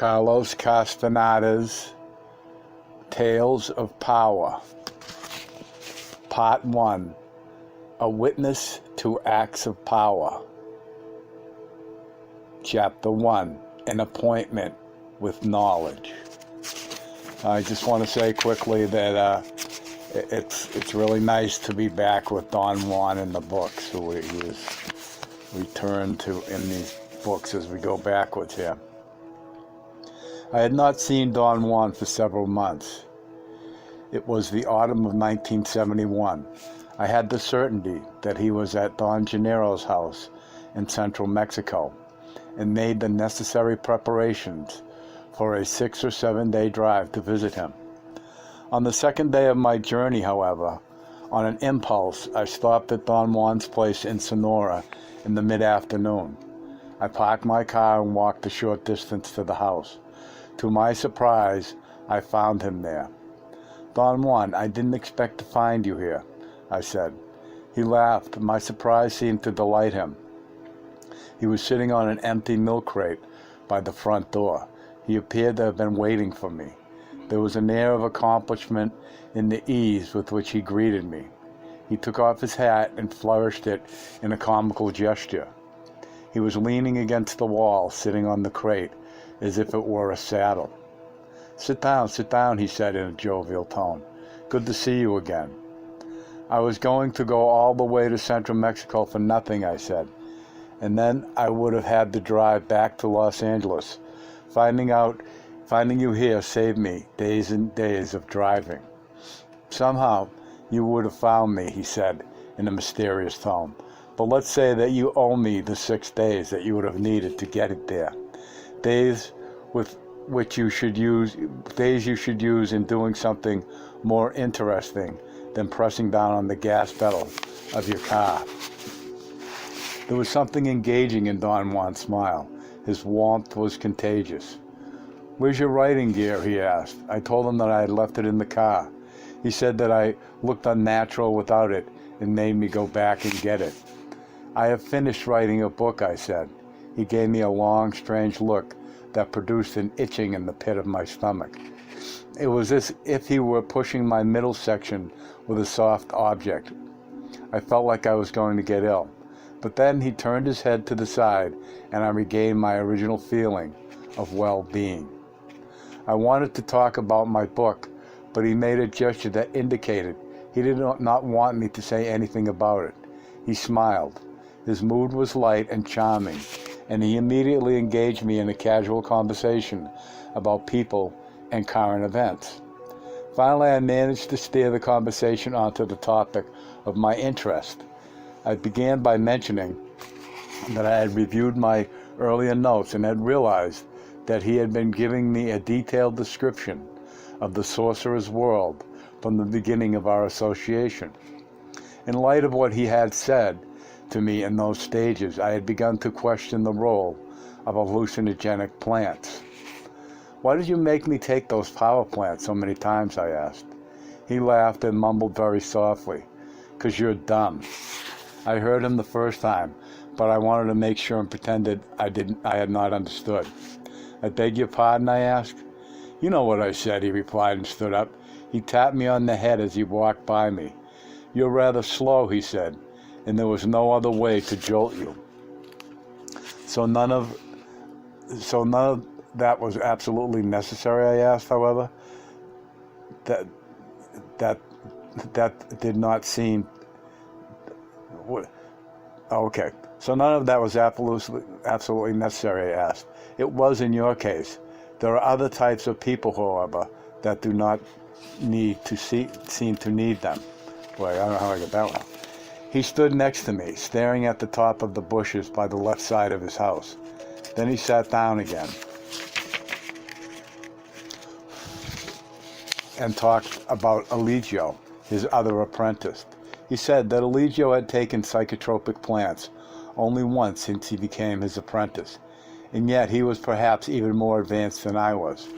Carlos Castaneda's Tales of Power, Part 1, A Witness to Acts of Power, Chapter 1, An Appointment with Knowledge. I just want to say quickly that it's really nice to be back with Don Juan in the books, who he is returned to in these books as we go backwards here. I had not seen Don Juan for several months. It was the autumn of 1971. I had the certainty that he was at Don Gennaro's house in central Mexico and made the necessary preparations for a 6 or 7 day drive to visit him. On the second day of my journey, however, on an impulse, I stopped at Don Juan's place in Sonora in the mid-afternoon. I parked my car and walked a short distance to the house. To my surprise, I found him there. "Don Juan, I didn't expect to find you here," I said. He laughed. My surprise seemed to delight him. He was sitting on an empty milk crate by the front door. He appeared to have been waiting for me. There was an air of accomplishment in the ease with which he greeted me. He took off his hat and flourished it in a comical gesture. He was leaning against the wall, sitting on the crate, as if it were a saddle. Sit down, he said in a jovial tone. "Good to see you again." "I was going to go all the way to central Mexico for nothing," I said. "And then I would have had to drive back to Los Angeles. Finding you here saved me days and days of driving." "Somehow you would have found me," he said in a mysterious tone. "But let's say that you owe me the 6 days that you would have needed to get it there. Days you should use in doing something more interesting than pressing down on the gas pedal of your car." There was something engaging in Don Juan's smile. His warmth was contagious. "Where's your writing gear?" he asked. I told him that I had left it in the car. He said that I looked unnatural without it and made me go back and get it. "I have finished writing a book," I said. He gave me a long, strange look that produced an itching in the pit of my stomach. It was as if he were pushing my middle section with a soft object. I felt like I was going to get ill. But then he turned his head to the side, and I regained my original feeling of well-being. I wanted to talk about my book, but he made a gesture that indicated he did not want me to say anything about it. He smiled. His mood was light and charming, and he immediately engaged me in a casual conversation about people and current events. Finally, I managed to steer the conversation onto the topic of my interest. I began by mentioning that I had reviewed my earlier notes and had realized that he had been giving me a detailed description of the sorcerer's world from the beginning of our association. In light of what he had said to me in those stages, I had begun to question the role of hallucinogenic plants. "Why did you make me take those power plants so many times?" I asked. He laughed and mumbled very softly, "'Cause you're dumb." I heard him the first time, but I wanted to make sure and pretended I had not understood. "I beg your pardon?" I asked. "You know what I said," he replied and stood up. He tapped me on the head as he walked by me. "You're rather slow," he said, "and there was no other way to jolt you." So none of that was absolutely necessary, I asked, however. That did not seem... Okay, so none of that was absolutely necessary, I asked. "It was in your case. There are other types of people, however, that do not seem to need them." Wait, I don't know how I got that one. He stood next to me, staring at the top of the bushes by the left side of his house. Then he sat down again and talked about Eligio, his other apprentice. He said that Eligio had taken psychotropic plants only once since he became his apprentice, and yet he was perhaps even more advanced than I was.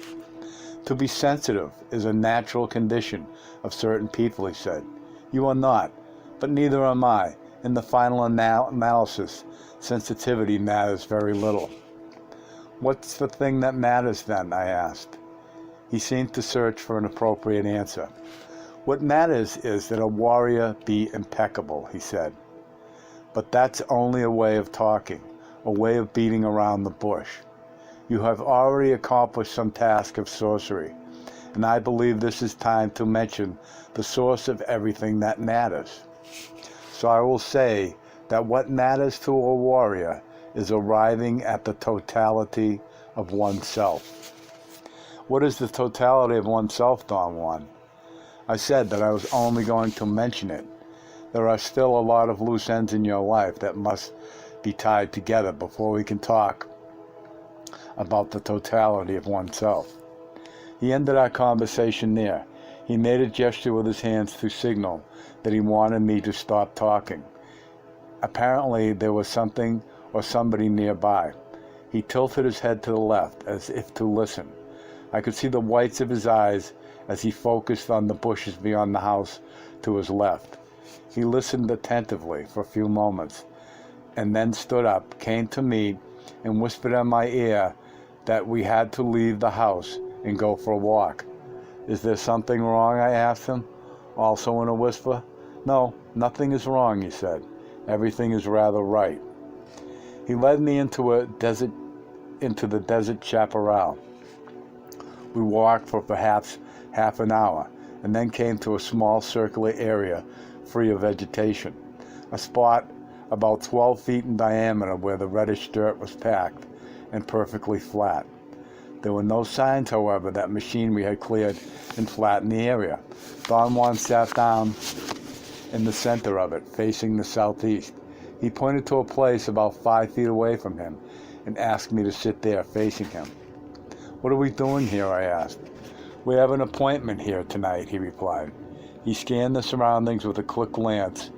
"To be sensitive is a natural condition of certain people," he said. "You are not, but neither am I. In the final analysis, sensitivity matters very little." What's the thing that matters then? I asked. He seemed to search for an appropriate answer. What matters is that a warrior be impeccable, he said. But that's only a way of talking, a way of beating around the bush. You have already accomplished some task of sorcery, and I believe this is time to mention the source of everything that matters. So I will say that what matters to a warrior is arriving at the totality of oneself. What is the totality of oneself, Don Juan? I said that I was only going to mention it. There are still a lot of loose ends in your life that must be tied together before we can talk about the totality of oneself. He ended our conversation there. He made a gesture with his hands to signal that he wanted me to stop talking. Apparently there was something or somebody nearby. He tilted his head to the left as if to listen. I could see the whites of his eyes as he focused on the bushes beyond the house to his left. He listened attentively for a few moments, and then stood up, came to me, and whispered in my ear that we had to leave the house and go for a walk. Is there something wrong? I asked him, also in a whisper. No, nothing is wrong, he said. Everything is rather right. He led me into the desert chaparral. We walked for perhaps half an hour, and then came to a small circular area free of vegetation, a spot about 12 feet in diameter where the reddish dirt was packed and perfectly flat. There were no signs, however, that machinery had cleared and flattened the area. Don Juan sat down in the center of it, facing the southeast. He pointed to a place about 5 feet away from him and asked me to sit there facing him. What are we doing here? I asked. We have an appointment here tonight, he replied. He scanned the surroundings with a quick glance,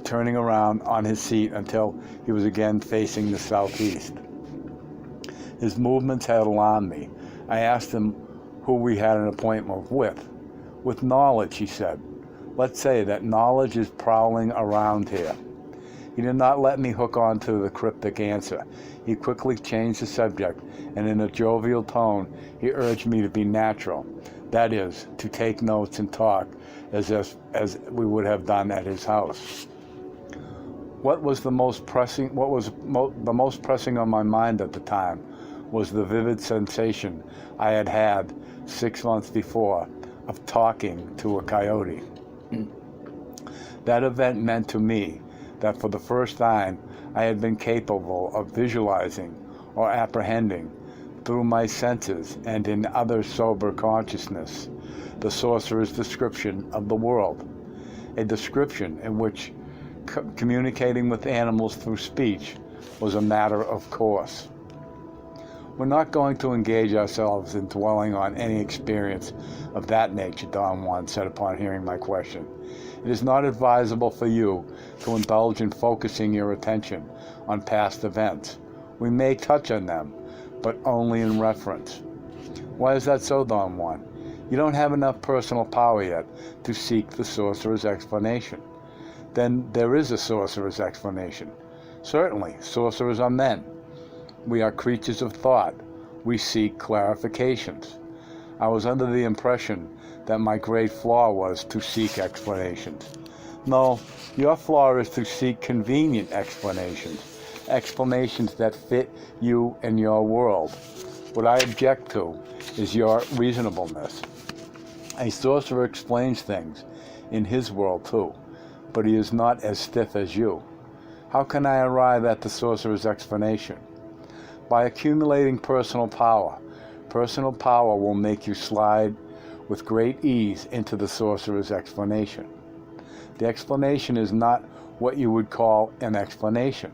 turning around on his seat until he was again facing the southeast. His movements had alarmed me. I asked him who we had an appointment with. With knowledge, he said. Let's say that knowledge is prowling around here. He did not let me hook on to the cryptic answer. He quickly changed the subject, and in a jovial tone, he urged me to be natural. That is, to take notes and talk as we would have done at his house. What was the most pressing on my mind at the time was the vivid sensation I had had 6 months before of talking to a coyote. That event meant to me that for the first time I had been capable of visualizing or apprehending through my senses and in other sober consciousness the sorcerer's description of the world, a description in which communicating with animals through speech was a matter of course. We're not going to engage ourselves in dwelling on any experience of that nature, Don Juan said upon hearing my question. It is not advisable for you to indulge in focusing your attention on past events. We may touch on them, but only in reference. Why is that so, Don Juan? You don't have enough personal power yet to seek the sorcerer's explanation. Then there is a sorcerer's explanation. Certainly, sorcerers are men. We are creatures of thought. We seek clarifications. I was under the impression that my great flaw was to seek explanations. No, your flaw is to seek convenient explanations, explanations that fit you and your world. What I object to is your reasonableness. A sorcerer explains things in his world too, but he is not as stiff as you. How can I arrive at the sorcerer's explanation? By accumulating personal power. Personal power will make you slide with great ease into the sorcerer's explanation. The explanation is not what you would call an explanation.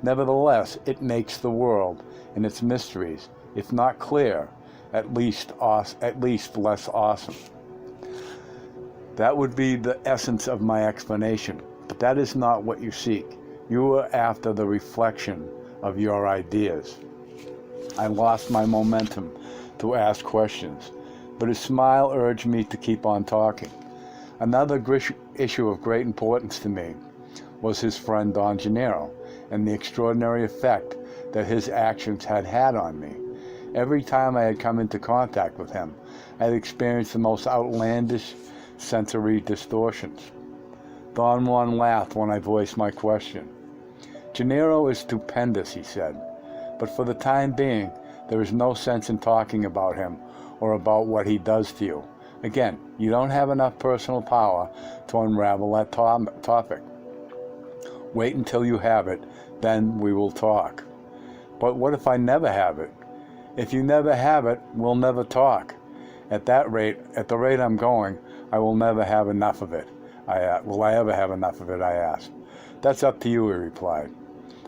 Nevertheless, it makes the world and its mysteries, if not clear, at least less awesome. That would be the essence of my explanation, but that is not what you seek. You are after the reflection of your ideas. I lost my momentum to ask questions, but his smile urged me to keep on talking. Another issue of great importance to me was his friend Don Gennaro and the extraordinary effect that his actions had had on me. Every time I had come into contact with him, I had experienced the most outlandish sensory distortions. Don Juan laughed when I voiced my question. Gennaro is stupendous, he said, but for the time being, there is no sense in talking about him or about what he does to you. Again, you don't have enough personal power to unravel that topic. Wait until you have it, then we will talk. But what if I never have it? If you never have it, we'll never talk. At the rate I'm going, I will never have enough of it. Will I ever have enough of it, I asked. That's up to you, he replied.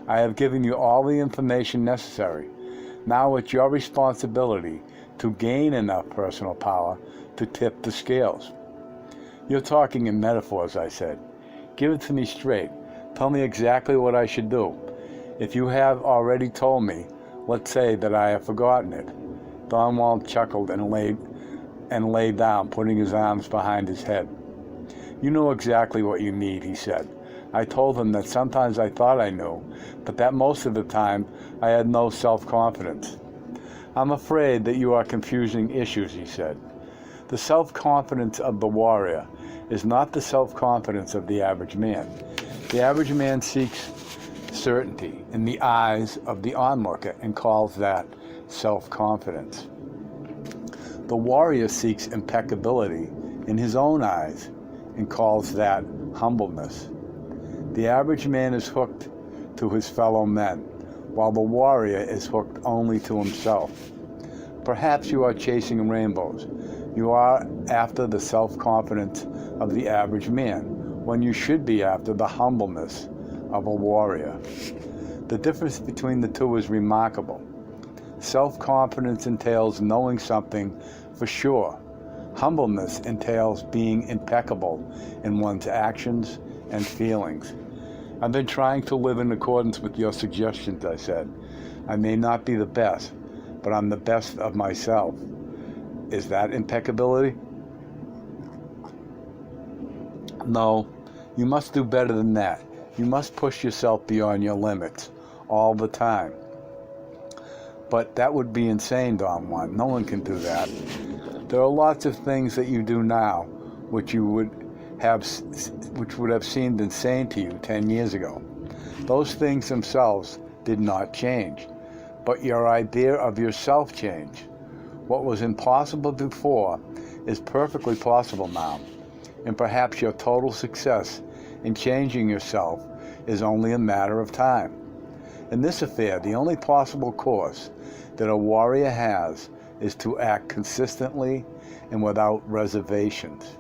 I have given you all the information necessary. Now it's your responsibility to gain enough personal power to tip the scales. You're talking in metaphors, I said. Give it to me straight. Tell me exactly what I should do. If you have already told me, let's say that I have forgotten it. Don Juan chuckled and lay down, putting his arms behind his head. You know exactly what you need, he said. I told him that sometimes I thought I knew, but that most of the time I had no self-confidence. I'm afraid that you are confusing issues, he said. The self-confidence of the warrior is not the self-confidence of the average man. The average man seeks certainty in the eyes of the onlooker and calls that self-confidence. The warrior seeks impeccability in his own eyes and calls that humbleness. The average man is hooked to his fellow men, while the warrior is hooked only to himself. Perhaps you are chasing rainbows. You are after the self-confidence of the average man, when you should be after the humbleness of a warrior. The difference between the two is remarkable. Self-confidence entails knowing something for sure. Humbleness entails being impeccable in one's actions and feelings. I've been trying to live in accordance with your suggestions, I said. I may not be the best, but I'm the best of myself. Is that impeccability? No, you must do better than that. You must push yourself beyond your limits all the time. But that would be insane, Don Juan. No one can do that. There are lots of things that you do now which would have seemed insane to you 10 years ago. Those things themselves did not change, but your idea of yourself changed. What was impossible before is perfectly possible now, and perhaps your total success in changing yourself is only a matter of time. In this affair, the only possible course that a warrior has is to act consistently and without reservations.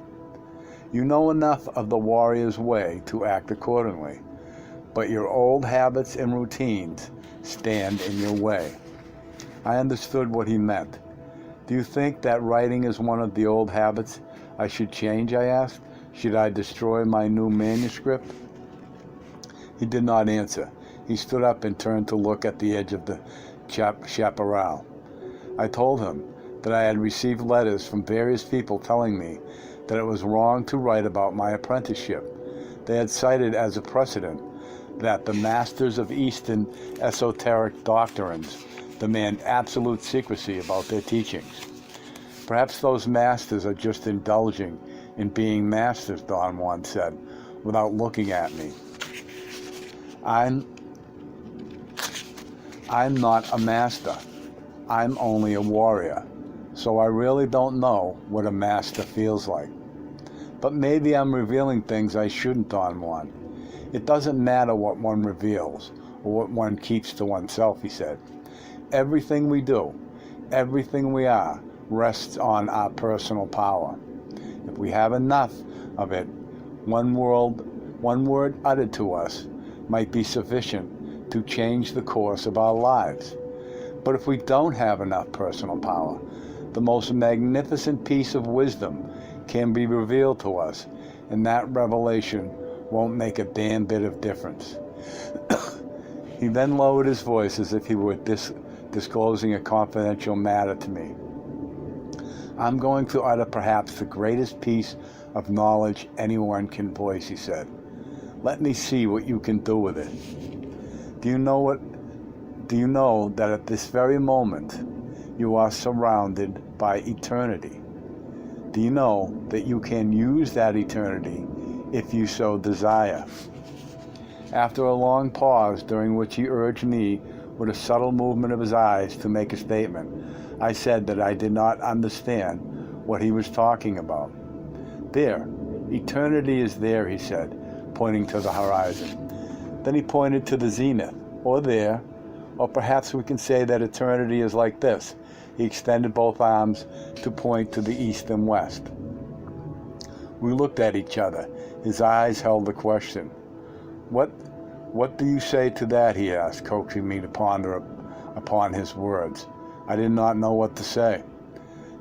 You know enough of the warrior's way to act accordingly, but your old habits and routines stand in your way. I understood what he meant. Do you think that writing is one of the old habits I should change, I asked. Should I destroy my new manuscript? He did not answer. He stood up and turned to look at the edge of the chaparral. I told him that I had received letters from various people telling me that it was wrong to write about my apprenticeship. They had cited as a precedent that the masters of Eastern esoteric doctrines demand absolute secrecy about their teachings. Perhaps those masters are just indulging in being masters, Don Juan said, without looking at me. I'm not a master. I'm only a warrior, so I really don't know what a master feels like. But maybe I'm revealing things I shouldn't, Don Juan. It doesn't matter what one reveals or what one keeps to oneself, he said. Everything we do, everything we are, rests on our personal power. If we have enough of it, one word uttered to us might be sufficient to change the course of our lives. But if we don't have enough personal power, the most magnificent piece of wisdom can be revealed to us, and that revelation won't make a damn bit of difference. He then lowered his voice as if he were disclosing a confidential matter to me. I'm going to utter perhaps the greatest piece of knowledge anyone can voice, he said. Let me see what you can do with it. Do you know that at this very moment you are surrounded by eternity? Do you know that you can use that eternity if you so desire? After a long pause, during which he urged me with a subtle movement of his eyes to make a statement, I said that I did not understand what he was talking about. There, eternity is there, he said, pointing to the horizon. Then he pointed to the zenith, or there, or perhaps we can say that eternity is like this. He extended both arms to point to the east and west. We looked at each other. His eyes held the question. What do you say to that? He asked, coaxing me to ponder upon his words. I did not know what to say.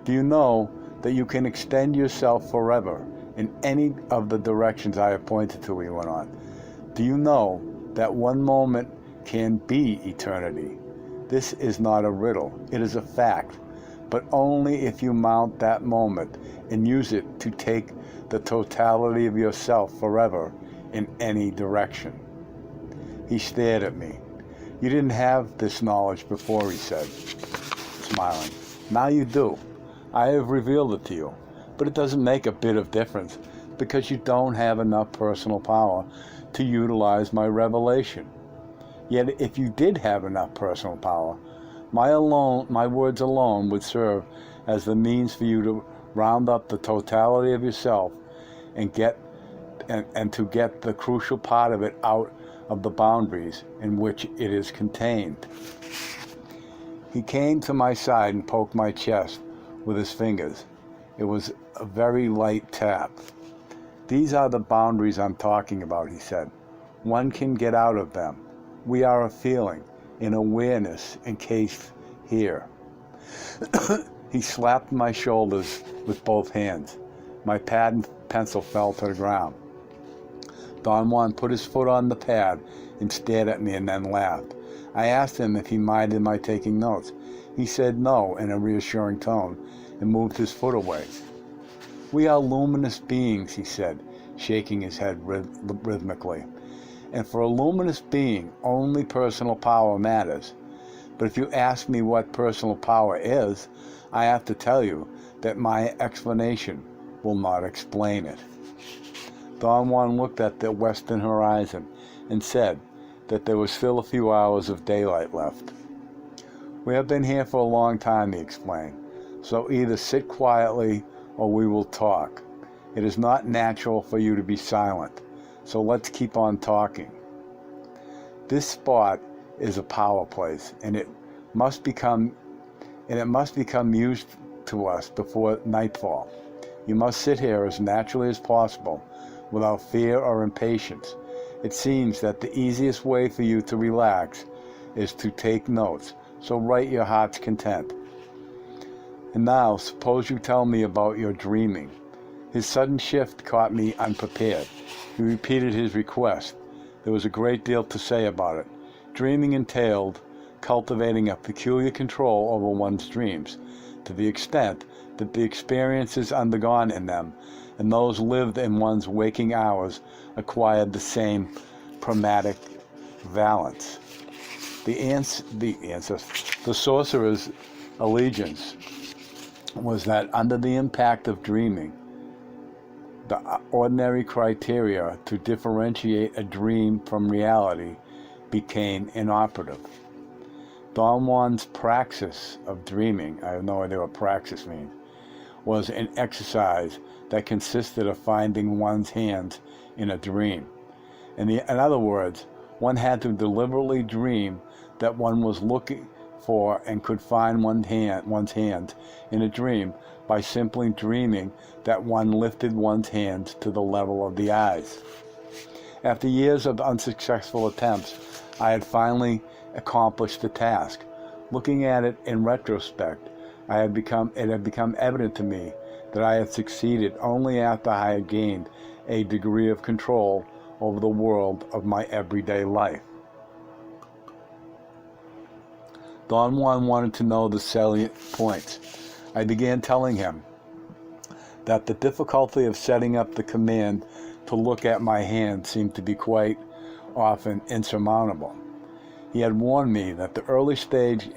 Do you know that you can extend yourself forever in any of the directions I have pointed to, he went on. Do you know that one moment can be eternity? This is not a riddle, it is a fact, but only if you mount that moment and use it to take the totality of yourself forever in any direction. He stared at me. You didn't have this knowledge before, he said, smiling. Now you do. I have revealed it to you, but it doesn't make a bit of difference because you don't have enough personal power to utilize my revelation. Yet if you did have enough personal power, my words alone would serve as the means for you to round up the totality of yourself and to get the crucial part of it out of the boundaries in which it is contained. He came to my side and poked my chest with his fingers. It was a very light tap. These are the boundaries I'm talking about, he said. One can get out of them. We are a feeling, an awareness encased here. He slapped my shoulders with both hands. My pad and pencil fell to the ground. Don Juan put his foot on the pad and stared at me and then laughed. I asked him if he minded my taking notes. He said no in a reassuring tone and moved his foot away. We are luminous beings, he said, shaking his head rhythmically. And for a luminous being, only personal power matters. But if you ask me what personal power is, I have to tell you that my explanation will not explain it. Don Juan looked at the western horizon and said that there was still a few hours of daylight left. We have been here for a long time, he explained, so either sit quietly or we will talk. It is not natural for you to be silent, so let's keep on talking. This spot is a power place, and it must become used to us before nightfall. You must sit here as naturally as possible, without fear or impatience. It seems that the easiest way for you to relax is to take notes, so write your heart's content. And now, suppose you tell me about your dreaming. His sudden shift caught me unprepared. He repeated his request. There was a great deal to say about it. Dreaming entailed cultivating a peculiar control over one's dreams, to the extent that the experiences undergone in them and those lived in one's waking hours acquired the same pragmatic valence. The sorcerer's allegiance was that under the impact of dreaming, the ordinary criteria to differentiate a dream from reality became inoperative. Don Juan's praxis of dreaming, I have no idea what praxis means, was an exercise that consisted of finding one's hands in a dream. In other words, one had to deliberately dream that one was looking for and could find one's hands in a dream by simply dreaming that one lifted one's hands to the level of the eyes. After years of unsuccessful attempts, I had finally accomplished the task. Looking at it in retrospect, it had become evident to me that I had succeeded only after I had gained a degree of control over the world of my everyday life. Don Juan wanted to know the salient points. I began telling him that the difficulty of setting up the command to look at my hand seemed to be quite often insurmountable. He had warned me that the early stage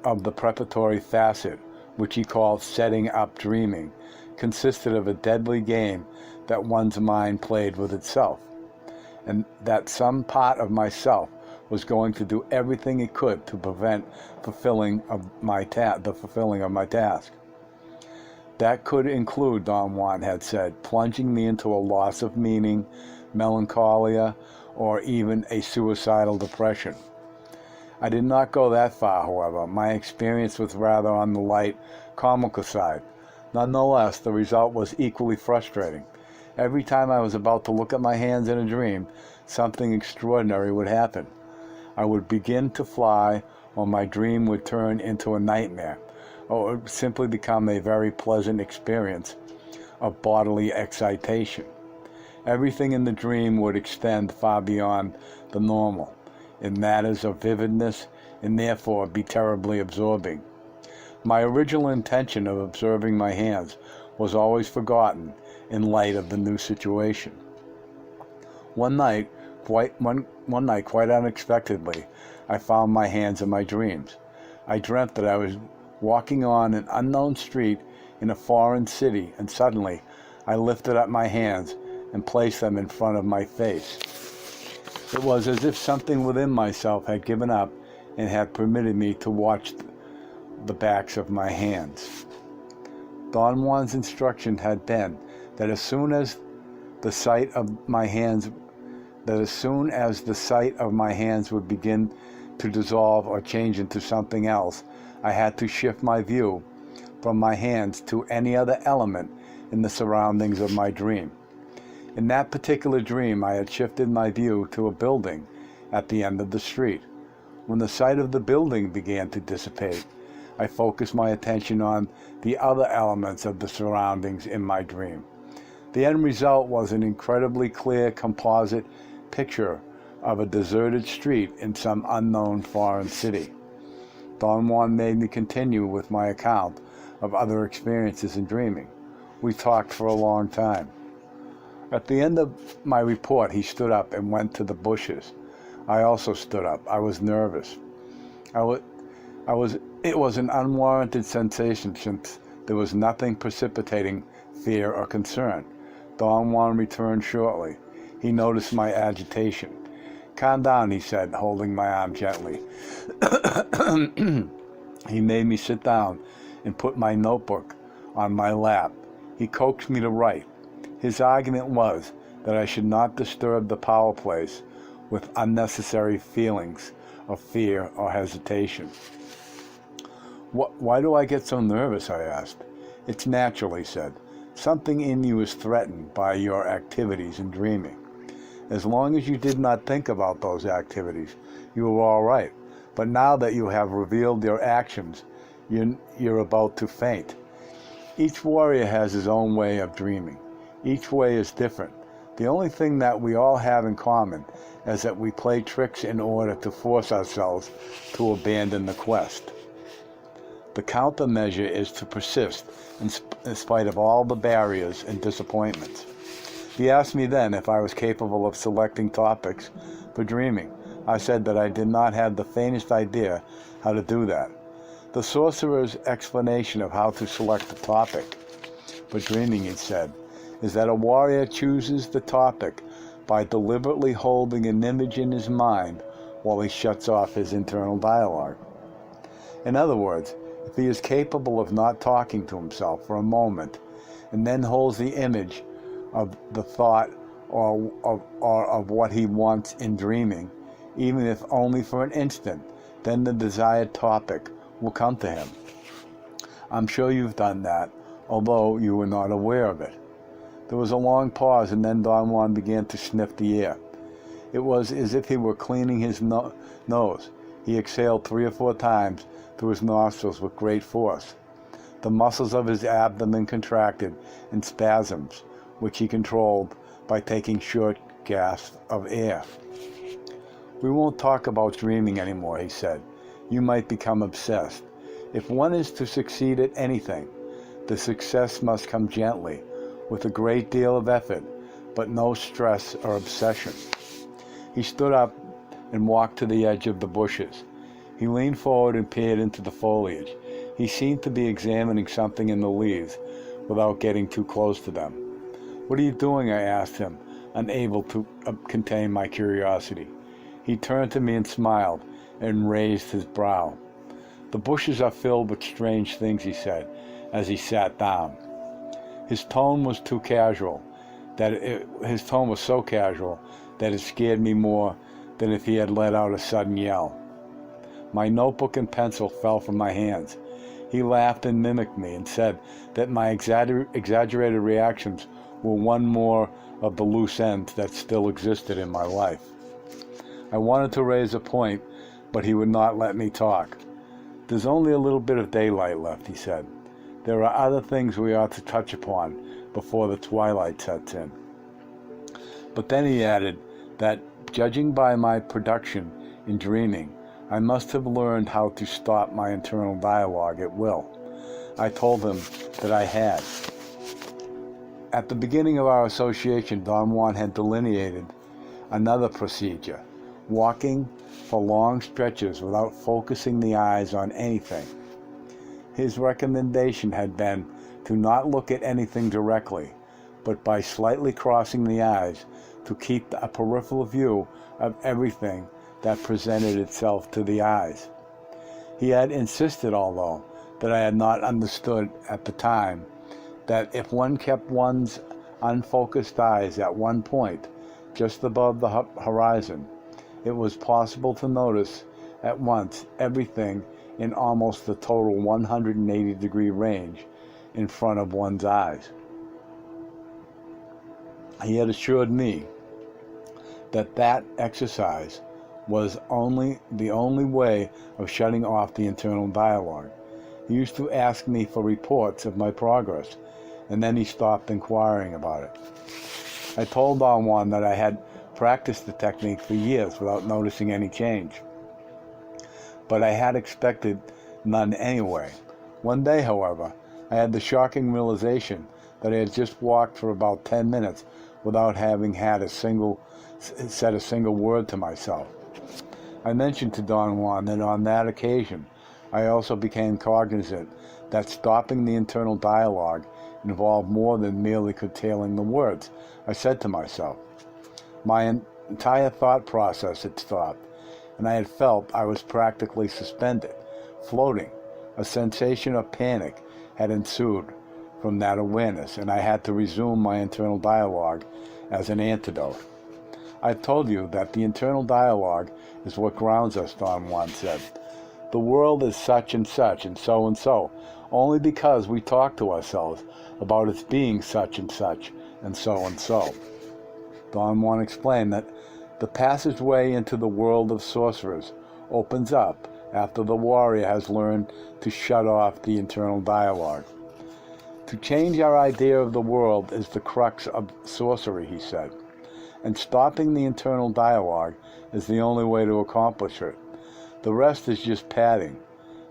of the preparatory facet, which he called setting up dreaming, consisted of a deadly game that one's mind played with itself, and that some part of myself was going to do everything it could to prevent the fulfilling of my task. That could include, Don Juan had said, plunging me into a loss of meaning, melancholia, or even a suicidal depression. I did not go that far, however. My experience was rather on the light, comical side. Nonetheless, the result was equally frustrating. Every time I was about to look at my hands in a dream, something extraordinary would happen. I would begin to fly, or my dream would turn into a nightmare, or it would simply become a very pleasant experience of bodily excitation. Everything in the dream would extend far beyond the normal in matters of vividness, and therefore be terribly absorbing. My original intention of observing my hands was always forgotten in light of the new situation. One night, quite unexpectedly, I found my hands in my dreams. I dreamt that I was walking on an unknown street in a foreign city, and suddenly I lifted up my hands and placed them in front of my face. It was as if something within myself had given up and had permitted me to watch the backs of my hands. Don Juan's instruction had been that as soon as the sight of my hands would begin to dissolve or change into something else, I had to shift my view from my hands to any other element in the surroundings of my dream. In that particular dream, I had shifted my view to a building at the end of the street. When the sight of the building began to dissipate, I focused my attention on the other elements of the surroundings in my dream. The end result was an incredibly clear composite picture of a deserted street in some unknown foreign city. Don Juan made me continue with my account of other experiences in dreaming. We talked for a long time. At the end of my report, he stood up and went to the bushes. I also stood up. I was nervous. It was an unwarranted sensation since there was nothing precipitating fear or concern. Don Juan returned shortly. He noticed my agitation. "Calm down," he said, holding my arm gently. He made me sit down and put my notebook on my lap. He coaxed me to write. His argument was that I should not disturb the power place with unnecessary feelings of fear or hesitation. "Why do I get so nervous?" I asked. "It's natural," he said. "Something in you is threatened by your activities in dreaming. As long as you did not think about those activities, you were all right. But now that you have revealed your actions, you're about to faint." Each warrior has his own way of dreaming. Each way is different. The only thing that we all have in common is that we play tricks in order to force ourselves to abandon the quest. The countermeasure is to persist in spite of all the barriers and disappointments. He asked me then if I was capable of selecting topics for dreaming. I said that I did not have the faintest idea how to do that. The sorcerer's explanation of how to select a topic for dreaming, he said, is that a warrior chooses the topic by deliberately holding an image in his mind while he shuts off his internal dialogue. In other words, if he is capable of not talking to himself for a moment and then holds the image of the thought or of what he wants in dreaming, even if only for an instant, then the desired topic will come to him. I'm sure you've done that, although you were not aware of it. There was a long pause, and then Don Juan began to sniff the air. It was as if he were cleaning his nose. He exhaled 3 or 4 times through his nostrils with great force. The muscles of his abdomen contracted in spasms, which he controlled by taking short gasps of air. "We won't talk about dreaming anymore," he said. "You might become obsessed. If one is to succeed at anything, the success must come gently, with a great deal of effort, but no stress or obsession. He stood up and walked to the edge of the bushes. He leaned forward and peered into the foliage. He seemed to be examining something in the leaves without getting too close to them. "What are you doing?" I asked him, unable to contain my curiosity. He turned to me and smiled and raised his brow. "The bushes are filled with strange things," he said as he sat down. His tone was so casual that it scared me more than if he had let out a sudden yell. My notebook and pencil fell from my hands. He laughed and mimicked me and said that my exaggerated reactions were one more of the loose ends that still existed in my life. I wanted to raise a point, but he would not let me talk. "There's only a little bit of daylight left," he said. "There are other things we ought to touch upon before the twilight sets in." But then he added that, judging by my production in dreaming, I must have learned how to stop my internal dialogue at will. I told him that I had. At the beginning of our association, Don Juan had delineated another procedure: walking for long stretches without focusing the eyes on anything. His recommendation had been to not look at anything directly, but by slightly crossing the eyes, to keep a peripheral view of everything that presented itself to the eyes. He had insisted, although, that I had not understood at the time, that if one kept one's unfocused eyes at one point, just above the horizon, it was possible to notice at once everything in almost the total 180-degree range in front of one's eyes. He had assured me that exercise was the only way of shutting off the internal dialogue. He used to ask me for reports of my progress, and then he stopped inquiring about it. I told Don Juan that I had practiced the technique for years without noticing any change, but I had expected none anyway. One day, however, I had the shocking realization that I had just walked for about 10 minutes without having said a single word to myself. I mentioned to Don Juan that on that occasion I also became cognizant that stopping the internal dialogue involved more than merely curtailing the words I said to myself. My entire thought process had stopped, and I had felt I was practically suspended, floating. A sensation of panic had ensued from that awareness, and I had to resume my internal dialogue as an antidote. "I've told you that the internal dialogue is what grounds us," Don Juan said. "The world is such and so, only because we talk to ourselves about its being such and so. Don Juan explained that the passageway into the world of sorcerers opens up after the warrior has learned to shut off the internal dialogue. To change our idea of the world is the crux of sorcery, he said, and stopping the internal dialogue is the only way to accomplish it. The rest is just padding.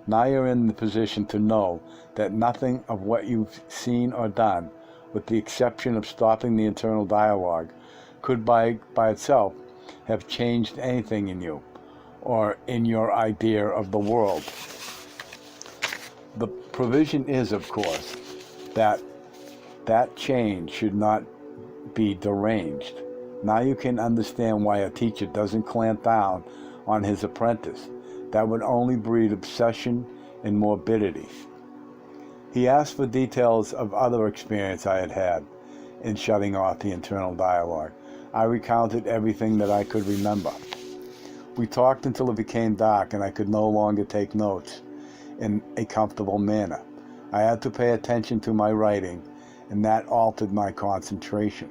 Now you're in the position to know that nothing of what you've seen or done, with the exception of stopping the internal dialogue, could by itself have changed anything in you or in your idea of the world. The provision is, of course, that change should not be deranged. Now you can understand why a teacher doesn't clamp down on his apprentice. That would only breed obsession and morbidity. He asked for details of other experience I had had in shutting off the internal dialogue. I recounted everything that I could remember. We talked until it became dark and I could no longer take notes in a comfortable manner. I had to pay attention to my writing, and that altered my concentration.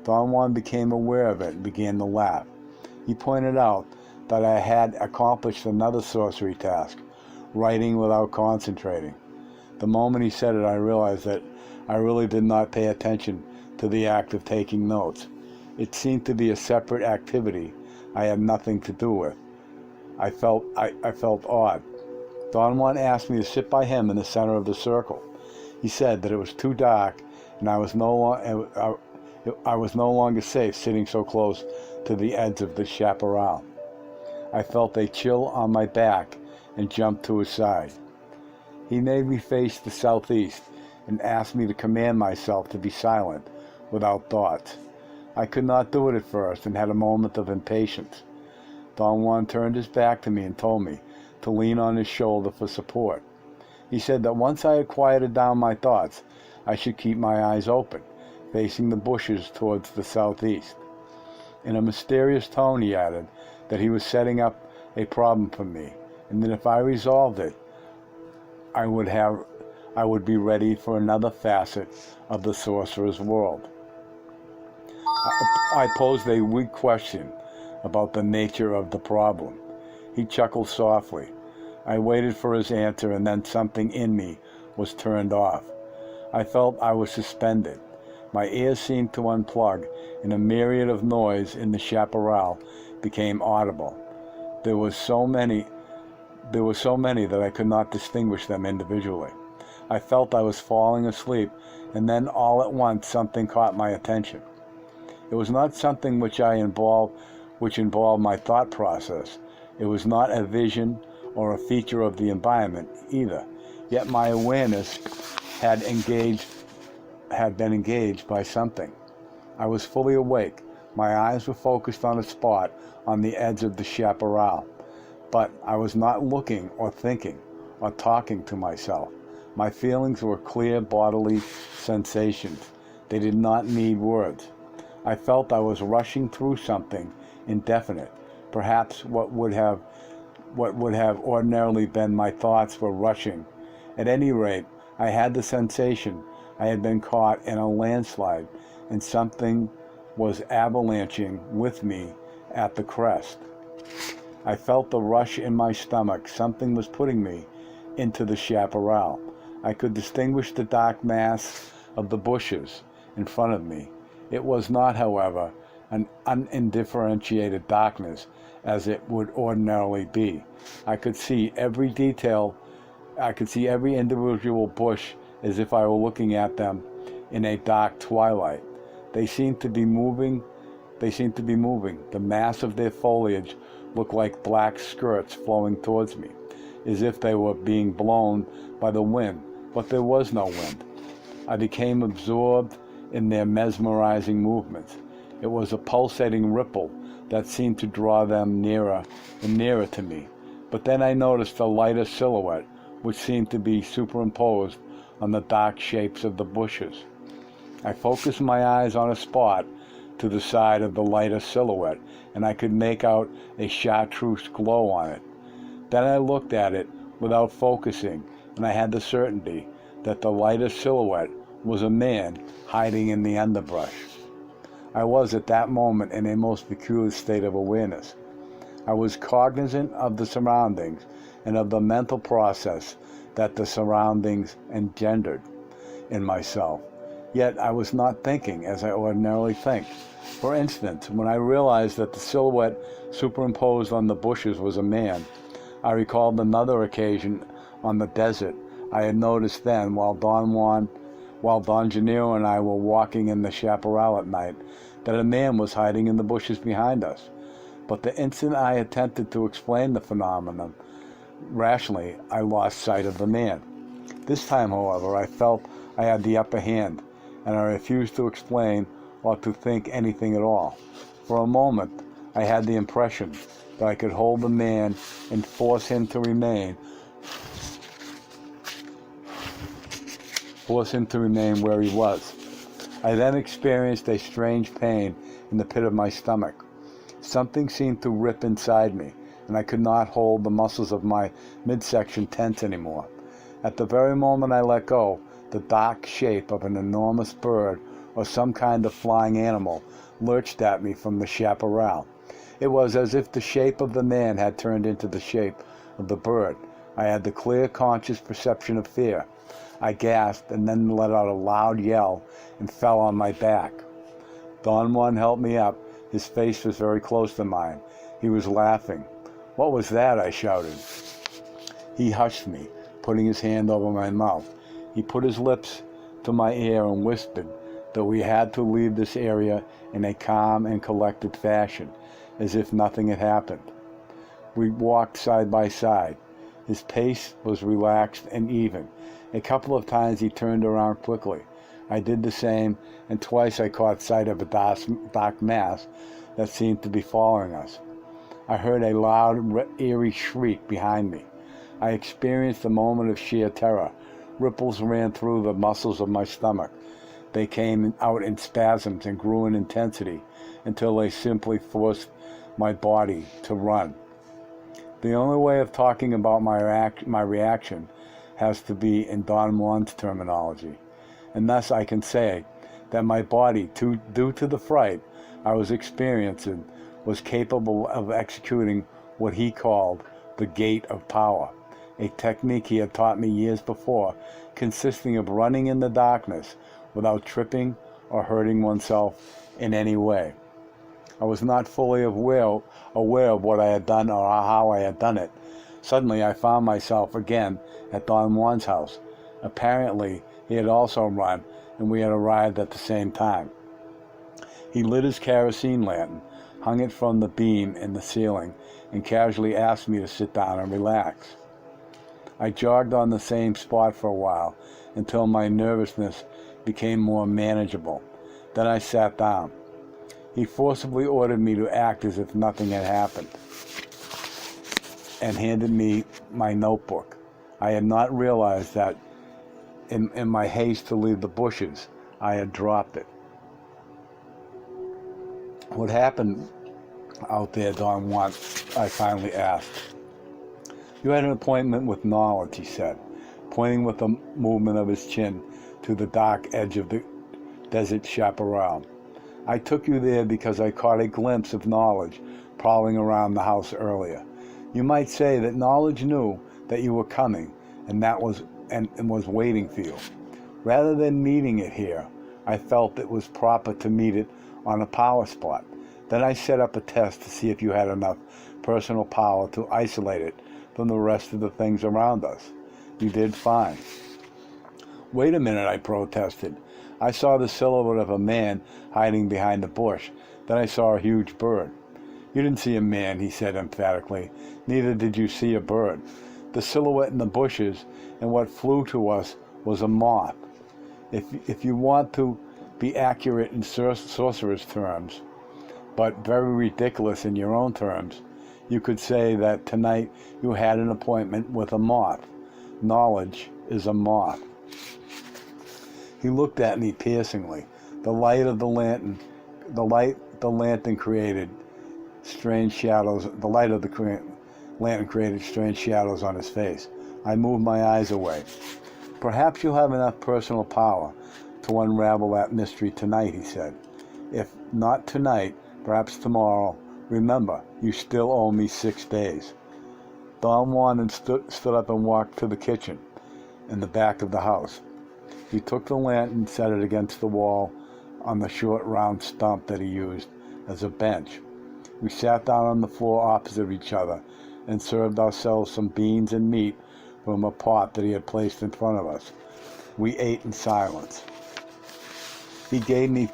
Don Juan became aware of it and began to laugh. He pointed out that I had accomplished another sorcery task, writing without concentrating. The moment he said it, I realized that I really did not pay attention to the act of taking notes. It seemed to be a separate activity I had nothing to do with. I felt odd. Don Juan asked me to sit by him in the center of the circle. He said that it was too dark and I was no I was no longer safe sitting so close to the edge of the chaparral. I felt a chill on my back and jumped to his side. He made me face the southeast and asked me to command myself to be silent, without thoughts. I could not do it at first and had a moment of impatience. Don Juan turned his back to me and told me to lean on his shoulder for support. He said that once I had quieted down my thoughts, I should keep my eyes open, facing the bushes towards the southeast. In a mysterious tone, he added that he was setting up a problem for me, and that if I resolved it, I would be ready for another facet of the sorcerer's world. I posed a weak question about the nature of the problem. He chuckled softly. I waited for his answer, and then something in me was turned off. I felt I was suspended. My ears seemed to unplug, and a myriad of noise in the chaparral became audible. There were so many that I could not distinguish them individually. I felt I was falling asleep, and then all at once something caught my attention. It was not something which involved my thought process. It was not a vision or a feature of the environment either. Yet my awareness had been engaged by something. I was fully awake. My eyes were focused on a spot on the edge of the chaparral. But I was not looking or thinking or talking to myself. My feelings were clear bodily sensations. They did not need words. I felt I was rushing through something indefinite. Perhaps what would have ordinarily been my thoughts were rushing. At any rate, I had the sensation I had been caught in a landslide, and something was avalanching with me at the crest. I felt the rush in my stomach. Something was putting me into the chaparral. I could distinguish the dark mass of the bushes in front of me. It was not, however, an undifferentiated darkness as it would ordinarily be. I could see every detail. I could see every individual bush as if I were looking at them in a dark twilight. They seemed to be moving. The mass of their foliage looked like black skirts flowing towards me, as if they were being blown by the wind, but there was no wind. I became absorbed in their mesmerizing movements. It was a pulsating ripple that seemed to draw them nearer and nearer to me. But then I noticed a lighter silhouette, which seemed to be superimposed on the dark shapes of the bushes. I focused my eyes on a spot to the side of the lighter silhouette, and I could make out a chartreuse glow on it. Then I looked at it without focusing, and I had the certainty that the lighter silhouette was a man hiding in the underbrush. I was at that moment in a most peculiar state of awareness. I was cognizant of the surroundings and of the mental process that the surroundings engendered in myself. Yet I was not thinking as I ordinarily think. For instance, when I realized that the silhouette superimposed on the bushes was a man, I recalled another occasion on the desert I had noticed then while Don Gennaro and I were walking in the chaparral at night, that a man was hiding in the bushes behind us. But the instant I attempted to explain the phenomenon rationally, I lost sight of the man. This time, however, I felt I had the upper hand, and I refused to explain or to think anything at all. For a moment, I had the impression that I could hold the man and force him to remain where he was. I then experienced a strange pain in the pit of my stomach. Something seemed to rip inside me, and I could not hold the muscles of my midsection tense anymore. At the very moment I let go, the dark shape of an enormous bird or some kind of flying animal lurched at me from the chaparral. It was as if the shape of the man had turned into the shape of the bird. I had the clear, conscious perception of fear. I gasped and then let out a loud yell and fell on my back. Don Juan helped me up. His face was very close to mine. He was laughing. "What was that?" I shouted. He hushed me, putting his hand over my mouth. He put his lips to my ear and whispered, that we had to leave this area in a calm and collected fashion, as if nothing had happened. We walked side by side. His pace was relaxed and even. A couple of times he turned around quickly. I did the same, and twice I caught sight of a dark mass that seemed to be following us. I heard a loud, eerie shriek behind me. I experienced a moment of sheer terror. Ripples ran through the muscles of my stomach. They came out in spasms and grew in intensity until they simply forced my body to run. The only way of talking about my reaction has to be in Don Juan's terminology, and thus I can say that my body, due to the fright I was experiencing, was capable of executing what he called the gate of power, a technique he had taught me years before, consisting of running in the darkness without tripping or hurting oneself in any way. I was not fully aware of what I had done or how I had done it. Suddenly I found myself again at Don Juan's house. Apparently he had also run, and we had arrived at the same time. He lit his kerosene lantern, hung it from the beam in the ceiling, and casually asked me to sit down and relax. I jogged on the same spot for a while until my nervousness became more manageable. Then I sat down. He forcibly ordered me to act as if nothing had happened and handed me my notebook. I had not realized that in my haste to leave the bushes, I had dropped it. What happened out there, Don Juan? I finally asked. You had an appointment with knowledge, he said, pointing with a movement of his chin to the dark edge of the desert chaparral. I took you there because I caught a glimpse of knowledge prowling around the house earlier. You might say that knowledge knew that you were coming and was waiting for you. Rather than meeting it here, I felt it was proper to meet it on a power spot. Then I set up a test to see if you had enough personal power to isolate it from the rest of the things around us. You did fine. Wait a minute, I protested. I saw the silhouette of a man hiding behind a bush. Then I saw a huge bird. You didn't see a man, he said emphatically. Neither did you see a bird. The silhouette in the bushes and what flew to us was a moth. If you want to be accurate in sorcerer's terms, but very ridiculous in your own terms, you could say that tonight you had an appointment with a moth. Knowledge is a moth. He looked at me piercingly. The light of the lantern created strange shadows. The light of the lantern created strange shadows on his face. I moved my eyes away. Perhaps you'll have enough personal power to unravel that mystery tonight, he said. If not tonight, perhaps tomorrow. Remember, you still owe me 6 days. Don Juan stood up and walked to the kitchen in the back of the house. He took the lantern and set it against the wall on the short round stump that he used as a bench. We sat down on the floor opposite each other and served ourselves some beans and meat from a pot that he had placed in front of us. We ate in silence. He gave me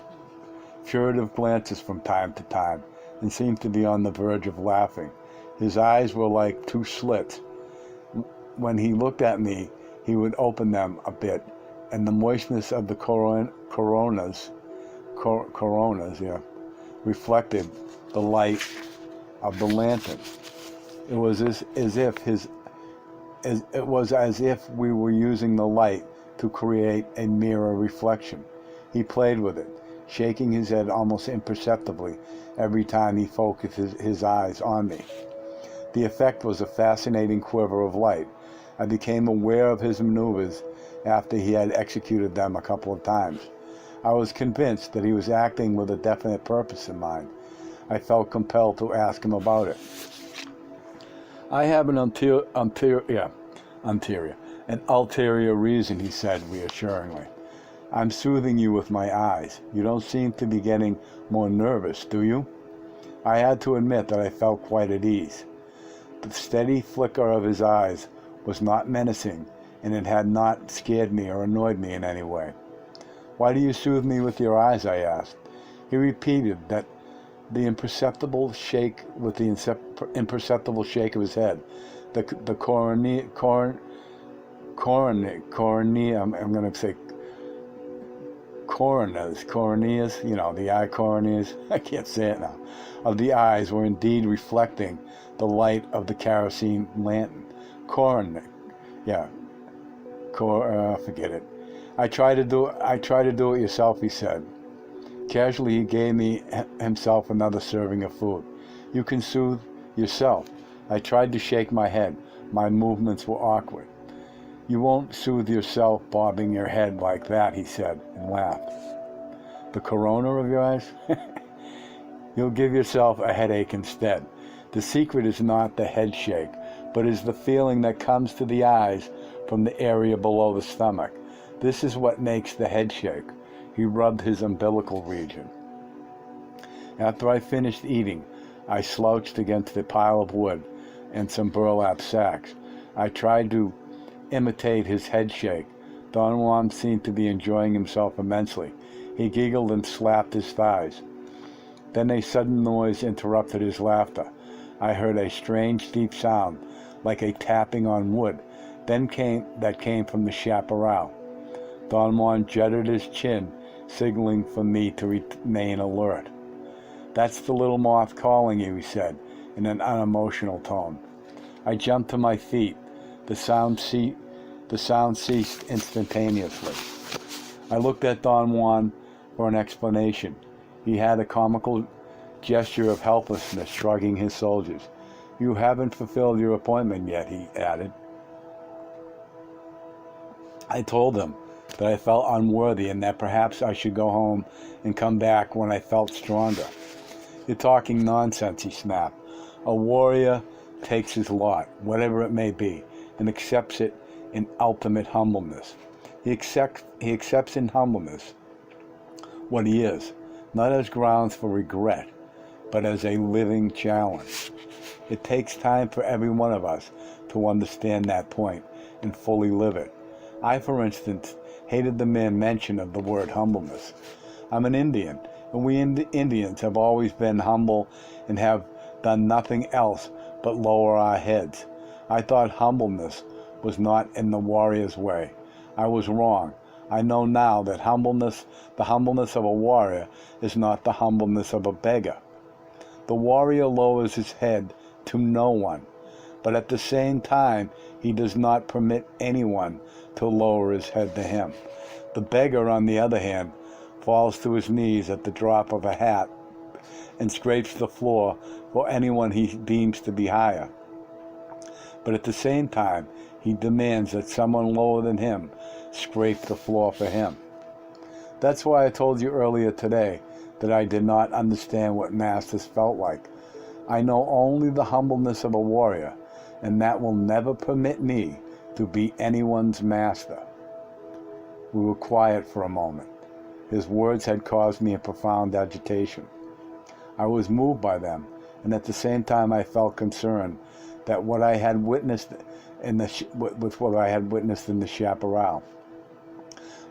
furtive glances from time to time and seemed to be on the verge of laughing. His eyes were like two slits. When he looked at me, he would open them a bit, and the moistness of the coronas reflected the light of the lantern. It was as if we were using the light to create a mirror reflection. He played with it, shaking his head almost imperceptibly every time he focused his eyes on me. The effect was a fascinating quiver of light. I became aware of his maneuvers after he had executed them a couple of times. I was convinced that he was acting with a definite purpose in mind. I felt compelled to ask him about it. I have an ulterior reason, he said reassuringly. I'm soothing you with my eyes. You don't seem to be getting more nervous, do you? I had to admit that I felt quite at ease. The steady flicker of his eyes was not menacing, and it had not scared me or annoyed me in any way. Why do you soothe me with your eyes, I asked. He repeated that imperceptible shake of his head, the cornea, I'm going to say coroneas, the eye coroneas, I can't say it now, of the eyes were indeed reflecting the light of the kerosene lantern. Forget it. I try to do it yourself, he said. Casually, he gave me himself another serving of food. You can soothe yourself. I tried to shake my head. My movements were awkward. You won't soothe yourself bobbing your head like that, he said, and laughed. The corona of your eyes? You'll give yourself a headache instead. The secret is not the head shake, but is the feeling that comes to the eyes from the area below the stomach. This is what makes the head shake. He rubbed his umbilical region. After I finished eating, I slouched against a pile of wood and some burlap sacks. I tried to imitate his head shake. Don Juan seemed to be enjoying himself immensely. He giggled and slapped his thighs. Then a sudden noise interrupted his laughter. I heard a strange deep sound, like a tapping on wood, that came from the chaparral. Don Juan jutted his chin, signaling for me to remain alert. That's the little moth calling you, he said, in an unemotional tone. I jumped to my feet. The sound ceased instantaneously. I looked at Don Juan for an explanation. He had a comical gesture of helplessness, shrugging his shoulders. You haven't fulfilled your appointment yet, he added. I told him that I felt unworthy and that perhaps I should go home and come back when I felt stronger. You're talking nonsense, he snapped. A warrior takes his lot, whatever it may be, and accepts it in ultimate humbleness. He accepts in humbleness what he is, not as grounds for regret, but as a living challenge. It takes time for every one of us to understand that point and fully live it. I, for instance, hated the mere mention of the word humbleness. I'm an Indian, and we Indians have always been humble and have done nothing else but lower our heads. I thought humbleness was not in the warrior's way. I was wrong. I know now that the humbleness of a warrior is not the humbleness of a beggar. The warrior lowers his head to no one, but at the same time, he does not permit anyone to lower his head to him. The beggar, on the other hand, falls to his knees at the drop of a hat and scrapes the floor for anyone he deems to be higher. But at the same time, he demands that someone lower than him scrape the floor for him. That's why I told you earlier today that I did not understand what masters felt like. I know only the humbleness of a warrior, and that will never permit me to be anyone's master. We were quiet for a moment. His words had caused me a profound agitation. I was moved by them, and at the same time I felt concerned that what I had witnessed with what I had witnessed in the chaparral.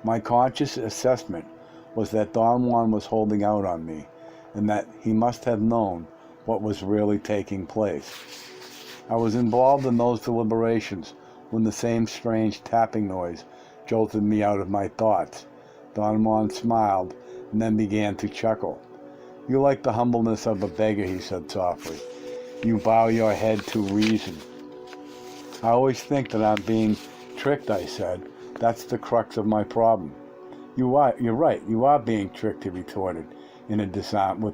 My conscious assessment was that Don Juan was holding out on me, and that he must have known what was really taking place. I was involved in those deliberations when the same strange tapping noise jolted me out of my thoughts. Don Juan smiled and then began to chuckle. You like the humbleness of a beggar, he said softly. You bow your head to reason. I always think that I'm being tricked, I said. That's the crux of my problem. You're right, you are being tricked, he retorted with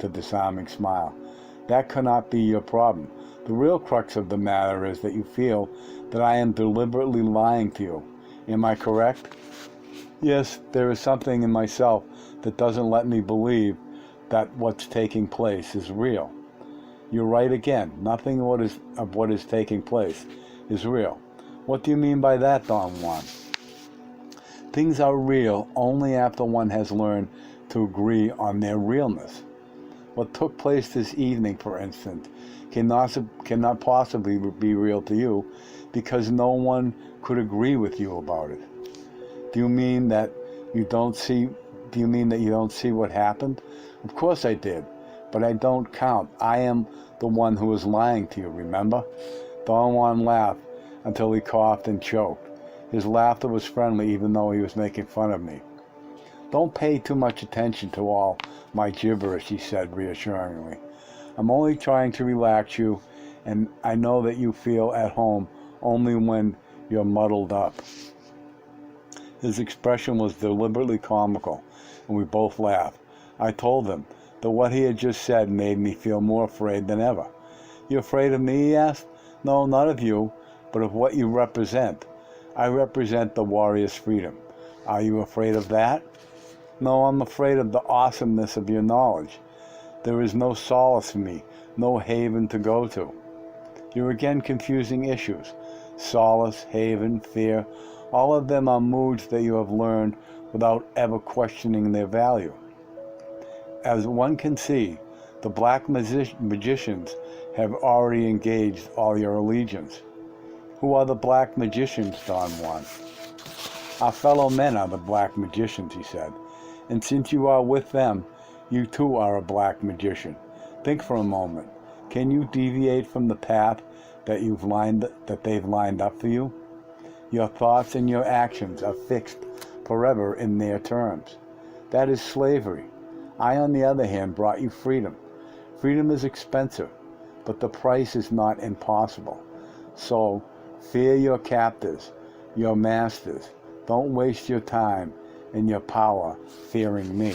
a disarming smile. That cannot be your problem. The real crux of the matter is that you feel that I am deliberately lying to you. Am I correct? Yes, there is something in myself that doesn't let me believe that what's taking place is real. You're right again. Nothing of what is taking place is real. What do you mean by that, Don Juan? Things are real only after one has learned to agree on their realness. What took place this evening, for instance, cannot possibly be real to you because no one could agree with you about it. Do you mean that you don't see Do you mean that you don't see what happened? Of course I did, but I don't count. I am the one who was lying to you, remember? Don Juan laughed until he coughed and choked. His laughter was friendly even though he was making fun of me. Don't pay too much attention to all my gibberish, he said reassuringly. I'm only trying to relax you, and I know that you feel at home only when you're muddled up. His expression was deliberately comical, and we both laughed. I told him that what he had just said made me feel more afraid than ever. You afraid of me, he asked. No, not of you, but of what you represent. I represent the warrior's freedom. Are you afraid of that? No, I'm afraid of the awesomeness of your knowledge. There is no solace for me, no haven to go to. You're again confusing issues. Solace, haven, fear, all of them are moods that you have learned without ever questioning their value. As one can see, the black magicians have already engaged all your allegiance. Who are the black magicians, Don Juan? Our fellow men are the black magicians, he said. And since you are with them, you too are a black magician. Think for a moment. Can you deviate from the path that they've lined up for you? Your thoughts and your actions are fixed forever in their terms. That is slavery. I, on the other hand, brought you freedom. Freedom is expensive, but the price is not impossible. So, fear your captors, your masters. Don't waste your time and your power fearing me.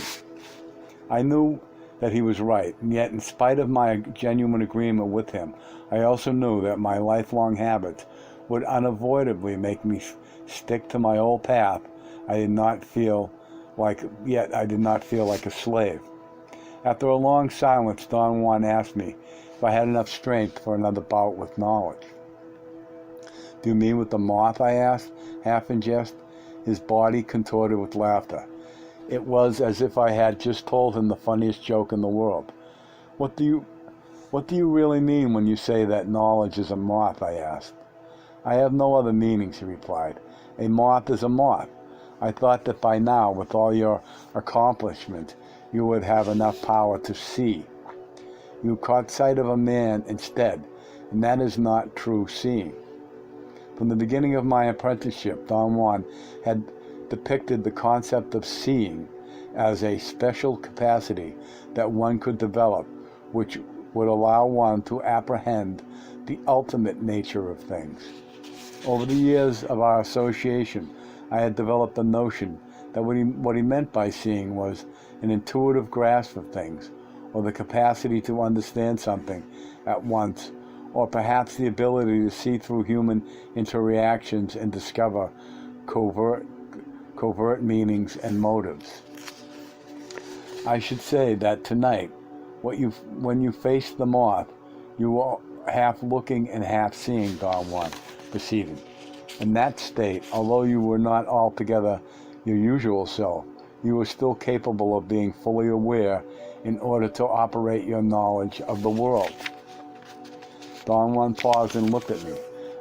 I knew that he was right, and yet in spite of my genuine agreement with him, I also knew that my lifelong habits would unavoidably make me stick to my old path. I did not feel like a slave. After a long silence, Don Juan asked me if I had enough strength for another bout with knowledge. Do you mean with the moth? I asked, half in jest. His body contorted with laughter. It was as if I had just told him the funniest joke in the world. What do you really mean when you say that knowledge is a moth? I asked. I have no other meanings, he replied. A moth is a moth. I thought that by now, with all your accomplishments, you would have enough power to see. You caught sight of a man instead, and that is not true seeing. From the beginning of my apprenticeship, Don Juan had depicted the concept of seeing as a special capacity that one could develop, which would allow one to apprehend the ultimate nature of things. Over the years of our association, I had developed the notion that what he meant by seeing was an intuitive grasp of things, or the capacity to understand something at once, or perhaps the ability to see through human interreactions and discover covert meanings and motives. I should say that tonight, when you faced the moth, you were half looking and half seeing, Don Juan proceeded. In that state, although you were not altogether your usual self, you were still capable of being fully aware in order to operate your knowledge of the world. Don Juan paused and looked at me.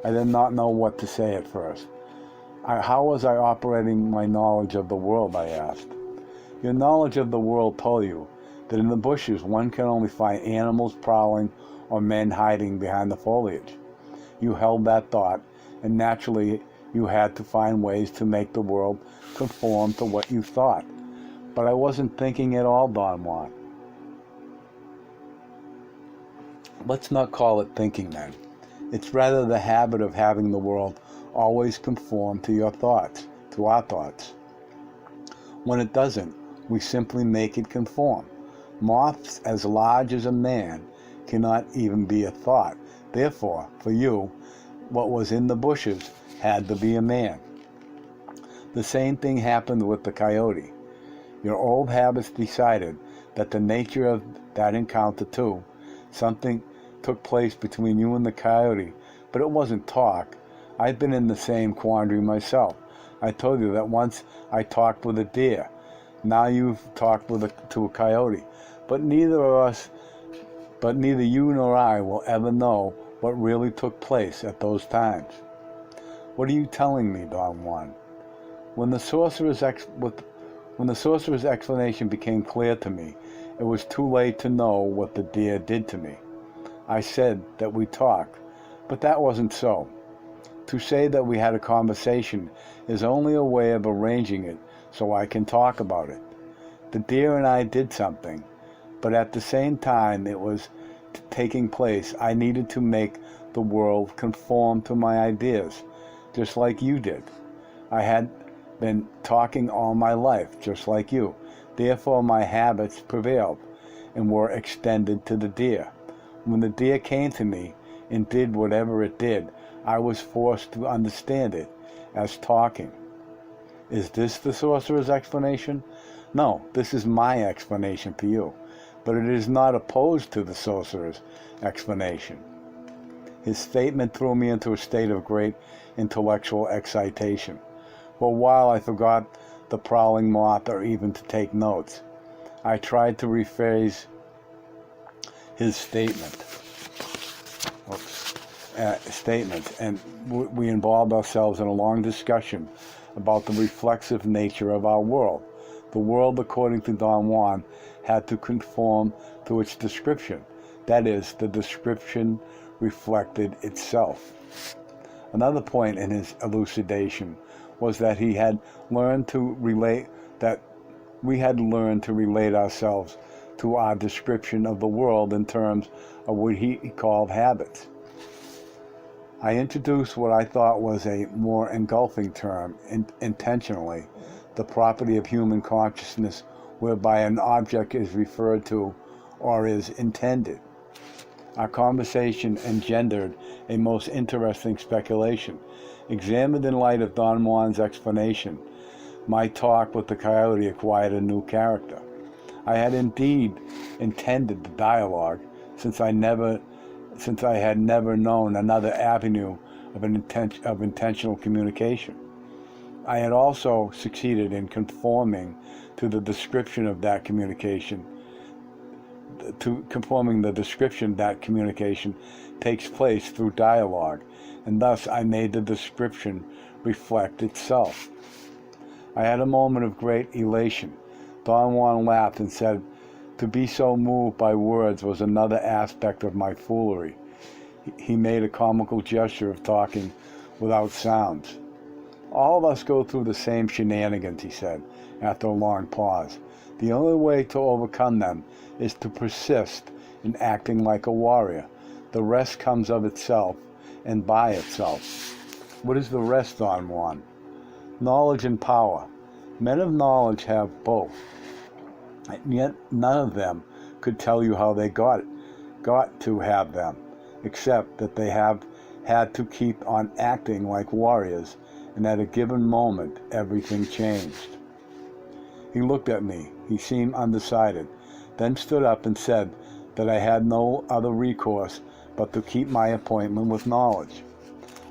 I did not know what to say at first. How was I operating my knowledge of the world, I asked. Your knowledge of the world told you that in the bushes one can only find animals prowling or men hiding behind the foliage. You held that thought, and naturally you had to find ways to make the world conform to what you thought. But I wasn't thinking at all, Don Juan. Let's not call it thinking then. It's rather the habit of having the world always conform to your thoughts, to our thoughts. When it doesn't, we simply make it conform. Moths as large as a man cannot even be a thought. Therefore, for you, what was in the bushes had to be a man. The same thing happened with the coyote. Your old habits decided that the nature of that encounter too, something took place between you and the coyote, but it wasn't talk. I've been in the same quandary myself. I told you that once I talked with a deer. Now you've talked to a coyote. But neither you nor I will ever know what really took place at those times. What are you telling me, Don Juan? When the sorcerer's When the sorcerer's explanation became clear to me, it was too late to know what the deer did to me. I said that we talked, but that wasn't so. To say that we had a conversation is only a way of arranging it so I can talk about it. The deer and I did something, but at the same time it was taking place, I needed to make the world conform to my ideas, just like you did. I had been talking all my life, just like you. Therefore my habits prevailed and were extended to the deer. When the deer came to me and did whatever it did, I was forced to understand it as talking. Is this the sorcerer's explanation? No, this is my explanation for you, but it is not opposed to the sorcerer's explanation. His statement threw me into a state of great intellectual excitation. For a while I forgot the prowling moth or even to take notes. I tried to rephrase his statement, and we involved ourselves in a long discussion about the reflexive nature of our world. The world, according to Don Juan, had to conform to its description. That is, the description reflected itself. Another point in his elucidation was that we had learned to relate ourselves to our description of the world in terms of what he called habits. I introduced what I thought was a more engulfing term, intentionally, the property of human consciousness whereby an object is referred to or is intended. Our conversation engendered a most interesting speculation. Examined in light of Don Juan's explanation, my talk with the coyote acquired a new character. I had indeed intended the dialogue, since I had never known another avenue of intentional communication. I had also succeeded in conforming to the description of that communication, that communication takes place through dialogue, and thus I made the description reflect itself. I had a moment of great elation. Don Juan laughed and said, to be so moved by words was another aspect of my foolery. He made a comical gesture of talking without sounds. All of us go through the same shenanigans, he said, after a long pause. The only way to overcome them is to persist in acting like a warrior. The rest comes of itself and by itself. What is the rest, Don Juan? Knowledge and power. Men of knowledge have both, and yet none of them could tell you how they got to have them, except that they have had to keep on acting like warriors, and at a given moment everything changed. He looked at me. He seemed undecided, then stood up and said that I had no other recourse but to keep my appointment with knowledge.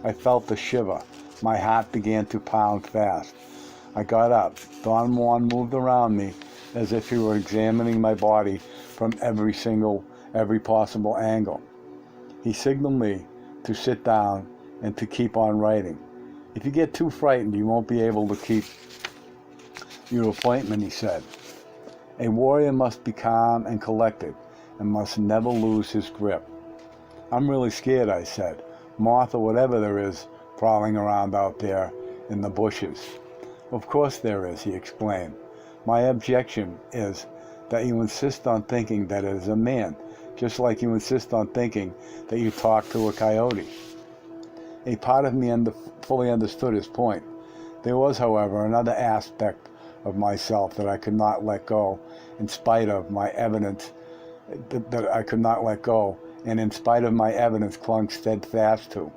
I felt a shiver. My heart began to pound fast. I got up. Don Juan moved around me as if he were examining my body from every possible angle. He signaled me to sit down and to keep on writing. If you get too frightened, you won't be able to keep your appointment, he said. A warrior must be calm and collected and must never lose his grip. I'm really scared, I said. Moth or whatever there is prowling around out there in the bushes. Of course there is, he explained. My objection is that you insist on thinking that it is a man, just like you insist on thinking that you talk to a coyote. A part of me fully understood his point. There was, however, another aspect of myself that I could not let go, in spite of my evidence, and in spite of my evidence clung steadfast to.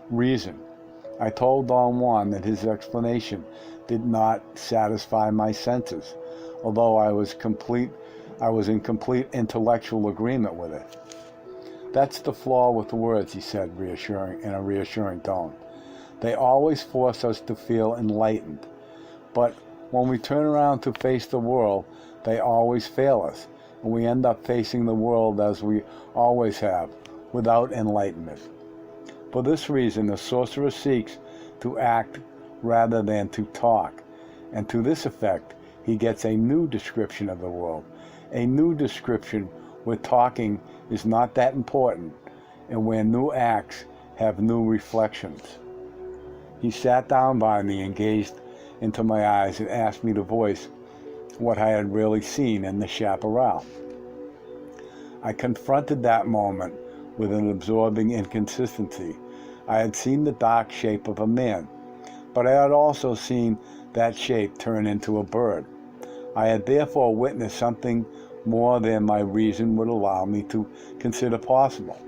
Reason. I told Don Juan that his explanation did not satisfy my senses, although I was in complete intellectual agreement with it. That's the flaw with the words, he said, in a reassuring tone. They always force us to feel enlightened, but when we turn around to face the world, they always fail us, and we end up facing the world as we always have, without enlightenment. For this reason, the sorcerer seeks to act rather than to talk, and to this effect, he gets a new description of the world, a new description where talking is not that important and where new acts have new reflections. He sat down by me and gazed into my eyes and asked me to voice what I had really seen in the chaparral. I confronted that moment with an absorbing inconsistency. I had seen the dark shape of a man, but I had also seen that shape turn into a bird. I had therefore witnessed something more than my reason would allow me to consider possible.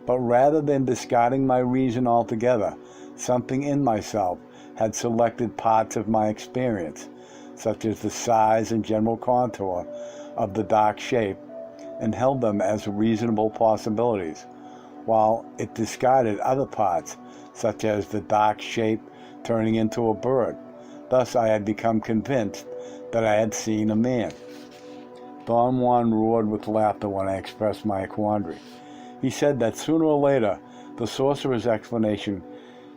But rather than discarding my reason altogether, something in myself had selected parts of my experience, such as the size and general contour of the dark shape, and held them as reasonable possibilities, while it discarded other parts, such as the dark shape turning into a bird. Thus I had become convinced that I had seen a man. Don Juan roared with laughter when I expressed my quandary. He said that sooner or later the sorcerer's explanation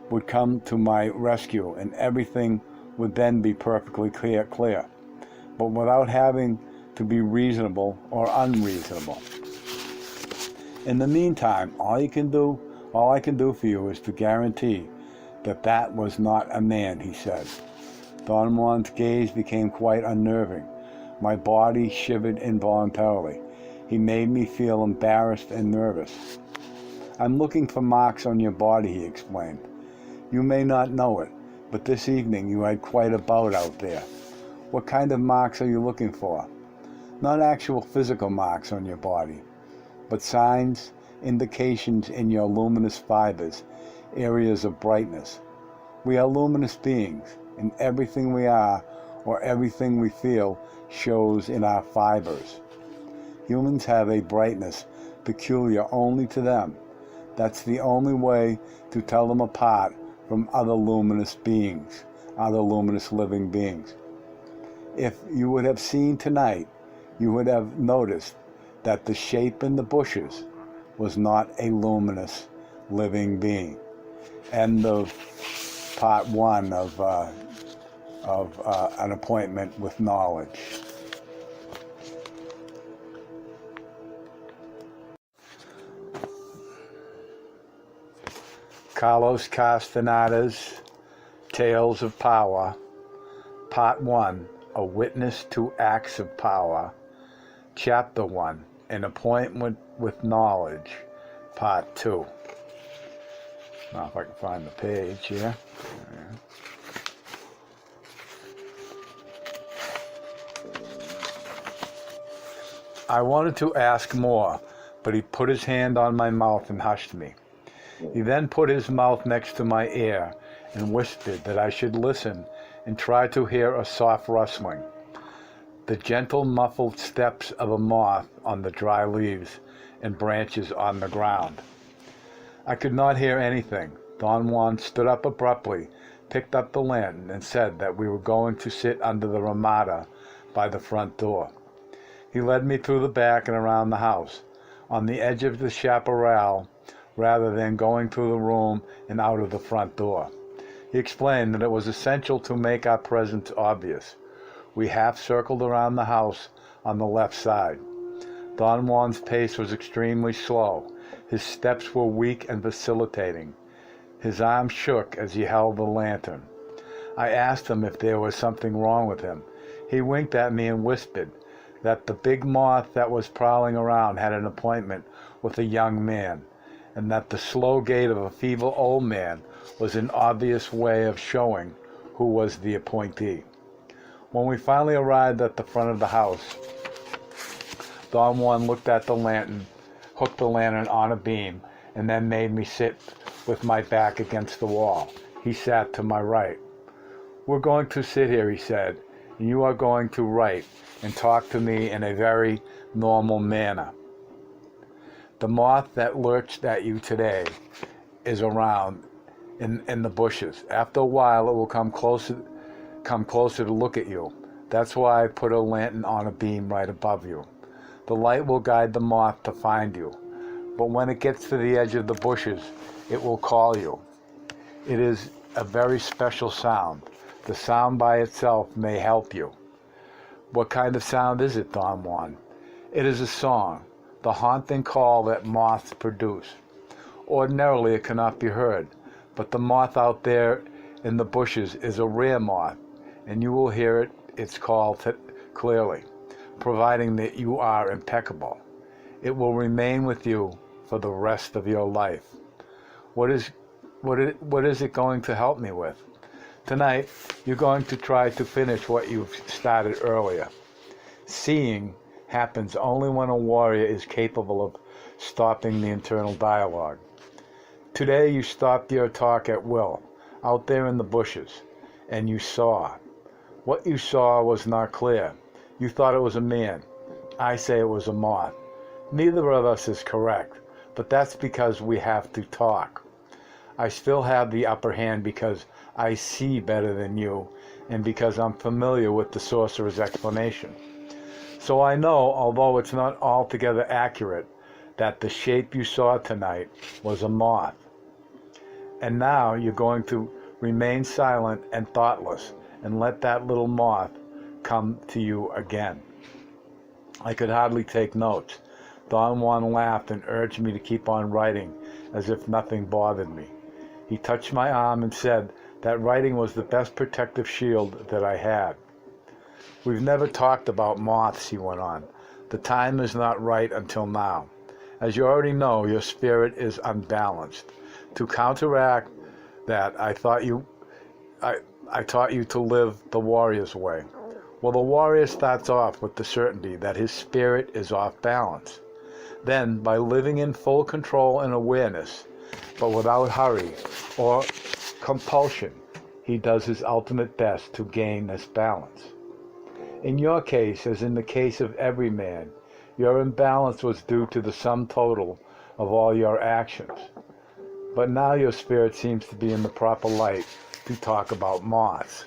would come to my rescue and everything would then be perfectly clear, but without having to be reasonable or unreasonable. In the meantime, all I can do for you is to guarantee that that was not a man, he said. Don Juan's gaze became quite unnerving. My body shivered involuntarily. He made me feel embarrassed and nervous. I'm looking for marks on your body, he explained. You may not know it, but this evening you had quite a bout out there. What kind of marks are you looking for? Not actual physical marks on your body, but signs, indications in your luminous fibers, areas of brightness. We are luminous beings, and everything we are or everything we feel shows in our fibers. Humans have a brightness peculiar only to them. That's the only way to tell them apart from other luminous beings, other luminous living beings. If you would have seen tonight, you would have noticed that the shape in the bushes was not a luminous living being. End of part one of An Appointment with Knowledge. Carlos Castaneda's Tales of Power, Part 1, A Witness to Acts of Power, Chapter 1, An Appointment with Knowledge, Part 2. Now if I can find the page here. I wanted to ask more, but he put his hand on my mouth and hushed me. He then put his mouth next to my ear and whispered that I should listen and try to hear a soft rustling, the gentle muffled steps of a moth on the dry leaves and branches on the ground. I could not hear anything. Don Juan stood up abruptly, picked up the lantern, and said that we were going to sit under the ramada by the front door. He led me through the back and around the house, on the edge of the chaparral, rather than going through the room and out of the front door. He explained that it was essential to make our presence obvious. We half-circled around the house on the left side. Don Juan's pace was extremely slow. His steps were weak and vacillating. His arm shook as he held the lantern. I asked him if there was something wrong with him. He winked at me and whispered that the big moth that was prowling around had an appointment with a young man, and that the slow gait of a feeble old man was an obvious way of showing who was the appointee. When we finally arrived at the front of the house, Don Juan looked at the lantern, hooked the lantern on a beam, and then made me sit with my back against the wall. He sat to my right. We're going to sit here, he said, and you are going to write and talk to me in a very normal manner. The moth that lurched at you today is around in the bushes. After a while, it will come closer to look at you. That's why I put a lantern on a beam right above you. The light will guide the moth to find you, but when it gets to the edge of the bushes, it will call you. It is a very special sound. The sound by itself may help you. What kind of sound is it, Don Juan? It is a song, the haunting call that moths produce. Ordinarily it cannot be heard, but the moth out there in the bushes is a rare moth, and you will hear its call clearly, providing that you are impeccable. It will remain with you for the rest of your life. What is it going to help me with? Tonight, you're going to try to finish what you've started earlier. Seeing happens only when a warrior is capable of stopping the internal dialogue. Today, you stopped your talk at will, out there in the bushes, and you saw. What you saw was not clear. You thought it was a man. I say it was a moth. Neither of us is correct, but that's because we have to talk. I still have the upper hand because I see better than you, and because I'm familiar with the sorcerer's explanation. So I know, although it's not altogether accurate, that the shape you saw tonight was a moth. And now you're going to remain silent and thoughtless and let that little moth come to you again. I could hardly take notes. Don Juan laughed and urged me to keep on writing as if nothing bothered me. He touched my arm and said that writing was the best protective shield that I had. We've never talked about moths, he went on. The time is not right until now. As you already know, your spirit is unbalanced. To counteract that, I taught you to live the warrior's way. Well, the warrior starts off with the certainty that his spirit is off balance. Then, by living in full control and awareness, but without hurry or compulsion, he does his ultimate best to gain this balance. In your case, as in the case of every man, your imbalance was due to the sum total of all your actions. But now your spirit seems to be in the proper light to talk about moths.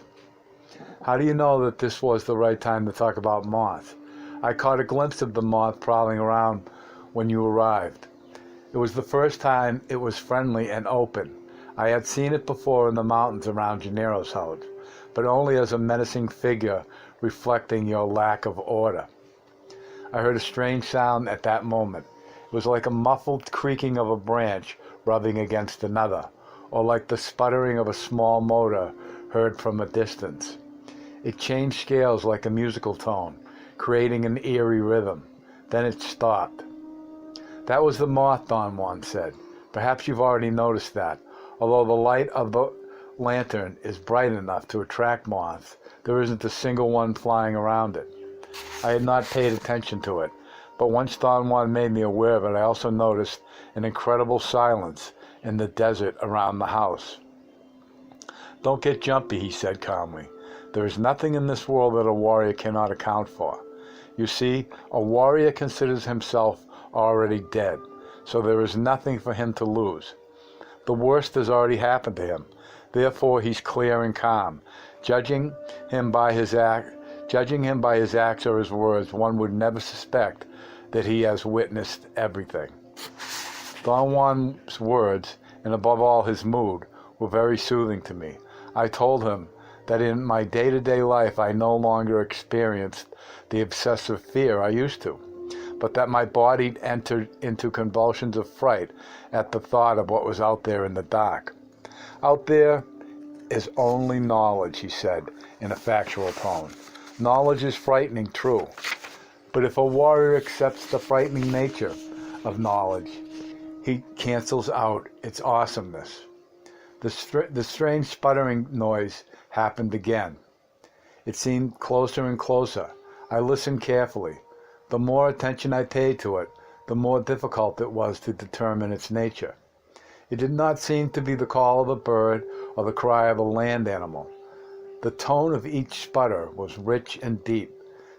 How do you know that this was the right time to talk about moths? I caught a glimpse of the moth prowling around when you arrived. It was the first time it was friendly and open. I had seen it before in the mountains around Gennaro's house, but only as a menacing figure reflecting your lack of order. I heard a strange sound at that moment. It was like a muffled creaking of a branch rubbing against another, or like the sputtering of a small motor heard from a distance. It changed scales like a musical tone, creating an eerie rhythm. Then it stopped. That was the moth, Don Juan said. Perhaps you've already noticed that. Although the light of the lantern is bright enough to attract moths, there isn't a single one flying around it. I had not paid attention to it, but once Don Juan made me aware of it, I also noticed an incredible silence in the desert around the house. Don't get jumpy, he said calmly. There is nothing in this world that a warrior cannot account for. You see, a warrior considers himself already dead, so there is nothing for him to lose. The worst has already happened to him. Therefore, he's clear and calm. Judging him by his acts or his words, one would never suspect that he has witnessed everything. Don Juan's words, and above all his mood, were very soothing to me. I told him that in my day-to-day life I no longer experienced the obsessive fear I used to, but that my body entered into convulsions of fright at the thought of what was out there in the dark. Out there is only knowledge, he said in a factual tone. Knowledge is frightening, true, but if a warrior accepts the frightening nature of knowledge, he cancels out its awesomeness. The strange sputtering noise happened again. It seemed closer and closer. I listened carefully. The more attention I paid to it, the more difficult it was to determine its nature. It did not seem to be the call of a bird or the cry of a land animal. The tone of each sputter was rich and deep.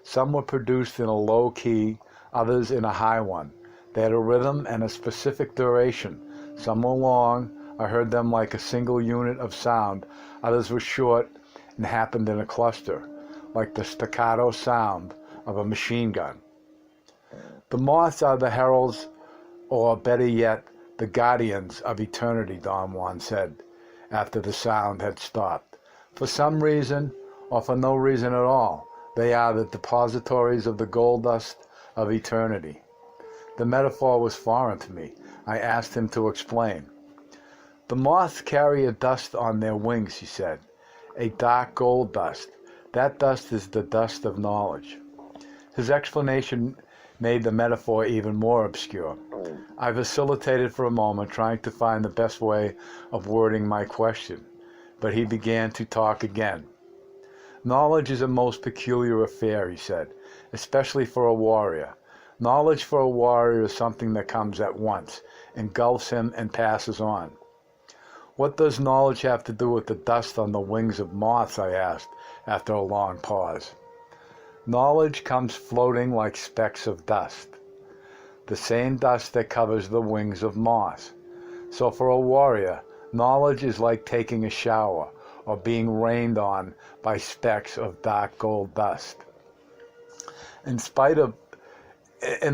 Some were produced in a low key, others in a high one. They had a rhythm and a specific duration. Some were long. I heard them like a single unit of sound. Others were short and happened in a cluster, like the staccato sound of a machine gun. The moths are the heralds, or better yet, the guardians of eternity, Don Juan said, after the sound had stopped. For some reason, or for no reason at all, They are the depositories of the gold dust of eternity. The metaphor was foreign to me. I asked him to explain. The moths carry a dust on their wings, he said, a dark gold dust. That dust is the dust of knowledge. His explanation made the metaphor even more obscure. I vacillated for a moment, trying to find the best way of wording my question, but he began to talk again. Knowledge is a most peculiar affair, he said, especially for a warrior. Knowledge for a warrior is something that comes at once, engulfs him, and passes on. What does knowledge have to do with the dust on the wings of moths, I asked, after a long pause. Knowledge comes floating like specks of dust, the same dust that covers the wings of moths. So for a warrior, knowledge is like taking a shower or being rained on by specks of dark gold dust. In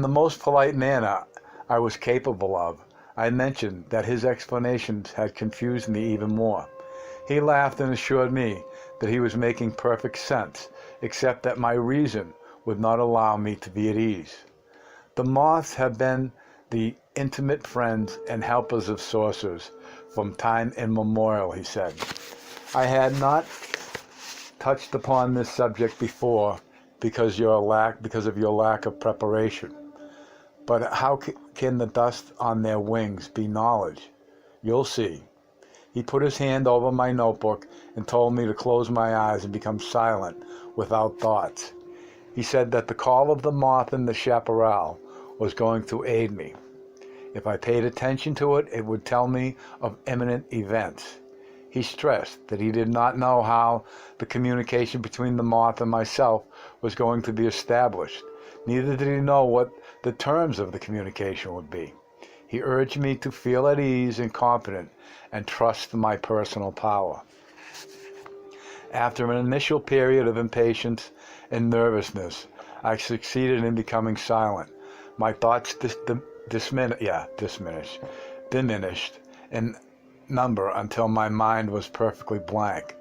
the most polite manner I was capable of, I mentioned that his explanations had confused me even more. He laughed and assured me that he was making perfect sense, except that my reason would not allow me to be at ease. The moths have been the intimate friends and helpers of sorcerers from time immemorial, he said. I had not touched upon this subject before because of your lack of preparation. But how can the dust on their wings be knowledge? You'll see. He put his hand over my notebook and told me to close my eyes and become silent without thoughts. He said that the call of the moth in the chaparral was going to aid me. If I paid attention to it, it would tell me of imminent events. He stressed that he did not know how the communication between the moth and myself was going to be established. Neither did he know what the terms of the communication would be. He urged me to feel at ease and confident and trust my personal power. After an initial period of impatience and nervousness, I succeeded in becoming silent. My thoughts diminished in number until my mind was perfectly blank.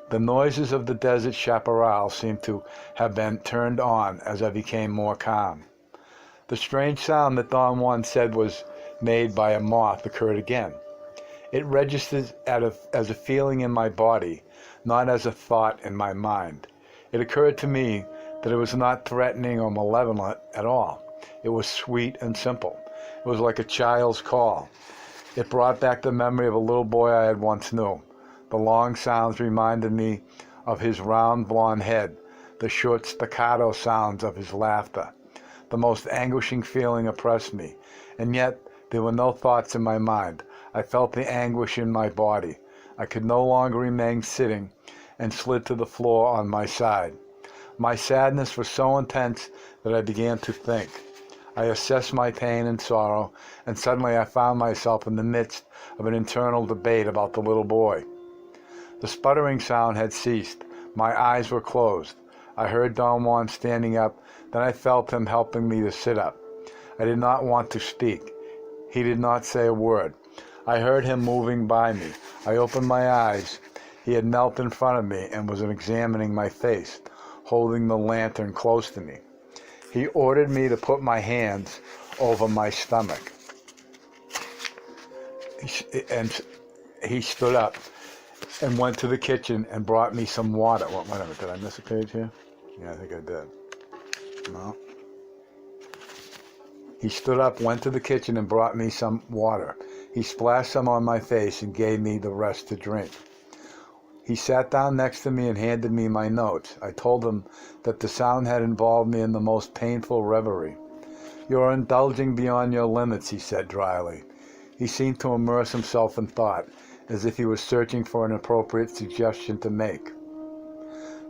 The noises of the desert chaparral seemed to have been turned on as I became more calm. The strange sound that Don Juan said was made by a moth occurred again. It registered as a feeling in my body, not as a thought in my mind. It occurred to me that it was not threatening or malevolent at all. It was sweet and simple. It was like a child's call. It brought back the memory of a little boy I had once knew. The long sounds reminded me of his round blonde head, the short staccato sounds of his laughter. The most anguishing feeling oppressed me, and yet there were no thoughts in my mind. I felt the anguish in my body. I could no longer remain sitting and slid to the floor on my side. My sadness was so intense that I began to think. I assessed my pain and sorrow, and suddenly I found myself in the midst of an internal debate about the little boy. The sputtering sound had ceased. My eyes were closed. I heard Don Juan standing up, then I felt him helping me to sit up. I did not want to speak. He did not say a word. I heard him moving by me. I opened my eyes. He had knelt in front of me and was examining my face, holding the lantern close to me. He ordered me to put my hands over my stomach. And he stood up and went to the kitchen and brought me some water. Wait a minute, did I miss a page here? Yeah, I think I did. No. He stood up, went to the kitchen, and brought me some water. He splashed some on my face and gave me the rest to drink. He sat down next to me and handed me my notes. I told him that the sound had involved me in the most painful reverie. "You are indulging beyond your limits," he said dryly. He seemed to immerse himself in thought, as if he was searching for an appropriate suggestion to make.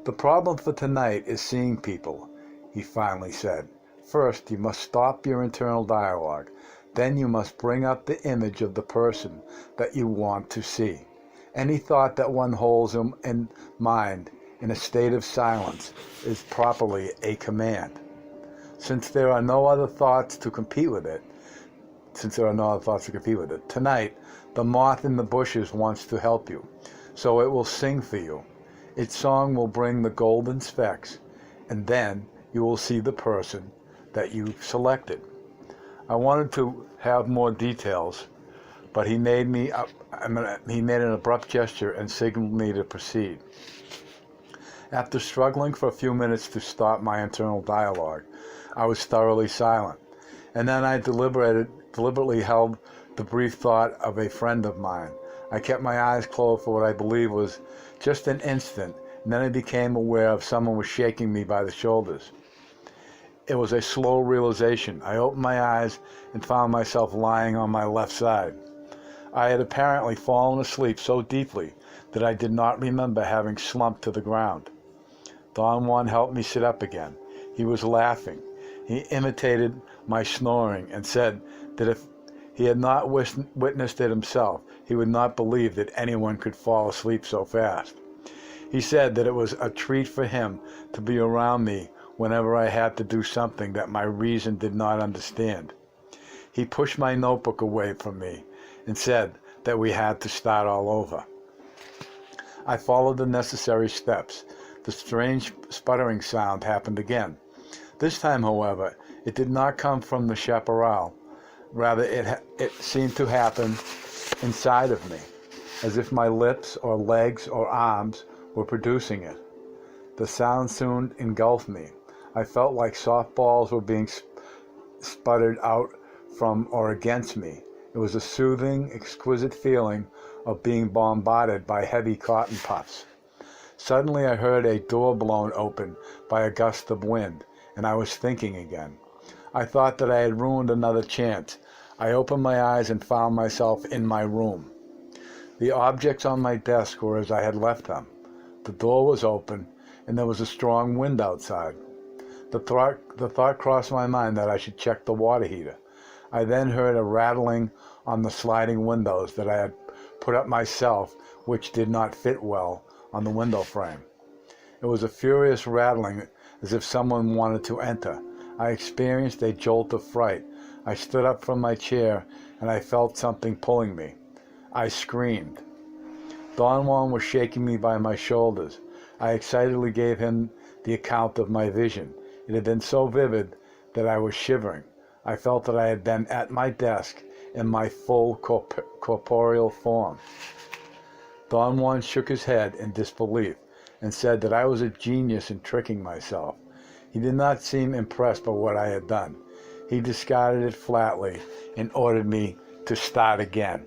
"The problem for tonight is seeing people," he finally said. "First, you must stop your internal dialogue. Then you must bring up the image of the person that you want to see. Any thought that one holds in mind in a state of silence is properly a command. Since there are no other thoughts to compete with it, tonight the moth in the bushes wants to help you, so it will sing for you. Its song will bring the golden specks, and then you will see the person that you selected. I wanted to have more details, but he made an abrupt gesture and signaled me to proceed. After struggling for a few minutes to stop my internal dialogue, I was thoroughly silent, and then I deliberately held the brief thought of a friend of mine. I kept my eyes closed for what I believe was just an instant, and then I became aware of someone was shaking me by the shoulders. It was a slow realization. I opened my eyes and found myself lying on my left side. I had apparently fallen asleep so deeply that I did not remember having slumped to the ground. Don Juan helped me sit up again. He was laughing. He imitated my snoring and said that if he had not witnessed it himself, he would not believe that anyone could fall asleep so fast. He said that it was a treat for him to be around me whenever I had to do something that my reason did not understand. He pushed my notebook away from me and said that we had to start all over. I followed the necessary steps. The strange sputtering sound happened again. This time, however, it did not come from the chaparral. Rather, it seemed to happen inside of me, as if my lips or legs or arms were producing it. The sound soon engulfed me. I felt like soft balls were being sputtered out from or against me. It was a soothing, exquisite feeling of being bombarded by heavy cotton puffs. Suddenly I heard a door blown open by a gust of wind, and I was thinking again. I thought that I had ruined another chance. I opened my eyes and found myself in my room. The objects on my desk were as I had left them. The door was open, and there was a strong wind outside. The thought crossed my mind that I should check the water heater. I then heard a rattling on the sliding windows that I had put up myself, which did not fit well on the window frame. It was a furious rattling, as if someone wanted to enter. I experienced a jolt of fright. I stood up from my chair, and I felt something pulling me. I screamed. Don Juan was shaking me by my shoulders. I excitedly gave him the account of my vision. It had been so vivid that I was shivering. I felt that I had been at my desk in my full corporeal form. Don Juan shook his head in disbelief and said that I was a genius in tricking myself. He did not seem impressed by what I had done. He discarded it flatly and ordered me to start again.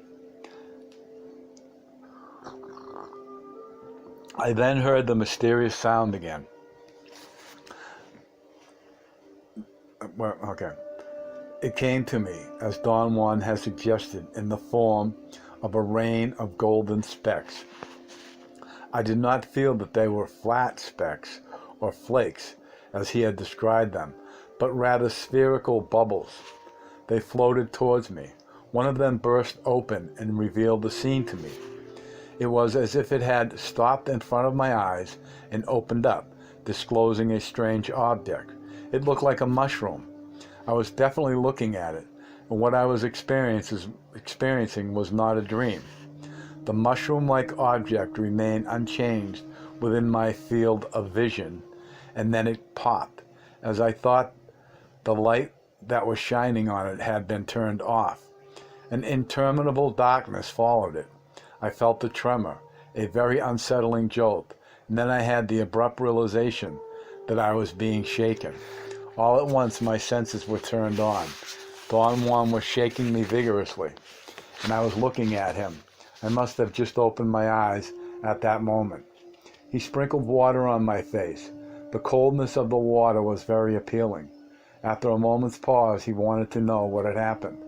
I then heard the mysterious sound again. It came to me, as Don Juan had suggested, in the form of a rain of golden specks. I did not feel that they were flat specks or flakes, as he had described them, but rather spherical bubbles. They floated towards me. One of them burst open and revealed the scene to me. It was as if it had stopped in front of my eyes and opened up, disclosing a strange object. It looked like a mushroom. I was definitely looking at it, and what I was experiencing was not a dream. The mushroom-like object remained unchanged within my field of vision, and then it popped, as I thought the light that was shining on it had been turned off. An interminable darkness followed it. I felt a tremor, a very unsettling jolt, and then I had the abrupt realization that I was being shaken. All at once my senses were turned on. Don Juan was shaking me vigorously, and I was looking at him. I must have just opened my eyes at that moment. He sprinkled water on my face. The coldness of the water was very appealing. After a moment's pause, he wanted to know what had happened.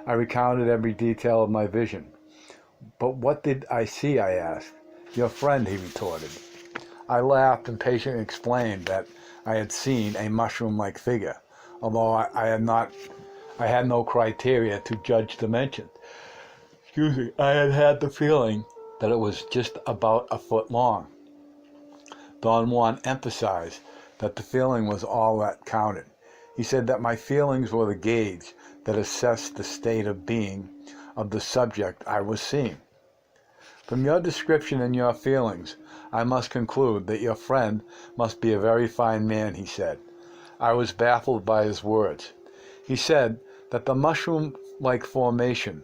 I recounted every detail of my vision. "But what did I see?" I asked. "Your friend," he retorted. I laughed and patiently explained that I had seen a mushroom-like figure, although I had no criteria to judge dimensions. I had the feeling that it was just about a foot long. Don Juan emphasized that the feeling was all that counted. He said that my feelings were the gauge that assessed the state of being of the subject I was seeing. From your description and your feelings, I must conclude that your friend must be a very fine man, he said. I was baffled by his words. He said that the mushroom-like formation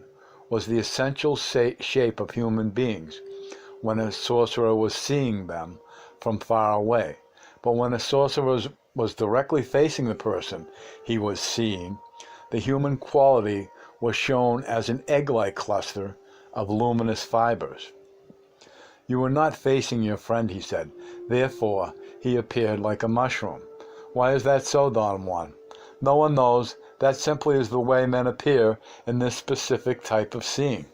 was the essential shape of human beings when a sorcerer was seeing them from far away. But when a sorcerer was directly facing the person he was seeing, the human quality was shown as an egg-like cluster of luminous fibers. You were not facing your friend, he said. Therefore, he appeared like a mushroom. Why is that so, Don Juan? No one knows. That simply is the way men appear in this specific type of seeing.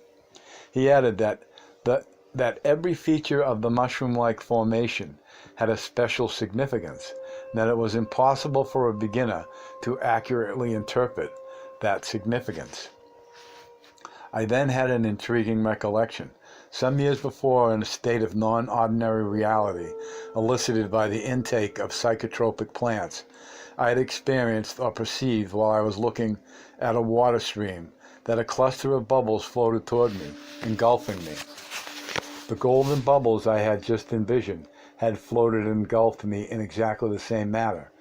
He added that every feature of the mushroom-like formation had a special significance, and that it was impossible for a beginner to accurately interpret that significance. I then had an intriguing recollection. Some years before, in a state of non-ordinary reality, elicited by the intake of psychotropic plants, I had experienced or perceived while I was looking at a water stream that a cluster of bubbles floated toward me, engulfing me. The golden bubbles I had just envisioned had floated and engulfed me in exactly the same manner.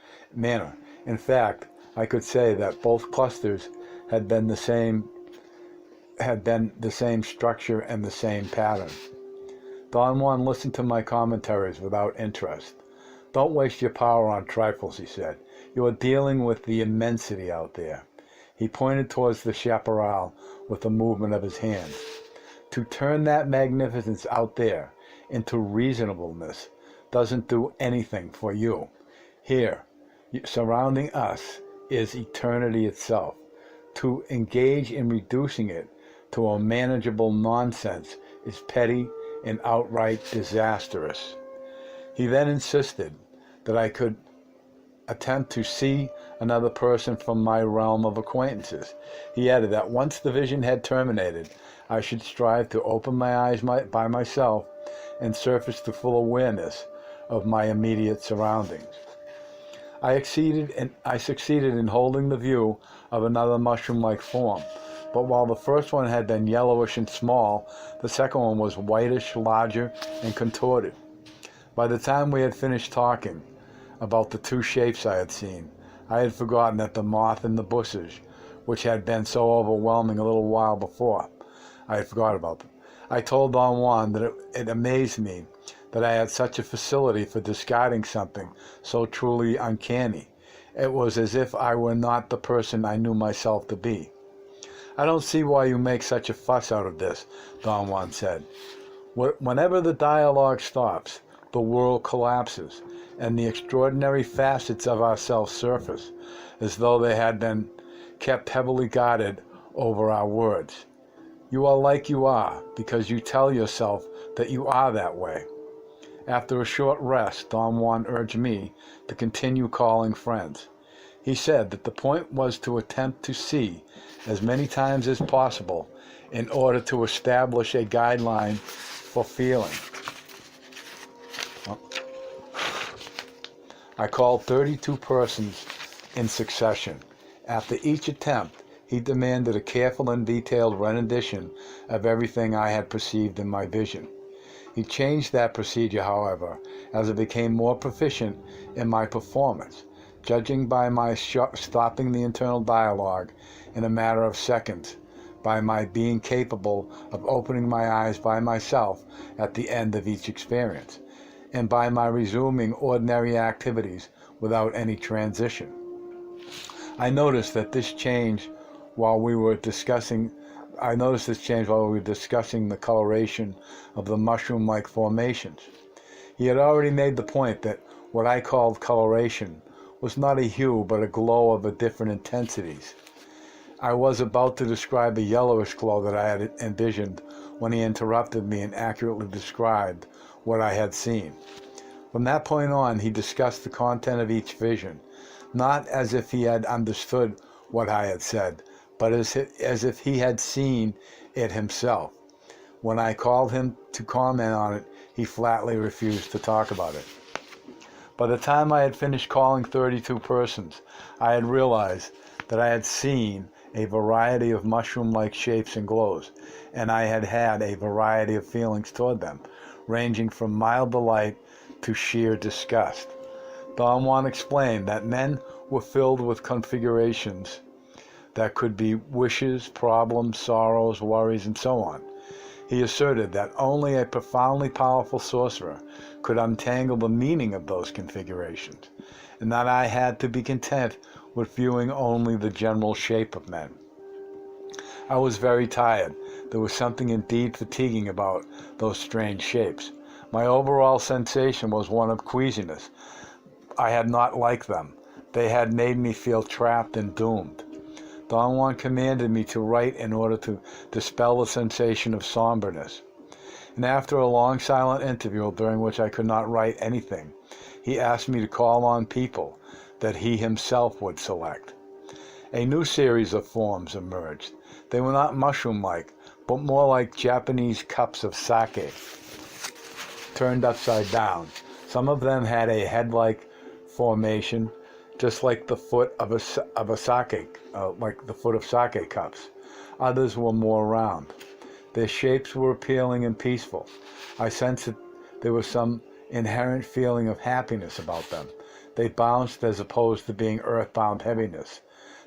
In fact, I could say that both clusters had been the same structure and the same pattern. Don Juan listened to my commentaries without interest. Don't waste your power on trifles, he said. You are dealing with the immensity out there. He pointed towards the chaparral with a movement of his hand. To turn that magnificence out there into reasonableness doesn't do anything for you. Here, surrounding us, is eternity itself. To engage in reducing it to a manageable nonsense is petty and outright disastrous. He then insisted that I could attempt to see another person from my realm of acquaintances. He added that once the vision had terminated, I should strive to open my eyes by myself and surface to full awareness of my immediate surroundings. I succeeded in holding the view of another mushroom-like form, but while the first one had been yellowish and small, the second one was whitish, larger, and contorted. By the time we had finished talking about the two shapes I had seen, I had forgotten that the moth in the bushes, which had been so overwhelming a little while before, I had forgot about them. I told Don Juan that it amazed me that I had such a facility for discarding something so truly uncanny. It was as if I were not the person I knew myself to be. I don't see why you make such a fuss out of this, Don Juan said. Whenever the dialogue stops, the world collapses, and the extraordinary facets of ourselves surface, as though they had been kept heavily guarded over our words. You are like you are, because you tell yourself that you are that way. After a short rest, Don Juan urged me to continue calling friends. He said that the point was to attempt to see as many times as possible in order to establish a guideline for feeling. I called 32 persons in succession. After each attempt, he demanded a careful and detailed rendition of everything I had perceived in my vision. He changed that procedure, however, as I became more proficient in my performance, judging by my stopping the internal dialogue in a matter of seconds, by my being capable of opening my eyes by myself at the end of each experience, and by my resuming ordinary activities without any transition. I noticed this change while we were discussing the coloration of the mushroom-like formations. He had already made the point that what I called coloration was not a hue but a glow of different intensities. I was about to describe a yellowish glow that I had envisioned when he interrupted me and accurately described what I had seen. From that point on, he discussed the content of each vision, not as if he had understood what I had said, but as if he had seen it himself. When I called him to comment on it, he flatly refused to talk about it. By the time I had finished calling 32 persons, I had realized that I had seen a variety of mushroom-like shapes and glows, and I had had a variety of feelings toward them, ranging from mild delight to sheer disgust. Don Juan explained that men were filled with configurations that could be wishes, problems, sorrows, worries, and so on. He asserted that only a profoundly powerful sorcerer could untangle the meaning of those configurations, and that I had to be content with viewing only the general shape of men. I was very tired. There was something indeed fatiguing about those strange shapes. My overall sensation was one of queasiness. I had not liked them. They had made me feel trapped and doomed. Don Juan commanded me to write in order to dispel the sensation of somberness. And after a long silent interval during which I could not write anything, he asked me to call on people that he himself would select. A new series of forms emerged. They were not mushroom-like, but more like Japanese cups of sake, turned upside down. Some of them had a head-like formation, just like the foot of a sake, like the foot of sake cups. Others were more round. Their shapes were appealing and peaceful. I sensed that there was some inherent feeling of happiness about them. They bounced as opposed to being earthbound heaviness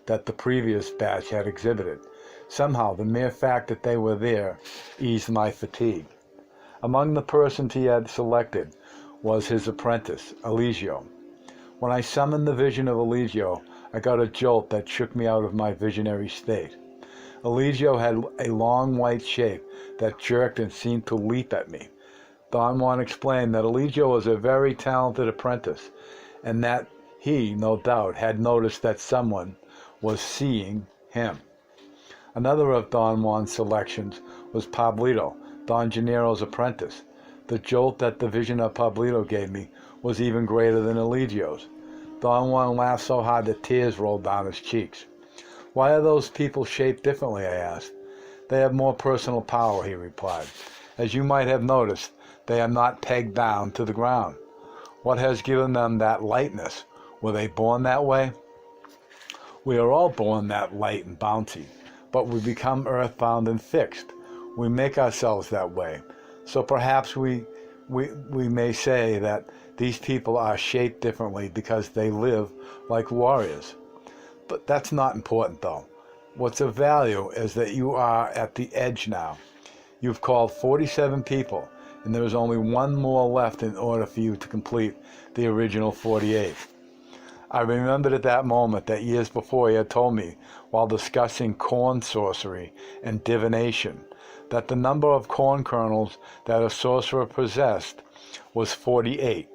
that the previous batch had exhibited. Somehow, the mere fact that they were there eased my fatigue. Among the persons he had selected was his apprentice, Eligio. When I summoned the vision of Eligio, I got a jolt that shook me out of my visionary state. Eligio had a long white shape that jerked and seemed to leap at me. Don Juan explained that Eligio was a very talented apprentice, and that he, no doubt, had noticed that someone was seeing him. Another of Don Juan's selections was Pablito, Don Gennaro's apprentice. The jolt that the vision of Pablito gave me was even greater than Eligio's. Don Juan laughed so hard that tears rolled down his cheeks. "Why are those people shaped differently?" I asked. "They have more personal power," he replied. "As you might have noticed, they are not pegged down to the ground. What has given them that lightness? Were they born that way?" "We are all born that light and bouncy, but we become earthbound and fixed. We make ourselves that way. So perhaps we may say that these people are shaped differently because they live like warriors. But that's not important, though. What's of value is that you are at the edge now. You've called 47 people, and there is only one more left in order for you to complete the original 48. I remembered at that moment that years before he had told me, while discussing corn sorcery and divination, that the number of corn kernels that a sorcerer possessed was 48.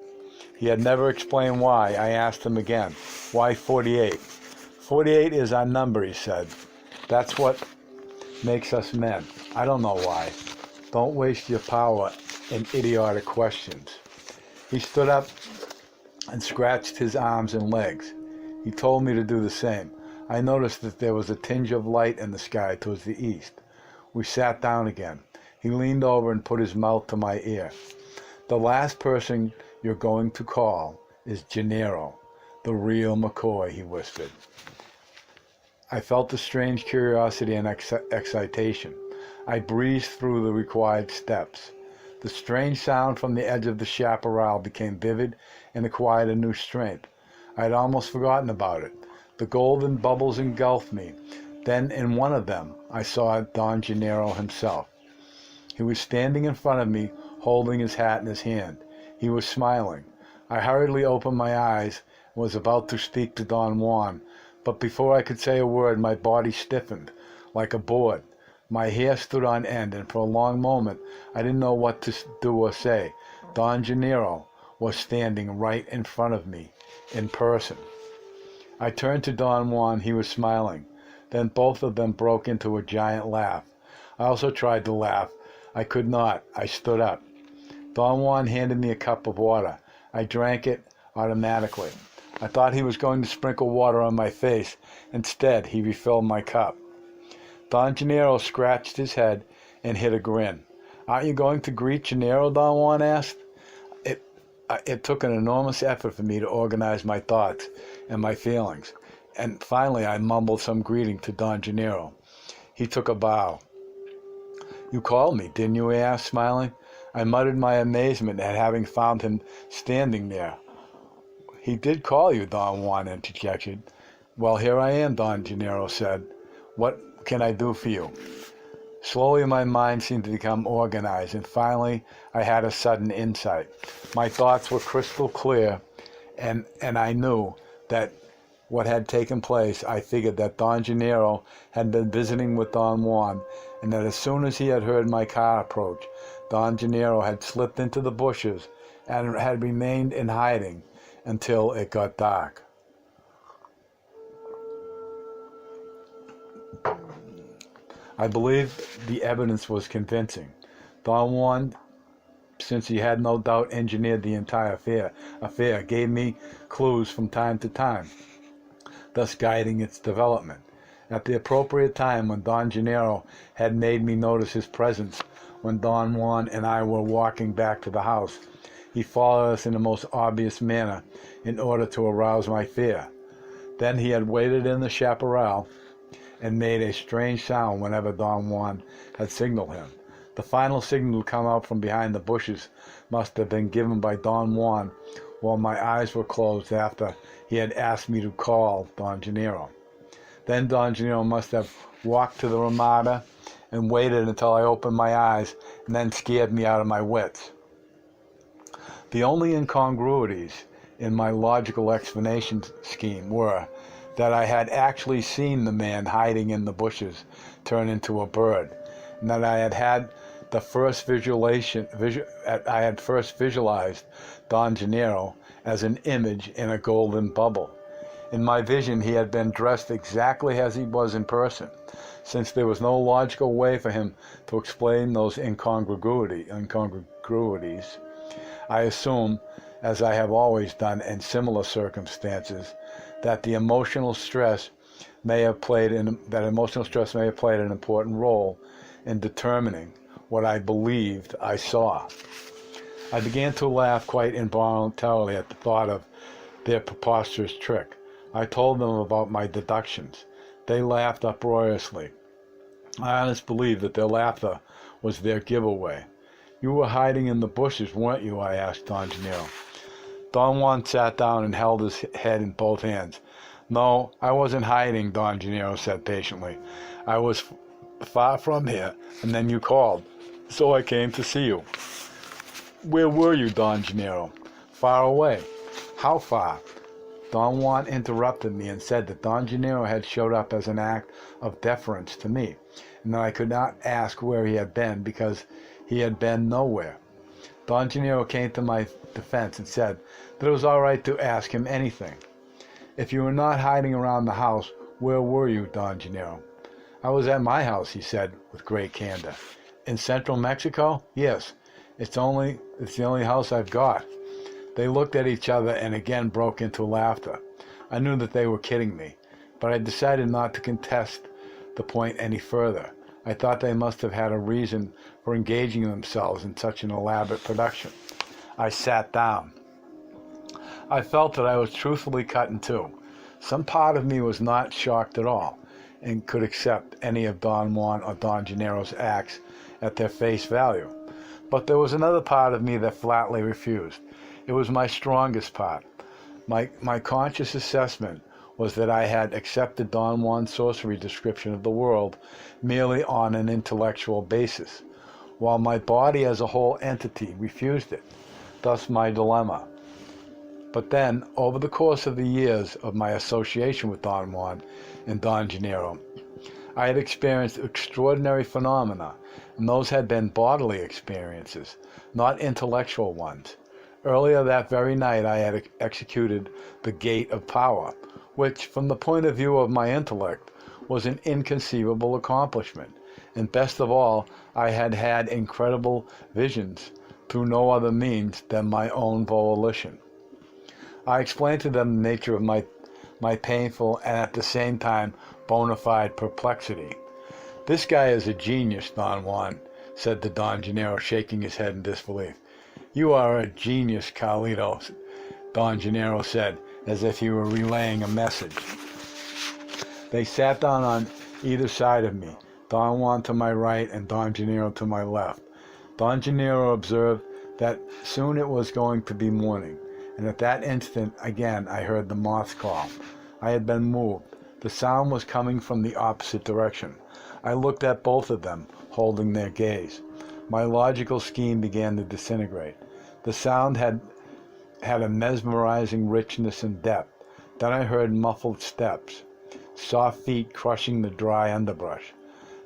He had never explained why. I asked him again, "Why 48? 48 is our number," he said. "That's what makes us men. I don't know why. Don't waste your power in idiotic questions." He stood up and scratched his arms and legs. He told me to do the same. I noticed that there was a tinge of light in the sky towards the east. We sat down again. He leaned over and put his mouth to my ear. "The last person you're going to call is Gennaro, the real McCoy," he whispered. I felt a strange curiosity and excitation. I breezed through the required steps. The strange sound from the edge of the chaparral became vivid and acquired a new strength. I had almost forgotten about it. The golden bubbles engulfed me. Then in one of them I saw Don Gennaro himself. He was standing in front of me, holding his hat in his hand. He was smiling. I hurriedly opened my eyes and was about to speak to Don Juan, but before I could say a word, my body stiffened like a board. My hair stood on end, and for a long moment I didn't know what to do or say. Don Gennaro was standing right in front of me, in person. I turned to Don Juan. He was smiling. Then both of them broke into a giant laugh. I also tried to laugh. I could not. I stood up. Don Juan handed me a cup of water. I drank it automatically. I thought he was going to sprinkle water on my face. Instead, he refilled my cup. Don Gennaro scratched his head and hid a grin. "Aren't you going to greet Gennaro?" Don Juan asked. It took an enormous effort for me to organize my thoughts and my feelings. and finally I mumbled some greeting to Don Gennaro. He took a bow. "You called me, didn't you?" he asked, smiling. I muttered my amazement at having found him standing there. "He did call you," Don Juan interjected. "Well, here I am," Don Gennaro said. "What can I do for you?" Slowly my mind seemed to become organized, and finally I had a sudden insight. My thoughts were crystal clear, and I knew that what had taken place. I figured that Don Gennaro had been visiting with Don Juan, and that as soon as he had heard my car approach, Don Gennaro had slipped into the bushes and had remained in hiding until it got dark. I believed the evidence was convincing. Don Juan, since he had no doubt engineered the entire affair, gave me clues from time to time, thus guiding its development. At the appropriate time, when Don Gennaro had made me notice his presence, when Don Juan and I were walking back to the house, he followed us in the most obvious manner in order to arouse my fear. Then he had waited in the chaparral and made a strange sound whenever Don Juan had signaled him. The final signal to come out from behind the bushes must have been given by Don Juan while my eyes were closed after he had asked me to call Don Gennaro. Then Don Gennaro must have walked to the Ramada and waited until I opened my eyes and then scared me out of my wits. The only incongruities in my logical explanation scheme were that I had actually seen the man hiding in the bushes turn into a bird, and that I had first visualized Don Gennaro as an image in a golden bubble. In my vision, he had been dressed exactly as he was in person. Since there was no logical way for him to explain those incongruities, I assume, as I have always done in similar circumstances, that emotional stress may have played an important role in determining what I believed I saw. I began to laugh quite involuntarily at the thought of their preposterous trick. I told them about my deductions. They laughed uproariously. I honestly believe that their laughter was their giveaway. "You were hiding in the bushes, weren't you?" I asked Don Gennaro. Don Juan sat down and held his head in both hands. "No, I wasn't hiding," Don Gennaro said patiently. "I was far from here, and then you called, so I came to see you." "Where were you, Don Gennaro?" "Far away." "How far?" Don Juan interrupted me and said that Don Gennaro had showed up as an act of deference to me, and that I could not ask where he had been because he had been nowhere. Don Gennaro came to my defense and said that it was all right to ask him anything. "If you were not hiding around the house, where were you, Don Gennaro?" "I was at my house," he said with great candor. "In central Mexico?" "Yes. It's the only house I've got." They looked at each other and again broke into laughter. I knew that they were kidding me, but I decided not to contest the point any further. I thought they must have had a reason for engaging themselves in such an elaborate production. I sat down. I felt that I was truthfully cut in two. Some part of me was not shocked at all, and could accept any of Don Juan or Don Gennaro's acts at their face value. But there was another part of me that flatly refused. It was my strongest part. My conscious assessment was that I had accepted Don Juan's sorcery description of the world merely on an intellectual basis, while my body as a whole entity refused it. Thus my dilemma. But then, over the course of the years of my association with Don Juan and Don Gennaro, I had experienced extraordinary phenomena, and those had been bodily experiences, not intellectual ones. Earlier that very night I had executed the Gate of Power, which, from the point of view of my intellect, was an inconceivable accomplishment. And best of all, I had had incredible visions through no other means than my own volition. I explained to them the nature of my painful and at the same time bona fide perplexity. "This guy is a genius, Don Juan," said the Don Gennaro, shaking his head in disbelief. "You are a genius, Carlito," Don Gennaro said, as if he were relaying a message. They sat down on either side of me, Don Juan to my right and Don Gennaro to my left. Don Gennaro observed that soon it was going to be morning, and at that instant again I heard the moths call. I had been moved. The sound was coming from the opposite direction. I looked at both of them, holding their gaze. My logical scheme began to disintegrate. The sound had a mesmerizing richness and depth. Then I heard muffled steps, soft feet crushing the dry underbrush.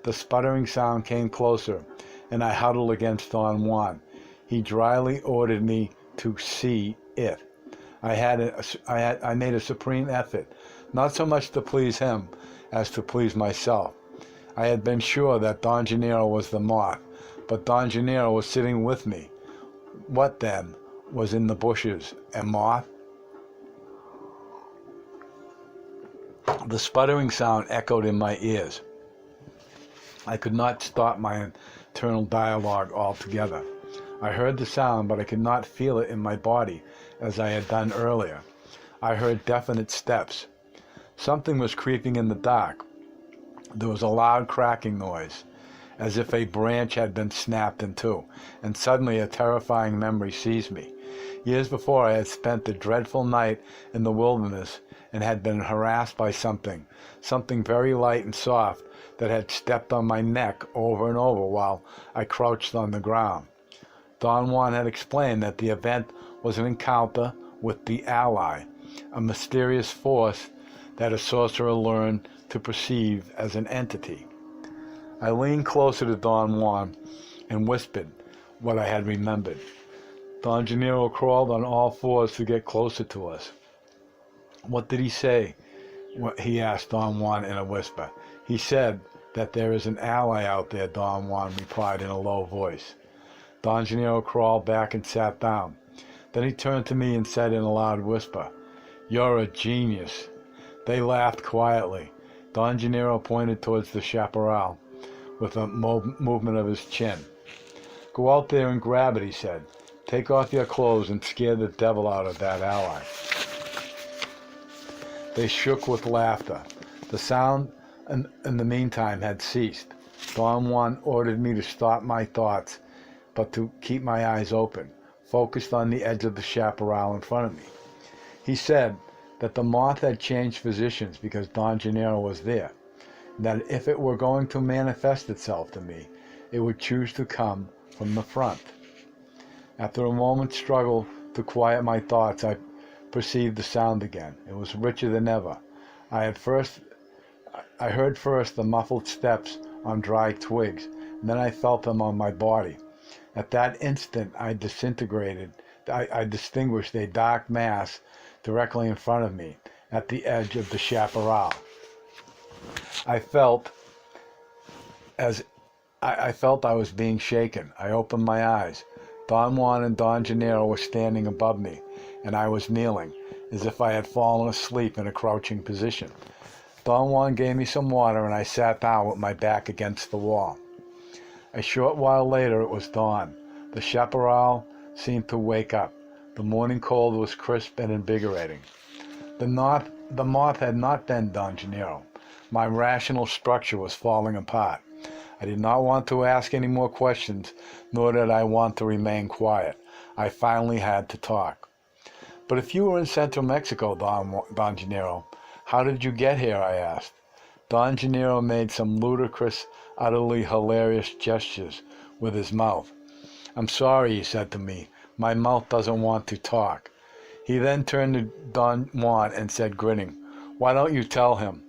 The sputtering sound came closer, and I huddled against Don Juan. He dryly ordered me to see it. I made a supreme effort, not so much to please him as to please myself. I had been sure that Don Gennaro was the moth, but Don Gennaro was sitting with me. What, then, was in the bushes? A moth? The sputtering sound echoed in my ears. I could not stop my internal dialogue altogether. I heard the sound, but I could not feel it in my body as I had done earlier. I heard definite steps. Something was creeping in the dark. There was a loud cracking noise, as if a branch had been snapped in two, and suddenly a terrifying memory seized me. Years before I had spent a dreadful night in the wilderness and had been harassed by something very light and soft that had stepped on my neck over and over while I crouched on the ground. Don Juan had explained that the event was an encounter with the Ally, a mysterious force that a sorcerer learned to perceive as an entity. I leaned closer to Don Juan and whispered what I had remembered. Don Gennaro crawled on all fours to get closer to us. "What did he say?" he asked Don Juan in a whisper. "He said that there is an ally out there," Don Juan replied in a low voice. Don Gennaro crawled back and sat down. Then he turned to me and said in a loud whisper, "You're a genius." They laughed quietly. Don Gennaro pointed towards the chaparral with a movement of his chin. "Go out there and grab it," he said. "Take off your clothes and scare the devil out of that ally." They shook with laughter. The sound, in the meantime, had ceased. Don Juan ordered me to stop my thoughts, but to keep my eyes open, focused on the edge of the chaparral in front of me. He said that the moth had changed positions because Don Gennaro was there, and that if it were going to manifest itself to me, it would choose to come from the front. After a moment's struggle to quiet my thoughts, I perceived the sound again. It was richer than ever. I heard first the muffled steps on dry twigs, and then I felt them on my body. At that instant I distinguished a dark mass directly in front of me, at the edge of the chaparral. I felt I was being shaken. I opened my eyes. Don Juan and Don Gennaro were standing above me, and I was kneeling, as if I had fallen asleep in a crouching position. Don Juan gave me some water, and I sat down with my back against the wall. A short while later it was dawn. The chaparral seemed to wake up. The morning cold was crisp and invigorating. The moth had not been Don Gennaro. My rational structure was falling apart. I did not want to ask any more questions, nor did I want to remain quiet. I finally had to talk. "But if you were in Central Mexico, Don Gennaro, how did you get here?" I asked. Don Gennaro made some ludicrous, utterly hilarious gestures with his mouth. "I'm sorry," he said to me. "My mouth doesn't want to talk." He then turned to Don Juan and said, grinning, "Why don't you tell him?"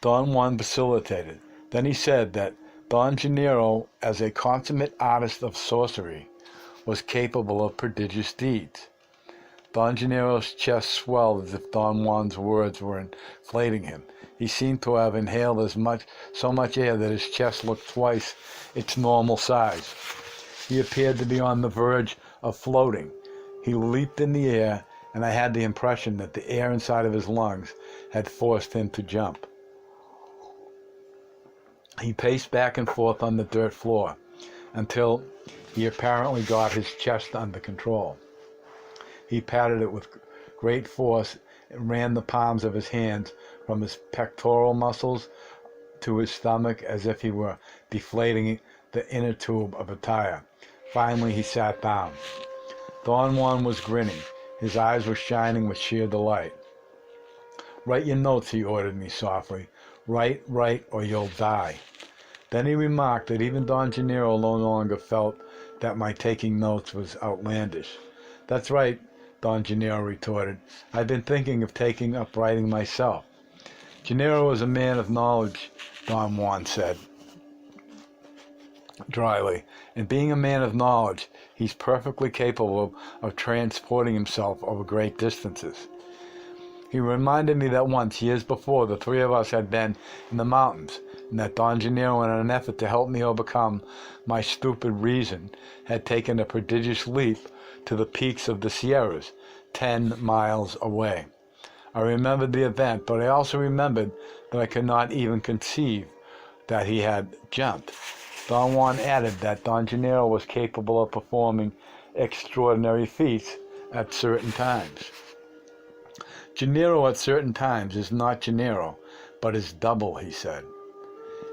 Don Juan vacillated. Then he said that Don Gennaro, as a consummate artist of sorcery, was capable of prodigious deeds. Don Gennaro's chest swelled as if Don Juan's words were inflating him. He seemed to have inhaled so much air that his chest looked twice its normal size. He appeared to be on the verge of floating. He leaped in the air, and I had the impression that the air inside of his lungs had forced him to jump. He paced back and forth on the dirt floor until he apparently got his chest under control. He patted it with great force and ran the palms of his hands from his pectoral muscles to his stomach as if he were deflating the inner tube of a tire. Finally, he sat down. Don Juan was grinning. His eyes were shining with sheer delight. "Write your notes," he ordered me softly. "Write, or you'll die." Then he remarked that even Don Gennaro no longer felt that my taking notes was outlandish. "That's right," Don Gennaro retorted. "I've been thinking of taking up writing myself." "Gennaro is a man of knowledge," Don Juan said dryly, "and being a man of knowledge, he's perfectly capable of transporting himself over great distances." He reminded me that once, years before, the three of us had been in the mountains, and that Don Gennaro, in an effort to help me overcome my stupid reason, had taken a prodigious leap to the peaks of the Sierras, 10 miles away. I remembered the event, but I also remembered that I could not even conceive that he had jumped. Don Juan added that Don Gennaro was capable of performing extraordinary feats at certain times. "Gennaro at certain times is not Gennaro, but his double," he said.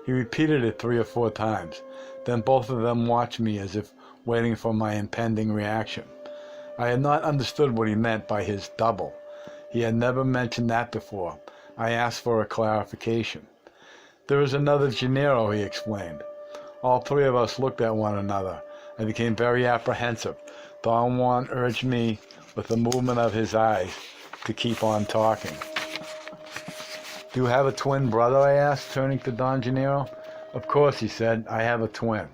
He repeated it 3 or 4 times. Then both of them watched me as if waiting for my impending reaction. I had not understood what he meant by his double. He had never mentioned that before. I asked for a clarification. "There is another Gennaro," he explained. All 3 of us looked at one another. I became very apprehensive. Don Juan urged me, with a movement of his eyes, to keep on talking. "Do you have a twin brother?" I asked, turning to Don Gennaro. "Of course," he said, "I have a twin."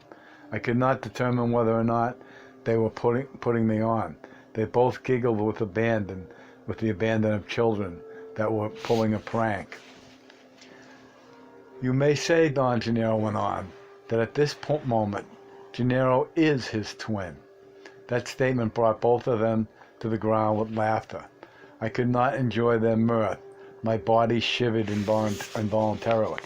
I could not determine whether or not they were putting me on. They both giggled with the abandon of children that were pulling a prank. "You may say," Don Gennaro went on, "that at this moment, Gennaro is his twin." That statement brought both of them to the ground with laughter. I could not enjoy their mirth. My body shivered involuntarily.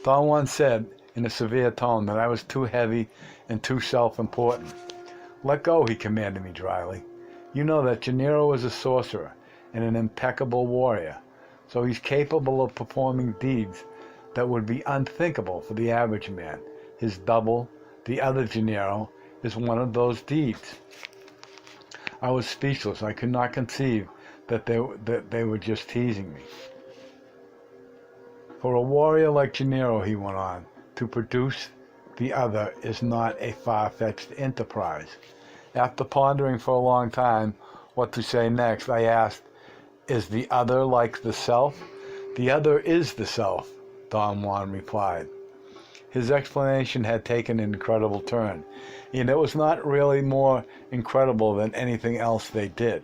Don Juan said, in a severe tone, that I was too heavy and too self-important. "Let go," he commanded me dryly. "You know that Gennaro is a sorcerer and an impeccable warrior, so he's capable of performing deeds that would be unthinkable for the average man. His double, the other Gennaro, is one of those deeds." I was speechless. I could not conceive that they were just teasing me. "For a warrior like Gennaro," he went on, "to produce the other is not a far-fetched enterprise." After pondering for a long time what to say next, I asked, "Is the other like the self?" "The other is the self," Don Juan replied. His explanation had taken an incredible turn, and it was not really more incredible than anything else they did.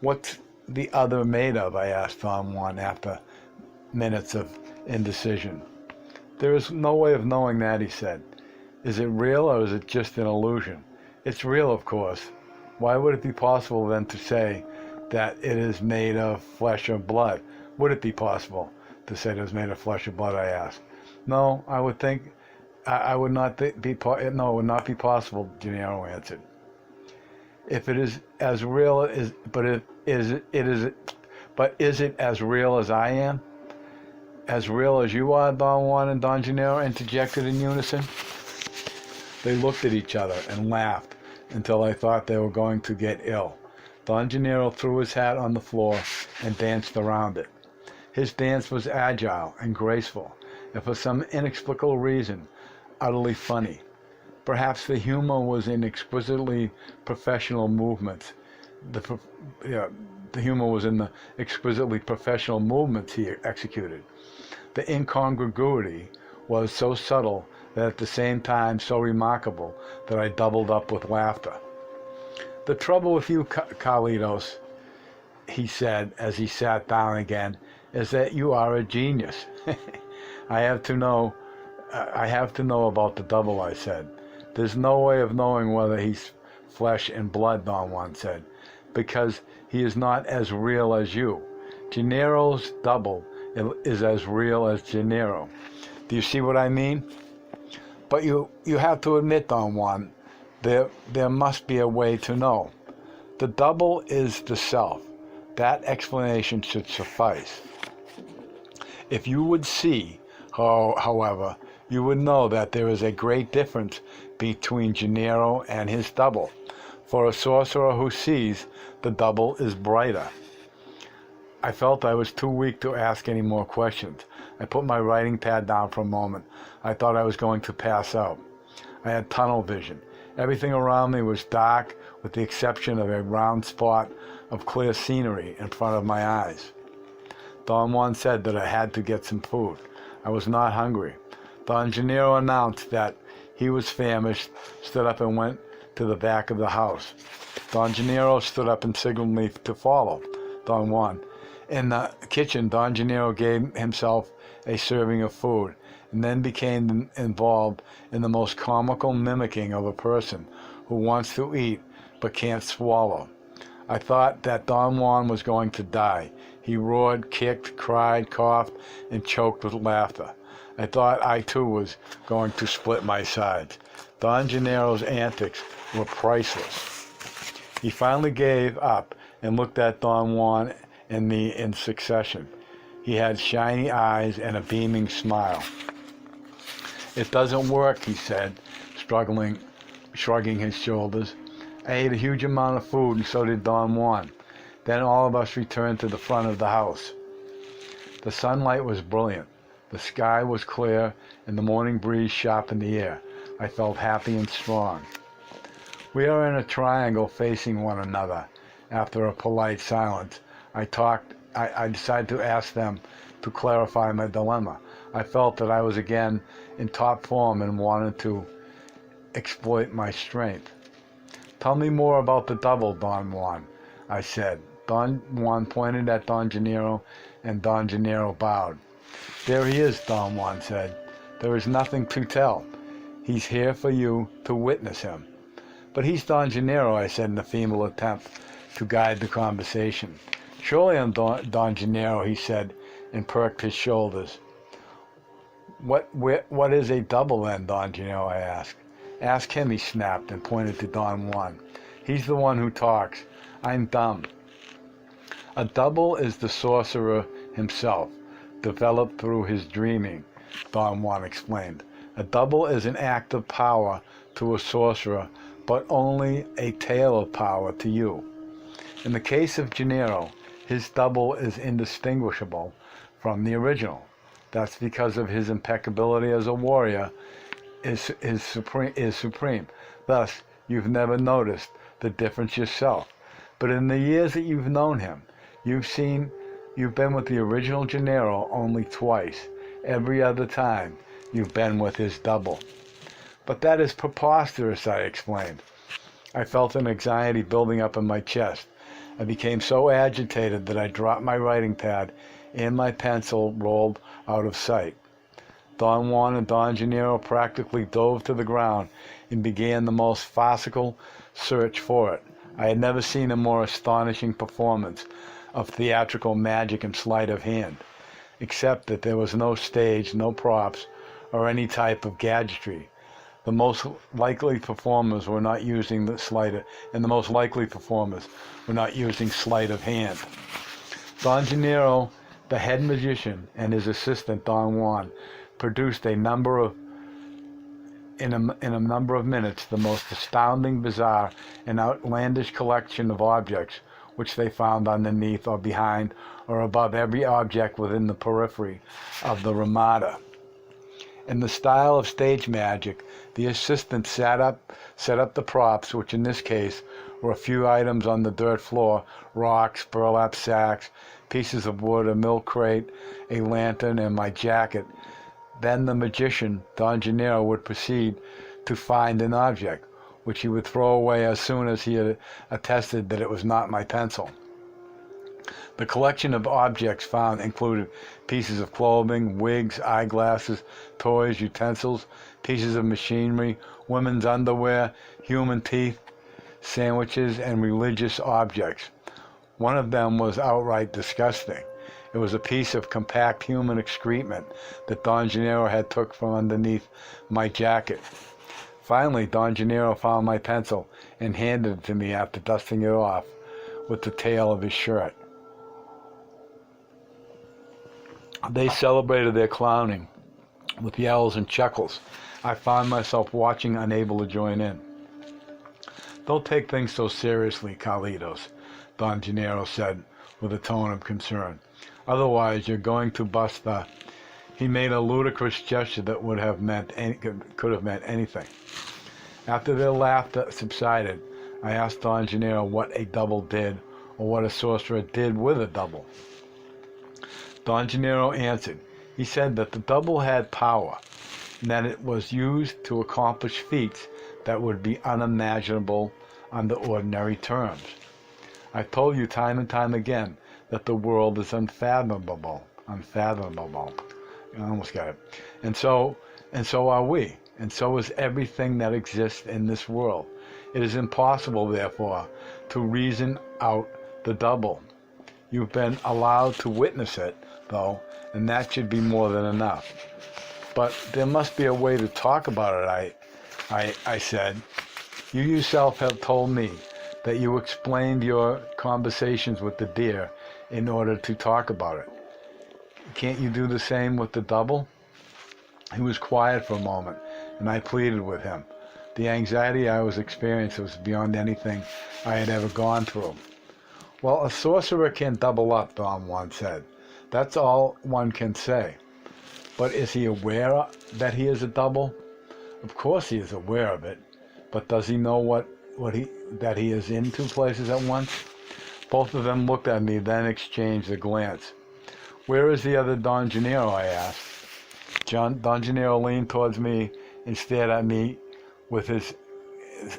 "What's the other made of?" I asked Don Juan after minutes of indecision. "There is no way of knowing that," he said. "Is it real, or is it just an illusion?" "It's real, of course." "Why would it be possible then to say that it is made of flesh or blood?" "Would it be possible to say that it was made of flesh or blood?" I asked. "No, I would think I would not be. No, it would not be possible," Gennaro answered. "If it is as real as, but is it as real as I am?" "As real as you are?" Don Juan and Don Gennaro interjected in unison. They looked at each other and laughed until I thought they were going to get ill. Don Gennaro threw his hat on the floor and danced around it. His dance was agile and graceful, and for some inexplicable reason, utterly funny. Perhaps the humor was in exquisitely professional movements. The humor was in the exquisitely professional movements he executed. The incongruity was so subtle that at the same time so remarkable that I doubled up with laughter. "The trouble with you, Carlitos," he said as he sat down again, "is that you are a genius." I have to know about the double," I said. "There's no way of knowing whether he's flesh and blood," Don Juan said, "because he is not as real as you. Gennaro's double is as real as Gennaro. Do you see what I mean?" "But you have to admit, Don Juan, there must be a way to know." "The double is the self. That explanation should suffice. If you would see, however, you would know that there is a great difference between Gennaro and his double. For a sorcerer who sees, the double is brighter. I felt I was too weak to ask any more questions. I put my writing pad down for a moment. I thought I was going to pass out. I had tunnel vision. Everything around me was dark, with the exception of a round spot of clear scenery in front of my eyes. Don Juan said that I had to get some food. I was not hungry. Don Gennaro announced that he was famished, stood up and went to the back of the house. Don Gennaro stood up and signaled me to follow Don Juan. In the kitchen, Don Gennaro gave himself a serving of food, and then became involved in the most comical mimicking of a person who wants to eat but can't swallow. I thought that Don Juan was going to die. He roared, kicked, cried, coughed, and choked with laughter. I thought I too was going to split my sides. Don Gennaro's antics were priceless. He finally gave up and looked at Don Juan and me in succession. He had shiny eyes and a beaming smile. "It doesn't work," he said, shrugging his shoulders. I ate a huge amount of food, and so did Don Juan. Then all of us returned to the front of the house. The sunlight was brilliant. The sky was clear, and the morning breeze sharp in the air. I felt happy and strong. We are in a triangle facing one another. After a polite silence, I decided to ask them to clarify my dilemma. I felt that I was again in top form and wanted to exploit my strength. "Tell me more about the double, Don Juan," I said. Don Juan pointed at Don Gennaro, and Don Gennaro bowed. "There he is," Don Juan said. "There is nothing to tell. He's here for you to witness him." "But he's Don Gennaro," I said in a feeble attempt to guide the conversation. "Surely I'm Don Gennaro," he said, and perked his shoulders. What is a double then, Don Gennaro?" I asked. "Ask him," he snapped, and pointed to Don Juan. "He's the one who talks. I'm dumb." "A double is the sorcerer himself, developed through his dreaming," Don Juan explained. "A double is an act of power to a sorcerer, but only a tale of power to you. In the case of Gennaro, his double is indistinguishable from the original. That's because of his impeccability as a warrior is supreme. Thus, you've never noticed the difference yourself. But in the years that you've known him, you've been with the original Gennaro only twice. Every other time, you've been with his double." "But that is preposterous," I explained. I felt an anxiety building up in my chest. I became so agitated that I dropped my writing pad, and my pencil rolled out of sight. Don Juan and Don Gennaro practically dove to the ground and began the most farcical search for it. I had never seen a more astonishing performance of theatrical magic and sleight of hand, except that there was no stage, no props, or any type of gadgetry. The most likely performers were not using sleight of hand. Don Gennaro, the head magician, and his assistant Don Juan produced in a number of minutes the most astounding, bizarre, and outlandish collection of objects which they found underneath or behind or above every object within the periphery of the Ramada. In the style of stage magic, the assistant set up the props, which in this case were a few items on the dirt floor: rocks, burlap sacks, pieces of wood, a milk crate, a lantern, and my jacket. Then the magician, Don Gennaro, would proceed to find an object, which he would throw away as soon as he had attested that it was not my pencil. The collection of objects found included pieces of clothing, wigs, eyeglasses, toys, utensils, pieces of machinery, women's underwear, human teeth, sandwiches, and religious objects. One of them was outright disgusting. It was a piece of compact human excrement that Don Gennaro had took from underneath my jacket. Finally, Don Gennaro found my pencil and handed it to me after dusting it off with the tail of his shirt. They celebrated their clowning with yells and chuckles. I found myself watching, unable to join in. Don't take things so seriously, Carlitos, Don Gennaro said with a tone of concern. Otherwise, you're going to bust the... He made a ludicrous gesture that could have meant anything. After their laughter subsided, I asked Don Gennaro what a double did, or what a sorcerer did with a double. Don Gennaro answered. He said that the double had power, and that it was used to accomplish feats that would be unimaginable under ordinary terms. I told you time and time again that the world is unfathomable. I almost got it. And so are we, and so is everything that exists in this world. It is impossible, therefore, to reason out the double. You've been allowed to witness it, though, and that should be more than enough. But there must be a way to talk about it, I said. You yourself have told me that you explained your conversations with the deer in order to talk about it. Can't you do the same with the double? He was quiet for a moment, and I pleaded with him. The anxiety I was experiencing was beyond anything I had ever gone through. Well, a sorcerer can double up, Don Juan said. That's all one can say. But is he aware that he is a double? Of course he is aware of it, but does he know that he is in two places at once? Both of them looked at me, then exchanged a glance. Where is the other Don Gennaro? I asked. Don Gennaro leaned towards me and stared at me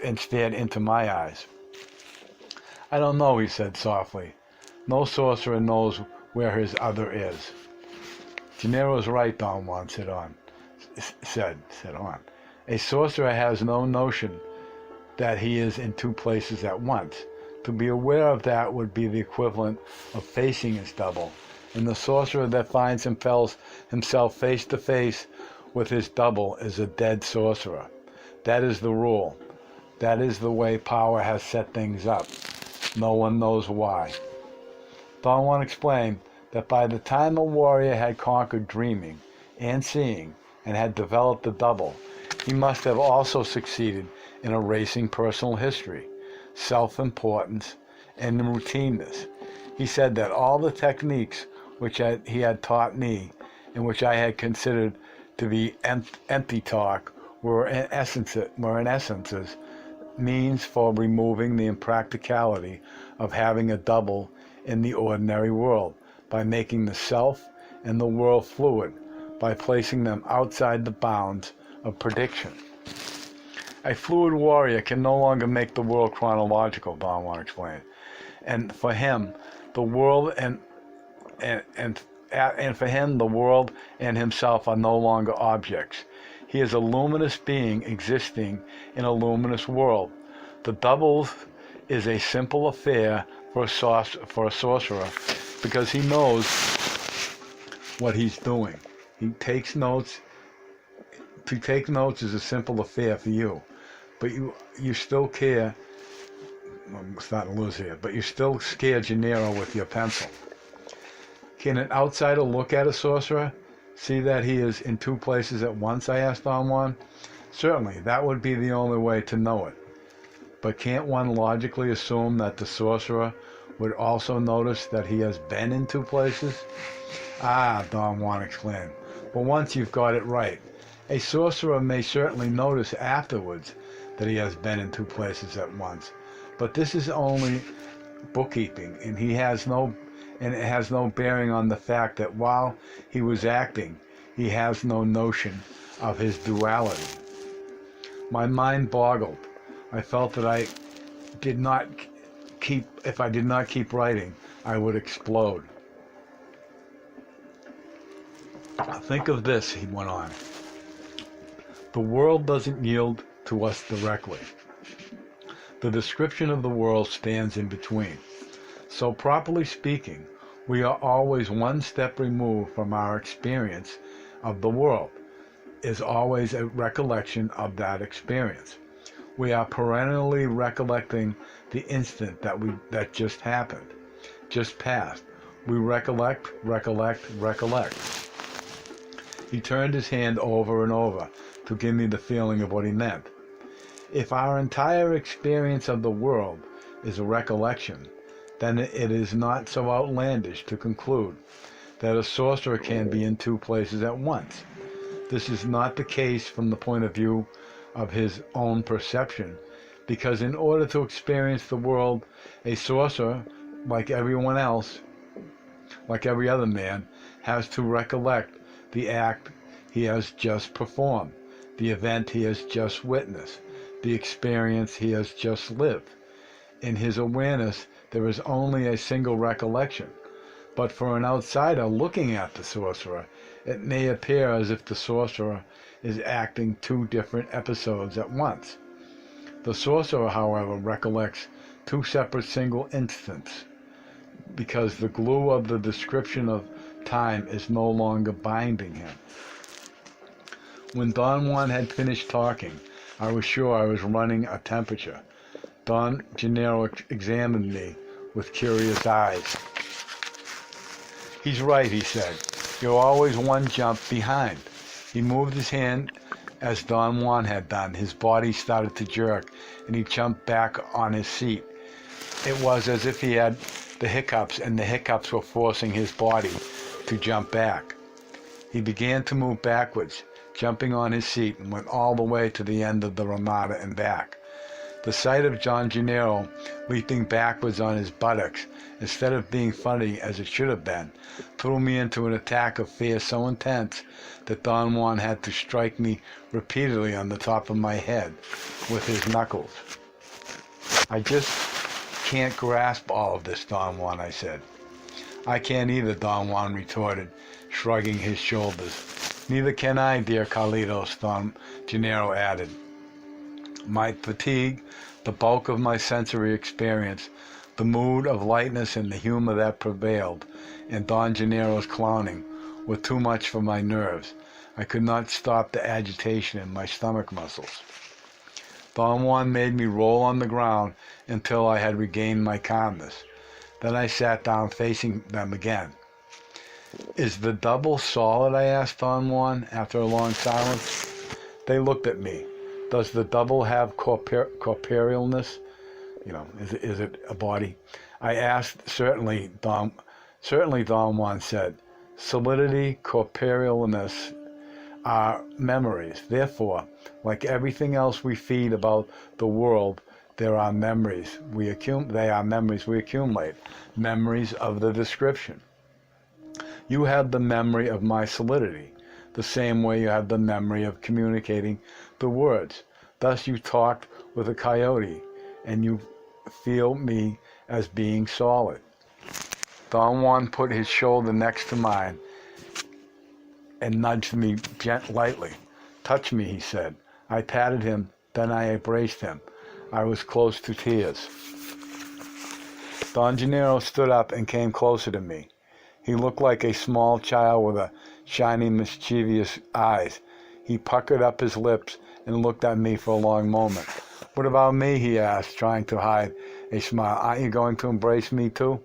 and stared into my eyes. I don't know, he said softly. No sorcerer knows where his other is. Gennaro's right, Don Juan said on. A sorcerer has no notion that he is in two places at once. To be aware of that would be the equivalent of facing his double. And the sorcerer that finds himself face to face with his double is a dead sorcerer. That is the rule. That is the way power has set things up. No one knows why. Don Juan explained that by the time a warrior had conquered dreaming and seeing and had developed the double, he must have also succeeded in erasing personal history, self-importance, and routineness. He said that all the techniques which he had taught me and which I had considered to be empty talk were in essences means for removing the impracticality of having a double in the ordinary world by making the self and the world fluid, by placing them outside the bounds of prediction. A fluid warrior can no longer make the world chronological, Don Juan explained. And for him, the world and for him, the world and himself are no longer objects. He is a luminous being existing in a luminous world. The double is a simple affair for a sorcerer because he knows what he's doing. He takes notes. To take notes is a simple affair for you, but you still care. I'm starting to lose here, but you still scare Gennaro with your pencil. Can an outsider look at a sorcerer, see that he is in two places at once? I asked Don Juan. Certainly, that would be the only way to know it. But can't one logically assume that the sorcerer would also notice that he has been in two places? Ah, Don Juan exclaimed. But once you've got it right. A sorcerer may certainly notice afterwards that he has been in two places at once. But this is only bookkeeping, and it has no bearing on the fact that while he was acting, he has no notion of his duality. My mind boggled. I felt that if I did not keep writing, I would explode. Think of this, he went on. The world doesn't yield to us directly. The description of the world stands in between. So properly speaking, we are always one step removed from our experience of the world, is always a recollection of that experience. We are perennially recollecting the instant that just happened, just passed, We recollect. He turned his hand over and over to give me the feeling of what he meant. If our entire experience of the world is a recollection, then it is not so outlandish to conclude that a sorcerer can be in two places at once. This is not the case from the point of view of his own perception, because in order to experience the world, a sorcerer, like everyone else, like every other man, has to recollect the act he has just performed, the event he has just witnessed, the experience he has just lived. In his awareness, there is only a single recollection. But for an outsider looking at the sorcerer, it may appear as if the sorcerer is acting two different episodes at once. The sorcerer, however, recollects two separate single instants, because the glue of the description of time is no longer binding him. When Don Juan had finished talking, I was sure I was running a temperature. Don Gennaro examined me with curious eyes. "He's right," he said. "You're always one jump behind." He moved his hand as Don Juan had done. His body started to jerk, and he jumped back on his seat. It was as if he had the hiccups, and the hiccups were forcing his body to jump back. He began to move backwards, jumping on his seat, and went all the way to the end of the ramada and back. The sight of Don Gennaro leaping backwards on his buttocks, instead of being funny as it should have been, threw me into an attack of fear so intense that Don Juan had to strike me repeatedly on the top of my head with his knuckles. "I just can't grasp all of this, Don Juan," I said. "I can't either," Don Juan retorted, shrugging his shoulders. "Neither can I, dear Carlitos," Don Gennaro added. My fatigue, the bulk of my sensory experience, the mood of lightness and the humor that prevailed, and Don Gennaro's clowning were too much for my nerves. I could not stop the agitation in my stomach muscles. Don Juan made me roll on the ground until I had regained my calmness. Then I sat down facing them again. "Is the double solid?" I asked Don Juan after a long silence. They looked at me. "Does the double have corporealness? Is it a body?" I asked. Certainly, Don Juan said. "Solidity, corporealness are memories. Therefore, like everything else we feed about the world, there are memories we accumulate, memories of the description. You have the memory of my solidity, the same way you have the memory of communicating the words. Thus you talked with a coyote, and you feel me as being solid." Don Juan put his shoulder next to mine and nudged me lightly. "Touch me," he said. I patted him, then I embraced him. I was close to tears. Don Gennaro stood up and came closer to me. He looked like a small child with a shining, mischievous eyes. He puckered up his lips and looked at me for a long moment. "What about me?" he asked, trying to hide a smile. "Aren't you going to embrace me too?"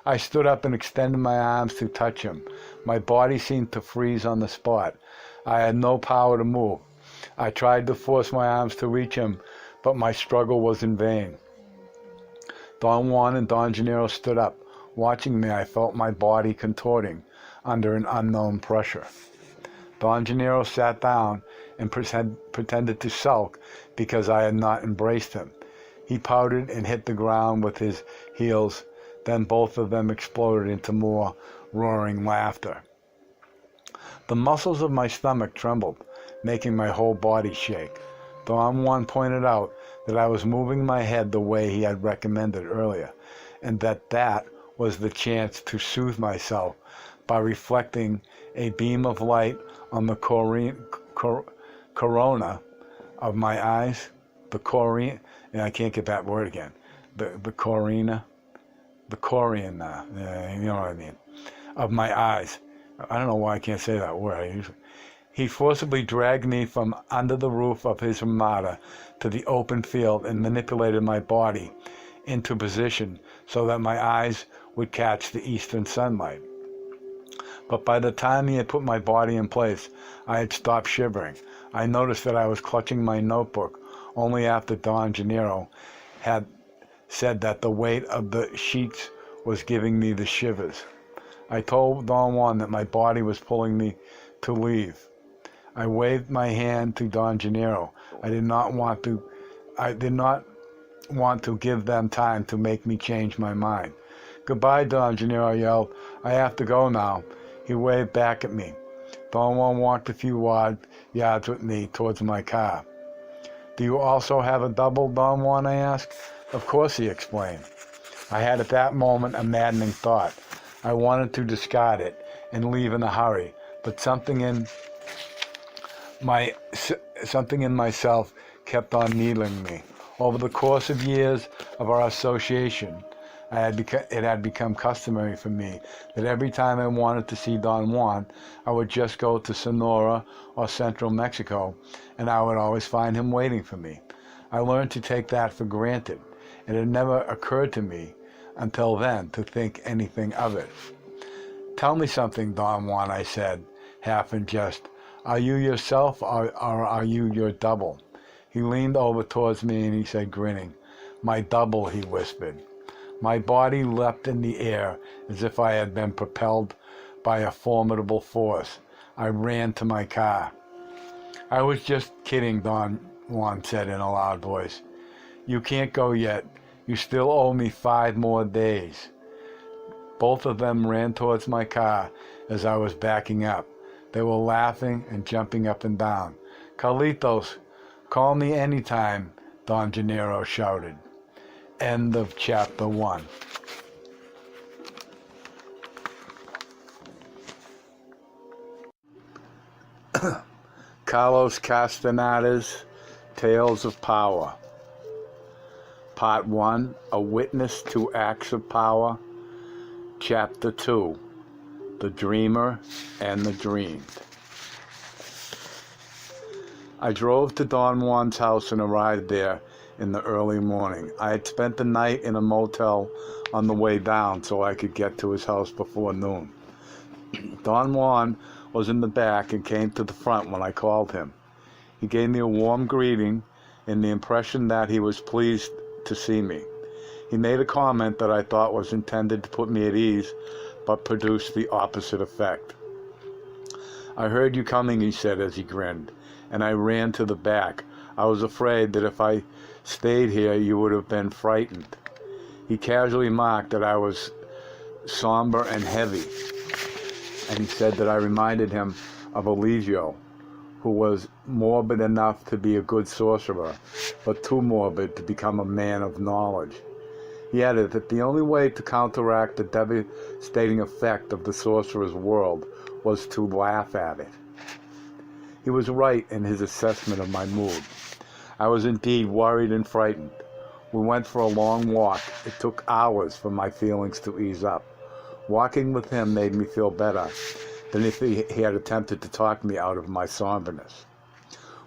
I stood up and extended my arms to touch him. My body seemed to freeze on the spot. I had no power to move. I tried to force my arms to reach him, but my struggle was in vain. Don Juan and Don Gennaro stood up. Watching me, I felt my body contorting under an unknown pressure. Don Gennaro sat down and pretended to sulk because I had not embraced him. He pouted and hit the ground with his heels. Then both of them exploded into more roaring laughter. The muscles of my stomach trembled, making my whole body shake. Don Juan pointed out that I was moving my head the way he had recommended earlier, and that was the chance to soothe myself by reflecting a beam of light on the corona of my eyes. And I can't get that word again. The coriana, you know what I mean, of my eyes. I don't know why I can't say that word. He forcibly dragged me from under the roof of his ramada to the open field and manipulated my body into position so that my eyes would catch the eastern sunlight. But by the time he had put my body in place, I had stopped shivering. I noticed that I was clutching my notebook only after Don Gennaro had said that the weight of the sheets was giving me the shivers. I told Don Juan that my body was pulling me to leave. I waved my hand to Don Gennaro. I did not want to give them time to make me change my mind. "Goodbye, Don Gennaro," I yelled. "I have to go now." He waved back at me. Don Juan walked a few yards with me towards my car. "Do you also have a double, Don Juan?" I asked. "Of course," he explained. I had at that moment a maddening thought. I wanted to discard it and leave in a hurry, but something in myself kept on needling me. Over the course of years of our association, it had become customary for me that every time I wanted to see Don Juan, I would just go to Sonora or Central Mexico, and I would always find him waiting for me. I learned to take that for granted. It had never occurred to me until then to think anything of it. "Tell me something, Don Juan," I said, half in jest. "Are you yourself or are you your double?" He leaned over towards me and he said, grinning, "My double," he whispered. My body leapt in the air as if I had been propelled by a formidable force. I ran to my car. "I was just kidding," Don Juan said in a loud voice. "You can't go yet. You still owe me 5 more days." Both of them ran towards my car as I was backing up. They were laughing and jumping up and down. "Carlitos, call me anytime," Don Gennaro shouted. End of chapter 1. Carlos Castaneda's Tales of Power. Part 1, A Witness to Acts of Power. Chapter 2, The Dreamer and the Dreamed. I drove to Don Juan's house and arrived there in the early morning. I had spent the night in a motel on the way down so I could get to his house before noon. Don Juan was in the back and came to the front when I called him. He gave me a warm greeting and the impression that he was pleased to see me. He made a comment that I thought was intended to put me at ease, but produced the opposite effect. "I heard you coming," he said as he grinned, and I ran to the back. "I was afraid that if I stayed here you would have been frightened." He casually mocked that I was somber and heavy, and he said that I reminded him of Eligio, who was morbid enough to be a good sorcerer, but too morbid to become a man of knowledge. He added that the only way to counteract the devastating effect of the sorcerer's world was to laugh at it. He was right in his assessment of my mood. I was indeed worried and frightened. We went for a long walk. It took hours for my feelings to ease up. Walking with him made me feel better than if he had attempted to talk me out of my somberness.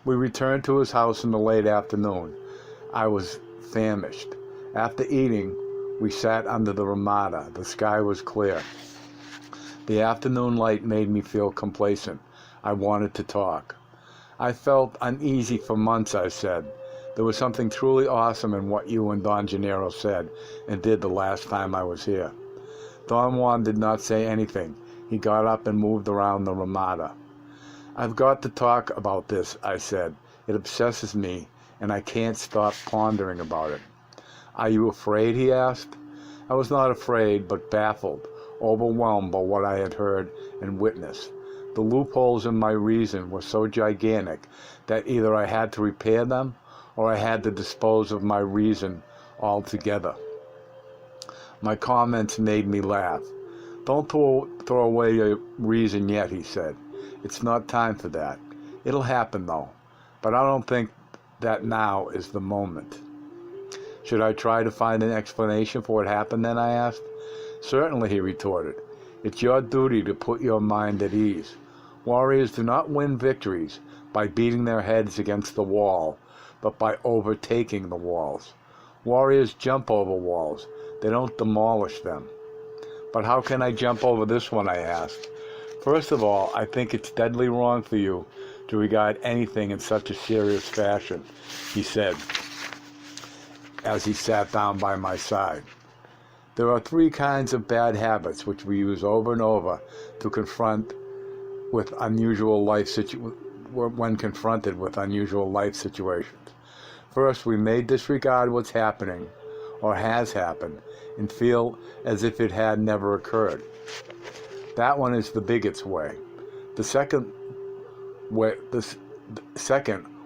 We returned to his house in the late afternoon. I was famished. After eating, we sat under the ramada. The sky was clear. The afternoon light made me feel complacent. I wanted to talk. "I felt uneasy for months," I said. "There was something truly awesome in what you and Don Gennaro said and did the last time I was here." Don Juan did not say anything. He got up and moved around the ramada. "I've got to talk about this," I said. "It obsesses me, and I can't stop pondering about it." "Are you afraid?" he asked. I was not afraid, but baffled, overwhelmed by what I had heard and witnessed. The loopholes in my reason were so gigantic that either I had to repair them or I had to dispose of my reason altogether. My comments made me laugh. "Don't throw away your reason yet," he said. "It's not time for that. It'll happen, though. But I don't think that now is the moment." "Should I try to find an explanation for what happened then?" I asked. "Certainly," he retorted. "It's your duty to put your mind at ease. Warriors do not win victories by beating their heads against the wall, but by overtaking the walls. Warriors jump over walls. They don't demolish them." But how can I jump over this one, I asked. First of all, I think it's deadly wrong for you to regard anything in such a serious fashion, he said, as he sat down by my side. There are 3 kinds of bad habits which we use over and over to confront with unusual when confronted with unusual life situations. First, we may disregard what's happening or has happened and feel as if it had never occurred. That one is the bigot's way. The second,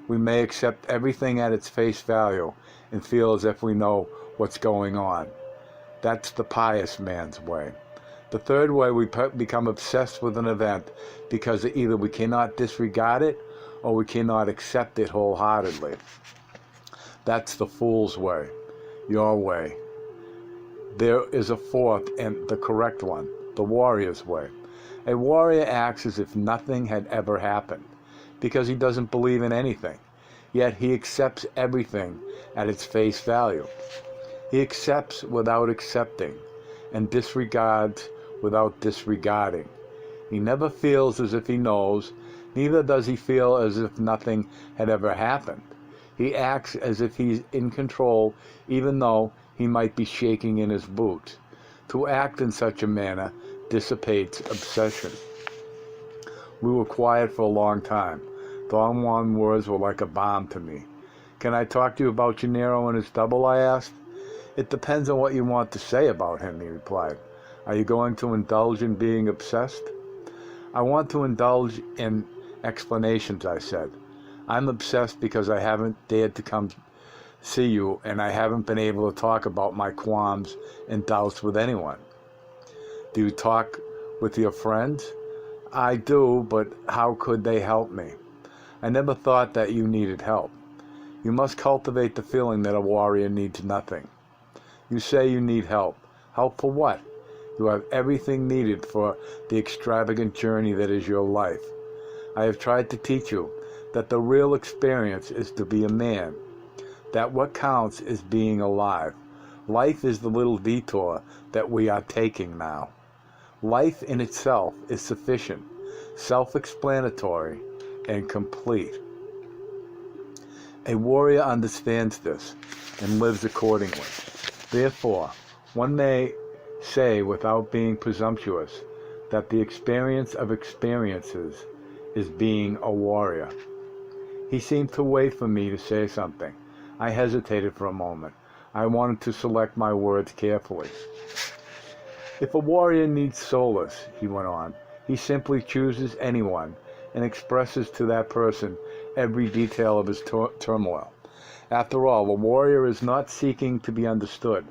we may accept everything at its face value and feel as if we know what's going on. That's the pious man's way. The third way, we become obsessed with an event because either we cannot disregard it or we cannot accept it wholeheartedly. That's the fool's way, your way. There is a fourth and the correct one, the warrior's way. A warrior acts as if nothing had ever happened because he doesn't believe in anything, yet he accepts everything at its face value. He accepts without accepting and disregards without disregarding. He never feels as if he knows, neither does he feel as if nothing had ever happened. He acts as if he's in control, even though he might be shaking in his boots. To act in such a manner dissipates obsession. We were quiet for a long time. Don Juan's words were like a bomb to me. Can I talk to you about Gennaro and his double, I asked. It depends on what you want to say about him, he replied. Are you going to indulge in being obsessed? I want to indulge in explanations, I said. I'm obsessed because I haven't dared to come see you, and I haven't been able to talk about my qualms and doubts with anyone. Do you talk with your friends? I do, but how could they help me? I never thought that you needed help. You must cultivate the feeling that a warrior needs nothing. You say you need help. Help for what? You have everything needed for the extravagant journey that is your life. I have tried to teach you that the real experience is to be a man, that what counts is being alive. Life is the little detour that we are taking now. Life in itself is sufficient, self-explanatory, and complete. A warrior understands this and lives accordingly. Therefore, one may say without being presumptuous that the experience of experiences is being a warrior. He seemed to wait for me to say something. I hesitated for a moment. I wanted to select my words carefully. If a warrior needs solace, he went on, he simply chooses anyone and expresses to that person every detail of his turmoil. After all, a warrior is not seeking to be understood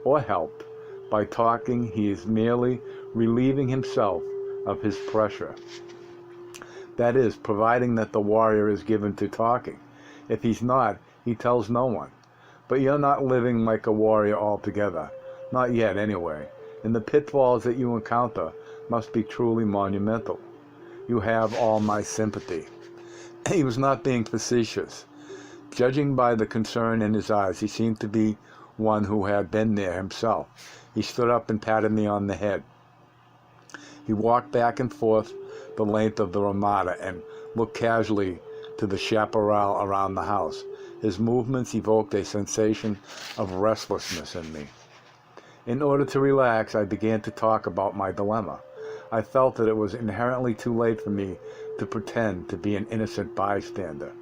or helped. By talking, he is merely relieving himself of his pressure. That is, providing that the warrior is given to talking. If he's not, he tells no one. But you're not living like a warrior altogether. Not yet, anyway. And the pitfalls that you encounter must be truly monumental. You have all my sympathy. He was not being facetious. Judging by the concern in his eyes, he seemed to be one who had been there himself. He stood up and patted me on the head. He walked back and forth the length of the Ramada and looked casually to the chaparral around the house. His movements evoked a sensation of restlessness in me. In order to relax, I began to talk about my dilemma. I felt that it was inherently too late for me to pretend to be an innocent bystander.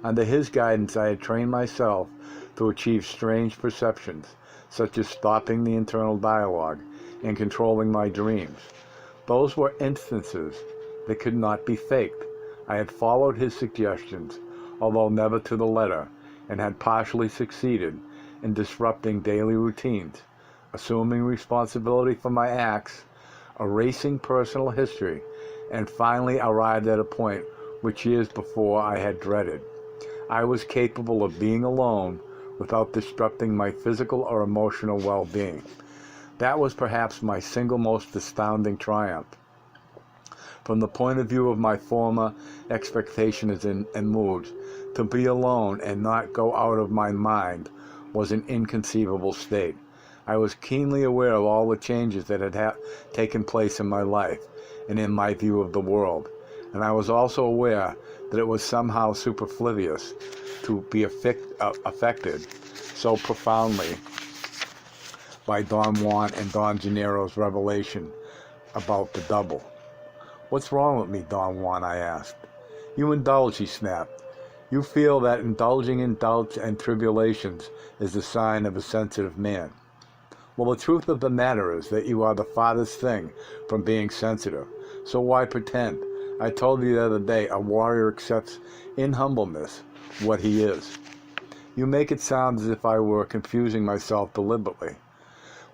Under his guidance, I had trained myself to achieve strange perceptions, such as stopping the internal dialogue and controlling my dreams. Those were instances that could not be faked. I had followed his suggestions, although never to the letter, and had partially succeeded in disrupting daily routines, assuming responsibility for my acts, erasing personal history, and finally arrived at a point which years before I had dreaded. I was capable of being alone without disrupting my physical or emotional well-being. That was perhaps my single most astounding triumph. From the point of view of my former expectations and moods, to be alone and not go out of my mind was an inconceivable state. I was keenly aware of all the changes that had taken place in my life and in my view of the world, and I was also aware that it was somehow superfluous to be affected so profoundly by Don Juan and Don Gennaro's revelation about the double. "What's wrong with me, Don Juan?" I asked. "You indulge," he snapped. "You feel that indulging in doubts and tribulations is the sign of a sensitive man. Well, the truth of the matter is that you are the farthest thing from being sensitive, so why pretend? I told you the other day a warrior accepts in humbleness what he is." "You make it sound as if I were confusing myself deliberately."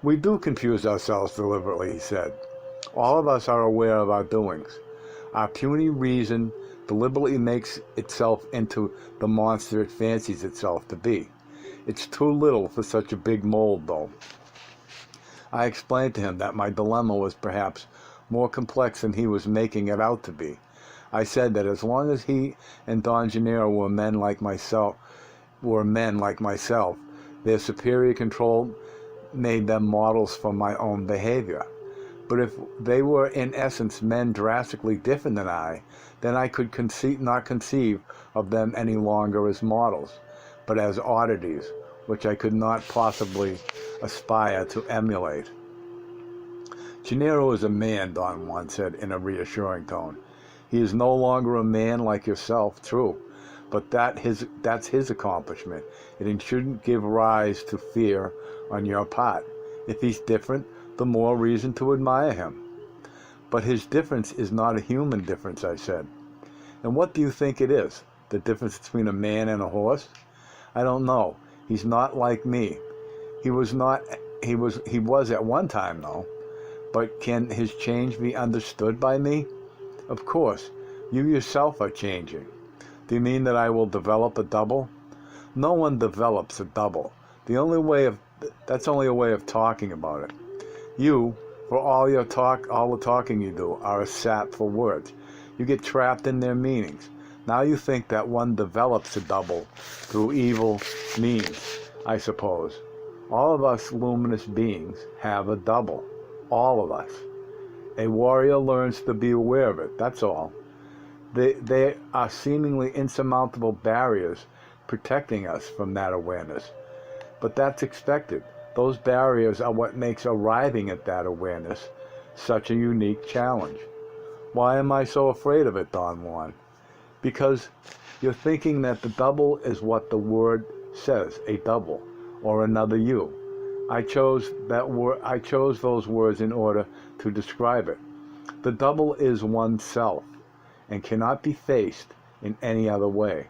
"We do confuse ourselves deliberately," he said. "All of us are aware of our doings. Our puny reason deliberately makes itself into the monster it fancies itself to be. It's too little for such a big mold, though." I explained to him that my dilemma was perhaps more complex than he was making it out to be. I said that as long as he and Don Gennaro were men like myself, their superior control made them models for my own behavior. But if they were in essence men drastically different than I, then I could not conceive of them any longer as models, but as oddities, which I could not possibly aspire to emulate. "Gennaro is a man," Don Juan said in a reassuring tone. "He is no longer a man like yourself, true, but that's his accomplishment. It shouldn't give rise to fear on your part. If he's different, the more reason to admire him." "But his difference is not a human difference," I said. "And what do you think it is? The difference between a man and a horse?" "I don't know. He's not like me. He was at one time, though. But can his change be understood by me?" "Of course. You yourself are changing." "Do you mean that I will develop a double?" "No one develops a double. That's only a way of talking about it. You, for all the talking you do, are a sap for words. You get trapped in their meanings. Now you think that one develops a double through evil means, I suppose. All of us luminous beings have a double. All of us. A warrior learns to be aware of it, that's all. There are seemingly insurmountable barriers protecting us from that awareness. But that's expected. Those barriers are what makes arriving at that awareness such a unique challenge." "Why am I so afraid of it, Don Juan?" "Because you're thinking that the double is what the word says, a double, or another you. I chose those words in order to describe it. The double is oneself, and cannot be faced in any other way.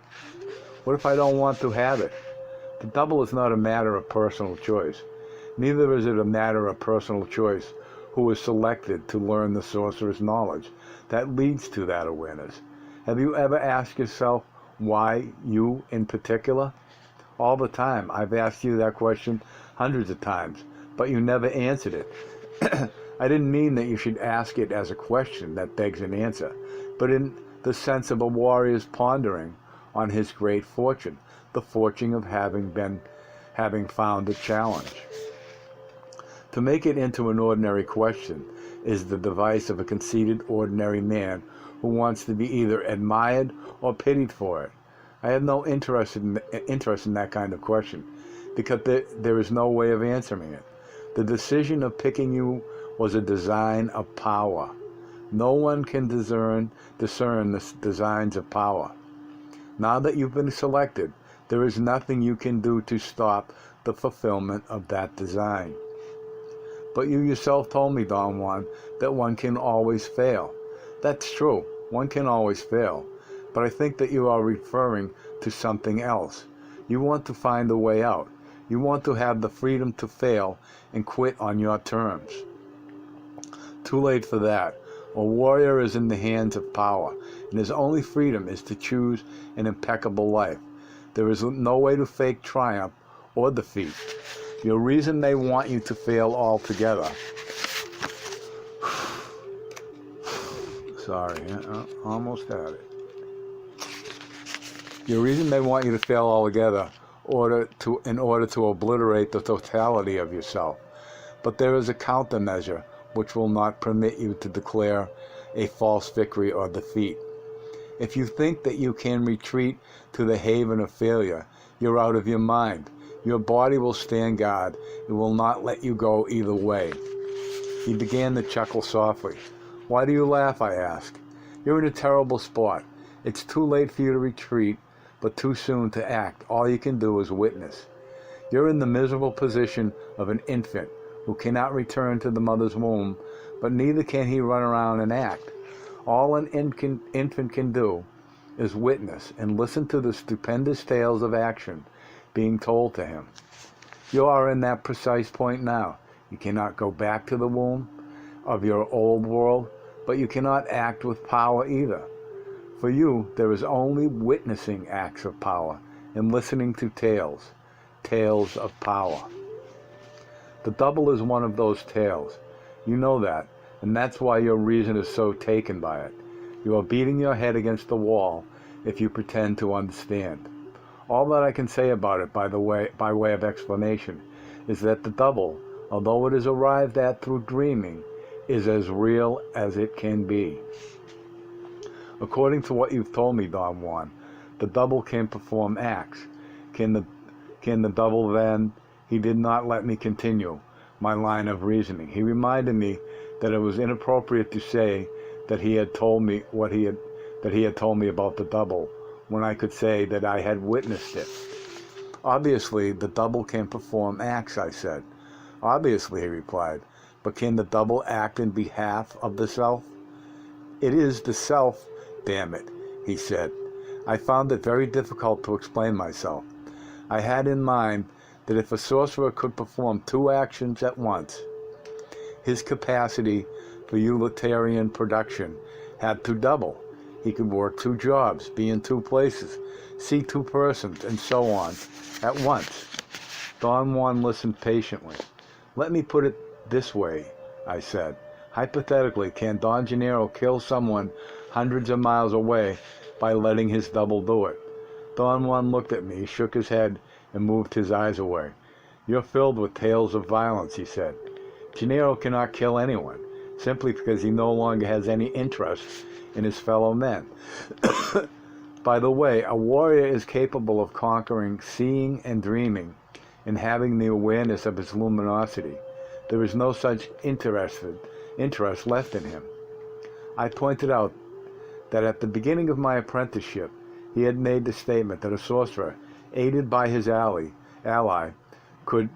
What if I don't want to have it? The double is not a matter of personal choice. Neither is it a matter of personal choice who is selected to learn the sorcerer's knowledge that leads to that awareness. Have you ever asked yourself why you in particular? All the time. I've asked you that question hundreds of times, but you never answered it. I didn't mean that you should ask it as a question that begs an answer, but in the sense of a warrior's pondering on his great fortune, the fortune of having found a challenge. To make it into an ordinary question is the device of a conceited ordinary man who wants to be either admired or pitied for it. I have no interest in that kind of question, because there is no way of answering it. The decision of picking you was a design of power. No one can discern the designs of power. Now that you've been selected, there is nothing you can do to stop the fulfillment of that design. But you yourself told me, Don Juan, that one can always fail. That's true, one can always fail. But I think that you are referring to something else. You want to find a way out. You want to have the freedom to fail and quit on your terms. Too late for that. A warrior is in the hands of power, and his only freedom is to choose an impeccable life. There is no way to fake triumph or defeat. Your reason they want you to fail altogether. Sorry, almost had it. Your reason they want you to fail altogether in order to obliterate the totality of yourself. But there is a countermeasure which will not permit you to declare a false victory or defeat. If you think that you can retreat to the haven of failure, you're out of your mind. Your body will stand guard. It will not let you go either way. He began to chuckle softly. Why do you laugh? I asked. You're in a terrible spot. It's too late for you to retreat, but too soon to act. All you can do is witness. You're in the miserable position of an infant who cannot return to the mother's womb, but neither can he run around and act. All an infant can do is witness and listen to the stupendous tales of action being told to him. You are in that precise point now. You cannot go back to the womb of your old world, but you cannot act with power either. For you, there is only witnessing acts of power and listening to tales of power. The double is one of those tales. You know that, and that's why your reason is so taken by it. You are beating your head against the wall if you pretend to understand. All that I can say about it by way of explanation is that the double, although it is arrived at through dreaming, is as real as it can be. According to what you've told me, Don Juan, the double can perform acts. Can the double then? He did not let me continue my line of reasoning. He reminded me that it was inappropriate to say that he had told me about the double when I could say that I had witnessed it. Obviously, the double can perform acts, I said. Obviously, he replied, but can the double act in behalf of the self? It is the self, damn it, he said. I found it very difficult to explain myself. I had in mind that if a sorcerer could perform two actions at once, his capacity for utilitarian production had to double. He could work two jobs, be in two places, see two persons, and so on at once. Don Juan listened patiently. Let me put it this way, I said. Hypothetically, can Don Gennaro kill someone hundreds of miles away by letting his double do it? Don Juan looked at me, shook his head, and moved his eyes away. You're filled with tales of violence, he said. Gennaro cannot kill anyone, simply because he no longer has any interest in his fellow men. By the way, a warrior is capable of conquering, seeing and dreaming, and having the awareness of his luminosity. There is no such interest left in him. I pointed out that at the beginning of my apprenticeship, he had made the statement that a sorcerer, aided by his ally, could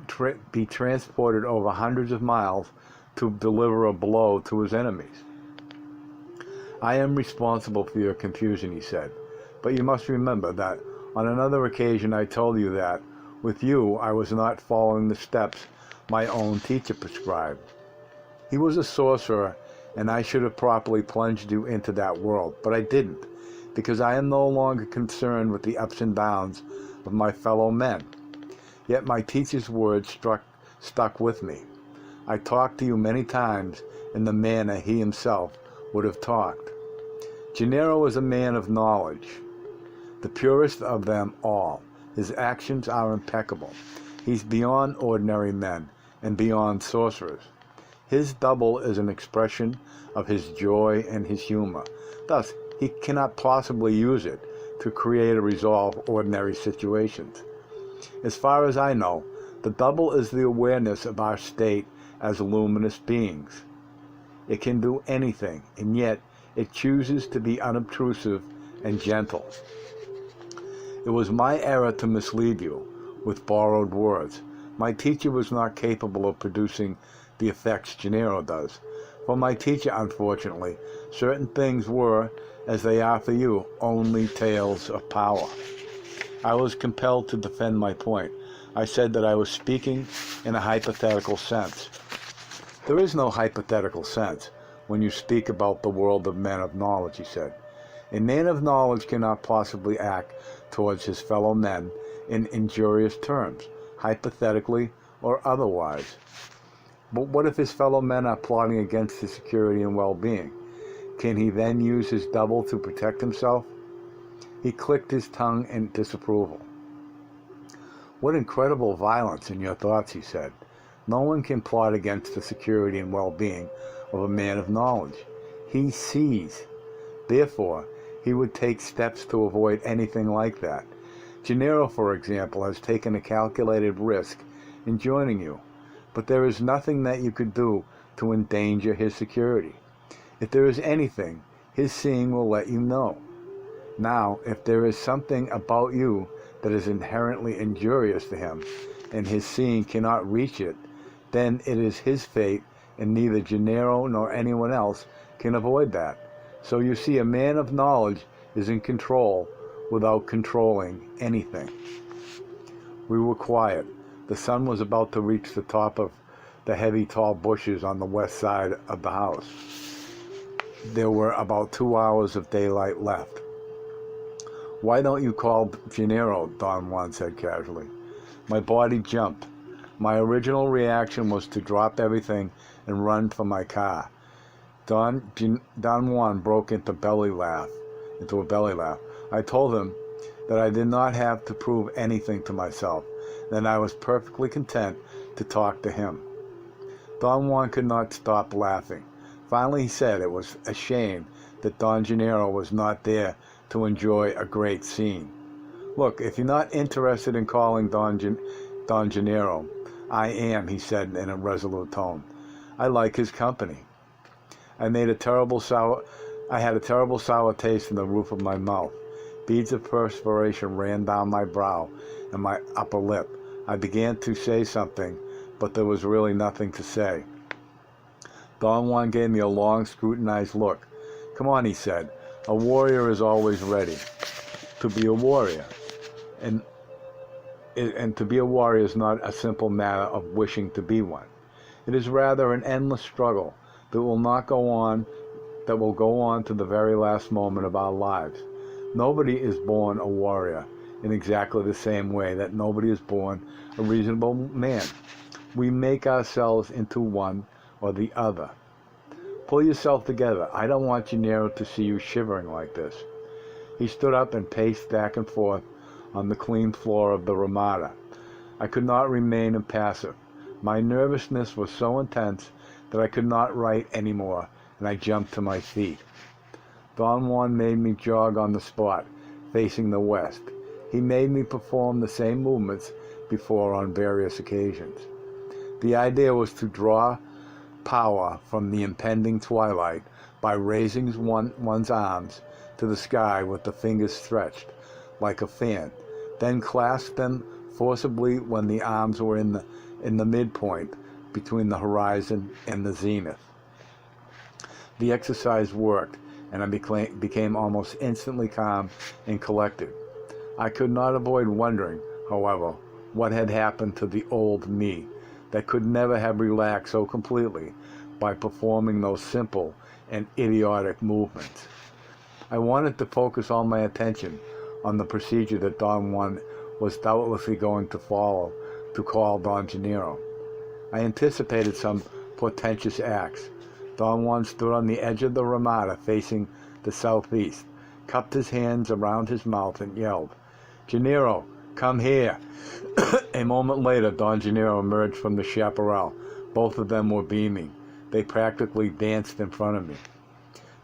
be transported over hundreds of miles to deliver a blow to his enemies. I am responsible for your confusion, he said, but you must remember that on another occasion I told you that, with you, I was not following the steps my own teacher prescribed. He was a sorcerer, and I should have properly plunged you into that world, but I didn't, because I am no longer concerned with the ups and downs of my fellow men. Yet my teacher's words stuck with me. I talked to you many times in the manner he himself would have talked. Gennaro is a man of knowledge, the purest of them all. His actions are impeccable. He's beyond ordinary men and beyond sorcerers. His double is an expression of his joy and his humor. Thus, he cannot possibly use it to create or resolve ordinary situations. As far as I know, the double is the awareness of our state as luminous beings. It can do anything, and yet it chooses to be unobtrusive and gentle. It was my error to mislead you with borrowed words. My teacher was not capable of producing the effects Gennaro does. For my teacher, unfortunately, certain things were, as they are for you, only tales of power. I was compelled to defend my point. I said that I was speaking in a hypothetical sense. There is no hypothetical sense when you speak about the world of men of knowledge, he said. A man of knowledge cannot possibly act towards his fellow men in injurious terms, hypothetically or otherwise. But what if his fellow men are plotting against his security and well-being? Can he then use his double to protect himself? He clicked his tongue in disapproval. What incredible violence in your thoughts, he said. No one can plot against the security and well-being of a man of knowledge. He sees. Therefore, he would take steps to avoid anything like that. Gennaro, for example, has taken a calculated risk in joining you, but there is nothing that you could do to endanger his security. If there is anything, his seeing will let you know. Now, if there is something about you that is inherently injurious to him, and his seeing cannot reach it, then it is his fate, and neither Gennaro nor anyone else can avoid that. So you see, a man of knowledge is in control without controlling anything. We were quiet. The sun was about to reach the top of the heavy, tall bushes on the west side of the house. There were about 2 hours of daylight left. "Why don't you call Gennaro?" Don Juan said casually. My body jumped. My original reaction was to drop everything and run for my car. Don Juan broke into a belly laugh. I told him that I did not have to prove anything to myself, that I was perfectly content to talk to him. Don Juan could not stop laughing. Finally he said it was a shame that Don Gennaro was not there to enjoy a great scene. "Look, if you're not interested in calling Don Gennaro, I am," he said in a resolute tone. "I like his company." I had a terrible sour taste in the roof of my mouth. Beads of perspiration ran down my brow and my upper lip. I began to say something, but there was really nothing to say. Don Juan gave me a long, scrutinized look. "Come on," he said. "A warrior is always ready to be a warrior. And to be a warrior is not a simple matter of wishing to be one. It is rather an endless struggle that will go on to the very last moment of our lives. Nobody is born a warrior in exactly the same way that nobody is born a reasonable man. We make ourselves into one or the other. Pull yourself together. I don't want Gennaro to see you shivering like this." He stood up and paced back and forth on the clean floor of the Ramada. I could not remain impassive. My nervousness was so intense that I could not write any more, and I jumped to my feet. Don Juan made me jog on the spot, facing the west. He made me perform the same movements before on various occasions. The idea was to draw power from the impending twilight by raising one's arms to the sky with the fingers stretched like a fan, then clasp them forcibly when the arms were in the midpoint between the horizon and the zenith. The exercise worked, and I became almost instantly calm and collected. I could not avoid wondering, however, what had happened to the old me that could never have relaxed so completely by performing those simple and idiotic movements. I wanted to focus all my attention on the procedure that Don Juan was doubtlessly going to follow to call Don Gennaro. I anticipated some portentous acts. Don Juan stood on the edge of the Ramada facing the southeast, cupped his hands around his mouth and yelled, "Gennaro, come here." A moment later, Don Gennaro emerged from the chaparral. Both of them were beaming. They practically danced in front of me.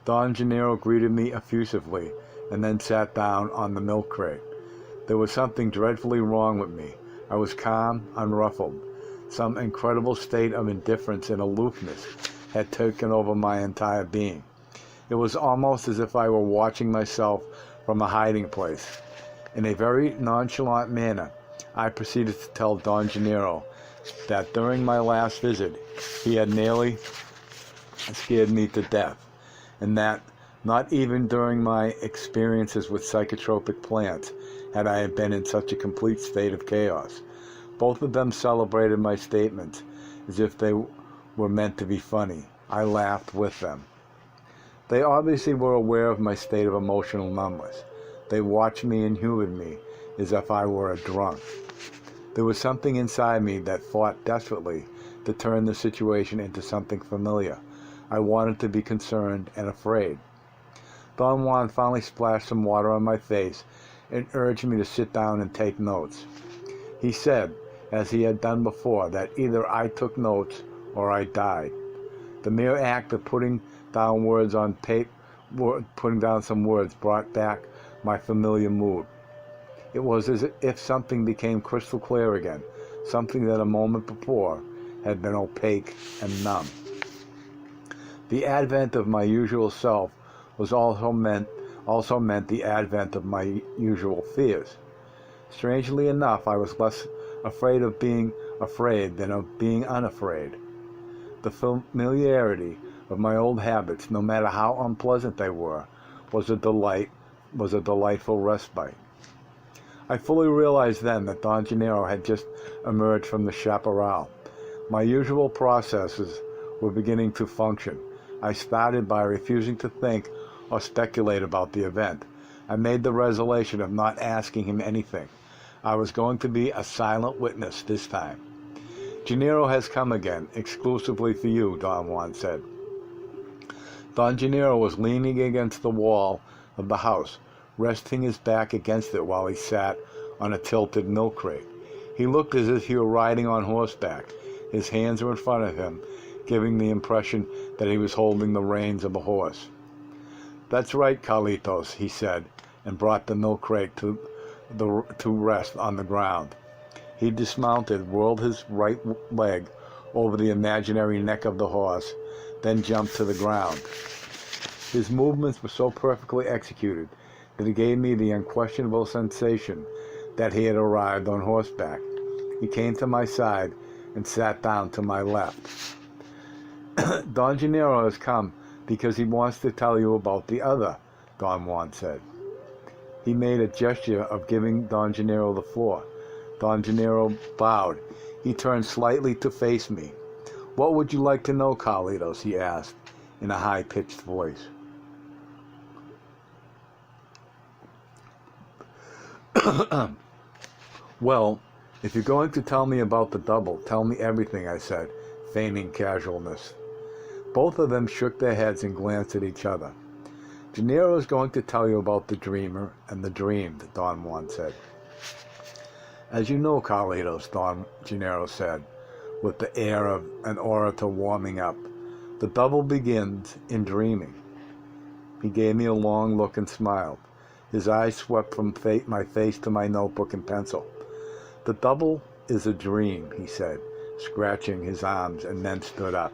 Don Gennaro greeted me effusively and then sat down on the milk crate. There was something dreadfully wrong with me. I was calm, unruffled. Some incredible state of indifference and aloofness had taken over my entire being. It was almost as if I were watching myself from a hiding place. In a very nonchalant manner, I proceeded to tell Don Gennaro that during my last visit, he had nearly scared me to death, and that not even during my experiences with psychotropic plants had I been in such a complete state of chaos. Both of them celebrated my statements as if they were meant to be funny. I laughed with them. They obviously were aware of my state of emotional numbness. They watched me and humored me as if I were a drunk. There was something inside me that fought desperately to turn the situation into something familiar. I wanted to be concerned and afraid. Don Juan finally splashed some water on my face and urged me to sit down and take notes. He said, as he had done before, that either I took notes or I died. The mere act of putting down some words brought back my familiar mood. It was as if something became crystal clear again, something that a moment before had been opaque and numb. The advent of my usual self was also meant the advent of my usual fears. Strangely enough, I was less afraid of being afraid than of being unafraid. The familiarity of my old habits, no matter how unpleasant they were, was a delightful respite. I fully realized then that Don Gennaro had just emerged from the chaparral. My usual processes were beginning to function. I started by refusing to think or speculate about the event. I made the resolution of not asking him anything. I was going to be a silent witness this time. Gennaro has come again, exclusively for you, Don Juan said. Don Gennaro was leaning against the wall of the house, resting his back against it while he sat on a tilted milk crate. He looked as if he were riding on horseback. His hands were in front of him, giving the impression that he was holding the reins of a horse. "That's right, Carlitos," he said, and brought the milk crate to rest on the ground. He dismounted, whirled his right leg over the imaginary neck of the horse, then jumped to the ground. His movements were so perfectly executed that it gave me the unquestionable sensation that he had arrived on horseback. He came to my side and sat down to my left. "Don Gennaro has come because he wants to tell you about the other," Don Juan said. He made a gesture of giving Don Gennaro the floor. Don Gennaro bowed. He turned slightly to face me. "What would you like to know, Carlitos?" he asked in a high-pitched voice. "Well, if you're going to tell me about the double, tell me everything," I said, feigning casualness. Both of them shook their heads and glanced at each other. "Gennaro is going to tell you about the dreamer and the dreamed," Don Juan said. "As you know, Carlitos," Don Gennaro said, with the air of an orator warming up, "the double begins in dreaming." He gave me a long look and smiled. His eyes swept from my face to my notebook and pencil. "The double is a dream," he said, scratching his arms, and then stood up.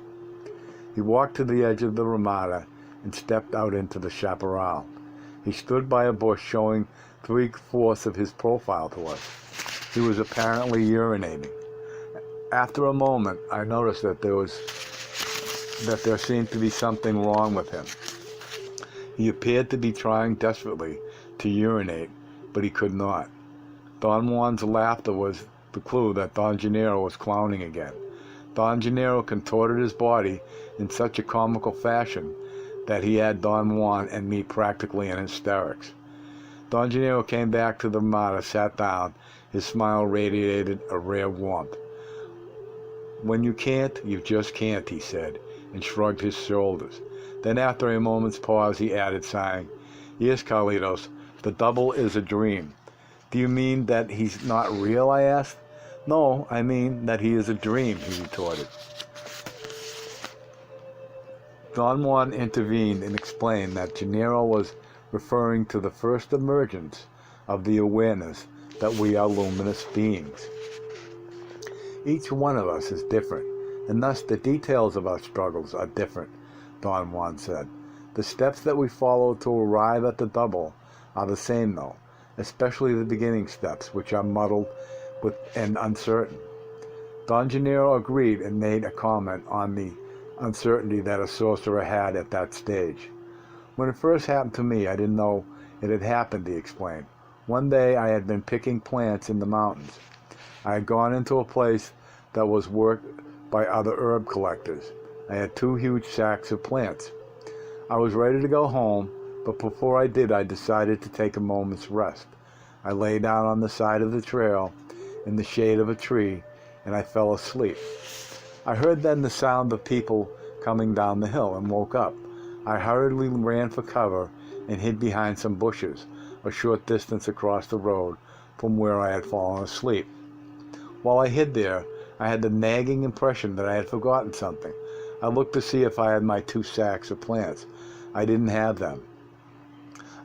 He walked to the edge of the ramada and stepped out into the chaparral. He stood by a bush, showing 3/4 of his profile to us. He was apparently urinating. After a moment, I noticed that there seemed to be something wrong with him. He appeared to be trying desperately to urinate, but he could not. Don Juan's laughter was the clue that Don Gennaro was clowning again. Don Gennaro contorted his body in such a comical fashion that he had Don Juan and me practically in hysterics. Don Gennaro came back to the ramada, sat down. His smile radiated a rare warmth. "When you can't, you just can't," he said, and shrugged his shoulders. Then after a moment's pause, he added, sighing, "Yes, Carlitos, the double is a dream." "Do you mean that he's not real?" I asked. "No, I mean that he is a dream," he retorted. Don Juan intervened and explained that Gennaro was referring to the first emergence of the awareness that we are luminous beings. Each one of us is different, and thus the details of our struggles are different, Don Juan said. The steps that we follow to arrive at the double are the same, though, especially the beginning steps, which are muddled and uncertain. Don Gennaro agreed and made a comment on the uncertainty that a sorcerer had at that stage. "When it first happened to me, I didn't know it had happened," he explained. "One day I had been picking plants in the mountains. I had gone into a place that was worked by other herb collectors. I had 2 huge sacks of plants. I was ready to go home, but before I did, I decided to take a moment's rest. I lay down on the side of the trail in the shade of a tree, and I fell asleep. I heard then the sound of people coming down the hill and woke up. I hurriedly ran for cover and hid behind some bushes, a short distance across the road from where I had fallen asleep. While I hid there, I had the nagging impression that I had forgotten something. I looked to see if I had my 2 sacks of plants. I didn't have them.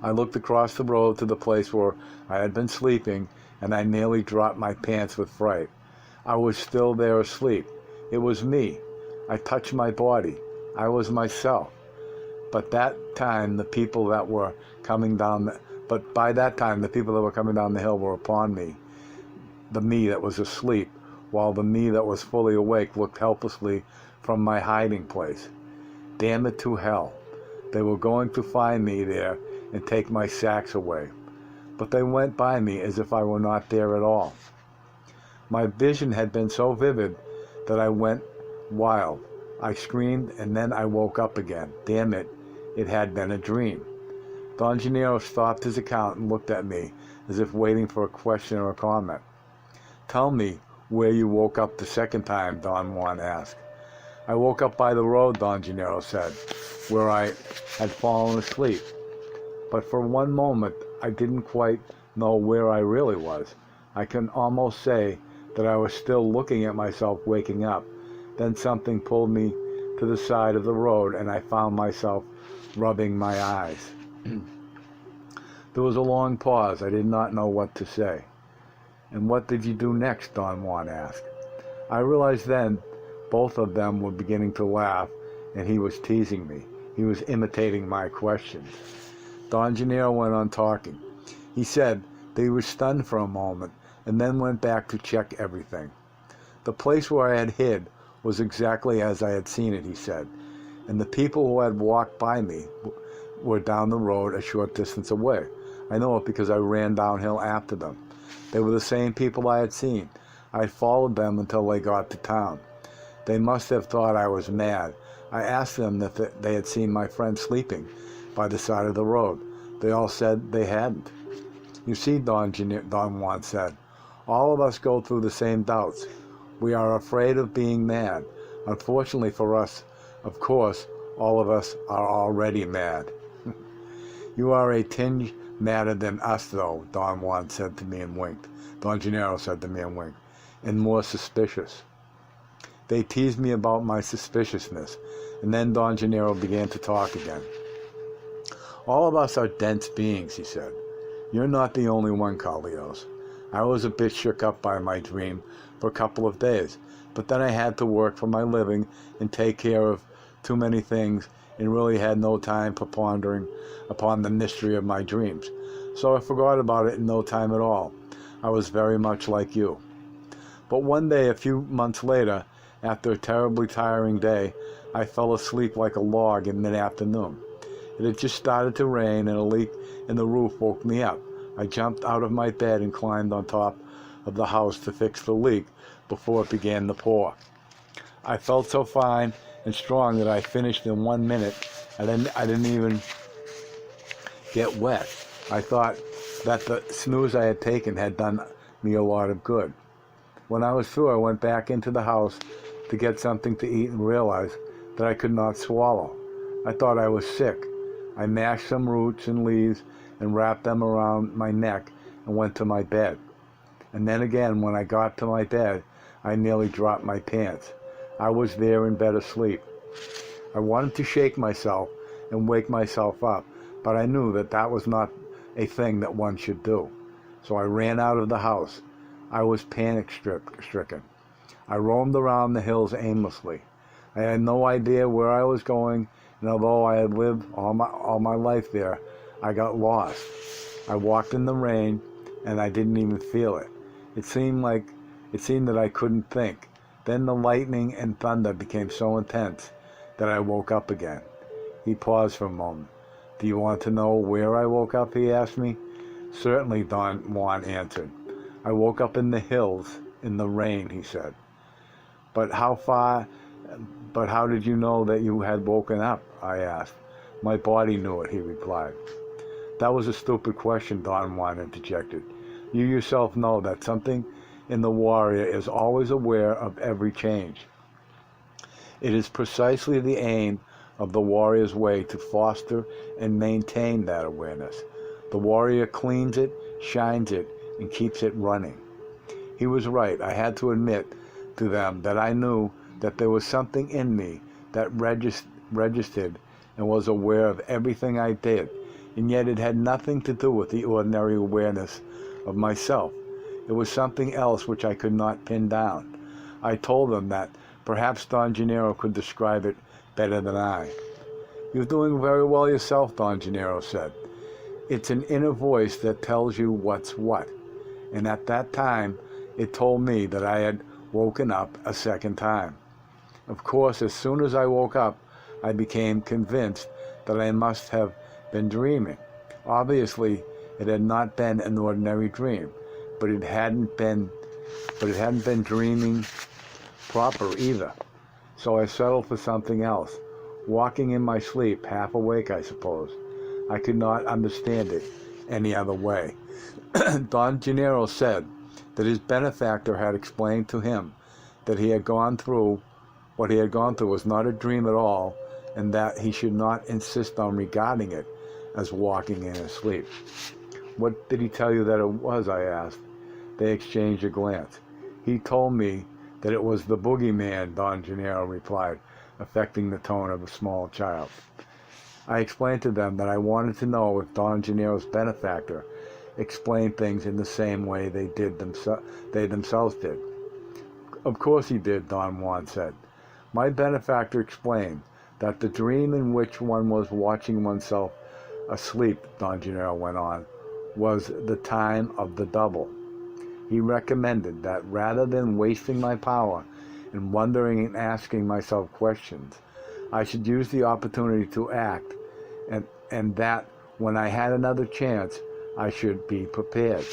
I looked across the road to the place where I had been sleeping, and I nearly dropped my pants with fright. I was still there asleep. It was me. I touched my body. I was myself. But by that time, the people that were coming down the hill were upon me, the me that was asleep, while the me that was fully awake looked helplessly from my hiding place. Damn it to hell. They were going to find me there and take my sacks away. But they went by me as if I were not there at all. My vision had been so vivid that I went wild. I screamed, and then I woke up again. Damn it, it had been a dream. Don Gennaro stopped his account and looked at me as if waiting for a question or a comment. "Tell me where you woke up the second time," Don Juan asked. "I woke up by the road," Don Gennaro said, "where I had fallen asleep. But for one moment, I didn't quite know where I really was. I can almost say that I was still looking at myself waking up. Then something pulled me to the side of the road, and I found myself rubbing my eyes." There was a long pause. I did not know what to say. "And what did you do next?" Don Juan asked. I realized then both of them were beginning to laugh, and he was teasing me. He was imitating my questions. Don Gennaro went on talking. He said that he was stunned for a moment, and then went back to check everything. The place where I had hid was exactly as I had seen it, he said, and the people who had walked by me were down the road a short distance away. I know it because I ran downhill after them. They were the same people I had seen. I had followed them until they got to town. They must have thought I was mad. I asked them if they had seen my friend sleeping by the side of the road. They all said they hadn't. "You see," Don Juan said, "all of us go through the same doubts. We are afraid of being mad. Unfortunately for us, of course, all of us are already mad." "You are a tinge madder than us, though," Don Juan said to me and winked. Don Gennaro said to me and winked. "And more suspicious." They teased me about my suspiciousness, and then Don Gennaro began to talk again. "All of us are dense beings," he said. "You're not the only one, Carlitos. I was a bit shook up by my dream for a couple of days, but then I had to work for my living and take care of too many things and really had no time for pondering upon the mystery of my dreams. So I forgot about it in no time at all. I was very much like you. But one day, a few months later, after a terribly tiring day, I fell asleep like a log in mid-afternoon. It had just started to rain, and a leak in the roof woke me up. I jumped out of my bed and climbed on top of the house to fix the leak before it began to pour. I felt so fine and strong that I finished in 1 minute, and I didn't even get wet. I thought that the snooze I had taken had done me a lot of good. When I was through, I went back into the house to get something to eat and realized that I could not swallow. I thought I was sick. I mashed some roots and leaves and wrapped them around my neck and went to my bed. And then again, when I got to my bed, I nearly dropped my pants. I was there in bed asleep. I wanted to shake myself and wake myself up, but I knew that that was not a thing that one should do. So I ran out of the house. I was panic-stricken. I roamed around the hills aimlessly. I had no idea where I was going, and although I had lived all my life there, I got lost. I walked in the rain, and I didn't even feel it. It seemed that I couldn't think. Then the lightning and thunder became so intense that I woke up again. He paused for a moment. "Do you want to know where I woke up?" he asked me. "Certainly," Don Juan answered. "I woke up in the hills, in the rain," he said. But how did you know that you had woken up?" I asked. "My body knew it," he replied. "That was a stupid question," Don Juan interjected. "You yourself know that something in the warrior is always aware of every change. It is precisely the aim of the warrior's way to foster and maintain that awareness. The warrior cleans it, shines it, and keeps it running. He was right. I had to admit to them that I knew that there was something in me that registered and was aware of everything I did, and yet it had nothing to do with the ordinary awareness of myself. It was something else which I could not pin down. I told them that perhaps Don Gennaro could describe it better than I. "You're doing very well yourself," Don Gennaro said. "It's an inner voice that tells you what's what." And at that time, it told me that I had woken up a second time. Of course, as soon as I woke up, I became convinced that I must have been dreaming. Obviously, it had not been an ordinary dream, but it hadn't been dreaming proper either. So I settled for something else, walking in my sleep, half awake, I suppose. I could not understand it any other way. Don Gennaro said that his benefactor had explained to him that what he had gone through was not a dream at all, and that he should not insist on regarding it as walking in his sleep. "What did he tell you that it was?" I asked. They exchanged a glance. "He told me that it was the boogeyman," Don Gennaro replied, affecting the tone of a small child. I explained to them that I wanted to know if Don Gennaro's benefactor explained things in the same way they themselves did. "Of course he did," Don Juan said. "My benefactor explained that the dream in which one was watching oneself asleep," Don Gennaro went on, "was the time of the double. He recommended that rather than wasting my power and wondering and asking myself questions, I should use the opportunity to act, and that when I had another chance, I should be prepared."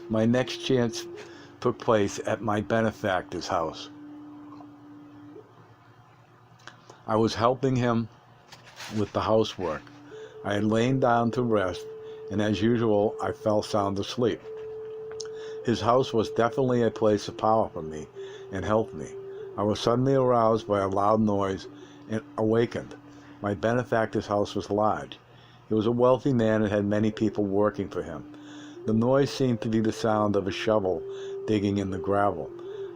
My next chance took place at my benefactor's house. I was helping him with the housework. I had lain down to rest, and as usual, I fell sound asleep. His house was definitely a place of power for me and helped me. I was suddenly aroused by a loud noise and awakened. My benefactor's house was large. He was a wealthy man and had many people working for him. The noise seemed to be the sound of a shovel digging in the gravel.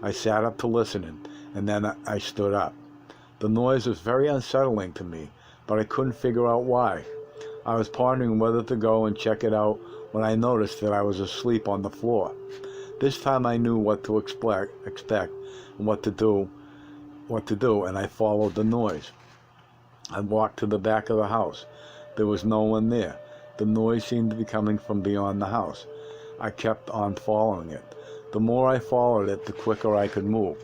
I sat up to listen, and then I stood up. The noise was very unsettling to me, but I couldn't figure out why. I was pondering whether to go and check it out when I noticed that I was asleep on the floor. This time I knew what to expect and what to do, and I followed the noise. I walked to the back of the house. There was no one there. The noise seemed to be coming from beyond the house. I kept on following it. The more I followed it, the quicker I could move.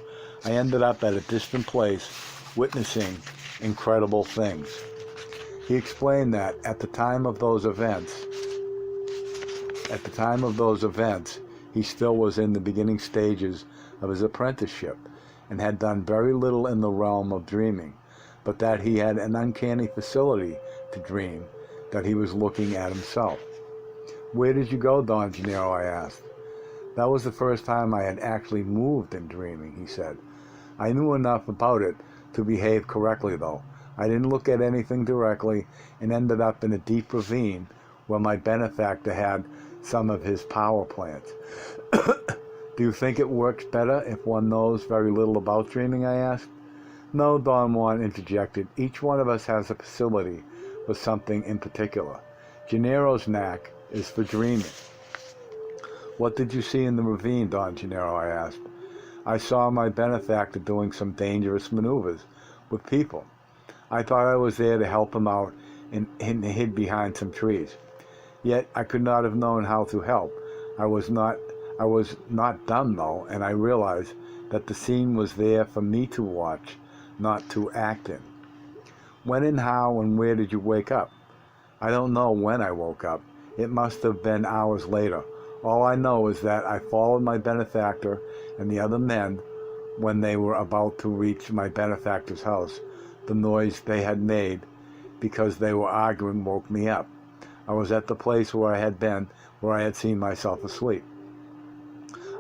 I ended up at a distant place, witnessing incredible things. He explained that at the time of those events, he still was in the beginning stages of his apprenticeship and had done very little in the realm of dreaming, but that he had an uncanny facility to dream, that he was looking at himself. "Where did you go, Don Gennaro?" I asked. "That was the first time I had actually moved in dreaming," he said. "I knew enough about it to behave correctly, though. I didn't look at anything directly and ended up in a deep ravine where my benefactor had some of his power plants." "Do you think it works better if one knows very little about dreaming?" I asked. "No," Don Juan interjected. "Each one of us has a facility for something in particular. Gennaro's knack is for dreaming." "What did you see in the ravine, Don Gennaro?" I asked. "I saw my benefactor doing some dangerous maneuvers with people. I thought I was there to help him out and hid behind some trees. Yet I could not have known how to help. I was not dumb, though, and I realized that the scene was there for me to watch, not to act in." "When and how and where did you wake up?" "I don't know when I woke up. It must have been hours later. All I know is that I followed my benefactor and the other men when they were about to reach my benefactor's house. The noise they had made because they were arguing woke me up. I was at the place where I had seen myself asleep.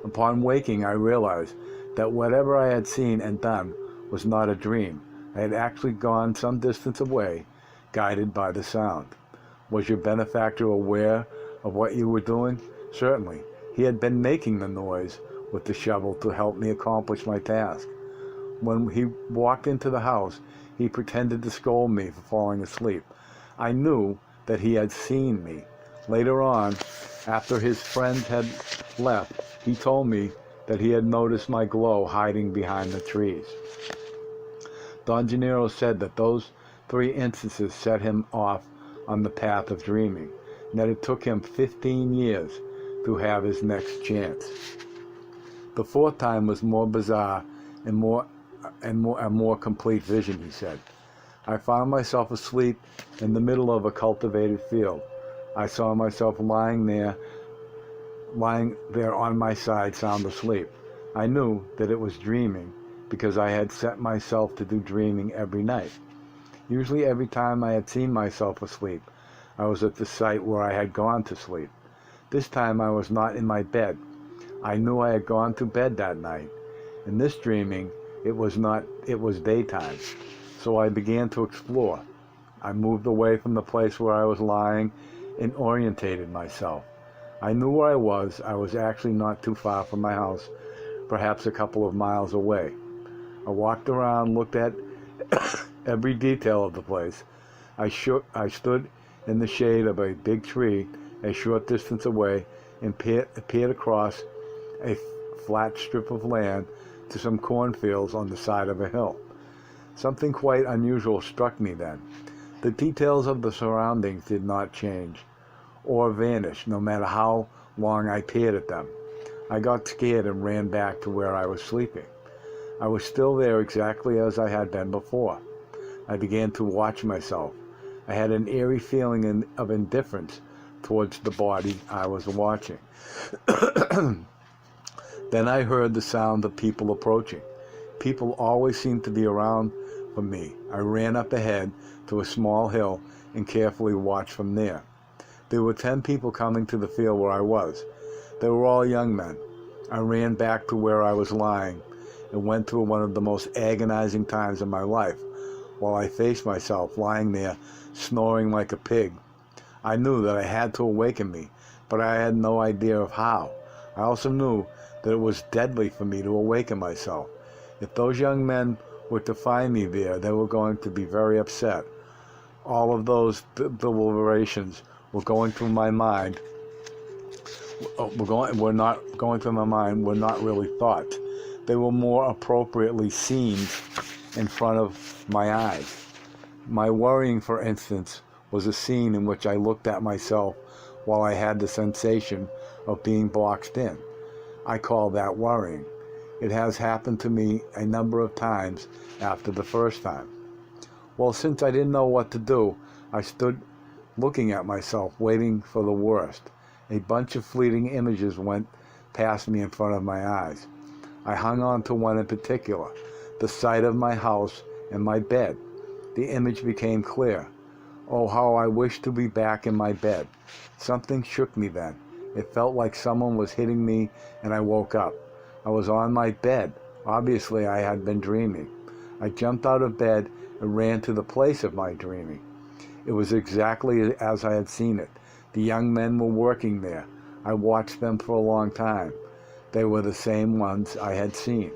Upon waking, I realized that whatever I had seen and done was not a dream. I had actually gone some distance away, guided by the sound." "Was your benefactor aware of what you were doing?" "Certainly. He had been making the noise with the shovel to help me accomplish my task. When he walked into the house, he pretended to scold me for falling asleep. I knew that he had seen me. Later on, after his friends had left, he told me that he had noticed my glow hiding behind the trees. Don Gennaro said that those 3 instances set him off on the path of dreaming, and that it took him 15 years to have his next chance. The 4th time was more bizarre and a more complete vision, he said. I found myself asleep in the middle of a cultivated field. I saw myself lying there on my side, sound asleep. I knew that it was dreaming because I had set myself to do dreaming every night. Usually every time I had seen myself asleep, I was at the site where I had gone to sleep. This time I was not in my bed. I knew I had gone to bed that night. In this dreaming, it was daytime. So I began to explore. I moved away from the place where I was lying and orientated myself. I knew where I was. I was actually not too far from my house, perhaps a couple of miles away. I walked around, looked at every detail of the place. I stood in the shade of a big tree a short distance away and peered across a flat strip of land to some cornfields on the side of a hill. Something quite unusual struck me then. The details of the surroundings did not change or vanish, no matter how long I peered at them. I got scared and ran back to where I was sleeping. I was still there exactly as I had been before. I began to watch myself. I had an eerie feeling of indifference towards the body I was watching. Then I heard the sound of people approaching. People always seemed to be around for me. I ran up ahead to a small hill and carefully watched from there. There were 10 people coming to the field where I was. They were all young men. I ran back to where I was lying and went through one of the most agonizing times of my life while I faced myself lying there snoring like a pig. I knew that I had to awaken me, but I had no idea of how. I also knew that it was deadly for me to awaken myself. If those young men were to find me there, they were going to be very upset. All of those deliberations were going through my mind. Were not going through my mind. Were not really thoughts. They were more appropriately scenes in front of my eyes. My worrying, for instance, was a scene in which I looked at myself while I had the sensation of being boxed in. I call that worrying. It has happened to me a number of times after the first time. Well, since I didn't know what to do, I stood looking at myself, waiting for the worst. A bunch of fleeting images went past me in front of my eyes. I hung on to one in particular, the sight of my house and my bed. The image became clear. Oh, how I wished to be back in my bed. Something shook me then. It felt like someone was hitting me, and I woke up. I was on my bed. Obviously, I had been dreaming. I jumped out of bed and ran to the place of my dreaming. It was exactly as I had seen it. The young men were working there. I watched them for a long time. They were the same ones I had seen.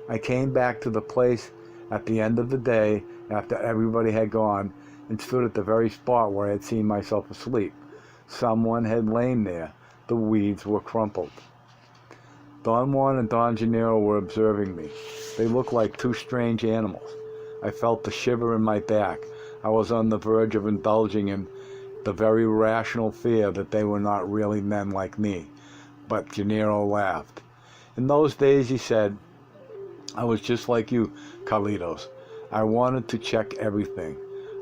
I came back to the place at the end of the day after everybody had gone and stood at the very spot where I had seen myself asleep. Someone had lain there. The weeds were crumpled. Don Juan and Don Gennaro were observing me. They looked like 2 strange animals. I felt the shiver in my back. I was on the verge of indulging in the very rational fear that they were not really men like me. But Gennaro laughed. In those days, he said, I was just like you, Carlitos. I wanted to check everything.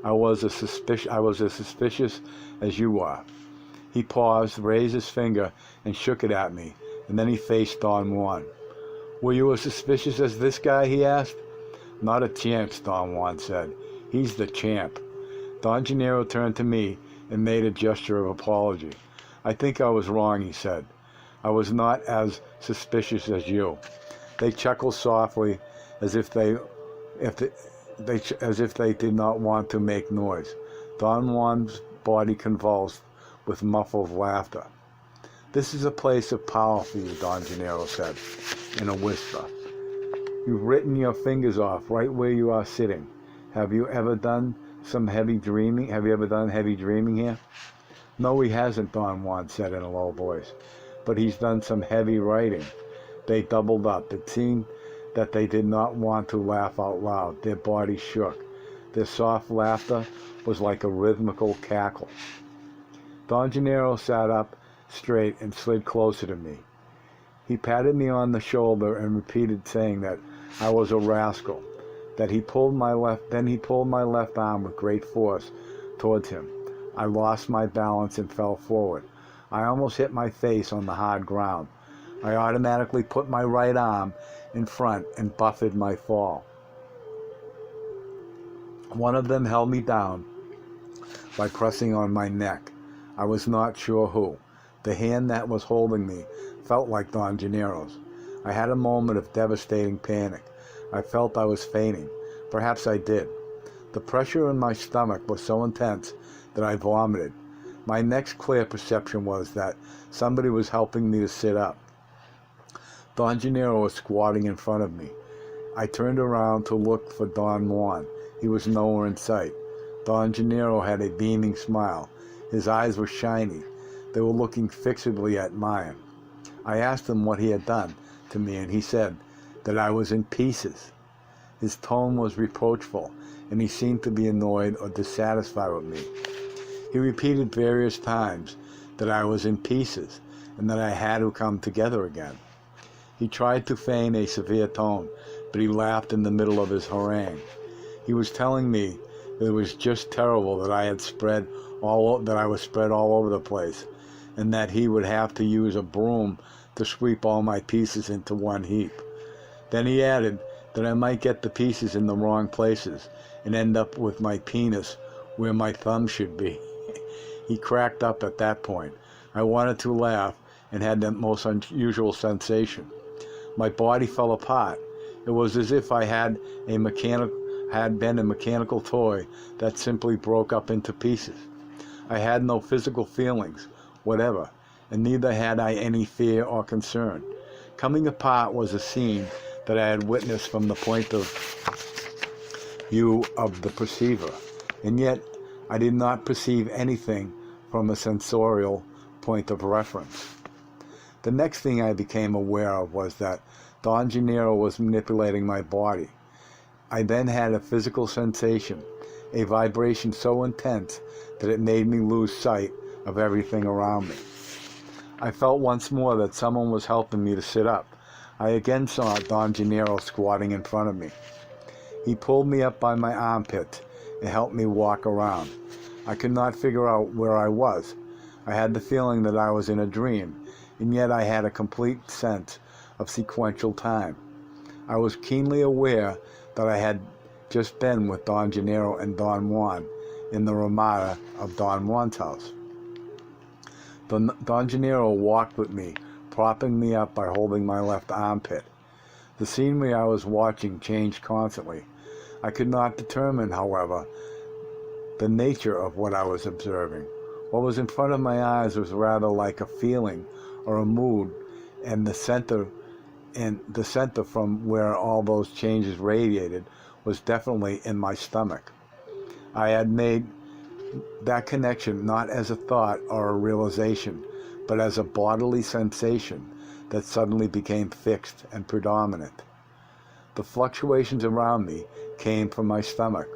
I was as suspicious as you are. He paused, raised his finger, and shook it at me, and then he faced Don Juan. Were you as suspicious as this guy, he asked. Not a chance, Don Juan said. He's the champ. Don Gennaro turned to me and made a gesture of apology. I think I was wrong, he said. I was not as suspicious as you. They chuckled softly, as if they did not want to make noise. Don Juan's body convulsed with muffled laughter. "This is a place of power for you," Don Gennaro said in a whisper. "You've written your fingers off right where you are sitting. Have you ever done heavy dreaming here?" "No, he hasn't," Don Juan said in a low voice. "But he's done some heavy writing." They doubled up. It seemed that they did not want to laugh out loud. Their bodies shook. Their soft laughter was like a rhythmical cackle. Don Gennaro sat up straight and slid closer to me. He patted me on the shoulder and repeated, saying that I was a rascal. Then he pulled my left arm with great force towards him. I lost my balance and fell forward. I almost hit my face on the hard ground. I automatically put my right arm in front and buffered my fall. One of them held me down by pressing on my neck. I was not sure who. The hand that was holding me felt like Don Gennaro's. I had a moment of devastating panic. I felt I was fainting. Perhaps I did. The pressure in my stomach was so intense that I vomited. My next clear perception was that somebody was helping me to sit up. Don Gennaro was squatting in front of me. I turned around to look for Don Juan. He was nowhere in sight. Don Gennaro had a beaming smile. His eyes were shiny. They were looking fixedly at mine. I asked him what he had done to me, and he said that I was in pieces. His tone was reproachful, and he seemed to be annoyed or dissatisfied with me. He repeated various times that I was in pieces and that I had to come together again. He tried to feign a severe tone, but he laughed in the middle of his harangue. He was telling me that it was just terrible that I was spread all over the place, and that he would have to use a broom to sweep all my pieces into one heap. Then he added that I might get the pieces in the wrong places and end up with my penis where my thumb should be. He cracked up at that point. I wanted to laugh and had the most unusual sensation. My body fell apart. It was as if I had been a mechanical toy that simply broke up into pieces. I had no physical feelings, whatever, and neither had I any fear or concern. Coming apart was a scene that I had witnessed from the point of view of the perceiver, and yet I did not perceive anything from a sensorial point of reference. The next thing I became aware of was that Don Gennaro was manipulating my body. I then had a physical sensation, a vibration so intense that it made me lose sight of everything around me. I felt once more that someone was helping me to sit up. I again saw Don Gennaro squatting in front of me. He pulled me up by my armpits and helped me walk around. I could not figure out where I was. I had the feeling that I was in a dream, and yet I had a complete sense of sequential time. I was keenly aware that I had just been with Don Gennaro and Don Juan in the Ramada of Don Juan's house. Don Gennaro walked with me, propping me up by holding my left armpit. The scenery I was watching changed constantly. I could not determine, however, the nature of what I was observing. What was in front of my eyes was rather like a feeling or a mood, and the center from where all those changes radiated was definitely in my stomach. I had made that connection not as a thought or a realization, but as a bodily sensation that suddenly became fixed and predominant. The fluctuations around me came from my stomach.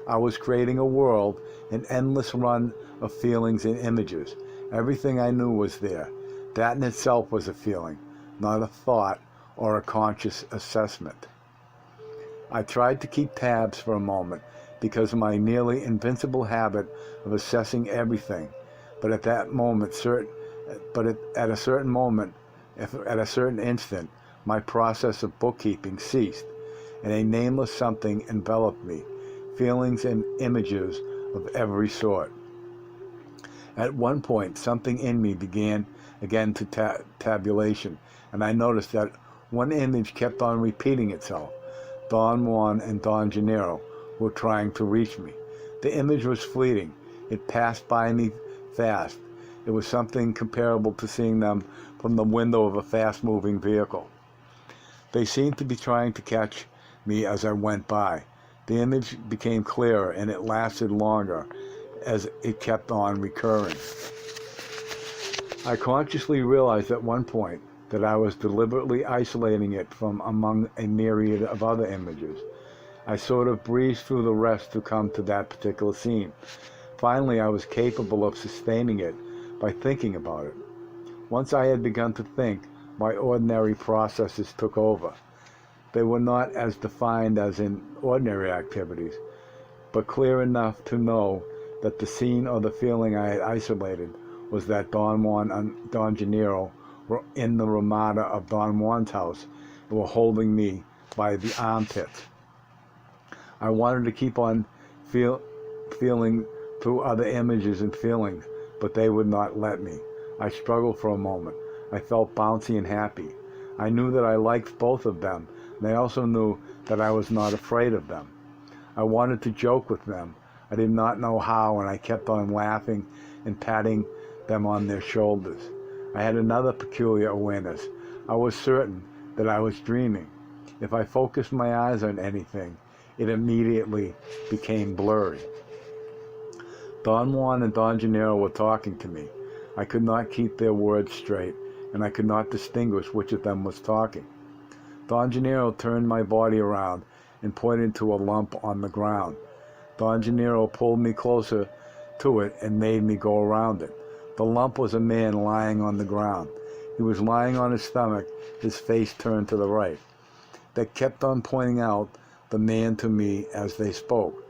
I was creating a world, an endless run of feelings and images. Everything I knew was there. That in itself was a feeling, not a thought or a conscious assessment. I tried to keep tabs for a moment because of my nearly invincible habit of assessing everything, but at a certain instant, my process of bookkeeping ceased, and a nameless something enveloped me, feelings and images of every sort. At one point, something in me began again to tabulation, and I noticed that one image kept on repeating itself. Don Juan and Don Gennaro were trying to reach me. The image was fleeting. It passed by me fast, It was something comparable to seeing them from the window of a fast-moving vehicle. They seemed to be trying to catch me as I went by. The image became clearer, and it lasted longer as it kept on recurring. I consciously realized at one point that I was deliberately isolating it from among a myriad of other images. I sort of breezed through the rest to come to that particular scene. Finally, I was capable of sustaining it by thinking about it. Once I had begun to think, my ordinary processes took over. They were not as defined as in ordinary activities, but clear enough to know that the scene or the feeling I had isolated was that Don Juan and Don Gennaro were in the ramada of Don Juan's house and were holding me by the armpits. I wanted to keep on feeling through other images and feelings, but they would not let me. I struggled for a moment. I felt bouncy and happy. I knew that I liked both of them, and I also knew that I was not afraid of them. I wanted to joke with them. I did not know how, and I kept on laughing and patting them on their shoulders. I had another peculiar awareness. I was certain that I was dreaming. If I focused my eyes on anything, it immediately became blurry. Don Juan and Don Gennaro were talking to me. I could not keep their words straight, and I could not distinguish which of them was talking. Don Gennaro turned my body around and pointed to a lump on the ground. Don Gennaro pulled me closer to it and made me go around it. The lump was a man lying on the ground. He was lying on his stomach, his face turned to the right. They kept on pointing out the man to me as they spoke.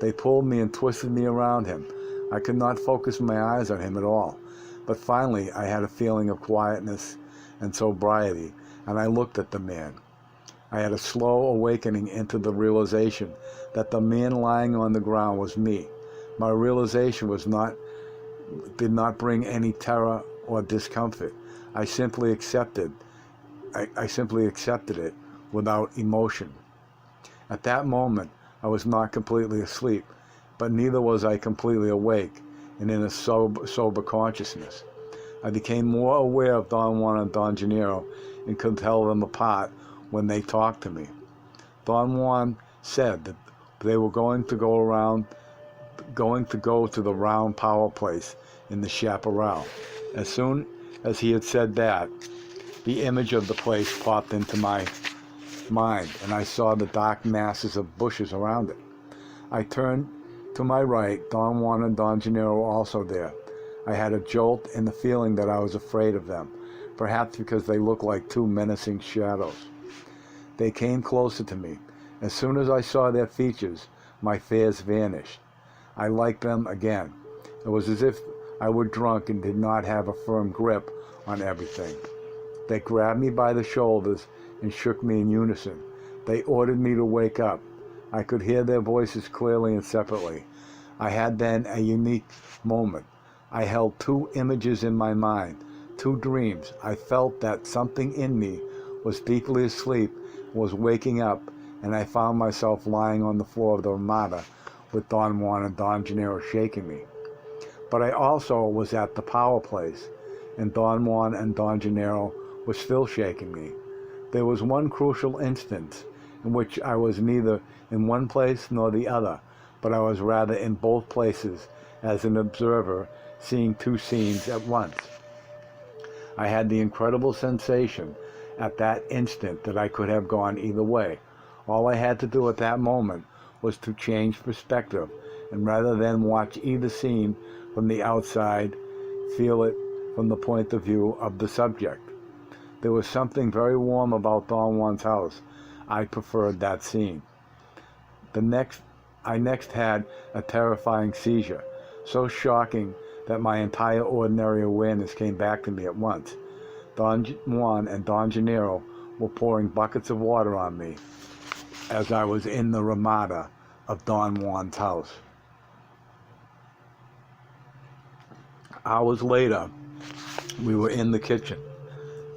They pulled me and twisted me around him. I could not focus my eyes on him at all. But finally I had a feeling of quietness and sobriety, and I looked at the man. I had a slow awakening into the realization that the man lying on the ground was me. My realization did not bring any terror or discomfort. I simply accepted it without emotion. At that moment, I was not completely asleep, but neither was I completely awake and in a sober consciousness. I became more aware of Don Juan and Don Gennaro and could tell them apart when they talked to me. Don Juan said that they were going to go to the round power place in the chaparral. As soon as he had said that, the image of the place popped into my mind, and I saw the dark masses of bushes around it. I turned to my right. Don Juan and Don Gennaro were also there. I had a jolt and the feeling that I was afraid of them, perhaps because they looked like two menacing shadows. They came closer to me. As soon as I saw their features, my fears vanished. I liked them again. It was as if I were drunk and did not have a firm grip on everything. They grabbed me by the shoulders and shook me in unison. They ordered me to wake up. I could hear their voices clearly and separately. I had then a unique moment. I held two images in my mind, two dreams. I felt that something in me was deeply asleep, was waking up, and I found myself lying on the floor of the ramada with Don Juan and Don Gennaro shaking me. But I also was at the power place, and Don Juan and Don Gennaro were still shaking me. There was one crucial instance in which I was neither in one place nor the other, but I was rather in both places as an observer, seeing two scenes at once. I had the incredible sensation at that instant that I could have gone either way. All I had to do at that moment was to change perspective, and rather than watch either scene from the outside, feel it from the point of view of the subject. There was something very warm about Don Juan's house. I preferred that scene. I next had a terrifying seizure, so shocking that my entire ordinary awareness came back to me at once. Don Juan and Don Gennaro were pouring buckets of water on me as I was in the ramada of Don Juan's house. Hours later, we were in the kitchen.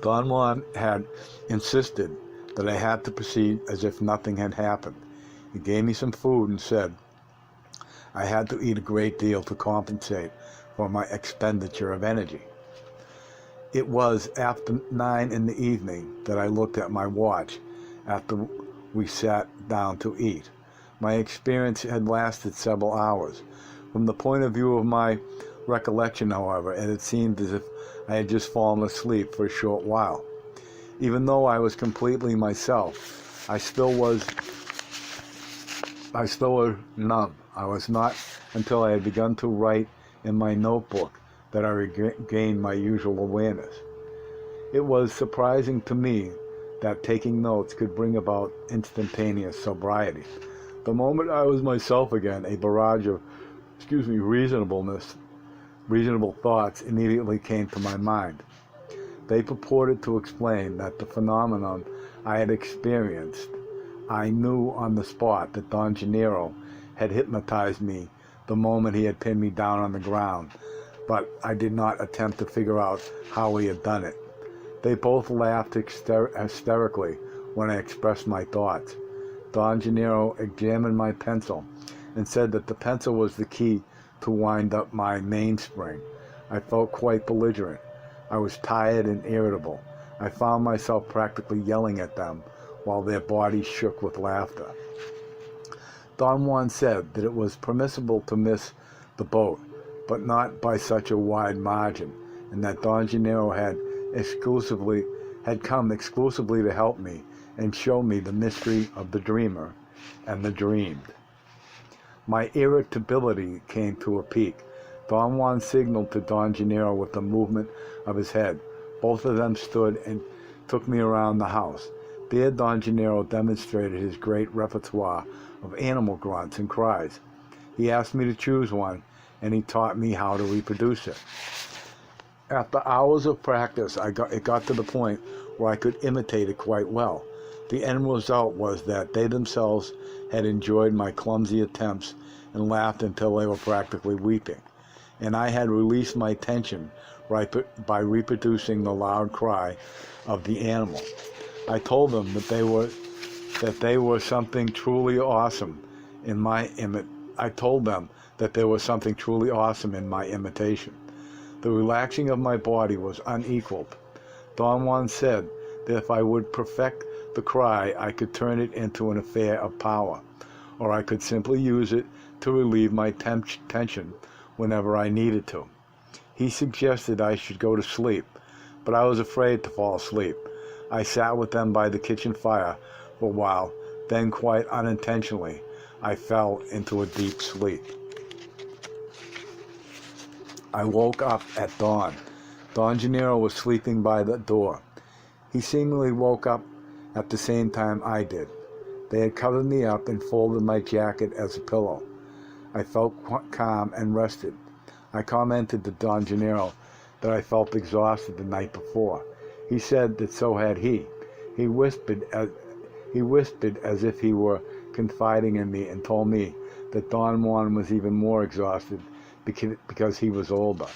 Don Juan had insisted that I had to proceed as if nothing had happened. He gave me some food and said I had to eat a great deal to compensate for my expenditure of energy. It was after 9 in the evening that I looked at my watch after we sat down to eat. My experience had lasted several hours. From the point of view of my recollection, however, it had seemed as if I had just fallen asleep for a short while. Even though I was completely myself, I still was numb. I was not until I had begun to write in my notebook that I regained my usual awareness. It was surprising to me that taking notes could bring about instantaneous sobriety. The moment I was myself again, a barrage of, reasonable thoughts immediately came to my mind. They purported to explain that the phenomenon I had experienced. I knew on the spot that Don Gennaro had hypnotized me the moment he had pinned me down on the ground, but I did not attempt to figure out how he had done it. They both laughed hysterically when I expressed my thoughts. Don Gennaro examined my pencil and said that the pencil was the key to wind up my mainspring. I felt quite belligerent. I was tired and irritable. I found myself practically yelling at them while their bodies shook with laughter. Don Juan said that it was permissible to miss the boat, but not by such a wide margin, and that Don Gennaro had come exclusively to help me and show me the mystery of the dreamer and the dreamed. My irritability came to a peak. Don Juan signaled to Don Gennaro with a movement of his head. Both of them stood and took me around the house. There Don Gennaro demonstrated his great repertoire of animal grunts and cries. He asked me to choose one, and he taught me how to reproduce it. After hours of practice, it got to the point where I could imitate it quite well. The end result was that they themselves had enjoyed my clumsy attempts and laughed until they were practically weeping. And I had released my tension by reproducing the loud cry of the animal. I told them that they were something truly awesome in my imitation. The relaxing of my body was unequaled. Don Juan said that if I would perfect the cry, I could turn it into an affair of power, or I could simply use it to relieve my tension whenever I needed to. He suggested I should go to sleep, but I was afraid to fall asleep. I sat with them by the kitchen fire for a while, then quite unintentionally, I fell into a deep sleep. I woke up at dawn. Don Gennaro was sleeping by the door. He seemingly woke up at the same time I did. They had covered me up and folded my jacket as a pillow. I felt calm and rested. I commented to Don Gennaro that I felt exhausted the night before. He said that so had he. He whispered as if he were confiding in me and told me that Don Juan was even more exhausted because he was older.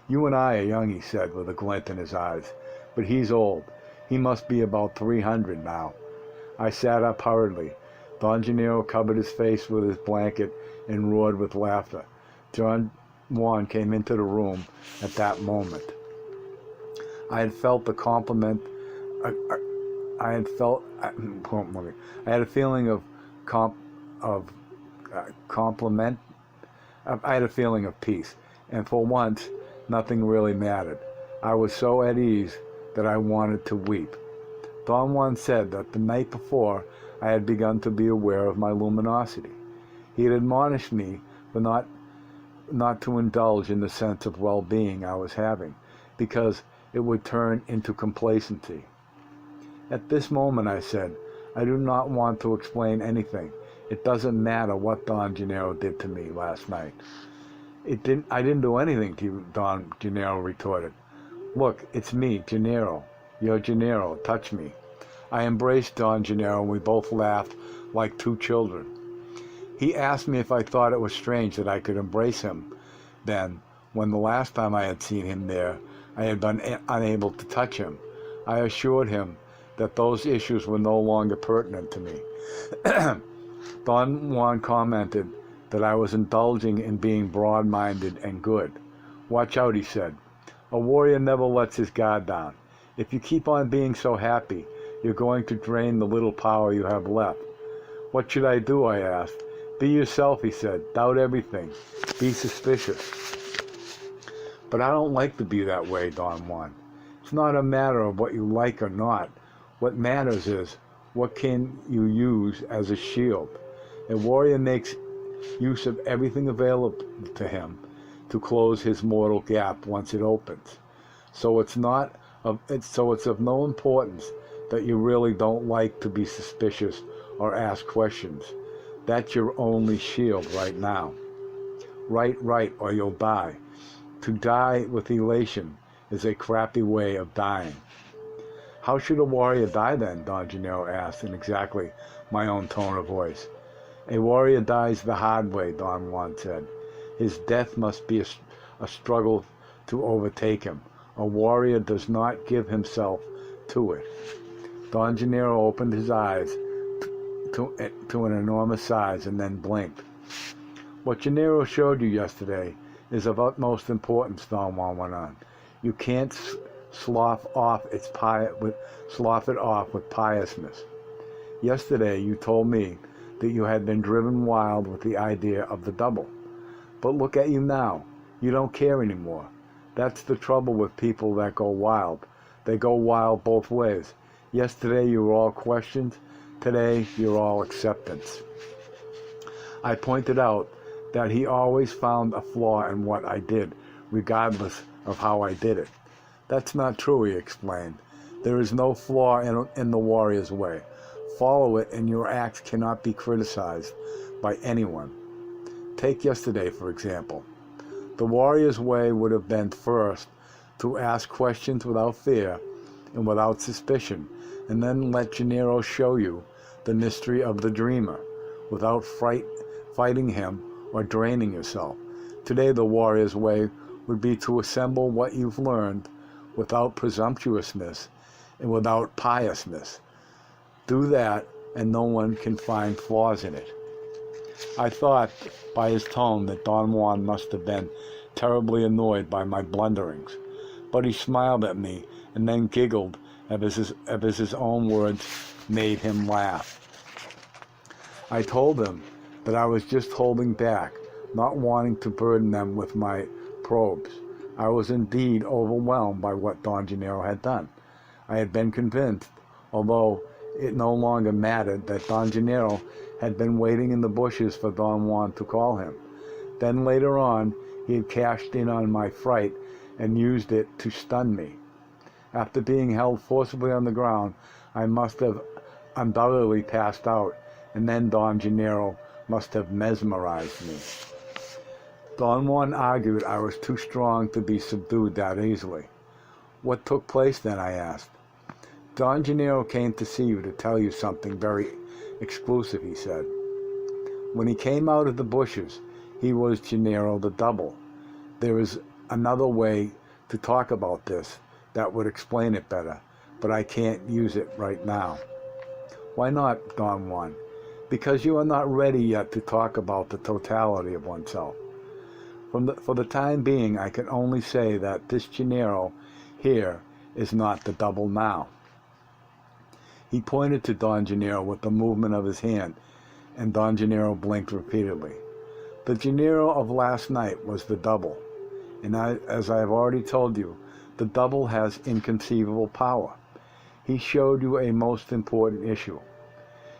You and I are young, he said with a glint in his eyes, but he's old. He must be about 300 now. I sat up hurriedly. Don Gennaro covered his face with his blanket and roared with laughter. Don Juan came into the room at that moment. I had felt the compliment. I had a feeling of compliment. I had a feeling of peace, and for once, nothing really mattered. I was so at ease that I wanted to weep. Don Juan said that the night before I had begun to be aware of my luminosity. He had admonished me for not to indulge in the sense of well-being I was having, because it would turn into complacency. At this moment, I said, I do not want to explain anything. It doesn't matter what Don Gennaro did to me last night. I didn't do anything to you, Don Gennaro retorted. Look, it's me, Gennaro. You're Gennaro. Touch me. I embraced Don Gennaro, and we both laughed like two children. He asked me if I thought it was strange that I could embrace him. Then, when the last time I had seen him there, I had been unable to touch him. I assured him that those issues were no longer pertinent to me. Don Juan commented that I was indulging in being broad-minded and good. Watch out, he said. A warrior never lets his guard down. If you keep on being so happy, you're going to drain the little power you have left. What should I do, I asked. Be yourself, he said. Doubt everything. Be suspicious. But I don't like to be that way, Don Juan. It's not a matter of what you like or not. What matters is, what can you use as a shield? A warrior makes use of everything available to him to close his mortal gap once it opens. So it's of no importance that you really don't like to be suspicious or ask questions. That's your only shield right now. Right, or you'll die. To die with elation is a crappy way of dying. How should a warrior die then? Don Gennaro asked in exactly my own tone of voice. A warrior dies the hard way, Don Juan said. His death must be a struggle to overtake him. A warrior does not give himself to it. Don Gennaro opened his eyes to an enormous size and then blinked. What Gennaro showed you yesterday is of utmost importance, Don Juan went on. You can't slough it off with piousness. Yesterday you told me that you had been driven wild with the idea of the double. But look at you now. You don't care anymore. That's the trouble with people that go wild. They go wild both ways. Yesterday you were all questions. Today you're all acceptance. I pointed out that he always found a flaw in what I did, regardless of how I did it. That's not true, he explained. There is no flaw in the warrior's way. Follow it and your acts cannot be criticized by anyone. Take yesterday, for example. The warrior's way would have been first to ask questions without fear and without suspicion, and then let Gennaro show you the mystery of the dreamer without fighting him or draining yourself. Today the warrior's way would be to assemble what you've learned without presumptuousness and without piousness. Do that and no one can find flaws in it. I thought by his tone that Don Juan must have been terribly annoyed by my blunderings, but he smiled at me and then giggled as his own words made him laugh. I told him that I was just holding back, not wanting to burden them with my probes. I was indeed overwhelmed by what Don Gennaro had done. I had been convinced, although it no longer mattered, that Don Gennaro had been waiting in the bushes for Don Juan to call him. Then later on, he had cashed in on my fright and used it to stun me. After being held forcibly on the ground, I must have undoubtedly passed out, and then Don Gennaro must have mesmerized me. Don Juan argued I was too strong to be subdued that easily. What took place then, I asked. Don Gennaro came to see you to tell you something very exclusive, he said. When he came out of the bushes, he was Gennaro the Double. There is another way to talk about this that would explain it better, but I can't use it right now. Why not, Don Juan? Because you are not ready yet to talk about the totality of oneself. For the time being, I can only say that this Gennaro here is not the Double now. He pointed to Don Gennaro with the movement of his hand, and Don Gennaro blinked repeatedly. The Gennaro of last night was the Double, and as I have already told you, the Double has inconceivable power. He showed you a most important issue.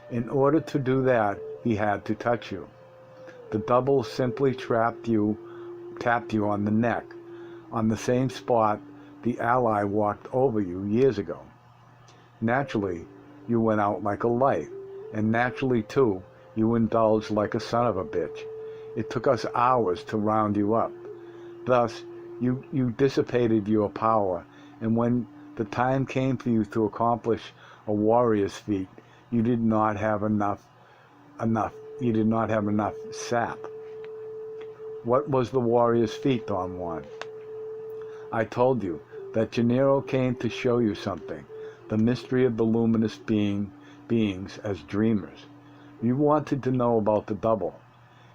In order to do that, he had to touch you. The Double simply tapped you on the neck, on the same spot the ally walked over you years ago. Naturally, you went out like a light, and naturally, too, you indulged like a son of a bitch. It took us hours to round you up. Thus, you dissipated your power, and when the time came for you to accomplish a warrior's feat, you did not have enough sap. What was the warrior's feat, Don Juan? I told you that Gennaro came to show you something, the mystery of the luminous beings as dreamers. You wanted to know about the Double.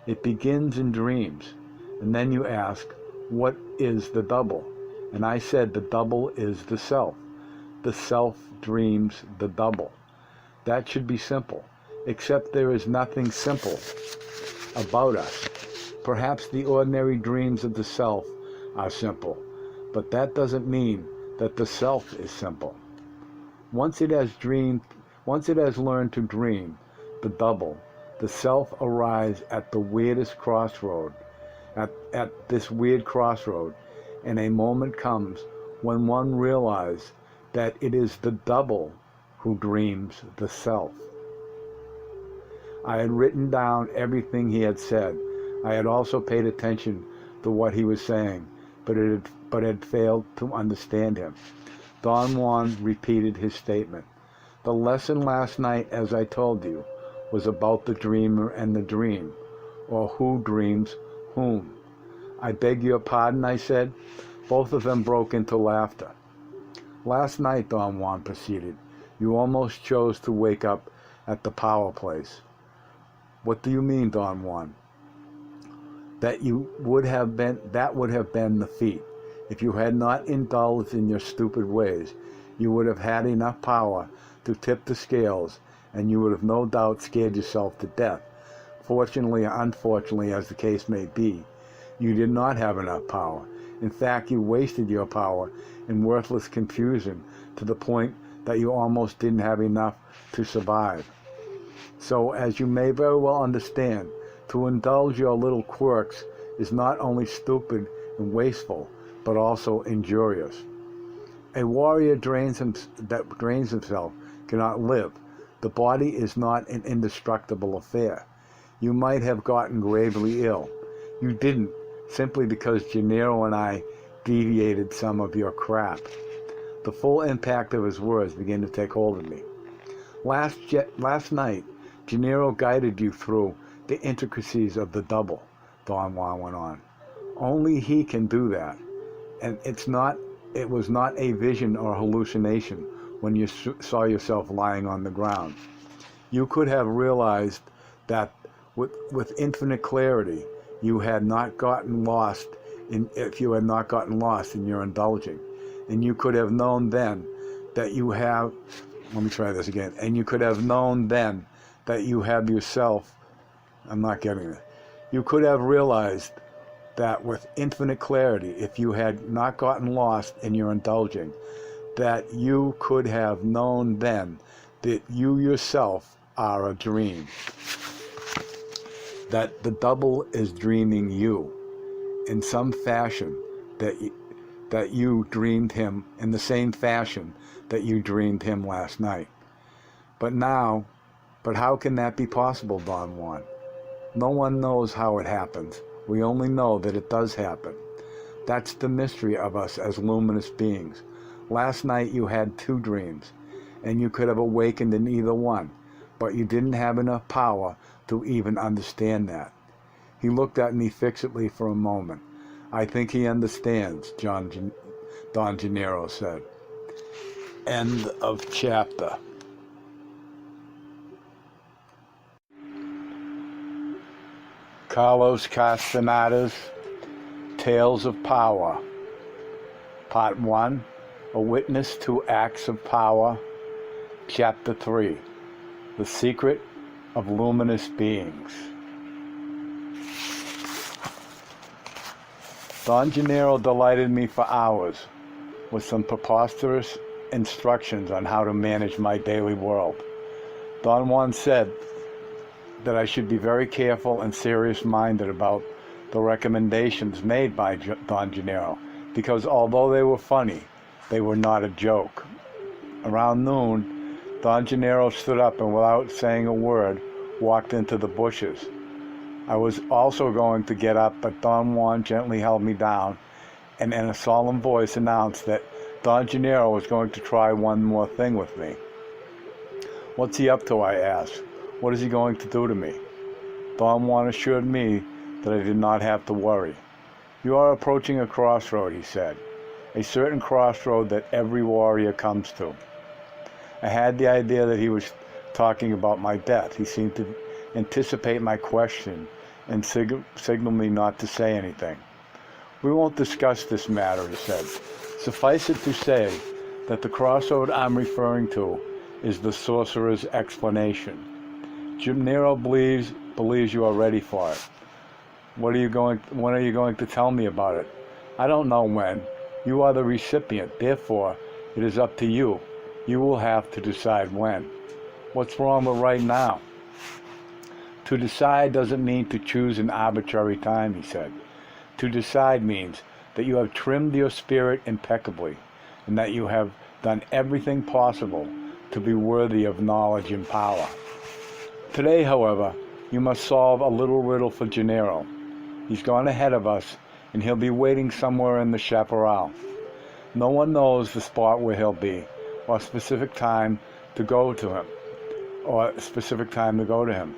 It begins in dreams, and then you ask, what is the double? And I said the double is the self. The self dreams the double. That should be simple, except there is nothing simple about us. Perhaps the ordinary dreams of the self are simple, but that doesn't mean that the self is simple. Once it has learned to dream the double, the self arrives at the weirdest crossroad, at this weird crossroad, and a moment comes when one realizes that it is the double who dreams the self. I had written down everything he had said. I had also paid attention to what he was saying, but had failed to understand him. Don Juan repeated his statement. The lesson last night, as I told you, was about the dreamer and the dream, or who dreams whom. I beg your pardon, I said. Both of them broke into laughter. Last night, Don Juan proceeded, you almost chose to wake up at the power place. What do you mean, Don Juan? That would have been the feat. If you had not indulged in your stupid ways, you would have had enough power to tip the scales, and you would have no doubt scared yourself to death. Fortunately or unfortunately, as the case may be, you did not have enough power. In fact, you wasted your power in worthless confusion to the point that you almost didn't have enough to survive. So, as you may very well understand, to indulge your little quirks is not only stupid and wasteful, but also injurious. A warrior that drains himself cannot live. The body is not an indestructible affair. You might have gotten gravely ill. You didn't, simply because Gennaro and I deviated some of your crap. The full impact of his words began to take hold of me. Last night, Gennaro guided you through the intricacies of the double, Don Juan went on. Only he can do that. And it was not a vision or hallucination when you saw yourself lying on the ground. You could have realized that with infinite clarity, if you had not gotten lost in your indulging. And you could have known then that you have, and you could have known then that you have yourself, I'm not getting it. You could have realized that with infinite clarity, if you had not gotten lost in your indulging, that you could have known then that you yourself are a dream. That the double is dreaming you in some fashion, that you dreamed him in the same fashion that you dreamed him last night. But how can that be possible, Don Juan? No one knows how it happens. We only know that it does happen. That's the mystery of us as luminous beings. Last night you had two dreams, and you could have awakened in either one, but you didn't have enough power to even understand that. He looked at me fixedly for a moment. I think he understands, Don Gennaro said. End of chapter. Carlos Castaneda's Tales of Power. Part 1, A Witness to Acts of Power. Chapter 3, The Secret of Luminous Beings. Don Gennaro delighted me for hours with some preposterous instructions on how to manage my daily world. Don Juan said that I should be very careful and serious-minded about the recommendations made by Don Gennaro, because although they were funny, they were not a joke. Around noon, Don Gennaro stood up and without saying a word, walked into the bushes. I was also going to get up, but Don Juan gently held me down and in a solemn voice announced that Don Gennaro was going to try one more thing with me. What's he up to, I asked. What is he going to do to me? Don Juan assured me that I did not have to worry. You are approaching a crossroad, he said, a certain crossroad that every warrior comes to. I had the idea that he was talking about my death. He seemed to anticipate my question and signal me not to say anything. We won't discuss this matter, he said. Suffice it to say that the crossroad I'm referring to is the sorcerer's explanation. Gennaro believes you are ready for it. When are you going to tell me about it? I don't know when. You are the recipient, therefore it is up to you. You will have to decide when. What's wrong with right now? To decide doesn't mean to choose an arbitrary time, he said. To decide means that you have trimmed your spirit impeccably, and that you have done everything possible to be worthy of knowledge and power. Today, however, you must solve a little riddle for Gennaro. He's gone ahead of us, and he'll be waiting somewhere in the chaparral. No one knows the spot where he'll be, or a specific time to go to him.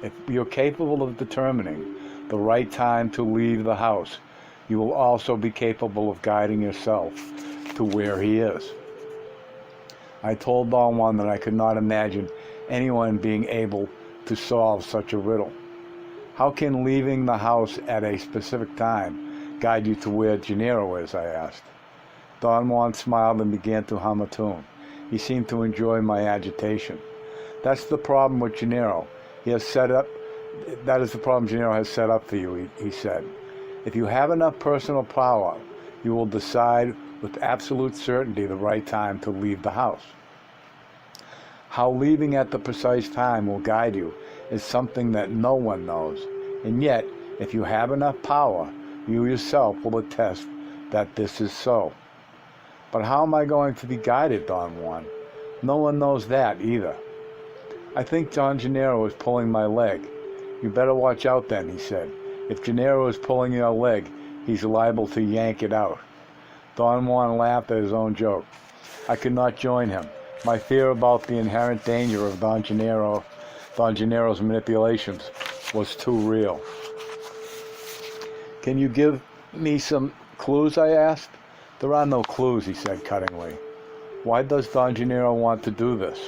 If you're capable of determining the right time to leave the house, you will also be capable of guiding yourself to where he is. I told Don Juan that I could not imagine anyone being able to solve such a riddle. How can leaving the house at a specific time guide you to where Gennaro is? I asked. Don Juan smiled and began to hum a tune. He seemed to enjoy my agitation. That's the problem with Gennaro. That is the problem Gennaro has set up for you, he said. If you have enough personal power, you will decide with absolute certainty the right time to leave the house. How leaving at the precise time will guide you is something that no one knows. And yet, if you have enough power, you yourself will attest that this is so. But how am I going to be guided, Don Juan? No one knows that either. I think Don Gennaro is pulling my leg. You better watch out then, he said. If Gennaro is pulling your leg, he's liable to yank it out. Don Juan laughed at his own joke. I could not join him. My fear about the inherent danger of Don Gennaro's manipulations was too real. Can you give me some clues, I asked. There are no clues, he said cuttingly. Why does Don Gennaro want to do this?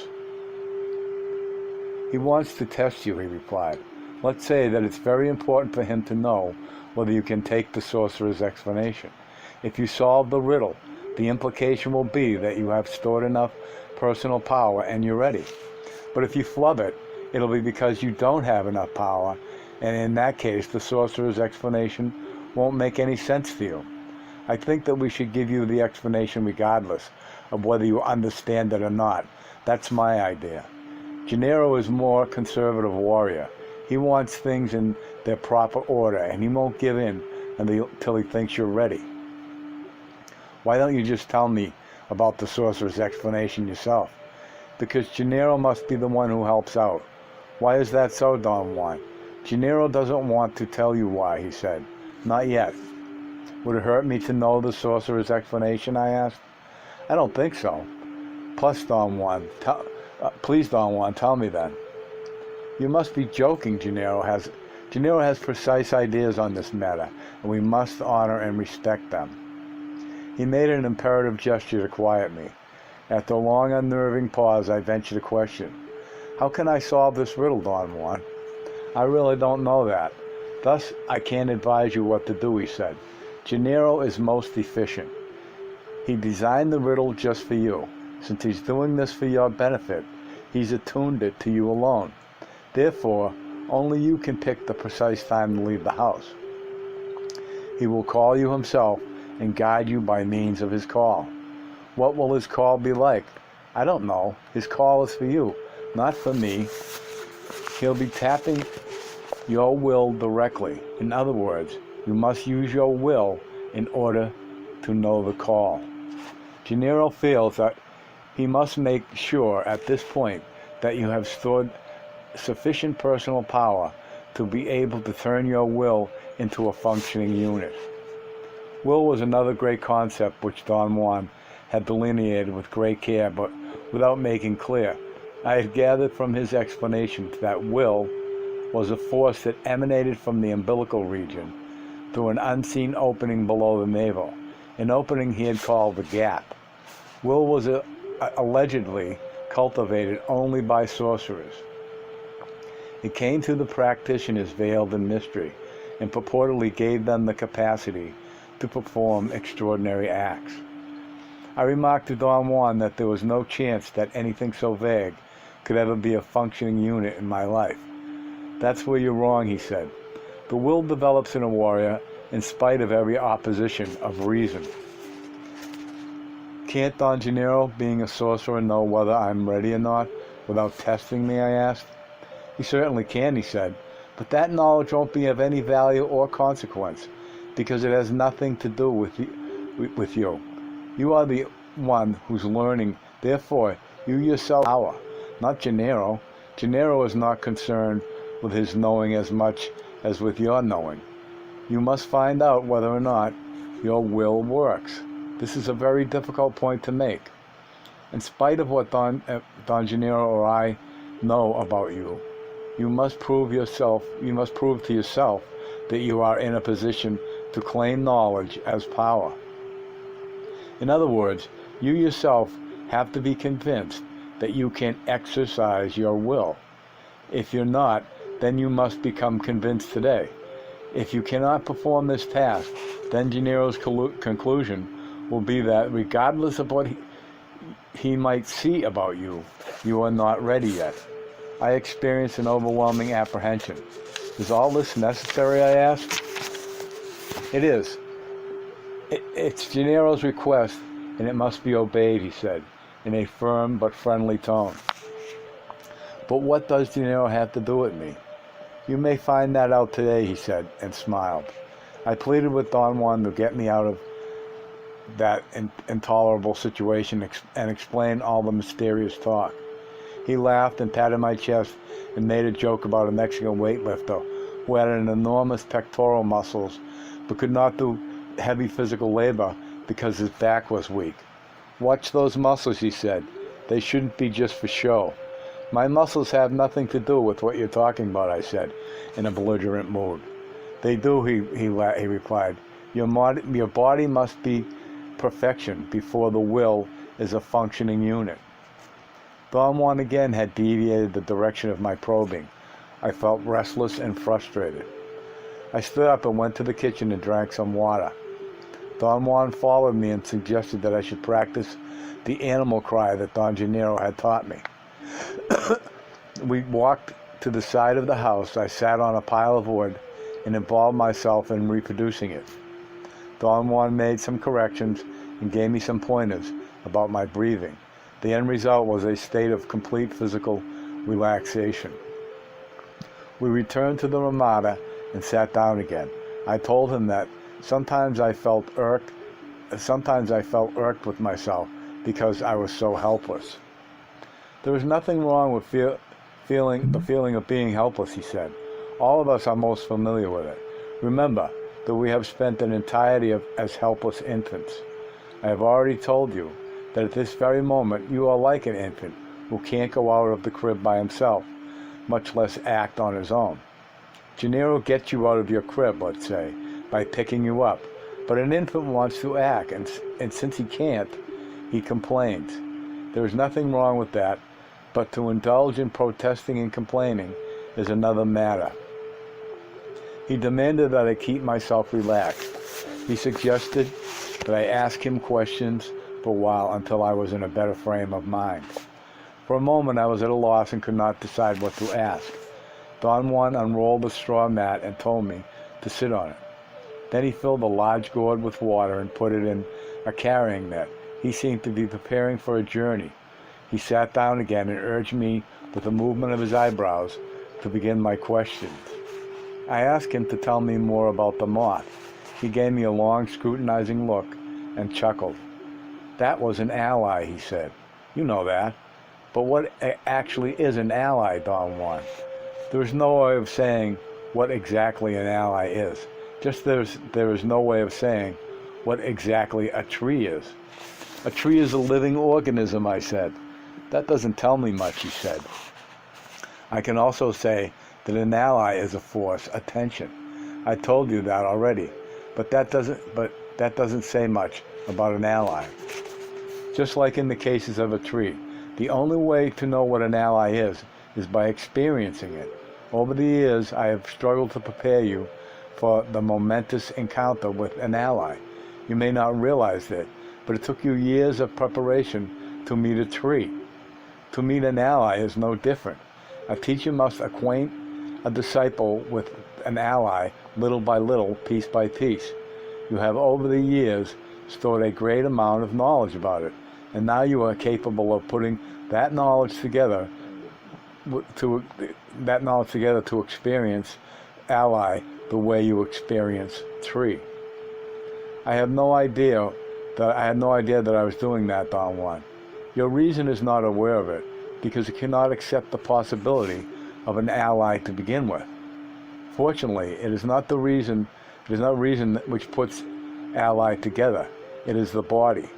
He wants to test you, he replied. Let's say that it's very important for him to know whether you can take the sorcerer's explanation. If you solve the riddle, the implication will be that you have stored enough personal power and you're ready. But if you flub it, it'll be because you don't have enough power, and in that case, the sorcerer's explanation won't make any sense to you. I think that we should give you the explanation regardless of whether you understand it or not. That's my idea. Gennaro is more conservative warrior. He wants things in their proper order, and he won't give in until he thinks you're ready. Why don't you just tell me about the sorcerer's explanation yourself? Because Gennaro must be the one who helps out. Why is that so, Don Juan? Gennaro doesn't want to tell you why, he said. Not yet. Would it hurt me to know the sorcerer's explanation, I asked. I don't think so. Plus, Don Juan, please, Don Juan, tell me then. You must be joking, Gennaro has precise ideas on this matter, and we must honor and respect them. He made an imperative gesture to quiet me. After a long, unnerving pause, I ventured a question. How can I solve this riddle, Don Juan? I really don't know that. Thus, I can't advise you what to do, he said. Gennaro is most efficient. He designed the riddle just for you. Since he's doing this for your benefit, he's attuned it to you alone. Therefore, only you can pick the precise time to leave the house. He will call you himself and guide you by means of his call. What will his call be like? I don't know. His call is for you, not for me. He'll be tapping your will directly. In other words, you must use your will in order to know the call. Gennaro feels that he must make sure at this point that you have stored sufficient personal power to be able to turn your will into a functioning unit. Will was another great concept which Don Juan had delineated with great care, but without making clear. I had gathered from his explanation that will was a force that emanated from the umbilical region through an unseen opening below the navel, an opening he had called the gap. Will was allegedly cultivated only by sorcerers. It came to the practitioners veiled in mystery, and purportedly gave them the capacity to perform extraordinary acts. I remarked to Don Juan that there was no chance that anything so vague could ever be a functioning unit in my life. That's where you're wrong, he said. The will develops in a warrior in spite of every opposition of reason. Can't Don Gennaro, being a sorcerer, know whether I'm ready or not without testing me, I asked. He certainly can, he said, but that knowledge won't be of any value or consequence because it has nothing to do with you. You are the one who's learning, therefore you yourself are power, not Gennaro. Gennaro is not concerned with his knowing as much as with your knowing. You must find out whether or not your will works. This is a very difficult point to make. In spite of what Don Gennaro or I know about you, you must prove to yourself that you are in a position to claim knowledge as power. In other words, you yourself have to be convinced that you can exercise your will. If you're not, then you must become convinced today. If you cannot perform this task, then Gennaro's conclusion will be that regardless of what he might see about you, you are not ready yet. I experienced an overwhelming apprehension. Is all this necessary, I asked? It is. It's Gennaro's request, and it must be obeyed, he said, in a firm but friendly tone. But what does Gennaro have to do with me? You may find that out today, he said, and smiled. I pleaded with Don Juan to get me out of that intolerable situation and explain all the mysterious talk. He laughed and patted my chest and made a joke about a Mexican weightlifter who had an enormous pectoral muscles but could not do heavy physical labor because his back was weak. Watch those muscles, he said. They shouldn't be just for show. My muscles have nothing to do with what you're talking about, I said, in a belligerent mood. They do, he replied. Your body must be perfection before the will is a functioning unit. Don Juan again had deviated the direction of my probing. I felt restless and frustrated. I stood up and went to the kitchen and drank some water. Don Juan followed me and suggested that I should practice the animal cry that Don Gennaro had taught me. We walked to the side of the house. I sat on a pile of wood and involved myself in reproducing it. Don Juan made some corrections and gave me some pointers about my breathing. The end result was a state of complete physical relaxation. We returned to the Ramada and sat down again. I told him that sometimes I felt irked with myself because I was so helpless. There was nothing wrong with the feeling of being helpless, he said. All of us are most familiar with it. Remember that we have spent an entirety as helpless infants. I have already told you that at this very moment you are like an infant who can't go out of the crib by himself, much less act on his own. Gennaro gets you out of your crib, let's say, by picking you up, but an infant wants to act, and since he can't, he complains. There is nothing wrong with that, but to indulge in protesting and complaining is another matter. He demanded that I keep myself relaxed. He suggested that I ask him questions for a while until I was in a better frame of mind. For a moment I was at a loss and could not decide what to ask. Don Juan unrolled a straw mat and told me to sit on it. Then he filled a large gourd with water and put it in a carrying net. He seemed to be preparing for a journey. He sat down again and urged me with a movement of his eyebrows to begin my questions. I asked him to tell me more about the moth. He gave me a long, scrutinizing look and chuckled. That was an ally, he said. You know that. But what actually is an ally, Don Juan? There is no way of saying what exactly an ally is. Just there is no way of saying what exactly a tree is. A tree is a living organism, I said. That doesn't tell me much, he said. I can also say that an ally is a force, a tension. I told you that already, but that doesn't say much about an ally. Just like in the cases of a tree, the only way to know what an ally is by experiencing it. Over the years, I have struggled to prepare you for the momentous encounter with an ally. You may not realize it, but it took you years of preparation to meet a tree. To meet an ally is no different. A teacher must acquaint a disciple with an ally little by little, piece by piece. You have over the years stored a great amount of knowledge about it, and now you are capable of putting that knowledge together to experience ally the way you experience tree. I had no idea that I was doing that, Don Juan. Your reason is not aware of it because it cannot accept the possibility of an ally to begin with. Fortunately, it is not reason which puts ally together. It is the body.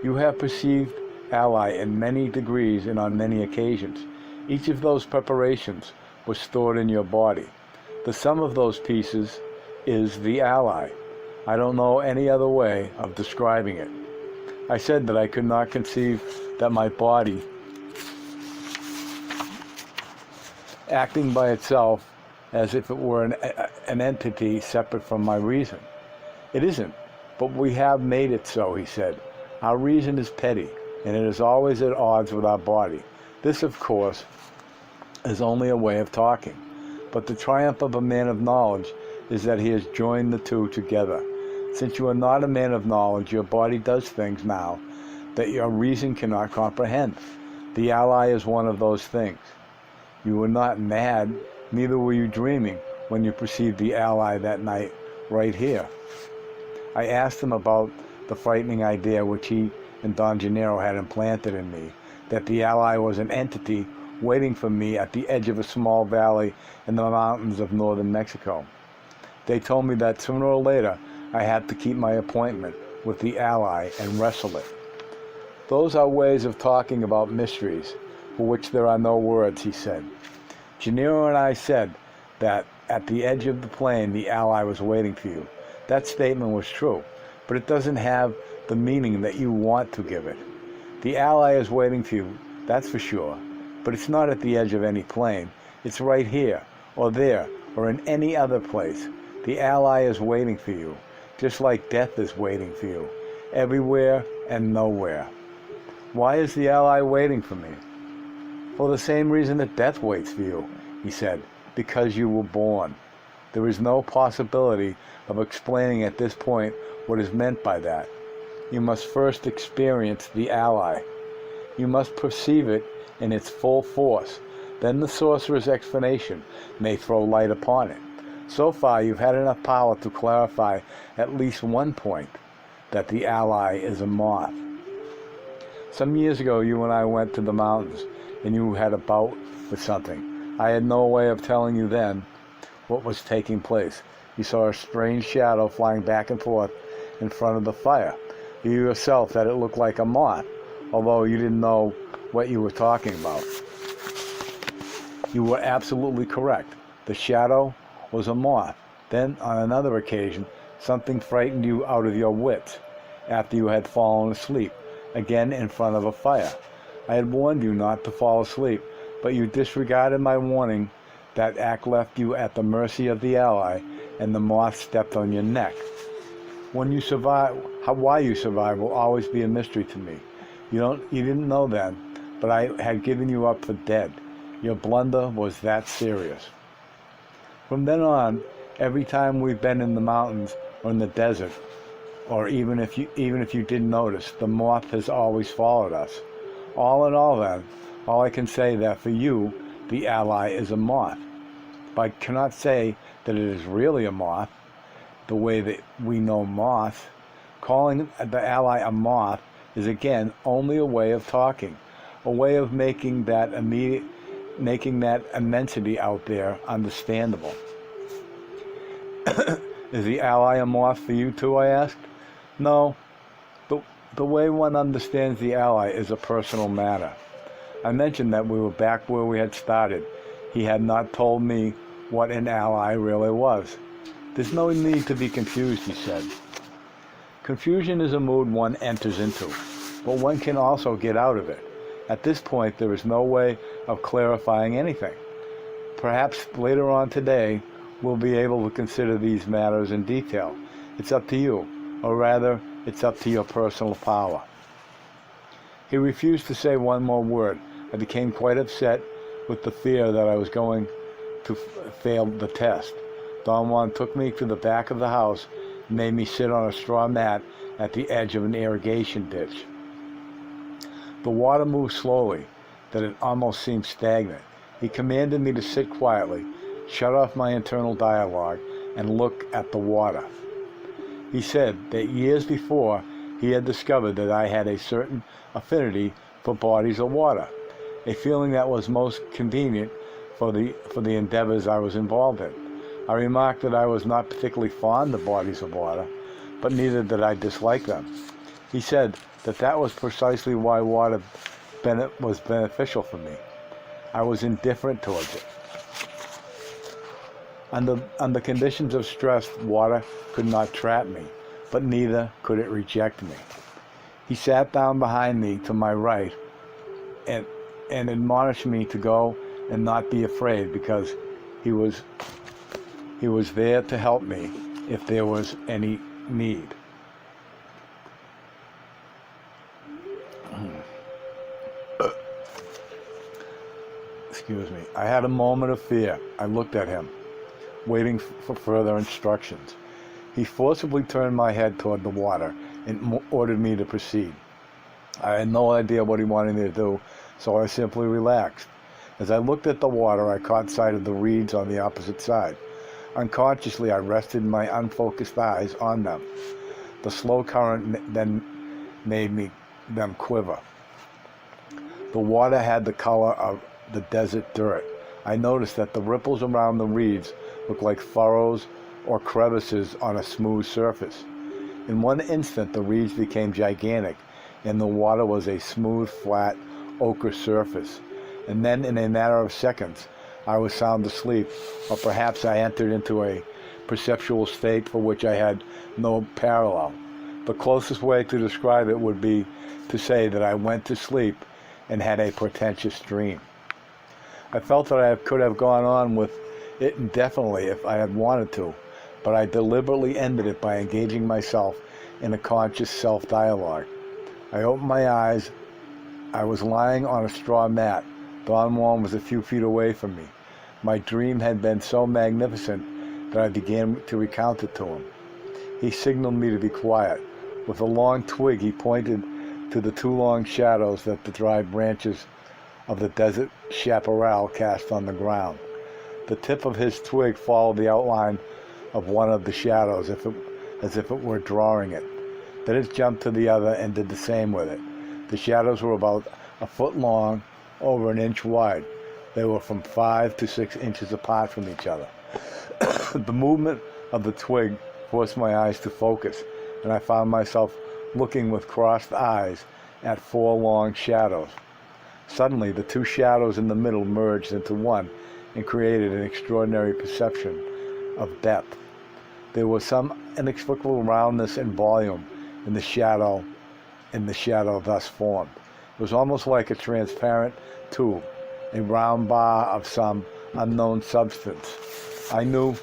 You have perceived ally in many degrees and on many occasions. Each of those preparations was stored in your body. The sum of those pieces is the ally. I don't know any other way of describing it. I said that I could not conceive that my body, acting by itself as if it were an entity separate from my reason. It isn't, but we have made it so, he said. Our reason is petty, and it is always at odds with our body. This, of course, is only a way of talking. But the triumph of a man of knowledge is that he has joined the two together. Since you are not a man of knowledge, your body does things now that your reason cannot comprehend. The ally is one of those things. You were not mad, neither were you dreaming when you perceived the ally that night right here. I asked him about the frightening idea which he and Don Gennaro had implanted in me, that the ally was an entity waiting for me at the edge of a small valley in the mountains of northern Mexico. They told me that sooner or later I had to keep my appointment with the ally and wrestle it. Those are ways of talking about mysteries for which there are no words, he said. Gennaro and I said that at the edge of the plain the ally was waiting for you. That statement was true, but it doesn't have the meaning that you want to give it. The ally is waiting for you, that's for sure, but it's not at the edge of any plain. It's right here, or there, or in any other place. The ally is waiting for you, just like death is waiting for you, everywhere and nowhere. Why is the ally waiting for me? For the same reason that death waits for you, he said, because you were born. There is no possibility of explaining at this point what is meant by that. You must first experience the ally. You must perceive it in its full force. Then the sorcerer's explanation may throw light upon it. So far, you've had enough power to clarify at least one point, that the ally is a moth. Some years ago, you and I went to the mountains, and you had a bout with something. I had no way of telling you then what was taking place. You saw a strange shadow flying back and forth in front of the fire. You yourself said it looked like a moth, although you didn't know what you were talking about. You were absolutely correct. The shadow was a moth. Then, on another occasion, something frightened you out of your wits after you had fallen asleep, again in front of a fire. I had warned you not to fall asleep, but you disregarded my warning. That act left you at the mercy of the ally, and the moth stepped on your neck. When you survive, why you survived will always be a mystery to me. You didn't know then, but I had given you up for dead. Your blunder was that serious. From then on, every time we've been in the mountains or in the desert, or even if you didn't notice, the moth has always followed us. All in all then, all I can say that for you, the ally is a moth. But I cannot say that it is really a moth, the way that we know moths. Calling the ally a moth is again only a way of talking, a way of making that immensity out there understandable. Is the ally a moth for you too, I asked? No. The way one understands the ally is a personal matter. I mentioned that we were back where we had started. He had not told me what an ally really was. There's no need to be confused, he said. Confusion is a mood one enters into, but one can also get out of it. At this point, there is no way of clarifying anything. Perhaps later on today, will be able to consider these matters in detail. It's up to you, or rather, it's up to your personal power." He refused to say one more word. I became quite upset with the fear that I was going to fail the test. Don Juan took me to the back of the house and made me sit on a straw mat at the edge of an irrigation ditch. The water moved slowly, that it almost seemed stagnant. He commanded me to sit quietly, shut off my internal dialogue, and look at the water. He said that years before he had discovered that I had a certain affinity for bodies of water, a feeling that was most convenient for the endeavors I was involved in. I remarked that I was not particularly fond of bodies of water, but neither did I dislike them. He said that was precisely why water was beneficial for me. I was indifferent towards it. Under conditions of stress, water could not trap me, but neither could it reject me. He sat down behind me to my right and admonished me to go and not be afraid, because he was there to help me if there was any need. Excuse me. I had a moment of fear. I looked at him, waiting for further instructions. He forcibly turned my head toward the water and ordered me to proceed. I had no idea what he wanted me to do, so I simply relaxed. As I looked at the water, I caught sight of the reeds on the opposite side. Unconsciously, I rested my unfocused eyes on them. The slow current then made them quiver. The water had the color of the desert dirt. I noticed that the ripples around the reeds looked like furrows or crevices on a smooth surface. In one instant, the reeds became gigantic, and the water was a smooth, flat, ochre surface. And then, in a matter of seconds, I was sound asleep, or perhaps I entered into a perceptual state for which I had no parallel. The closest way to describe it would be to say that I went to sleep and had a portentous dream. I felt that I could have gone on with it indefinitely if I had wanted to, but I deliberately ended it by engaging myself in a conscious self-dialogue. I opened my eyes. I was lying on a straw mat. Don Juan was a few feet away from me. My dream had been so magnificent that I began to recount it to him. He signaled me to be quiet. With a long twig, he pointed to the two long shadows that the dry branches of the desert chaparral cast on the ground. The tip of his twig followed the outline of one of the shadows as if it were drawing it. Then it jumped to the other and did the same with it. The shadows were about a foot long, over an inch wide. They were from 5 to 6 inches apart from each other. The movement of the twig forced my eyes to focus, and I found myself looking with crossed eyes at 4 long shadows. Suddenly, the 2 shadows in the middle merged into one and created an extraordinary perception of depth. There was some inexplicable roundness and volume in the shadow thus formed. It was almost like a transparent tube, a round bar of some unknown substance. I knew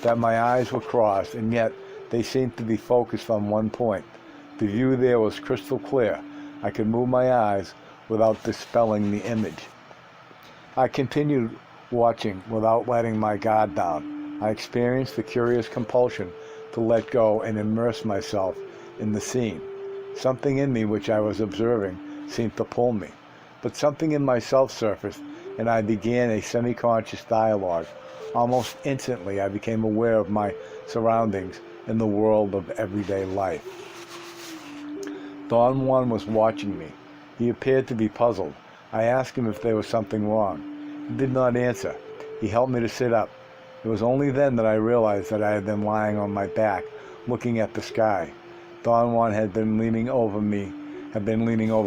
that my eyes were crossed, and yet they seemed to be focused on one point. The view there was crystal clear. I could move my eyes without dispelling the image. I continued watching without letting my guard down. I experienced the curious compulsion to let go and immerse myself in the scene. Something in me which I was observing seemed to pull me, but something in myself surfaced, and I began a semi-conscious dialogue. Almost instantly, I became aware of my surroundings in the world of everyday life. Don Juan was watching me. He appeared to be puzzled. I asked him if there was something wrong. He did not answer. He helped me to sit up. It was only then that I realized that I had been lying on my back, looking at the sky. Don Juan had been leaning over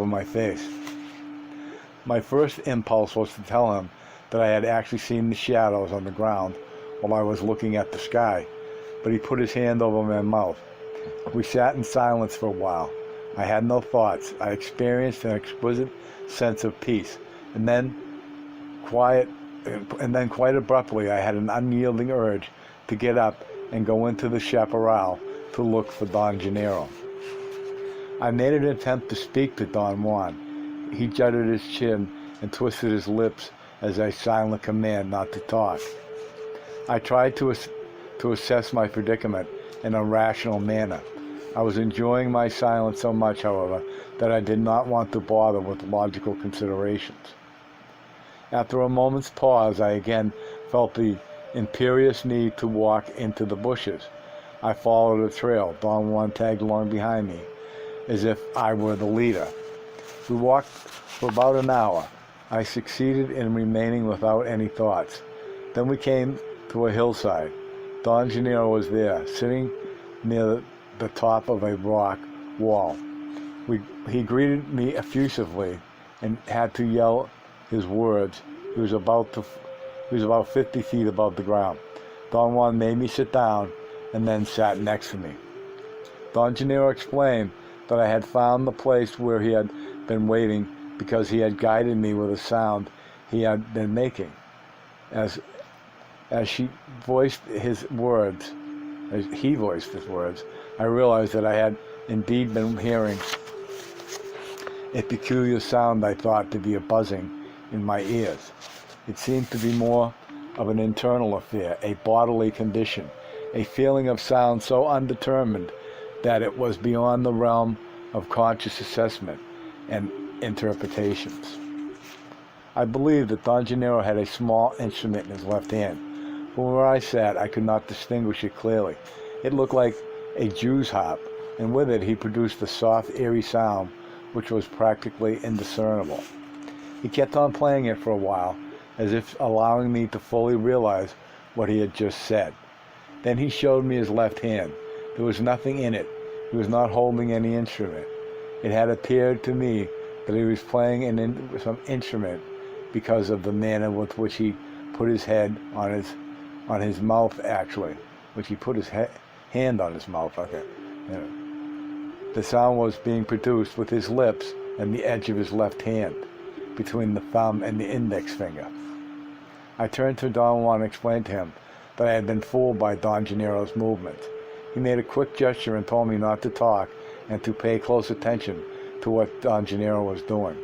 my face. My first impulse was to tell him that I had actually seen the shadows on the ground while I was looking at the sky, but he put his hand over my mouth. We sat in silence for a while. I had no thoughts. I experienced an exquisite sense of peace, and then quiet and then quite abruptly I had an unyielding urge to get up and go into the chaparral to look for Don Gennaro. I made an attempt to speak to Don Juan. He jutted his chin and twisted his lips as I silently command not to talk. I tried to assess my predicament in a rational manner. I was enjoying my silence so much, however, that I did not want to bother with logical considerations. After a moment's pause, I again felt the imperious need to walk into the bushes. I followed the trail. Don Juan tagged along behind me, as if I were the leader. We walked for about an hour. I succeeded in remaining without any thoughts. Then we came to a hillside. Don Gennaro was there, sitting near the top of a rock wall. He greeted me effusively and had to yell his words. He was about 50 feet above the ground. Don Juan made me sit down and then sat next to me. Don Gennaro explained that I had found the place where he had been waiting because he had guided me with a sound he had been making. As he voiced his words, I realized that I had indeed been hearing a peculiar sound I thought to be a buzzing in my ears. It seemed to be more of an internal affair, a bodily condition, a feeling of sound so undetermined that it was beyond the realm of conscious assessment and interpretations. I believed that Don Gennaro had a small instrument in his left hand. From where I sat, I could not distinguish it clearly. It looked like a Jew's harp, and with it he produced a soft, eerie sound which was practically indiscernible. He kept on playing it for a while, as if allowing me to fully realize what he had just said. Then he showed me his left hand. There was nothing in it. He was not holding any instrument. It had appeared to me that he was playing some instrument because of the manner with which he put his head on his mouth, actually. Which he put his hand on his mouth. Okay. Yeah. The sound was being produced with his lips and the edge of his left hand, between the thumb and the index finger. I turned to Don Juan and explained to him that I had been fooled by Don Gennaro's movements. He made a quick gesture and told me not to talk and to pay close attention to what Don Gennaro was doing.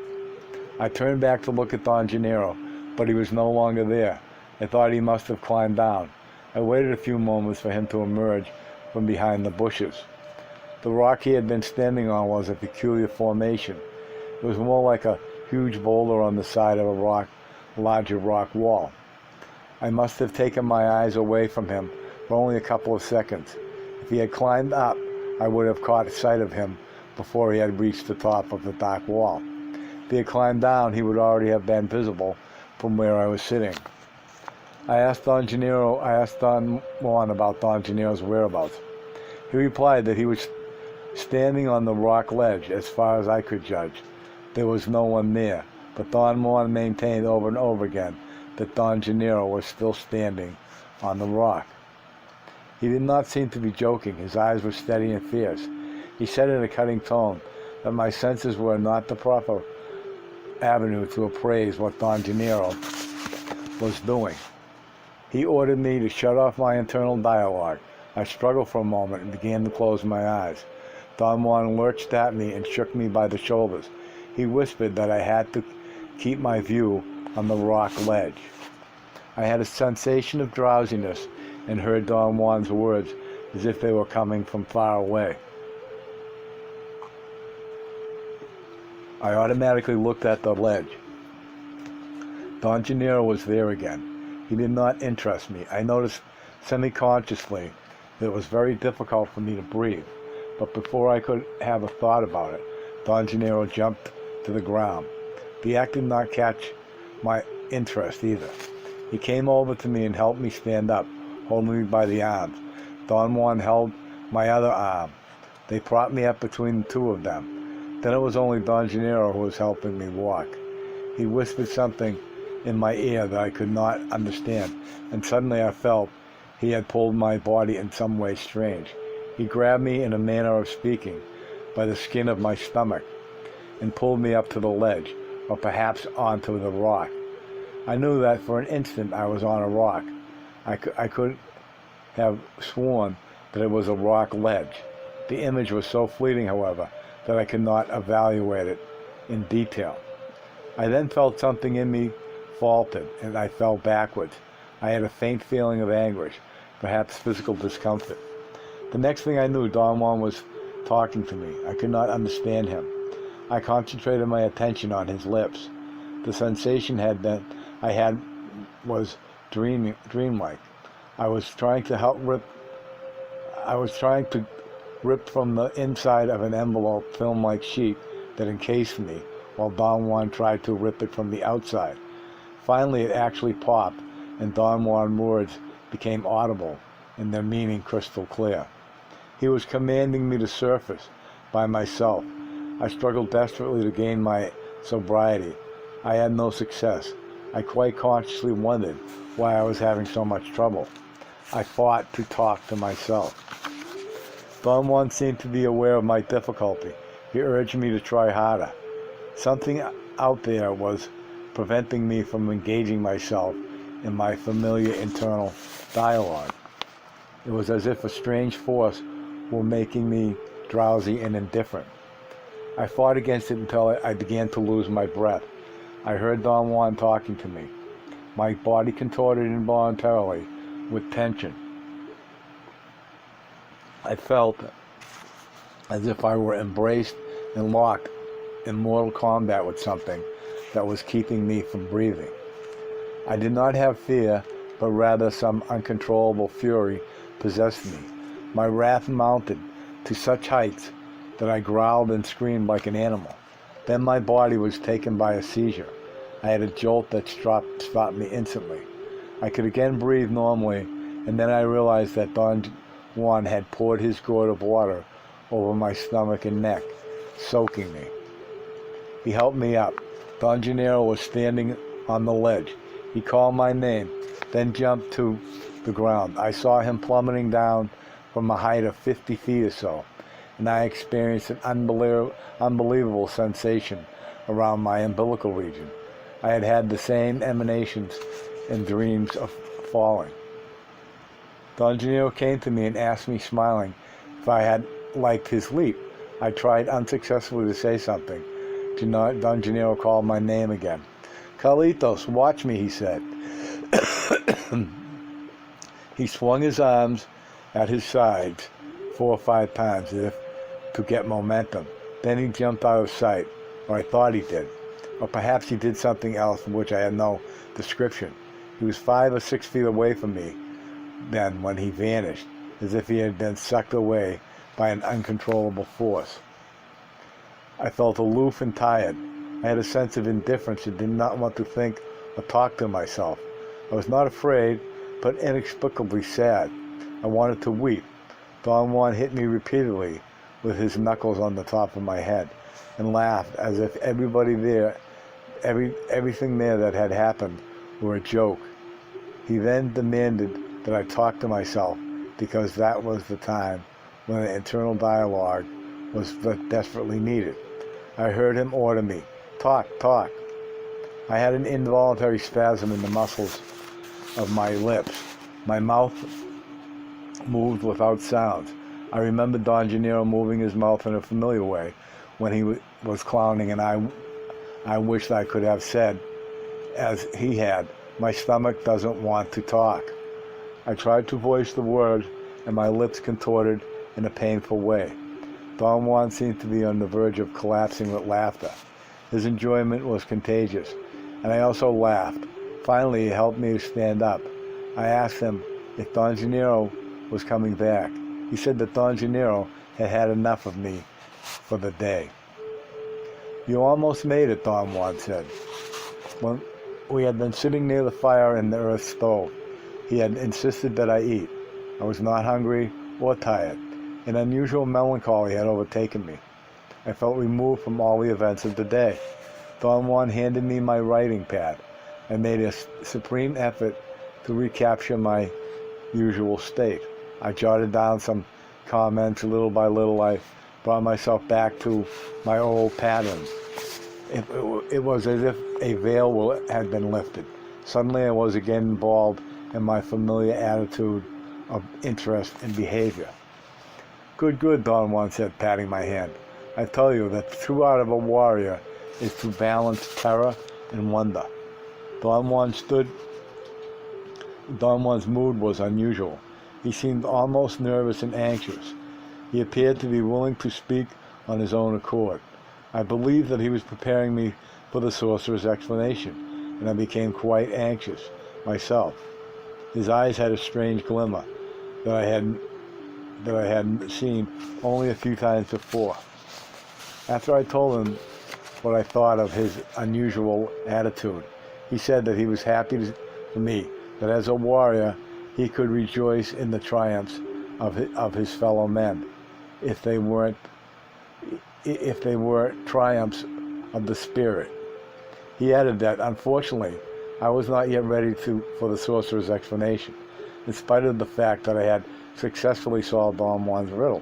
I turned back to look at Don Gennaro, but he was no longer there. I thought he must have climbed down. I waited a few moments for him to emerge from behind the bushes. The rock he had been standing on was a peculiar formation. It was more like a huge boulder on the side of a larger rock wall. I must have taken my eyes away from him for only a couple of seconds. If he had climbed up, I would have caught sight of him before he had reached the top of the dark wall. If he had climbed down, he would already have been visible from where I was sitting. I asked Don Juan about Don Gennaro's whereabouts. He replied that he was standing on the rock ledge, as far as I could judge. There was no one there, but Don Juan maintained over and over again that Don Gennaro was still standing on the rock. He did not seem to be joking. His eyes were steady and fierce. He said in a cutting tone that my senses were not the proper avenue to appraise what Don Gennaro was doing. He ordered me to shut off my internal dialogue. I struggled for a moment and began to close my eyes. Don Juan lurched at me and shook me by the shoulders. He whispered that I had to keep my view on the rock ledge. I had a sensation of drowsiness and heard Don Juan's words as if they were coming from far away. I automatically looked at the ledge. Don Gennaro was there again. He did not interest me. I noticed semi-consciously that it was very difficult for me to breathe, but before I could have a thought about it, Don Gennaro jumped to the ground. The act did not catch my interest either. He came over to me and helped me stand up, holding me by the arms. Don Juan held my other arm. They propped me up between the two of them. Then it was only Don Gennaro who was helping me walk. He whispered something in my ear that I could not understand, and suddenly I felt he had pulled my body in some way strange. He grabbed me, in a manner of speaking, by the skin of my stomach and pulled me up to the ledge, or perhaps onto the rock. I knew that for an instant I was on a rock. I could have sworn that it was a rock ledge. The image was so fleeting, however, that I could not evaluate it in detail. I then felt something in me faltered, and I fell backwards. I had a faint feeling of anguish, perhaps physical discomfort. The next thing I knew, Don Juan was talking to me. I could not understand him. I concentrated my attention on his lips. The sensation I had was dreamlike. I was trying to rip from the inside of an envelope film-like sheet that encased me, while Don Juan tried to rip it from the outside. Finally, it actually popped, and Don Juan's words became audible, and their meaning crystal clear. He was commanding me to surface by myself. I struggled desperately to gain my sobriety. I had no success. I quite consciously wondered why I was having so much trouble. I fought to talk to myself. Don Juan seemed to be aware of my difficulty. He urged me to try harder. Something out there was preventing me from engaging myself in my familiar internal dialogue. It was as if a strange force were making me drowsy and indifferent. I fought against it until I began to lose my breath. I heard Don Juan talking to me. My body contorted involuntarily with tension. I felt as if I were embraced and locked in mortal combat with something that was keeping me from breathing. I did not have fear, but rather some uncontrollable fury possessed me. My wrath mounted to such heights that I growled and screamed like an animal. Then my body was taken by a seizure. I had a jolt that stopped me instantly. I could again breathe normally, and then I realized that Don Juan had poured his gourd of water over my stomach and neck, soaking me. He helped me up. Don Gennaro was standing on the ledge. He called my name, then jumped to the ground. I saw him plummeting down from a height of 50 feet or so, and I experienced an unbelievable sensation around my umbilical region. I had had the same emanations and dreams of falling. Don Gennaro came to me and asked me, smiling, if I had liked his leap. I tried unsuccessfully to say something. Don Gennaro called my name again. "Carlitos, watch me," he said. He swung his arms at his sides 4 or 5 times as if to get momentum. Then he jumped out of sight, or I thought he did. Or perhaps he did something else from which I had no description. He was 5 or 6 feet away from me then when he vanished, as if he had been sucked away by an uncontrollable force. I felt aloof and tired. I had a sense of indifference and did not want to think or talk to myself. I was not afraid, but inexplicably sad. I wanted to weep. Don Juan hit me repeatedly with his knuckles on the top of my head and laughed as if everything there that had happened were a joke. He then demanded that I talk to myself because that was the time when the internal dialogue was desperately needed. I heard him order me, "Talk, talk." I had an involuntary spasm in the muscles of my lips. My mouth moved without sound. I remember Don Gennaro moving his mouth in a familiar way when he was clowning, and I wished I could have said, as he had, "My stomach doesn't want to talk." I tried to voice the word, and my lips contorted in a painful way. Don Juan seemed to be on the verge of collapsing with laughter. His enjoyment was contagious, and I also laughed. Finally, he helped me to stand up. I asked him if Don Gennaro was coming back. He said that Don Gennaro had had enough of me for the day. "You almost made it," Don Juan said. When we had been sitting near the fire in the earth stove, he had insisted that I eat. I was not hungry or tired. An unusual melancholy had overtaken me. I felt removed from all the events of the day. Don Juan handed me my writing pad. I made a supreme effort to recapture my usual state. I jotted down some comments. Little by little, I brought myself back to my old patterns. It was as if a veil had been lifted. Suddenly I was again involved in my familiar attitude of interest and behavior. Good, good, Don Juan said, patting my hand. I tell you that the true art of a warrior is to balance terror and wonder. Don Juan's mood was unusual. He seemed almost nervous and anxious. He appeared to be willing to speak on his own accord. I believed that he was preparing me for the sorcerer's explanation, and I became quite anxious myself. His eyes had a strange glimmer that I had seen only a few times before. After I told him what I thought of his unusual attitude, he said that he was happy for me, that as a warrior he could rejoice in the triumphs of his fellow men, if they were triumphs of the spirit. He added that, unfortunately, I was not yet ready for the sorcerer's explanation, in spite of the fact that I had successfully solved Don Juan's riddle.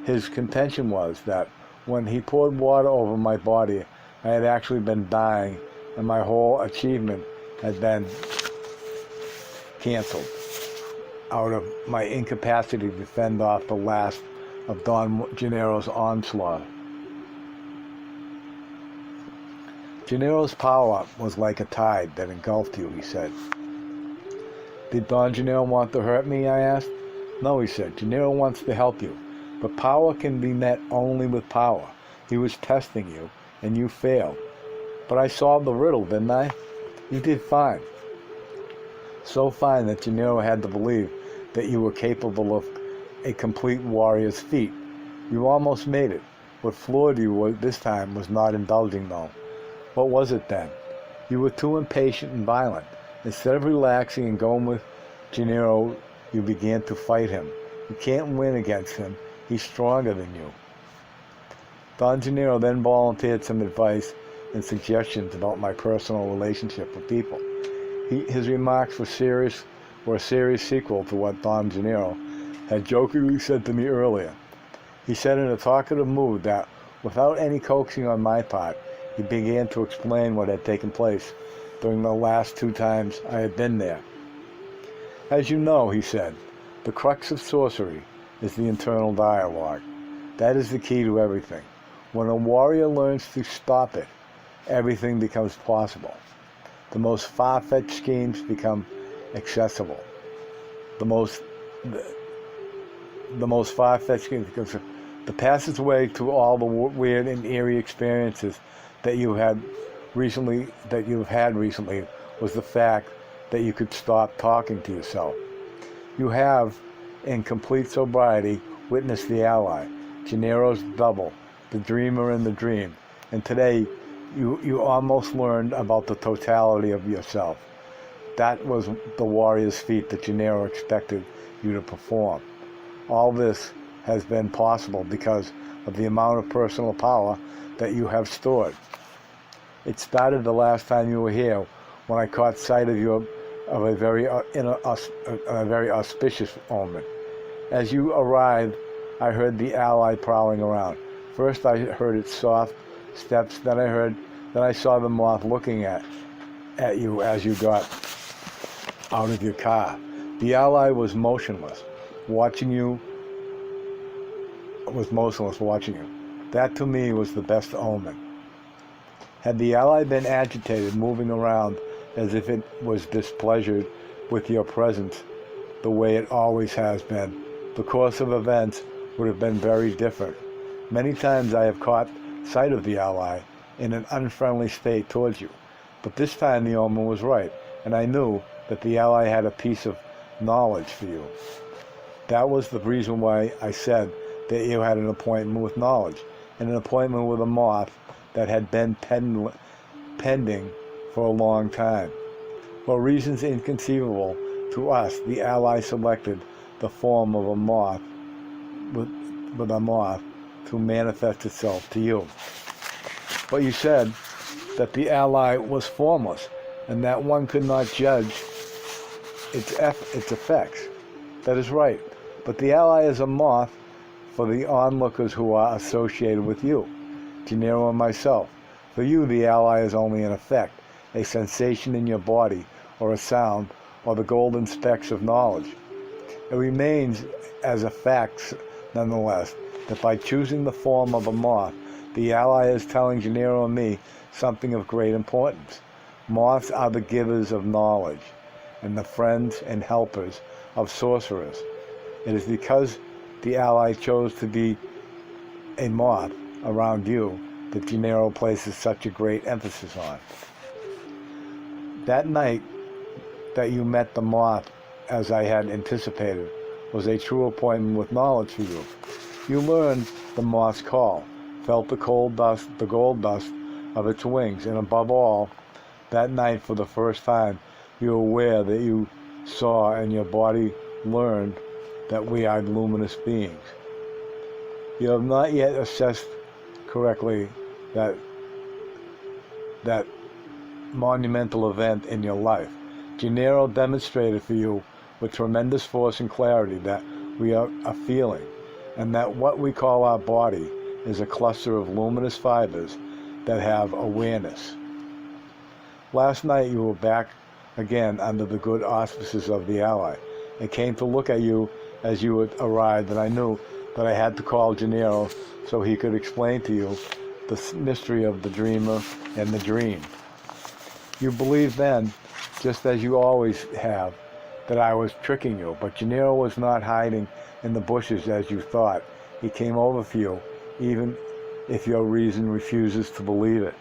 His contention was that when he poured water over my body, I had actually been dying, and my whole achievement had been canceled out of my incapacity to fend off the last of Don Gennaro's onslaught. Gennaro's power was like a tide that engulfed you, he said. Did Don Gennaro want to hurt me, I asked. No, he said. Gennaro wants to help you, but power can be met only with power. He was testing you, and you failed. But I solved the riddle, didn't I? You did fine. So fine that Gennaro had to believe that you were capable of a complete warrior's feat. You almost made it. What floored you this time was not indulging, though. What was it then? You were too impatient and violent. Instead of relaxing and going with Gennaro, you began to fight him. You can't win against him. He's stronger than you. Don Gennaro then volunteered some advice and suggestions about my personal relationship with people. His remarks were a serious sequel to what Don Gennaro had jokingly said to me earlier. He said in a talkative mood that, without any coaxing on my part, he began to explain what had taken place during the last 2 times I had been there. As you know, he said, the crux of sorcery is the internal dialogue. That is the key to everything. When a warrior learns to stop it, everything becomes possible. The most far-fetched schemes become accessible. The most far-fetched schemes become the passageway to all the weird and eerie experiences that you've had recently was the fact that you could stop talking to yourself. You have, in complete sobriety, witnessed the ally, Gennaro's double, the dreamer in the dream, and today you almost learned about the totality of yourself. That was the warrior's feat that Gennaro expected you to perform. All this has been possible because of the amount of personal power that you have stored. It started the last time you were here when I caught sight of you of a very auspicious omen. As you arrived, I heard the ally prowling around. First I heard its soft steps, then I saw the moth looking at you as you got out of your car. The ally was motionless, watching you. That to me was the best omen. Had the ally been agitated, moving around as if it was displeasured with your presence the way it always has been, the course of events would have been very different. Many times I have caught sight of the ally in an unfriendly state towards you, but this time the omen was right, and I knew that the ally had a piece of knowledge for you. That was the reason why I said that you had an appointment with knowledge, and an appointment with a moth that had been pending for a long time. For reasons inconceivable to us, the ally selected the form of a moth with a moth to manifest itself to you. But you said that the ally was formless and that one could not judge its effects. That is right. But the ally is a moth for the onlookers who are associated with you, Gennaro and myself. For you, the ally is only an effect. a sensation in your body, or a sound, or the golden specks of knowledge. It remains as a fact, nonetheless, that by choosing the form of a moth, the ally is telling Gennaro and me something of great importance. Moths are the givers of knowledge, and the friends and helpers of sorcerers. It is because the ally chose to be a moth around you that Gennaro places such a great emphasis on. That night that you met the moth, as I had anticipated, was a true appointment with knowledge for you. You learned the moth's call, felt the gold dust of its wings, and above all, that night for the first time, you were aware that you saw and your body learned that we are luminous beings. You have not yet assessed correctly that monumental event in your life. Gennaro demonstrated for you with tremendous force and clarity that we are a feeling, and that what we call our body is a cluster of luminous fibers that have awareness. Last night you were back again under the good auspices of the ally, and came to look at you as you had arrived, and I knew that I had to call Gennaro so he could explain to you the mystery of the dreamer and the dream. You believed then, just as you always have, that I was tricking you, but Gennaro was not hiding in the bushes as you thought. He came over for you, even if your reason refuses to believe it.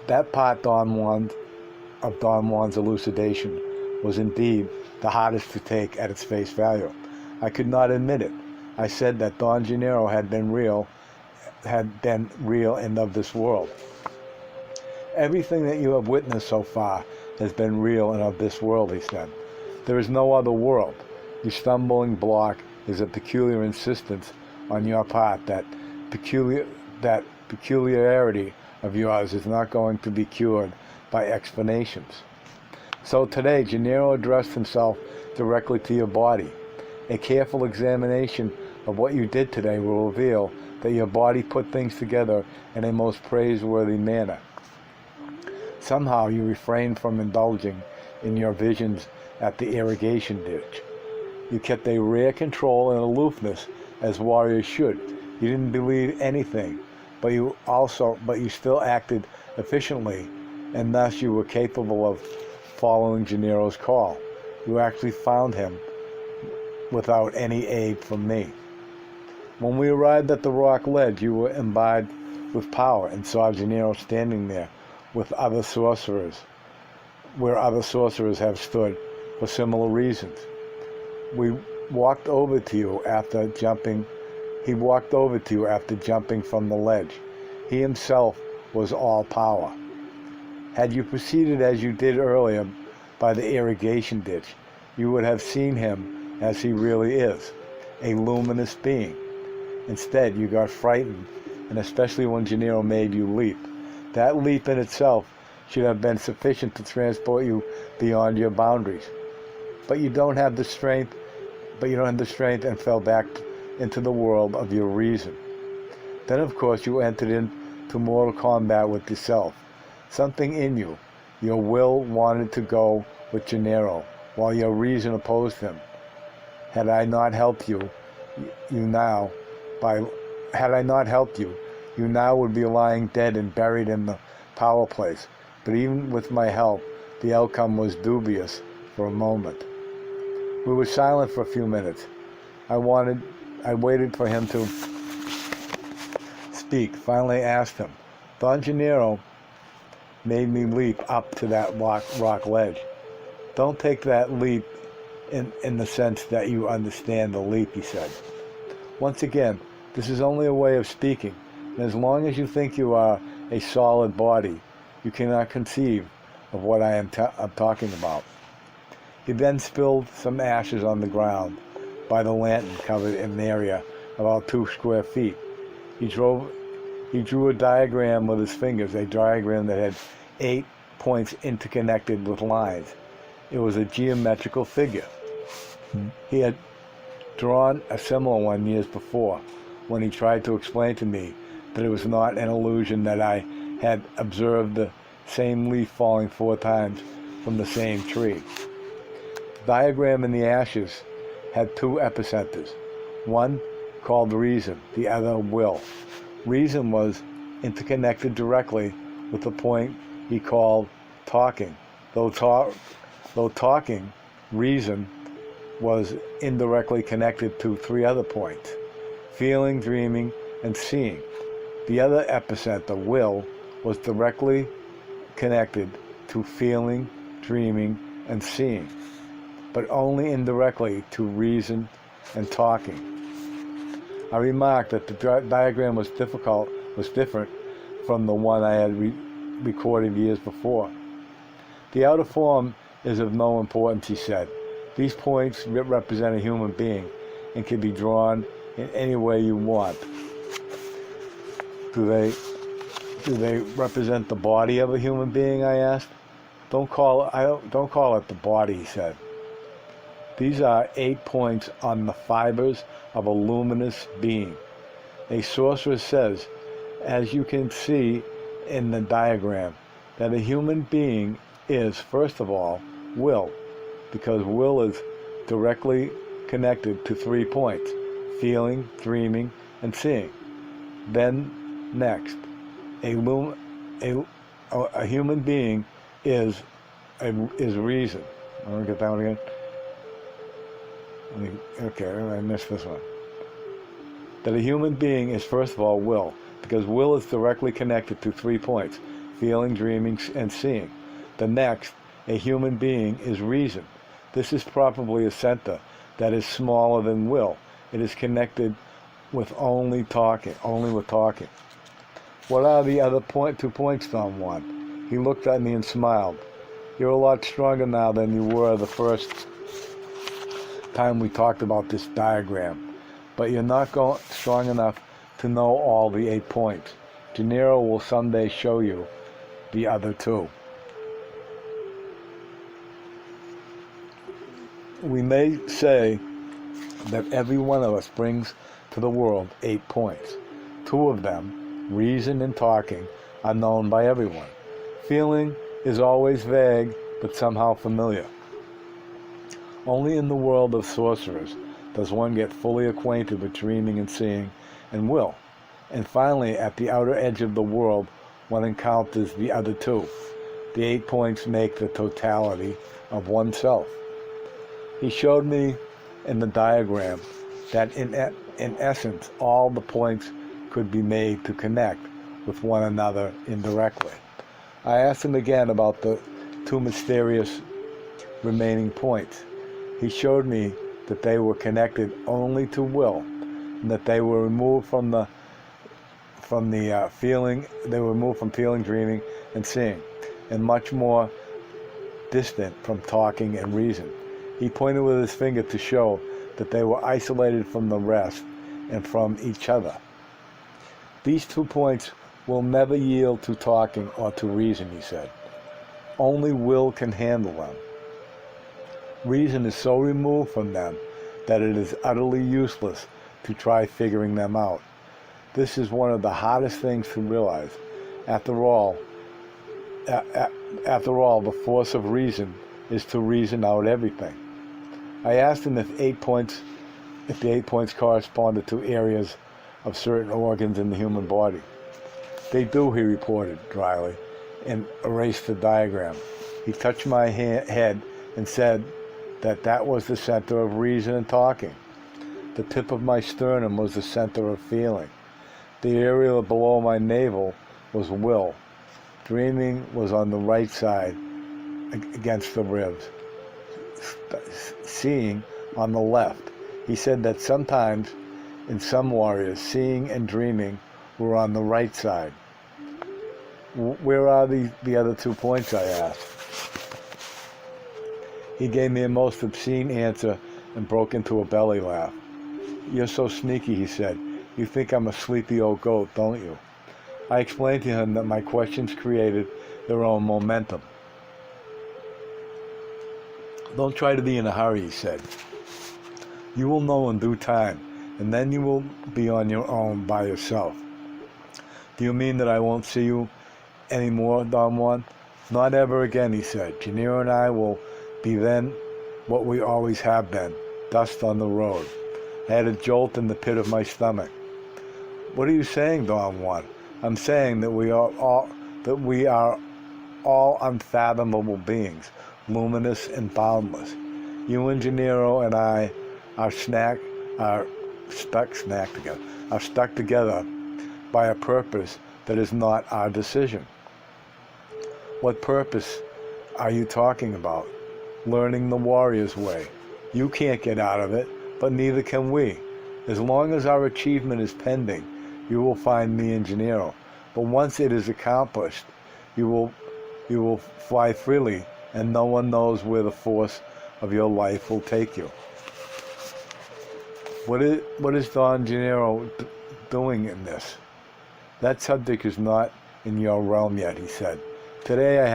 That part of Don Juan's elucidation was indeed the hardest to take at its face value. I could not admit it. I said that Don Gennaro had been real and of this world. Everything that you have witnessed so far has been real and of this world, he said. There is no other world. Your stumbling block is a peculiar insistence on your part that peculiarity of yours is not going to be cured by explanations. So today, Gennaro addressed himself directly to your body. A careful examination of what you did today will reveal that your body put things together in a most praiseworthy manner. Somehow you refrained from indulging in your visions at the irrigation ditch. You kept a rare control and aloofness as warriors should. You didn't believe anything, but you still acted efficiently, and thus you were capable of following Gennaro's call. You actually found him without any aid from me. When we arrived at the rock ledge, you were imbibed with power and saw Gennaro standing there with other sorcerers, where other sorcerers have stood for similar reasons. He walked over to you after jumping from the ledge. He himself was all power. Had you proceeded as you did earlier by the irrigation ditch, you would have seen him as he really is, a luminous being. Instead, you got frightened, and especially when Gennaro made you leap. That leap in itself should have been sufficient to transport you beyond your boundaries. But you don't have the strength and fell back into the world of your reason. Then, of course, you entered into mortal combat with yourself. Something in you, your will, wanted to go with Gennaro, while your reason opposed him. Had I not helped you, you now would be lying dead and buried in the power place. But even with my help, the outcome was dubious for a moment. We were silent for a few minutes. I waited for him to speak. Finally asked him. Don Gennaro made me leap up to that rock ledge. Don't take that leap in the sense that you understand the leap, he said. Once again, this is only a way of speaking, and as long as you think you are a solid body, you cannot conceive of what I am talking about. He then spilled some ashes on the ground by the lantern covered in an area about 2 square feet. He drew a diagram with his fingers, a diagram that had 8 points interconnected with lines. It was a geometrical figure. He had drawn a similar one years before when he tried to explain to me that it was not an illusion, that I had observed the same leaf falling 4 times from the same tree. The diagram in the ashes had 2 epicenters, one called reason, the other will. Reason was interconnected directly with the point he called talking. Though talking, reason was indirectly connected to 3 other points: feeling, dreaming, and seeing. The other epicenter, will, was directly connected to feeling, dreaming, and seeing, but only indirectly to reason and talking. I remarked that the diagram was different from the one I had recorded years before. The outer form is of no importance, he said. These points represent a human being and can be drawn in any way you want. Do they represent the body of a human being, I asked. Don't call it the body, he said. These are 8 points on the fibers of a luminous being. A sorcerer says, as you can see in the diagram, that a human being is, first of all, will, because will is directly connected to 3 points: feeling, dreaming, and seeing. Then, next, a human being is reason. I'm going to get that one again. Okay, I missed this one. That a human being is, first of all, will, because will is directly connected to 3 points: feeling, dreaming, and seeing. The next, a human being is reason. This is probably a center that is smaller than will. It is connected with only with talking. What are the other 2 points, Tom 1? He looked at me and smiled. You're a lot stronger now than you were the first time we talked about this diagram, but you're not strong enough to know all the 8 points. Gennaro will someday show you the other 2. We may say that every one of us brings to the world 8 points. 2 of them, reason and talking, are known by everyone. Feeling is always vague, but somehow familiar. Only in the world of sorcerers does one get fully acquainted with dreaming and seeing and will. And finally, at the outer edge of the world, one encounters the other 2. The 8 points make the totality of oneself. He showed me in the diagram that in essence, all the points could be made to connect with one another indirectly. I asked him again about the 2 mysterious remaining points. He showed me that they were connected only to will, and that they were removed from feeling, dreaming, and seeing, and much more distant from talking and reason. He pointed with his finger to show that they were isolated from the rest and from each other. These 2 points will never yield to talking or to reason, he said. Only will can handle them. Reason is so removed from them that it is utterly useless to try figuring them out. This is one of the hardest things to realize. After all, the force of reason is to reason out everything. I asked him if the 8 points corresponded to areas of certain organs in the human body. They do, he reported dryly, and erased the diagram. He touched my head and said that was the center of reason and talking. The tip of my sternum was the center of feeling. The area below my navel was will. Dreaming was on the right side against the ribs. Seeing on the left. He said that sometimes in some warriors, seeing and dreaming were on the right side. Where are the other 2 points, I asked. He gave me a most obscene answer and broke into a belly laugh. You're so sneaky, he said. You think I'm a sleepy old goat, don't you? I explained to him that my questions created their own momentum. Don't try to be in a hurry, he said. You will know in due time, and then you will be on your own by yourself. Do you mean that I won't see you anymore, Don Juan? Not ever again, he said. Gennaro and I will be then what we always have been, dust on the road. I had a jolt in the pit of my stomach. What are you saying, Don Juan? I'm saying that we are all unfathomable beings, luminous and boundless. You and Gennaro and I are stuck together by a purpose that is not our decision. What purpose are you talking about? Learning the warrior's way. You can't get out of it, but neither can we. As long as our achievement is pending, you will find me and Gennaro. But once it is accomplished, you will fly freely, and no one knows where the force of your life will take you. What is Don Gennaro doing in this? That subject is not in your realm yet, he said. Today I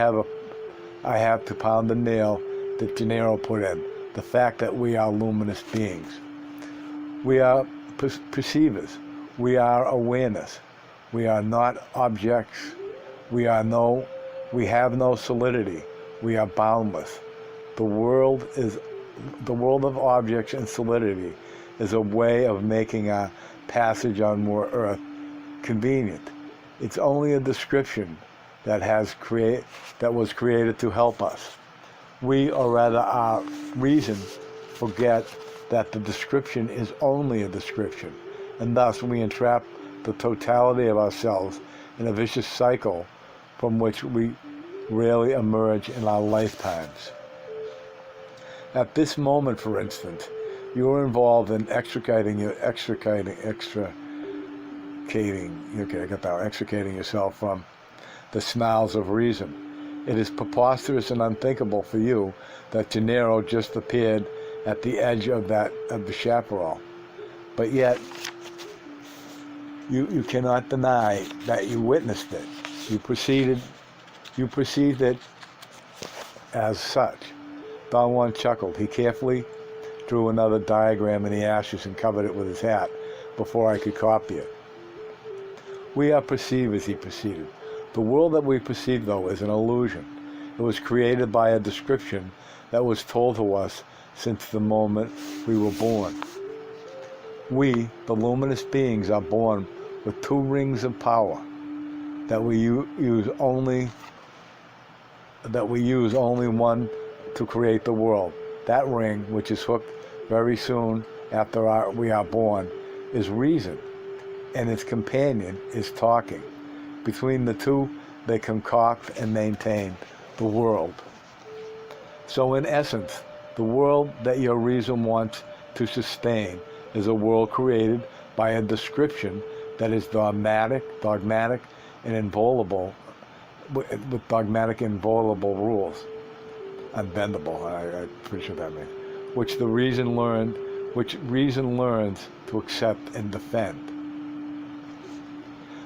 have to pound the nail that Gennaro put in, the fact that we are luminous beings. We are perceivers. We are awareness. We are not objects. We have no solidity. We are boundless. The world of objects and solidity is a way of making our passage on more earth convenient. It's only a description that was created to help us. We, or rather our reason, forget that the description is only a description, and thus we entrap the totality of ourselves in a vicious cycle from which we rarely emerge in our lifetimes. At this moment, for instance, you are involved in extricating yourself from the snarls of reason. It is preposterous and unthinkable for you that Gennaro just appeared at the edge of the chaparral. But yet, you cannot deny that you witnessed it. You perceived it as such. Don Juan chuckled. He carefully drew another diagram in the ashes and covered it with his hat before I could copy it. We are perceivers, he proceeded. The world that we perceive, though, is an illusion. It was created by a description that was told to us since the moment we were born. We, the luminous beings, are born with two rings of power that we use only one to create the world. That ring, which is hooked very soon after we are born, is reason, and its companion is talking. Between the two, they concoct and maintain the world. So in essence, the world that your reason wants to sustain is a world created by a description that is dogmatic and inviolable, with dogmatic and inviolable rules. Unbendable, I'm pretty sure that means. Which reason learns to accept and defend.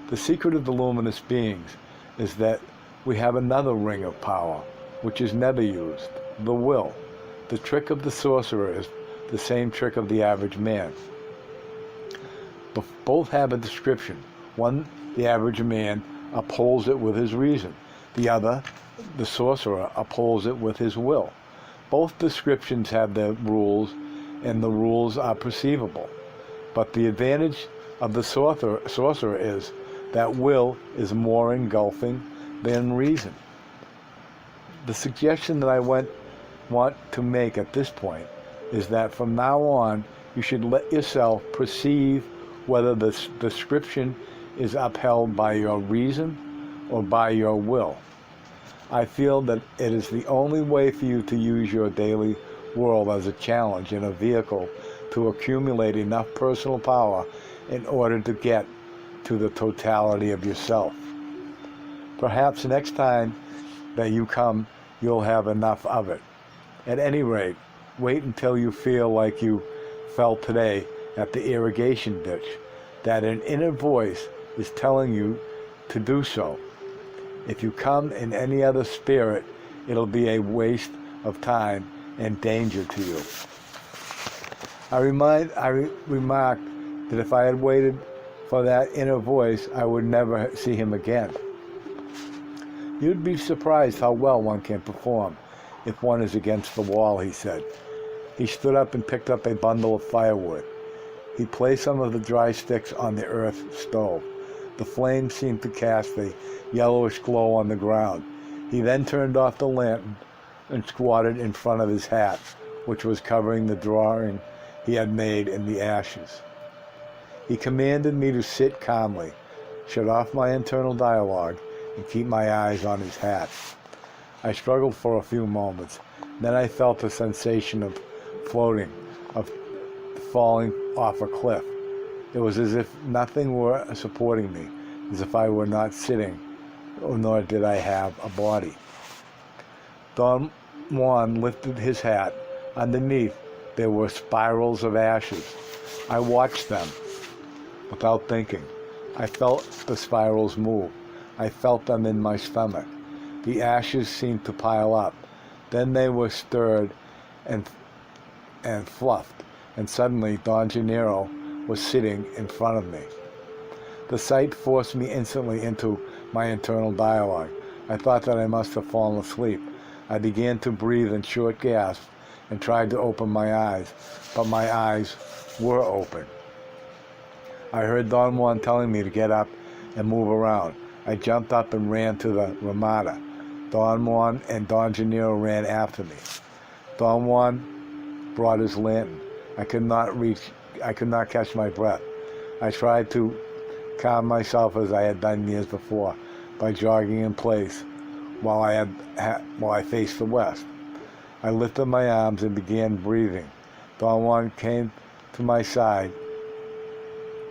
The secret of the luminous beings is that we have another ring of power, which is never used, the will. The trick of the sorcerer is the same trick of the average man. Both have a description. One, the average man, upholds it with his reason. The other, the sorcerer, upholds it with his will. Both descriptions have their rules, and the rules are perceivable. But the advantage of the sorcerer is that will is more engulfing than reason. The suggestion that I want to make at this point is that from now on, you should let yourself perceive whether the description is upheld by your reason or by your will. I feel that it is the only way for you to use your daily world as a challenge and a vehicle to accumulate enough personal power in order to get to the totality of yourself. Perhaps next time that you come, you'll have enough of it. At any rate, wait until you feel like you felt today at the irrigation ditch, that an inner voice is telling you to do so. If you come in any other spirit, it'll be a waste of time and danger to you. I remarked that if I had waited for that inner voice I would never see him again. You'd be surprised how well one can perform if one is against the wall, he said. He stood up and picked up a bundle of firewood. He placed some of the dry sticks on the earth stove. The flames seemed to cast a yellowish glow on the ground. He then turned off the lantern and squatted in front of his hat, which was covering the drawing he had made in the ashes. He commanded me to sit calmly, shut off my internal dialogue, and keep my eyes on his hat. I struggled for a few moments. Then I felt a sensation of floating, of falling off a cliff. It was as if nothing were supporting me, as if I were not sitting, nor did I have a body. Don Juan lifted his hat. Underneath, there were spirals of ashes. I watched them without thinking. I felt the spirals move. I felt them in my stomach. The ashes seemed to pile up. Then they were stirred and fluffed, and suddenly Don Gennaro was sitting in front of me. The sight forced me instantly into my internal dialogue. I thought that I must have fallen asleep. I began to breathe in short gasps and tried to open my eyes, but my eyes were open. I heard Don Juan telling me to get up and move around. I jumped up and ran to the Ramada. Don Juan and Don Gennaro ran after me. Don Juan brought his lantern. I could not catch my breath. I tried to calm myself as I had done years before by jogging in place while I faced the west. I lifted my arms and began breathing. Don Juan came to my side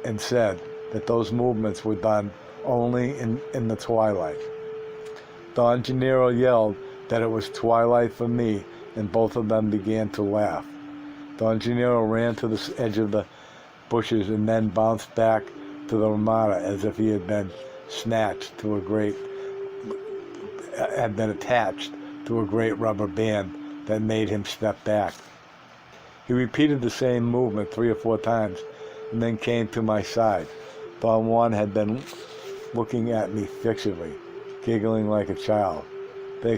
and said that those movements were done only in the twilight. Don Gennaro yelled that it was twilight for me, and both of them began to laugh. Don Gennaro ran to the edge of the bushes and then bounced back to the Ramada as if he had been attached to a great rubber band that made him step back. He repeated the same movement 3 or 4 times and then came to my side. Don Juan had been looking at me fixedly, giggling like a child. They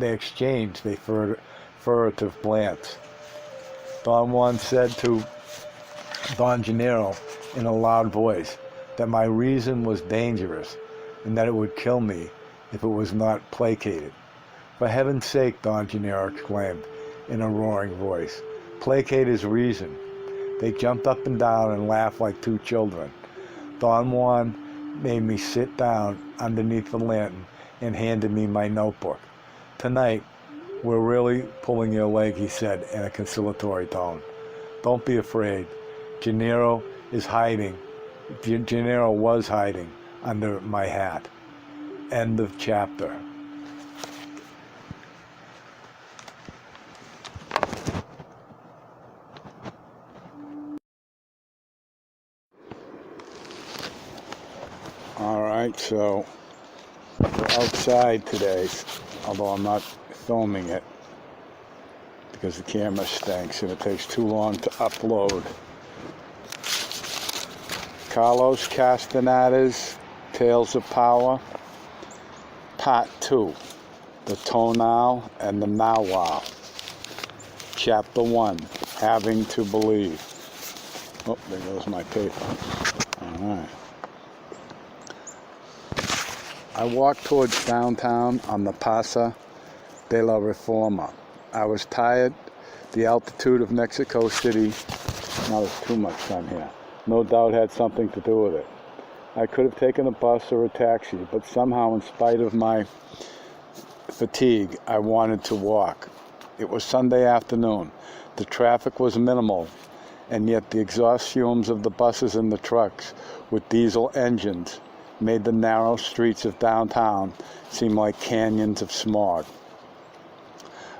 exchanged a furtive glance. Don Juan said to Don Gennaro in a loud voice that my reason was dangerous and that it would kill me if it was not placated. "For heaven's sake," Don Gennaro exclaimed in a roaring voice, "placate his reason." They jumped up and down and laughed like 2 children. Don Juan made me sit down underneath the lantern and handed me my notebook. "Tonight, we're really pulling your leg," he said in a conciliatory tone. "Don't be afraid. Gennaro was hiding under my hat." End of chapter. All right, so we're outside today, although I'm not filming it because the camera stinks and it takes too long to upload. Carlos Castaneda's Tales of Power, Part 2, The Tonal and the Narwhal. Chapter 1, Having to Believe. Oh, there goes my paper. All right. I walked towards downtown on the Plaza de la Reforma. I was tired. The altitude of Mexico City, now there's too much sun here, no doubt had something to do with it. I could have taken a bus or a taxi, but somehow, in spite of my fatigue, I wanted to walk. It was Sunday afternoon. The traffic was minimal, and yet the exhaust fumes of the buses and the trucks with diesel engines made the narrow streets of downtown seem like canyons of smog.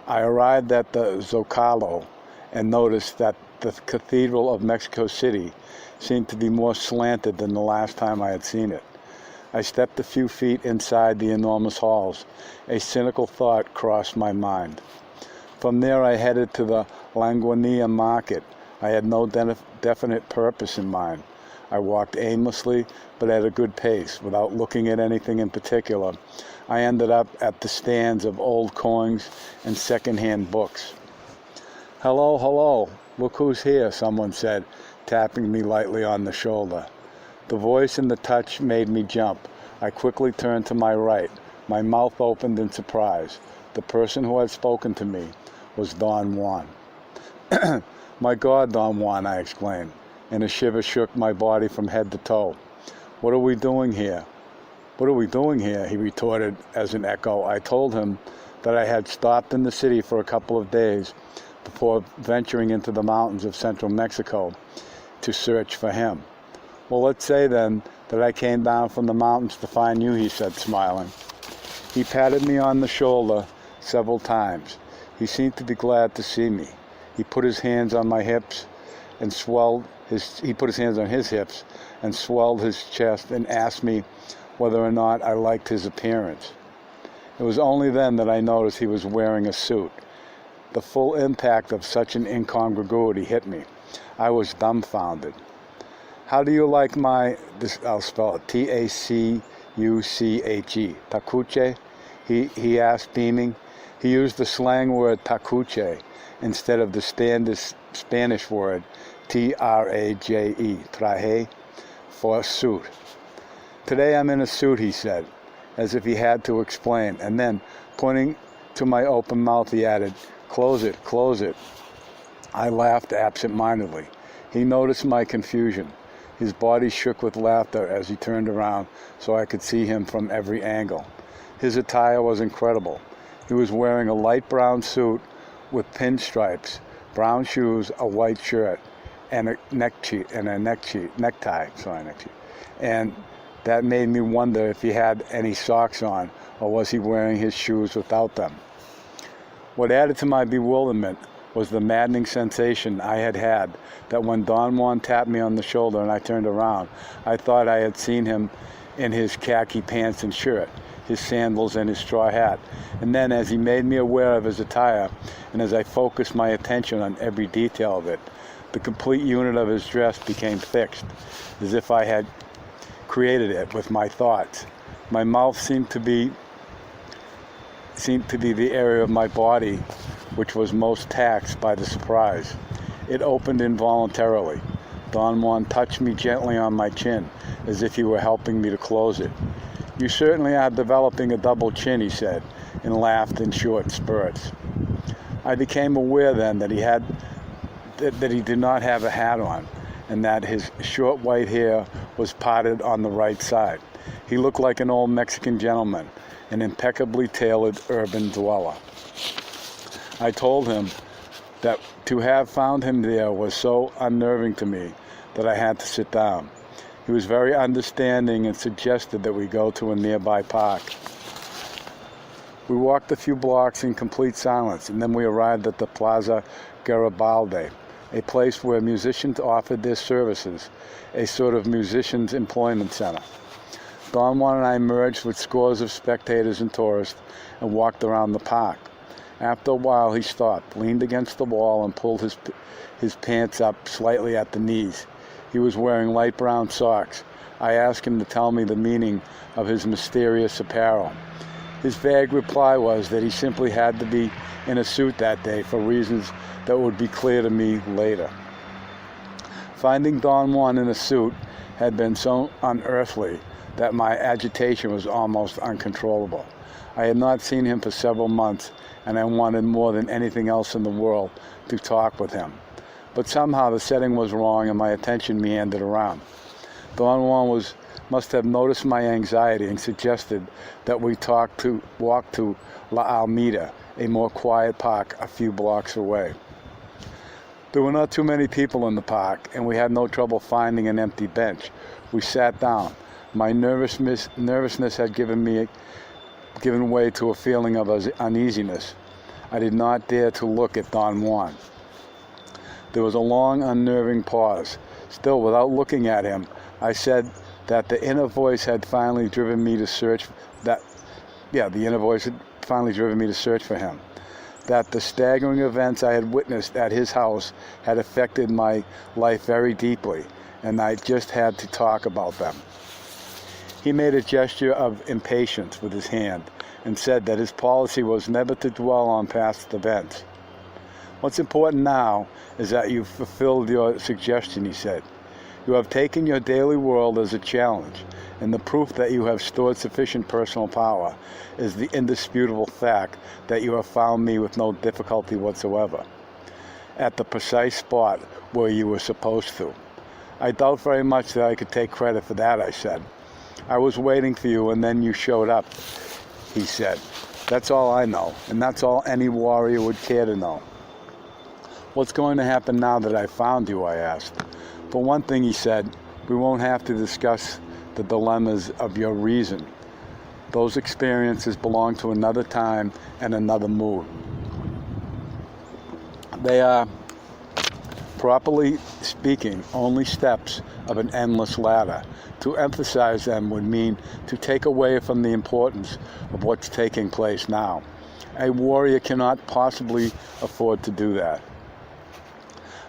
I arrived at the Zocalo and noticed that the Cathedral of Mexico City seemed to be more slanted than the last time I had seen it. I stepped a few feet inside the enormous halls. A cynical thought crossed my mind. From there I headed to the Languania Market. I had no definite purpose in mind. I walked aimlessly, but at a good pace, without looking at anything in particular. I ended up at the stands of old coins and second-hand books. "Hello, hello, look who's here," someone said, tapping me lightly on the shoulder. The voice and the touch made me jump. I quickly turned to my right. My mouth opened in surprise. The person who had spoken to me was Don Juan. "My God, Don Juan," I exclaimed, and a shiver shook my body from head to toe. "What are we doing here?" "What are we doing here?" he retorted as an echo. I told him that I had stopped in the city for a couple of days before venturing into the mountains of central Mexico to search for him. "Well, let's say then that I came down from the mountains to find you," he said, smiling. He patted me on the shoulder several times. He seemed to be glad to see me. He put his hands on my hips and he put his hands on his hips and swelled his chest and asked me whether or not I liked his appearance. It was only then that I noticed he was wearing a suit. The full impact of such an incongruity hit me. I was dumbfounded. "How do you like I'll spell it, Tacuche, tacuche?" He asked, beaming. He used the slang word tacuche instead of the standard Spanish word traje, for suit. "Today I'm in a suit," he said, as if he had to explain, and then, pointing to my open mouth, he added, "Close it, close it." I laughed absent-mindedly. He noticed my confusion. His body shook with laughter as he turned around so I could see him from every angle. His attire was incredible. He was wearing a light brown suit with pinstripes, brown shoes, a white shirt, and a necktie. And that made me wonder if he had any socks on, or was he wearing his shoes without them. What added to my bewilderment was the maddening sensation I had that when Don Juan tapped me on the shoulder and I turned around, I thought I had seen him in his khaki pants and shirt, his sandals and his straw hat. And then as he made me aware of his attire, and as I focused my attention on every detail of it, the complete unit of his dress became fixed, as if I had created it with my thoughts. My mouth seemed to be the area of my body which was most taxed by the surprise. It opened involuntarily. Don Juan touched me gently on my chin, as if he were helping me to close it. "You certainly are developing a double chin," he said, and laughed in short spurts. I became aware then that he did not have a hat on, and that his short white hair was parted on the right side. He looked like an old Mexican gentleman, an impeccably tailored urban dweller. I told him that to have found him there was so unnerving to me that I had to sit down. He was very understanding and suggested that we go to a nearby park. We walked a few blocks in complete silence, and then we arrived at the Plaza Garibaldi, a place where musicians offered their services, a sort of musicians' employment center. Don Juan and I merged with scores of spectators and tourists and walked around the park. After a while, he stopped, leaned against the wall, and pulled his pants up slightly at the knees. He was wearing light brown socks. I asked him to tell me the meaning of his mysterious apparel. His vague reply was that he simply had to be in a suit that day for reasons that would be clear to me later. Finding Don Juan in a suit had been so unearthly that my agitation was almost uncontrollable. I had not seen him for several months, and I wanted more than anything else in the world to talk with him. But somehow the setting was wrong and my attention meandered around. Don Juan must have noticed my anxiety and suggested that we walk to La Alameda, a more quiet park a few blocks away. There were not too many people in the park, and we had no trouble finding an empty bench. We sat down. My nervousness had given way to a feeling of uneasiness. I did not dare to look at Don Juan. There was a long, unnerving pause. Still, without looking at him, I said that the inner voice had finally driven me to search for him. that the staggering events I had witnessed at his house had affected my life very deeply, and I just had to talk about them. He made a gesture of impatience with his hand and said that his policy was never to dwell on past events. What's important now is that you've fulfilled your suggestion, he said. You have taken your daily world as a challenge, and the proof that you have stored sufficient personal power is the indisputable fact that you have found me with no difficulty whatsoever, at the precise spot where you were supposed to. I doubt very much that I could take credit for that, I said. I was waiting for you, and then you showed up, he said. That's all I know, and that's all any warrior would care to know. What's going to happen now that I found you, I asked. For one thing, he said, we won't have to discuss the dilemmas of your reason. Those experiences belong to another time and another mood. They are, properly speaking, only steps of an endless ladder. To emphasize them would mean to take away from the importance of what's taking place now. A warrior cannot possibly afford to do that.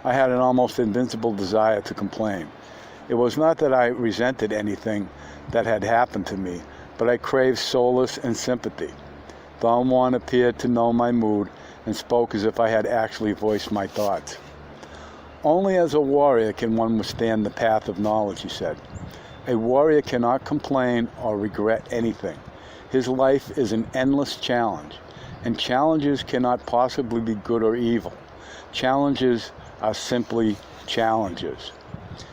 I had an almost invincible desire to complain. It was not that I resented anything that had happened to me, but I craved solace and sympathy. Don Juan appeared to know my mood and spoke as if I had actually voiced my thoughts. Only as a warrior can one withstand the path of knowledge, he said. A warrior cannot complain or regret anything. His life is an endless challenge, and challenges cannot possibly be good or evil. Challenges are simply challenges.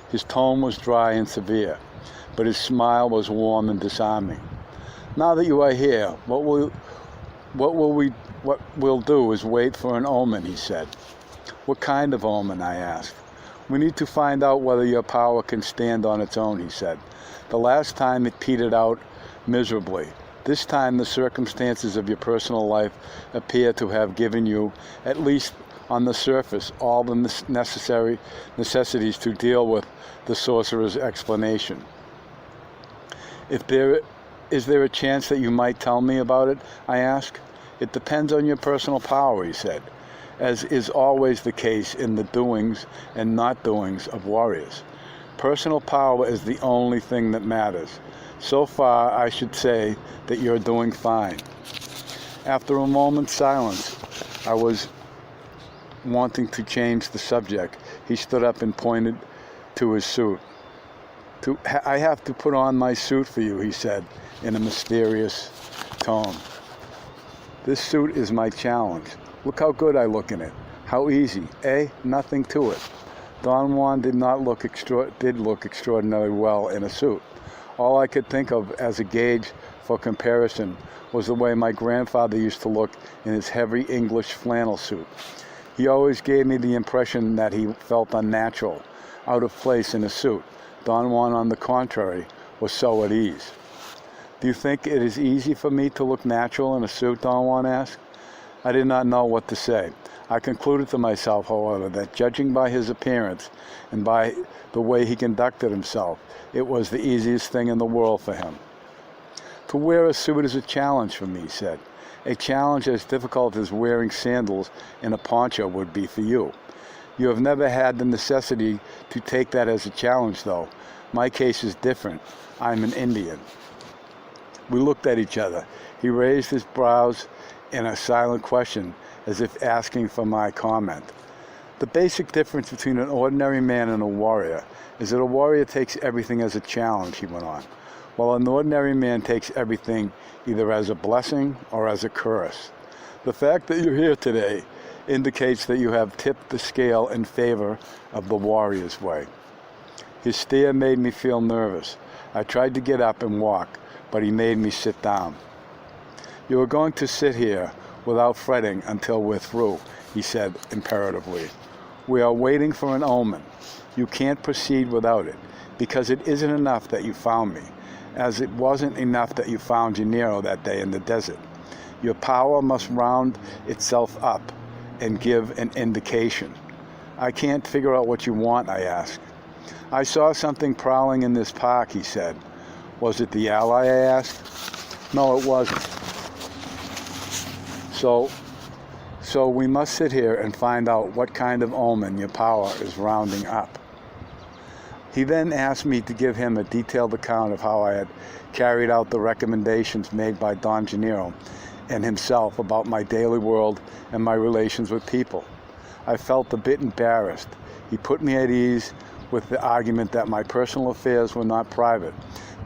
His tone was dry and severe, but his smile was warm and disarming. Now that you are here, what we'll do is wait for an omen, he said. What kind of omen, I asked. We need to find out whether your power can stand on its own, he said. The last time it petered out miserably. This time the circumstances of your personal life appear to have given you, at least on the surface, all the necessities to deal with the sorcerer's explanation. Is there a chance that you might tell me about it? I asked. It depends on your personal power, he said, as is always the case in the doings and not doings of warriors. Personal power is the only thing that matters. So far, I should say that you're doing fine. After a moment's silence, I was wanting to change the subject. He stood up and pointed to his suit. I have to put on my suit for you, he said in a mysterious tone. This suit is my challenge. Look how good I look in it. How easy, eh? Nothing to it. Don Juan did look extraordinarily well in a suit. All I could think of as a gauge for comparison was the way my grandfather used to look in his heavy English flannel suit. He always gave me the impression that he felt unnatural, out of place in a suit. Don Juan, on the contrary, was so at ease. Do you think it is easy for me to look natural in a suit? Don Juan asked. I did not know what to say. I concluded to myself, however, that judging by his appearance and by the way he conducted himself, it was the easiest thing in the world for him. To wear a suit is a challenge for me, he said. A challenge as difficult as wearing sandals and a poncho would be for you. You have never had the necessity to take that as a challenge, though. My case is different. I'm an Indian. We looked at each other. He raised his brows in a silent question, as if asking for my comment. The basic difference between an ordinary man and a warrior is that a warrior takes everything as a challenge, he went on, while an ordinary man takes everything either as a blessing or as a curse. The fact that you're here today indicates that you have tipped the scale in favor of the warrior's way. His stare made me feel nervous. I tried to get up and walk, but he made me sit down. You are going to sit here without fretting until we're through, he said imperatively. We are waiting for an omen. You can't proceed without it, because it isn't enough that you found me, as it wasn't enough that you found Gennaro that day in the desert. Your power must round itself up and give an indication. I can't figure out what you want, I asked. I saw something prowling in this park, he said. Was it the ally, I asked. No, it wasn't. So So we must sit here and find out what kind of omen your power is rounding up. He then asked me to give him a detailed account of how I had carried out the recommendations made by Don Gennaro and himself about my daily world and my relations with people. I felt a bit embarrassed. He put me at ease with the argument that my personal affairs were not private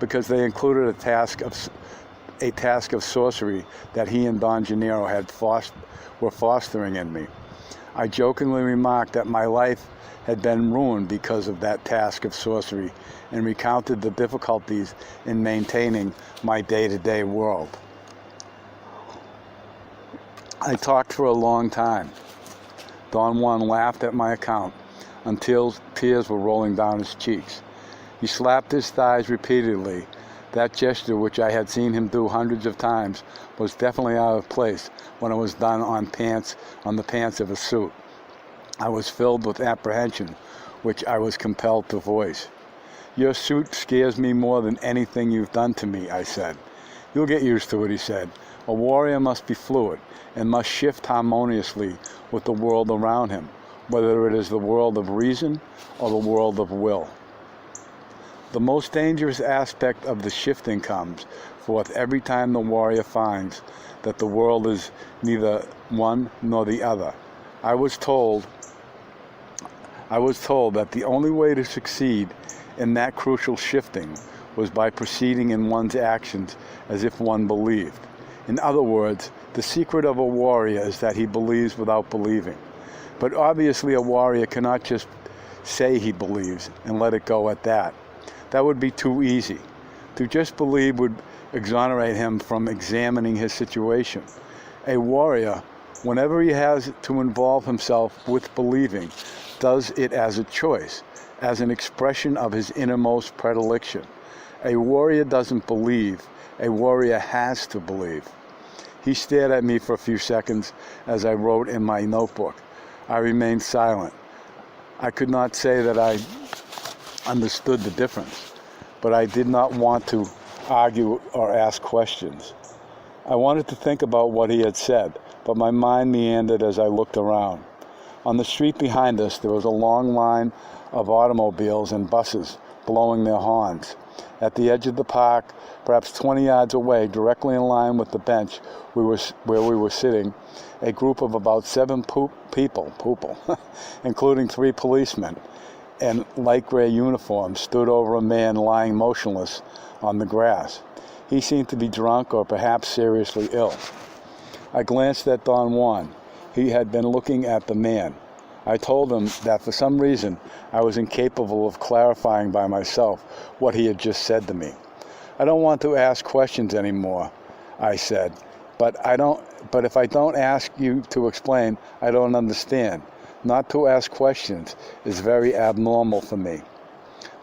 because they included a task of sorcery that he and Don Gennaro were fostering in me. I jokingly remarked that my life had been ruined because of that task of sorcery and recounted the difficulties in maintaining my day-to-day world. I talked for a long time. Don Juan laughed at my account until tears were rolling down his cheeks. He slapped his thighs repeatedly. That gesture, which I had seen him do hundreds of times, was definitely out of place when it was done on the pants of a suit. I was filled with apprehension, which I was compelled to voice. "Your suit scares me more than anything you've done to me," I said. "You'll get used to it," he said. "A warrior must be fluid and must shift harmoniously with the world around him, whether it is the world of reason or the world of will." The most dangerous aspect of the shifting comes forth every time the warrior finds that the world is neither one nor the other. I was told that the only way to succeed in that crucial shifting was by proceeding in one's actions as if one believed. In other words, the secret of a warrior is that he believes without believing. But obviously a warrior cannot just say he believes and let it go at that. That would be too easy. To just believe would exonerate him from examining his situation. A warrior, whenever he has to involve himself with believing, does it as a choice, as an expression of his innermost predilection. A warrior doesn't believe. A warrior has to believe. He stared at me for a few seconds as I wrote in my notebook. I remained silent. I could not say that I understood the difference, but I did not want to argue or ask questions. I wanted to think about what he had said, but my mind meandered as I looked around. On the street behind us, there was a long line of automobiles and buses blowing their horns. At the edge of the park, perhaps 20 yards away, directly in line with the bench where we were sitting, a group of about 7 people, including 3 policemen in light gray uniforms, stood over a man lying motionless on the grass. He seemed to be drunk or perhaps seriously ill. I glanced at Don Juan. He had been looking at the man. I told him that for some reason I was incapable of clarifying by myself what he had just said to me. "I don't want to ask questions anymore," I said, but if I don't ask you to explain, I don't understand. Not to ask questions is very abnormal for me."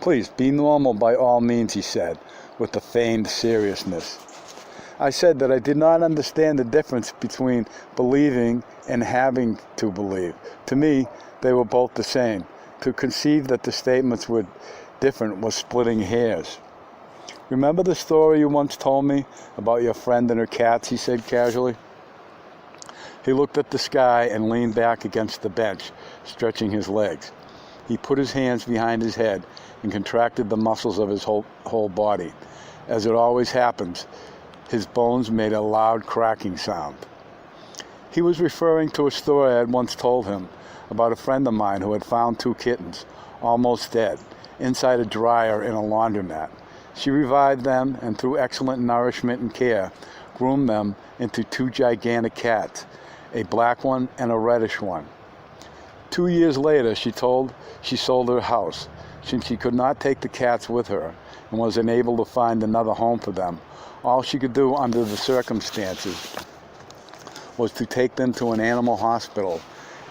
"Please, be normal by all means," he said, with a feigned seriousness. I said that I did not understand the difference between believing and having to believe. To me, they were both the same. To conceive that the statements were different was splitting hairs. "Remember the story you once told me about your friend and her cats?" he said casually. He looked at the sky and leaned back against the bench, stretching his legs. He put his hands behind his head and contracted the muscles of his whole body. As it always happens, his bones made a loud cracking sound. He was referring to a story I had once told him about a friend of mine who had found 2 kittens, almost dead, inside a dryer in a laundromat. She revived them and, through excellent nourishment and care, groomed them into 2 gigantic cats, a black one and a reddish one. 2 years later, she sold her house, since she could not take the cats with her and was unable to find another home for them. All she could do under the circumstances was to take them to an animal hospital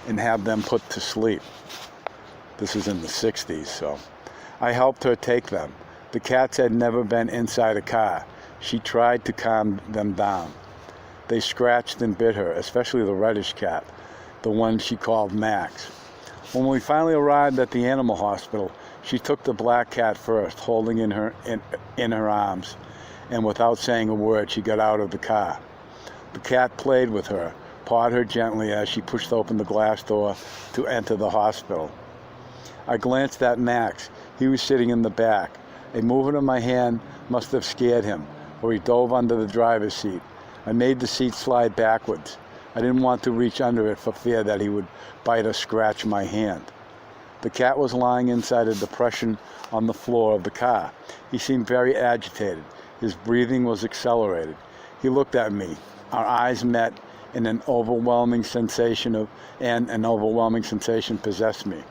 and have them put to sleep. This is in the 60s, so I helped her take them. The cats had never been inside a car. She tried to calm them down. They scratched and bit her, especially the reddish cat, the one she called Max. When we finally arrived at the animal hospital, she took the black cat first, holding in her arms, and without saying a word, she got out of the car. The cat played with her, caught her gently as she pushed open the glass door to enter the hospital. I glanced at Max. He was sitting in the back. A movement of my hand must have scared him, for he dove under the driver's seat. I made the seat slide backwards. I didn't want to reach under it for fear that he would bite or scratch my hand. The cat was lying inside a depression on the floor of the car. He seemed very agitated. His breathing was accelerated. He looked at me. Our eyes met, and an overwhelming sensation possessed me.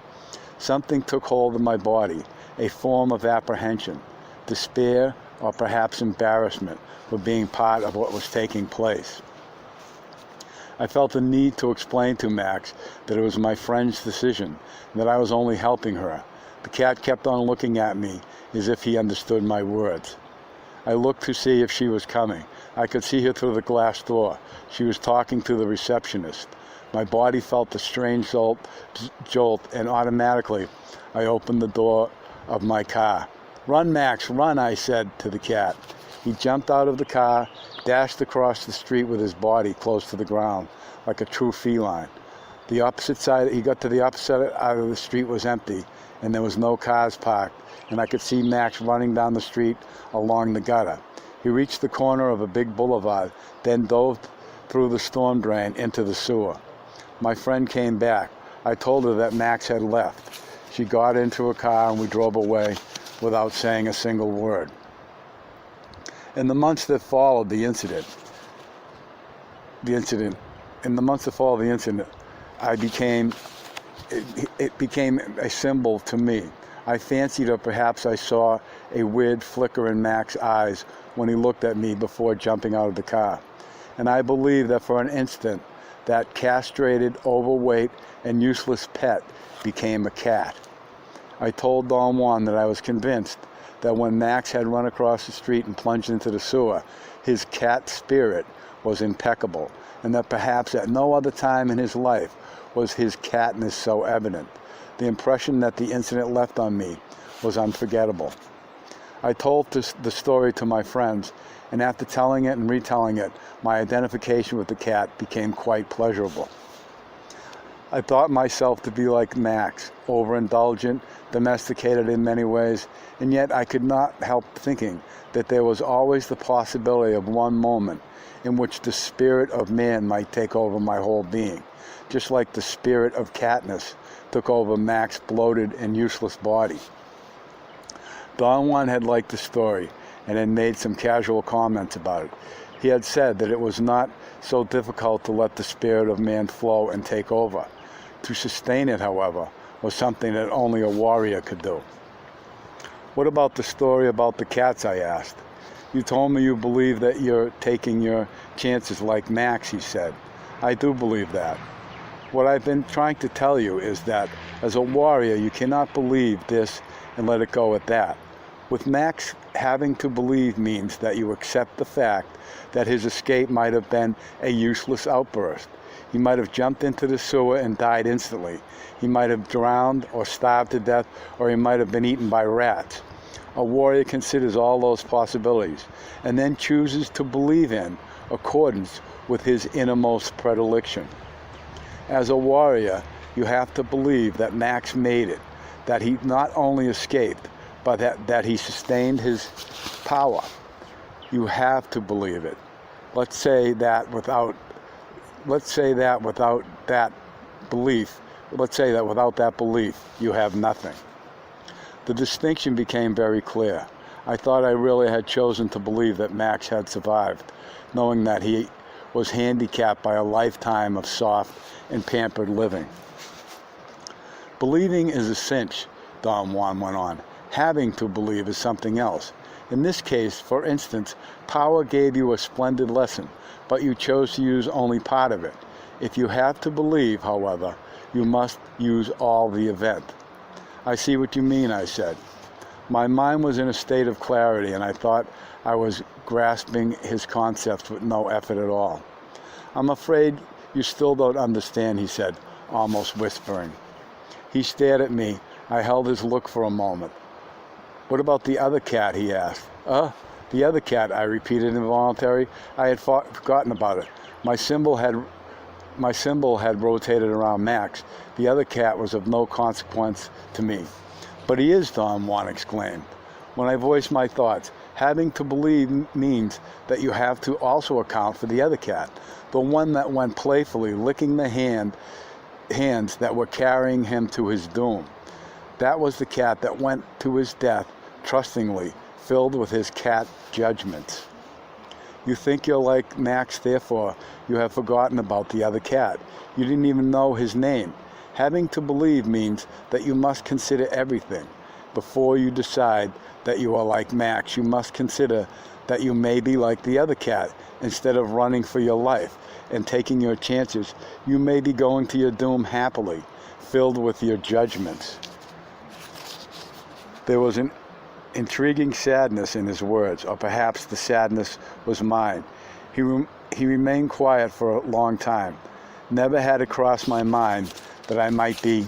Something took hold of my body, a form of apprehension, despair, or perhaps embarrassment for being part of what was taking place. I felt the need to explain to Max that it was my friend's decision, and that I was only helping her. The cat kept on looking at me as if he understood my words. I looked to see if she was coming. I could see her through the glass door. She was talking to the receptionist. My body felt a strange jolt, and automatically I opened the door of my car. "Run, Max, run," I said to the cat. He jumped out of the car, dashed across the street with his body close to the ground, like a true feline. He got to the opposite side of the street was empty, and there was no cars parked, and I could see Max running down the street along the gutter. He reached the corner of a big boulevard, then dove through the storm drain into the sewer. My friend came back. I told her that Max had left. She got into a car and we drove away without saying a single word. In the months that followed the incident, it became a symbol to me. I fancied, or perhaps I saw, a weird flicker in Max's eyes when he looked at me before jumping out of the car. And I believe that for an instant, that castrated, overweight, and useless pet became a cat. I told Don Juan that I was convinced that when Max had run across the street and plunged into the sewer, his cat spirit was impeccable, and that perhaps at no other time in his life was his catness so evident. The impression that the incident left on me was unforgettable. I told the story to my friends, and after telling it and retelling it, my identification with the cat became quite pleasurable. I thought myself to be like Max, overindulgent, domesticated in many ways, and yet I could not help thinking that there was always the possibility of one moment in which the spirit of man might take over my whole being, just like the spirit of catness took over Max's bloated and useless body. Don Juan had liked the story and had made some casual comments about it. He had said that it was not so difficult to let the spirit of man flow and take over. To sustain it, however, was something that only a warrior could do. "What about the story about the cats?" I asked. "You told me you believe that you're taking your chances like Max," he said. "I do believe that. What I've been trying to tell you is that as a warrior, you cannot believe this and let it go at that. With Max, having to believe means that you accept the fact that his escape might have been a useless outburst. He might have jumped into the sewer and died instantly. He might have drowned or starved to death, or he might have been eaten by rats. A warrior considers all those possibilities and then chooses to believe in accordance with his innermost predilection. As a warrior, you have to believe that Max made it, that he not only escaped, but that he sustained his power. You have to believe it. Let's say that without that belief, you have nothing." The distinction became very clear. I thought I really had chosen to believe that Max had survived, knowing that he was handicapped by a lifetime of soft and pampered living. "Believing is a cinch," Don Juan went on. "Having to believe is something else. In this case, for instance, power gave you a splendid lesson, but you chose to use only part of it. If you have to believe, however, you must use all the event." "I see what you mean," I said. My mind was in a state of clarity, and I thought I was grasping his concepts with no effort at all. "I'm afraid you still don't understand," he said, almost whispering. He stared at me. I held his look for a moment. "What about the other cat?" he asked. The other cat," I repeated involuntarily. I had forgotten about it. My symbol had my symbol had rotated around Max, the other cat was of no consequence to me. But he is, Don Juan exclaimed. When I voiced my thoughts, having to believe means that you have to also account for the other cat, the one that went playfully licking the hands that were carrying him to his doom. That was the cat that went to his death trustingly, filled with his cat judgments. You think you're like Max, therefore you have forgotten about the other cat. You didn't even know his name. Having to believe means that you must consider everything. Before you decide that you are like Max, you must consider that you may be like the other cat. Instead of running for your life and taking your chances, you may be going to your doom happily, filled with your judgments. There was an intriguing sadness in his words, or perhaps the sadness was mine. He remained quiet for a long time. Never had it crossed my mind that I might be,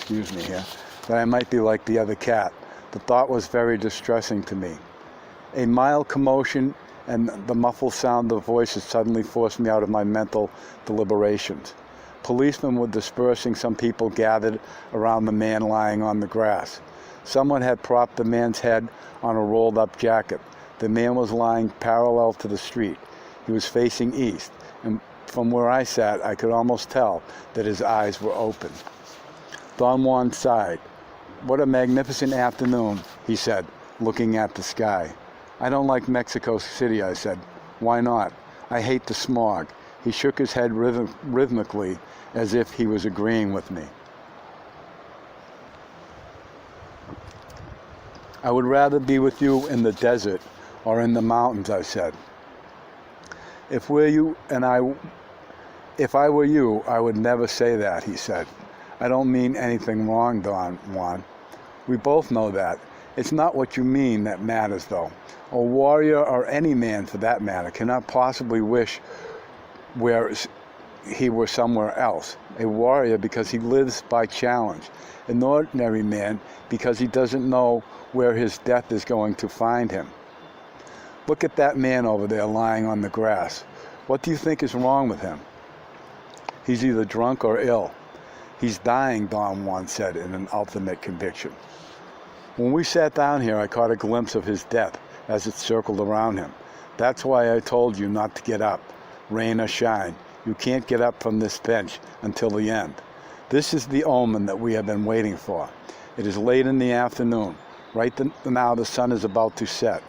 that I might be like the other cat. The thought was very distressing to me. A mild commotion and the muffled sound of voices suddenly forced me out of my mental deliberations. Policemen were dispersing. Some people gathered around the man lying on the grass. Someone had propped the man's head on a rolled-up jacket. The man was lying parallel to the street. He was facing east, and from where I sat, I could almost tell that his eyes were open. Don Juan sighed. "What a magnificent afternoon," he said, looking at the sky. "I don't like Mexico City," I said. "Why not?" "I hate the smog." He shook his head rhythmically, as if he was agreeing with me. "I would rather be with you in the desert or in the mountains," I said. If I were you, I would never say that," he said. "I don't mean anything wrong, Don Juan. We both know that. It's not what you mean that matters, though. A warrior, or any man for that matter, cannot possibly wish he were somewhere else. A warrior because he lives by challenge. An ordinary man because he doesn't know where his death is going to find him. Look at that man over there lying on the grass. What do you think is wrong with him? He's either drunk or ill." "He's dying," Don Juan said in an ultimate conviction. "When we sat down here, I caught a glimpse of his death as it circled around him. That's why I told you not to get up, rain or shine. You can't get up from this bench until the end. This is the omen that we have been waiting for. It is late in the afternoon. Right now the sun is about to set.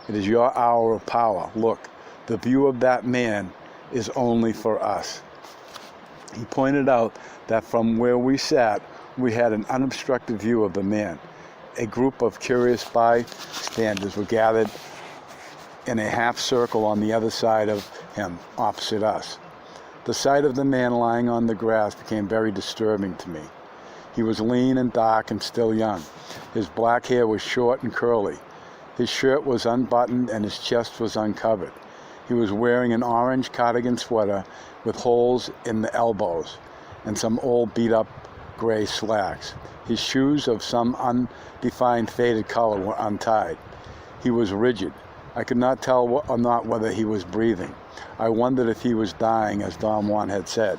It is your hour of power. Look, the view of that man is only for us." He pointed out that from where we sat, we had an unobstructed view of the man. A group of curious bystanders were gathered in a half circle on the other side of him, opposite us. The sight of the man lying on the grass became very disturbing to me. He was lean and dark and still young. His black hair was short and curly. His shirt was unbuttoned and his chest was uncovered. He was wearing an orange cardigan sweater with holes in the elbows and some old beat-up gray slacks. His shoes of some undefined faded color were untied. He was rigid. I could not tell or not whether he was breathing. I wondered if he was dying, as Don Juan had said,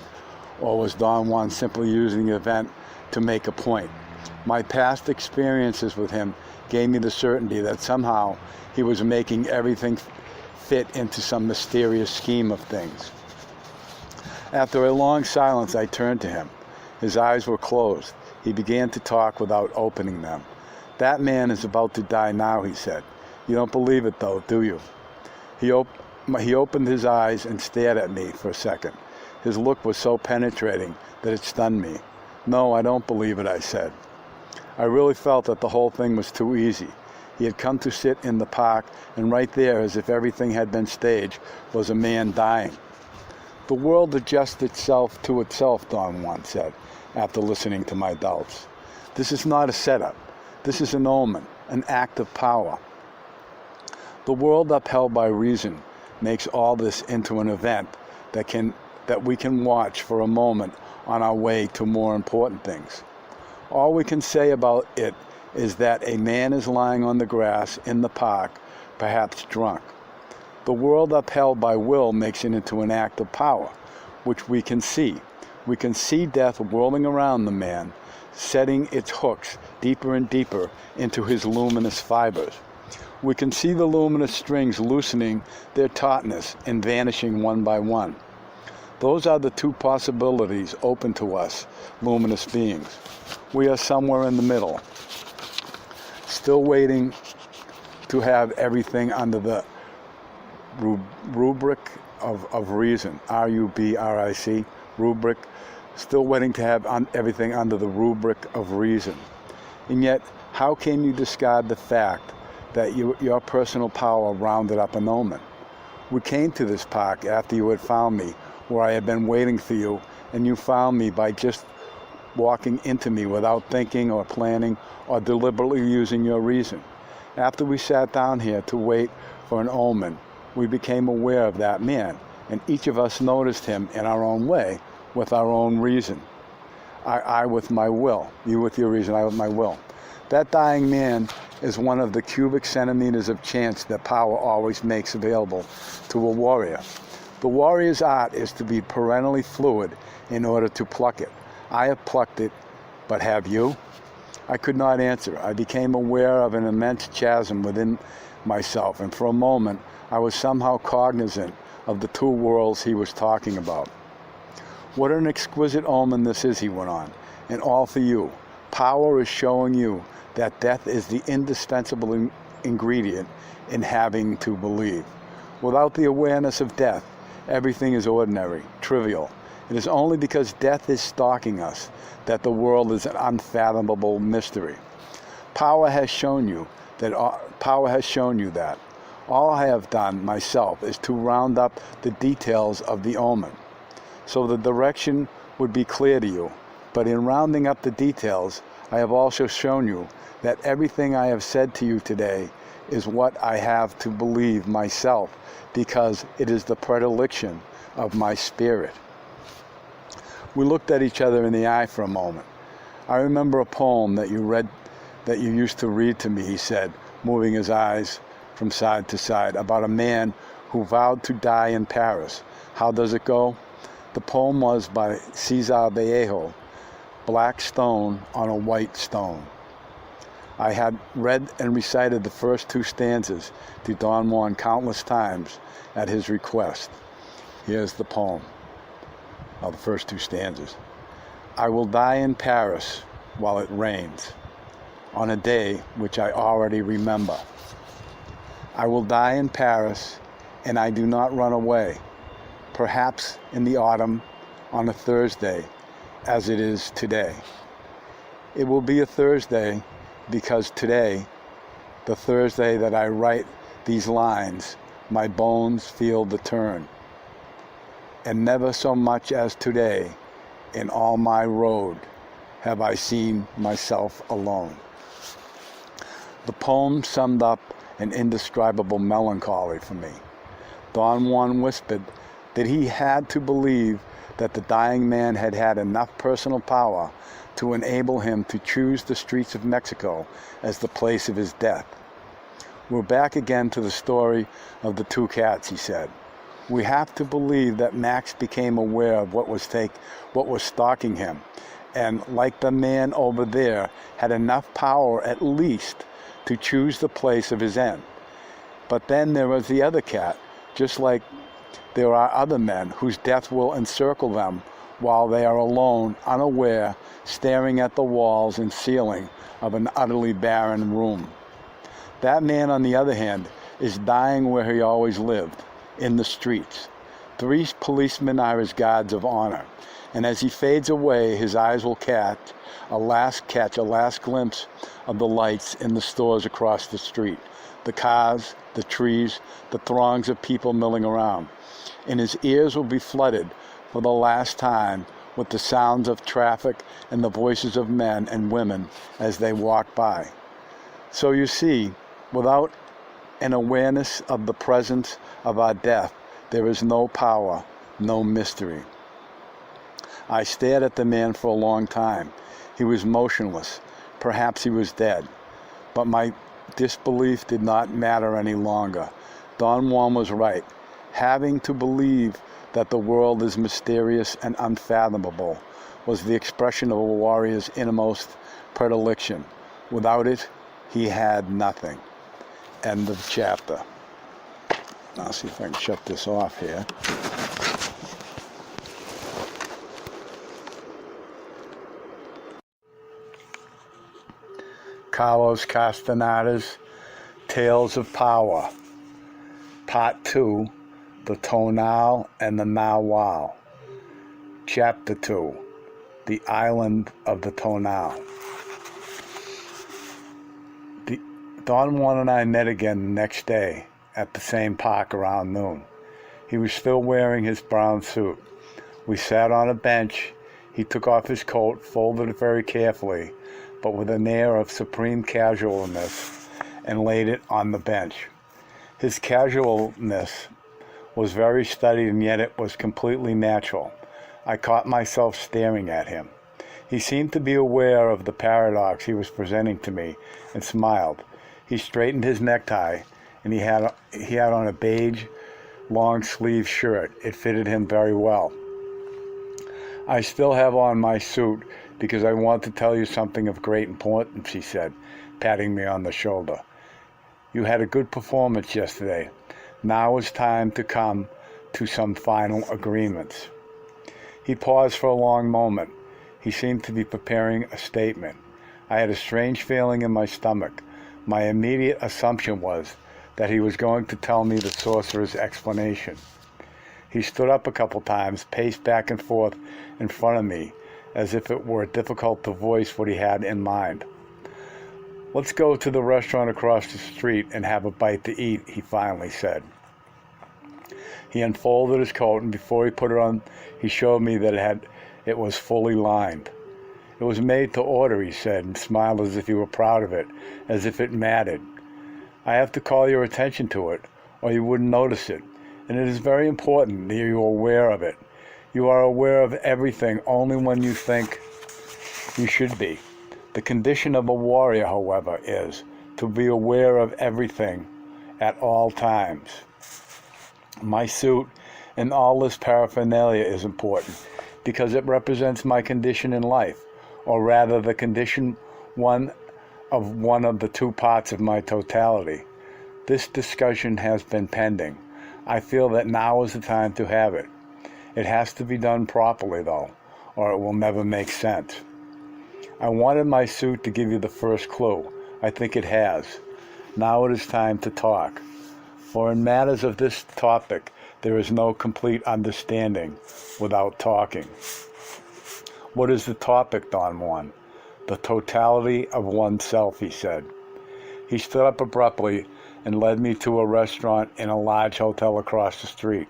or was Don Juan simply using the event to make a point. My past experiences with him gave me the certainty that somehow he was making everything fit into some mysterious scheme of things. After a long silence, I turned to him. His eyes were closed. He began to talk without opening them. "That man is about to die now," he said. "You don't believe it, though, do you?" He opened his eyes and stared at me for a second. His look was so penetrating that it stunned me. "No, I don't believe it," I said. I really felt that the whole thing was too easy. He had come to sit in the park, and right there, as if everything had been staged, was a man dying. "The world adjusts itself to itself," Don Juan said, after listening to my doubts. "This is not a setup. This is an omen, an act of power. The world upheld by reason makes all this into an event that we can watch for a moment on our way to more important things. All we can say about it is that a man is lying on the grass in the park, perhaps drunk. The world upheld by will makes it into an act of power, which we can see. We can see death whirling around the man, setting its hooks deeper and deeper into his luminous fibers. We can see the luminous strings loosening their tautness and vanishing one by one. Those are the two possibilities open to us, luminous beings. We are somewhere in the middle, still waiting to have everything under the rubric of reason, R-U-B-R-I-C, rubric, still waiting to have everything under the rubric of reason. And yet, how can you discard the fact that your personal power rounded up an omen? We came to this park after you had found me, where I had been waiting for you, and you found me by just walking into me without thinking or planning or deliberately using your reason. After we sat down here to wait for an omen, we became aware of that man, and each of us noticed him in our own way, with our own reason. I with my will, you with your reason, I with my will. That dying man is one of the cubic centimeters of chance that power always makes available to a warrior. The warrior's art is to be perennially fluid in order to pluck it. I have plucked it, but have you? I could not answer. I became aware of an immense chasm within myself, and for a moment I was somehow cognizant of the two worlds he was talking about. What an exquisite omen this is, he went on, and all for you. Power is showing you that death is the indispensable ingredient in having to believe. Without the awareness of death, everything is ordinary, trivial. It is only because death is stalking us that the world is an unfathomable mystery. Power has shown you that. All I have done myself is to round up the details of the omen, so the direction would be clear to you. But in rounding up the details, I have also shown you that everything I have said to you today is what I have to believe myself, because it is the predilection of my spirit. We looked at each other in the eye for a moment. I remember a poem that you used to read to me, he said, moving his eyes from side to side, about a man who vowed to die in Paris. How does it go? The poem was by Cesar Vallejo, Black Stone on a White Stone. I had read and recited the first two stanzas to Don Juan countless times at his request. Here's the poem, the first two stanzas. I will die in Paris while it rains, on a day which I already remember. I will die in Paris, and I do not run away, perhaps in the autumn on a Thursday, as it is today. It will be a Thursday because today, the Thursday that I write these lines, my bones feel the turn. And never so much as today, in all my road, have I seen myself alone. The poem summed up an indescribable melancholy for me. Don Juan whispered that he had to believe that the dying man had had enough personal power to enable him to choose the streets of Mexico as the place of his death. We're back again to the story of the two cats, he said. We have to believe that Max became aware of what was stalking him, and like the man over there, had enough power at least to choose the place of his end. But then there was the other cat, just like there are other men whose death will encircle them while they are alone, unaware, staring at the walls and ceiling of an utterly barren room. That man, on the other hand, is dying where he always lived, in the streets. 3 policemen are his guards of honor, and as he fades away, his eyes will catch a last glimpse of the lights in the stores across the street, the cars, the trees, the throngs of people milling around. And his ears will be flooded for the last time with the sounds of traffic and the voices of men and women as they walk by. So you see, without an awareness of the presence of our death, there is no power, no mystery. I stared at the man for a long time. He was motionless. Perhaps he was dead. But my disbelief did not matter any longer. Don Juan was right. Having to believe that the world is mysterious and unfathomable was the expression of a warrior's innermost predilection. Without it, he had nothing. End of chapter. I'll see if I can shut this off here. Carlos Castaneda's Tales of Power, Part 2, The Tonal and the Nawal. Chapter 2, The Island of the Tonal. Don Juan and I met again the next day at the same park around noon. He was still wearing his brown suit. We sat on a bench. He took off his coat, folded it very carefully, but with an air of supreme casualness, and laid it on the bench. His casualness was very studied, and yet it was completely natural. I caught myself staring at him. He seemed to be aware of the paradox he was presenting to me, and smiled. He straightened his necktie, and he had on a beige, long-sleeved shirt. It fitted him very well. I still have on my suit because I want to tell you something of great importance, he said, patting me on the shoulder. You had a good performance yesterday. Now it's time to come to some final agreements. He paused for a long moment. He seemed to be preparing a statement. I had a strange feeling in my stomach. My immediate assumption was that he was going to tell me the sorcerer's explanation. He stood up a couple times, paced back and forth in front of me, as if it were difficult to voice what he had in mind. Let's go to the restaurant across the street and have a bite to eat, he finally said. He unfolded his coat, and before he put it on, he showed me that it was fully lined. It was made to order, he said, and smiled as if he were proud of it, as if it mattered. I have to call your attention to it, or you wouldn't notice it, and it is very important that you are aware of it. You are aware of everything only when you think you should be. The condition of a warrior, however, is to be aware of everything at all times. My suit and all this paraphernalia is important because it represents my condition in life, or rather the condition one of the two parts of my totality. This discussion has been pending. I feel that now is the time to have it. It has to be done properly, though, or it will never make sense. I wanted my suit to give you the first clue. I think it has. Now it is time to talk. For in matters of this topic, there is no complete understanding without talking. What is the topic, Don Juan? The totality of oneself, he said. He stood up abruptly and led me to a restaurant in a large hotel across the street.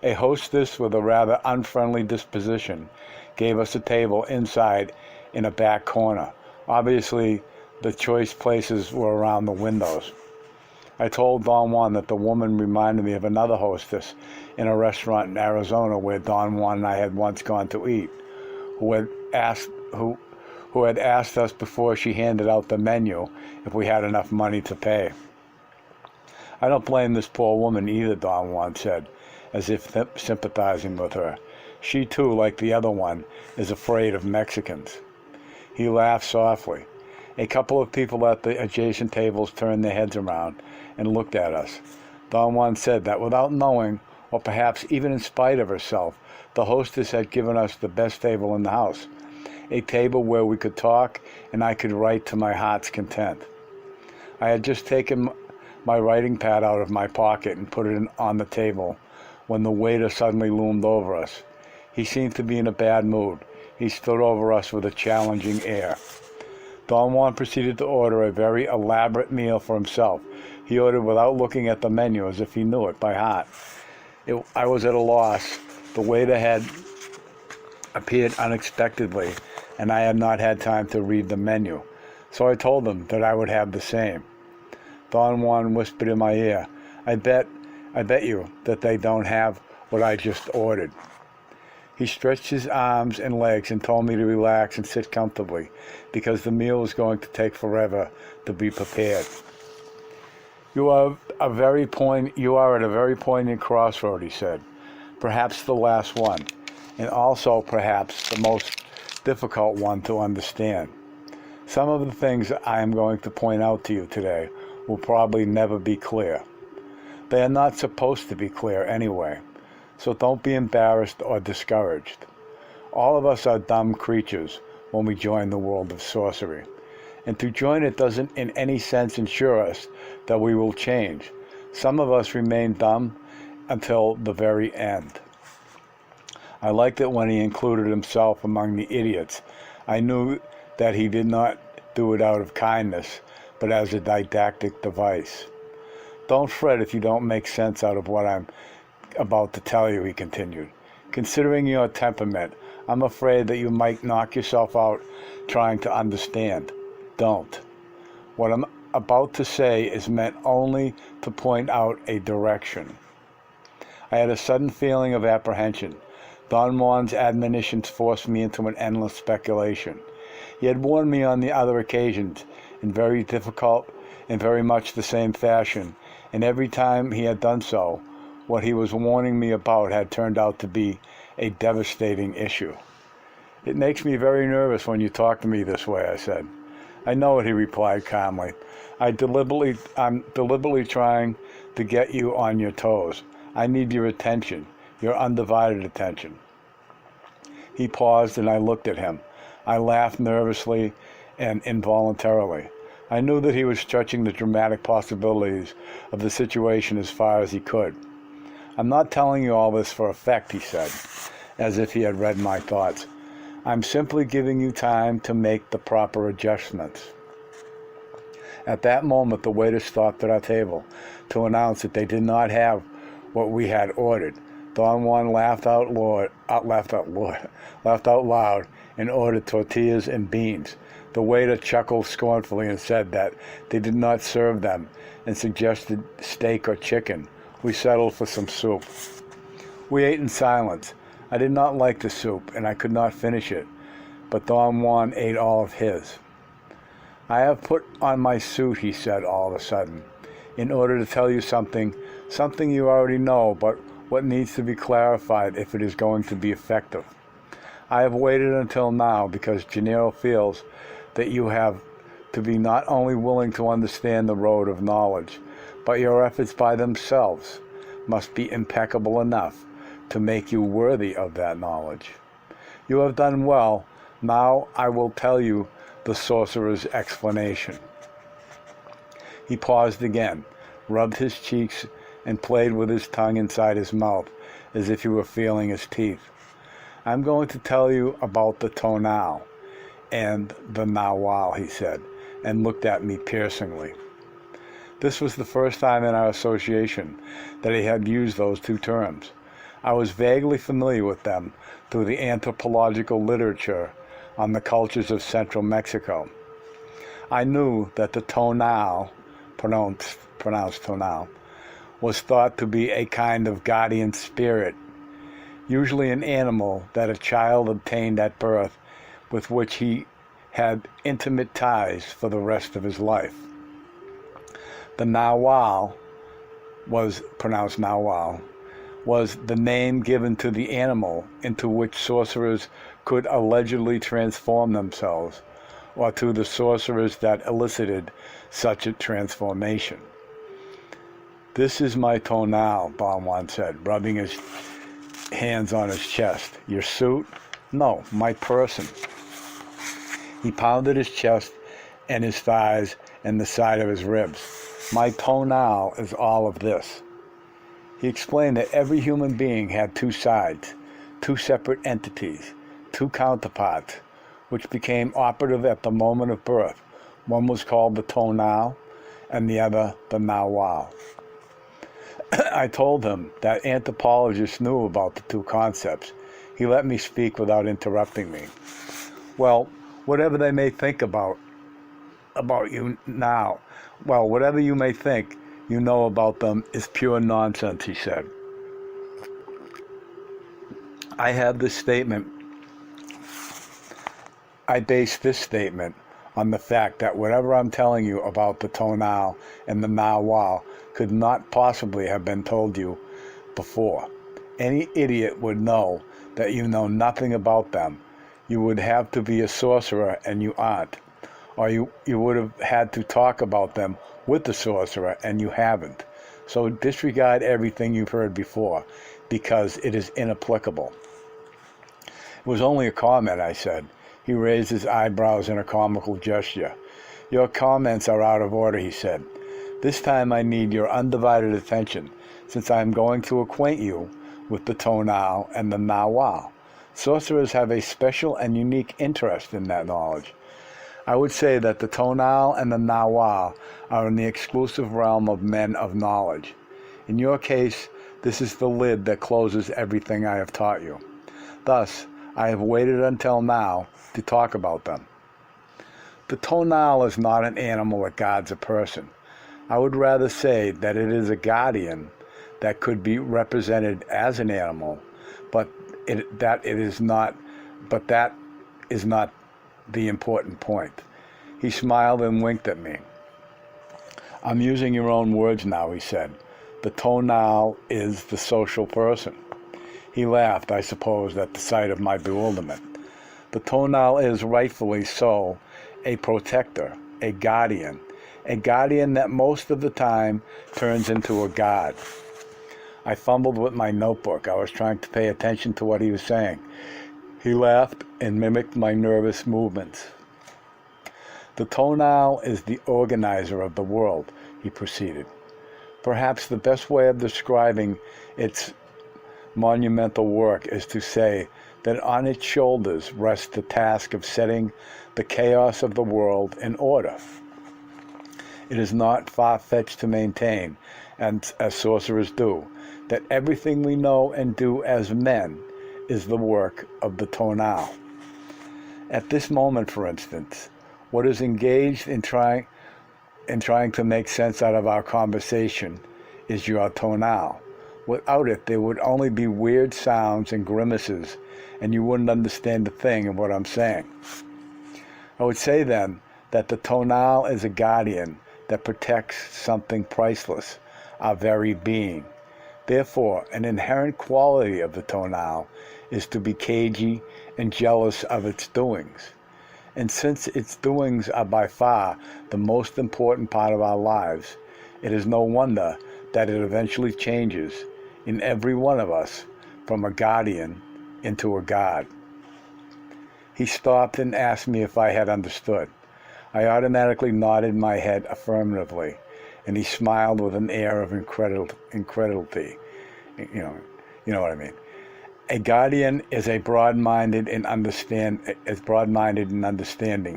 A hostess with a rather unfriendly disposition gave us a table inside in a back corner. Obviously, the choice places were around the windows. I told Don Juan that the woman reminded me of another hostess in a restaurant in Arizona where Don Juan and I had once gone to eat, who had asked us before she handed out the menu if we had enough money to pay. I don't blame this poor woman either, Don Juan said, as if sympathizing with her. She too, like the other one, is afraid of Mexicans. He laughed softly. A couple of people at the adjacent tables turned their heads around and looked at us. Don Juan said that without knowing, or perhaps even in spite of herself, the hostess had given us the best table in the house, a table where we could talk and I could write to my heart's content. I had just taken my writing pad out of my pocket and put it on the table when the waiter suddenly loomed over us. He seemed to be in a bad mood. He stood over us with a challenging air. Don Juan proceeded to order a very elaborate meal for himself. He ordered without looking at the menu as if he knew it by heart. I was at a loss. The waiter had appeared unexpectedly, and I had not had time to read the menu. So I told him that I would have the same. Don Juan whispered in my ear, I bet you that they don't have what I just ordered. He stretched his arms and legs and told me to relax and sit comfortably because the meal was going to take forever to be prepared. You are You are at a very poignant crossroad, he said. Perhaps the last one, and also perhaps the most difficult one to understand. Some of the things I am going to point out to you today will probably never be clear. They are not supposed to be clear anyway, so don't be embarrassed or discouraged. All of us are dumb creatures when we join the world of sorcery, and to join it doesn't in any sense ensure us that we will change. Some of us remain dumb until the very end. I liked it when he included himself among the idiots. I knew that he did not do it out of kindness, but as a didactic device. Don't fret if you don't make sense out of what I'm about to tell you, he continued. Considering your temperament, I'm afraid that you might knock yourself out trying to understand. Don't. What I'm about to say is meant only to point out a direction. I had a sudden feeling of apprehension. Don Juan's admonitions forced me into an endless speculation. He had warned me on the other occasions in very difficult and very much the same fashion, and every time he had done so, what he was warning me about had turned out to be a devastating issue. It makes me very nervous when you talk to me this way, I said. I know it, he replied calmly. I'm deliberately trying to get you on your toes. I need your attention, your undivided attention. He paused and I looked at him. I laughed nervously and involuntarily. I knew that he was stretching the dramatic possibilities of the situation as far as he could. I'm not telling you all this for effect, he said, as if he had read my thoughts. I'm simply giving you time to make the proper adjustments. At that moment, the waiters stopped at our table to announce that they did not have what we had ordered. Don Juan laughed out loud and ordered tortillas and beans. The waiter chuckled scornfully and said that they did not serve them and suggested steak or chicken. We settled for some soup. We ate in silence. I did not like the soup, and I could not finish it, but Don Juan ate all of his. I have put on my suit, he said all of a sudden, in order to tell you something you already know, but what needs to be clarified if it is going to be effective. I have waited until now because Gennaro feels that you have to be not only willing to understand the road of knowledge, but your efforts by themselves must be impeccable enough to make you worthy of that knowledge. You have done well. Now I will tell you the sorcerer's explanation. He paused again, rubbed his cheeks, and played with his tongue inside his mouth as if he were feeling his teeth. I'm going to tell you about the tonal and the nawal, he said, and looked at me piercingly. This was the first time in our association that he had used those two terms. I was vaguely familiar with them through the anthropological literature on the cultures of central Mexico. I knew that the tonal, pronounced tonal, was thought to be a kind of guardian spirit, usually an animal that a child obtained at birth with which he had intimate ties for the rest of his life. The nawal, pronounced nawal, was the name given to the animal into which sorcerers could allegedly transform themselves, or to the sorcerers that elicited such a transformation. This is my tonal, Don Juan said, rubbing his hands on his chest. Your suit? No, my person. He pounded his chest and his thighs and the side of his ribs. My tonal is all of this. He explained that every human being had two sides, two separate entities, two counterparts, which became operative at the moment of birth. One was called the tonal, and the other the nawal. I told him that anthropologists knew about the two concepts. He let me speak without interrupting me. Well, whatever they may think about you now, whatever you may think you know about them is pure nonsense, he said. I base this statement on the fact that whatever I'm telling you about the tonal and the nawal could not possibly have been told you before. Any idiot would know that you know nothing about them. You would have to be a sorcerer, and you aren't. Or you would have had to talk about them with the sorcerer, and you haven't. So disregard everything you've heard before, because it is inapplicable. It was only a comment, I said. He raised his eyebrows in a comical gesture. Your comments are out of order, he said. This time I need your undivided attention, since I am going to acquaint you with the tonal and the nawal. Sorcerers have a special and unique interest in that knowledge. I would say that the tonal and the nawal are in the exclusive realm of men of knowledge. In your case, this is the lid that closes everything I have taught you. Thus, I have waited until now to talk about them. The tonal is not an animal that guards a person. I would rather say that it is a guardian that could be represented as an animal, but that is not the important point. He smiled and winked at me. I'm using your own words now, he said. The tonal is the social person. He laughed, I suppose, at the sight of my bewilderment. The tonal is, rightfully so, a protector, a guardian that most of the time turns into a god. I fumbled with my notebook. I was trying to pay attention to what he was saying. He laughed and mimicked my nervous movements. The tonal is the organizer of the world, he proceeded. Perhaps the best way of describing its monumental work is to say that on its shoulders rests the task of setting the chaos of the world in order. It is not far-fetched to maintain, and as sorcerers do, that everything we know and do as men is the work of the tonal. At this moment, for instance, what is engaged in trying to make sense out of our conversation is your tonal. Without it, there would only be weird sounds and grimaces, and you wouldn't understand a thing of what I'm saying. I would say then that the tonal is a guardian that protects something priceless, our very being. Therefore, an inherent quality of the tonal is to be cagey and jealous of its doings. And since its doings are by far the most important part of our lives, it is no wonder that it eventually changes in every one of us from a guardian into a god. He stopped and asked me if I had understood. I automatically nodded my head affirmatively, and he smiled with an air of incredulity. You know what I mean. A guardian is broad-minded in understanding,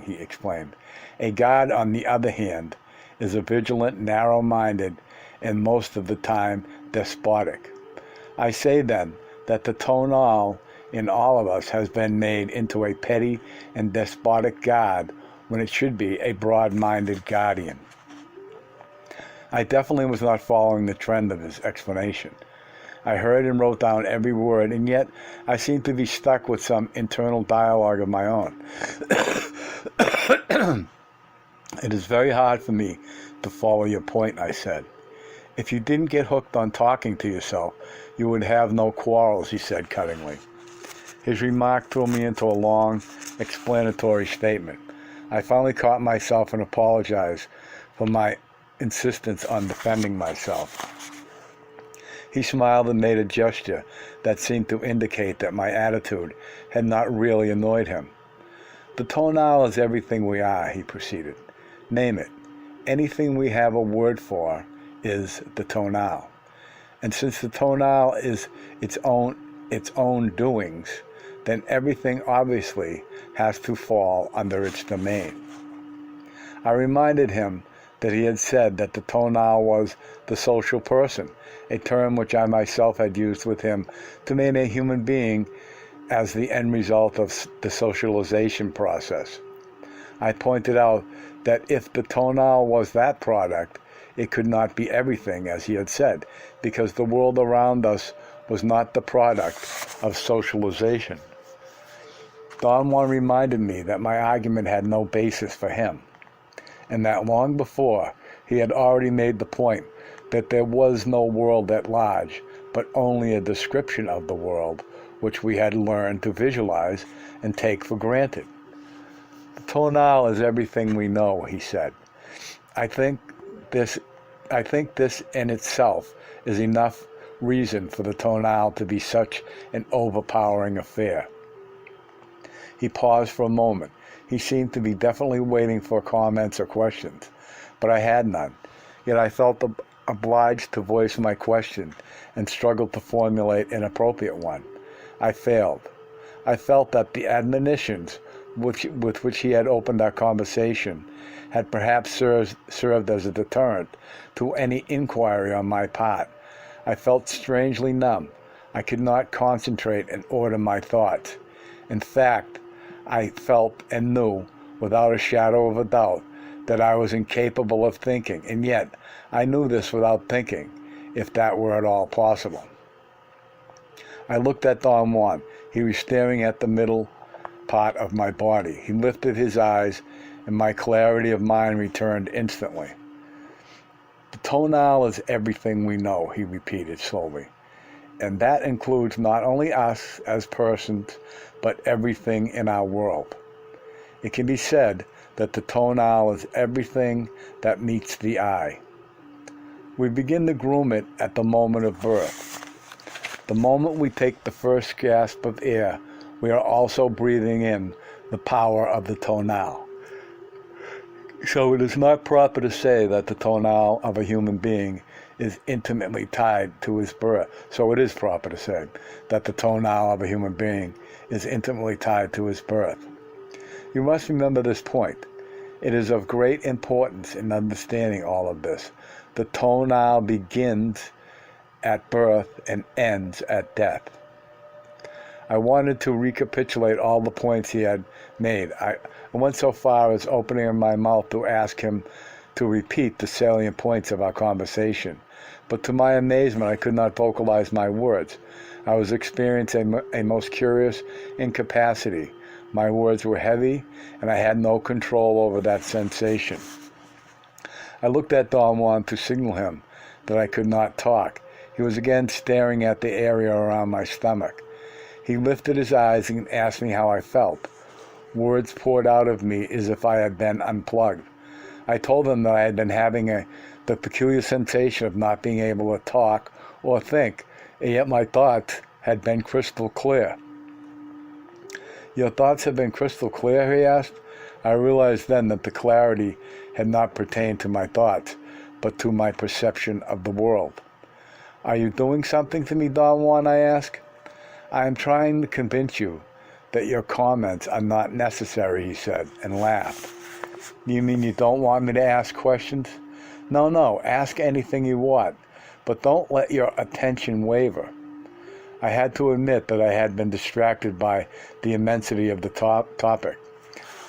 he explained. A god, on the other hand, is a vigilant, narrow-minded, and most of the time despotic. I say then that the tonal in all of us has been made into a petty and despotic god when it should be a broad-minded guardian. I definitely was not following the trend of his explanation. I heard and wrote down every word, and yet I seemed to be stuck with some internal dialogue of my own. It is very hard for me to follow your point, I said. If you didn't get hooked on talking to yourself, you would have no quarrels, he said cuttingly. His remark threw me into a long, explanatory statement. I finally caught myself and apologized for my insistence on defending myself. He smiled and made a gesture that seemed to indicate that my attitude had not really annoyed him. The tonal is everything we are, he proceeded. Name it. Anything we have a word for is the tonal. And since the tonal is its own doings, then everything obviously has to fall under its domain. I reminded him that he had said that the tonal was the social person, a term which I myself had used with him to name a human being as the end result of the socialization process. I pointed out that if the tonal was that product, it could not be everything, as he had said, because the world around us was not the product of socialization. Don Juan reminded me that my argument had no basis for him, and that long before he had already made the point that there was no world at large, but only a description of the world, which we had learned to visualize and take for granted. The tonal is everything we know, he said. I think this in itself is enough reason for the tonal to be such an overpowering affair. He paused for a moment. He seemed to be definitely waiting for comments or questions, but I had none. Yet I felt obliged to voice my question and struggled to formulate an appropriate one. I failed. I felt that the admonitions with which he had opened our conversation had perhaps served as a deterrent to any inquiry on my part. I felt strangely numb. I could not concentrate and order my thoughts. In fact, I felt and knew, without a shadow of a doubt, that I was incapable of thinking, and yet I knew this without thinking, if that were at all possible. I looked at Don Juan. He was staring at the middle part of my body. He lifted his eyes, and my clarity of mind returned instantly. The tonal is everything we know, he repeated slowly. And that includes not only us as persons, but everything in our world. It can be said that the tonal is everything that meets the eye. We begin to groom it at the moment of birth. The moment we take the first gasp of air, we are also breathing in the power of the tonal. So it is not proper to say that the tonal of a human being is intimately tied to his birth. So it is proper to say that the tonal of a human being is intimately tied to his birth. You must remember this point. It is of great importance in understanding all of this. The tonal begins at birth and ends at death. I wanted to recapitulate all the points he had made. I went so far as opening my mouth to ask him to repeat the salient points of our conversation. But to my amazement, I could not vocalize my words. I was experiencing a most curious incapacity. My words were heavy, and I had no control over that sensation. I looked at Don Juan to signal him that I could not talk. He was again staring at the area around my stomach. He lifted his eyes and asked me how I felt. Words poured out of me as if I had been unplugged. I told him that I had been having the peculiar sensation of not being able to talk or think, and yet my thoughts had been crystal clear. Your thoughts have been crystal clear, he asked. I realized then that the clarity had not pertained to my thoughts, but to my perception of the world. Are you doing something to me, Don Juan? I asked. I am trying to convince you that your comments are not necessary, he said, and laughed. You mean you don't want me to ask questions? No, ask anything you want, but don't let your attention waver. I had to admit that I had been distracted by the immensity of the topic.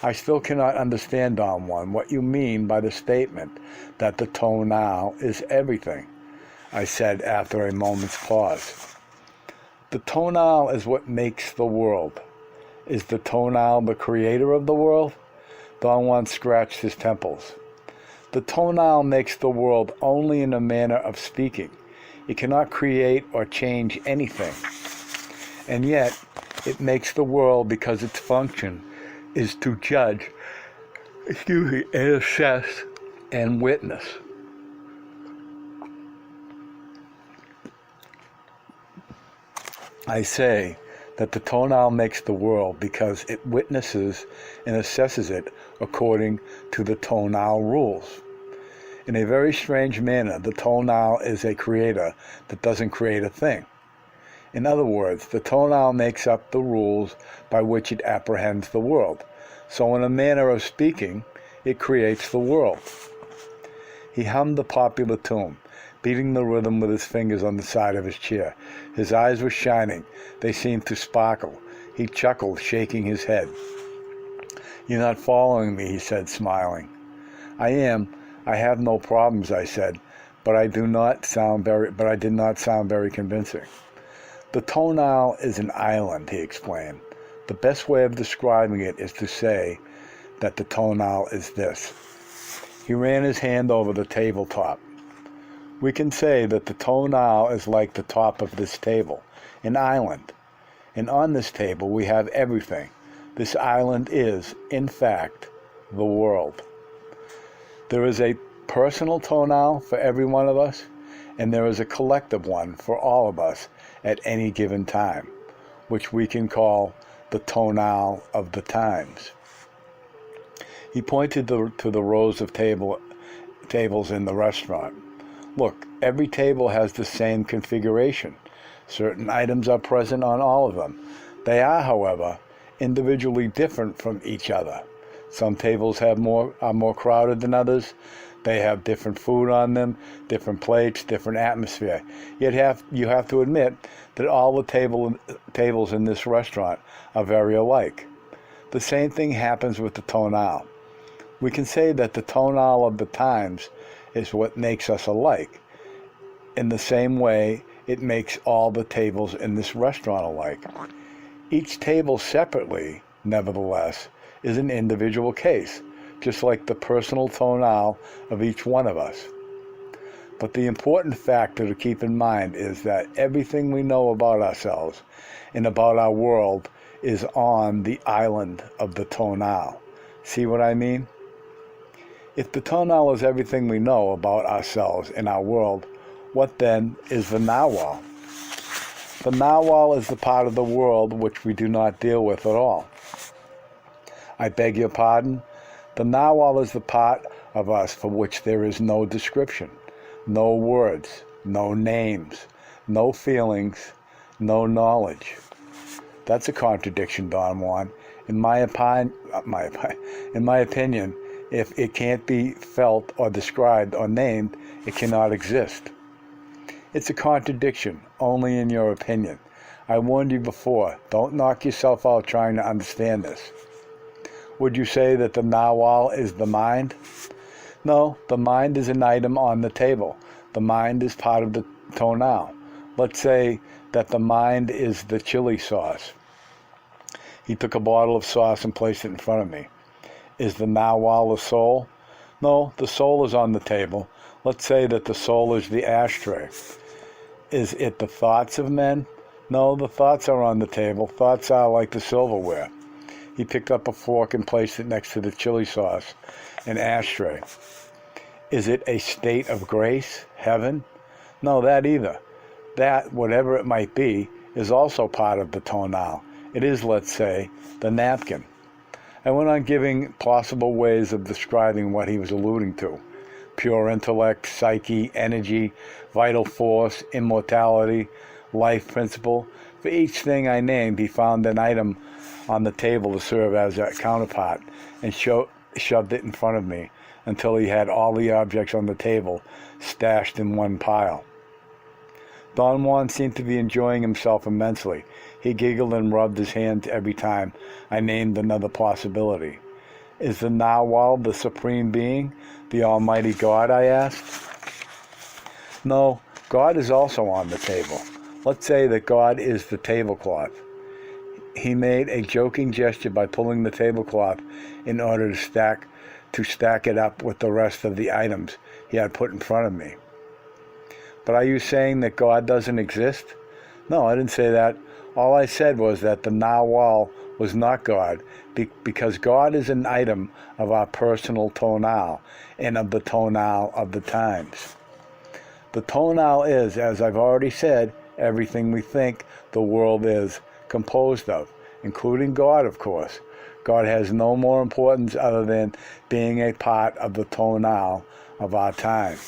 I still cannot understand, Don Juan, what you mean by the statement that the tonal is everything, I said after a moment's pause. The tonal is what makes the world. Is the tonal the creator of the world? Don Juan scratched his temples. The tonal makes the world only in a manner of speaking. It cannot create or change anything. And yet, it makes the world because its function is to judge, and assess, and witness. I say that the tonal makes the world because it witnesses and assesses it according to the tonal rules. In a very strange manner, the tonal is a creator that doesn't create a thing. In other words, the tonal makes up the rules by which it apprehends the world. So in a manner of speaking, it creates the world. He hummed the popular tune, beating the rhythm with his fingers on the side of his chair. His eyes were shining. They seemed to sparkle. He chuckled, shaking his head. You're not following me, he said, smiling. I am. I have no problems, I said, but I did not sound very convincing. The tonal is an island, he explained. The best way of describing it is to say that the tonal is this. He ran his hand over the tabletop. We can say that the tonal is like the top of this table, an island. And on this table we have everything. This island is, in fact, the world. There is a personal tonal for every one of us, and there is a collective one for all of us at any given time, which we can call the tonal of the times. He pointed to the rows of tables in the restaurant. Look, every table has the same configuration. Certain items are present on all of them. They are, however, individually different from each other. Some tables are more crowded than others. They have different food on them, different plates, different atmosphere. Yet you have to admit that all the tables in this restaurant are very alike. The same thing happens with the tonal. We can say that the tonal of the times is what makes us alike. In the same way, it makes all the tables in this restaurant alike. Each table separately, nevertheless, is an individual case, just like the personal tonal of each one of us. But the important factor to keep in mind is that everything we know about ourselves and about our world is on the island of the tonal. See what I mean? If the tonal is everything we know about ourselves and our world, what then is the narwhal? The narwhal is the part of the world which we do not deal with at all. I beg your pardon? The narwhal is the part of us for which there is no description, no words, no names, no feelings, no knowledge. That's a contradiction, Don Juan. In my opinion, if it can't be felt or described or named, it cannot exist. It's a contradiction, only in your opinion. I warned you before, don't knock yourself out trying to understand this. Would you say that the narwhal is the mind? No, the mind is an item on the table. The mind is part of the tonal. Let's say that the mind is the chili sauce. He took a bottle of sauce and placed it in front of me. Is the narwhal the soul? No, the soul is on the table. Let's say that the soul is the ashtray. Is it the thoughts of men? No, the thoughts are on the table. Thoughts are like the silverware. He picked up a fork and placed it next to the chili sauce, an ashtray. Is it a state of grace, heaven? No, that either. That, whatever it might be, is also part of the tonal. It is, let's say, the napkin. I went on giving possible ways of describing what he was alluding to. Pure intellect, psyche, energy, vital force, immortality, life principle. For each thing I named, he found an item on the table to serve as a counterpart and shoved it in front of me until he had all the objects on the table stashed in one pile. Don Juan seemed to be enjoying himself immensely. He giggled and rubbed his hands every time I named another possibility. Is the narwhal the supreme being, the almighty God, I asked? No, God is also on the table. Let's say that God is the tablecloth. He made a joking gesture by pulling the tablecloth in order to stack it up with the rest of the items he had put in front of me. But are you saying that God doesn't exist? No, I didn't say that. All I said was that the narwhal was not God, because God is an item of our personal tonal and of the tonal of the times. The tonal is, as I've already said, everything we think the world is composed of, including God, of course. God has no more importance other than being a part of the tonal of our time.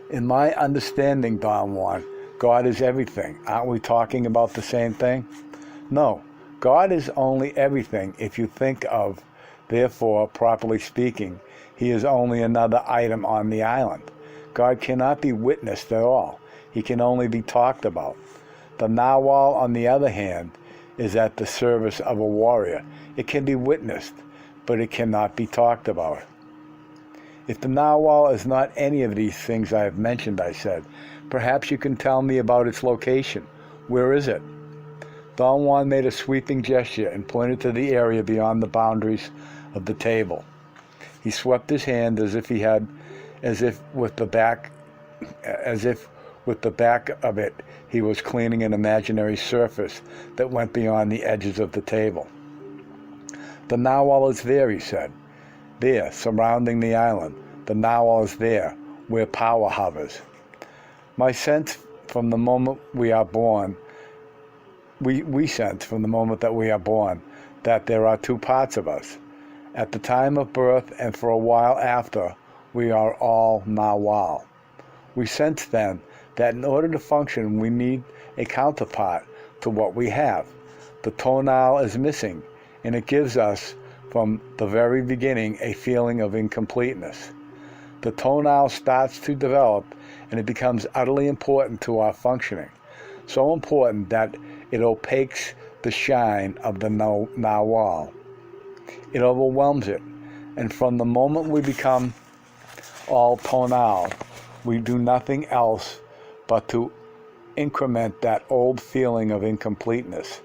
In my understanding, Don Juan, God is everything. Aren't we talking about the same thing? No, God is only everything if you think of, therefore, properly speaking, he is only another item on the island. God cannot be witnessed at all. He can only be talked about. The narwhal, on the other hand, is at the service of a warrior. It can be witnessed, but it cannot be talked about. If the narwhal is not any of these things I have mentioned, I said, perhaps you can tell me about its location. Where is it? Don Juan made a sweeping gesture and pointed to the area beyond the boundaries of the table. He swept his hand as if he had as if with the back of it he was cleaning an imaginary surface that went beyond the edges of the table. The narwhal is there, he said. There, surrounding the island. The narwhal is there, where power hovers. My sense from the moment we are born, we sense from the moment that we are born that there are two parts of us. At the time of birth and for a while after, we are all narwhal. We sense then that in order to function, we need a counterpart to what we have. The tonal is missing, and it gives us, from the very beginning, a feeling of incompleteness. The tonal starts to develop, and it becomes utterly important to our functioning. So important that it opaques the shine of the narwhal. It overwhelms it, and from the moment we become all tonal, we do nothing else but to increment that old feeling of incompleteness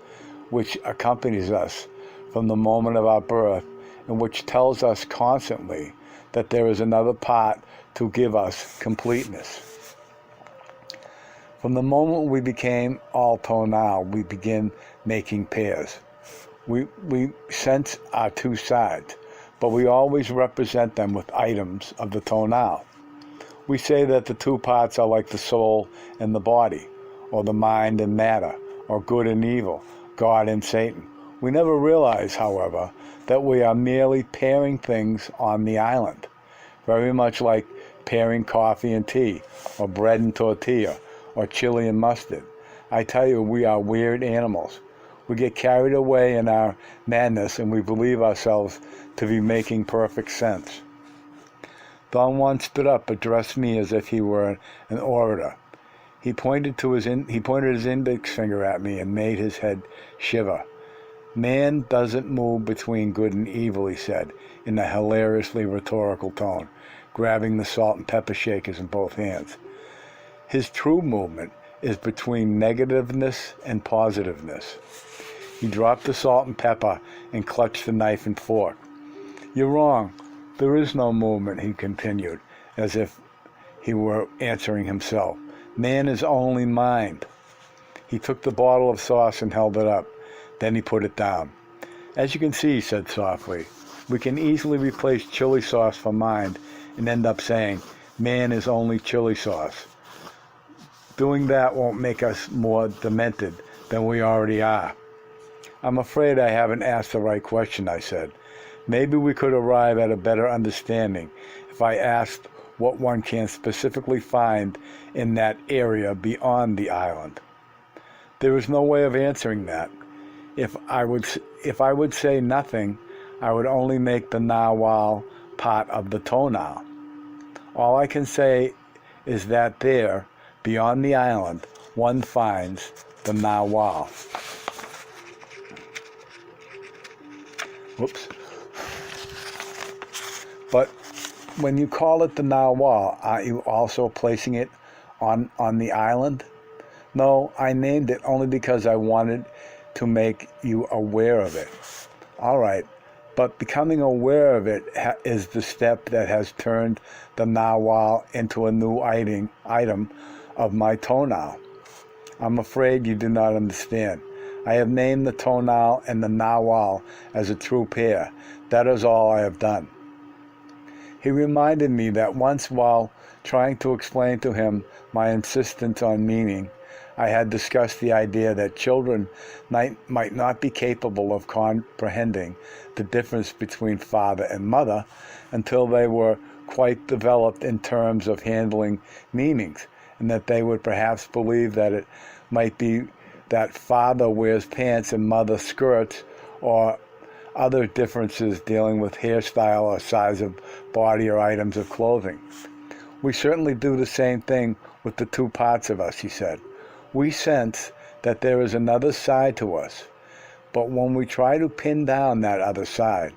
which accompanies us from the moment of our birth, and which tells us constantly that there is another part to give us completeness. From the moment we became all tonal, we begin making pairs. We sense our two sides, but we always represent them with items of the tonal. We say that the two parts are like the soul and the body, or the mind and matter, or good and evil, God and Satan. We never realize, however, that we are merely pairing things on the island, very much like pairing coffee and tea, or bread and tortilla, or chili and mustard. I tell you, we are weird animals. We get carried away in our madness, and we believe ourselves to be making perfect sense. Don Juan stood up, addressed me as if he were an orator. He pointed his index finger at me and made his head shiver. Man doesn't move between good and evil, he said, in a hilariously rhetorical tone, grabbing the salt and pepper shakers in both hands. His true movement is between negativeness and positiveness. He dropped the salt and pepper and clutched the knife and fork. You're wrong. There is no movement, he continued, as if he were answering himself. Man is only mind. He took the bottle of sauce and held it up. Then he put it down. As you can see, he said softly, we can easily replace chili sauce for mind and end up saying, man is only chili sauce. Doing that won't make us more demented than we already are. I'm afraid I haven't asked the right question, I said. Maybe we could arrive at a better understanding if I asked what one can specifically find in that area beyond the island. There is no way of answering that. If I would say nothing, I would only make the narwhal part of the tonal. All I can say is that there, beyond the island, one finds the narwhal. Whoops. But when you call it the narwhal, aren't you also placing it on the island? No, I named it only because I wanted to make you aware of it. All right, but becoming aware of it is the step that has turned the narwhal into a new item of my tonal. I'm afraid you do not understand. I have named the tonal and the narwhal as a true pair. That is all I have done. He reminded me that once, while trying to explain to him my insistence on meaning, I had discussed the idea that children might not be capable of comprehending the difference between father and mother until they were quite developed in terms of handling meanings, and that they would perhaps believe that it might be that father wears pants and mother skirts, or other differences dealing with hairstyle or size of body or items of clothing. We certainly do the same thing with the two parts of us, he said. We sense that there is another side to us, but when we try to pin down that other side,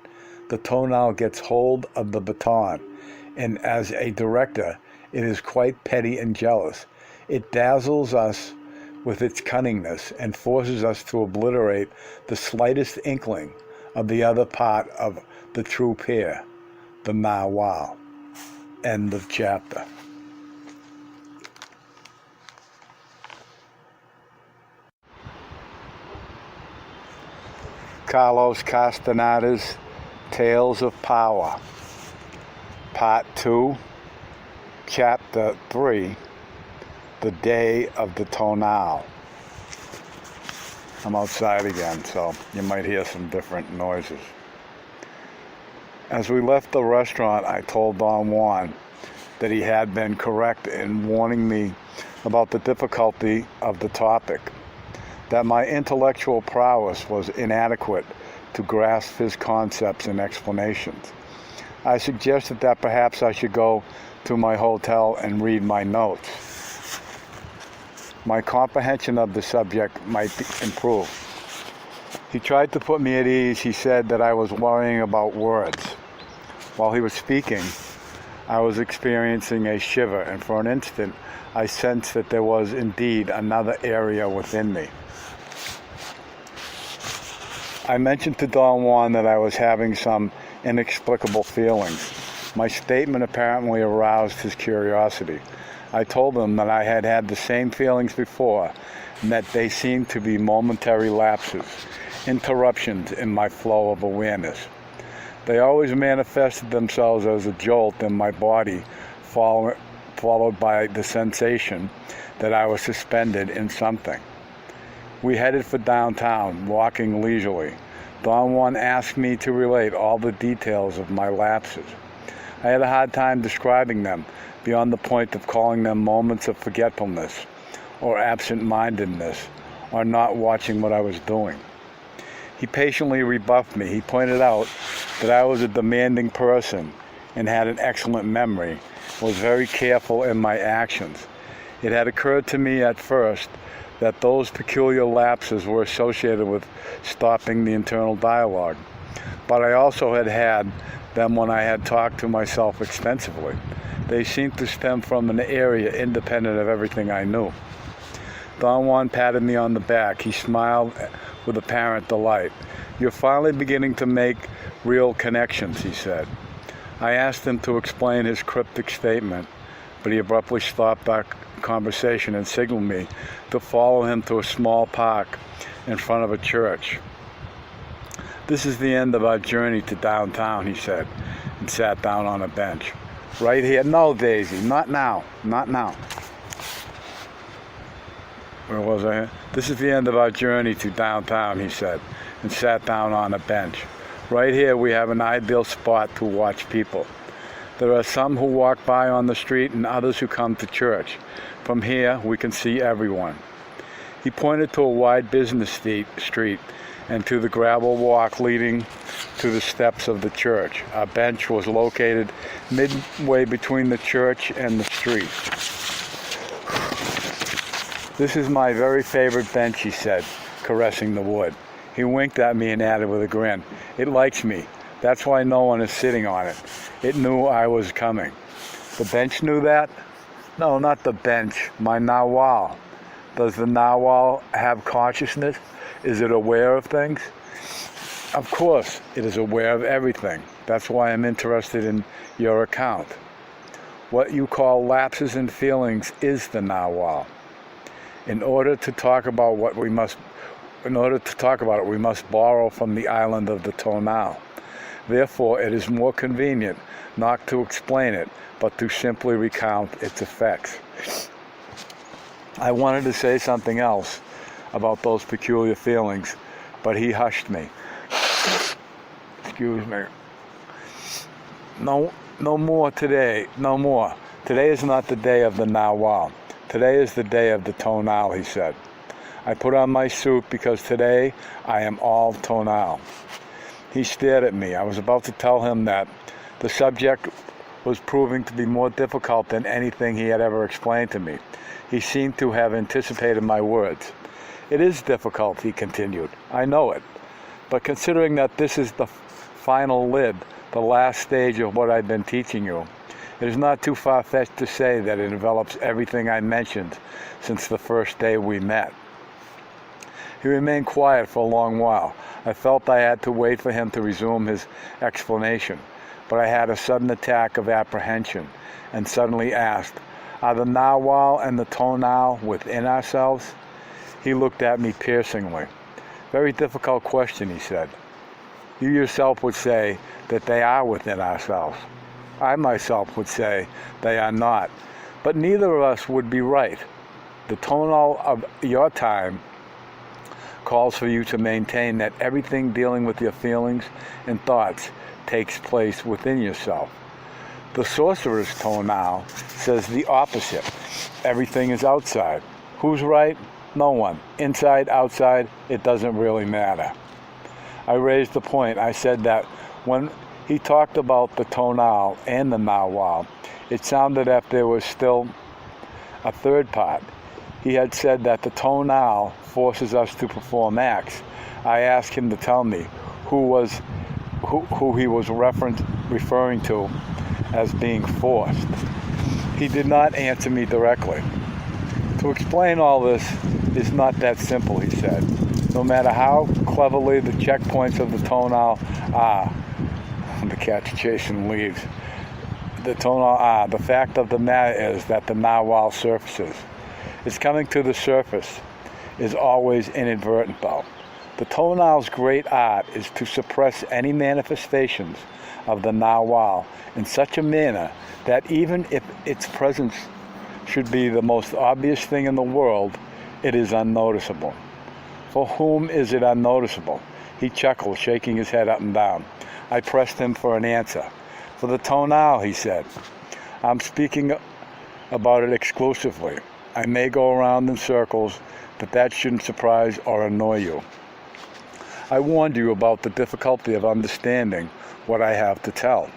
the tonal gets hold of the baton, and as a director, it is quite petty and jealous. It dazzles us with its cunningness and forces us to obliterate the slightest inkling of the other part of the true pair, the narwhal. End of chapter. Carlos Castaneda's Tales of Power, Part 2, Chapter 3, The Day of the Tonal. I'm outside again, so you might hear some different noises. As we left the restaurant, I told Don Juan that he had been correct in warning me about the difficulty of the topic, that my intellectual prowess was inadequate to grasp his concepts and explanations. I suggested that perhaps I should go to my hotel and read my notes. My comprehension of the subject might improve. He tried to put me at ease. He said that I was worrying about words. While he was speaking, I was experiencing a shiver, and for an instant I sensed that there was indeed another area within me. I mentioned to Don Juan that I was having some inexplicable feelings. My statement apparently aroused his curiosity. I told him that I had had the same feelings before, and that they seemed to be momentary lapses, interruptions in my flow of awareness. They always manifested themselves as a jolt in my body, followed by the sensation that I was suspended in something. We headed for downtown, walking leisurely. Don Juan asked me to relate all the details of my lapses. I had a hard time describing them, beyond the point of calling them moments of forgetfulness, or absent-mindedness, or not watching what I was doing. He patiently rebuffed me. He pointed out that I was a demanding person and had an excellent memory, was very careful in my actions. It had occurred to me at first that those peculiar lapses were associated with stopping the internal dialogue, but I also had them when I had talked to myself extensively. They seemed to stem from an area independent of everything I knew. Don Juan patted me on the back. He smiled with apparent delight. "You're finally beginning to make real connections," he said. I asked him to explain his cryptic statement, but he abruptly stopped our conversation and signaled me to follow him to a small park in front of a church. "This is the end of our journey to downtown," he said, and sat down on a bench. "Right here." "No, Daisy, not now, not now." Where was I? "This is the end of our journey to downtown," he said, and sat down on a bench. "Right here we have an ideal spot to watch people. There are some who walk by on the street and others who come to church. From here we can see everyone." He pointed to a wide business street and to the gravel walk leading to the steps of the church. Our bench was located midway between the church and the street. "This is my very favorite bench," he said, caressing the wood. He winked at me and added with a grin, "It likes me. That's why no one is sitting on it. It knew I was coming." "The bench knew that?" "No, not the bench. My narwhal. Does the narwhal have consciousness? Is it aware of things?" "Of course, it is aware of everything. That's why I'm interested in your account. What you call lapses in feelings is the narwhal. In order to talk about it, we must borrow from the island of the Tonal. Therefore, it is more convenient not to explain it, but to simply recount its effects." I wanted to say something else about those peculiar feelings, but he hushed me. "Excuse me. No more today. No more. Today is not the day of the narwhal. Today is the day of the Tonal," he said. "I put on my suit because today I am all Tonal." He stared at me. I was about to tell him that the subject was proving to be more difficult than anything he had ever explained to me. He seemed to have anticipated my words. "It is difficult," he continued. "I know it. But considering that this is the final lid, the last stage of what I've been teaching you, it is not too far-fetched to say that it envelops everything I mentioned since the first day we met." He remained quiet for a long while. I felt I had to wait for him to resume his explanation, but I had a sudden attack of apprehension and suddenly asked, "Are the narwhal and the tonal within ourselves?" He looked at me piercingly. "Very difficult question," he said. "You yourself would say that they are within ourselves. I myself would say they are not, but neither of us would be right. The tonal of your time calls for you to maintain that everything dealing with your feelings and thoughts takes place within yourself. The sorcerer's tonal says the opposite. Everything is outside. Who's right? No one. Inside, outside, it doesn't really matter." I raised the point. I said that when he talked about the tonal and the narwhal, it sounded as if there was still a third part. He had said that the tonal forces us to perform acts. I asked him to tell me who he was referring to as being forced. He did not answer me directly. "To explain all this is not that simple," he said. "No matter how cleverly the checkpoints of the tonal are," the cat's chasing leaves, "the fact of the matter is that the narwhal surfaces. Its coming to the surface is always inadvertent, though. The tonal's great art is to suppress any manifestations of the narwhal in such a manner that even if its presence should be the most obvious thing in the world, it is unnoticeable." "For whom is it unnoticeable?" He chuckled, shaking his head up and down. I pressed him for an answer. "For the tonal," he said. "I'm speaking about it exclusively. I may go around in circles, but that shouldn't surprise or annoy you. I warned you about the difficulty of understanding what I have to tell.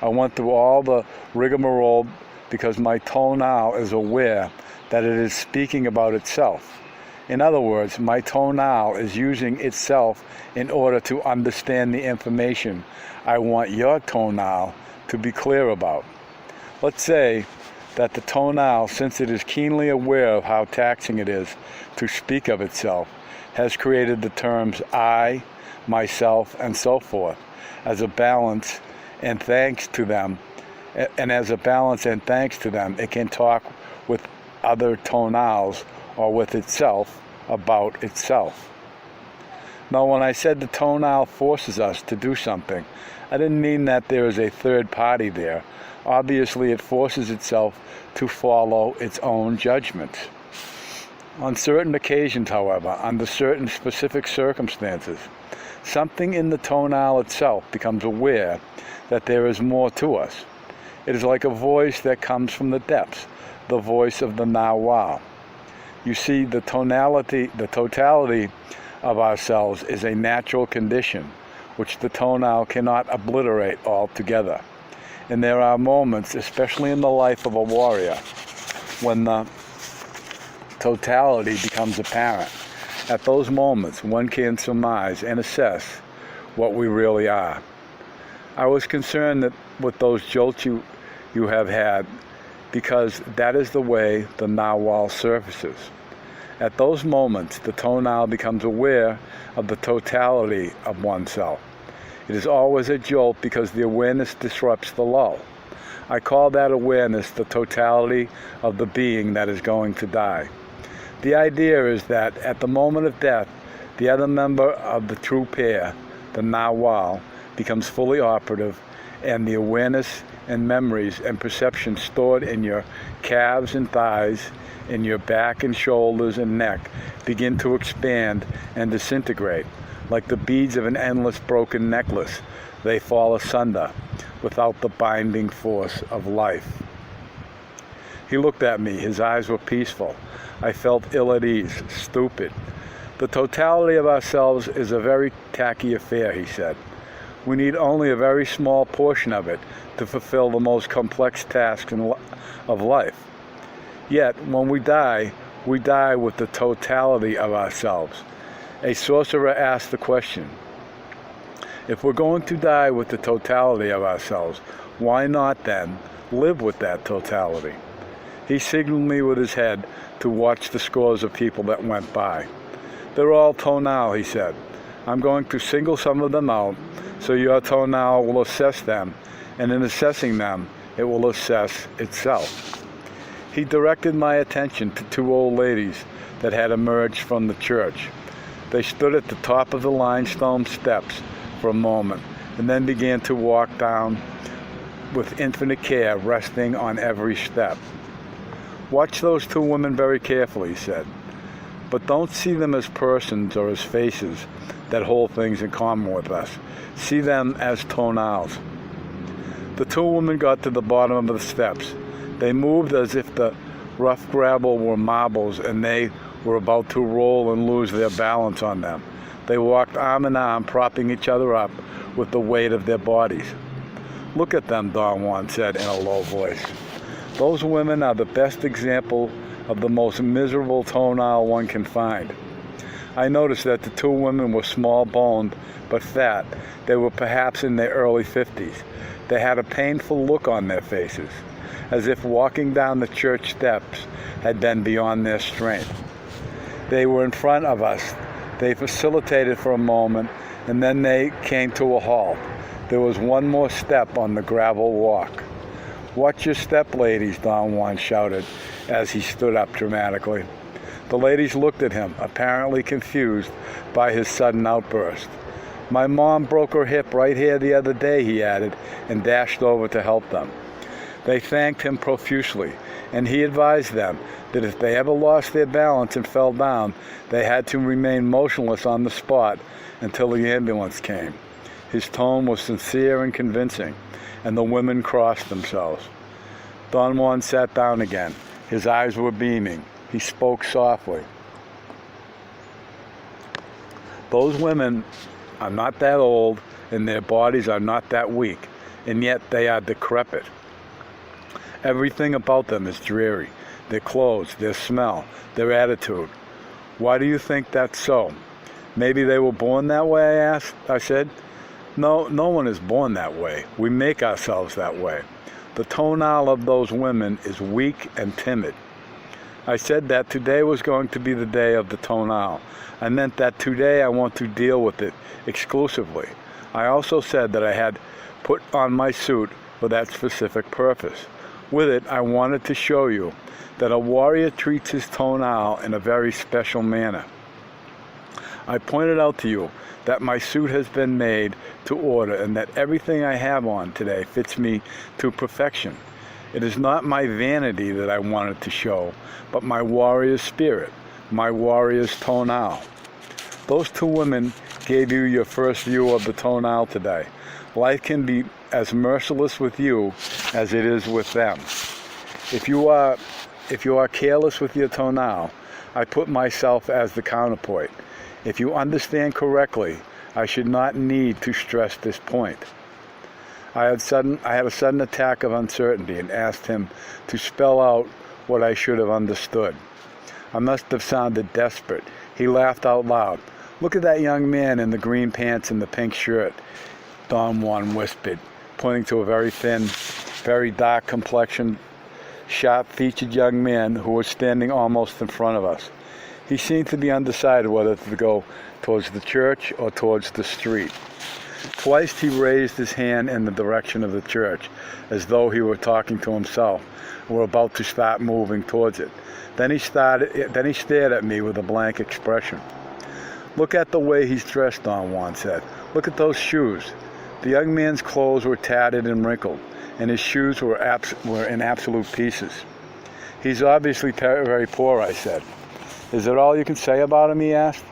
I went through all the rigmarole because my tonal is aware that it is speaking about itself. In other words, my tonal is using itself in order to understand the information I want your tonal to be clear about. Let's say that the tonal, since it is keenly aware of how taxing it is to speak of itself, has created the terms I, myself, and so forth as a balance and thanks to them. And as a balance and thanks to them, it can talk with other tonals or with itself about itself. Now, when I said the tonal forces us to do something, I didn't mean that there is a third party there. Obviously, it forces itself to follow its own judgments. On certain occasions, however, under certain specific circumstances, something in the tonal itself becomes aware that there is more to us. It is like a voice that comes from the depths, the voice of the narwhal. You see, the totality of ourselves is a natural condition which the tonal cannot obliterate altogether. And there are moments, especially in the life of a warrior, when the totality becomes apparent. At those moments, one can surmise and assess what we really are. I was concerned that with those jolts you have had, because that is the way the narwhal surfaces. At those moments, the tonal becomes aware of the totality of oneself. It is always a jolt because the awareness disrupts the lull. I call that awareness the totality of the being that is going to die. The idea is that at the moment of death, the other member of the true pair, the narwhal, becomes fully operative, and the awareness and memories and perceptions stored in your calves and thighs, in your back and shoulders and neck, begin to expand and disintegrate. Like the beads of an endless broken necklace, they fall asunder without the binding force of life. He looked at me. His eyes were peaceful. I felt ill at ease, stupid. The totality of ourselves is a very tacky affair, he said. We need only a very small portion of it to fulfill the most complex tasks of life. Yet, when we die with the totality of ourselves. A sorcerer asked the question, if we're going to die with the totality of ourselves, why not then live with that totality? He signaled me with his head to watch the scores of people that went by. They're all tonal, he said. I'm going to single some of them out so your toenail will assess them, and in assessing them, it will assess itself. He directed my attention to two old ladies that had emerged from the church. They stood at the top of the limestone steps for a moment, and then began to walk down with infinite care, resting on every step. Watch those two women very carefully, he said, but don't see them as persons or as faces that hold things in common with us. See them as toenails. The two women got to the bottom of the steps. They moved as if the rough gravel were marbles and they were about to roll and lose their balance on them. They walked arm in arm, propping each other up with the weight of their bodies. Look at them, Don Juan said in a low voice. Those women are the best example of the most miserable toenail one can find. I noticed that the two women were small-boned but fat. They were perhaps in their early 50s. They had a painful look on their faces, as if walking down the church steps had been beyond their strength. They were in front of us. They facilitated for a moment, and then they came to a halt. There was one more step on the gravel walk. Watch your step, ladies, Don Juan shouted as he stood up dramatically. The ladies looked at him, apparently confused by his sudden outburst. My mom broke her hip right here the other day, he added, and dashed over to help them. They thanked him profusely, and he advised them that if they ever lost their balance and fell down, they had to remain motionless on the spot until the ambulance came. His tone was sincere and convincing, and the women crossed themselves. Don Juan sat down again. His eyes were beaming. He spoke softly. Those women are not that old, and their bodies are not that weak, and yet they are decrepit. Everything about them is dreary. Their clothes, their smell, their attitude. Why do you think that's so? Maybe they were born that way, I said. No one is born that way. We make ourselves that way. The toenail of those women is weak and timid. I said that today was going to be the day of the toenail. I meant that today I want to deal with it exclusively. I also said that I had put on my suit for that specific purpose. With it, I wanted to show you that a warrior treats his toenail in a very special manner. I pointed out to you that my suit has been made to order and that everything I have on today fits me to perfection. It is not my vanity that I wanted to show, but my warrior's spirit, my warrior's toenail. Those two women gave you your first view of the toenail today. Life can be as merciless with you as it is with them. If you are careless with your toenail, I put myself as the counterpoint. If you understand correctly, I should not need to stress this point. I had a sudden attack of uncertainty and asked him to spell out what I should have understood. I must have sounded desperate. He laughed out loud. Look at that young man in the green pants and the pink shirt, Don Juan whispered, pointing to a very thin, very dark complexioned, sharp-featured young man who was standing almost in front of us. He seemed to be undecided whether to go towards the church or towards the street. Twice he raised his hand in the direction of the church, as though he were talking to himself, and were about to start moving towards it. Then he stared at me with a blank expression. Look at the way he's dressed, Don Juan said. Look at those shoes. The young man's clothes were tattered and wrinkled, and his shoes were in absolute pieces. He's obviously very poor, I said. Is that all you can say about him, he asked.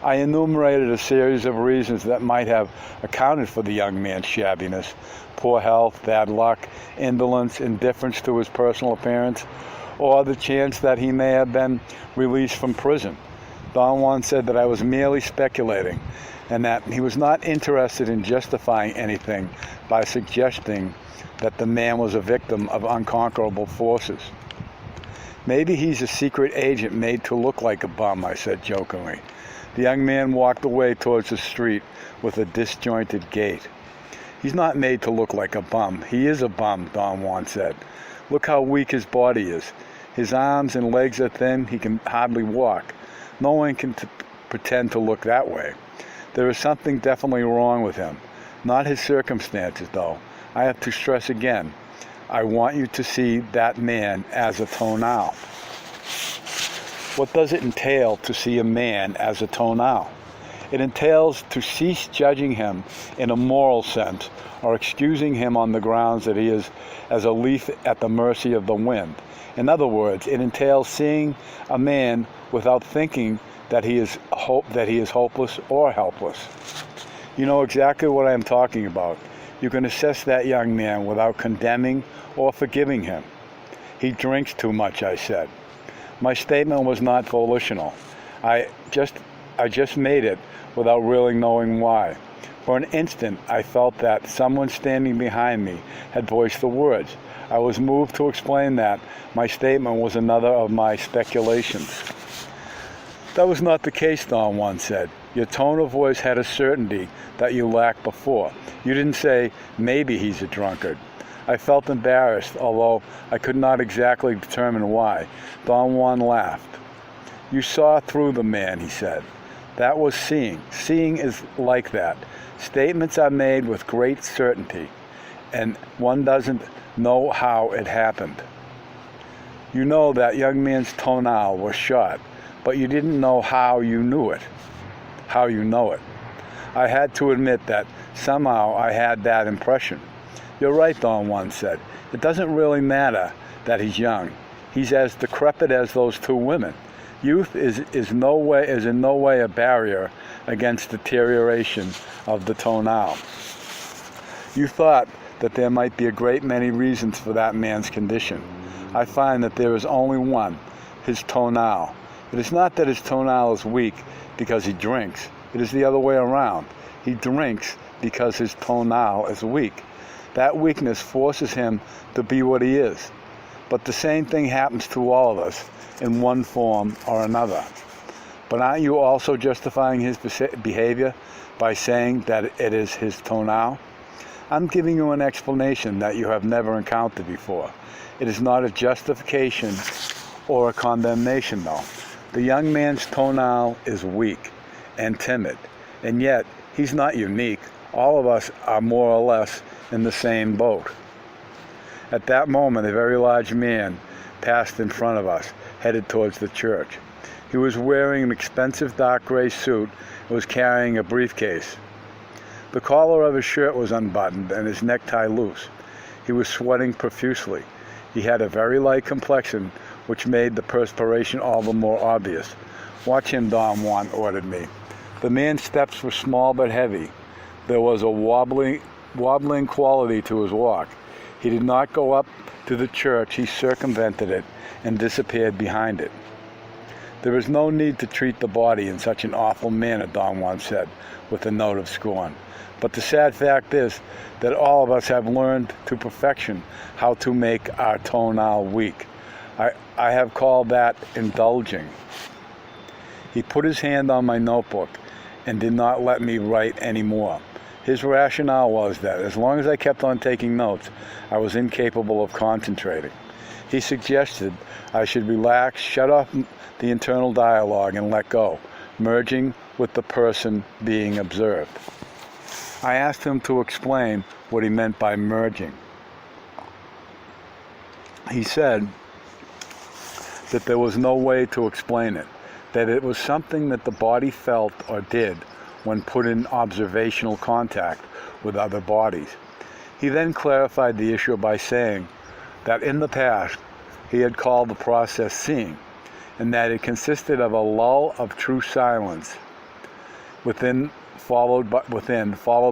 I enumerated a series of reasons that might have accounted for the young man's shabbiness: poor health, bad luck, indolence, indifference to his personal appearance, or the chance that he may have been released from prison. Don Juan said that I was merely speculating, and that he was not interested in justifying anything by suggesting that the man was a victim of unconquerable forces. Maybe he's a secret agent made to look like a bum, I said jokingly. The young man walked away towards the street with a disjointed gait. He's not made to look like a bum. He is a bum, Don Juan said. Look how weak his body is. His arms and legs are thin. He can hardly walk. No one can pretend to look that way. There is something definitely wrong with him. Not his circumstances, though. I have to stress again, I want you to see that man as a tonal. What does it entail to see a man as a tonal? It entails to cease judging him in a moral sense or excusing him on the grounds that he is as a leaf at the mercy of the wind. In other words, it entails seeing a man without thinking that he is hopeless or helpless. You know exactly what I am talking about. You can assess that young man without condemning or forgiving him. He drinks too much, I said. My statement was not volitional. I just made it without really knowing why. For an instant, I felt that someone standing behind me had voiced the words. I was moved to explain that my statement was another of my speculations. That was not the case, Don Juan said. Your tone of voice had a certainty that you lacked before. You didn't say, maybe he's a drunkard. I felt embarrassed, although I could not exactly determine why. Don Juan laughed. You saw through the man, he said. That was seeing. Seeing is like that. Statements are made with great certainty, and one doesn't know how it happened. You know that young man's tonal was shot, but you didn't know how you knew it. How you know it. I had to admit that somehow I had that impression. You're right, Don Juan said. It doesn't really matter that he's young. He's as decrepit as those two women. Youth is in no way a barrier against deterioration of the tonal. You thought that there might be a great many reasons for that man's condition. I find that there is only one, his tonal. It is not that his tonal is weak because he drinks. It is the other way around. He drinks because his tonal is weak. That weakness forces him to be what he is. But the same thing happens to all of us in one form or another. But aren't you also justifying his behavior by saying that it is his tonal? I'm giving you an explanation that you have never encountered before. It is not a justification or a condemnation, though. The young man's tonal is weak and timid, and yet he's not unique. All of us are more or less in the same boat. At that moment, a very large man passed in front of us, headed towards the church. He was wearing an expensive dark gray suit and was carrying a briefcase. The collar of his shirt was unbuttoned and his necktie loose. He was sweating profusely. He had a very light complexion, which made the perspiration all the more obvious. Watch him, Don Juan ordered me. The man's steps were small but heavy. There was a wobbling quality to his walk. He did not go up to the church. He circumvented it and disappeared behind it. There is no need to treat the body in such an awful manner, Don Juan said, with a note of scorn. But the sad fact is that all of us have learned to perfection how to make our tonal weak. I have called that indulging. He put his hand on my notebook and did not let me write any more. His rationale was that as long as I kept on taking notes, I was incapable of concentrating. He suggested I should relax, shut off the internal dialogue, and let go, merging with the person being observed. I asked him to explain what he meant by merging. He said that there was no way to explain it, that it was something that the body felt or did when put in observational contact with other bodies. He then clarified the issue by saying that in the past he had called the process seeing, and that it consisted of a lull of true silence followed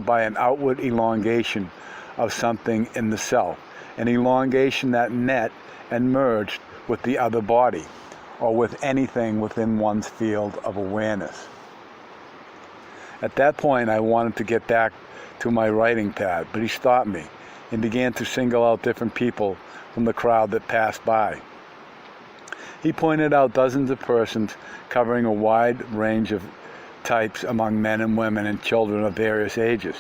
by an outward elongation of something in the self, an elongation that met and merged with the other body, or with anything within one's field of awareness. At that point, I wanted to get back to my writing pad, but he stopped me and began to single out different people from the crowd that passed by. He pointed out dozens of persons covering a wide range of types among men and women and children of various ages.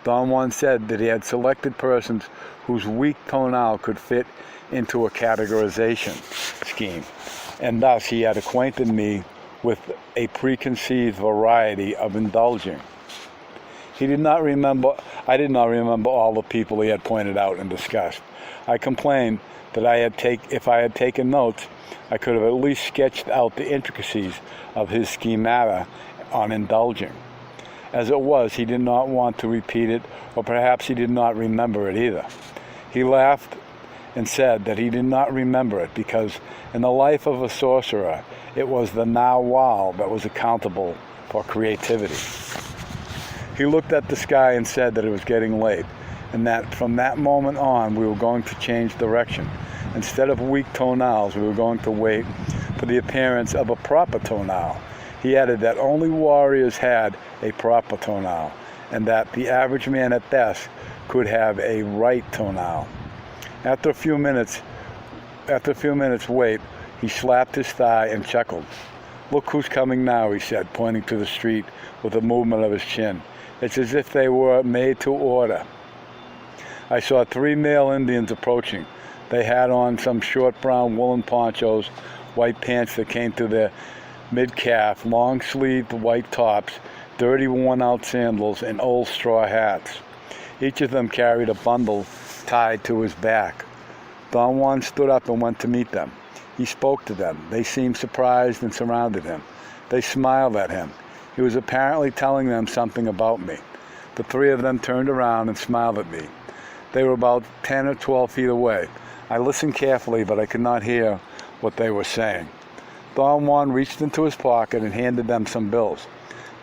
Don Juan said that he had selected persons whose weak tonal could fit into a categorization scheme, and thus he had acquainted me with a preconceived variety of indulging. He did not remember. I did not remember all the people he had pointed out and discussed. I complained that if I had taken notes, I could have at least sketched out the intricacies of his schemata on indulging. As it was, he did not want to repeat it, or perhaps he did not remember it either. He laughed and said that he did not remember it because in the life of a sorcerer, it was the now-while that was accountable for creativity. He looked at the sky and said that it was getting late, and that from that moment on we were going to change direction. Instead of weak tonals, we were going to wait for the appearance of a proper tonal. He added that only warriors had a proper tonal, and that the average man at best could have a right tonal. After a few minutes wait, he slapped his thigh and chuckled. "Look who's coming now," he said, pointing to the street with a movement of his chin. "It's as if they were made to order." I saw 3 male Indians approaching. They had on some short brown woolen ponchos, white pants that came to their mid-calf, long-sleeved white tops, dirty worn-out sandals, and old straw hats. Each of them carried a bundle tied to his back. Don Juan stood up and went to meet them. He spoke to them. They seemed surprised and surrounded him. They smiled at him. He was apparently telling them something about me. The 3 of them turned around and smiled at me. They were about 10 or 12 feet away. I listened carefully, but I could not hear what they were saying. Don Juan reached into his pocket and handed them some bills.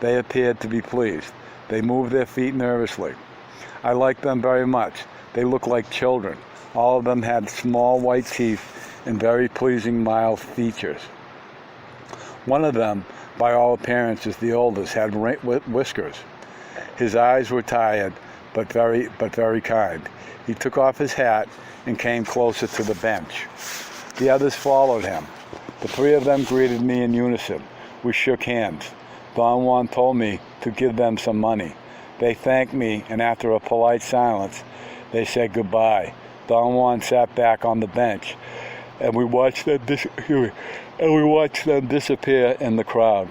They appeared to be pleased. They moved their feet nervously. I liked them very much. They looked like children. All of them had small white teeth and very pleasing mild features. One of them, by all appearances the oldest, had whiskers. His eyes were tired, but very kind. He took off his hat and came closer to the bench. The others followed him. The 3 of them greeted me in unison. We shook hands. Don Juan told me to give them some money. They thanked me, and after a polite silence, they said goodbye. Don Juan sat back on the bench, and we watched them disappear in the crowd.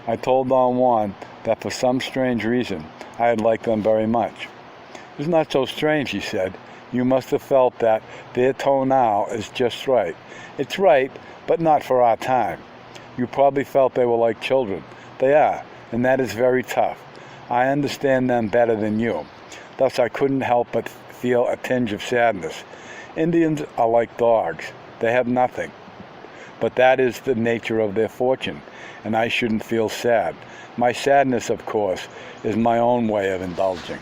I told Don Juan that for some strange reason, I had liked them very much. "It's not so strange," he said. "You must have felt that their tonal is just right. It's right, but not for our time. You probably felt they were like children. They are, and that is very tough. I understand them better than you. Thus I couldn't help but feel a tinge of sadness. Indians are like dogs. They have nothing. But that is the nature of their fortune, and I shouldn't feel sad. My sadness, of course, is my own way of indulging."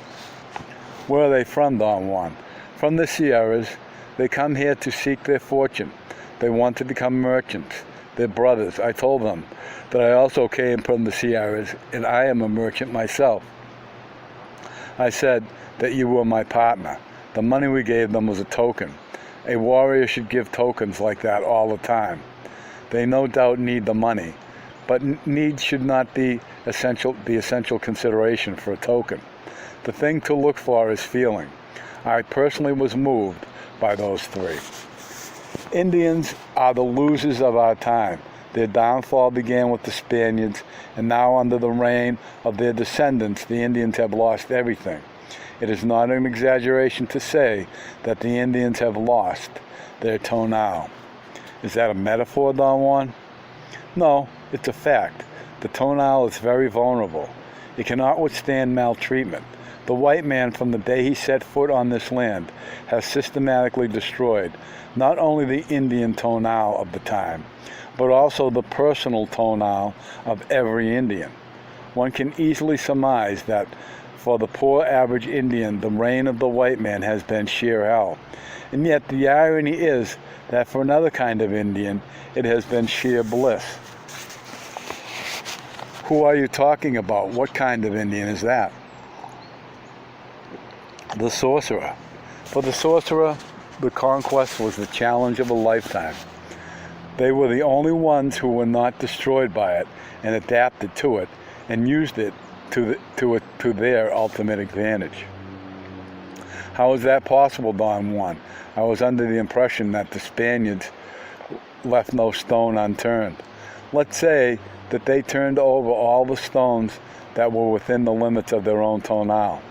"Where are they from, Don Juan?" "From the Sierras. They come here to seek their fortune. They want to become merchants. They're brothers. I told them that I also came from the Sierras, and I am a merchant myself. I said that you were my partner. The money we gave them was a token. A warrior should give tokens like that all the time. They no doubt need the money, but need should not be the essential consideration for a token. The thing to look for is feeling. I personally was moved by those 3. Indians are the losers of our time. Their downfall began with the Spaniards, and now under the reign of their descendants, the Indians have lost everything. It is not an exaggeration to say that the Indians have lost their tonal." "Is that a metaphor, Don Juan?" "No, it's a fact. The tonal is very vulnerable. It cannot withstand maltreatment. The white man, from the day he set foot on this land, has systematically destroyed not only the Indian tonal of the time, but also the personal tonal of every Indian. One can easily surmise that for the poor average Indian, the reign of the white man has been sheer hell. And yet the irony is that for another kind of Indian, it has been sheer bliss." "Who are you talking about? What kind of Indian is that?" "The sorcerer. For the sorcerer, the conquest was the challenge of a lifetime. They were the only ones who were not destroyed by it and adapted to it and used it to their ultimate advantage." "How is that possible, Don Juan? I was under the impression that the Spaniards left no stone unturned." "Let's say that they turned over all the stones that were within the limits of their own tonal.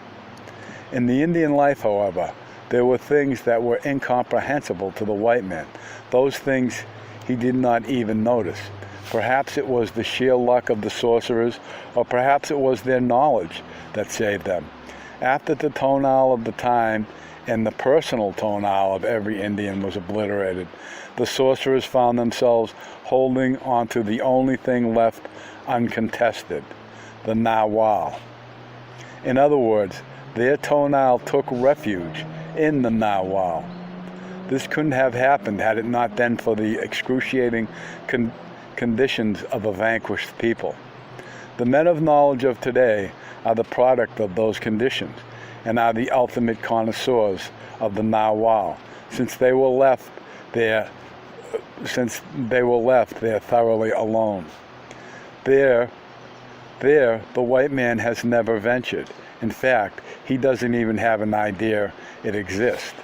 In the Indian life, however, there were things that were incomprehensible to the white man. Those things he did not even notice. Perhaps it was the sheer luck of the sorcerers, or perhaps it was their knowledge that saved them. After the tonal of the time and the personal tonal of every Indian was obliterated, the sorcerers found themselves holding onto the only thing left uncontested, the nawal. In other words, their tonal took refuge in the nawal. This couldn't have happened had it not been for the excruciating conditions of a vanquished people. The men of knowledge of today are the product of those conditions and are the ultimate connoisseurs of the nawal, since they were left there thoroughly alone. There, the white man has never ventured. In fact, he doesn't even have an idea it exists.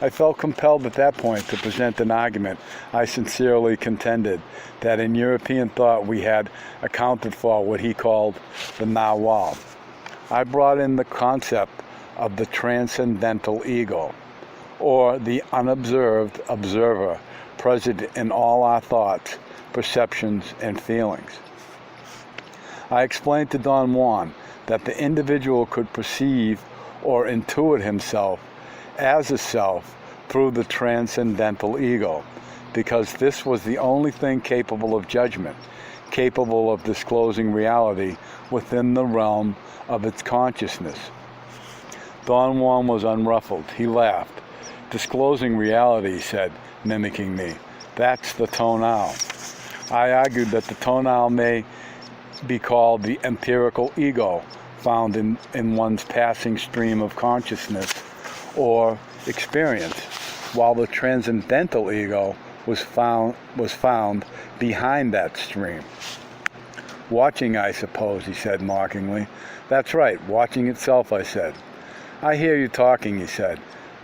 I felt compelled at that point to present an argument. I sincerely contended that in European thought we had accounted for what he called the nawal. I brought in the concept of the transcendental ego, or the unobserved observer present in all our thoughts, perceptions, and feelings. I explained to Don Juan that the individual could perceive or intuit himself as a self through the transcendental ego, because this was the only thing capable of judgment, capable of disclosing reality within the realm of its consciousness. Don Juan was unruffled. He laughed. "Disclosing reality," he said, mimicking me. "That's the tonal." I argued that the tonal may be called the empirical ego, found in one's passing stream of consciousness or experience, while the transcendental ego was found behind that stream. "Watching, I suppose," he said mockingly. "That's right, watching itself," I said. "I hear you talking," he said,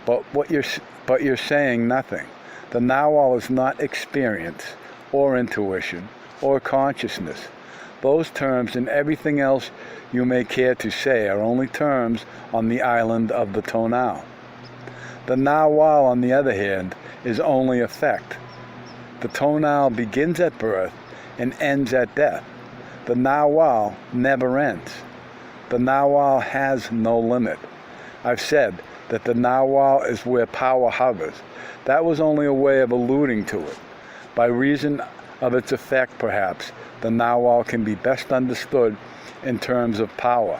but you're saying nothing. The nawal is not experience or intuition or consciousness. Those terms and everything else you may care to say are only terms on the island of the tonal. The nawal, on the other hand, is only effect. The tonal begins at birth and ends at death. The nawal never ends. The nawal has no limit. I've said that the nawal is where power hovers. That was only a way of alluding to it. By reason of its effect, perhaps, the nawal can be best understood in terms of power.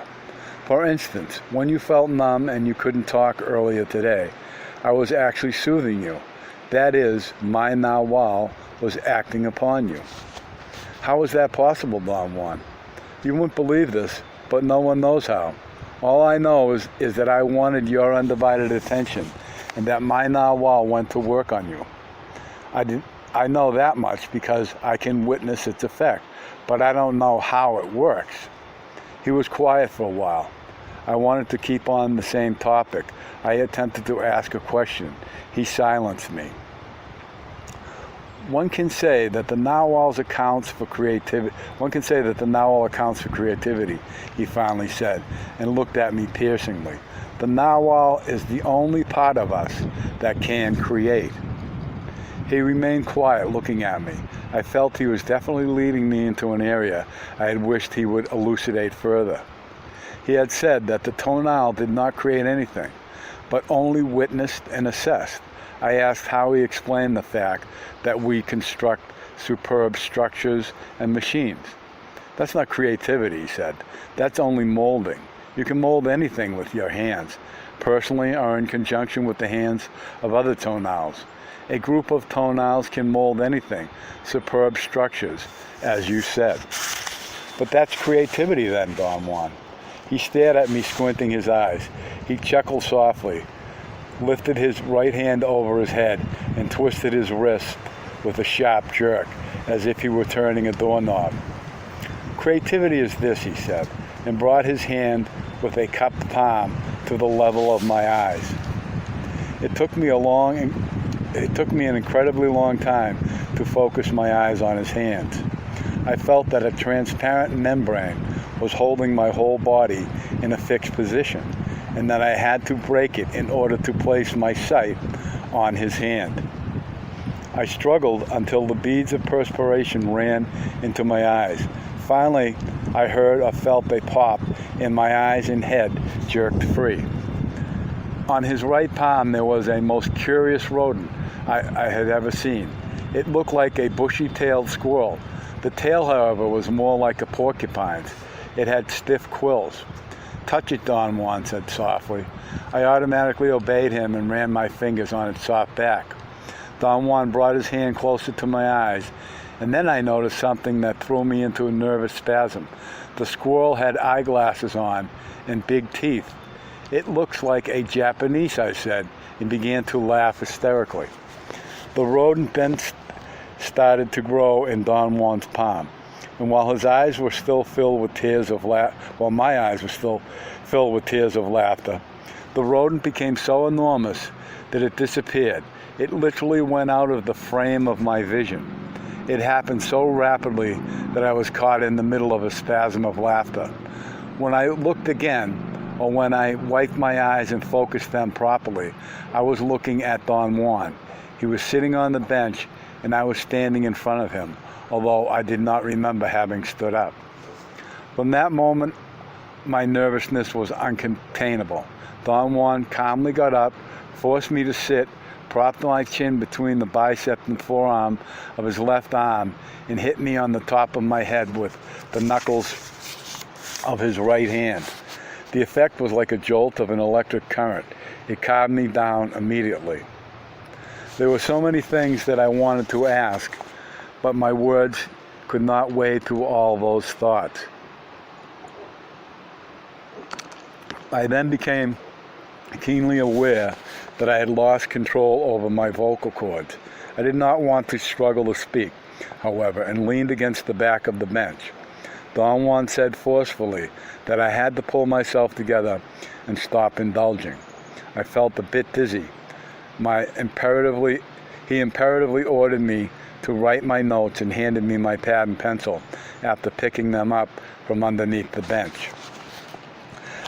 For instance, when you felt numb and you couldn't talk earlier today, I was actually soothing you. That is, my nawal was acting upon you. How is that possible, Don Juan? You wouldn't believe this, but no one knows how. All I know is that I wanted your undivided attention, and that my nawal went to work on you. I know that much because I can witness its effect, but I don't know how it works. He was quiet for a while. I wanted to keep on the same topic. I attempted to ask a question. He silenced me. One can say that the nawal accounts for creativity. He finally said, and looked at me piercingly. The nawal is the only part of us that can create. He remained quiet, looking at me. I felt he was definitely leading me into an area I had wished he would elucidate further. He had said that the tonal did not create anything, but only witnessed and assessed. I asked how he explained the fact that we construct superb structures and machines. That's not creativity, he said. That's only molding. You can mold anything with your hands, personally or in conjunction with the hands of other tonals. A group of tonals can mold anything, superb structures, as you said. But that's creativity then, Don Juan. He stared at me, squinting his eyes. He chuckled softly, lifted his right hand over his head, and twisted his wrist with a sharp jerk, as if he were turning a doorknob. Creativity is this, he said, and brought his hand with a cupped palm to the level of my eyes. It took me an incredibly long time to focus my eyes on his hands. I felt that a transparent membrane was holding my whole body in a fixed position, and that I had to break it in order to place my sight on his hand. I struggled until the beads of perspiration ran into my eyes. Finally, I heard or felt a pop, and my eyes and head jerked free. On his right palm there was a most curious rodent I had ever seen. It looked like a bushy-tailed squirrel. The tail, however, was more like a porcupine's. It had stiff quills. "Touch it," Don Juan said softly. I automatically obeyed him and ran my fingers on its soft back. Don Juan brought his hand closer to my eyes, and then I noticed something that threw me into a nervous spasm. The squirrel had eyeglasses on and big teeth. "It looks like a Japanese," I said, and began to laugh hysterically. The rodent then started to grow in Don Juan's palm, and while his eyes were still filled with tears of while my eyes were still filled with tears of laughter, the rodent became so enormous that it disappeared. It literally went out of the frame of my vision. It happened so rapidly that I was caught in the middle of a spasm of laughter. When I looked again, or when I wiped my eyes and focused them properly, I was looking at Don Juan. He was sitting on the bench, and I was standing in front of him, although I did not remember having stood up. From that moment, my nervousness was uncontainable. Don Juan calmly got up, forced me to sit, propped my chin between the bicep and forearm of his left arm, and hit me on the top of my head with the knuckles of his right hand. The effect was like a jolt of an electric current. It calmed me down immediately. There were so many things that I wanted to ask, but my words could not wade through all those thoughts. I then became keenly aware that I had lost control over my vocal cords. I did not want to struggle to speak, however, and leaned against the back of the bench. Don Juan said forcefully that I had to pull myself together and stop indulging. I felt a bit dizzy. He imperatively ordered me to write my notes and handed me my pad and pencil after picking them up from underneath the bench.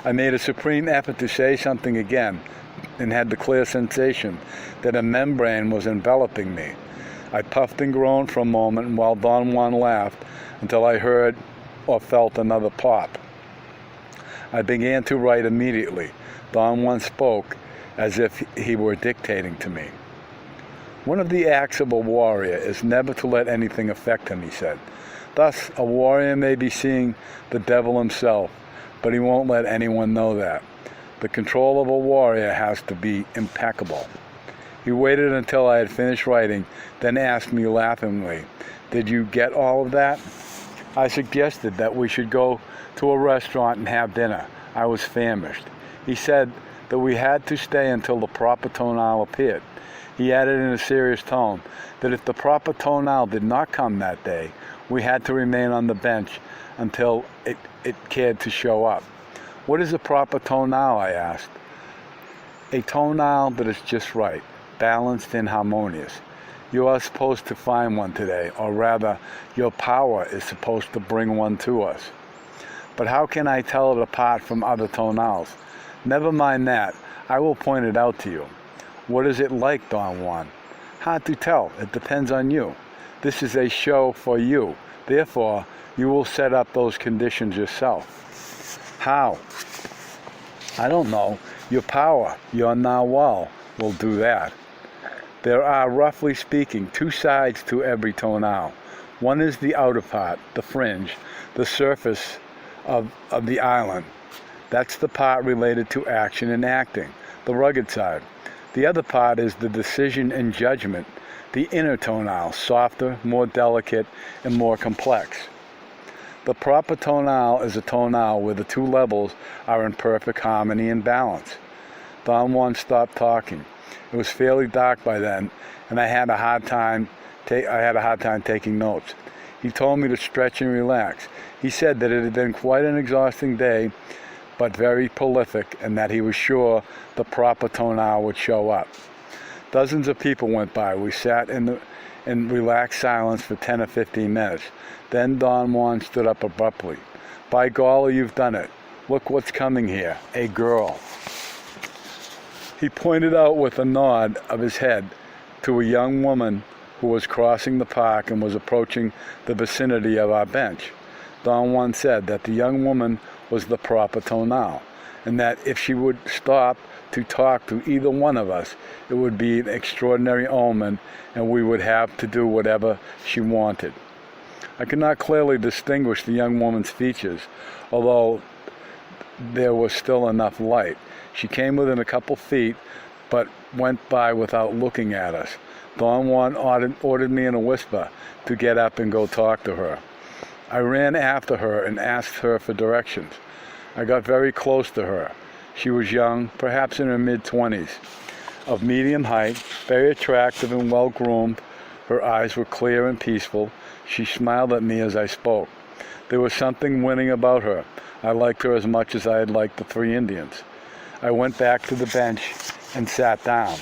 I made a supreme effort to say something again and had the clear sensation that a membrane was enveloping me. I puffed and groaned for a moment while Don Juan laughed until I heard or felt another pop. I began to write immediately. Don Juan spoke as if he were dictating to me. "One of the acts of a warrior is never to let anything affect him," he said. "Thus, a warrior may be seeing the devil himself, but he won't let anyone know that. The control of a warrior has to be impeccable." He waited until I had finished writing, then asked me laughingly, "Did you get all of that?" I suggested that we should go to a restaurant and have dinner. I was famished. He said that we had to stay until the proper tonal appeared. He added in a serious tone that if the proper tonal did not come that day, we had to remain on the bench until it cared to show up. "What is a proper tonal?" I asked. "A tonal that is just right, balanced and harmonious. You are supposed to find one today, or rather, your power is supposed to bring one to us." "But how can I tell it apart from other tonals?" "Never mind that. I will point it out to you." "What is it like, Don Juan?" "Hard to tell. It depends on you. This is a show for you. Therefore, you will set up those conditions yourself." "How?" "I don't know. Your power, your nawal, will do that. There are, roughly speaking, two sides to every tonal. One is the outer part, the fringe, the surface of the island. That's the part related to action and acting, the rugged side. The other part is the decision and judgment, the inner tonal, softer, more delicate, and more complex. The proper tonal is a tonal where the two levels are in perfect harmony and balance." Don Juan stopped talking. It was fairly dark by then, and I had a hard time taking notes. He told me to stretch and relax. He said that it had been quite an exhausting day, but very prolific, and that he was sure the proper tonal would show up. Dozens of people went by. We sat in relaxed silence for 10 or 15 minutes. Then Don Juan stood up abruptly. "By golly, you've done it. Look what's coming here. A girl." He pointed out with a nod of his head to a young woman who was crossing the park and was approaching the vicinity of our bench. Don Juan said that the young woman was the proper tonal, and that if she would stop to talk to either one of us, it would be an extraordinary omen, and we would have to do whatever she wanted. I could not clearly distinguish the young woman's features, although there was still enough light. She came within a couple feet, but went by without looking at us. Don Juan ordered me in a whisper to get up and go talk to her. I ran after her and asked her for directions. I got very close to her. She was young, perhaps in her mid-20s, of medium height, very attractive and well-groomed. Her eyes were clear and peaceful. She smiled at me as I spoke. There was something winning about her. I liked her as much as I had liked the three Indians. I went back to the bench and sat down.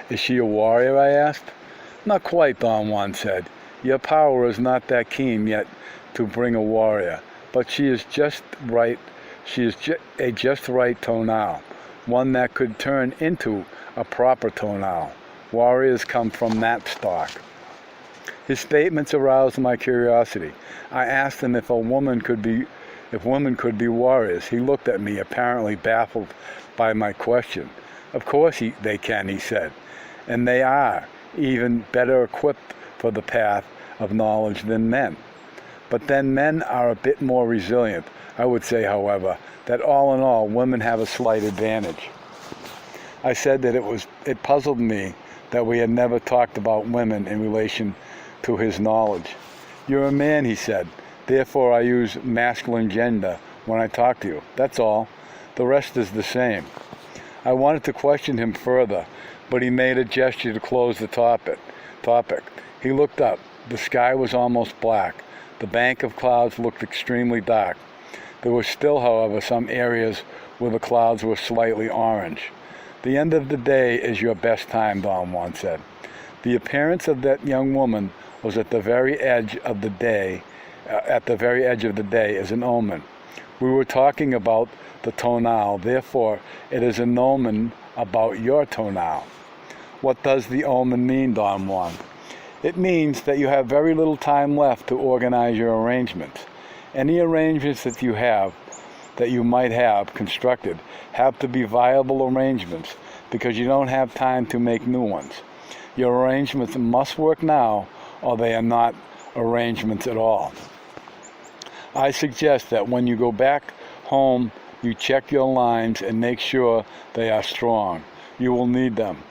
"Is she a warrior?" I asked. "Not quite," Don Juan said. "Your power is not that keen yet to bring a warrior, but she is just right. She is a just right tonal, one that could turn into a proper tonal. Warriors come from that stock." His statements aroused my curiosity. I asked him if women could be warriors. He looked at me, apparently baffled by my question. "Of course they can," he said, "and they are even better equipped for the path of knowledge than men. But then men are a bit more resilient. I would say, however, that all in all, women have a slight advantage." I said that it puzzled me that we had never talked about women in relation to his knowledge. "You're a man," he said. "Therefore I use masculine gender when I talk to you. That's all. The rest is the same." I wanted to question him further, but he made a gesture to close the topic. He looked up. The sky was almost black. The bank of clouds looked extremely dark. There were still, however, some areas where the clouds were slightly orange. "The end of the day is your best time," Don Juan said. The appearance of that young woman was at the very edge of the day as an omen. We were talking about the tonal, therefore it is an omen about your tonal. "What does the omen mean, Don Juan?" "It means that you have very little time left to organize your arrangements. Any arrangements that you might have constructed have to be viable arrangements, because you don't have time to make new ones. Your arrangements must work now, or they are not arrangements at all. I suggest that when you go back home, you check your lines and make sure they are strong. You will need them."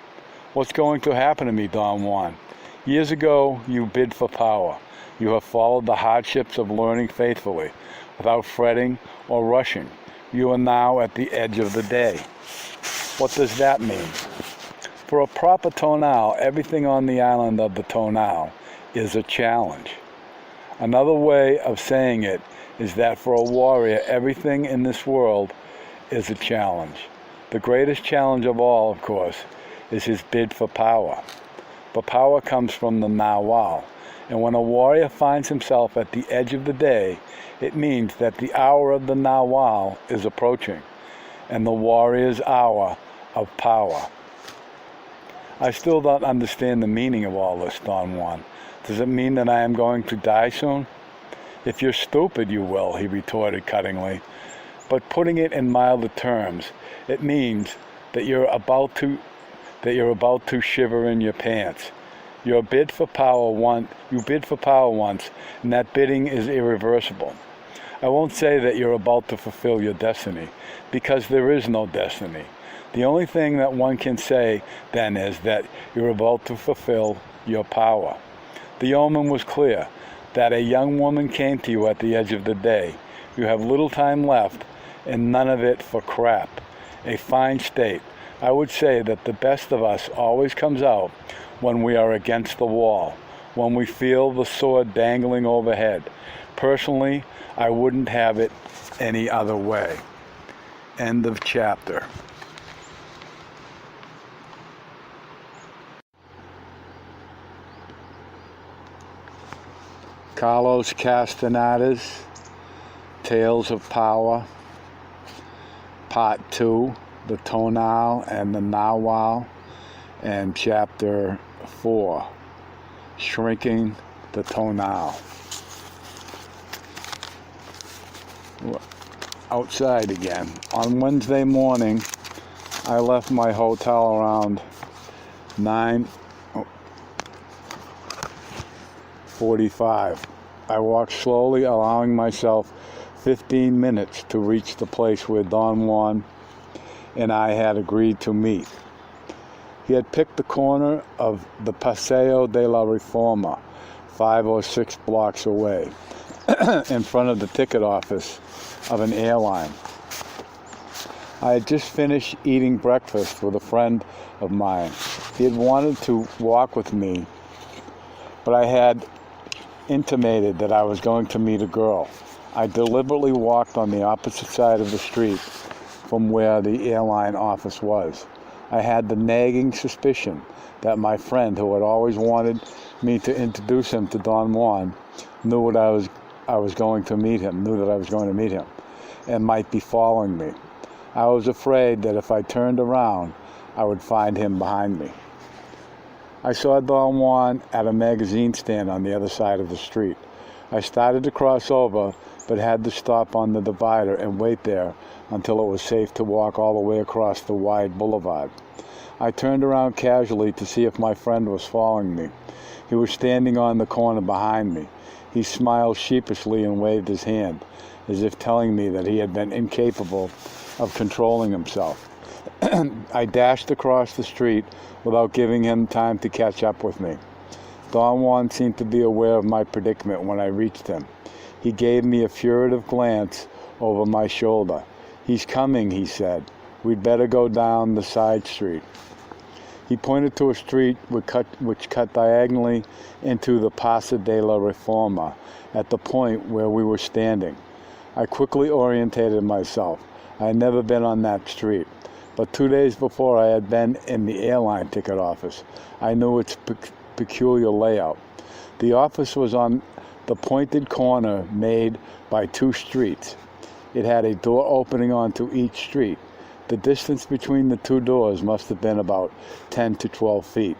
"What's going to happen to me, Don Juan?" "Years ago, you bid for power. You have followed the hardships of learning faithfully, without fretting or rushing. You are now at the edge of the day." "What does that mean?" "For a proper tonal, everything on the island of the tonal is a challenge. Another way of saying it is that for a warrior, everything in this world is a challenge. The greatest challenge of all, of course, is his bid for power. But power comes from the nawal, and when a warrior finds himself at the edge of the day, it means that the hour of the nawal is approaching, and the warrior's hour of power." "I still don't understand the meaning of all this, Don Juan. Does it mean that I am going to die soon?" "If you're stupid, you will," he retorted cuttingly. "But putting it in milder terms, it means that you're about to shiver in your pants. You bid for power once, and that bidding is irreversible. I won't say that you're about to fulfill your destiny, because there is no destiny. The only thing that one can say then is that you're about to fulfill your power. The omen was clear, that a young woman came to you at the edge of the day. You have little time left, and none of it for crap. A fine state. I would say that the best of us always comes out when we are against the wall, when we feel the sword dangling overhead. Personally, I wouldn't have it any other way." End of chapter. Carlos Castaneda's Tales of Power, Part 2, The Tonal and the Narwhal, and Chapter 4, Shrinking the Tonal. Outside again. On Wednesday morning, I left my hotel around 9:45. I walked slowly, allowing myself 15 minutes to reach the place where Don Juan and I had agreed to meet. He had picked the corner of the Paseo de la Reforma, 5 or 6 blocks away, in front of the ticket office of an airline. I had just finished eating breakfast with a friend of mine. He had wanted to walk with me, but I had intimated that I was going to meet a girl. I deliberately walked on the opposite side of the street from where the airline office was. I had the nagging suspicion that my friend, who had always wanted me to introduce him to Don Juan, knew that I was going to meet him, and might be following me. I was afraid that if I turned around, I would find him behind me. I saw Don Juan at a magazine stand on the other side of the street. I started to cross over, but had to stop on the divider and wait there until it was safe to walk all the way across the wide boulevard. I turned around casually to see if my friend was following me. He was standing on the corner behind me. He smiled sheepishly and waved his hand, as if telling me that he had been incapable of controlling himself. I dashed across the street without giving him time to catch up with me. Don Juan seemed to be aware of my predicament when I reached him. He gave me a furtive glance over my shoulder. "He's coming," he said. "We'd better go down the side street." He pointed to a street which cut diagonally into the Paseo de la Reforma at the point where we were standing. I quickly orientated myself. I had never been on that street, but 2 days before I had been in the airline ticket office. I knew its peculiar layout. The office was on the pointed corner made by 2 streets. It had a door opening onto each street. The distance between the 2 doors must have been about 10 to 12 feet.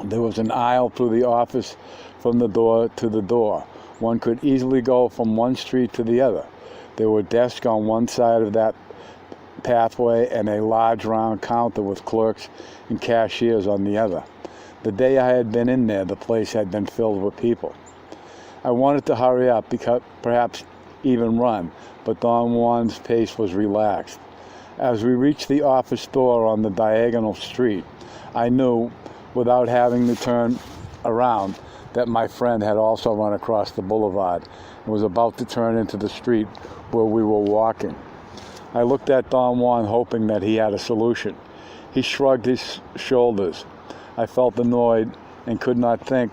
There was an aisle through the office from the door to the door. One could easily go from one street to the other. There were desks on one side of that pathway and a large round counter with clerks and cashiers on the other. The day I had been in there, the place had been filled with people. I wanted to hurry up, perhaps even run, but Don Juan's pace was relaxed. As we reached the office door on the diagonal street, I knew, without having to turn around, that my friend had also run across the boulevard and was about to turn into the street where we were walking. I looked at Don Juan, hoping that he had a solution. He shrugged his shoulders. I felt annoyed and could not think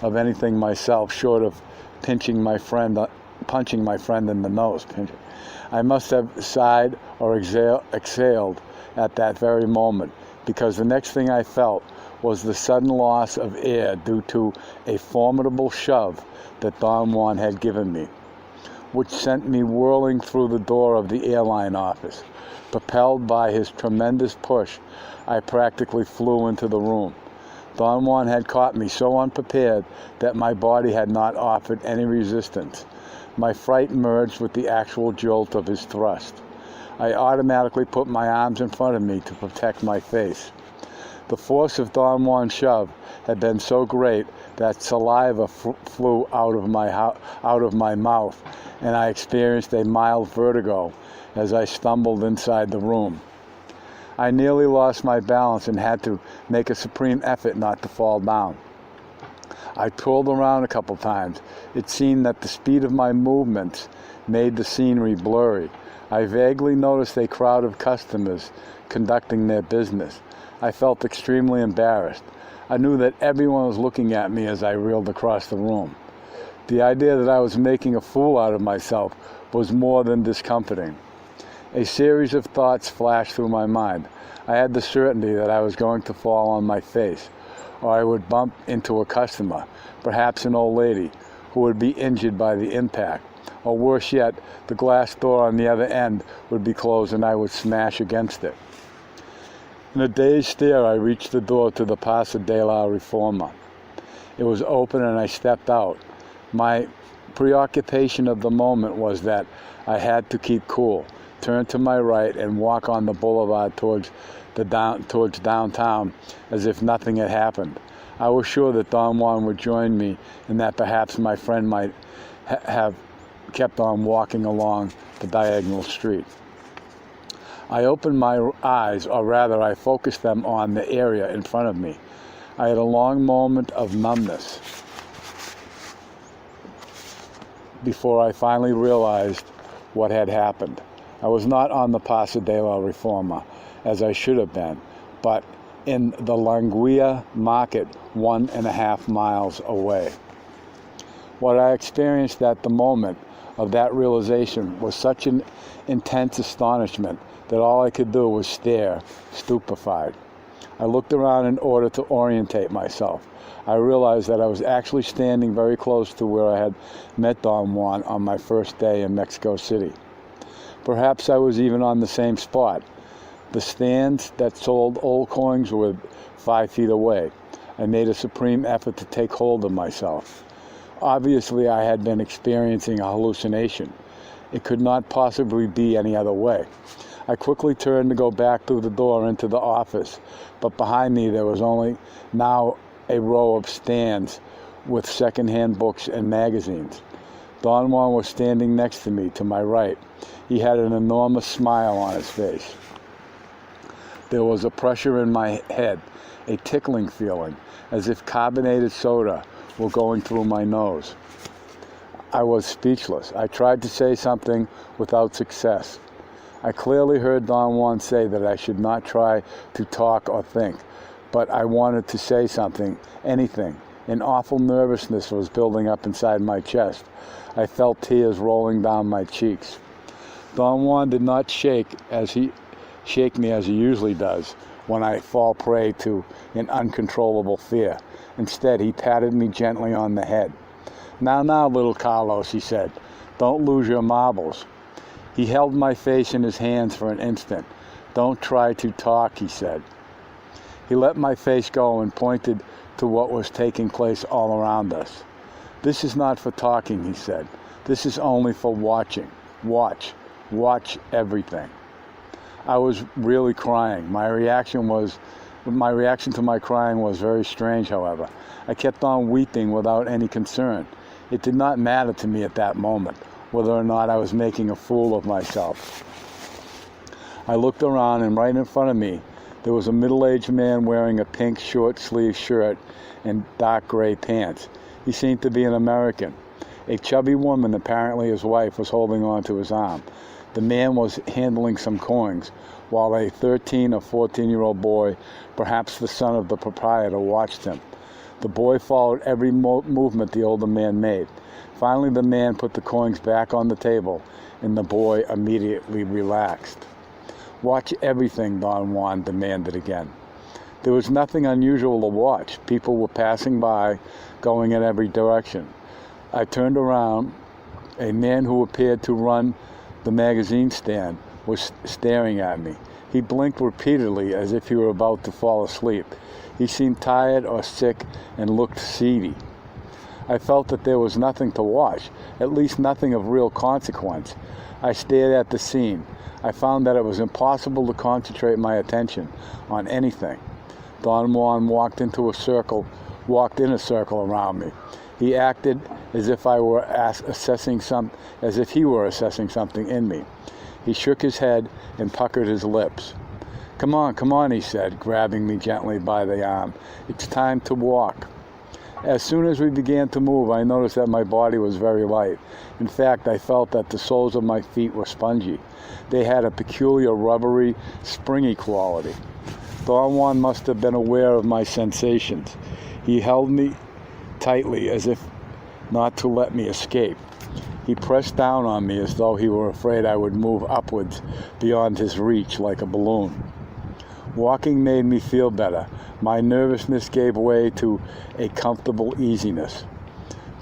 of anything myself short of punching my friend in the nose. I must have sighed or exhaled at that very moment, because the next thing I felt was the sudden loss of air due to a formidable shove that Don Juan had given me, which sent me whirling through the door of the airline office. Propelled by his tremendous push, I practically flew into the room. Don Juan had caught me so unprepared that my body had not offered any resistance. My fright merged with the actual jolt of his thrust. I automatically put my arms in front of me to protect my face. The force of Don Juan's shove had been so great that saliva flew out of my mouth, and I experienced a mild vertigo as I stumbled inside the room. I nearly lost my balance and had to make a supreme effort not to fall down. I twirled around a couple times. It seemed that the speed of my movements made the scenery blurry. I vaguely noticed a crowd of customers conducting their business. I felt extremely embarrassed. I knew that everyone was looking at me as I reeled across the room. The idea that I was making a fool out of myself was more than discomforting. A series of thoughts flashed through my mind. I had the certainty that I was going to fall on my face, or I would bump into a customer, perhaps an old lady, who would be injured by the impact. Or worse yet, the glass door on the other end would be closed and I would smash against it. In a dazed stare, I reached the door to the Casa de la Reforma. It was open and I stepped out. My preoccupation of the moment was that I had to keep cool, turn to my right, and walk on the boulevard towards downtown as if nothing had happened. I was sure that Don Juan would join me and that perhaps my friend might have kept on walking along the diagonal street. I opened my eyes, or rather I focused them on the area in front of me. I had a long moment of numbness before I finally realized what had happened. I was not on the Casa de la Reforma, as I should have been, but in the Languilla market 1.5 miles away. What I experienced at the moment of that realization was such an intense astonishment that all I could do was stare, stupefied. I looked around in order to orientate myself. I realized that I was actually standing very close to where I had met Don Juan on my first day in Mexico City. Perhaps I was even on the same spot. The stands that sold old coins were 5 feet away. I made a supreme effort to take hold of myself. Obviously, I had been experiencing a hallucination. It could not possibly be any other way. I quickly turned to go back through the door into the office, but behind me there was only now a row of stands with second-hand books and magazines. Don Juan was standing next to me, to my right. He had an enormous smile on his face. There was a pressure in my head, a tickling feeling, as if carbonated soda were going through my nose. I was speechless. I tried to say something without success. I clearly heard Don Juan say that I should not try to talk or think, but I wanted to say something, anything. An awful nervousness was building up inside my chest. I felt tears rolling down my cheeks. Don Juan did not shake me as he usually does when I fall prey to an uncontrollable fear. Instead, he patted me gently on the head. Now, little Carlos," he said, "don't lose your marbles." He held my face in his hands for an instant. "Don't try to talk," he said. He let my face go and pointed to what was taking place all around us. "This is not for talking," he said. "This is only for watching. Watch everything." I was really crying. My reaction to my crying was very strange, however. I kept on weeping without any concern. It did not matter to me at that moment whether or not I was making a fool of myself. I looked around, and right in front of me, there was a middle-aged man wearing a pink short-sleeved shirt and dark gray pants. He seemed to be an American. A chubby woman, apparently his wife, was holding on to his arm. The man was handling some coins, while a 13 or 14-year-old boy, perhaps the son of the proprietor, watched him. The boy followed every movement the older man made. Finally, the man put the coins back on the table, and the boy immediately relaxed. "Watch everything," Don Juan demanded again. There was nothing unusual to watch. People were passing by, going in every direction. I turned around. A man who appeared to run the magazine stand was staring at me. He blinked repeatedly as if he were about to fall asleep. He seemed tired or sick and looked seedy. I felt that there was nothing to watch, at least nothing of real consequence. I stared at the scene. I found that it was impossible to concentrate my attention on anything. Don Juan walked in a circle around me. He acted as if he were assessing something in me. He shook his head and puckered his lips. Come on, he said, grabbing me gently by the arm. "It's time to walk." As soon as we began to move, I noticed that my body was very light. In fact, I felt that the soles of my feet were spongy. They had a peculiar rubbery, springy quality. Don Juan must have been aware of my sensations. He held me tightly as if not to let me escape. He pressed down on me as though he were afraid I would move upwards beyond his reach like a balloon. Walking made me feel better. My nervousness gave way to a comfortable easiness.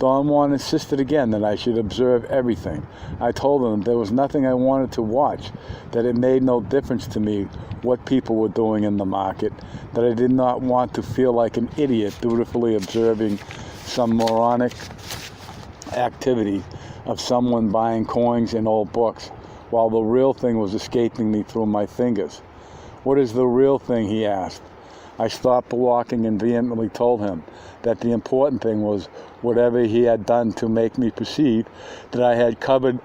Don Juan insisted again that I should observe everything. I told him there was nothing I wanted to watch, that it made no difference to me what people were doing in the market, that I did not want to feel like an idiot dutifully observing some moronic activity of someone buying coins and old books, while the real thing was escaping me through my fingers. "What is the real thing?" he asked. I stopped walking and vehemently told him that the important thing was whatever he had done to make me perceive that I had covered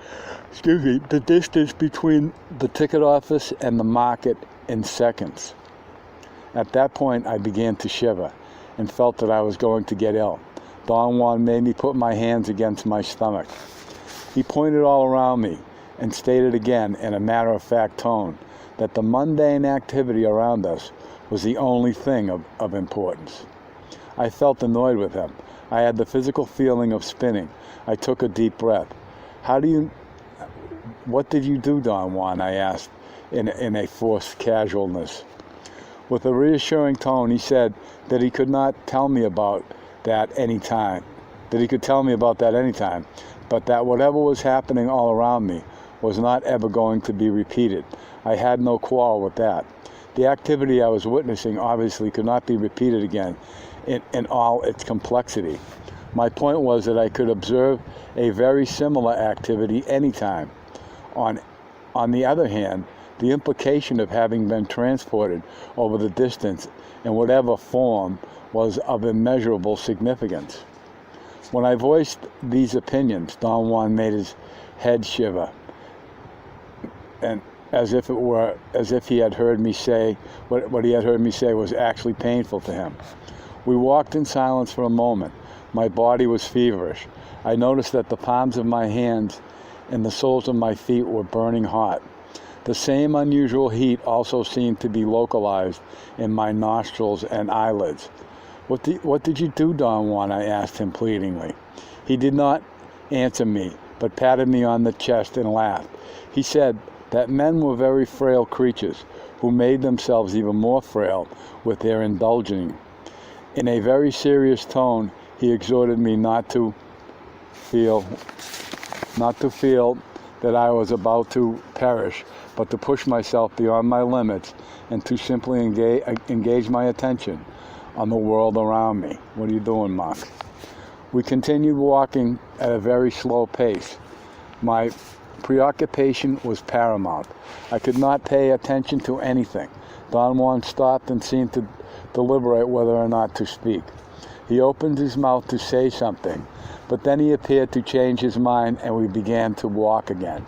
the distance between the ticket office and the market in seconds. At that point, I began to shiver and felt that I was going to get ill. Don Juan made me put my hands against my stomach. He pointed all around me and stated again in a matter-of-fact tone that the mundane activity around us was the only thing of importance. I felt annoyed with him. I had the physical feeling of spinning. I took a deep breath. What did you do, Don Juan?" I asked in a forced casualness. With a reassuring tone, he said that he could tell me about that any time, but that whatever was happening all around me was not ever going to be repeated. I had no quarrel with that. The activity I was witnessing obviously could not be repeated again in all its complexity. My point was that I could observe a very similar activity anytime. On the other hand, the implication of having been transported over the distance in whatever form was of immeasurable significance. When I voiced these opinions, Don Juan made his head shiver, and as if he had heard me say what he had heard me say was actually painful to him. We walked in silence for a moment. My body was feverish. I noticed that the palms of my hands and the soles of my feet were burning hot. The same unusual heat also seemed to be localized in my nostrils and eyelids. What did you do, Don Juan?" I asked him pleadingly. He did not answer me, but patted me on the chest and laughed. He said that men were very frail creatures who made themselves even more frail with their indulging. In a very serious tone, he exhorted me not to feel that I was about to perish, but to push myself beyond my limits and to simply engage my attention on the world around me. What are you doing, Mark? We continued walking at a very slow pace. My preoccupation was paramount. I could not pay attention to anything. Don Juan stopped and seemed to deliberate whether or not to speak. He opened his mouth to say something, but then he appeared to change his mind and we began to walk again.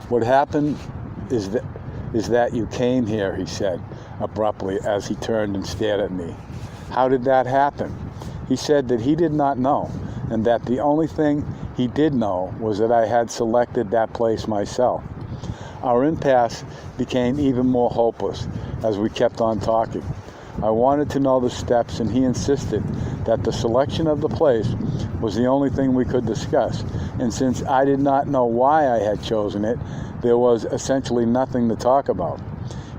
"What happened is that you came here," he said abruptly as he turned and stared at me. "How did that happen?" He said that he did not know, and that the only thing he did know was that I had selected that place myself. Our impasse became even more hopeless as we kept on talking. I wanted to know the steps, and he insisted that the selection of the place was the only thing we could discuss, and since I did not know why I had chosen it, there was essentially nothing to talk about.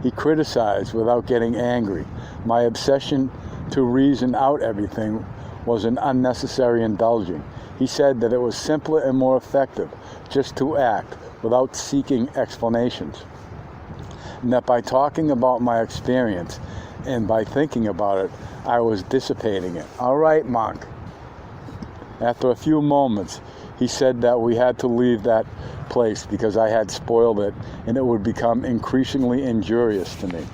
He criticized without getting angry. My obsession to reason out everything was an unnecessary indulging. He said that it was simpler and more effective just to act without seeking explanations, and that by talking about my experience and by thinking about it, I was dissipating it. "All right, Monk." After a few moments, he said that we had to leave that place because I had spoiled it and it would become increasingly injurious to me.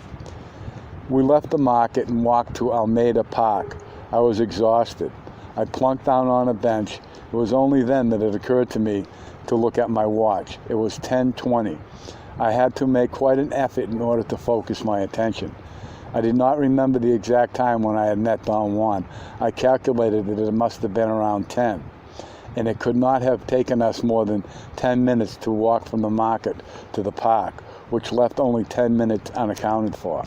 We left the market and walked to Almeida Park. I was exhausted. I plunked down on a bench. It was only then that it occurred to me to look at my watch. It was 10:20. I had to make quite an effort in order to focus my attention. I did not remember the exact time when I had met Don Juan. I calculated that it must have been around 10, and it could not have taken us more than 10 minutes to walk from the market to the park, which left only 10 minutes unaccounted for.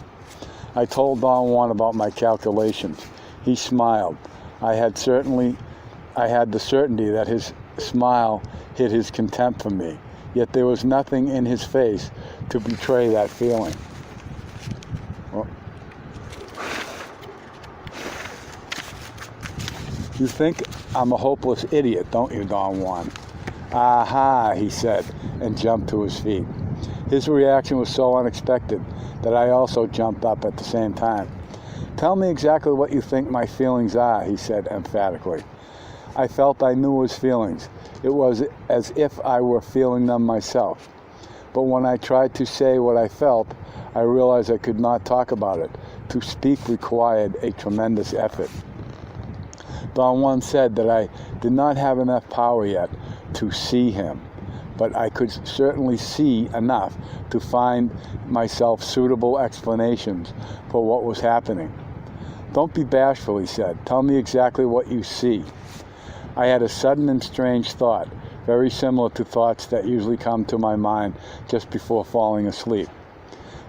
I told Don Juan about my calculations. He smiled. I had the certainty that his smile hid his contempt for me, yet there was nothing in his face to betray that feeling. You think I'm a hopeless idiot, don't you, Don Juan? Aha, he said, and jumped to his feet. His reaction was so unexpected that I also jumped up at the same time. Tell me exactly what you think my feelings are, he said emphatically. I felt I knew his feelings. It was as if I were feeling them myself. But when I tried to say what I felt, I realized I could not talk about it. To speak required a tremendous effort. Don Juan said that I did not have enough power yet to see him, but I could certainly see enough to find myself suitable explanations for what was happening. Don't be bashful, he said. Tell me exactly what you see. I had a sudden and strange thought, very similar to thoughts that usually come to my mind just before falling asleep.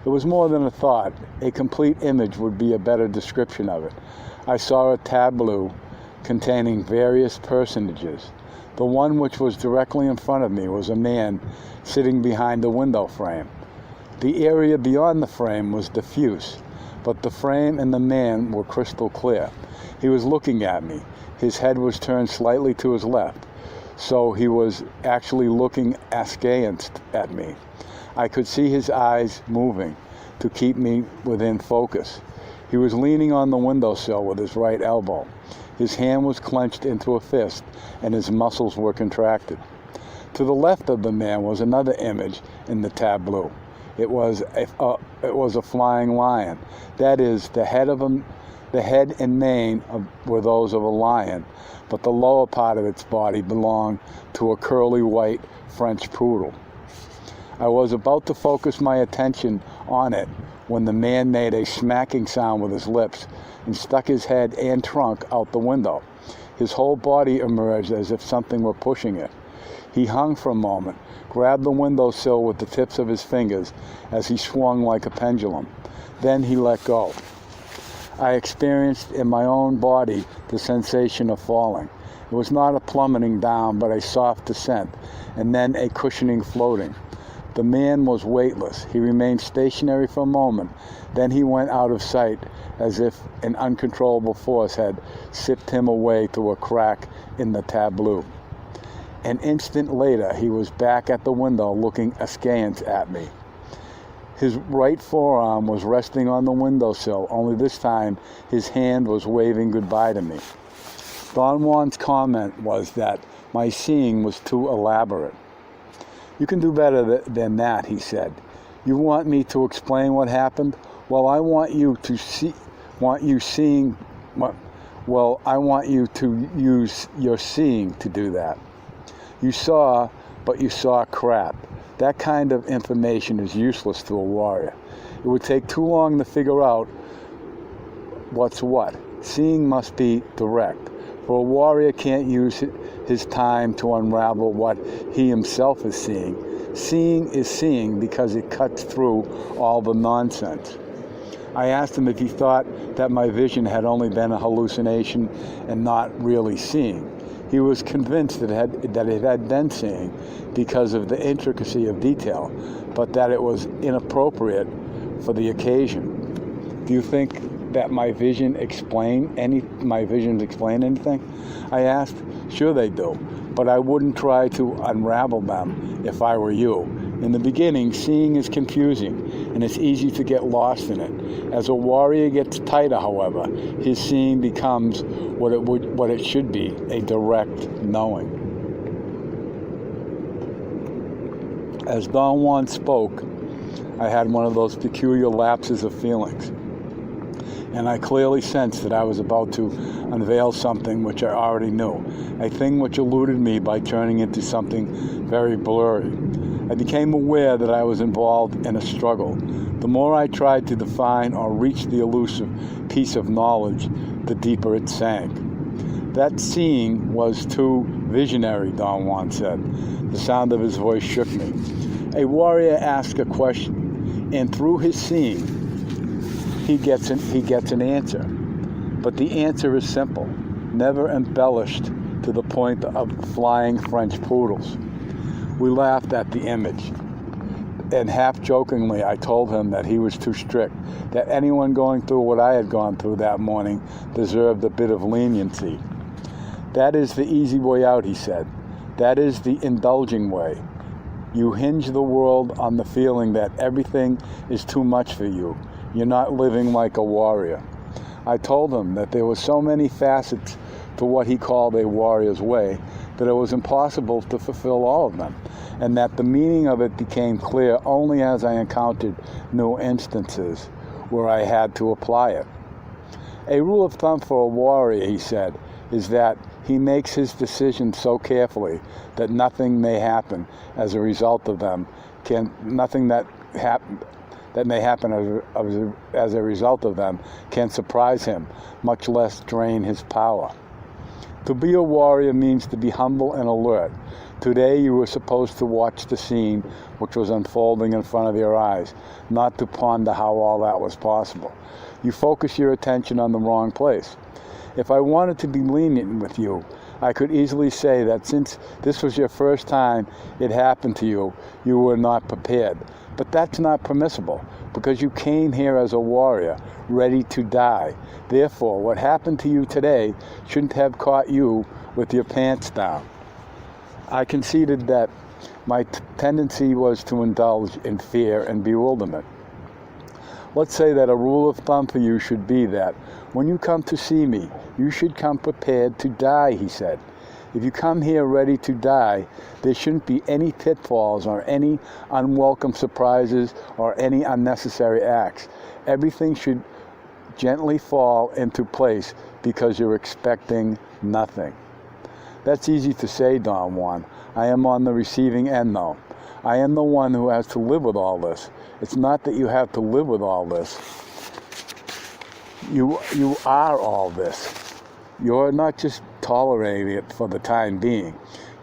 It was more than a thought. A complete image would be a better description of it. I saw a tableau containing various personages. The one which was directly in front of me was a man sitting behind a window frame. The area beyond the frame was diffuse, but the frame and the man were crystal clear. He was looking at me. His head was turned slightly to his left, so he was actually looking askance at me. I could see his eyes moving to keep me within focus. He was leaning on the windowsill with his right elbow. His hand was clenched into a fist, and his muscles were contracted. To the left of the man was another image in the tableau. It was a flying lion. That is, the head and mane were those of a lion, but the lower part of its body belonged to a curly white French poodle. I was about to focus my attention on it when the man made a smacking sound with his lips and stuck his head and trunk out the window. His whole body emerged as if something were pushing it. He hung for a moment, grabbed the windowsill with the tips of his fingers as he swung like a pendulum. Then he let go. I experienced in my own body the sensation of falling. It was not a plummeting down, but a soft descent, and then a cushioning floating. The man was weightless. He remained stationary for a moment. Then he went out of sight as if an uncontrollable force had sipped him away through a crack in the tableau. An instant later, he was back at the window looking askance at me. His right forearm was resting on the windowsill, only this time his hand was waving goodbye to me. Don Juan's comment was that my seeing was too elaborate. You can do better than that, he said. You want me to explain what happened? Well, I want you to use your seeing to do that. You saw, but you saw crap. That kind of information is useless to a warrior. It would take too long to figure out what's what. Seeing must be direct. For a warrior can't use his time to unravel what he himself is seeing. Seeing is seeing because it cuts through all the nonsense. I asked him if he thought that my vision had only been a hallucination and not really seeing. He was convinced that it had been seeing because of the intricacy of detail, but that it was inappropriate for the occasion. Do you think that my visions explain anything? I asked. Sure they do, but I wouldn't try to unravel them if I were you. In the beginning, seeing is confusing, and it's easy to get lost in it. As a warrior gets tighter, however, his seeing becomes what it should be, a direct knowing. As Don Juan spoke, I had one of those peculiar lapses of feelings, and I clearly sensed that I was about to unveil something which I already knew, a thing which eluded me by turning into something very blurry. I became aware that I was involved in a struggle. The more I tried to define or reach the elusive piece of knowledge, the deeper it sank. That seeing was too visionary, Don Juan said. The sound of his voice shook me. A warrior asks a question, and through his seeing, he gets an answer. But the answer is simple, never embellished to the point of flying French poodles. We laughed at the image, and half-jokingly I told him that he was too strict, that anyone going through what I had gone through that morning deserved a bit of leniency. That is the easy way out, he said. That is the indulging way. You hinge the world on the feeling that everything is too much for you. You're not living like a warrior. I told him that there were so many facets to what he called a warrior's way that it was impossible to fulfill all of them, and that the meaning of it became clear only as I encountered new instances where I had to apply it. A rule of thumb for a warrior, he said, is that he makes his decisions so carefully that nothing may happen as a result of them nothing that may happen as a result of them can surprise him, much less drain his power. To be a warrior means to be humble and alert. Today you were supposed to watch the scene which was unfolding in front of your eyes, not to ponder how all that was possible. You focus your attention on the wrong place. If I wanted to be lenient with you, I could easily say that since this was your first time it happened to you, you were not prepared. But that's not permissible, because you came here as a warrior, ready to die. Therefore, what happened to you today shouldn't have caught you with your pants down. I conceded that my tendency was to indulge in fear and bewilderment. Let's say that a rule of thumb for you should be that when you come to see me, you should come prepared to die, he said. If you come here ready to die, there shouldn't be any pitfalls or any unwelcome surprises or any unnecessary acts. Everything should gently fall into place because you're expecting nothing. That's easy to say, Don Juan. I am on the receiving end, though. I am the one who has to live with all this. It's not that you have to live with all this. You are all this. You're not just tolerating it for the time being.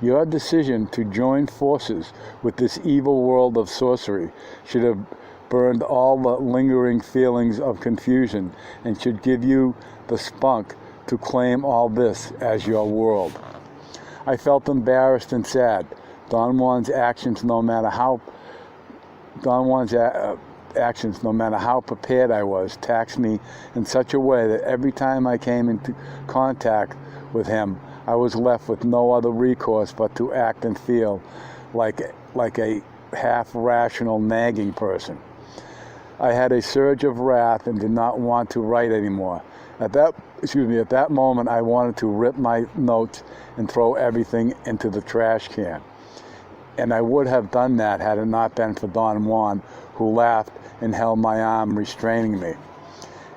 Your decision to join forces with this evil world of sorcery should have burned all the lingering feelings of confusion and should give you the spunk to claim all this as your world. I felt embarrassed and sad. Don Juan's actions, no matter how prepared I was, taxed me in such a way that every time I came into contact with him, I was left with no other recourse but to act and feel like a half-rational, nagging person. I had a surge of wrath and did not want to write anymore. At that moment, I wanted to rip my notes and throw everything into the trash can. And I would have done that had it not been for Don Juan, who laughed and held my arm, restraining me.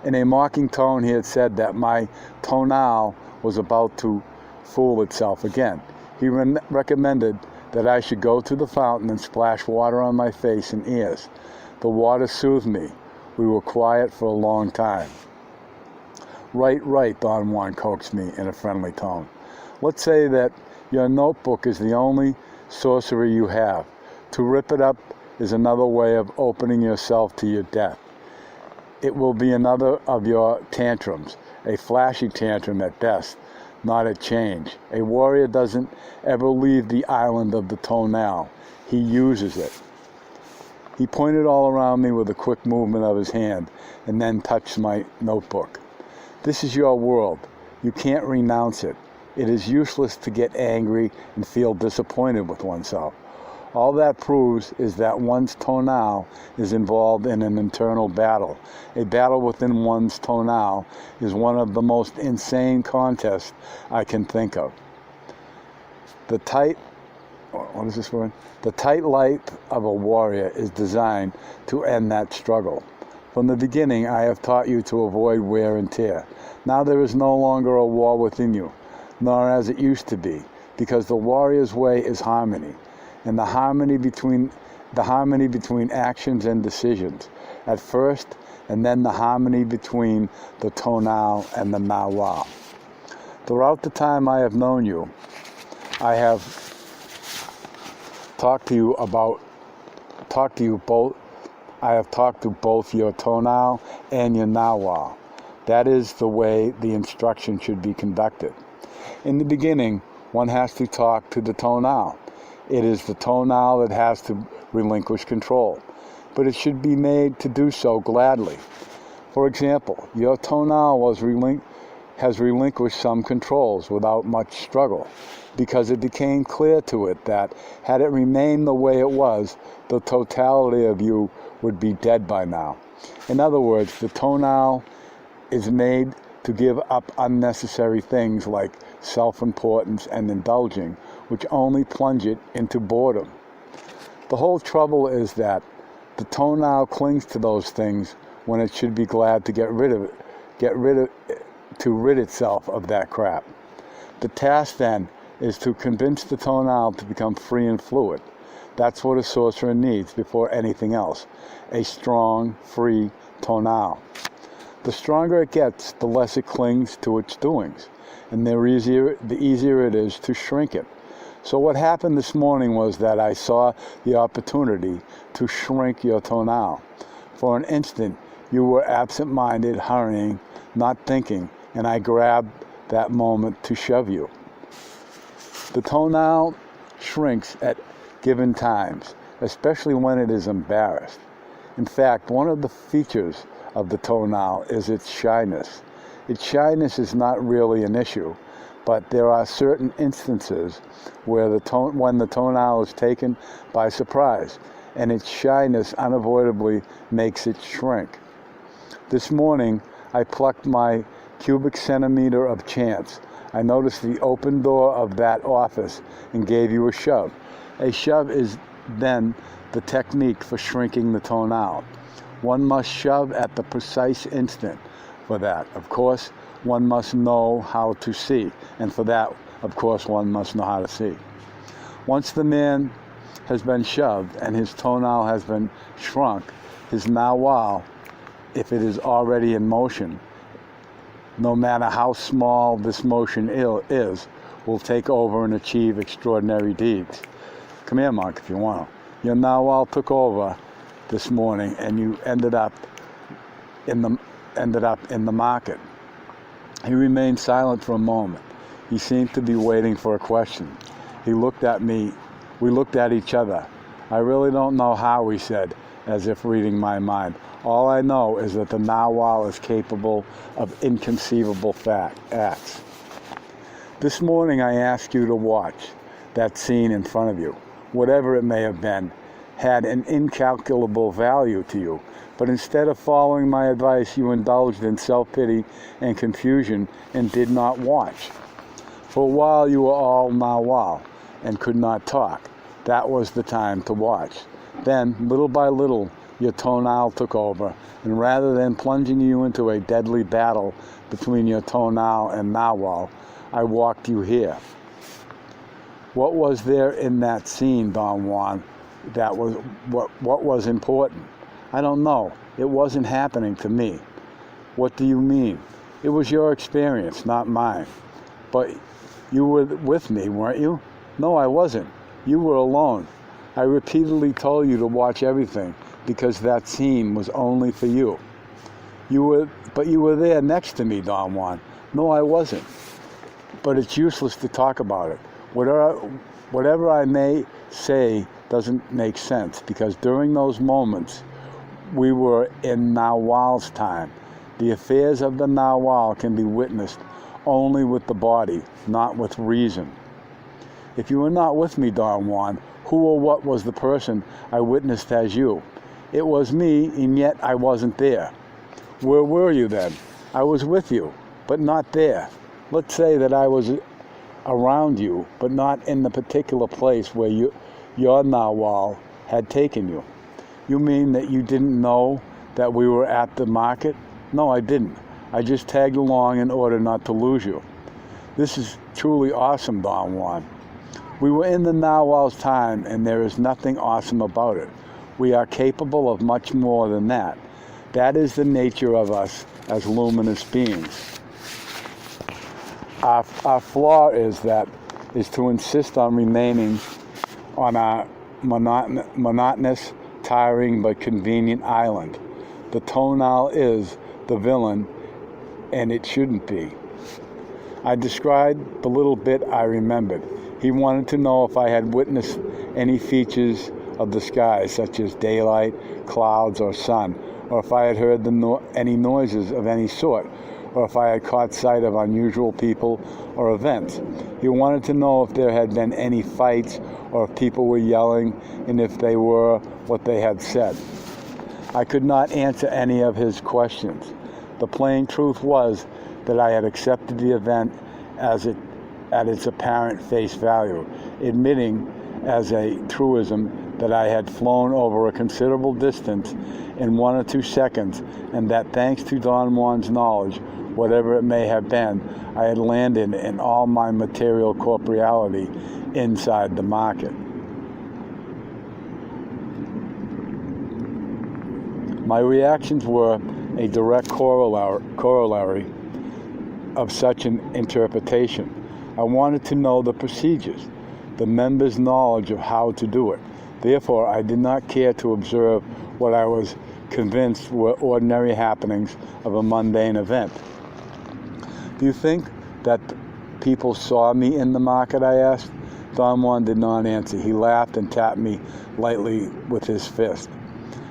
In a mocking tone, he had said that my tonal was about to fool itself again. He recommended that I should go to the fountain and splash water on my face and ears. The water soothed me. We were quiet for a long time. Right, Don Juan coaxed me in a friendly tone. Let's say that your notebook is the only sorcery you have. To rip it up is another way of opening yourself to your death. It will be another of your tantrums, a flashy tantrum at best, not a change. A warrior doesn't ever leave the island of the tonal. He uses it. He pointed all around me with a quick movement of his hand and then touched my notebook. This is your world. You can't renounce it. It is useless to get angry and feel disappointed with oneself. All that proves is that one's tonal is involved in an internal battle. A battle within one's tonal is one of the most insane contests I can think of. The tight life of a warrior is designed to end that struggle. From the beginning, I have taught you to avoid wear and tear. Now there is no longer a war within you, nor as it used to be, because the warrior's way is harmony, and the harmony between actions and decisions at first, and then the harmony between the tonal and the nawal. Throughout the time I have known you, I have talked to both your tonal and your nawal. That is the way the instruction should be conducted. In the beginning, one has to talk to the tonal. It is the tonal that has to relinquish control, but it should be made to do so gladly. For example, your tonal was has relinquished some controls without much struggle, because it became clear to it that, had it remained the way it was, the totality of you would be dead by now. In other words, the tonal is made to give up unnecessary things like self-importance and indulging, which only plunge it into boredom. The whole trouble is that the tonal clings to those things when it should be glad to rid itself of that crap. The task then is to convince the tonal to become free and fluid. That's what a sorcerer needs before anything else: a strong, free tonal. The stronger it gets, the less it clings to its doings, and the easier it is to shrink it. So what happened this morning was that I saw the opportunity to shrink your tonal. For an instant, you were absent-minded, hurrying, not thinking, and I grabbed that moment to shove you. The tonal shrinks at given times, especially when it is embarrassed. In fact, one of the features of the tonal is its shyness. Its shyness is not really an issue, but there are certain instances where when the tonal is taken by surprise, and its shyness unavoidably makes it shrink. This morning, I plucked my cubic centimeter of chance. I noticed the open door of that office and gave you a shove. A shove is then the technique for shrinking the tonal. One must shove at the precise instant. For that, of course, one must know how to see. And for that, of course, one must know how to see. Once the man has been shoved and his tonal has been shrunk, his nawal, if it is already in motion, no matter how small this motion is, will take over and achieve extraordinary deeds. Come here, Monk, if you want to. Your nawal took over this morning, and you ended up in the market. He remained silent for a moment. He seemed to be waiting for a question. He looked at me. We looked at each other. I really don't know how, he said, as if reading my mind. All I know is that the nawal is capable of inconceivable acts. This morning I asked you to watch that scene in front of you. Whatever it may have been, had an incalculable value to you. But instead of following my advice, you indulged in self-pity and confusion and did not watch. For a while you were all nawal and could not talk. That was the time to watch. Then, little by little, your tonal took over, and rather than plunging you into a deadly battle between your tonal and nawal, I walked you here. What was there in that scene, Don Juan, that was what was important? I don't know. It wasn't happening to me. What do you mean? It was your experience, not mine. But you were with me, weren't you? No, I wasn't. You were alone. I repeatedly told you to watch everything because that scene was only for you. But you were there next to me, Don Juan. No, I wasn't. But it's useless to talk about it. Whatever I may say doesn't make sense, because during those moments, we were in nawal's time. The affairs of the nawal can be witnessed only with the body, not with reason. If you were not with me, Don Juan, who or what was the person I witnessed as you? It was me, and yet I wasn't there. Where were you then? I was with you, but not there. Let's say that I was around you, but not in the particular place where your nawal had taken you. You mean that you didn't know that we were at the market? No, I didn't. I just tagged along in order not to lose you. This is truly awesome, Don Juan. We were in the nawal's time, and there is nothing awesome about it. We are capable of much more than that. That is the nature of us as luminous beings. Our flaw is to insist on remaining on our monotonous, tiring, but convenient island. The tonal is the villain, and it shouldn't be. I described the little bit I remembered. He wanted to know if I had witnessed any features of the sky, such as daylight, clouds, or sun, or if I had heard any noises of any sort, or if I had caught sight of unusual people or events. He wanted to know if there had been any fights or if people were yelling, and if they were, what they had said. I could not answer any of his questions. The plain truth was that I had accepted the event at its apparent face value, admitting as a truism that I had flown over a considerable distance in 1 or 2 seconds, and that thanks to Don Juan's knowledge, whatever it may have been, I had landed in all my material corporeality inside the market. My reactions were a direct corollary of such an interpretation. I wanted to know the procedures, the members' knowledge of how to do it. Therefore, I did not care to observe what I was convinced were ordinary happenings of a mundane event. Do you think that people saw me in the market, I asked? Don Juan did not answer. He laughed and tapped me lightly with his fist.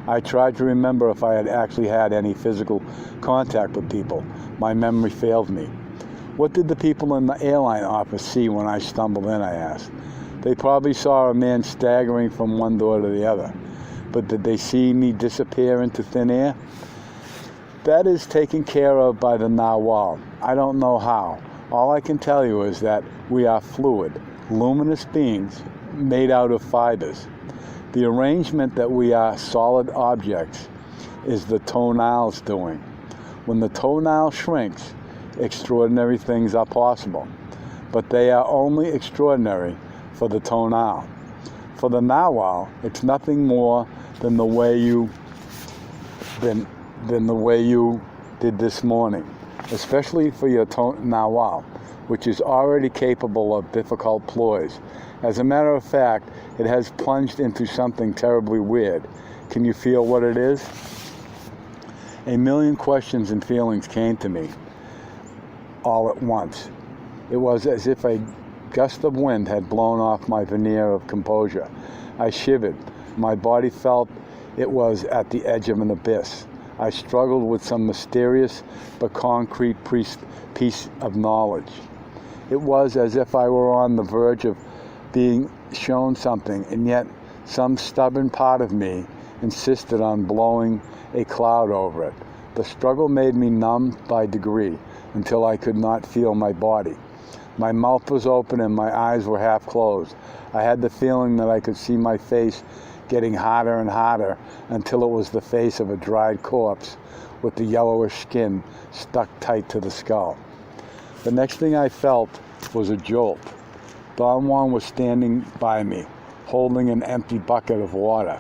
I tried to remember if I had actually had any physical contact with people. My memory failed me. What did the people in the airline office see when I stumbled in, I asked. They probably saw a man staggering from one door to the other. But did they see me disappear into thin air? That is taken care of by the Nawal. I don't know how. All I can tell you is that we are fluid, luminous beings made out of fibers. The arrangement that we are solid objects is the tonal's doing. When the tonal shrinks, extraordinary things are possible, but they are only extraordinary for the tonal. For the Nawal, it's nothing more than the way you did this morning, especially for your Nawal, which is already capable of difficult ploys. As a matter of fact, it has plunged into something terribly weird. Can you feel what it is? A million questions and feelings came to me all at once. It was as if a gust of wind had blown off my veneer of composure. I shivered. My body felt it was at the edge of an abyss. I struggled with some mysterious but concrete piece of knowledge. It was as if I were on the verge of being shown something, and yet some stubborn part of me insisted on blowing a cloud over it. The struggle made me numb by degree until I could not feel my body. My mouth was open and my eyes were half closed. I had the feeling that I could see my face getting harder and harder until it was the face of a dried corpse with the yellowish skin stuck tight to the skull. The next thing I felt was a jolt. Don Juan was standing by me, holding an empty bucket of water.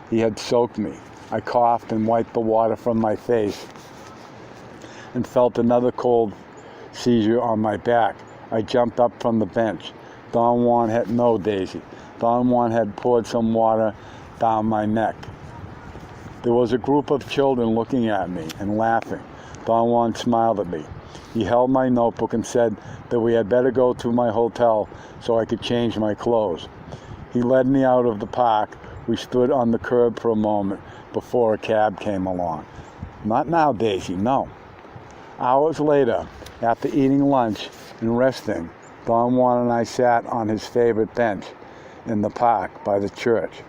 He had soaked me. I coughed and wiped the water from my face and felt another cold seizure on my back. I jumped up from the bench. Don Juan had no Daisy. Don Juan had poured some water down my neck. There was a group of children looking at me and laughing. Don Juan smiled at me. He held my notebook and said that we had better go to my hotel so I could change my clothes. He led me out of the park. We stood on the curb for a moment before a cab came along. Not now, Daisy, no. Hours later, after eating lunch and resting, Don Juan and I sat on his favorite bench in the park by the church.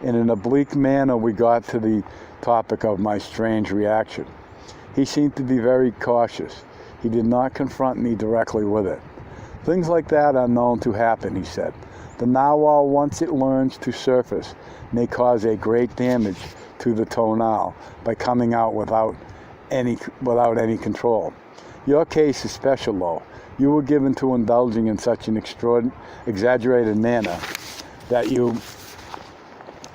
In an oblique manner, we got to the topic of my strange reaction. He seemed to be very cautious. He did not confront me directly with it. Things like that are known to happen, he said. The Nawal, once it learns to surface, may cause a great damage to the tonal by coming out without any control. Your case is special, though. You were given to indulging in such an exaggerated manner that you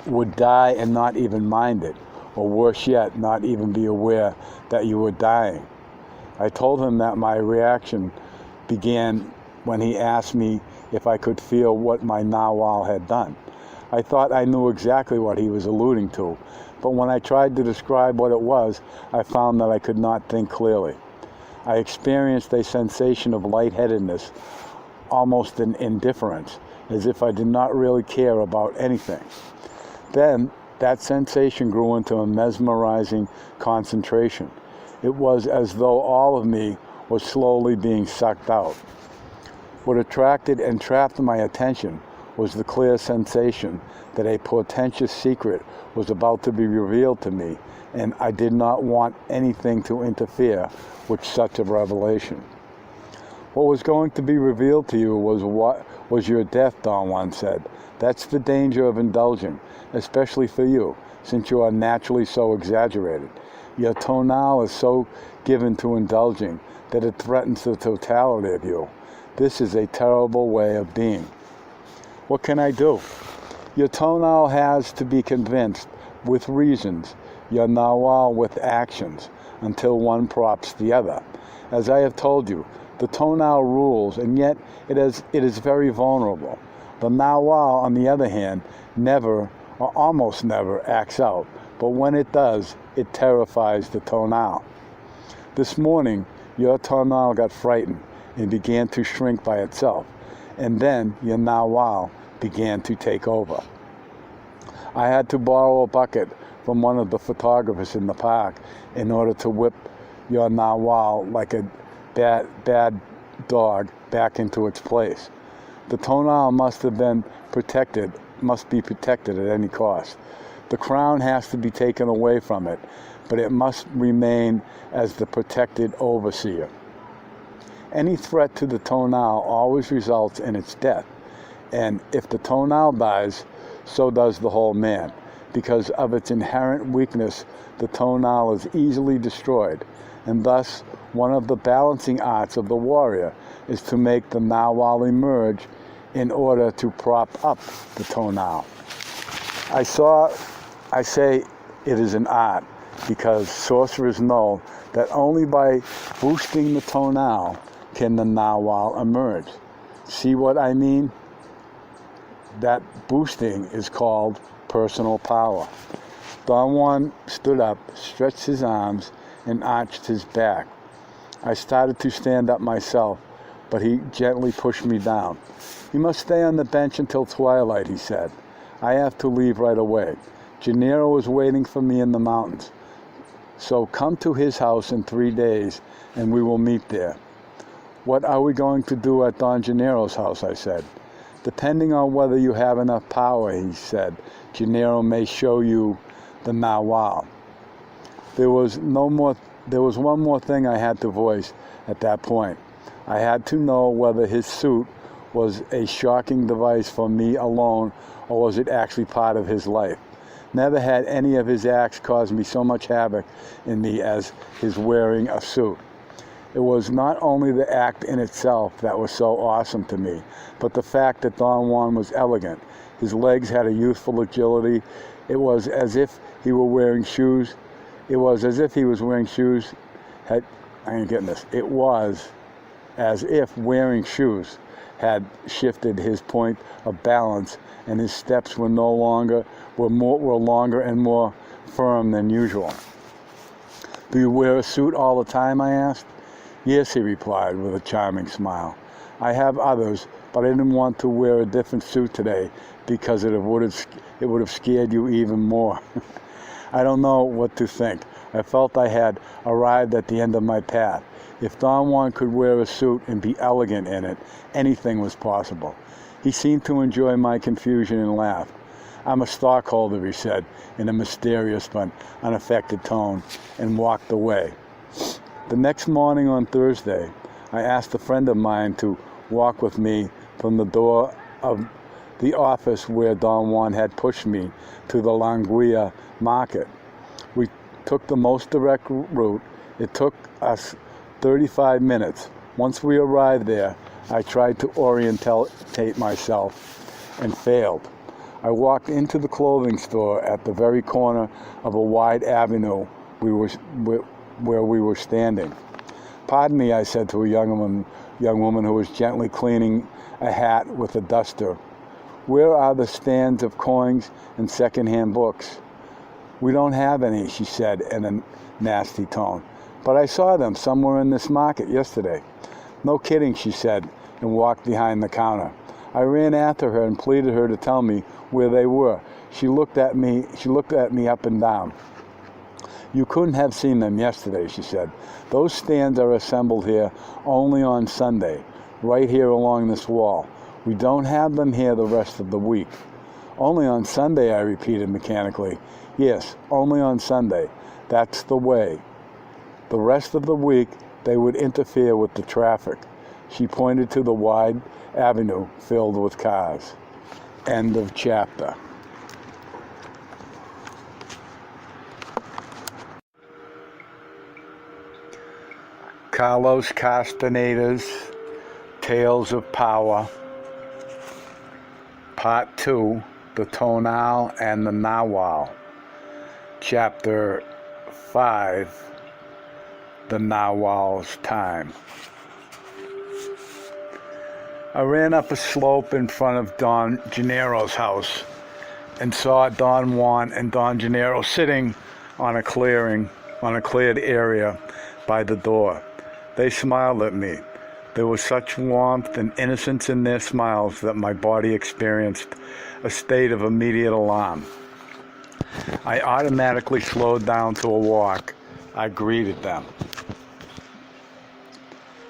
would die and not even mind it, or worse yet, not even be aware that you were dying. I told him that my reaction began when he asked me if I could feel what my Nawal had done. I thought I knew exactly what he was alluding to, but when I tried to describe what it was, I found that I could not think clearly. I experienced a sensation of lightheadedness, almost an indifference, as if I did not really care about anything. Then that sensation grew into a mesmerizing concentration. It was as though all of me was slowly being sucked out. What attracted and trapped my attention was the clear sensation that a portentous secret was about to be revealed to me, and I did not want anything to interfere with such a revelation. What was going to be revealed to you was your death, Don Juan said. That's the danger of indulging, especially for you, since you are naturally so exaggerated. Your tonal is so given to indulging that it threatens the totality of you. This is a terrible way of being. What can I do? Your tonal has to be convinced with reasons, your nawal with actions, until one props the other. As I have told you, the tonal rules, and yet it is very vulnerable. The nawal, on the other hand, never or almost never acts out, but when it does, it terrifies the tonal. This morning, your tonal got frightened and began to shrink by itself, and then your nawal began to take over. I had to borrow a bucket from one of the photographers in the park in order to whip your nawal like a bad dog back into its place. The tonal must be protected at any cost. The crown has to be taken away from it, but it must remain as the protected overseer. Any threat to the tonal always results in its death, and if the tonal dies, so does the whole man. Because of its inherent weakness, the tonal is easily destroyed, and thus one of the balancing arts of the warrior is to make the nawal emerge in order to prop up the tonal. I say it is an art because sorcerers know that only by boosting the tonal can the nawal emerge. See what I mean? That boosting is called personal power. Don Juan stood up, stretched his arms, and arched his back. I started to stand up myself, but he gently pushed me down. You must stay on the bench until twilight, he said. I have to leave right away. Gennaro is waiting for me in the mountains. So come to his house in 3 days, and we will meet there. What are we going to do at Don Gennaro's house, I said. Depending on whether you have enough power, he said, Gennaro may show you the nawal. There was one more thing I had to voice at that point. I had to know whether his suit was a shocking device for me alone, or was it actually part of his life. Never had any of his acts caused me so much havoc in me as his wearing a suit. It was not only the act in itself that was so awesome to me, but the fact that Don Juan was elegant. His legs had a youthful agility. It was as if he were wearing shoes. It was as if wearing shoes had shifted his point of balance, and his steps were longer and more firm than usual. Do you wear a suit all the time, I asked. Yes, he replied with a charming smile. I have others, but I didn't want to wear a different suit today because it would have scared you even more. I don't know what to think. I felt I had arrived at the end of my path. If Don Juan could wear a suit and be elegant in it, anything was possible. He seemed to enjoy my confusion and laughed. I'm a stockholder, he said, in a mysterious but unaffected tone, and walked away. The next morning on Thursday, I asked a friend of mine to walk with me from the door of the office where Don Juan had pushed me to the Languilla market. We took the most direct route. It took us 35 minutes. Once we arrived there, I tried to orientate myself and failed. I walked into the clothing store at the very corner of a wide avenue where we were standing. Pardon me, I said to a young woman who was gently cleaning a hat with a duster. Where are the stands of coins and second-hand books? We don't have any, she said in a nasty tone. But I saw them somewhere in this market yesterday. No kidding, she said, and walked behind the counter. I ran after her and pleaded her to tell me where they were. She looked at me up and down. You couldn't have seen them yesterday, she said. Those stands are assembled here only on Sunday, right here along this wall. We don't have them here the rest of the week. Only on Sunday, I repeated mechanically. Yes, only on Sunday. That's the way. The rest of the week, they would interfere with the traffic. She pointed to the wide avenue filled with cars. End of chapter. Carlos Castaneda's Tales of Power, Part 2, The Tonal and the Narwhal, Chapter 5, The Narwhal's Time. I ran up a slope in front of Don Gennaro's house and saw Don Juan and Don Gennaro sitting on a cleared area by the door. They smiled at me. There was such warmth and innocence in their smiles that my body experienced a state of immediate alarm. I automatically slowed down to a walk. I greeted them.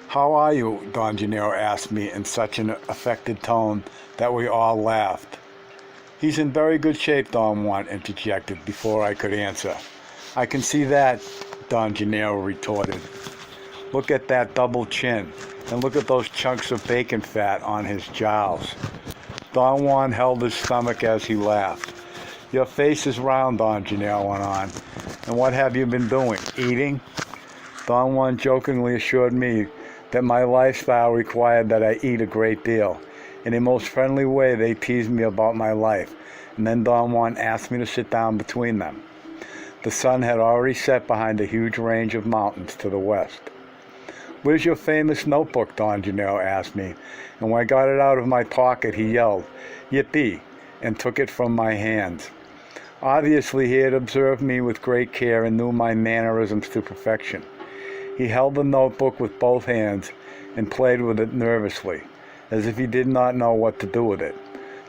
"How are you?" Don Gennaro asked me in such an affected tone that we all laughed. "He's in very good shape," Don Juan interjected before I could answer. "I can see that," Don Gennaro retorted. "Look at that double chin, and look at those chunks of bacon fat on his jowls." Don Juan held his stomach as he laughed. "Your face is round," Don Gennaro went on. "And what have you been doing? Eating?" Don Juan jokingly assured me that my lifestyle required that I eat a great deal. In a most friendly way, they teased me about my life, and then Don Juan asked me to sit down between them. The sun had already set behind a huge range of mountains to the west. "Where's your famous notebook?" Don Gennaro asked me, and when I got it out of my pocket, he yelled, "Yippee!" and took it from my hands. Obviously, he had observed me with great care and knew my mannerisms to perfection. He held the notebook with both hands and played with it nervously, as if he did not know what to do with it.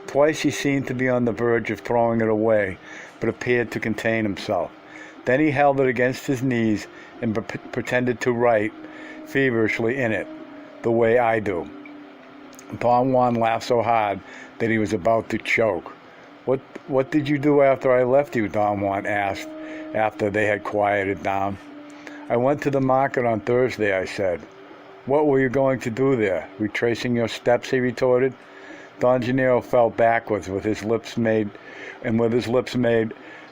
Twice he seemed to be on the verge of throwing it away, but appeared to contain himself. Then he held it against his knees and pretended to write feverishly in it, the way I do. Don Juan laughed so hard that he was about to choke. What did you do after I left you?" Don Juan asked, after they had quieted down. "I went to the market on Thursday," I said. "What were you going to do there? Retracing your steps?" he retorted. Don Gennaro fell backwards with his lips made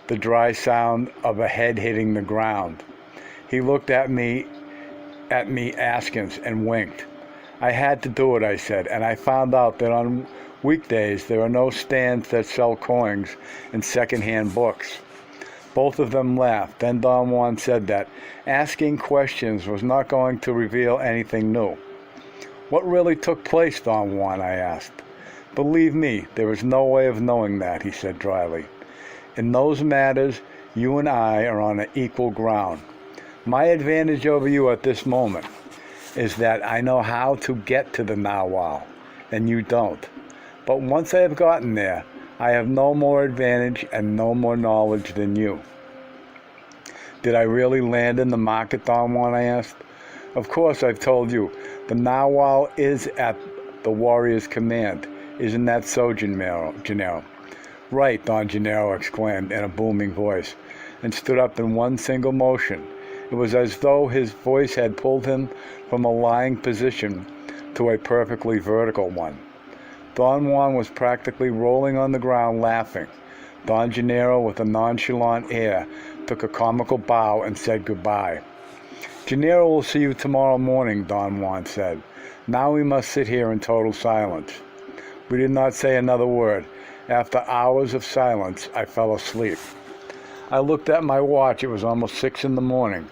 the dry sound of a head hitting the ground. He looked at me askance and winked. "I had to do it," I said, "and I found out that on weekdays there are no stands that sell coins and second-hand books." Both of them laughed. Then Don Juan said that asking questions was not going to reveal anything new. "What really took place, Don Juan?" I asked. "Believe me, there is no way of knowing that," he said dryly. "In those matters, you and I are on equal ground. My advantage over you at this moment is that I know how to get to the narwhal, and you don't. But once I have gotten there, I have no more advantage and no more knowledge than you." "Did I really land in the market, Don Juan?" I asked. "Of course, I've told you. The narwhal is at the warrior's command. Isn't that so, Gennaro?" "Right," Don Gennaro exclaimed in a booming voice, and stood up in one single motion. It was as though his voice had pulled him from a lying position to a perfectly vertical one. Don Juan was practically rolling on the ground laughing. Don Gennaro, with a nonchalant air, took a comical bow and said goodbye. "Gennaro will see you tomorrow morning," Don Juan said. "Now we must sit here in total silence." We did not say another word. After hours of silence, I fell asleep. I looked at my watch. It was almost 6 in the morning.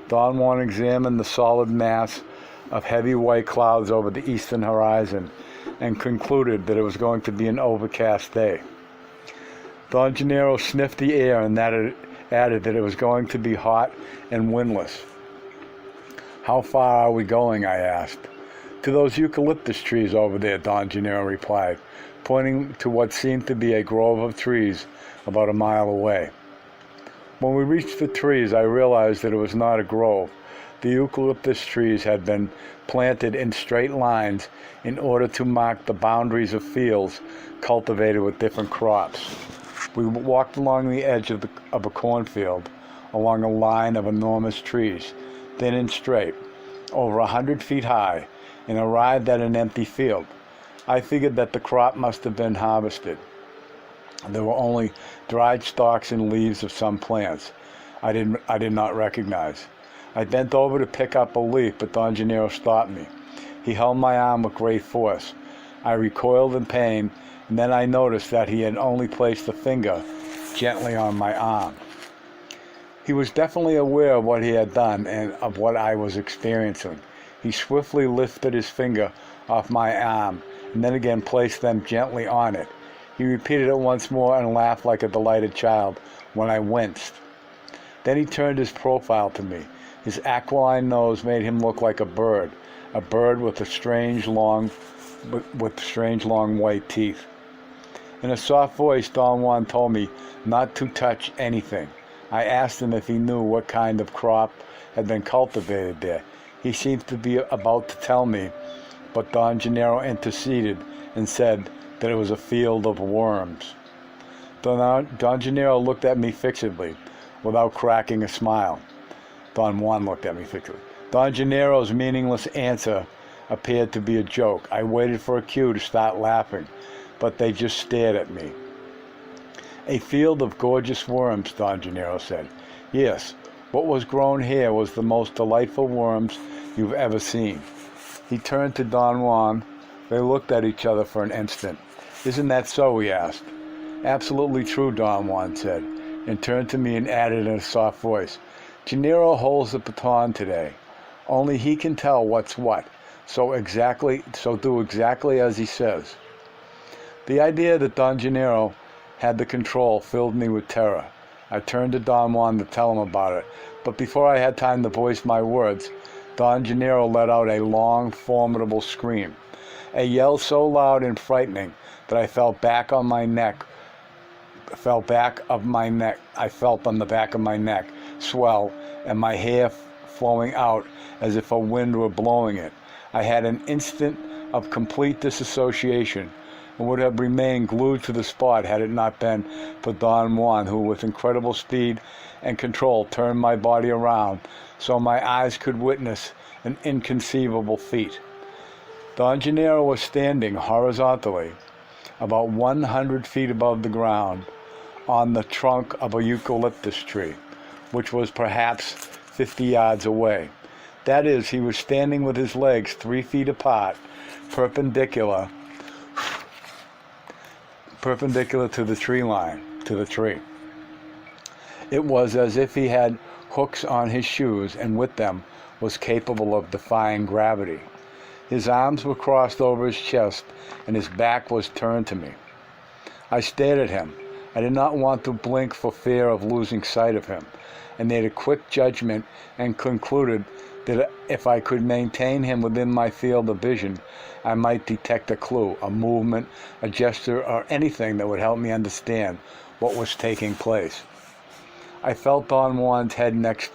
Don Juan examined the solid mass of heavy white clouds over the eastern horizon and concluded that it was going to be an overcast day. Don Gennaro sniffed the air and added that it was going to be hot and windless. "How far are we going?" I asked. "To those eucalyptus trees over there," Don Gennaro replied, pointing to what seemed to be a grove of trees about a mile away. When we reached the trees, I realized that it was not a grove. The eucalyptus trees had been planted in straight lines in order to mark the boundaries of fields cultivated with different crops. We walked along the edge of a cornfield, along a line of enormous trees, thin and straight, over 100 feet high, and arrived at an empty field. I figured that the crop must have been harvested. There were only dried stalks and leaves of some plants I did not recognize. I bent over to pick up a leaf, but Don Gennaro stopped me. He held my arm with great force. I recoiled in pain, and then I noticed that he had only placed a finger gently on my arm. He was definitely aware of what he had done and of what I was experiencing. He swiftly lifted his finger off my arm, and then again placed them gently on it. He repeated it once more and laughed like a delighted child when I winced. Then he turned his profile to me. His aquiline nose made him look like a bird with strange long white teeth. In a soft voice, Don Juan told me not to touch anything. I asked him if he knew what kind of crop had been cultivated there. He seemed to be about to tell me, but Don Gennaro interceded and said that it was a field of worms. Don Gennaro looked at me fixedly, without cracking a smile. Don Juan looked at me fixedly. Don Gennaro's meaningless answer appeared to be a joke. I waited for a cue to start laughing, but they just stared at me. A field of gorgeous worms, Don Gennaro said. Yes, what was grown here was the most delightful worms you've ever seen. He turned to Don Juan. They looked at each other for an instant. Isn't that so? He asked. Absolutely true, Don Juan said, and turned to me and added in a soft voice, Gennaro holds the baton today. Only he can tell what's what, so do exactly as he says. The idea that Don Gennaro had the control filled me with terror. I turned to Don Juan to tell him about it, but before I had time to voice my words, Don Gennaro let out a long, formidable scream, a yell so loud and frightening that I felt on the back of my neck swell and my hair flowing out as if a wind were blowing it. I had an instant of complete disassociation and would have remained glued to the spot had it not been for Don Juan, who with incredible speed and control turned my body around so my eyes could witness an inconceivable feat. Don Gennaro was standing horizontally, about 100 feet above the ground, on the trunk of a eucalyptus tree, which was perhaps 50 yards away. That is, he was standing with his legs 3 feet apart, perpendicular to the tree line, to the tree. It was as if he had hooks on his shoes and with them was capable of defying gravity. His arms were crossed over his chest and his back was turned to me. I stared at him. I did not want to blink for fear of losing sight of him, and made a quick judgment and concluded that if I could maintain him within my field of vision, I might detect a clue, a movement, a gesture, or anything that would help me understand what was taking place. I felt Don Juan's head next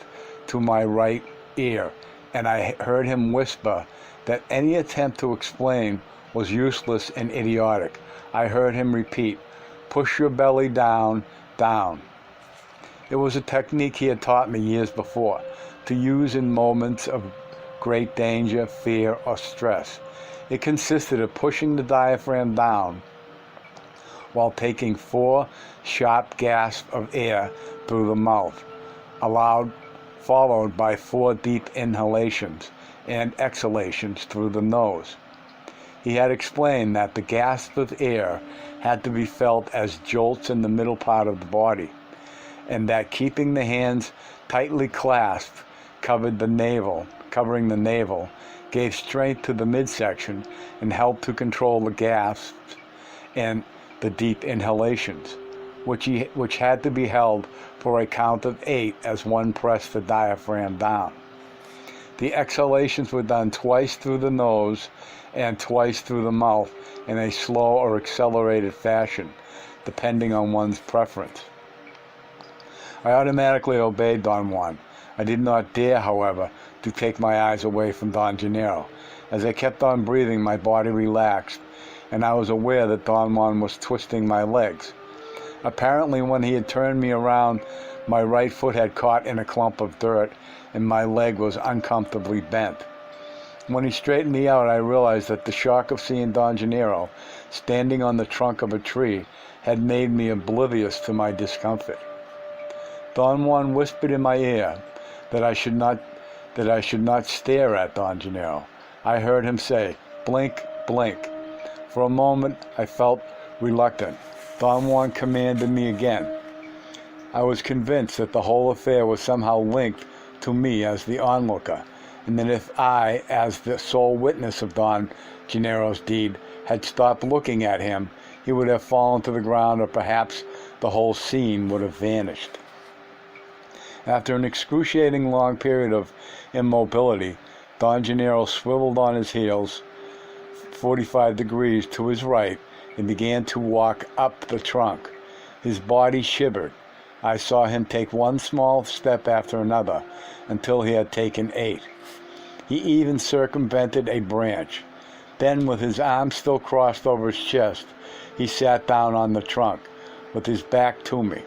to my right ear, and I heard him whisper that any attempt to explain was useless and idiotic. I heard him repeat, "Push your belly down, down." It was a technique he had taught me years before, to use in moments of great danger, fear, or stress. It consisted of pushing the diaphragm down while taking 4 sharp gasps of air through the mouth, followed by 4 deep inhalations and exhalations through the nose. He had explained that the gasps of air had to be felt as jolts in the middle part of the body, and that keeping the hands tightly clasped covering the navel, gave strength to the midsection and helped to control the gasps and the deep inhalations, which had to be held for a count of 8 as one pressed the diaphragm down. The exhalations were done twice through the nose and twice through the mouth in a slow or accelerated fashion, depending on one's preference. I automatically obeyed Don Juan. I did not dare, however, to take my eyes away from Don Gennaro. As I kept on breathing, my body relaxed, and I was aware that Don Juan was twisting my legs. Apparently, when he had turned me around, my right foot had caught in a clump of dirt, and my leg was uncomfortably bent. When he straightened me out, I realized that the shock of seeing Don Gennaro standing on the trunk of a tree had made me oblivious to my discomfort. Don Juan whispered in my ear that I should not stare at Don Gennaro. I heard him say, "Blink, blink." For a moment, I felt reluctant. Don Juan commanded me again. I was convinced that the whole affair was somehow linked to me as the onlooker, and that if I, as the sole witness of Don Gennaro's deed, had stopped looking at him, he would have fallen to the ground, or perhaps the whole scene would have vanished. After an excruciating long period of immobility, Don Gennaro swiveled on his heels 45 degrees to his right and began to walk up the trunk. His body shivered. I saw him take one small step after another until he had taken 8. He even circumvented a branch. Then, with his arms still crossed over his chest, he sat down on the trunk, with his back to me.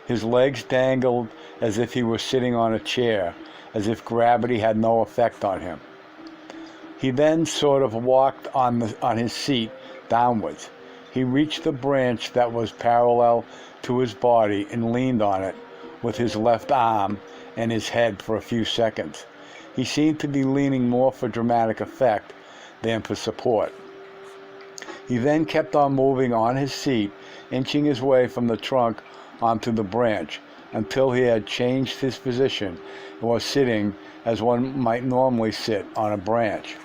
His legs dangled as if he were sitting on a chair, as if gravity had no effect on him. He then sort of walked on his seat downwards. He reached the branch that was parallel to his body and leaned on it with his left arm and his head for a few seconds. He seemed to be leaning more for dramatic effect than for support. He then kept on moving on his seat, inching his way from the trunk onto the branch until he had changed his position and was sitting as one might normally sit on a branch.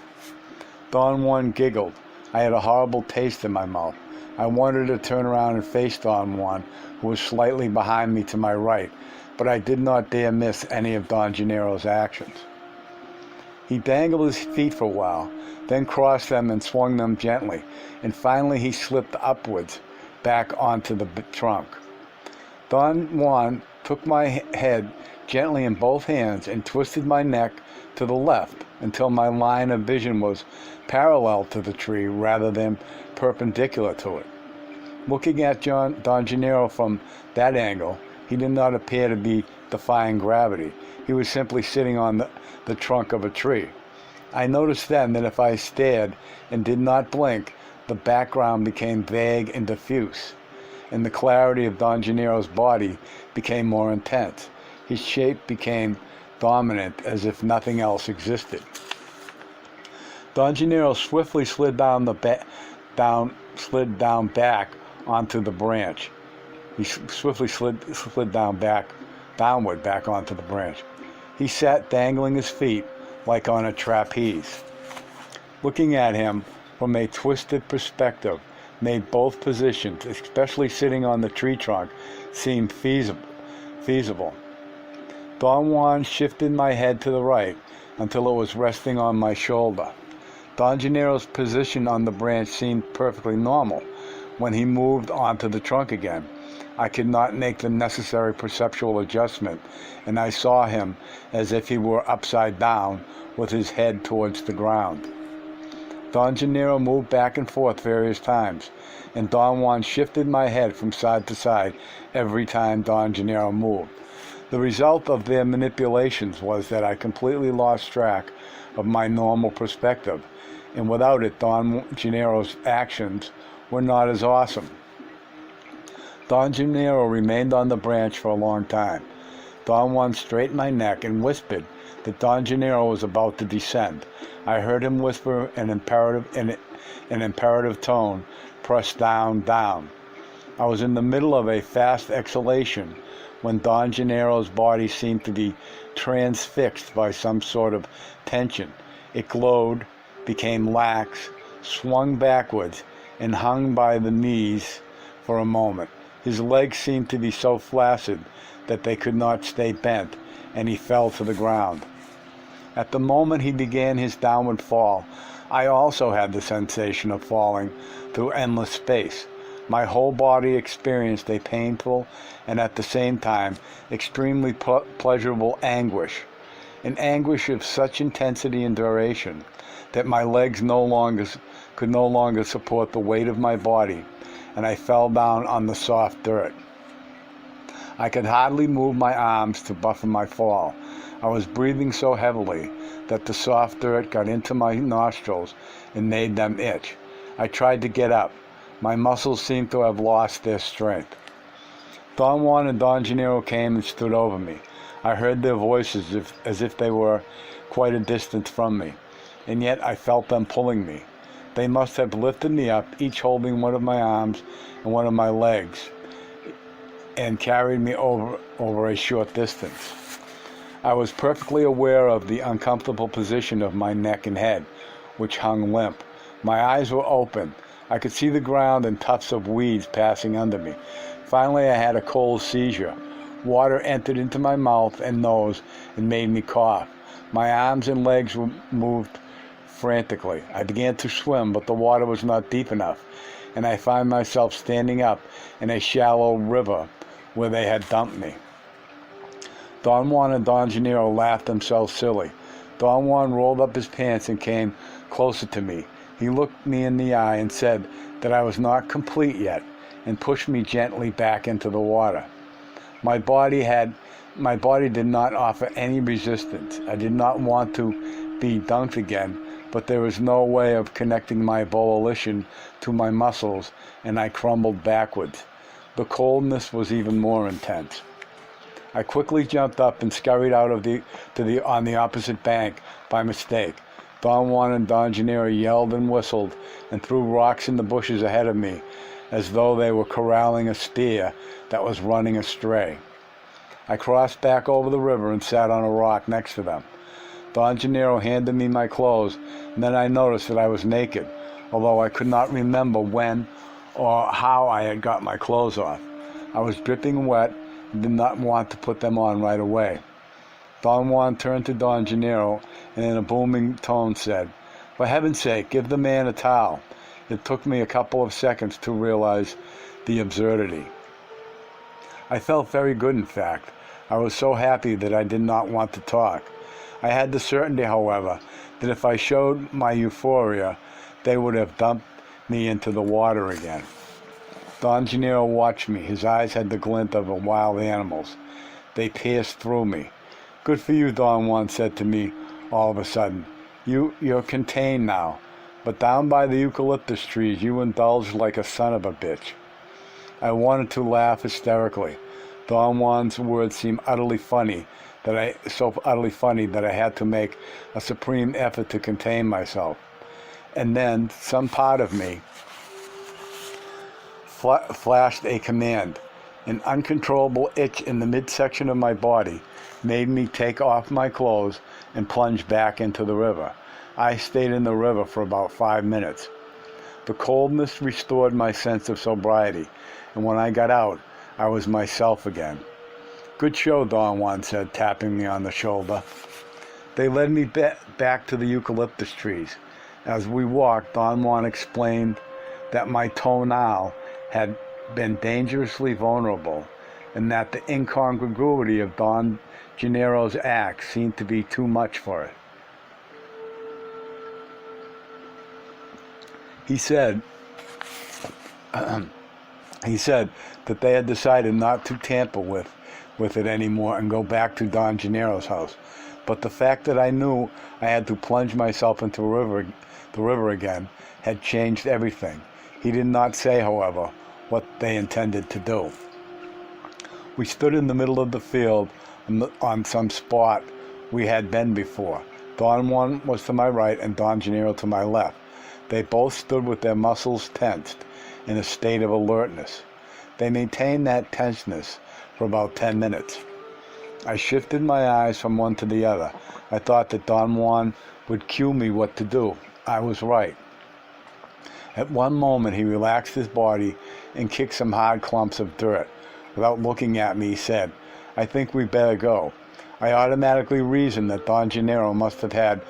Don Juan giggled. I had a horrible taste in my mouth. I wanted to turn around and face Don Juan, who was slightly behind me to my right, but I did not dare miss any of Don Gennaro's actions. He dangled his feet for a while, then crossed them and swung them gently, and finally he slipped upwards back onto the trunk. Don Juan took my head gently in both hands and twisted my neck to the left until my line of vision was parallel to the tree rather than perpendicular to it. Looking at Don Gennaro from that angle, he did not appear to be defying gravity. He was simply sitting on the trunk of a tree. I noticed then that if I stared and did not blink, the background became vague and diffuse, and the clarity of Don Gennaro's body became more intense. His shape became dominant, as if nothing else existed. Don Gennaro swiftly slid down back onto the branch. He swiftly slid downward back onto the branch. He sat dangling his feet like on a trapeze. Looking at him from a twisted perspective made both positions, especially sitting on the tree trunk, seem feasible. Don Juan shifted my head to the right until it was resting on my shoulder. Don Gennaro's position on the branch seemed perfectly normal. When he moved onto the trunk again, I could not make the necessary perceptual adjustment, and I saw him as if he were upside down with his head towards the ground. Don Gennaro moved back and forth various times, and Don Juan shifted my head from side to side every time Don Gennaro moved. The result of their manipulations was that I completely lost track of my normal perspective, and without it, Don Gennaro's actions were not as awesome. Don Gennaro remained on the branch for a long time. Don Juan straightened my neck and whispered that Don Gennaro was about to descend. I heard him whisper in an imperative tone, "Press down, down." I was in the middle of a fast exhalation when Don Gennaro's body seemed to be transfixed by some sort of tension. It glowed, became lax, swung backwards, and hung by the knees for a moment. His legs seemed to be so flaccid that they could not stay bent, and he fell to the ground. At the moment he began his downward fall, I also had the sensation of falling through endless space. My whole body experienced a painful and at the same time extremely pleasurable anguish, an anguish of such intensity and duration that my legs could no longer support the weight of my body, and I fell down on the soft dirt. I could hardly move my arms to buffer my fall. I was breathing so heavily that the soft dirt got into my nostrils and made them itch. I tried to get up. My muscles seemed to have lost their strength. Don Juan and Don Gennaro came and stood over me. I heard their voices as if they were quite a distance from me, and yet I felt them pulling me. They must have lifted me up, each holding one of my arms and one of my legs, and carried me over a short distance. I was perfectly aware of the uncomfortable position of my neck and head, which hung limp. My eyes were open. I could see the ground and tufts of weeds passing under me. Finally, I had a cold seizure. Water entered into my mouth and nose and made me cough. My arms and legs were moved frantically. I began to swim, but the water was not deep enough, and I found myself standing up in a shallow river where they had dumped me. Don Juan and Don Gennaro laughed themselves silly. Don Juan rolled up his pants and came closer to me. He looked me in the eye and said that I was not complete yet, and pushed me gently back into the water. My body did not offer any resistance. I did not want to be dunked again, but there was no way of connecting my volition to my muscles, and I crumbled backwards. The coldness was even more intense. I quickly jumped up and scurried out on the opposite bank by mistake. Don Juan and Don Gennaro yelled and whistled and threw rocks in the bushes ahead of me, as though they were corralling a steer that was running astray. I crossed back over the river and sat on a rock next to them. Don Gennaro handed me my clothes, and then I noticed that I was naked, although I could not remember when or how I had got my clothes off. I was dripping wet and did not want to put them on right away. Don Juan turned to Don Gennaro and in a booming tone said, "For heaven's sake, give the man a towel." It took me a couple of seconds to realize the absurdity. I felt very good, in fact. I was so happy that I did not want to talk. I had the certainty, however, that if I showed my euphoria, they would have dumped me into the water again. Don Gennaro watched me. His eyes had the glint of a wild animal's. They pierced through me. "Good for you," Don Juan said to me all of a sudden. You're contained now. But down by the eucalyptus trees, you indulged like a son of a bitch." I wanted to laugh hysterically. Don Juan's words seemed so utterly funny that I had to make a supreme effort to contain myself. And then some part of me flashed a command. An uncontrollable itch in the midsection of my body made me take off my clothes and plunge back into the river. I stayed in the river for about 5 minutes. The coldness restored my sense of sobriety, and when I got out, I was myself again. "Good show," Don Juan said, tapping me on the shoulder. They led me back to the eucalyptus trees. As we walked, Don Juan explained that my tonal had been dangerously vulnerable, and that the incongruity of Don Gennaro's act seemed to be too much for it. He said that they had decided not to tamper with it anymore and go back to Don Gennaro's house. But the fact that I knew I had to plunge myself into the river again had changed everything. He did not say, however, what they intended to do. We stood in the middle of the field on some spot we had been before. Don Juan was to my right and Don Gennaro to my left. They both stood with their muscles tensed, in a state of alertness. They maintained that tenseness for about 10 minutes. I shifted my eyes from one to the other. I thought that Don Juan would cue me what to do. I was right. At one moment he relaxed his body and kicked some hard clumps of dirt. Without looking at me, he said, "I think we'd better go." I automatically reasoned that Don Gennaro must have had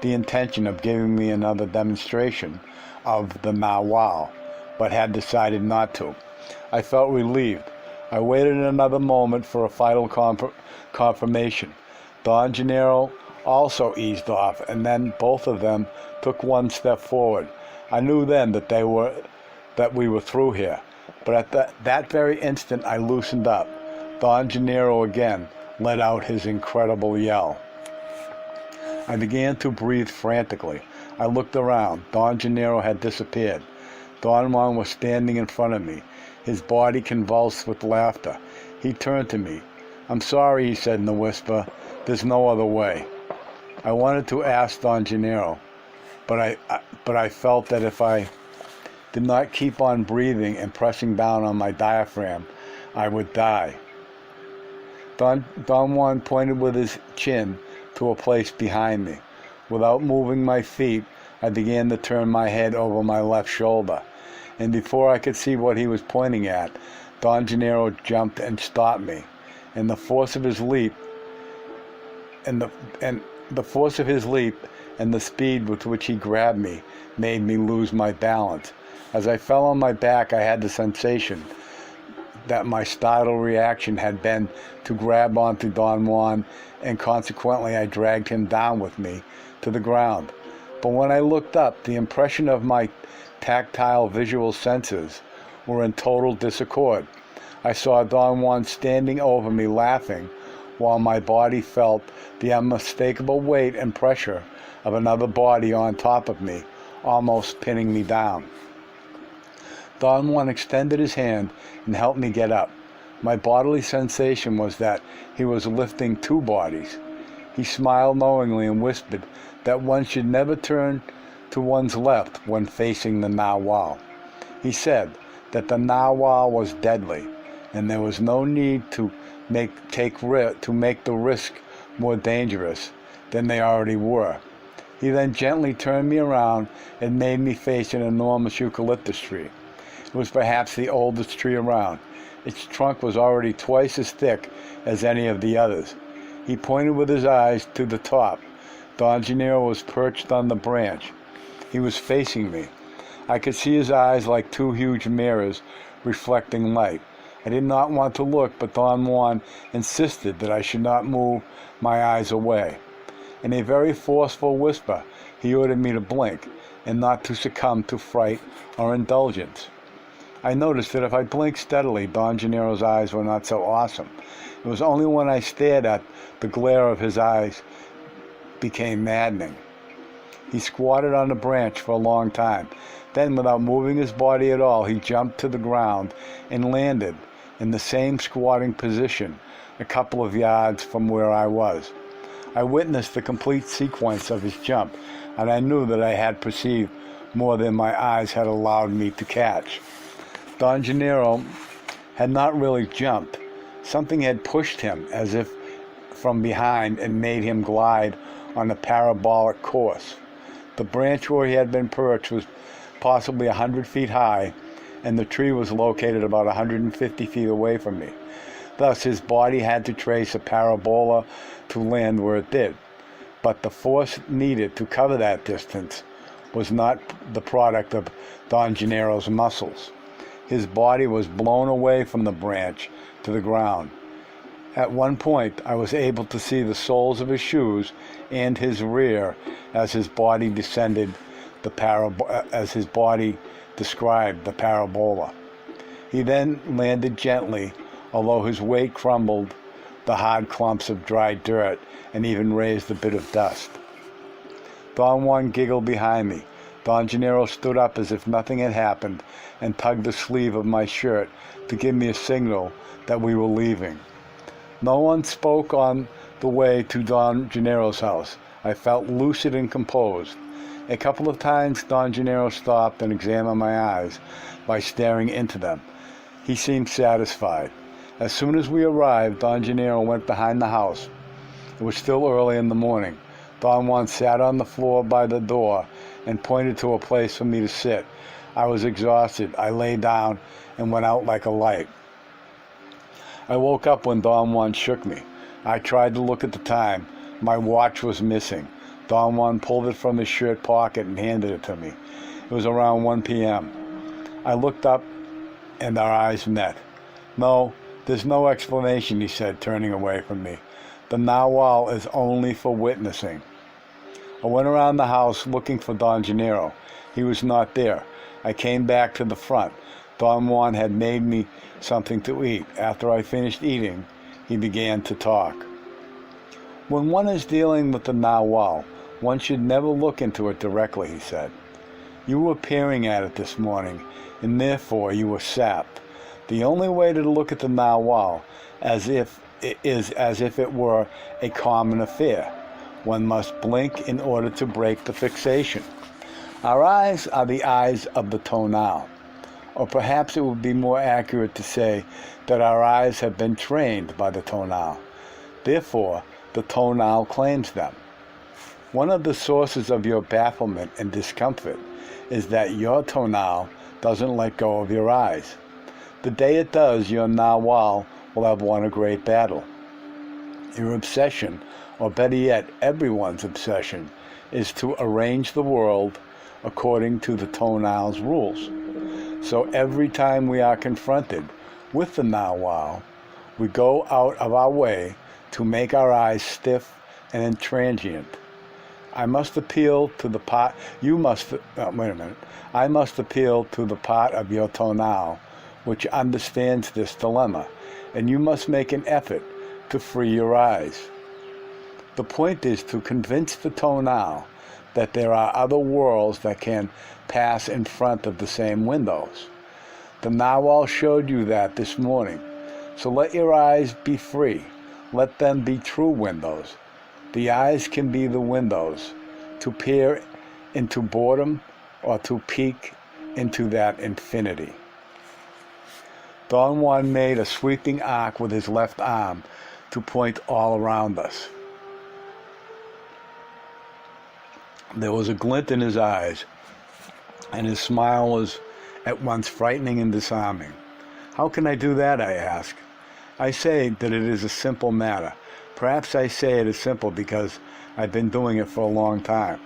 the intention of giving me another demonstration of the narwhal. but had decided not to. I felt relieved. I waited another moment for a final confirmation. Don Gennaro also eased off, and then both of them took one step forward. I knew then that we were through here, but at that very instant I loosened up. Don Gennaro again let out his incredible yell. I began to breathe frantically. I looked around. Don Gennaro had disappeared. Don Juan was standing in front of me, his body convulsed with laughter. He turned to me. "I'm sorry," he said in a whisper. "There's no other way." I wanted to ask Don Gennaro, but I felt that if I did not keep on breathing and pressing down on my diaphragm, I would die. Don Juan pointed with his chin to a place behind me. Without moving my feet, I began to turn my head over my left shoulder, and before I could see what he was pointing at, Don Gennaro jumped and stopped me, and the force of his leap and the speed with which he grabbed me made me lose my balance. As I fell on my back, I had the sensation that my startled reaction had been to grab onto Don Juan, and consequently I dragged him down with me to the ground. But when I looked up, the impression of my tactile visual senses were in total disaccord. I saw Don Juan standing over me laughing, while my body felt the unmistakable weight and pressure of another body on top of me, almost pinning me down. Don Juan extended his hand and helped me get up. My bodily sensation was that he was lifting two bodies. He smiled knowingly and whispered that one should never turn to one's left when facing the narwhal. He said that the narwhal was deadly, and there was no need to make the risk more dangerous than they already were. He then gently turned me around and made me face an enormous eucalyptus tree. It was perhaps the oldest tree around. Its trunk was already twice as thick as any of the others. He pointed with his eyes to the top. Don Gennaro was perched on the branch. He was facing me. I could see his eyes like two huge mirrors reflecting light. I did not want to look, but Don Juan insisted that I should not move my eyes away. In a very forceful whisper, he ordered me to blink and not to succumb to fright or indulgence. I noticed that if I blinked steadily, Don Gennaro's eyes were not so awesome. It was only when I stared at the glare of his eyes became maddening. He squatted on the branch for a long time. Then, without moving his body at all, he jumped to the ground and landed in the same squatting position a couple of yards from where I was. I witnessed the complete sequence of his jump, and I knew that I had perceived more than my eyes had allowed me to catch. Don Gennaro had not really jumped. Something had pushed him as if from behind and made him glide on a parabolic course. The branch where he had been perched was possibly 100 feet high, and the tree was located about 150 feet away from me. Thus, his body had to trace a parabola to land where it did. But the force needed to cover that distance was not the product of Don Gennaro's muscles. His body was blown away from the branch to the ground. At one point, I was able to see the soles of his shoes and his rear as his body descended as his body described the parabola. He then landed gently, although his weight crumbled the hard clumps of dry dirt and even raised a bit of dust. Don Juan giggled behind me. Don Gennaro stood up as if nothing had happened and tugged the sleeve of my shirt to give me a signal that we were leaving. No one spoke on the way to Don Gennaro's house. I felt lucid and composed. A couple of times Don Gennaro stopped and examined my eyes by staring into them. He seemed satisfied. As soon as we arrived, Don Gennaro went behind the house. It was still early in the morning. Don Juan sat on the floor by the door and pointed to a place for me to sit. I was exhausted. I lay down and went out like a light. I woke up when Don Juan shook me. I tried to look at the time. My watch was missing. Don Juan pulled it from his shirt pocket and handed it to me. It was around 1 p.m. I looked up and our eyes met. "No, there's no explanation," he said, turning away from me. "The narwhal is only for witnessing." I went around the house looking for Don Gennaro. He was not there. I came back to the front. Don Juan had made me something to eat. After I finished eating, he began to talk. "When one is dealing with the narwhal, one should never look into it directly," he said. "You were peering at it this morning, and therefore you were sapped. The only way to look at the narwhal is as if it were a common affair. One must blink in order to break the fixation. Our eyes are the eyes of the tonal. Or perhaps it would be more accurate to say that our eyes have been trained by the tonal. Therefore, the tonal claims them. One of the sources of your bafflement and discomfort is that your tonal doesn't let go of your eyes. The day it does, your narwhal will have won a great battle. Your obsession, or better yet, everyone's obsession, is to arrange the world according to the tonal's rules. So every time we are confronted with the narwhal, we go out of our way to make our eyes stiff and intransient. I must appeal to the part of your tonal which understands this dilemma, and you must make an effort to free your eyes. The point is to convince the tonal that there are other worlds that can pass in front of the same windows. The narwhal showed you that this morning, so let your eyes be free. Let them be true windows. The eyes can be the windows to peer into boredom or to peek into that infinity. Don Juan made a sweeping arc with his left arm to point all around us. There was a glint in his eyes, and his smile was at once frightening and disarming. "How can I do that?" I asked. "I say that it is a simple matter. Perhaps I say it is simple because I've been doing it for a long time.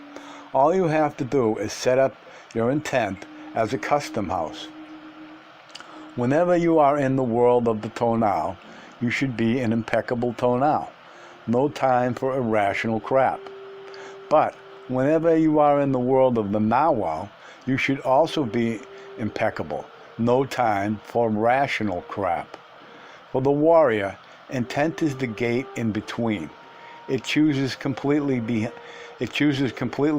All you have to do is set up your intent as a custom house. Whenever you are in the world of the tonal, you should be an impeccable tonal. No time for irrational crap. But whenever you are in the world of the narwhal, you should also be impeccable. No time for rational crap. For the warrior, intent is the gate in between. It chooses completely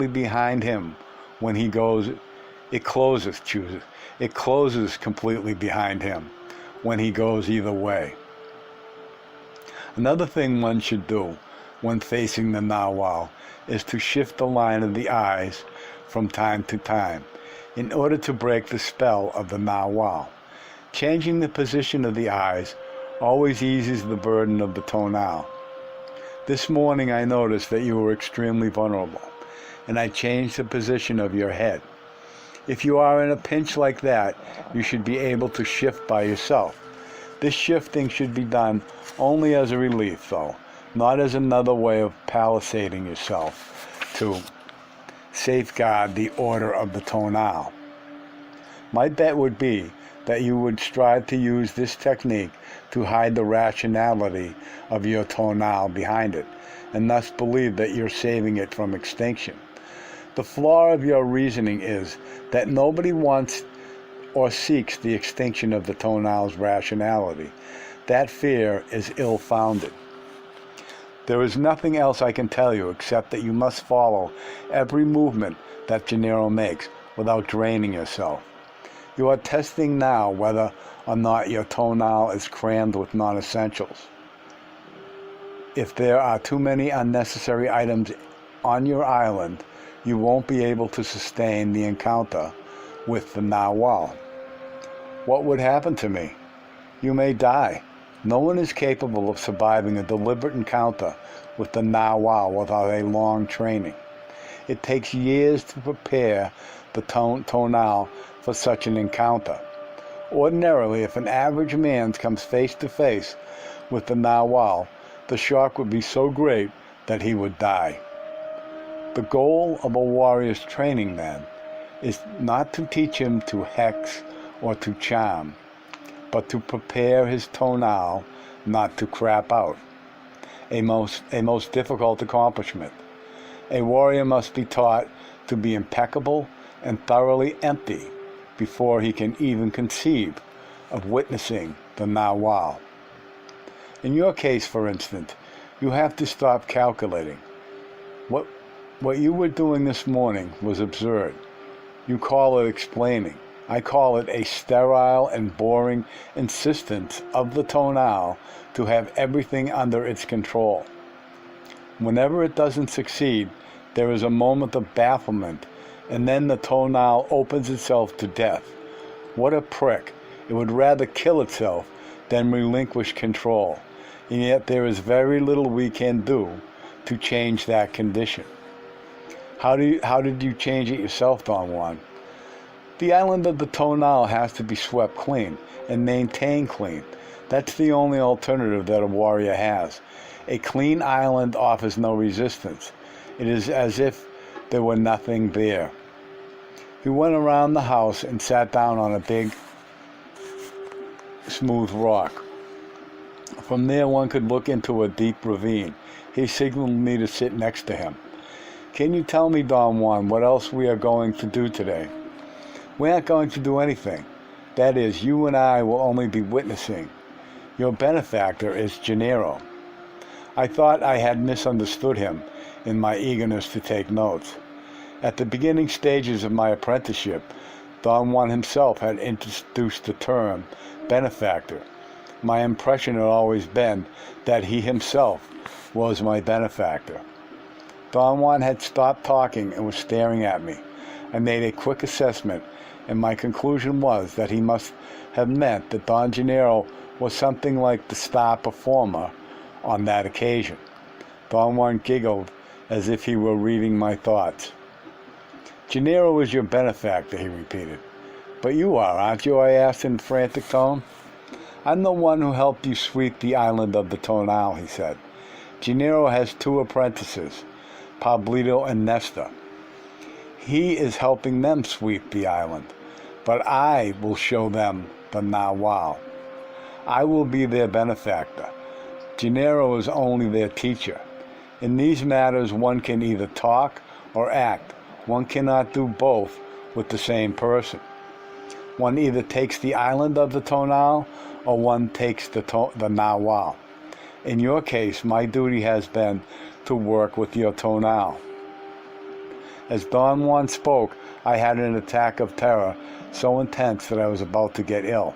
behind him when he goes. It closes completely behind him when he goes either way. Another thing one should do when facing the narwhal is to shift the line of the eyes from time to time in order to break the spell of the narwhal. Changing the position of the eyes always eases the burden of the tonal. This morning I noticed that you were extremely vulnerable, and I changed the position of your head. If you are in a pinch like that, you should be able to shift by yourself. This shifting should be done only as a relief, though, not as another way of palisading yourself to safeguard the order of the tonal. My bet would be that you would strive to use this technique to hide the rationality of your tonal behind it, and thus believe that you're saving it from extinction. The flaw of your reasoning is that nobody wants or seeks the extinction of the tonal's rationality. That fear is ill-founded. There is nothing else I can tell you except that you must follow every movement that Gennaro makes without draining yourself. You are testing now whether or not your tonal is crammed with non-essentials. If there are too many unnecessary items on your island, you won't be able to sustain the encounter with the narwhal. What would happen to me? You may die. No one is capable of surviving a deliberate encounter with the narwhal without a long training. It takes years to prepare the tonal for such an encounter. Ordinarily, if an average man comes face to face with the narwhal, the shock would be so great that he would die. The goal of a warrior's training, then, is not to teach him to hex or to charm, but to prepare his tonal not to crap out. A most difficult accomplishment. A warrior must be taught to be impeccable and thoroughly empty before he can even conceive of witnessing the Nawal. In your case, for instance, you have to stop calculating. What you were doing this morning was absurd. You call it explaining. I call it a sterile and boring insistence of the tonal to have everything under its control. Whenever it doesn't succeed, there is a moment of bafflement, and then the tonal opens itself to death. What a prick. It would rather kill itself than relinquish control, and yet there is very little we can do to change that condition. How did you change it yourself, Don Juan? The island of the tonal has to be swept clean and maintained clean. That's the only alternative that a warrior has. A clean island offers no resistance. It is as if there were nothing there. He went around the house and sat down on a big, smooth rock. From there one could look into a deep ravine. He signaled me to sit next to him. Can you tell me, Don Juan, what else we are going to do today? We aren't going to do anything. That is, you and I will only be witnessing. Your benefactor is Gennaro. I thought I had misunderstood him in my eagerness to take notes. At the beginning stages of my apprenticeship, Don Juan himself had introduced the term benefactor. My impression had always been that he himself was my benefactor. Don Juan had stopped talking and was staring at me. I made a quick assessment, and my conclusion was that he must have meant that Don Gennaro was something like the star performer on that occasion. Don Juan giggled as if he were reading my thoughts. Gennaro is your benefactor, he repeated. But you are, aren't you? I asked in frantic tone. I'm the one who helped you sweep the island of the tonal, he said. Gennaro has 2 apprentices, Pablito and Nesta. He is helping them sweep the island, but I will show them the Nawal. I will be their benefactor. Gennaro is only their teacher. In these matters, one can either talk or act. One cannot do both with the same person. One either takes the island of the tonal or one takes the Nawal. In your case, my duty has been to work with your tonal. As Don Juan spoke, I had an attack of terror so intense that I was about to get ill.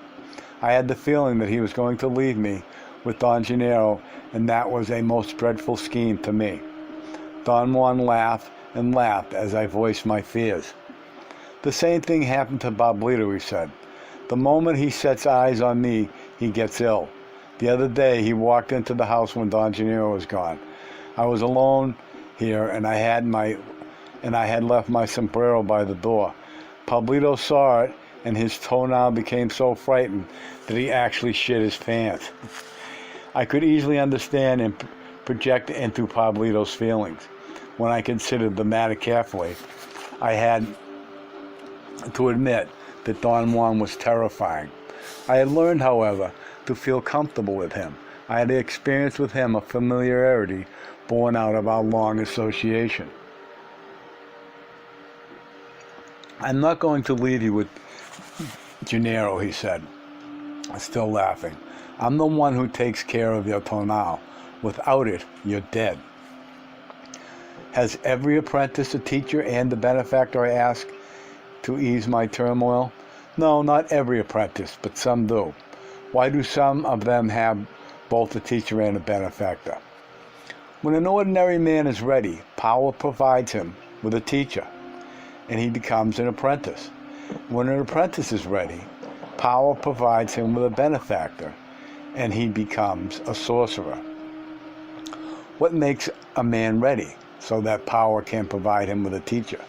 I had the feeling that he was going to leave me with Don Gennaro, and that was a most dreadful scheme to me. Don Juan laughed and laughed as I voiced my fears. The same thing happened to Pablito, he said. The moment he sets eyes on me, he gets ill. The other day, he walked into the house when Don Gennaro was gone. I was alone here, and I had left my sombrero by the door. Pablito saw it, and his tonal became so frightened that he actually shit his pants. I could easily understand and project into Pablito's feelings. When I considered the matter carefully, I had to admit that Don Juan was terrifying. I had learned, however, to feel comfortable with him. I had experienced with him a familiarity born out of our long association. I'm not going to leave you with Gennaro, he said, still laughing. I'm the one who takes care of your tonal. Without it, you're dead. Has every apprentice a teacher and a benefactor, I asked, to ease my turmoil. No, not every apprentice, but some do. Why do some of them have both a teacher and a benefactor? When an ordinary man is ready, power provides him with a teacher, and he becomes an apprentice. When an apprentice is ready, power provides him with a benefactor, and he becomes a sorcerer. What makes a man ready so that power can provide him with a teacher?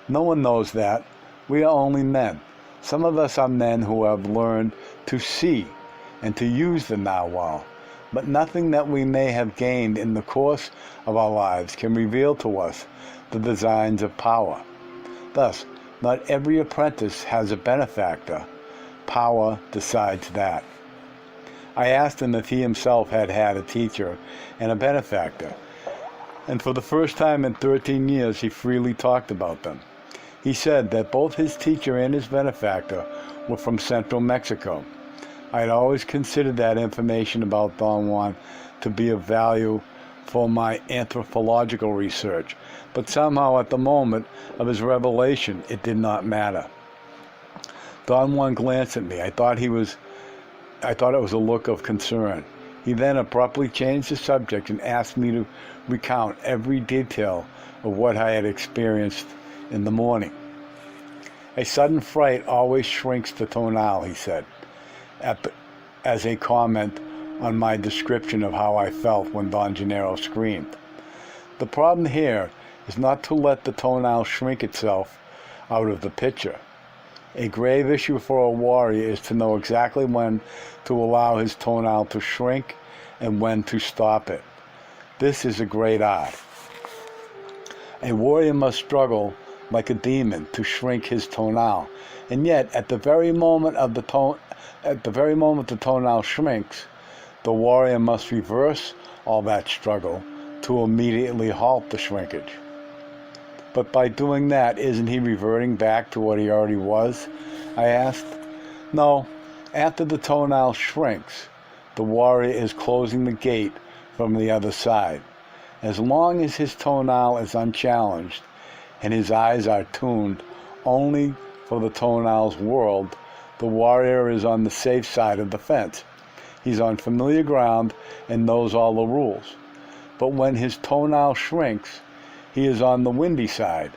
No one knows that. We are only men. Some of us are men who have learned to see and to use the Nawal, but nothing that we may have gained in the course of our lives can reveal to us the designs of power. Thus, not every apprentice has a benefactor, power decides that. I asked him if he himself had had a teacher and a benefactor, and for the first time in 13 years he freely talked about them. He said that both his teacher and his benefactor were from central Mexico. I had always considered that information about Don Juan to be of value for my anthropological research, but somehow at the moment of his revelation it did not matter. Don Juan glanced at me. I thought it was a look of concern. He then abruptly changed the subject and asked me to recount every detail of what I had experienced in the morning. A sudden fright always shrinks the tonal, he said, as a comment on my description of how I felt when Don Gennaro screamed. The problem here is not to let the tonal shrink itself out of the picture. A grave issue for a warrior is to know exactly when to allow his tonal to shrink and when to stop it. This is a great art. A warrior must struggle like a demon to shrink his tonal, and yet at the very moment the tonal shrinks, the warrior must reverse all that struggle to immediately halt the shrinkage. But by doing that, isn't he reverting back to what he already was? I asked. No, after the tonal shrinks, the warrior is closing the gate from the other side. As long as his tonal is unchallenged and his eyes are tuned only for the tonal's world, the warrior is on the safe side of the fence. He's on familiar ground and knows all the rules. But when his tonal shrinks, he is on the windy side,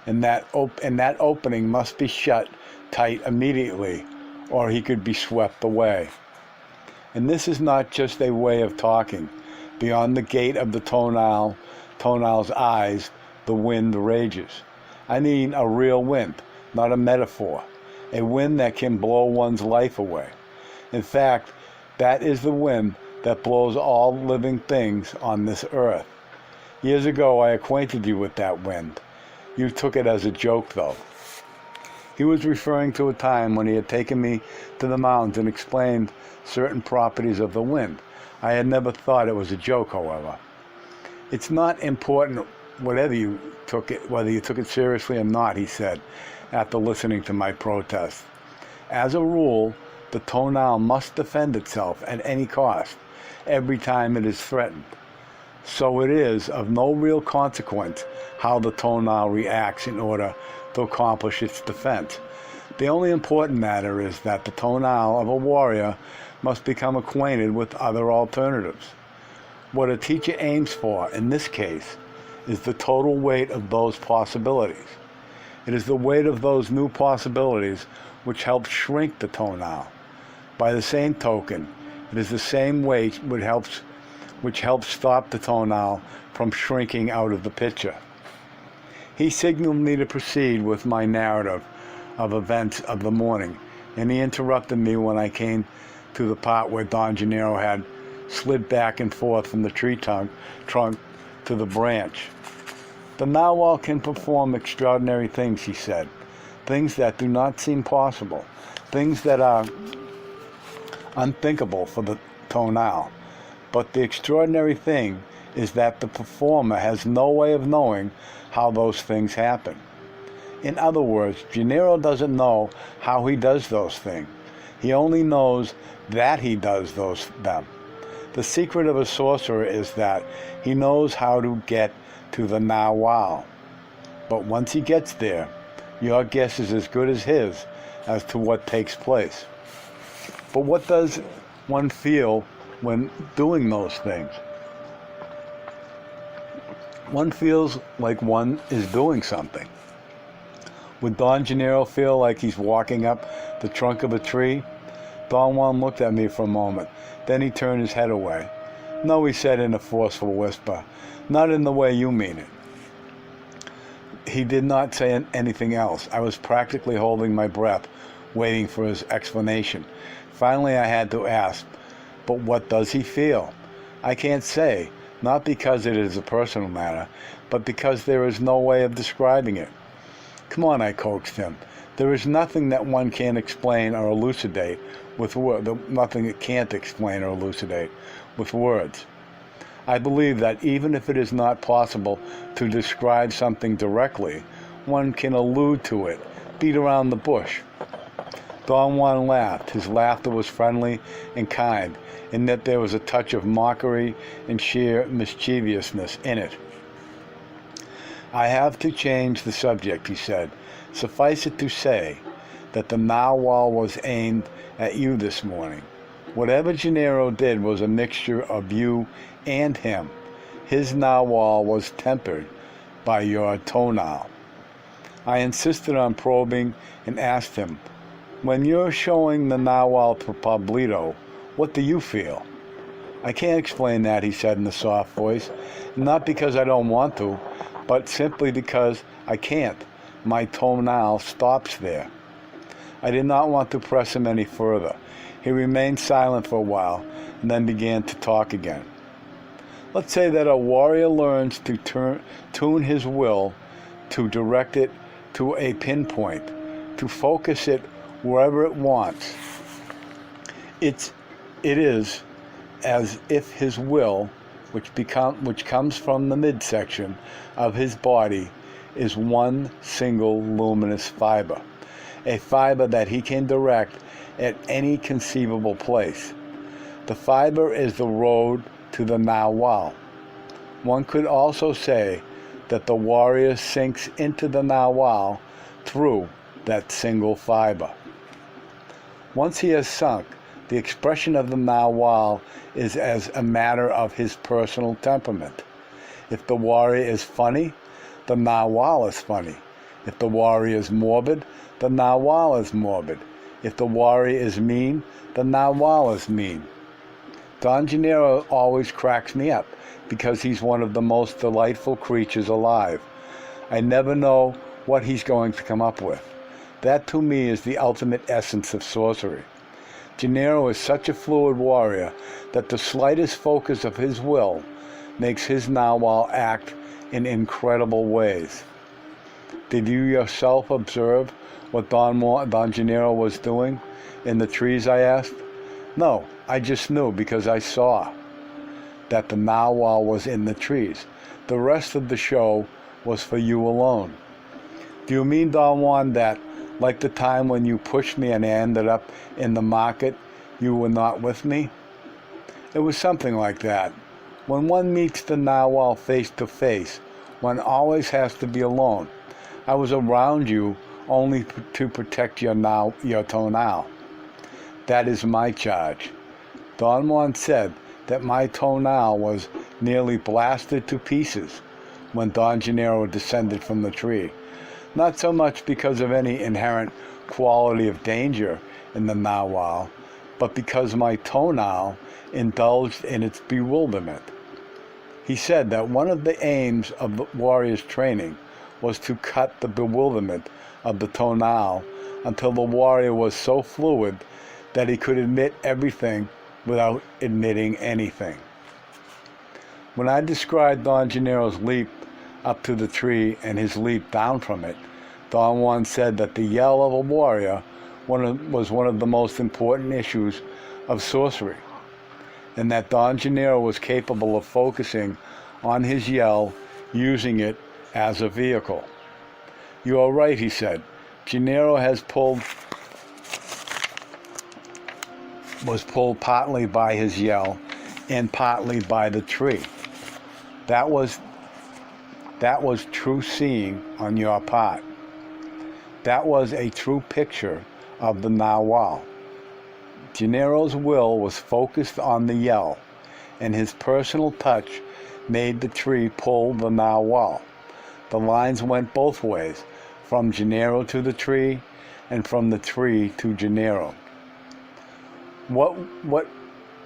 and that opening must be shut tight immediately, or he could be swept away. And this is not just a way of talking. Beyond the gate of the tonal's eyes, the wind rages. I mean a real wind, not a metaphor. A wind that can blow one's life away. In fact, that is the wind that blows all living things on this earth. Years ago, I acquainted you with that wind. You took it as a joke, though. He was referring to a time when he had taken me to the mountains and explained certain properties of the wind. I had never thought it was a joke, however. It's not important whether you took it seriously or not, he said, after listening to my protest. As a rule, the tonal must defend itself at any cost, every time it is threatened. So it is of no real consequence how the tonal reacts in order to accomplish its defense. The only important matter is that the tonal of a warrior must become acquainted with other alternatives. What a teacher aims for, in this case, is the total weight of those possibilities. It is the weight of those new possibilities which helps shrink the tonal. By the same token, it is the same weight which helps stop the tonal from shrinking out of the picture. He signaled me to proceed with my narrative of events of the morning, and he interrupted me when I came to the part where Don Gennaro had slid back and forth from the tree trunk to the branch. The narwhal can perform extraordinary things, he said, things that do not seem possible, things that are unthinkable for the tonal. But the extraordinary thing is that the performer has no way of knowing how those things happen. In other words, Gennaro doesn't know how he does those things. He only knows that he does them. The secret of a sorcerer is that he knows how to get to the narwhal. But once he gets there, your guess is as good as his as to what takes place. But what does one feel when doing those things? One feels like one is doing something. Would Don Gennaro feel like he's walking up the trunk of a tree? Don Juan looked at me for a moment. Then he turned his head away. No, he said in a forceful whisper, not in the way you mean it. He did not say anything else. I was practically holding my breath, waiting for his explanation. Finally, I had to ask, but what does he feel? I can't say, not because it is a personal matter, but because there is no way of describing it. Come on, I coaxed him. There is nothing that one can't explain or elucidate with words. Nothing it can't explain or elucidate with words. I believe that even if it is not possible to describe something directly, one can allude to it, beat around the bush. Don Juan laughed. His laughter was friendly and kind, in that there was a touch of mockery and sheer mischievousness in it. I have to change the subject, he said. Suffice it to say that the narwhal was aimed at you this morning. Whatever Gennaro did was a mixture of you and him. His narwhal was tempered by your toenail. I insisted on probing and asked him, when you're showing the narwhal to Pablito, what do you feel? I can't explain that, he said in a soft voice. Not because I don't want to, but simply because I can't. My toenail stops there. I did not want to press him any further. He remained silent for a while and then began to talk again. Let's say that a warrior learns to tune his will, to direct it to a pinpoint, to focus it wherever it wants. It is as if his will, which comes from the midsection of his body, is one single luminous fiber, a fiber that he can direct at any conceivable place. The fiber is the road to the narwhal. One could also say that the warrior sinks into the narwhal through that single fiber. Once he has sunk, the expression of the narwhal is as a matter of his personal temperament. If the warrior is funny, the narwhal is funny. If the warrior is morbid, the narwhal is morbid. If the warrior is mean, the narwhal is mean. Don Gennaro always cracks me up because he's one of the most delightful creatures alive. I never know what he's going to come up with. That to me is the ultimate essence of sorcery. Gennaro is such a fluid warrior that the slightest focus of his will makes his narwhal act in incredible ways. Did you yourself observe what Don Gennaro was doing in the trees, I asked? No, I just knew because I saw that the narwhal was in the trees. The rest of the show was for you alone. Do you mean, Don Juan, that, like the time when you pushed me and I ended up in the market, you were not with me? It was something like that. When one meets the narwhal face to face, one always has to be alone. I was around you only to protect your toenail. That is my charge. Don Juan said that my toenail was nearly blasted to pieces when Don Gennaro descended from the tree. Not so much because of any inherent quality of danger in the narwhal, but because my toenail indulged in its bewilderment. He said that one of the aims of the warrior's training was to cut the bewilderment of the toenail until the warrior was so fluid that he could admit everything without admitting anything. When I described Don Gennaro's leap up to the tree and his leap down from it, Don Juan said that the yell of a warrior was one of the most important issues of sorcery, and that Don Gennaro was capable of focusing on his yell, using it as a vehicle. You are right, he said. Gennaro was pulled partly by his yell and partly by the tree. That was true seeing on your part. That was a true picture of the narwhal. Gennaro's will was focused on the yell, and his personal touch made the tree pull the narwhal. The lines went both ways, from Gennaro to the tree, and from the tree to Gennaro. What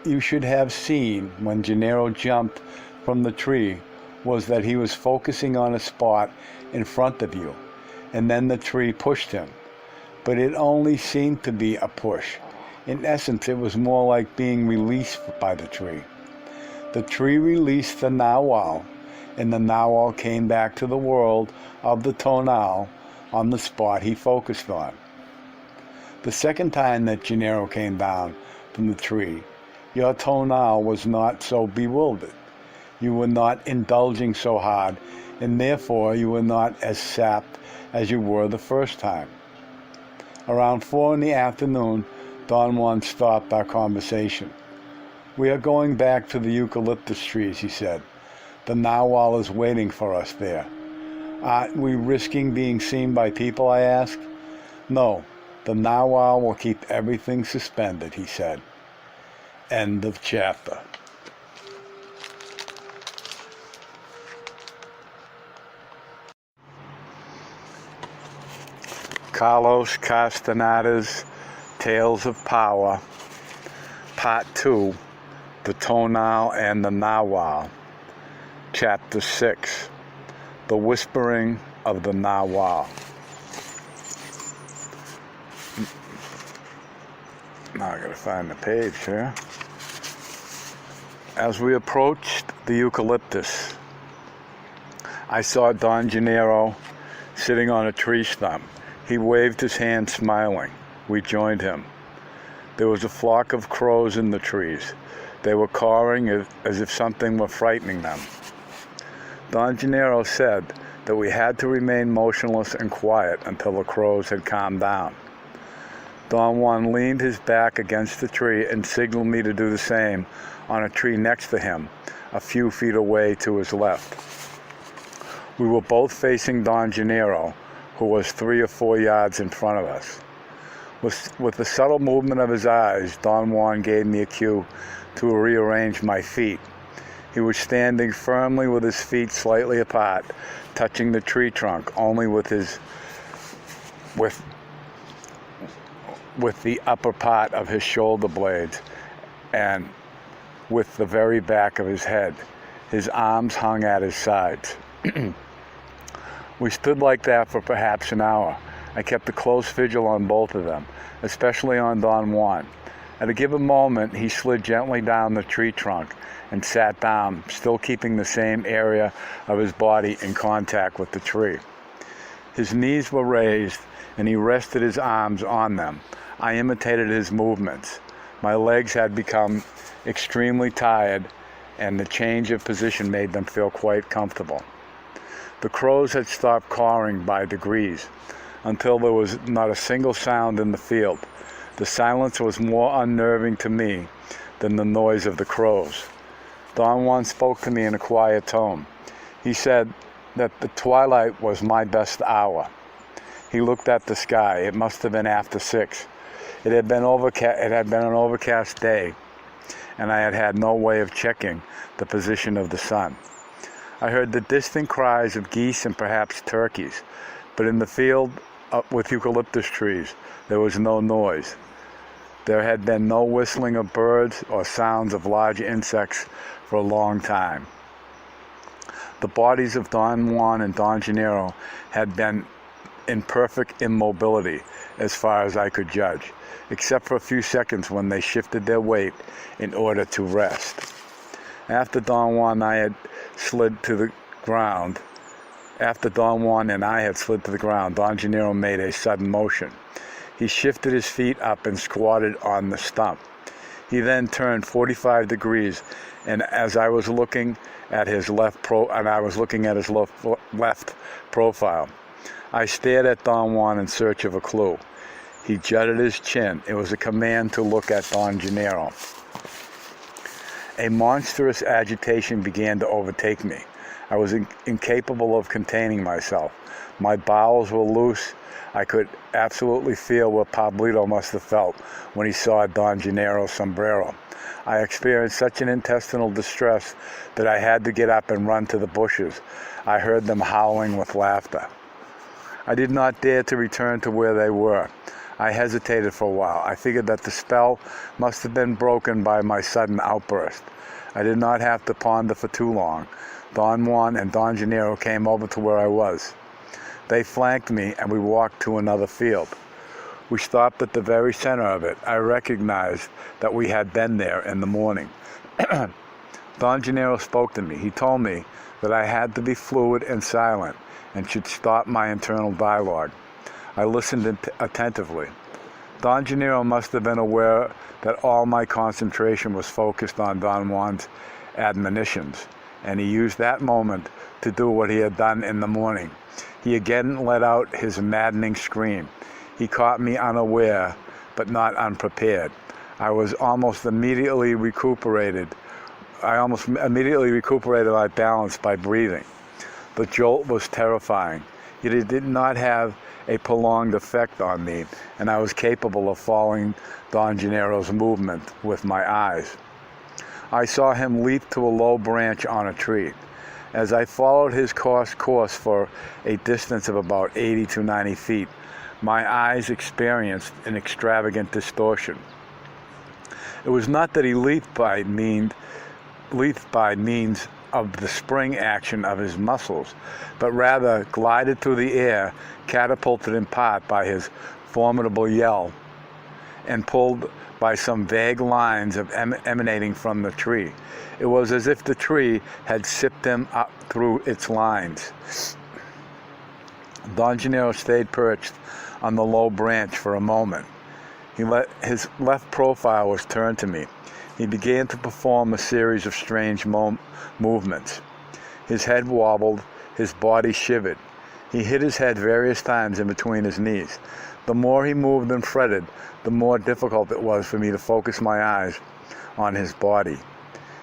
you should have seen when Gennaro jumped from the tree was that he was focusing on a spot in front of you, and then the tree pushed him. But it only seemed to be a push. In essence, it was more like being released by the tree. The tree released the narwhal, and the narwhal came back to the world of the toenail, on the spot he focused on. The second time that Gennaro came down from the tree, your tonal was not so bewildered. You were not indulging so hard, and therefore you were not as sapped as you were the first time. Around 4 in the afternoon, Don Juan stopped our conversation. "We are going back to the eucalyptus trees," he said. "The narwhal is waiting for us there." "Aren't we risking being seen by people?" I asked. "No, the narwhal will keep everything suspended," he said. End of chapter. Carlos Castaneda's Tales of Power, Part 2, The Tonal and the Narwhal, Chapter 6, The Whispering of the Narwhal. Now I gotta find the page here. As we approached the eucalyptus, I saw Don Gennaro sitting on a tree stump. He waved his hand, smiling. We joined him. There was a flock of crows in the trees. They were cawing as if something were frightening them. Don Gennaro said that we had to remain motionless and quiet until the crows had calmed down. Don Juan leaned his back against the tree and signaled me to do the same on a tree next to him, a few feet away to his left. We were both facing Don Gennaro, who was 3 or 4 yards in front of us. With the subtle movement of his eyes, Don Juan gave me a cue to rearrange my feet. He was standing firmly with his feet slightly apart, touching the tree trunk only with the upper part of his shoulder blades and with the very back of his head. His arms hung at his sides. We stood like that for perhaps an hour. I kept a close vigil on both of them, especially on Don Juan. At a given moment, he slid gently down the tree trunk and sat down, still keeping the same area of his body in contact with the tree. His knees were raised, and he rested his arms on them. I imitated his movements. My legs had become extremely tired, and the change of position made them feel quite comfortable. The crows had stopped cawing by degrees, until there was not a single sound in the field. The silence was more unnerving to me than the noise of the crows. Don Juan spoke to me in a quiet tone. He said that the twilight was my best hour. He looked at the sky. It must have been after 6. It had been an overcast day, and I had had no way of checking the position of the sun. I heard the distant cries of geese and perhaps turkeys, but in the field with eucalyptus trees, there was no noise. There had been no whistling of birds or sounds of large insects for a long time. The bodies of Don Juan and Don Gennaro had been in perfect immobility as far as I could judge, except for a few seconds when they shifted their weight in order to rest. After Don Juan and I had slid to the ground, Don Gennaro made a sudden motion. He shifted his feet up and squatted on the stump. He then turned 45 degrees, and as I was looking at his left profile, I stared at Don Juan in search of a clue. He jutted his chin. It was a command to look at Don Gennaro. A monstrous agitation began to overtake me. I was incapable of containing myself. My bowels were loose. I could absolutely feel what Pablito must have felt when he saw Don Gennaro's sombrero. I experienced such an intestinal distress that I had to get up and run to the bushes. I heard them howling with laughter. I did not dare to return to where they were. I hesitated for a while. I figured that the spell must have been broken by my sudden outburst. I did not have to ponder for too long. Don Juan and Don Gennaro came over to where I was. They flanked me, and we walked to another field. We stopped at the very center of it. I recognized that we had been there in the morning. Don Gennaro spoke to me. He told me that I had to be fluid and silent and should stop my internal dialogue. I listened attentively. Don Gennaro must have been aware that all my concentration was focused on Don Juan's admonitions, and he used that moment to do what he had done in the morning. He again let out his maddening scream. He caught me unaware, but not unprepared. I almost immediately recuperated my balance by breathing. The jolt was terrifying, yet it did not have a prolonged effect on me, and I was capable of following Don Gennaro's movement with my eyes. I saw him leap to a low branch on a tree. As I followed his course for a distance of about 80 to 90 feet, my eyes experienced an extravagant distortion. It was not that he leaped by means of the spring action of his muscles, but rather glided through the air, catapulted in part by his formidable yell, and pulled by some vague lines emanating from the tree. It was as if the tree had sipped him up through its lines. Don Gennaro stayed perched on the low branch for a moment. His left profile was turned to me. He began to perform a series of strange movements. His head wobbled, his body shivered. He hit his head various times in between his knees. The more he moved and fretted, the more difficult it was for me to focus my eyes on his body.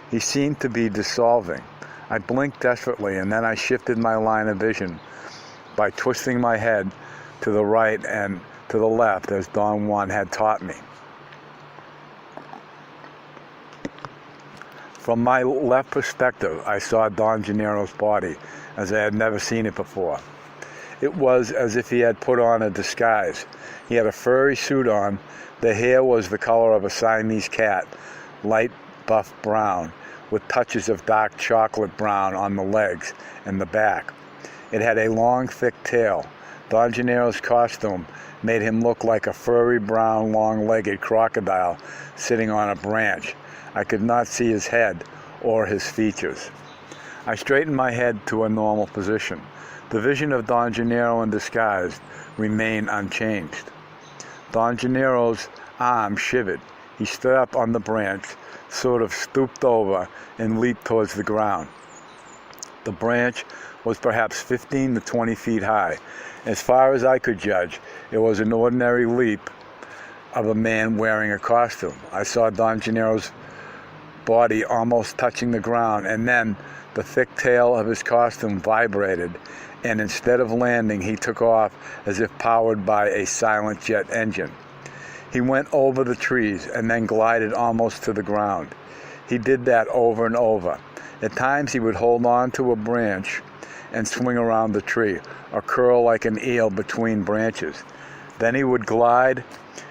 He seemed to be dissolving. I blinked desperately, and then I shifted my line of vision by twisting my head to the right and to the left as Don Juan had taught me. From my left perspective, I saw Don Gennaro's body as I had never seen it before. It was as if he had put on a disguise. He had a furry suit on. The hair was the color of a Siamese cat, light buff brown, with touches of dark chocolate brown on the legs and the back. It had a long, thick tail. Don Gennaro's costume made him look like a furry brown, long-legged crocodile sitting on a branch. I could not see his head or his features. I straightened my head to a normal position. The vision of Don Gennaro in disguise remained unchanged. Don Gennaro's arm shivered. He stood up on the branch, sort of stooped over, and leaped towards the ground. The branch was perhaps 15 to 20 feet high. As far as I could judge, it was an ordinary leap of a man wearing a costume. I saw Don Gennaro's body almost touching the ground, and then the thick tail of his costume vibrated, and instead of landing, he took off as if powered by a silent jet engine. He went over the trees and then glided almost to the ground. He did that over and over. At times he would hold on to a branch and swing around the tree, or curl like an eel between branches. Then he would glide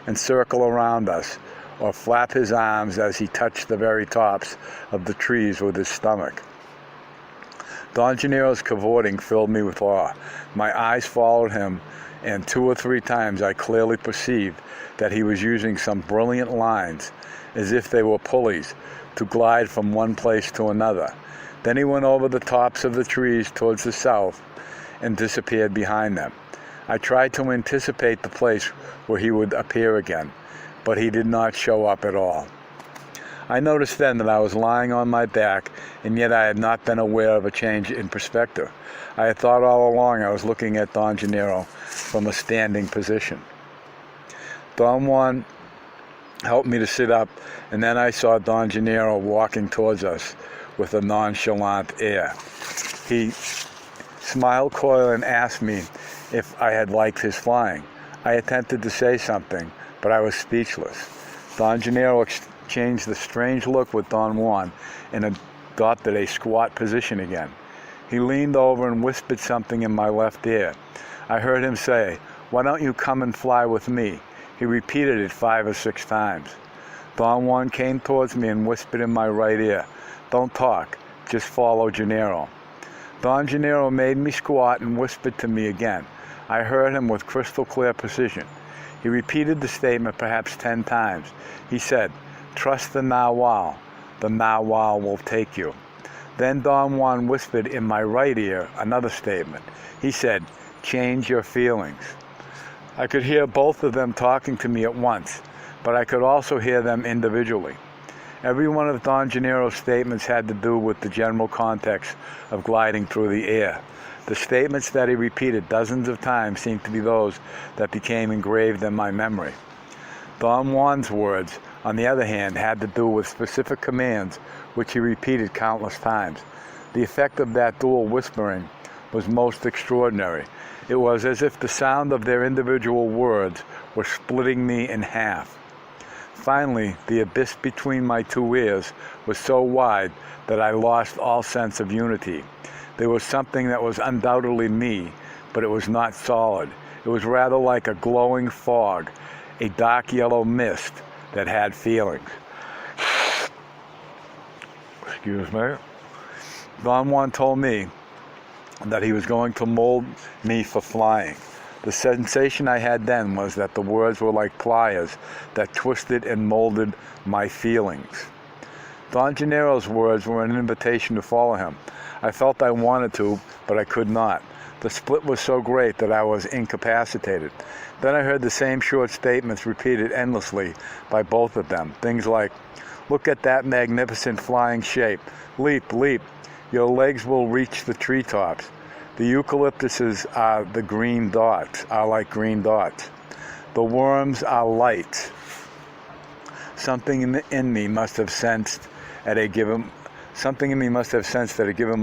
and circle around us, or flap his arms as he touched the very tops of the trees with his stomach. Don Gennaro's cavorting filled me with awe. My eyes followed him, and 2 or 3 times I clearly perceived that he was using some brilliant lines, as if they were pulleys, to glide from one place to another. Then he went over the tops of the trees towards the south and disappeared behind them. I tried to anticipate the place where he would appear again, but he did not show up at all. I noticed then that I was lying on my back, and yet I had not been aware of a change in perspective. I had thought all along I was looking at Don Gennaro from a standing position. Don Juan helped me to sit up, and then I saw Don Gennaro walking towards us with a nonchalant air. He smiled coyly and asked me if I had liked his flying. I attempted to say something, but I was speechless. Don Gennaro exchanged the strange look with Don Juan and adopted a squat position again. He leaned over and whispered something in my left ear. I heard him say, "Why don't you come and fly with me?" He repeated it 5 or 6 times. Don Juan came towards me and whispered in my right ear, "Don't talk, just follow Gennaro." Don Gennaro made me squat and whispered to me again. I heard him with crystal clear precision. He repeated the statement perhaps 10 times. He said, "Trust the narwhal. The narwhal will take you." Then Don Juan whispered in my right ear another statement. He said, "Change your feelings." I could hear both of them talking to me at once, but I could also hear them individually. Every one of Don Gennaro's statements had to do with the general context of gliding through the air. The statements that he repeated dozens of times seemed to be those that became engraved in my memory. Don Juan's words, on the other hand, had to do with specific commands which he repeated countless times. The effect of that dual whispering was most extraordinary. It was as if the sound of their individual words were splitting me in half. Finally, the abyss between my two ears was so wide that I lost all sense of unity. There was something that was undoubtedly me, but it was not solid. It was rather like a glowing fog, a dark yellow mist that had feelings. Excuse me. Don Juan told me that he was going to mold me for flying. The sensation I had then was that the words were like pliers that twisted and molded my feelings. Don Gennaro's words were an invitation to follow him. I felt I wanted to, but I could not. The split was so great that I was incapacitated. Then I heard the same short statements repeated endlessly by both of them. Things like, "Look at that magnificent flying shape. Leap, leap. Your legs will reach the treetops. The eucalyptuses are like green dots. The worms are light." Something in me must have sensed at a given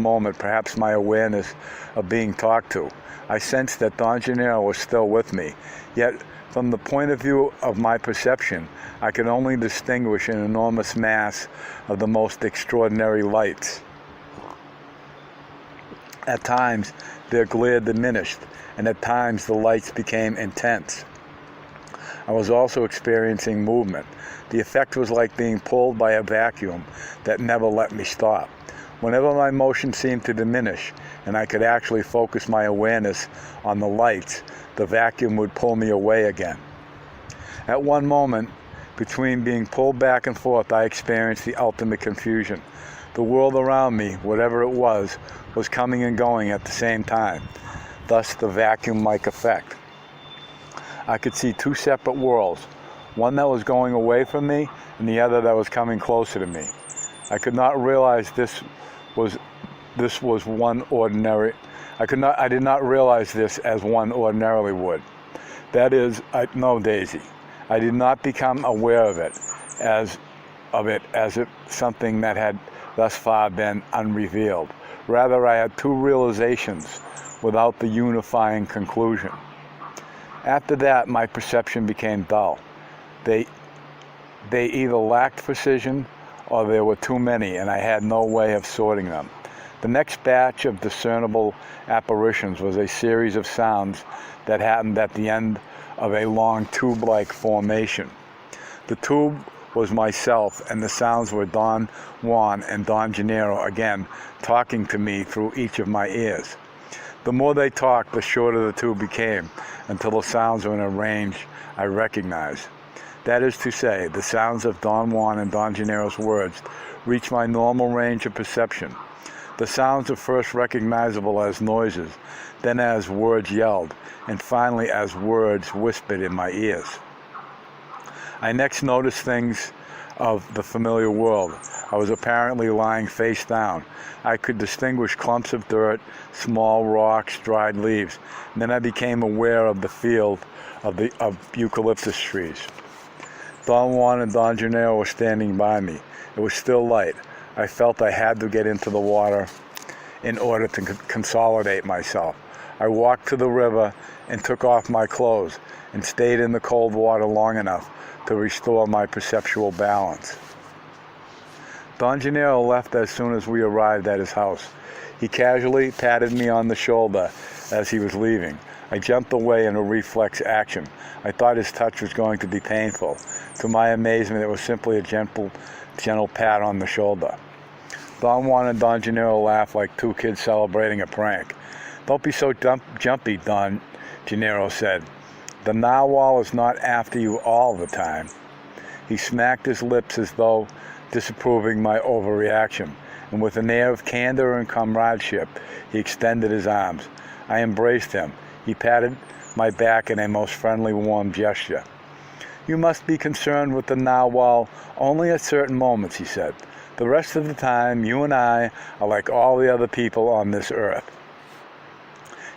moment, perhaps my awareness of being talked to. I sensed that Don Gennaro was still with me, yet from the point of view of my perception, I could only distinguish an enormous mass of the most extraordinary lights. At times, their glare diminished, and at times the lights became intense. I was also experiencing movement. The effect was like being pulled by a vacuum that never let me stop. Whenever my motion seemed to diminish, and I could actually focus my awareness on the lights, the vacuum would pull me away again. At one moment, between being pulled back and forth, I experienced the ultimate confusion. The world around me, whatever it was coming and going at the same time, thus the vacuum-like effect. I could see two separate worlds, one that was going away from me and the other that was coming closer to me. I could not realize this was one ordinary. I did not realize this as one ordinarily would. That is, no, Daisy. I did not become aware of it as something that had thus far been unrevealed. Rather, I had two realizations without the unifying conclusion. After that, my perception became dull. They either lacked precision or there were too many, and I had no way of sorting them. The next batch of discernible apparitions was a series of sounds that happened at the end of a long tube-like formation. The tube was myself, and the sounds were Don Juan and Don Gennaro again talking to me through each of my ears. The more they talked, the shorter the tube became, until the sounds were in a range I recognized. That is to say, the sounds of Don Juan and Don Gennaro's words reached my normal range of perception. The sounds were first recognizable as noises, then as words yelled, and finally as words whispered in my ears. I next noticed things of the familiar world. I was apparently lying face down. I could distinguish clumps of dirt, small rocks, dried leaves. And then I became aware of the field of eucalyptus trees. Don Juan and Don Gennaro were standing by me. It was still light. I felt I had to get into the water in order to consolidate myself. I walked to the river and took off my clothes and stayed in the cold water long enough to restore my perceptual balance. Don Gennaro left as soon as we arrived at his house. He casually patted me on the shoulder as he was leaving. I jumped away in a reflex action. I thought his touch was going to be painful. To my amazement, it was simply a gentle pat on the shoulder. Don Juan and Don Gennaro laughed like two kids celebrating a prank. "Don't be so jumpy, Don," Gennaro said. "The narwhal is not after you all the time." He smacked his lips as though disapproving my overreaction, and with an air of candor and comradeship, he extended his arms. I embraced him. He patted my back in a most friendly, warm gesture. You must be concerned with the narwhal only at certain moments, he said. The rest of the time, you and I are like all the other people on this earth.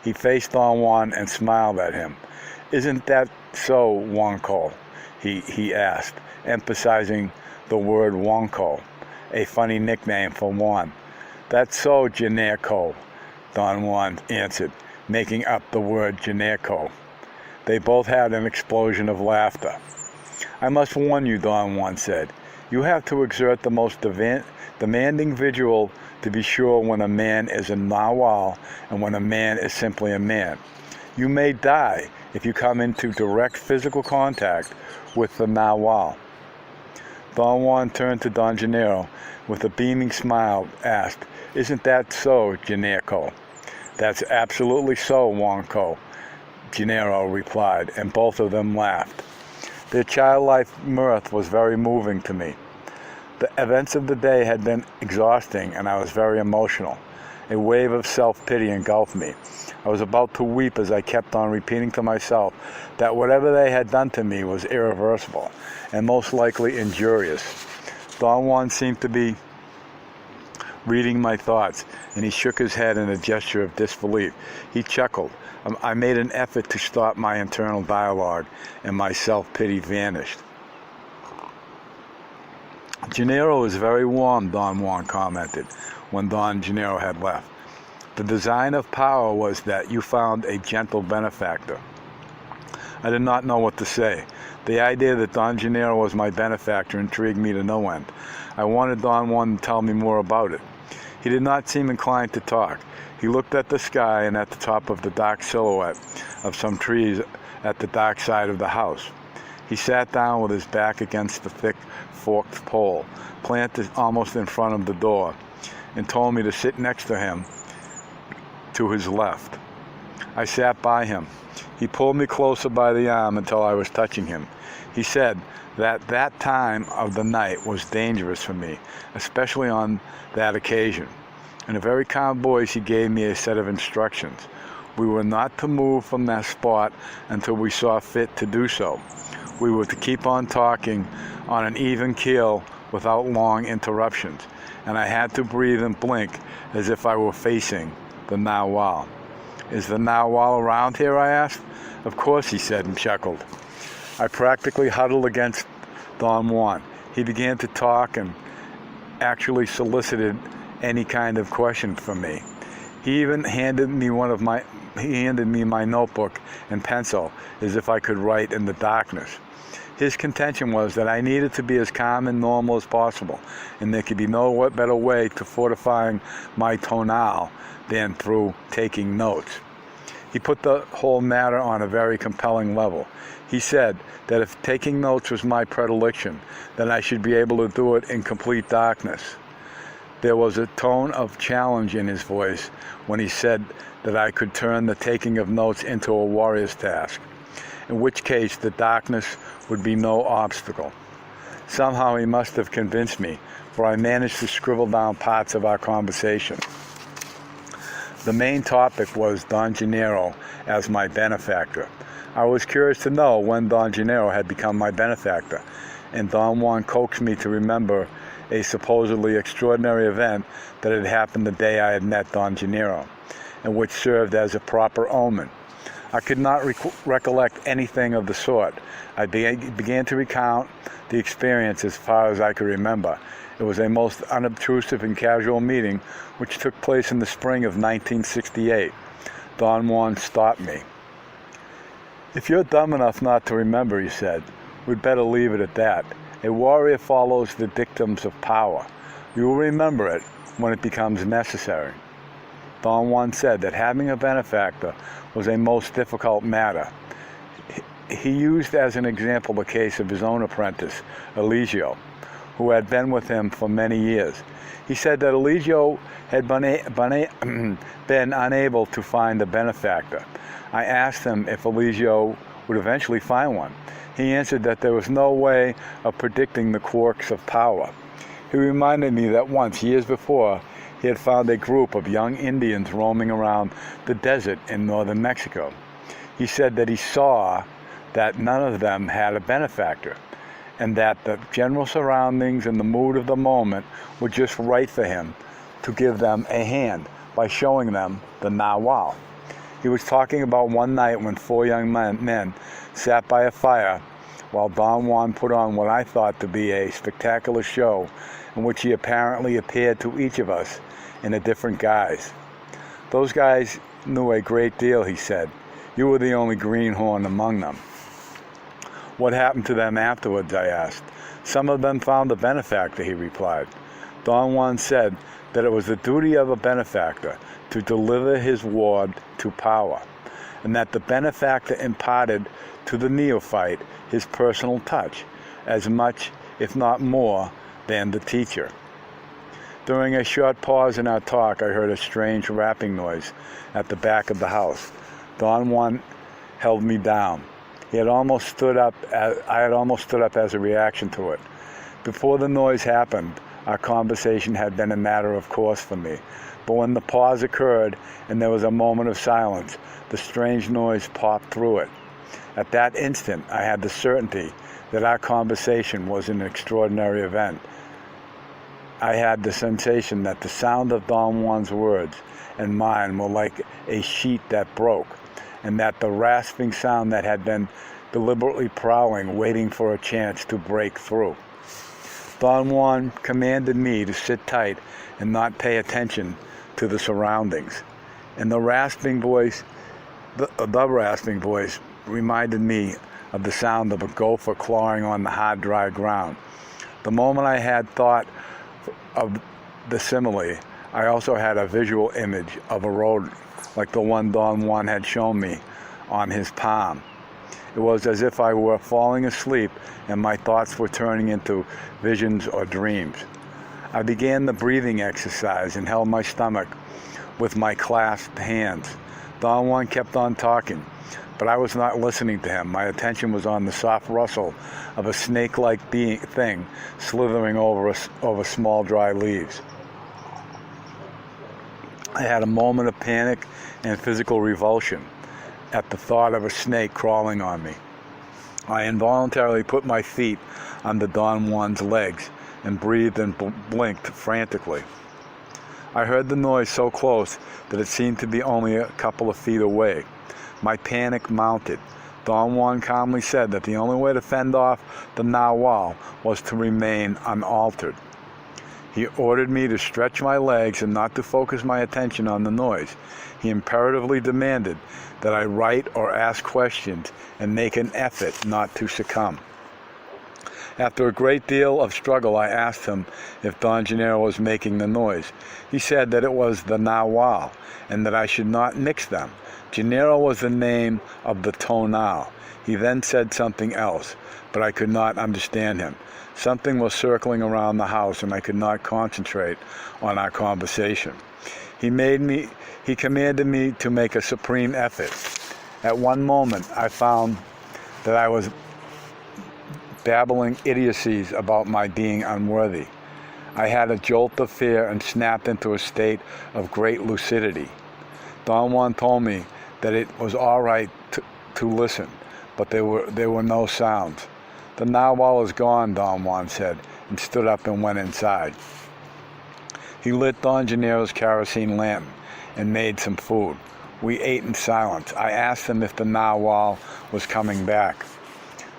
He faced Don Juan and smiled at him. Isn't that so, Wonko? He asked, emphasizing the word Wonko, a funny nickname for Juan. That's so, Janeco, Don Juan answered, making up the word Janeco. They both had an explosion of laughter. I must warn you, Don Juan said. You have to exert the most demanding vigil to be sure when a man is a narwhal and when a man is simply a man. You may die if you come into direct physical contact with the narwhal. Don Juan turned to Don Gennaro with a beaming smile, asked, Isn't that so, Gennaro? That's absolutely so, Wonko, Gennaro replied, and both of them laughed. Their childlike mirth was very moving to me. The events of the day had been exhausting, and I was very emotional. A wave of self-pity engulfed me. I was about to weep as I kept on repeating to myself that whatever they had done to me was irreversible and most likely injurious. Don Juan seemed to be reading my thoughts, and he shook his head in a gesture of disbelief. He chuckled. I made an effort to stop my internal dialogue, and my self-pity vanished. Gennaro is very warm, Don Juan commented when Don Gennaro had left. The design of power was that you found a gentle benefactor. I did not know what to say. The idea that Don Gennaro was my benefactor intrigued me to no end. I wanted Don Juan to tell me more about it. He did not seem inclined to talk. He looked at the sky and at the top of the dark silhouette of some trees at the dark side of the house. He sat down with his back against the thick, forked pole, planted almost in front of the door, and told me to sit next to him to his left. I sat by him. He pulled me closer by the arm until I was touching him. He said that that time of the night was dangerous for me, especially on that occasion. In a very calm voice, he gave me a set of instructions. We were not to move from that spot until we saw fit to do so. We were to keep on talking on an even keel without long interruptions, and I had to breathe and blink as if I were facing the narwhal. Is the narwhal around here, I asked. Of course, he said and chuckled. I practically huddled against Don Juan. He began to talk and actually solicited any kind of question from me. He even handed me my notebook and pencil as if I could write in the darkness. His contention was that I needed to be as calm and normal as possible, and there could be no better way to fortifying my tonal than through taking notes. He put the whole matter on a very compelling level. He said that if taking notes was my predilection, then I should be able to do it in complete darkness. There was a tone of challenge in his voice when he said that I could turn the taking of notes into a warrior's task, in which case the darkness would be no obstacle. Somehow he must have convinced me, for I managed to scribble down parts of our conversation. The main topic was Don Gennaro as my benefactor. I was curious to know when Don Gennaro had become my benefactor, and Don Juan coaxed me to remember a supposedly extraordinary event that had happened the day I had met Don Gennaro, and which served as a proper omen. I could not recollect anything of the sort. I began to recount the experience as far as I could remember. It was a most unobtrusive and casual meeting which took place in the spring of 1968. Don Juan stopped me. If you're dumb enough not to remember, he said, we'd better leave it at that. A warrior follows the dictums of power. You will remember it when it becomes necessary. Don Juan said that having a benefactor was a most difficult matter. He used as an example the case of his own apprentice, Eligio, who had been with him for many years. He said that Eligio had been unable to find a benefactor. I asked him if Eligio would eventually find one. He answered that there was no way of predicting the quirks of power. He reminded me that once, years before, he had found a group of young Indians roaming around the desert in northern Mexico. He said that he saw that none of them had a benefactor, and that the general surroundings and the mood of the moment were just right for him to give them a hand by showing them the Nahual. He was talking about one night when 4 young men sat by a fire while Don Juan put on what I thought to be a spectacular show in which he apparently appeared to each of us in a different guise. Those guys knew a great deal, he said. You were the only greenhorn among them. What happened to them afterwards, I asked. Some of them found a benefactor, he replied. Don Juan said that it was the duty of a benefactor to deliver his ward to power, and that the benefactor imparted to the neophyte his personal touch, as much, if not more, than the teacher. During a short pause in our talk, I heard a strange rapping noise at the back of the house. Don Juan held me down. I had almost stood up as a reaction to it. Before the noise happened, our conversation had been a matter of course for me. But when the pause occurred and there was a moment of silence, the strange noise popped through it. At that instant, I had the certainty that our conversation was an extraordinary event. I had the sensation that the sound of Don Juan's words and mine were like a sheet that broke, and that the rasping sound that had been deliberately prowling, waiting for a chance to break through. Don Juan commanded me to sit tight and not pay attention to the surroundings. And the rasping voice reminded me of the sound of a gopher clawing on the hard, dry ground. The moment I had thought of the simile, I also had a visual image of a rodent, like the one Don Juan had shown me on his palm. It was as if I were falling asleep and my thoughts were turning into visions or dreams. I began the breathing exercise and held my stomach with my clasped hands. Don Juan kept on talking, but I was not listening to him. My attention was on the soft rustle of a snake-like thing slithering over small dry leaves. I had a moment of panic and physical revulsion at the thought of a snake crawling on me. I involuntarily put my feet under Don Juan's legs and breathed and blinked frantically. I heard the noise so close that it seemed to be only a couple of feet away. My panic mounted. Don Juan calmly said that the only way to fend off the Nahual was to remain unaltered. He ordered me to stretch my legs and not to focus my attention on the noise. He imperatively demanded that I write or ask questions and make an effort not to succumb. After a great deal of struggle, I asked him if Don Gennaro was making the noise. He said that it was the Nahual and that I should not mix them. Gennaro was the name of the tonal. He then said something else, but I could not understand him. Something was circling around the house and I could not concentrate on our conversation. He commanded me to make a supreme effort. At one moment, I found that I was babbling idiocies about my being unworthy. I had a jolt of fear and snapped into a state of great lucidity. Don Juan told me that it was all right to listen, but there were no sounds. The Nahual is gone, Don Juan said, and stood up and went inside. He lit Don Gennaro's kerosene lantern and made some food. We ate in silence. I asked him if the Nahual was coming back.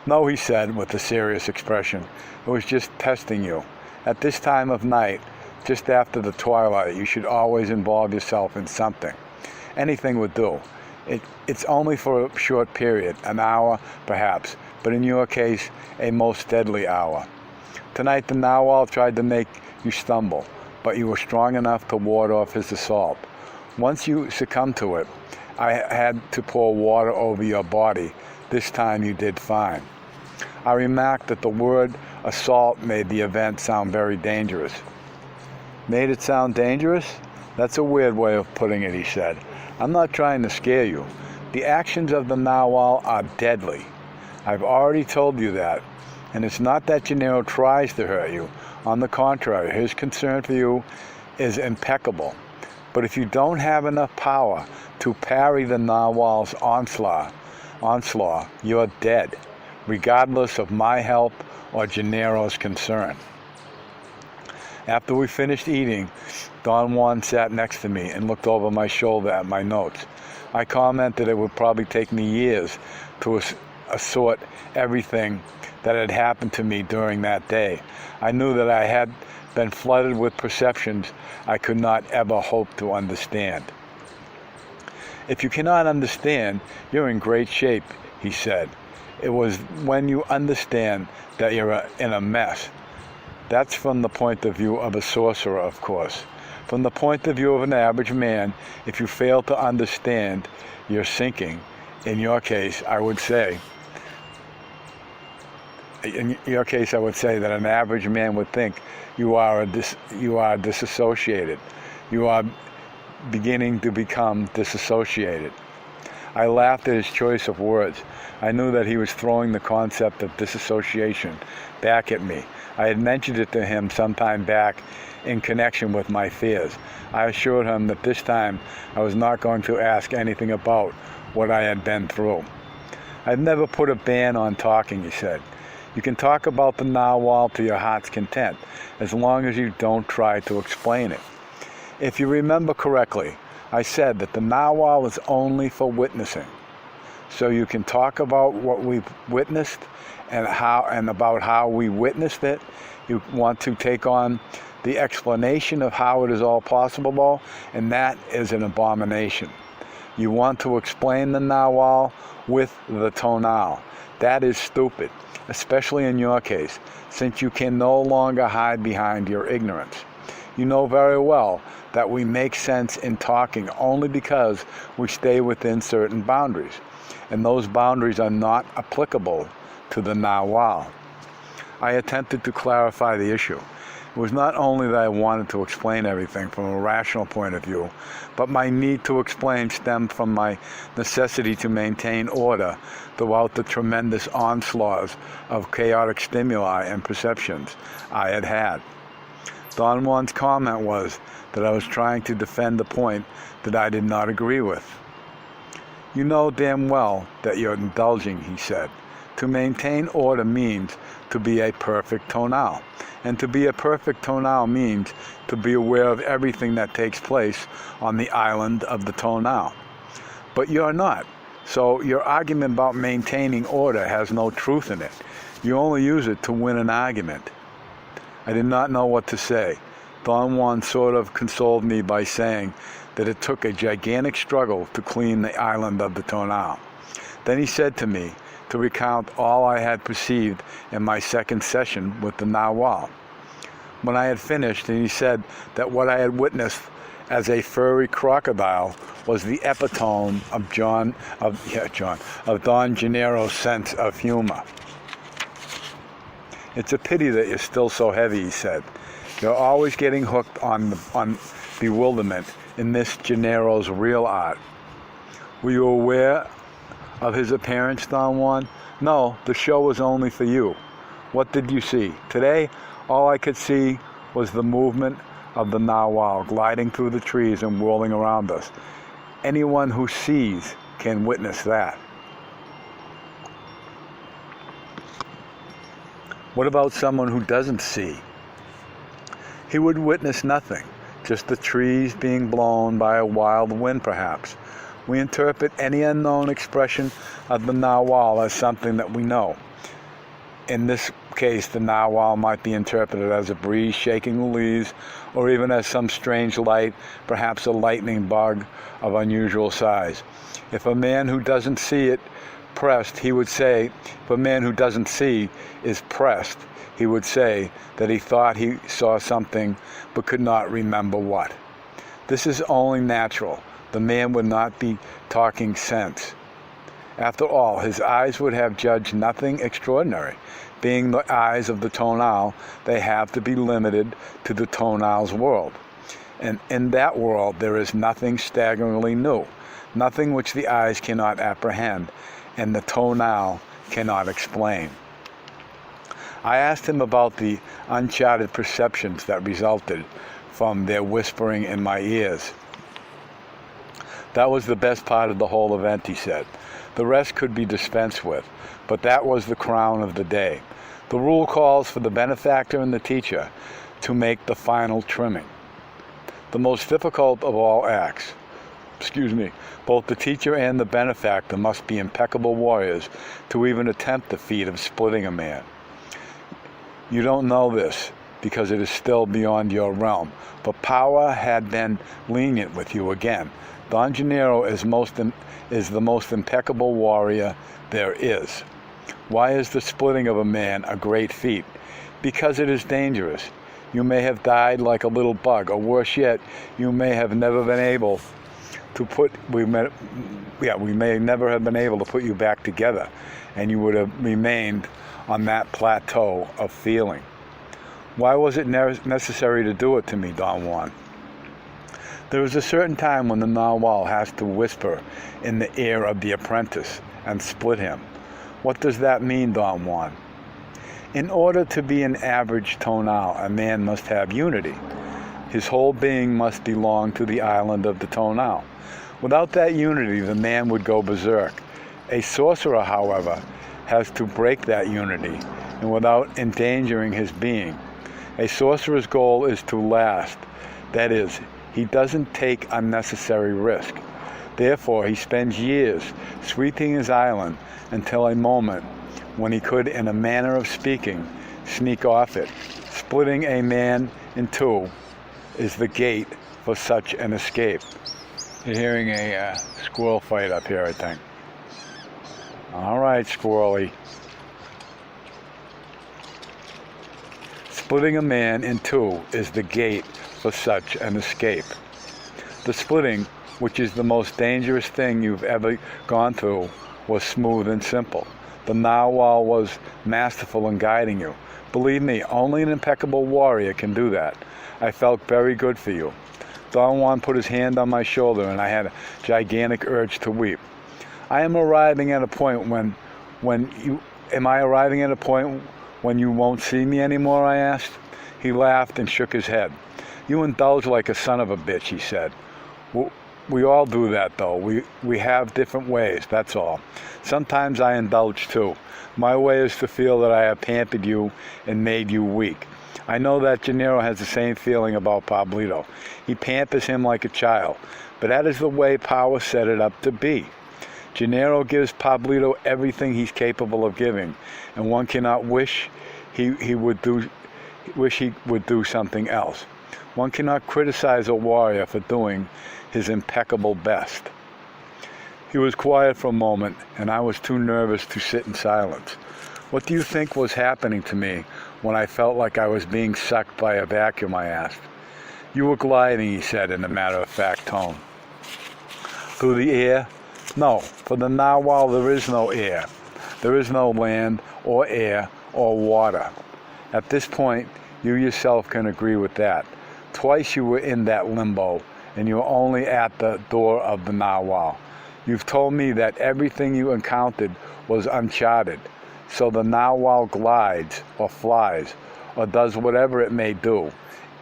No, he said with a serious expression. It was just testing you. At this time of night, just after the twilight, you should always involve yourself in something. Anything would do. It's only for a short period, an hour perhaps, but in your case, a most deadly hour. Tonight the Nahual tried to make you stumble, but you were strong enough to ward off his assault. Once you succumbed to it, I had to pour water over your body. This time you did fine. I remarked that the word assault made the event sound very dangerous. Made it sound dangerous? That's a weird way of putting it, he said. I'm not trying to scare you. The actions of the Nahual are deadly. I've already told you that. And it's not that Gennaro tries to hurt you. On the contrary, his concern for you is impeccable. But if you don't have enough power to parry the narwhal's onslaught, you're dead, regardless of my help or Gennaro's concern. After we finished eating, Don Juan sat next to me and looked over my shoulder at my notes. I commented it would probably take me years to assort everything that had happened to me during that day. I knew that I had been flooded with perceptions I could not ever hope to understand. If you cannot understand, you're in great shape, he said. It was when you understand that you're in a mess. That's from the point of view of a sorcerer, of course. From the point of view of an average man, if you fail to understand, you're sinking. In your case, I would say that an average man would think you are disassociated. You are beginning to become disassociated. I laughed at his choice of words. I knew that he was throwing the concept of disassociation back at me. I had mentioned it to him some time back in connection with my fears. I assured him that this time I was not going to ask anything about what I had been through. I've never put a ban on talking, he said. You can talk about the narwhal to your heart's content, as long as you don't try to explain it. If you remember correctly, I said that the narwhal is only for witnessing. So you can talk about what we've witnessed and about how we witnessed it. You want to take on the explanation of how it is all possible, and that is an abomination. You want to explain the narwhal with the tonal. That is stupid, especially in your case, since you can no longer hide behind your ignorance. You know very well that we make sense in talking only because we stay within certain boundaries, and those boundaries are not applicable to the narwhal. I attempted to clarify the issue. It was not only that I wanted to explain everything from a rational point of view, but my need to explain stemmed from my necessity to maintain order throughout the tremendous onslaughts of chaotic stimuli and perceptions I had had. Don Juan's comment was that I was trying to defend the point that I did not agree with. You know damn well that you're indulging, he said. To maintain order means to be a perfect tonal. And to be a perfect tonal means to be aware of everything that takes place on the island of the tonal. But you're not. So your argument about maintaining order has no truth in it. You only use it to win an argument. I did not know what to say. Don Juan sort of consoled me by saying that it took a gigantic struggle to clean the island of the tonal. Then he said to me to recount all I had perceived in my second session with the narwhal. When I had finished, and he said that what I had witnessed as a furry crocodile was the epitome of Don Gennaro's sense of humor. It's a pity that you're still so heavy, he said. You're always getting hooked on bewilderment in this Gennaro's real art. Were you aware of his appearance, Don Juan? No, the show was only for you. What did you see? Today, all I could see was the movement of the narwhal gliding through the trees and whirling around us. Anyone who sees can witness that. What about someone who doesn't see? He would witness nothing, just the trees being blown by a wild wind, perhaps. We interpret any unknown expression of the narwhal as something that we know. In this case, the narwhal might be interpreted as a breeze shaking the leaves, or even as some strange light, perhaps a lightning bug of unusual size. If a man who doesn't see it pressed, he would say, if a man who doesn't see is pressed, he would say that he thought he saw something but could not remember what. This is only natural. The man would not be talking sense. After all, his eyes would have judged nothing extraordinary. Being the eyes of the tonal, they have to be limited to the tonal's world. And in that world, there is nothing staggeringly new, nothing which the eyes cannot apprehend, and the tonal cannot explain. I asked him about the uncharted perceptions that resulted from their whispering in my ears. That was the best part of the whole event, he said. The rest could be dispensed with, but that was the crown of the day. The rule calls for the benefactor and the teacher to make the final trimming. The most difficult of all acts. Both the teacher and the benefactor must be impeccable warriors to even attempt the feat of splitting a man. You don't know this because it is still beyond your realm, but power had been lenient with you again. Don Gennaro is the most impeccable warrior there is. Why is the splitting of a man a great feat? Because it is dangerous. You may have died like a little bug, or worse yet, you may have never been able to we may never have been able to put you back together, and you would have remained on that plateau of feeling. Why was it necessary to do it to me, Don Juan? There is a certain time when the narwhal has to whisper in the ear of the apprentice and split him. What does that mean, Don Juan? In order to be an average tonal, a man must have unity. His whole being must belong to the island of the tonal. Without that unity, the man would go berserk. A sorcerer, however, has to break that unity, and without endangering his being. A sorcerer's goal is to last. That is, he doesn't take unnecessary risk. Therefore, he spends years sweeping his island until a moment when he could, in a manner of speaking, sneak off it. Splitting a man in two is the gate for such an escape. You're hearing a squirrel fight up here, I think. All right, squirrely. Splitting a man in two is the gate for such an escape. The splitting, which is the most dangerous thing you've ever gone through, was smooth and simple. The narwhal was masterful in guiding you. Believe me, only an impeccable warrior can do that. I felt very good for you. Don Juan put his hand on my shoulder, and I had a gigantic urge to weep. Am I arriving at a point when you won't see me anymore, I asked. He laughed and shook his head. You indulge like a son of a bitch, he said. We all do that, though. We have different ways, that's all. Sometimes I indulge, too. My way is to feel that I have pampered you and made you weak. I know that Gennaro has the same feeling about Pablito. He pampers him like a child, but that is the way power set it up to be. Gennaro gives Pablito everything he's capable of giving, and one cannot wish he would do something else. One cannot criticize a warrior for doing his impeccable best. He was quiet for a moment, and I was too nervous to sit in silence. What do you think was happening to me when I felt like I was being sucked by a vacuum, I asked. You were gliding, he said in a matter-of-fact tone. Through the air? No, for the narwhal there is no air. There is no land or air or water. At this point, you yourself can agree with that. Twice you were in that limbo, and you were only at the door of the narwhal. You've told me that everything you encountered was uncharted, so the narwhal glides or flies or does whatever it may do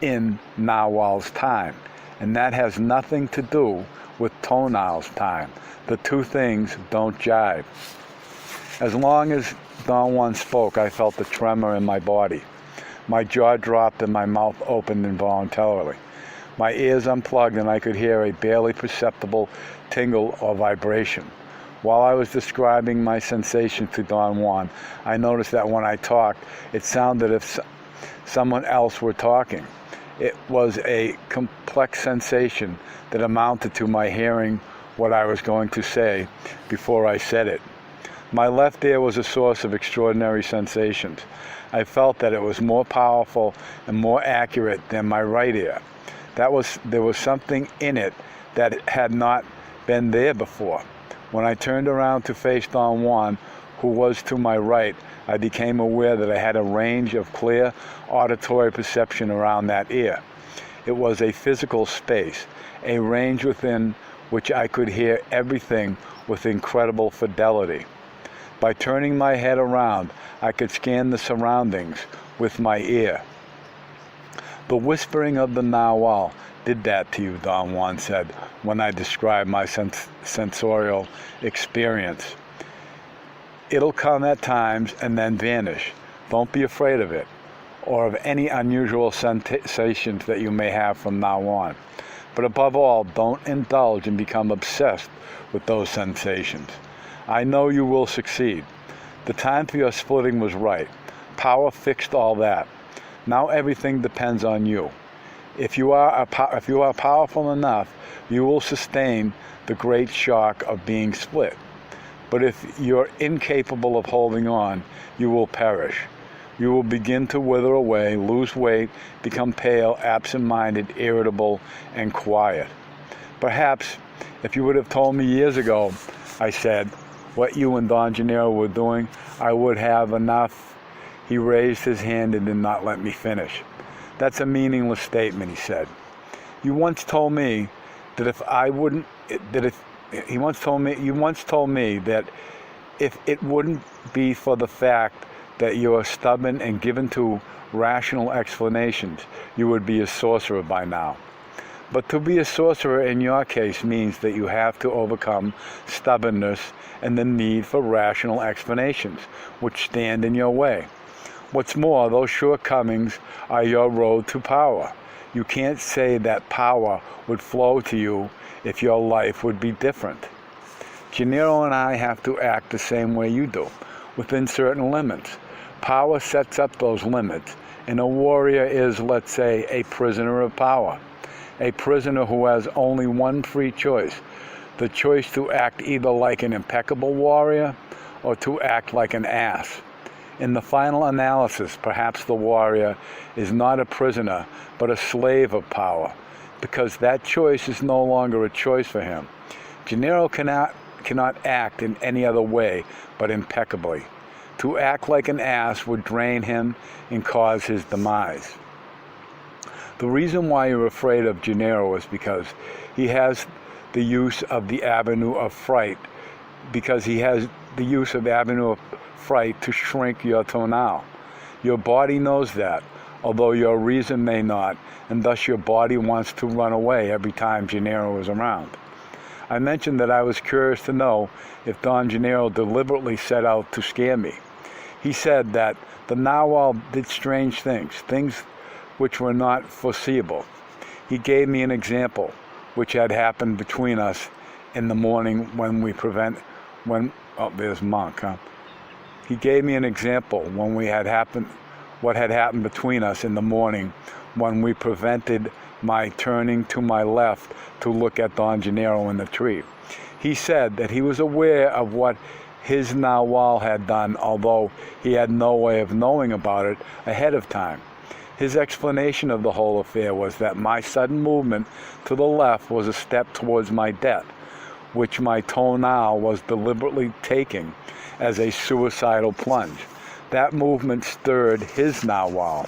in narwhal's time, and that has nothing to do with tonal's time. The two things don't jive. As long as Don Juan spoke, I felt a tremor in my body. My jaw dropped and my mouth opened involuntarily. My ears unplugged and I could hear a barely perceptible tingle or vibration. While I was describing my sensation to Don Juan, I noticed that when I talked, it sounded as if someone else were talking. It was a complex sensation that amounted to my hearing what I was going to say before I said it. My left ear was a source of extraordinary sensations. I felt that it was more powerful and more accurate than my right ear. There was something in it that had not been there before. When I turned around to face Don Juan, who was to my right, I became aware that I had a range of clear auditory perception around that ear. It was a physical space, a range within which I could hear everything with incredible fidelity. By turning my head around, I could scan the surroundings with my ear. The whispering of the narwhal did that to you, Don Juan said, when I described my sensorial experience. It'll come at times and then vanish. Don't be afraid of it, or of any unusual sensations that you may have from now on. But above all, don't indulge and become obsessed with those sensations. I know you will succeed. The time for your splitting was right. Power fixed all that. Now everything depends on you. If you are powerful enough, you will sustain the great shock of being split. But if you're incapable of holding on, you will perish. You will begin to wither away, lose weight, become pale, absent-minded, irritable, and quiet. Perhaps if you would have told me years ago, I said, what you and Don Gennaro were doing, I would have enough. He raised his hand and did not let me finish. That's a meaningless statement, he said. You once told me that you once told me that if it wouldn't be for the fact that you are stubborn and given to rational explanations, you would be a sorcerer by now. But to be a sorcerer in your case means that you have to overcome stubbornness and the need for rational explanations, which stand in your way. What's more, those shortcomings are your road to power. You can't say that power would flow to you if your life would be different. Gennaro and I have to act the same way you do, within certain limits. Power sets up those limits, and a warrior is, let's say, a prisoner of power. A prisoner who has only one free choice, the choice to act either like an impeccable warrior or to act like an ass. In the final analysis, perhaps the warrior is not a prisoner, but a slave of power, because that choice is no longer a choice for him. Gennaro cannot act in any other way but impeccably. To act like an ass would drain him and cause his demise. The reason why you're afraid of Gennaro is because he has the use of the avenue of fright, to shrink your tonal. Your body knows that, although your reason may not, and thus your body wants to run away every time Gennaro is around. I mentioned that I was curious to know if Don Gennaro deliberately set out to scare me. He said that the narwhal did strange things which were not foreseeable. He gave me an example which had happened between us in the morning He gave me an example what had happened between us in the morning when we prevented my turning to my left to look at Don Gennaro in the tree. He said that he was aware of what his narwhal had done, although he had no way of knowing about it ahead of time. His explanation of the whole affair was that my sudden movement to the left was a step towards my death, which my tonal was deliberately taking as a suicidal plunge. That movement stirred his narwhal,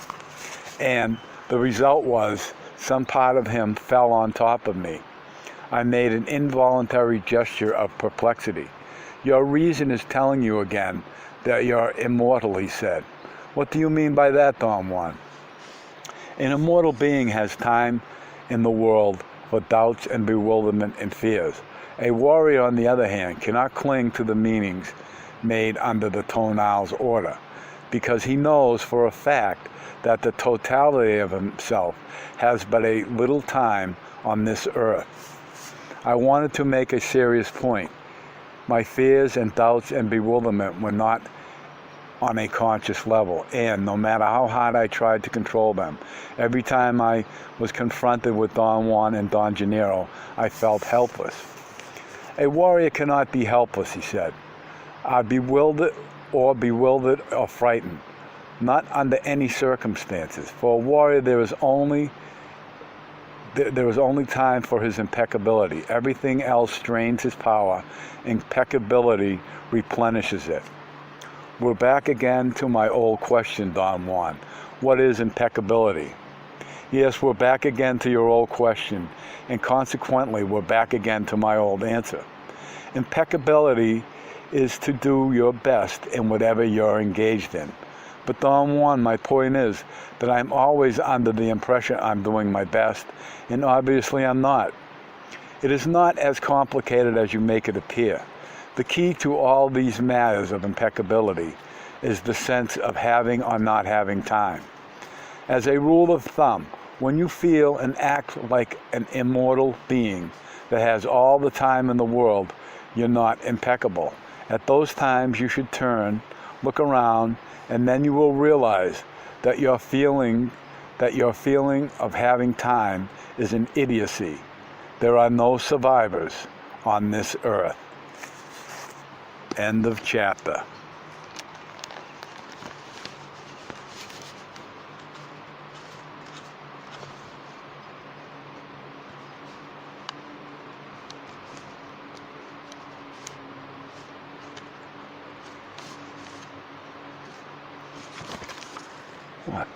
and the result was some part of him fell on top of me. I made an involuntary gesture of perplexity. Your reason is telling you again that you're immortal, he said. What do you mean by that, Don Juan? An immortal being has time in the world for doubts and bewilderment and fears. A warrior, on the other hand, cannot cling to the meanings made under the tonal's order, because he knows for a fact that the totality of himself has but a little time on this earth. I wanted to make a serious point. My fears and doubts and bewilderment were not on a conscious level, and no matter how hard I tried to control them, every time I was confronted with Don Juan and Don Gennaro, I felt helpless. A warrior cannot be helpless, he said, bewildered or frightened, not under any circumstances. For a warrior, there is only time for his impeccability. Everything else strains his power. Impeccability replenishes it. We're back again to my old question, Don Juan. What is impeccability? Yes, we're back again to your old question, and consequently, we're back again to my old answer. Impeccability is to do your best in whatever you're engaged in. But Don Juan, my point is that I'm always under the impression I'm doing my best, and obviously I'm not. It is not as complicated as you make it appear. The key to all these matters of impeccability is the sense of having or not having time. As a rule of thumb, when you feel and act like an immortal being that has all the time in the world, you're not impeccable. At those times you should turn, look around, and then you will realize that your feeling of having time is an idiocy. There are no survivors on this earth. End of chapter. What?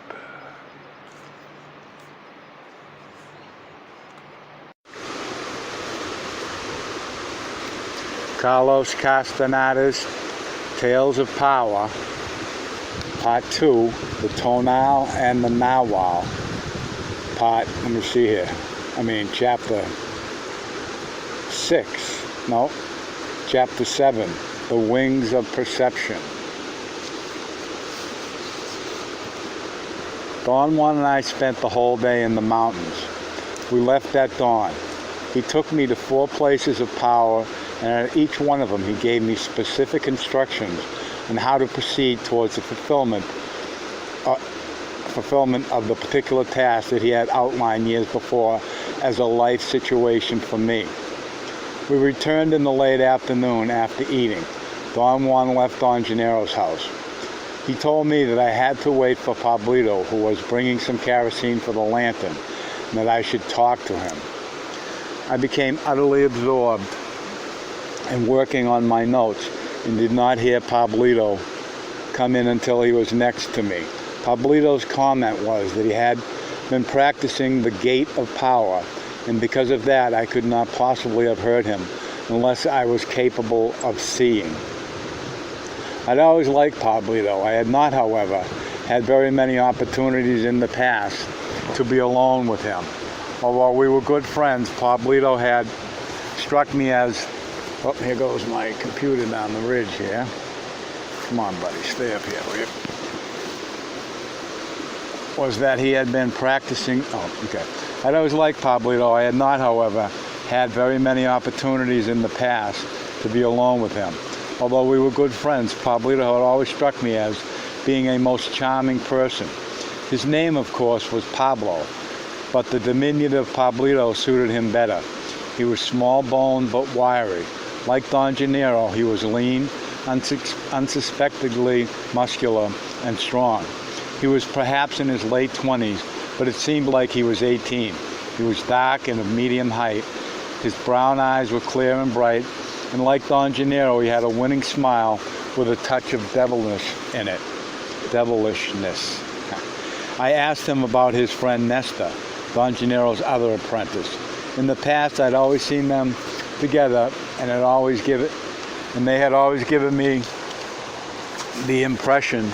Carlos Castaneda's Tales of Power, Part 2, The Tonal and the Narwhal, Chapter 6, Chapter 7, The Wings of Perception. Don Juan and I spent the whole day in the mountains. We left at dawn. He took me to 4 places of power, and at each one of them he gave me specific instructions on how to proceed towards the fulfillment of the particular task that he had outlined years before as a life situation for me. We returned in the late afternoon after eating. Don Juan left Don Gennaro's house. He told me that I had to wait for Pablito, who was bringing some kerosene for the lantern, and that I should talk to him. I became utterly absorbed in working on my notes and did not hear Pablito come in until he was next to me. Pablito's comment was that he had been practicing the gate of power, and because of that I could not possibly have heard him unless I was capable of seeing. I'd always liked Pablito. I had not, however, had very many opportunities in the past to be alone with him. Although we were good friends, Pablito had struck me as, oh, here goes my computer down the ridge here. Come on, buddy, stay up here, will you? Was that he had been practicing, I'd always liked Pablito. I had not, however, had very many opportunities in the past to be alone with him. Although we were good friends, Pablito had always struck me as being a most charming person. His name, of course, was Pablo, but the diminutive Pablito suited him better. He was small-boned but wiry. Like Don Gennaro, he was lean, unsuspectingly muscular, and strong. He was perhaps in his late 20s, but it seemed like he was 18. He was dark and of medium height. His brown eyes were clear and bright, and like Don Gennaro, he had a winning smile with a touch of devilishness in it. I asked him about his friend Nesta, Don Gennaro's other apprentice. In the past, I'd always seen them together, and they had always given me the impression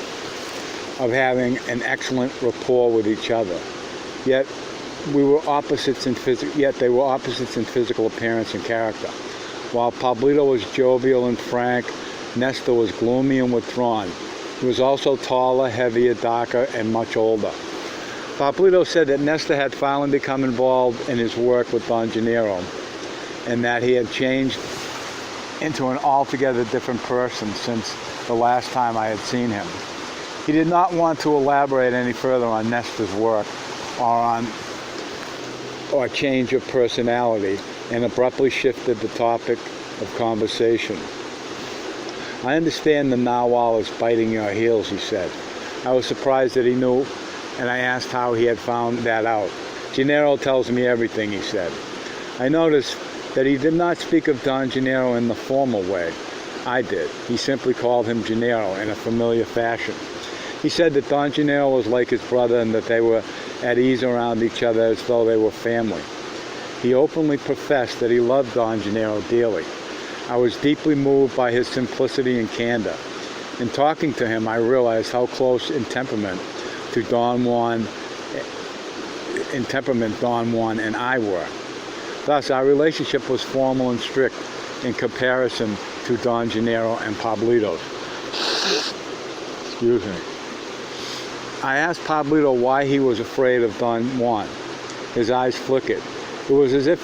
of having an excellent rapport with each other. Yet they were opposites in physical appearance and character. While Pablito was jovial and frank, Nesta was gloomy and withdrawn. He was also taller, heavier, darker, and much older. Pablito said that Nesta had finally become involved in his work with Don Gennaro, and that he had changed into an altogether different person since the last time I had seen him. He did not want to elaborate any further on Nesta's work or change of personality, and abruptly shifted the topic of conversation. I understand the narwhal is biting your heels, he said. I was surprised that he knew, and I asked how he had found that out. Gennaro tells me everything, he said. I noticed that he did not speak of Don Gennaro in the formal way. I did. He simply called him Gennaro in a familiar fashion. He said that Don Gennaro was like his brother and that they were at ease around each other as though they were family. He openly professed that he loved Don Gennaro dearly. I was deeply moved by his simplicity and candor. In talking to him, I realized how close in temperament Don Juan and I were. Thus, our relationship was formal and strict in comparison to Don Gennaro and Pablito's. Excuse me. I asked Pablito why he was afraid of Don Juan. His eyes flickered. It was as if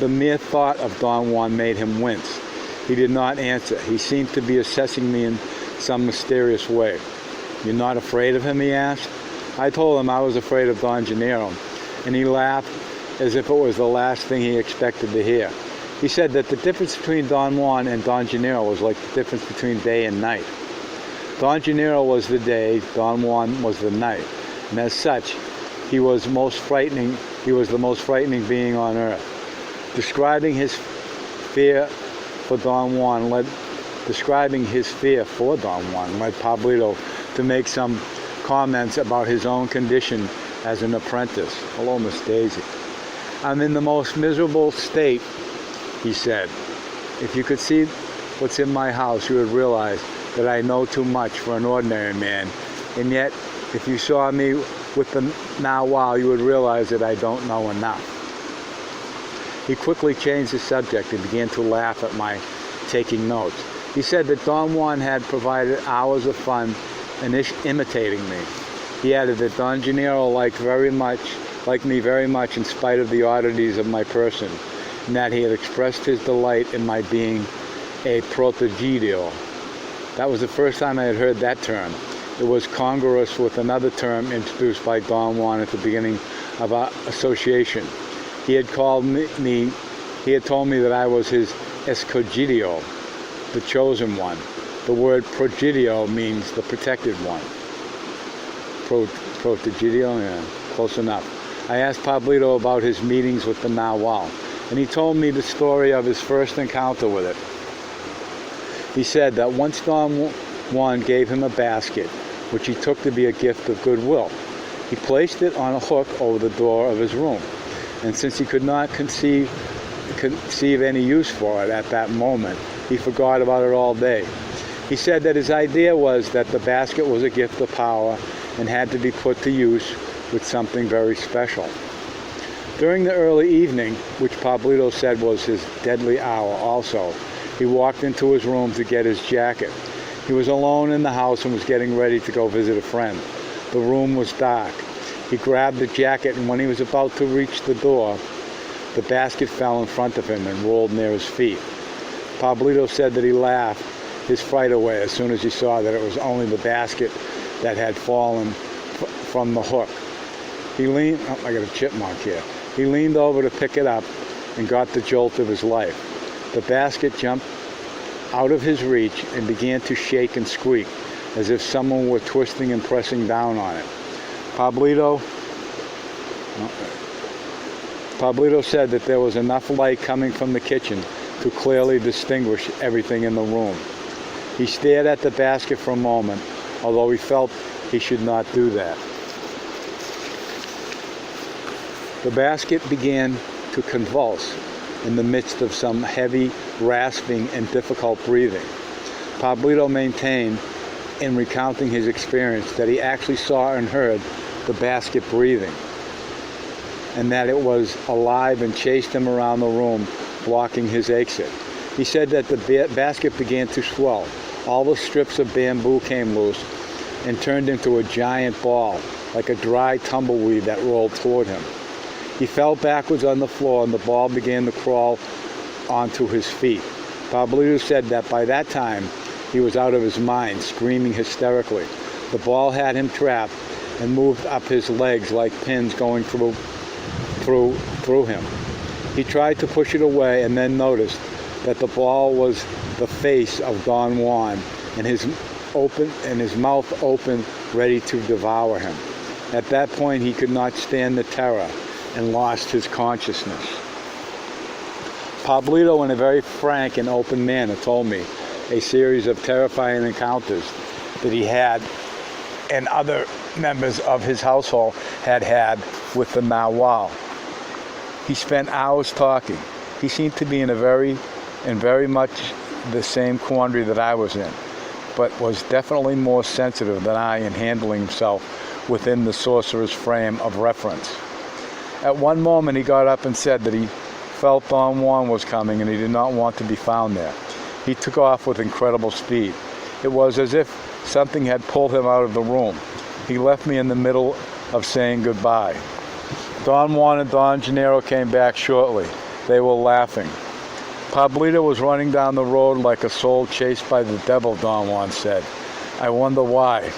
the mere thought of Don Juan made him wince. He did not answer. He seemed to be assessing me in some mysterious way. "You're not afraid of him?" he asked. I told him I was afraid of Don Gennaro, and he laughed as if it was the last thing he expected to hear. He said that the difference between Don Juan and Don Gennaro was like the difference between day and night. Don Gennaro was the day, Don Juan was the night, and as such, he was the most frightening being on earth. Describing his fear for Don Juan led Pablito to make some comments about his own condition as an apprentice. "Hello, Miss Daisy. I'm in the most miserable state," he said. "If you could see what's in my house, you would realize that I know too much for an ordinary man. And yet, if you saw me with the Nawal, you would realize that I don't know enough." He quickly changed the subject and began to laugh at my taking notes. He said that Don Juan had provided hours of fun in imitating me. He added that Don Gennaro liked me very much in spite of the oddities of my person, and that he had expressed his delight in my being a protegido. That was the first time I had heard that term. It was congruous with another term introduced by Don Juan at the beginning of our association. He had told me that I was his escogido, the chosen one. The word progidio means the protected one. Protegido, yeah, close enough. I asked Pablito about his meetings with the Nawal, and he told me the story of his first encounter with it. He said that once Don Juan gave him a basket, which he took to be a gift of goodwill. He placed it on a hook over the door of his room, and since he could not conceive any use for it at that moment, he forgot about it all day. He said that his idea was that the basket was a gift of power and had to be put to use with something very special. During the early evening, which Pablito said was his deadly hour also, he walked into his room to get his jacket. He was alone in the house and was getting ready to go visit a friend. The room was dark. He grabbed the jacket, and when he was about to reach the door, the basket fell in front of him and rolled near his feet. Pablito said that he laughed his fright away as soon as he saw that it was only the basket that had fallen from the hook. I got a chipmunk here. He leaned over to pick it up and got the jolt of his life. The basket jumped out of his reach and began to shake and squeak as if someone were twisting and pressing down on it. Pablito said that there was enough light coming from the kitchen to clearly distinguish everything in the room. He stared at the basket for a moment, although he felt he should not do that. The basket began to convulse in the midst of some heavy, rasping, and difficult breathing. Pablito maintained, in recounting his experience, that he actually saw and heard the basket breathing, and that it was alive and chased him around the room, blocking his exit. He said that the basket began to swell. All the strips of bamboo came loose and turned into a giant ball, like a dry tumbleweed that rolled toward him. He fell backwards on the floor, and the ball began to crawl onto his feet. Pablito said that by that time, he was out of his mind, screaming hysterically. The ball had him trapped and moved up his legs like pins going through him. He tried to push it away and then noticed that the ball was the face of Don Juan and his mouth open, ready to devour him. At that point, he could not stand the terror and lost his consciousness. Pablito, in a very frank and open manner, told me a series of terrifying encounters that he had and other members of his household had with the Nawal. He spent hours talking. He seemed to be in very much the same quandary that I was in, but was definitely more sensitive than I in handling himself within the sorcerer's frame of reference. At one moment he got up and said that he felt Don Juan was coming and he did not want to be found there. He took off with incredible speed. It was as if something had pulled him out of the room. He left me in the middle of saying goodbye. Don Juan and Don Gennaro came back shortly. They were laughing. Pablito was running down the road like a soul chased by the devil, Don Juan said. I wonder why.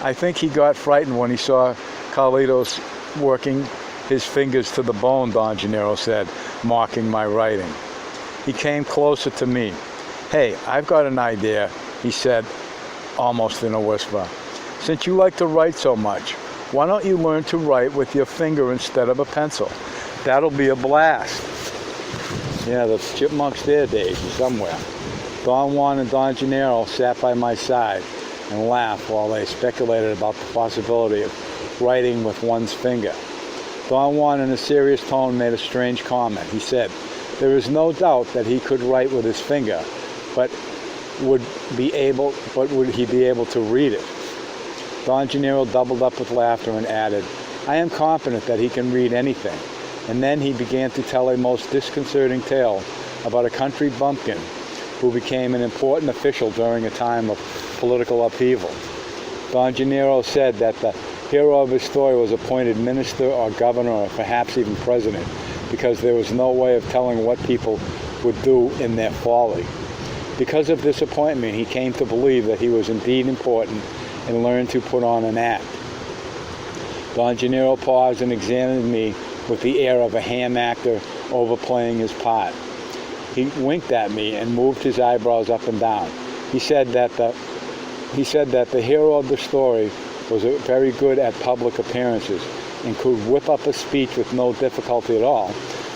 I think he got frightened when he saw Carlitos working his fingers to the bone, Don Gennaro said, mocking my writing. He came closer to me. Hey, I've got an idea, he said, almost in a whisper. Since you like to write so much, why don't you learn to write with your finger instead of a pencil? That'll be a blast. Yeah, the chipmunks there, Daisy, somewhere. Don Juan and Don Gennaro sat by my side and laughed while they speculated about the possibility of writing with one's finger. Don Juan, in a serious tone, made a strange comment. He said, there is no doubt that he could write with his finger, but would he be able to read it? Don Gennaro doubled up with laughter and added, I am confident that he can read anything. And then he began to tell a most disconcerting tale about a country bumpkin who became an important official during a time of political upheaval. Don Gennaro said that the hero of his story was appointed minister or governor or perhaps even president because there was no way of telling what people would do in their folly. Because of this appointment, he came to believe that he was indeed important and learned to put on an act. Don Gennaro paused and examined me with the air of a ham actor overplaying his part. He winked at me and moved his eyebrows up and down. He said that the hero of the story was very good at public appearances and could whip up a speech with no difficulty at all,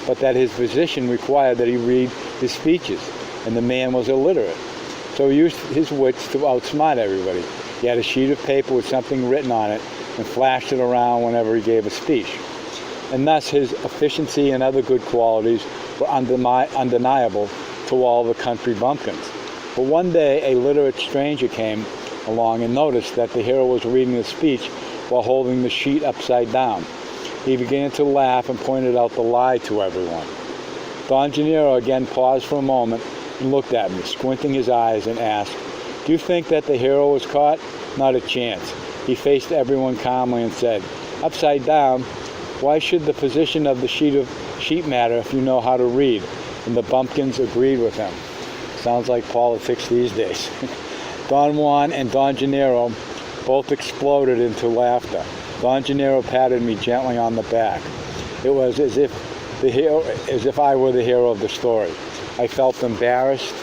but that his position required that he read his speeches, and the man was illiterate. So he used his wits to outsmart everybody. He had a sheet of paper with something written on it and flashed it around whenever he gave a speech. And thus his efficiency and other good qualities were undeniable to all the country bumpkins. But one day a literate stranger came along and noticed that the hero was reading the speech while holding the sheet upside down. He began to laugh and pointed out the lie to everyone. Don Gennaro again paused for a moment and looked at me, squinting his eyes, and asked, do you think that the hero was caught? Not a chance. He faced everyone calmly and said, upside down, why should the position of the sheet matter if you know how to read? And the bumpkins agreed with him. Sounds like politics these days. Don Juan and Don Gennaro both exploded into laughter. Don Gennaro patted me gently on the back. It was as if I were the hero of the story. I felt embarrassed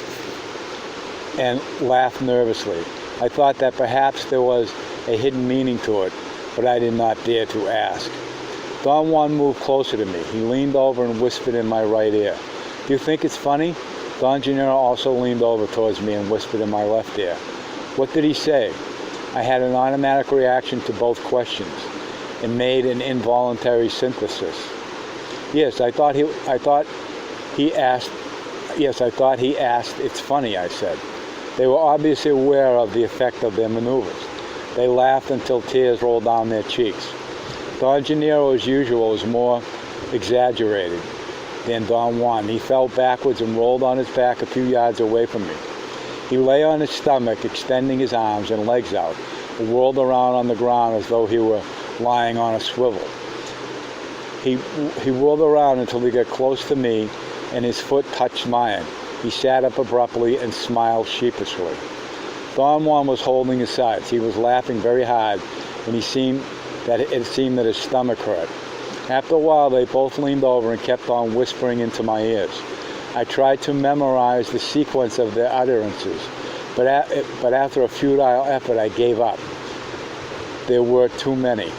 and laughed nervously. I thought that perhaps there was a hidden meaning to it, but I did not dare to ask. Don Juan moved closer to me. He leaned over and whispered in my right ear. Do you think it's funny? Don Gennaro also leaned over towards me and whispered in my left ear. What did he say? I had an automatic reaction to both questions and made an involuntary synthesis. Yes, I thought he asked, it's funny, I said. They were obviously aware of the effect of their maneuvers. They laughed until tears rolled down their cheeks. Don Gennaro, as usual, was more exaggerated than Don Juan. He fell backwards and rolled on his back a few yards away from me. He lay on his stomach, extending his arms and legs out, and whirled around on the ground as though he were lying on a swivel. He whirled around until he got close to me, and his foot touched mine. He sat up abruptly and smiled sheepishly. Don Juan was holding his sides. He was laughing very hard, and it seemed that his stomach hurt. After a while, they both leaned over and kept on whispering into my ears. I tried to memorize the sequence of their utterances, but after a futile effort, I gave up. There were too many.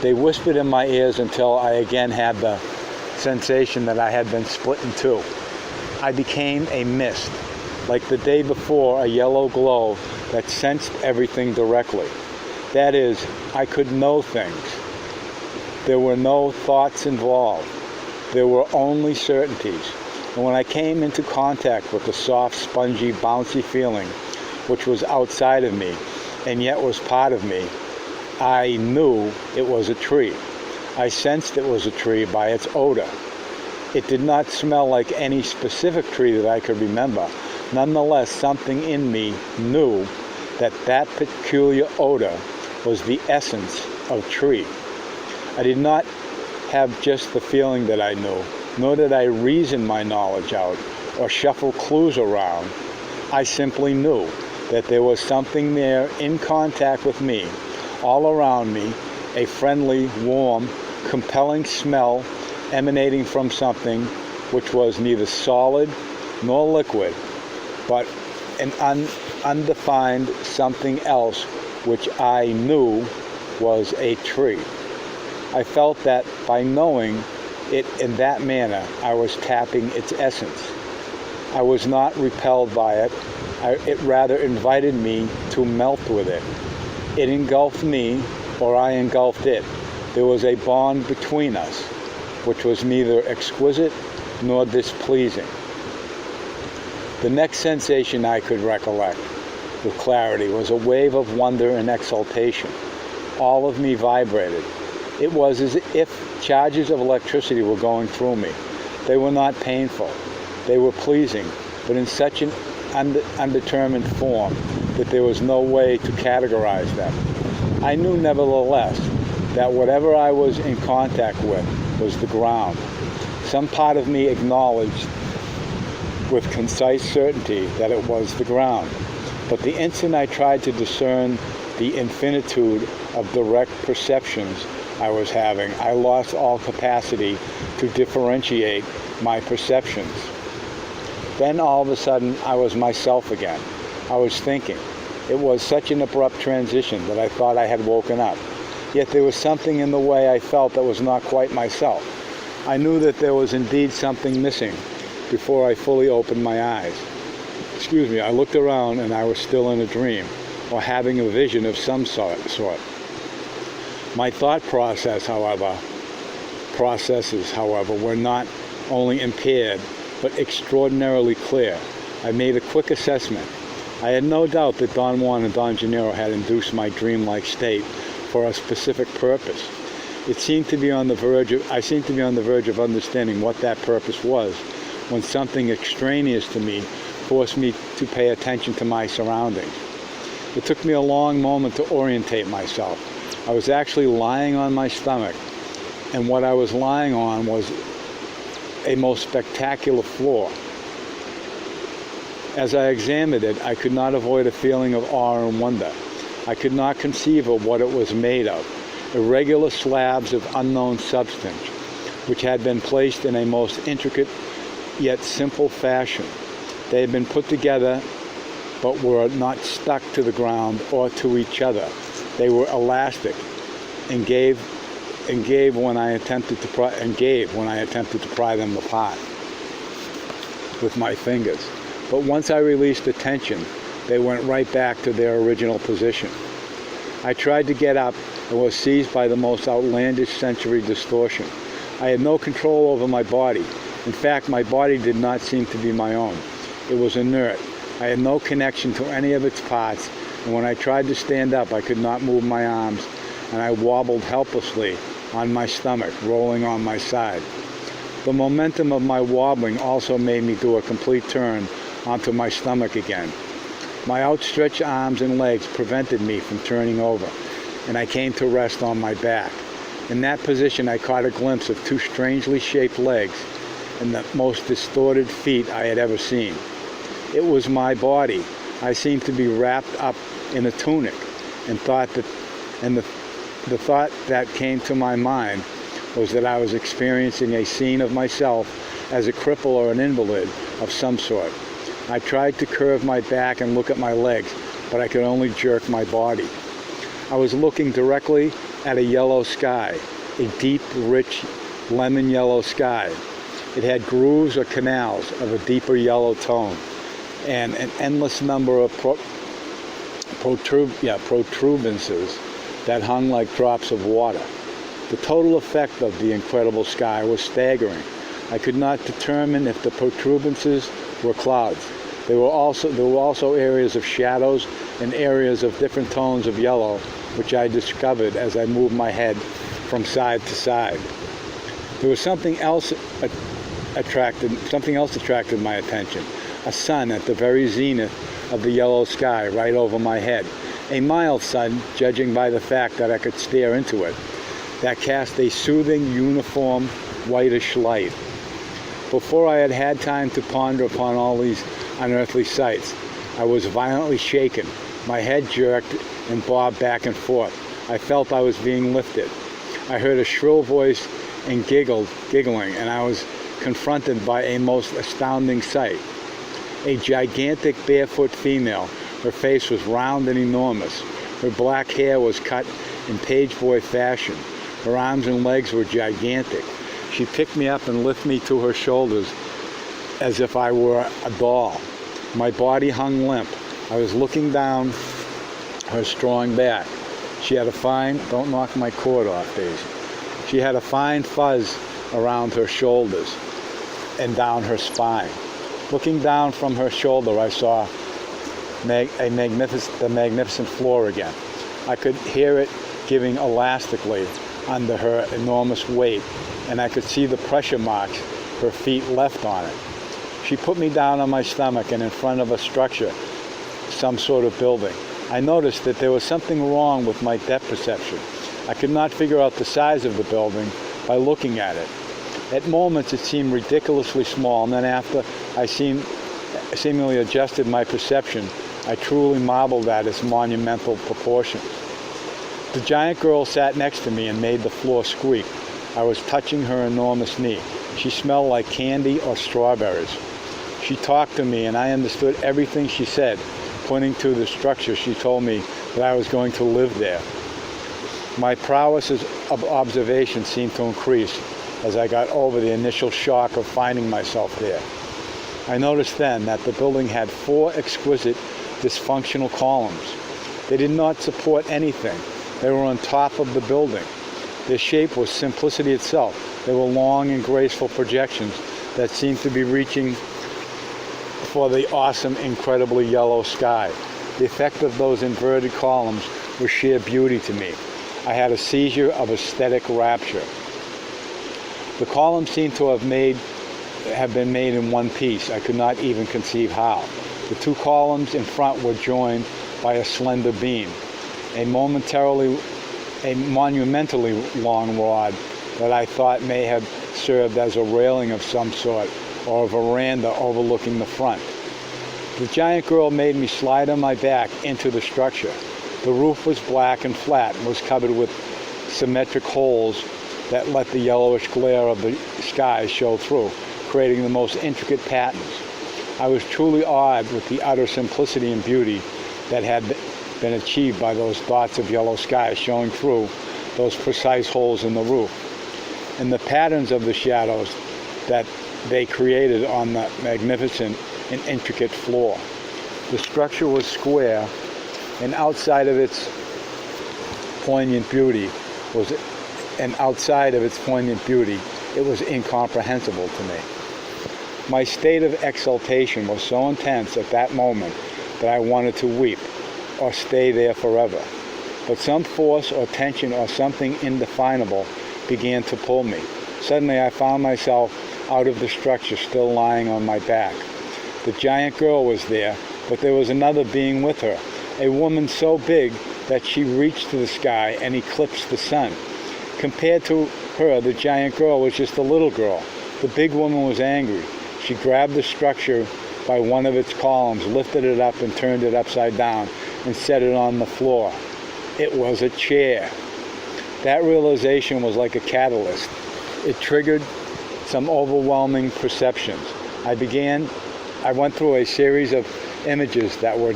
They whispered in my ears until I again had the sensation that I had been split in two. I became a mist, like the day before, a yellow glow that sensed everything directly. That is, I could know things. There were no thoughts involved. There were only certainties. And when I came into contact with the soft, spongy, bouncy feeling, which was outside of me and yet was part of me, I knew it was a tree. I sensed it was a tree by its odor. It did not smell like any specific tree that I could remember. Nonetheless, something in me knew that that peculiar odor was the essence of tree. I did not have just the feeling that I knew, nor did I reason my knowledge out or shuffle clues around. I simply knew that there was something there in contact with me, all around me, a friendly, warm, compelling smell emanating from something which was neither solid nor liquid, but an undefined something else which I knew was a tree. I felt that by knowing it in that manner, I was tapping its essence. I was not repelled by it. It rather invited me to melt with it. It engulfed me, or I engulfed it. There was a bond between us, which was neither exquisite nor displeasing. The next sensation I could recollect with clarity was a wave of wonder and exultation. All of me vibrated. It was as if charges of electricity were going through me. They were not painful. They were pleasing, but in such an undetermined form that there was no way to categorize them. I knew nevertheless that whatever I was in contact with was the ground. Some part of me acknowledged with concise certainty that it was the ground. But the instant I tried to discern the infinitude of direct perceptions I was having, I lost all capacity to differentiate my perceptions. Then all of a sudden, I was myself again. I was thinking. It was such an abrupt transition that I thought I had woken up. Yet there was something in the way I felt that was not quite myself. I knew that there was indeed something missing before I fully opened my eyes. I looked around and I was still in a dream, or having a vision of some sort. My thought processes, however, were not only impaired, but extraordinarily clear. I made a quick assessment. I had no doubt that Don Juan and Don Gennaro had induced my dreamlike state for a specific purpose. I seemed to be on the verge of understanding what that purpose was, when something extraneous to me forced me to pay attention to my surroundings. It took me a long moment to orientate myself. I was actually lying on my stomach, and what I was lying on was a most spectacular floor. As I examined it, I could not avoid a feeling of awe and wonder. I could not conceive of what it was made of. Irregular slabs of unknown substance, which had been placed in a most intricate yet simple fashion. They had been put together, but were not stuck to the ground or to each other. They were elastic and gave when I attempted to pry them apart with my fingers. But once I released the tension, they went right back to their original position. I tried to get up and was seized by the most outlandish sensory distortion. I had no control over my body. In fact, my body did not seem to be my own. It was inert. I had no connection to any of its parts, and when I tried to stand up, I could not move my arms, and I wobbled helplessly on my stomach, rolling on my side. The momentum of my wobbling also made me do a complete turn onto my stomach again. My outstretched arms and legs prevented me from turning over, and I came to rest on my back. In that position, I caught a glimpse of two strangely shaped legs and the most distorted feet I had ever seen. It was my body. I seemed to be wrapped up in a tunic, and the thought that came to my mind was that I was experiencing a scene of myself as a cripple or an invalid of some sort. I tried to curve my back and look at my legs, but I could only jerk my body. I was looking directly at a yellow sky, a deep, rich, lemon yellow sky. It had grooves or canals of a deeper yellow tone, and an endless number of protuberances that hung like drops of water. The total effect of the incredible sky was staggering. I could not determine if the protuberances were clouds. There were also areas of shadows and areas of different tones of yellow, which I discovered as I moved my head from side to side. There was something else attracted my attention. A sun at the very zenith of the yellow sky right over my head. A mild sun, judging by the fact that I could stare into it, that cast a soothing, uniform, whitish light. Before I had had time to ponder upon all these unearthly sights, I was violently shaken. My head jerked and bobbed back and forth. I felt I was being lifted. I heard a shrill voice and giggling, and I was confronted by a most astounding sight. A gigantic barefoot female. Her face was round and enormous. Her black hair was cut in page boy fashion. Her arms and legs were gigantic. She picked me up and lifted me to her shoulders as if I were a doll. My body hung limp. I was looking down her strong back. She had a fine, don't knock my cord off, Daisy. She had a fine fuzz around her shoulders and down her spine. Looking down from her shoulder, I saw the magnificent floor again. I could hear it giving elastically under her enormous weight, and I could see the pressure marks her feet left on it. She put me down on my stomach and in front of a structure, some sort of building. I noticed that there was something wrong with my depth perception. I could not figure out the size of the building by looking at it. At moments it seemed ridiculously small, and then after I seemingly adjusted my perception, I truly marveled at its monumental proportions. The giant girl sat next to me and made the floor squeak. I was touching her enormous knee. She smelled like candy or strawberries. She talked to me, and I understood everything she said. Pointing to the structure, she told me that I was going to live there. My prowess of observation seemed to increase as I got over the initial shock of finding myself there. I noticed then that the building had 4 exquisite, dysfunctional columns. They did not support anything. They were on top of the building. Their shape was simplicity itself. They were long and graceful projections that seemed to be reaching for the awesome, incredibly yellow sky. The effect of those inverted columns was sheer beauty to me. I had a seizure of aesthetic rapture. The columns seemed to have been made in one piece. I could not even conceive how. The 2 columns in front were joined by a slender beam, a monumentally long rod that I thought may have served as a railing of some sort or a veranda overlooking the front. The giant girl made me slide on my back into the structure. The roof was black and flat and was covered with symmetric holes that let the yellowish glare of the sky show through, creating the most intricate patterns. I was truly awed with the utter simplicity and beauty that had been achieved by those dots of yellow sky showing through those precise holes in the roof, and the patterns of the shadows that they created on the magnificent and intricate floor. The structure was square, and outside of its poignant beauty, it was incomprehensible to me. My state of exultation was so intense at that moment that I wanted to weep or stay there forever. But some force or tension or something indefinable began to pull me. Suddenly I found myself out of the structure, still lying on my back. The giant girl was there, but there was another being with her, a woman so big that she reached to the sky and eclipsed the sun. Compared to her, the giant girl was just a little girl. The big woman was angry. She grabbed the structure by one of its columns, lifted it up and turned it upside down and set it on the floor. It was a chair. That realization was like a catalyst. It triggered some overwhelming perceptions. I went through a series of images that were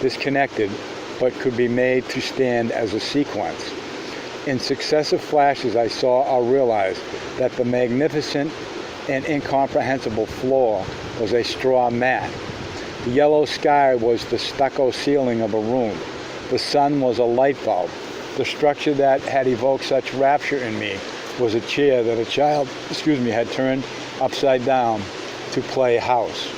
disconnected but could be made to stand as a sequence. In successive flashes, I saw or realized that the magnificent and incomprehensible floor was a straw mat. The yellow sky was the stucco ceiling of a room. The sun was a light bulb. The structure that had evoked such rapture in me was a chair that a child, had turned upside down to play house.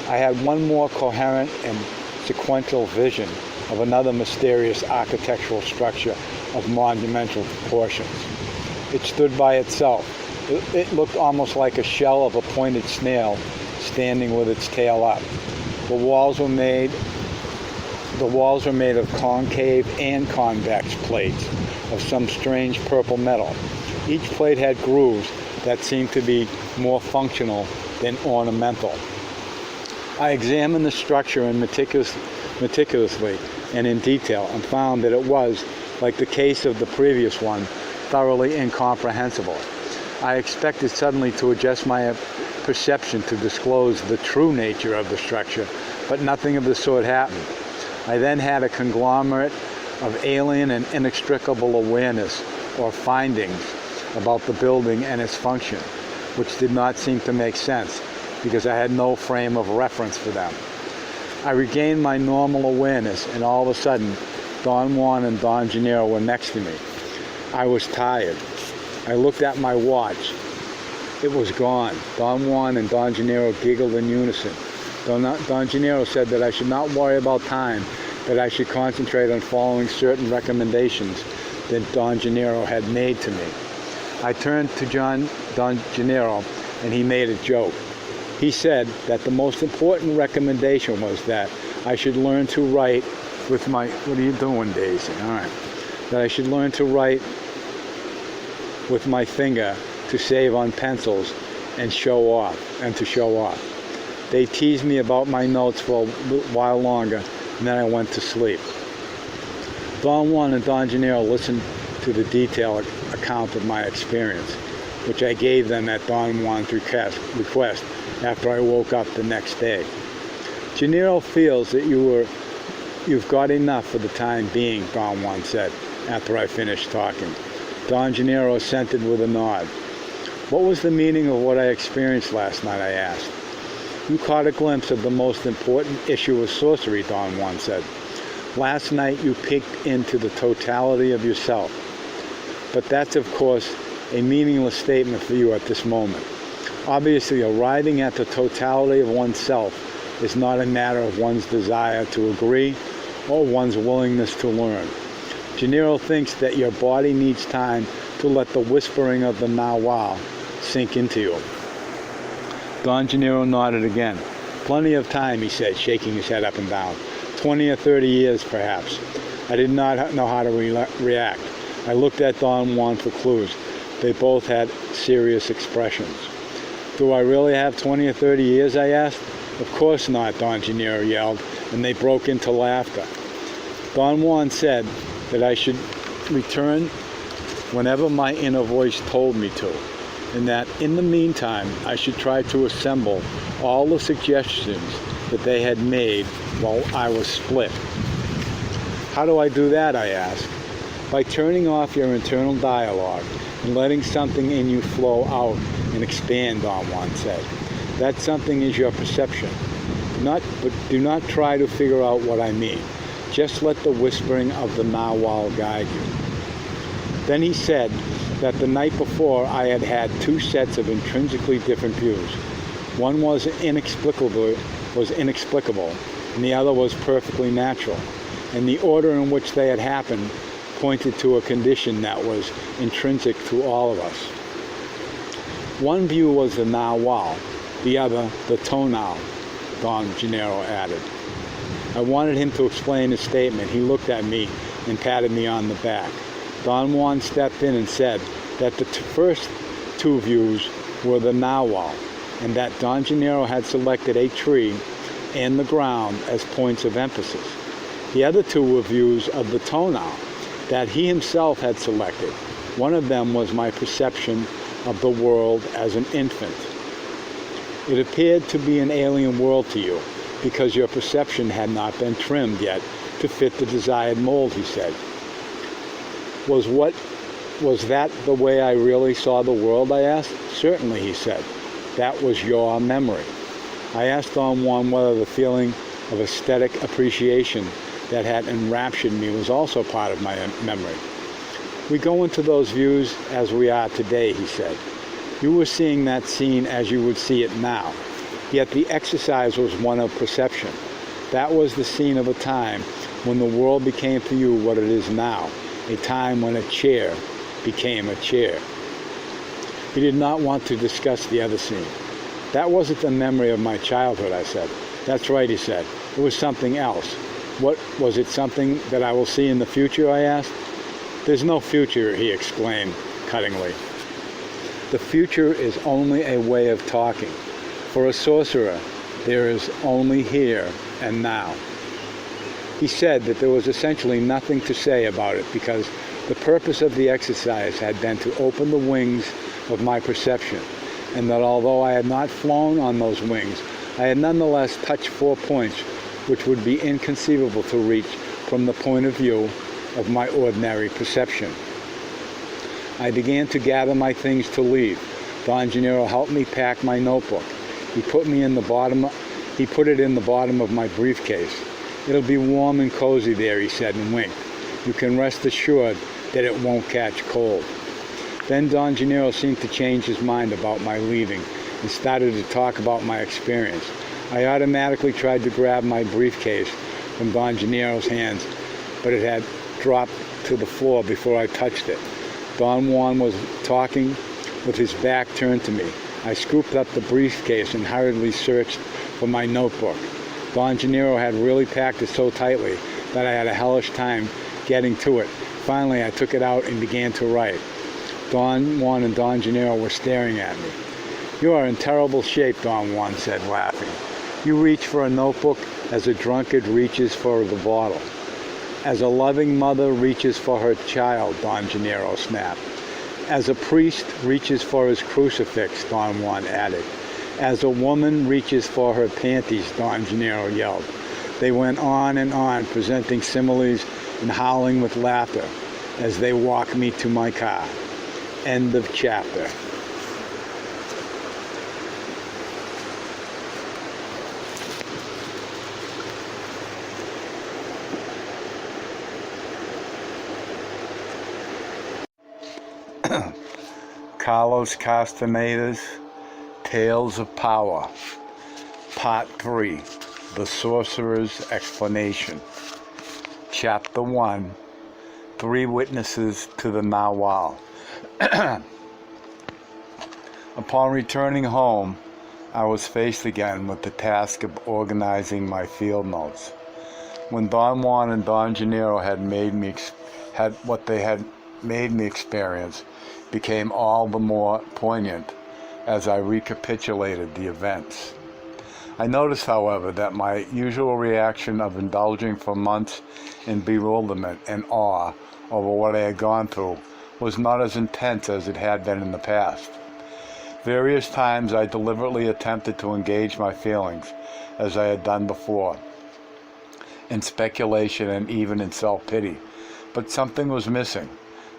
I had one more coherent and sequential vision of another mysterious architectural structure of monumental proportions. It stood by itself. It looked almost like a shell of a pointed snail standing with its tail up. The walls were made of concave and convex plates of some strange purple metal. Each plate had grooves that seemed to be more functional than ornamental. I examined the structure meticulously and in detail and found that it was, like the case of the previous one, thoroughly incomprehensible. I expected suddenly to adjust my perception to disclose the true nature of the structure, but nothing of the sort happened. I then had a conglomerate of alien and inextricable awareness or findings about the building and its function, which did not seem to make sense because I had no frame of reference for them. I regained my normal awareness, and all of a sudden, Don Juan and Don Gennaro were next to me. I was tired. I looked at my watch. It was gone. Don Juan and Don Gennaro giggled in unison. Don Gennaro said that I should not worry about time, that I should concentrate on following certain recommendations that Don Gennaro had made to me. I turned to Don Gennaro, and he made a joke. He said that the most important recommendation was that I should learn to write with my, what are you doing, Daisy? All right. That I should learn to write with my finger to save on pencils and to show off. They teased me about my notes for a while longer, and then I went to sleep. Don Juan and Don Gennaro listened to the detailed account of my experience, which I gave them at Don Juan's request after I woke up the next day. Gennaro feels that you've got enough for the time being, Don Juan said after I finished talking. Don Gennaro assented with a nod. What was the meaning of what I experienced last night, I asked. You caught a glimpse of the most important issue of sorcery, Don Juan said. Last night you peeked into the totality of yourself. But that's, of course, a meaningless statement for you at this moment. Obviously, arriving at the totality of oneself is not a matter of one's desire to agree or one's willingness to learn. Gennaro thinks that your body needs time to let the whispering of the Nawal sink into you. Don Gennaro nodded again. Plenty of time, he said, shaking his head up and down. 20 or 30 years, perhaps. I did not know how to react. I looked at Don Juan for clues. They both had serious expressions. Do I really have 20 or 30 years, I asked. Of course not, Don Gennaro yelled, and they broke into laughter. Don Juan said that I should return whenever my inner voice told me to, and that in the meantime I should try to assemble all the suggestions that they had made while I was split. How do I do that, I asked. By turning off your internal dialogue and letting something in you flow out and expand, Don Juan said. That something is your perception. But do not try to figure out what I mean. Just let the whispering of the Nawal guide you. Then he said that the night before I had had two sets of intrinsically different views. One was inexplicable, and the other was perfectly natural. And the order in which they had happened pointed to a condition that was intrinsic to all of us. One view was the Nawal, the other the Tonal, Don Gennaro added. I wanted him to explain his statement. He looked at me and patted me on the back. Don Juan stepped in and said that the first two views were the Nawal, and that Don Gennaro had selected a tree and the ground as points of emphasis. The other two were views of the Tonal that he himself had selected. One of them was my perception of the world as an infant. It appeared to be an alien world to you because your perception had not been trimmed yet to fit the desired mold, he said. Was that the way I really saw the world, I asked? Certainly, he said. That was your memory. I asked Don Juan whether the feeling of aesthetic appreciation that had enraptured me was also part of my memory. We go into those views as we are today, he said. You were seeing that scene as you would see it now. Yet the exercise was one of perception. That was the scene of a time when the world became to you what it is now, a time when a chair became a chair. He did not want to discuss the other scene. That wasn't the memory of my childhood, I said. That's right, he said. It was something else. What was it, something that I will see in the future, I asked. There's no future, he exclaimed cuttingly. The future is only a way of talking. For a sorcerer, there is only here and now. He said that there was essentially nothing to say about it because the purpose of the exercise had been to open the wings of my perception, and that although I had not flown on those wings, I had nonetheless touched 4 points which would be inconceivable to reach from the point of view of my ordinary perception. I began to gather my things to leave. Don Gennaro helped me pack my notebook. He put it in the bottom of my briefcase. It'll be warm and cozy there, he said, and winked. You can rest assured that it won't catch cold. Then Don Gennaro seemed to change his mind about my leaving and started to talk about my experience. I automatically tried to grab my briefcase from Don Gennaro's hands, but it had dropped to the floor before I touched it. Don Juan was talking with his back turned to me. I scooped up the briefcase and hurriedly searched for my notebook. Don Gennaro had really packed it so tightly that I had a hellish time getting to it. Finally, I took it out and began to write. Don Juan and Don Gennaro were staring at me. You are in terrible shape, Don Juan said, laughing. You reach for a notebook as a drunkard reaches for the bottle. As a loving mother reaches for her child, Don Gennaro snapped. As a priest reaches for his crucifix, Don Juan added. As a woman reaches for her panties, Don Gennaro yelled. They went on, presenting similes and howling with laughter as they walked me to my car. End of chapter. Carlos Castaneda's Tales of Power, Part 3, The Sorcerer's Explanation. Chapter 1, 3 Witnesses to the Narwhal. Upon returning home, I was faced again with the task of organizing my field notes. When Don Juan and Don Gennaro had made me experience became all the more poignant as I recapitulated the events. I noticed, however, that my usual reaction of indulging for months in bewilderment and awe over what I had gone through was not as intense as it had been in the past. Various times I deliberately attempted to engage my feelings, as I had done before, in speculation and even in self-pity, but something was missing.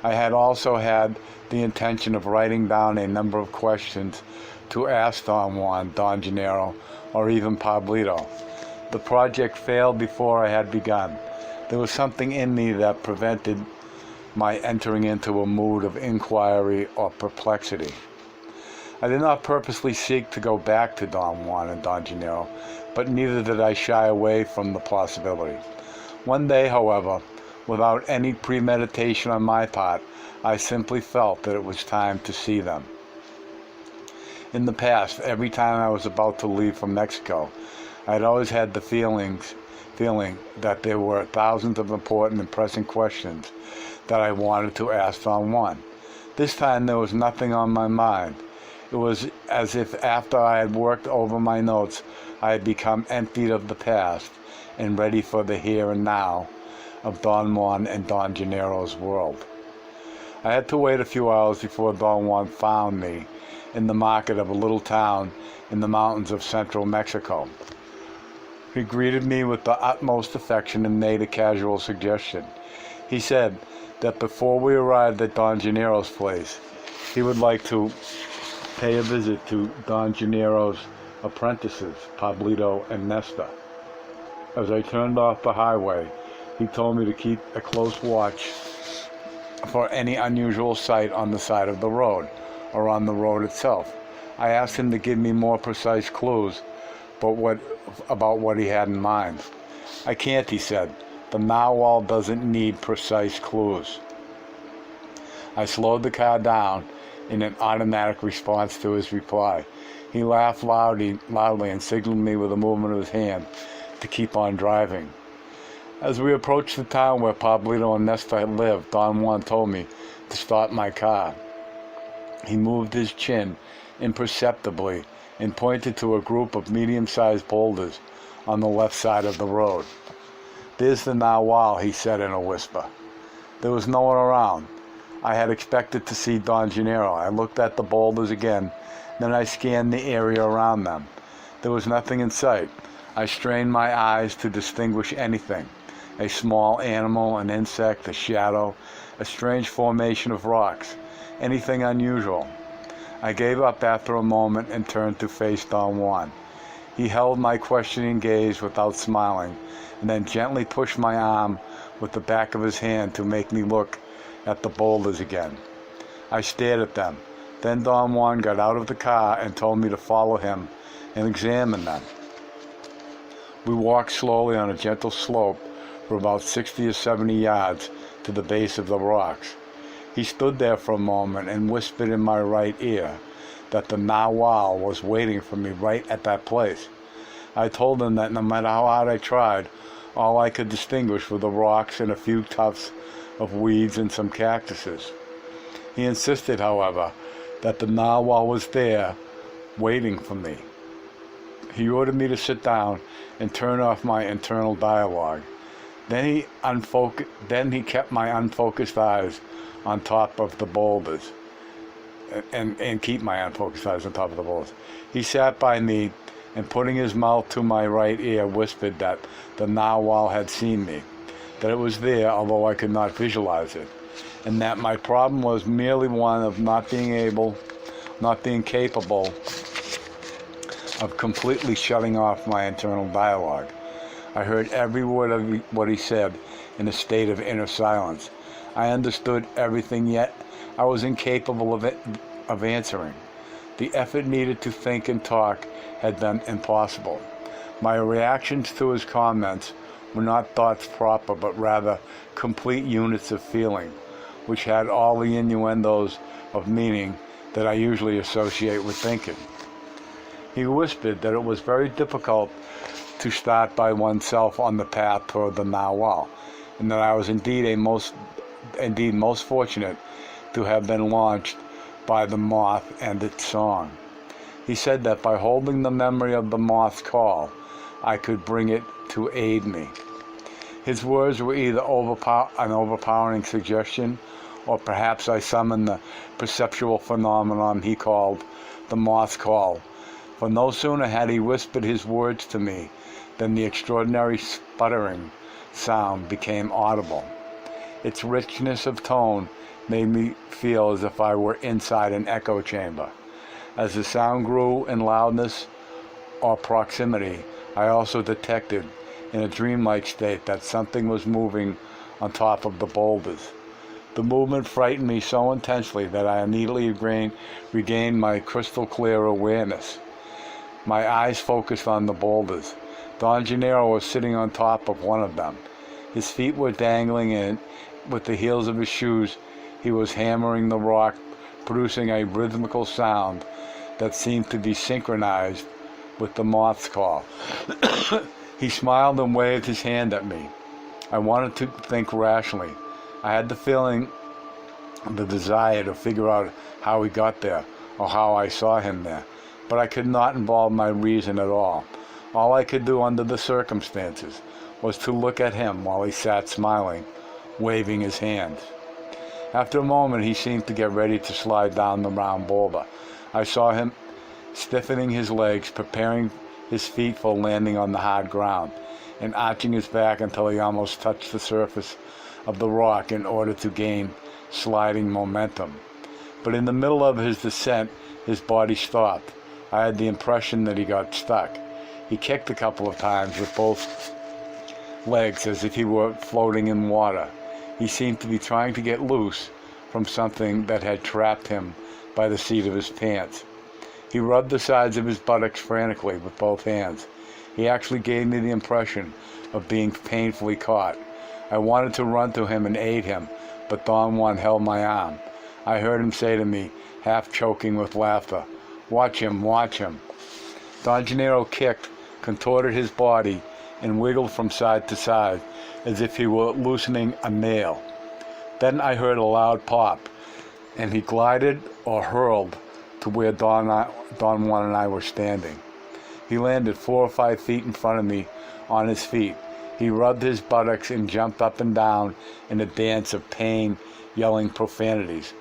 I had also had the intention of writing down a number of questions to ask Don Juan, Don Gennaro, or even Pablito. The project failed before I had begun. There was something in me that prevented my entering into a mood of inquiry or perplexity. I did not purposely seek to go back to Don Juan and Don Gennaro, but neither did I shy away from the possibility. One day, however, without any premeditation on my part, I simply felt that it was time to see them. In the past, every time I was about to leave for Mexico, I had always had the feeling that there were thousands of important and pressing questions that I wanted to ask Don Juan. This time there was nothing on my mind. It was as if after I had worked over my notes, I had become emptied of the past and ready for the here and now of Don Juan and Don Gennaro's world. I had to wait a few hours before Don Juan found me in the market of a little town in the mountains of central Mexico. He greeted me with the utmost affection and made a casual suggestion. He said that before we arrived at Don Gennaro's place, he would like to pay a visit to Don Gennaro's apprentices, Pablito and Nesta. As I turned off the highway, he told me to keep a close watch for any unusual sight on the side of the road or on the road itself. I asked him to give me more precise clues about what he had in mind. "I can't," he said. "The narwhal doesn't need precise clues." I slowed the car down in an automatic response to his reply. He laughed loudly and signaled me with a movement of his hand to keep on driving. As we approached the town where Pablito and Nesta lived, Don Juan told me to stop my car. He moved his chin imperceptibly and pointed to a group of medium-sized boulders on the left side of the road. "There's the narwhal," he said in a whisper. There was no one around. I had expected to see Don Gennaro. I looked at the boulders again, then I scanned the area around them. There was nothing in sight. I strained my eyes to distinguish anything. A small animal, an insect, a shadow, a strange formation of rocks, anything unusual. I gave up after a moment and turned to face Don Juan. He held my questioning gaze without smiling, and then gently pushed my arm with the back of his hand to make me look at the boulders again. I stared at them. Then Don Juan got out of the car and told me to follow him and examine them. We walked slowly on a gentle slope for about 60 or 70 yards to the base of the rocks. He stood there for a moment and whispered in my right ear that the narwhal was waiting for me right at that place. I told him that no matter how hard I tried, all I could distinguish were the rocks and a few tufts of weeds and some cactuses. He insisted, however, that the narwhal was there, waiting for me. He ordered me to sit down and turn off my internal dialogue. Then he kept my unfocused eyes on top of the boulders, and keep my unfocused eyes on top of the boulders. He sat by me and, putting his mouth to my right ear, whispered that the narwhal had seen me, that it was there, although I could not visualize it, and that my problem was merely one of not being capable of completely shutting off my internal dialogue. I heard every word of what he said in a state of inner silence. I understood everything, yet I was incapable of answering. The effort needed to think and talk had been impossible. My reactions to his comments were not thoughts proper, but rather complete units of feeling, which had all the innuendos of meaning that I usually associate with thinking. He whispered that it was very difficult to start by oneself on the path toward the narwhal, and that I was indeed most fortunate to have been launched by the moth and its song. He said that by holding the memory of the moth's call, I could bring it to aid me. His words were either an overpowering suggestion, or perhaps I summoned the perceptual phenomenon he called the moth's call, for no sooner had he whispered his words to me than the extraordinary sputtering sound became audible. Its richness of tone made me feel as if I were inside an echo chamber. As the sound grew in loudness or proximity, I also detected in a dreamlike state that something was moving on top of the boulders. The movement frightened me so intensely that I immediately regained my crystal clear awareness. My eyes focused on the boulders. Don Gennaro was sitting on top of one of them. His feet were dangling, and with the heels of his shoes he was hammering the rock, producing a rhythmical sound that seemed to be synchronized with the moth's call. He smiled and waved his hand at me. I wanted to think rationally. I had the feeling, the desire to figure out how he got there, or how I saw him there, but I could not involve my reason at all. All I could do under the circumstances was to look at him while he sat smiling, waving his hands. After a moment, he seemed to get ready to slide down the round boulder. I saw him stiffening his legs, preparing his feet for landing on the hard ground, and arching his back until he almost touched the surface of the rock in order to gain sliding momentum. But in the middle of his descent, his body stopped. I had the impression that he got stuck. He kicked a couple of times with both legs as if he were floating in water. He seemed to be trying to get loose from something that had trapped him by the seat of his pants. He rubbed the sides of his buttocks frantically with both hands. He actually gave me the impression of being painfully caught. I wanted to run to him and aid him, but Don Juan held my arm. I heard him say to me, half choking with laughter, "Watch him, watch him." Don Gennaro kicked, contorted his body, and wiggled from side to side as if he were loosening a nail. Then I heard a loud pop, and he glided or hurled to where Don Juan and I were standing. He landed 4 or 5 feet in front of me on his feet. He rubbed his buttocks and jumped up and down in a dance of pain, yelling profanities.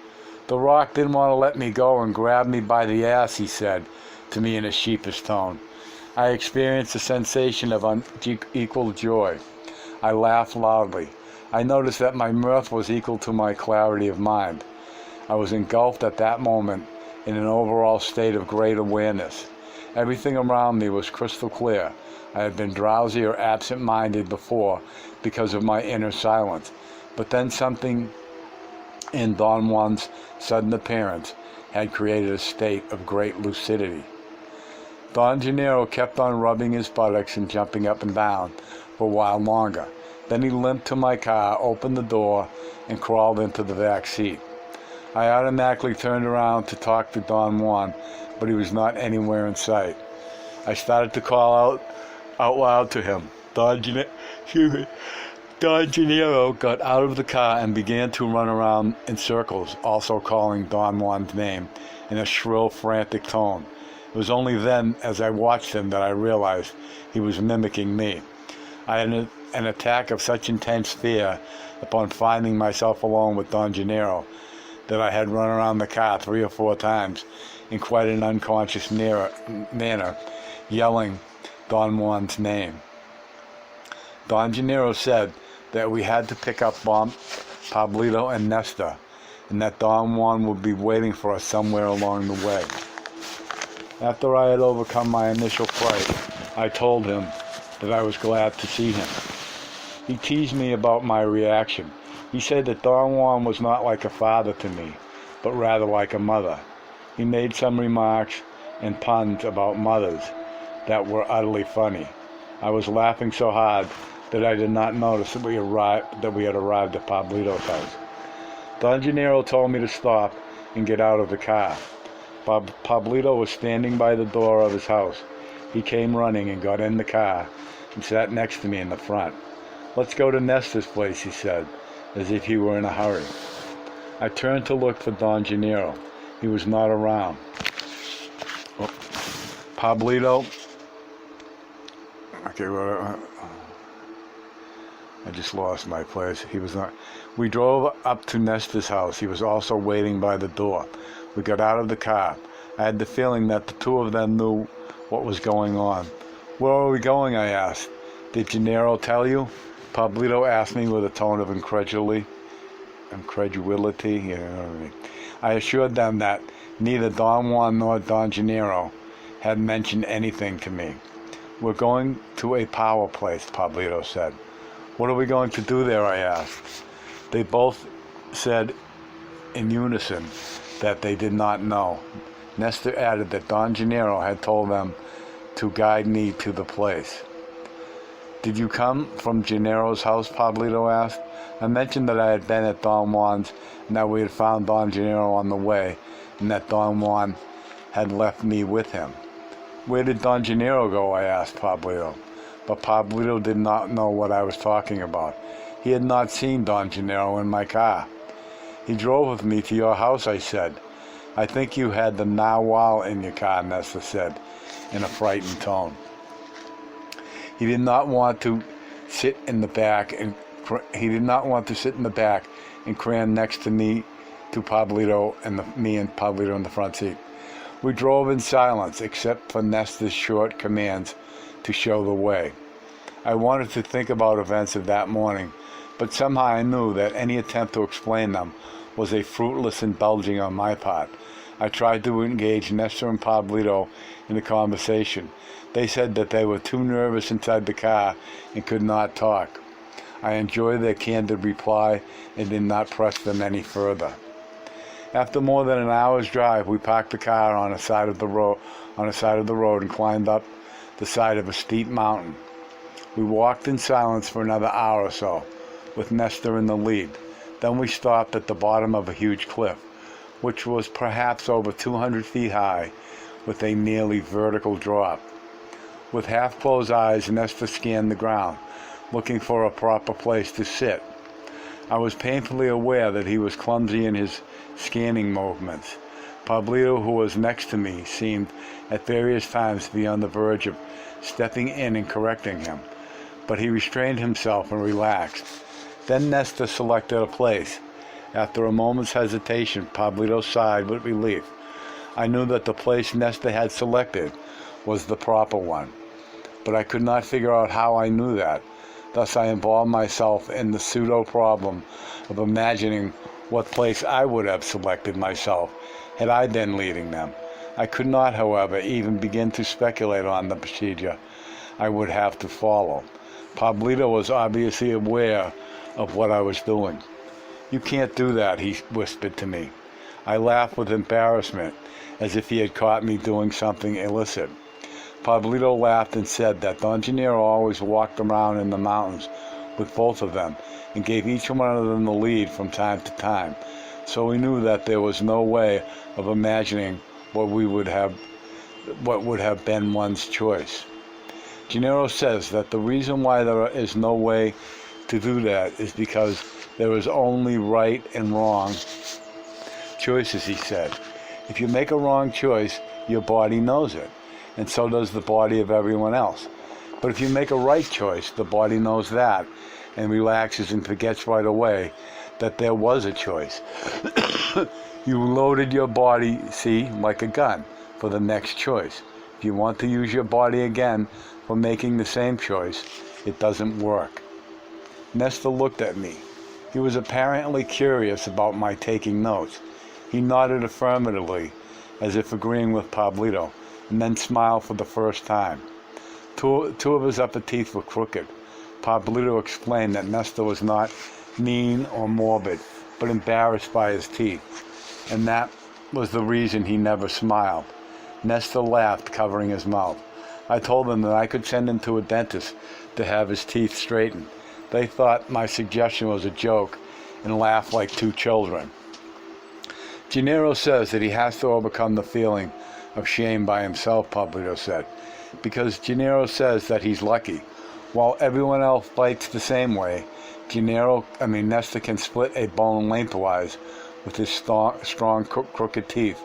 "The Rock didn't want to let me go and grabbed me by the ass," he said to me in a sheepish tone. I experienced a sensation of unequal joy. I laughed loudly. I noticed that my mirth was equal to my clarity of mind. I was engulfed at that moment in an overall state of great awareness. Everything around me was crystal clear. I had been drowsy or absent-minded before because of my inner silence, but then something in Don Juan's sudden appearance had created a state of great lucidity. Don Gennaro kept on rubbing his buttocks and jumping up and down for a while longer. Then he limped to my car, opened the door, and crawled into the back seat. I automatically turned around to talk to Don Juan, but he was not anywhere in sight. I started to call out loud to him. Don Gennaro got out of the car and began to run around in circles, also calling Don Juan's name in a shrill, frantic tone. It was only then, as I watched him, that I realized he was mimicking me. I had an attack of such intense fear upon finding myself alone with Don Gennaro that I had run around the car 3 or 4 times in quite an unconscious manner, yelling Don Juan's name. Don Gennaro said that we had to pick up Pablito and Nesta, and that Don Juan would be waiting for us somewhere along the way. After I had overcome my initial fright, I told him that I was glad to see him. He teased me about my reaction. He said that Don Juan was not like a father to me, but rather like a mother. He made some remarks and puns about mothers that were utterly funny. I was laughing so hard that I did not notice that we had arrived at Pablito's house. Don Gennaro told me to stop and get out of the car. Pablito was standing by the door of his house. He came running and got in the car and sat next to me in the front. "Let's go to Nesta's place," he said, as if he were in a hurry. I turned to look for Don Gennaro. He was not around. Pablito. Okay, well, I just lost my place. He was not. We drove up to Nesta's house. He was also waiting by the door. We got out of the car. I had the feeling that the two of them knew what was going on. "Where are we going?" I asked. "Did Gennaro tell you?" Pablito asked me with a tone of incredulity. You know what I mean. I assured them that neither Don Juan nor Don Gennaro had mentioned anything to me. "We're going to a power place," Pablito said. "What are we going to do there?" I asked. They both said in unison that they did not know. Nesta added that Don Gennaro had told them to guide me to the place. "Did you come from Gennaro's house?" Pablito asked. I mentioned that I had been at Don Juan's and that we had found Don Gennaro on the way and that Don Juan had left me with him. "Where did Don Gennaro go?" I asked Pablito. But Pablito did not know what I was talking about. He had not seen Don Gennaro in my car. "He drove with me to your house," I said. "I think you had the narwhal in your car," Nesta said in a frightened tone. He did not want to sit in the back and cram next to me to Pablito and me and Pablito in the front seat. We drove in silence, except for Nesta's short commands to show the way. I wanted to think about events of that morning, but somehow I knew that any attempt to explain them was a fruitless indulging on my part. I tried to engage Nesta and Pablito in the conversation. They said that they were too nervous inside the car and could not talk. I enjoyed their candid reply and did not press them any further. After more than an hour's drive, we parked the car on the side of the road and climbed up the side of a steep mountain. We walked in silence for another hour or so, with Nestor in the lead. Then we stopped at the bottom of a huge cliff, which was perhaps over 200 feet high, with a nearly vertical drop. With half-closed eyes, Nestor scanned the ground, looking for a proper place to sit. I was painfully aware that he was clumsy in his scanning movements. Pablito, who was next to me, seemed at various times to be on the verge of stepping in and correcting him, but he restrained himself and relaxed. Then Nestor selected a place. After a moment's hesitation, Pablito sighed with relief. I knew that the place Nestor had selected was the proper one, but I could not figure out how I knew that. Thus I involved myself in the pseudo-problem of imagining what place I would have selected myself had I been leading them. I could not, however, even begin to speculate on the procedure I would have to follow. Pablito was obviously aware of what I was doing. "You can't do that," he whispered to me. I laughed with embarrassment, as if he had caught me doing something illicit. Pablito laughed and said that Don Gennaro always walked around in the mountains with both of them and gave each one of them the lead from time to time, so we knew that there was no way of imagining what would have been one's choice. Gennaro says that the reason why there is no way to do that is because there is only right and wrong choices, he said. If you make a wrong choice, your body knows it, and so does the body of everyone else. But if you make a right choice, the body knows that and relaxes and forgets right away that there was a choice. You loaded your body, see, like a gun, for the next choice. If you want to use your body again for making the same choice, it doesn't work. Nestor looked at me. He was apparently curious about my taking notes. He nodded affirmatively, as if agreeing with Pablito, and then smiled for the first time. Two of his upper teeth were crooked. Pablito explained that Nestor was not mean or morbid, but embarrassed by his teeth, and that was the reason he never smiled. Nestor laughed, covering his mouth. I told them that I could send him to a dentist to have his teeth straightened. They thought my suggestion was a joke and laughed like two children. Gennaro says that he has to overcome the feeling of shame by himself, Pablito said, because Gennaro says that he's lucky. While everyone else bites the same way, Nestor can split a bone lengthwise with his strong crooked teeth,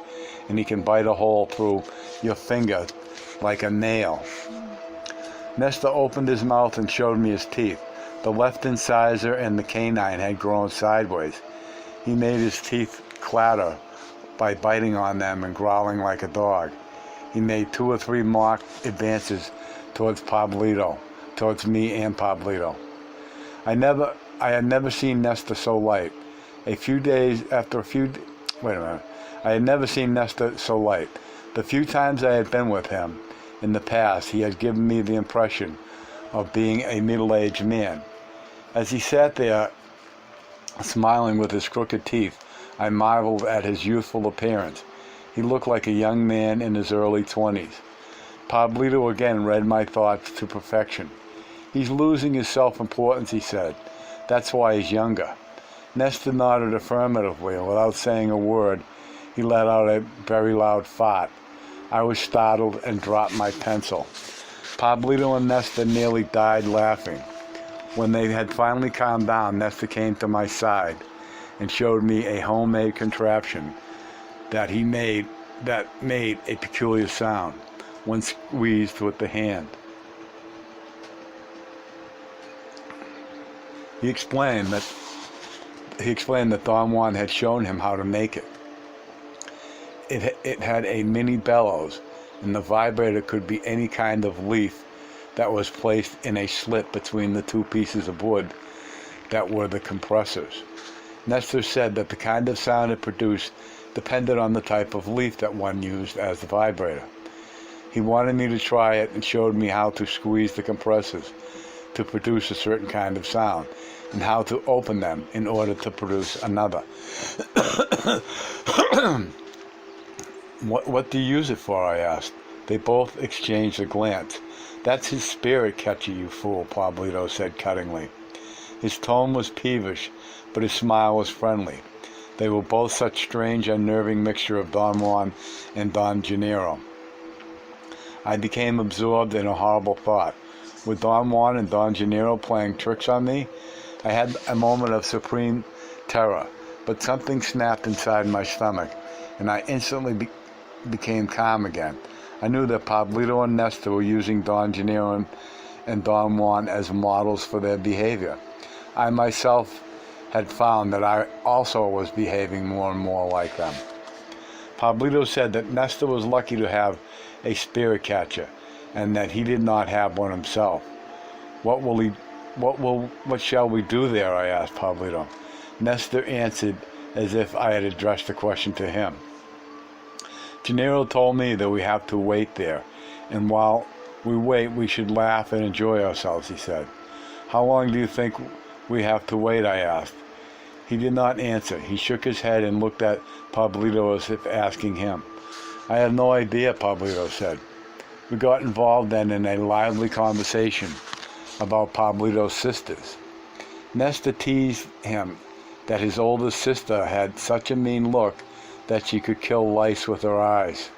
and he can bite a hole through your finger like a nail. Nestor opened his mouth and showed me his teeth. The left incisor and the canine had grown sideways. He made his teeth clatter by biting on them and growling like a dog. He made 2 or 3 mock advances towards me and Pablito. I had never seen Nestor so light. I had never seen Nestor so light. The few times I had been with him in the past, he had given me the impression of being a middle-aged man. As he sat there, smiling with his crooked teeth, I marveled at his youthful appearance. He looked like a young man in his early 20s. Pablito again read my thoughts to perfection. "He's losing his self-importance," he said. "That's why he's younger." Nestor nodded affirmatively, and without saying a word, he let out a very loud fart. I was startled and dropped my pencil. Pablito and Nestor nearly died laughing. When they had finally calmed down, Nestor came to my side and showed me a homemade contraption that made a peculiar sound when squeezed with the hand. He explained that Don Juan had shown him how to make it. It had a mini bellows, and the vibrator could be any kind of leaf that was placed in a slit between the 2 pieces of wood that were the compressors. Nestor said that the kind of sound it produced depended on the type of leaf that one used as the vibrator. He wanted me to try it and showed me how to squeeze the compressors. to produce a certain kind of sound, and how to open them in order to produce another. What do you use it for? I asked. They both exchanged a glance. That's his spirit catcher, you fool, Pablito said cuttingly. His tone was peevish, but his smile was friendly. They were both such strange, unnerving mixture of Don Juan and Don Gennaro. I became absorbed in a horrible thought. Were Don Juan and Don Gennaro playing tricks on me? I had a moment of supreme terror, but something snapped inside my stomach, and I instantly became calm again. I knew that Pablito and Nestor were using Don Gennaro and Don Juan as models for their behavior. I myself had found that I also was behaving more and more like them. Pablito said that Nestor was lucky to have a spirit catcher, and that he did not have one himself. What shall we do there? I asked Pablito. Nestor answered as if I had addressed the question to him. Gennaro told me that we have to wait there, and while we wait, we should laugh and enjoy ourselves, he said. How long do you think we have to wait? I asked. He did not answer. He shook his head and looked at Pablito as if asking him. I have no idea, Pablito said. We got involved then in a lively conversation about Pablito's sisters. Nestor teased him that his oldest sister had such a mean look that she could kill lice with her eyes.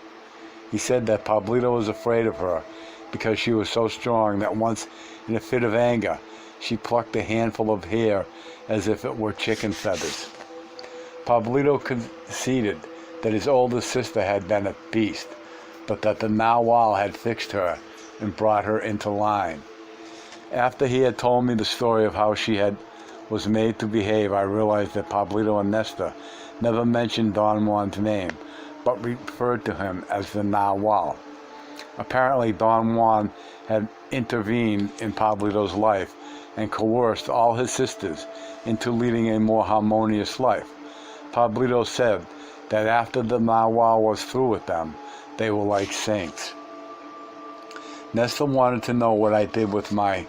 He said that Pablito was afraid of her because she was so strong that once, in a fit of anger, she plucked a handful of hair as if it were chicken feathers. Pablito conceded that his oldest sister had been a beast, but that the Nahual had fixed her and brought her into line. After he had told me the story of how she was made to behave, I realized that Pablito and Nestor never mentioned Don Juan's name, but referred to him as the Nahual. Apparently, Don Juan had intervened in Pablito's life and coerced all his sisters into leading a more harmonious life. Pablito said that after the Nahual was through with them, they were like saints. Nestor wanted to know what I did with my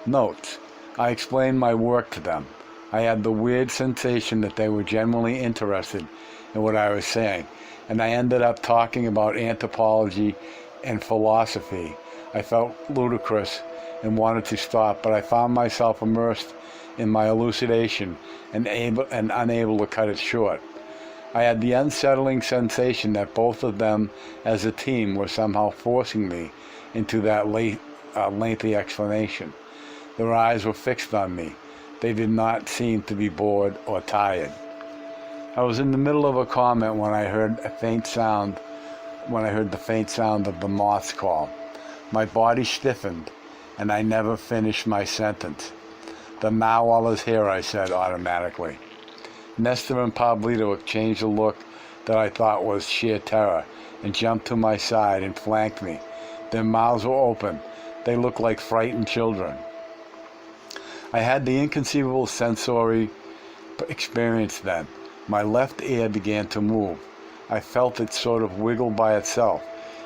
notes. I explained my work to them. I had the weird sensation that they were genuinely interested in what I was saying, and I ended up talking about anthropology and philosophy. I felt ludicrous and wanted to stop, but I found myself immersed in my elucidation and unable to cut it short. I had the unsettling sensation that both of them as a team were somehow forcing me into that lengthy explanation. Their eyes were fixed on me. They did not seem to be bored or tired. I was in the middle of a comment when I heard the faint sound of the moth's call. My body stiffened, and I never finished my sentence. The Nahual is here, I said automatically. Nestor and Pablito exchanged a look that I thought was sheer terror, and jumped to my side and flanked me. Their mouths were open. They looked like frightened children. I had the inconceivable sensory experience then. My left ear began to move. I felt it sort of wiggle by itself.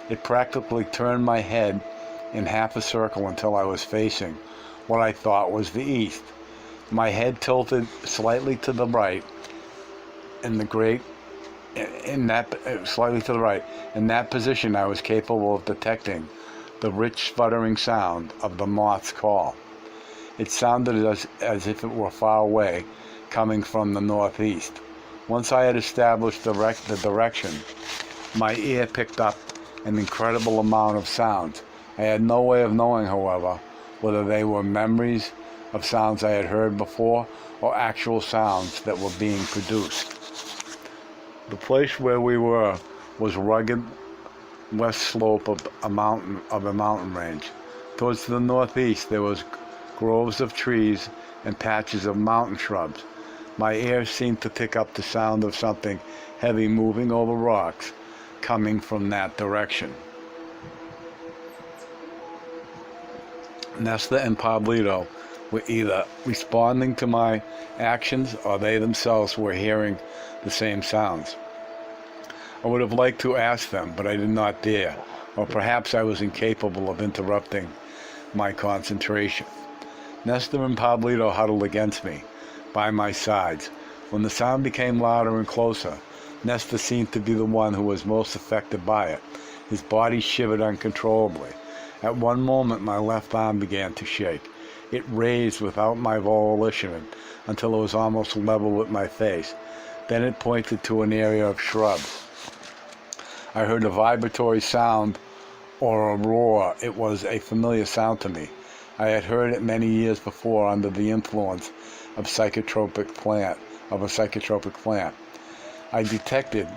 It practically turned my head in half a circle until I was facing what I thought was the east. My head tilted slightly to the right. In that position, I was capable of detecting the rich sputtering sound of the moth's call. It sounded as if it were far away, coming from the northeast. Once I had established the direction, my ear picked up an incredible amount of sounds. I had no way of knowing, however, whether they were memories of sounds I had heard before or actual sounds that were being produced. The place where we were was rugged west slope of a mountain range. Towards the northeast there was groves of trees and patches of mountain shrubs. My ears seemed to pick up the sound of something heavy moving over rocks coming from that direction. Nestor and Pablito were either responding to my actions or they themselves were hearing the same sounds. I would have liked to ask them, but I did not dare, or perhaps I was incapable of interrupting my concentration. Nestor and Pablito huddled against me, by my sides. When the sound became louder and closer, Nestor seemed to be the one who was most affected by it. His body shivered uncontrollably. At one moment, my left arm began to shake. It raised without my volition until it was almost level with my face. Then it pointed to an area of shrubs. I heard a vibratory sound or a roar. It was a familiar sound to me. I had heard it many years before under the influence of a psychotropic plant. I detected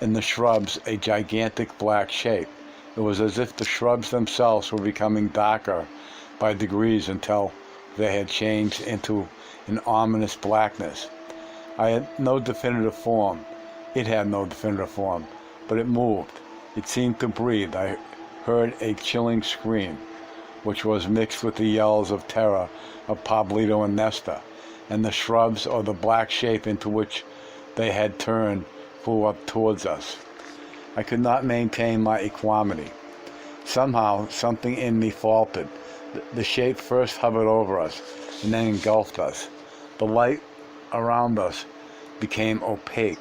in the shrubs a gigantic black shape. It was as if the shrubs themselves were becoming darker by degrees until they had changed into an ominous blackness. I had no definitive form. It had no definitive form, but it moved. It seemed to breathe. I heard a chilling scream, which was mixed with the yells of terror of Pablito and Nestor, and the shrubs or the black shape into which they had turned flew up towards us. I could not maintain my equanimity. Somehow, something in me faltered. The shape first hovered over us, and then engulfed us. The light around us became opaque.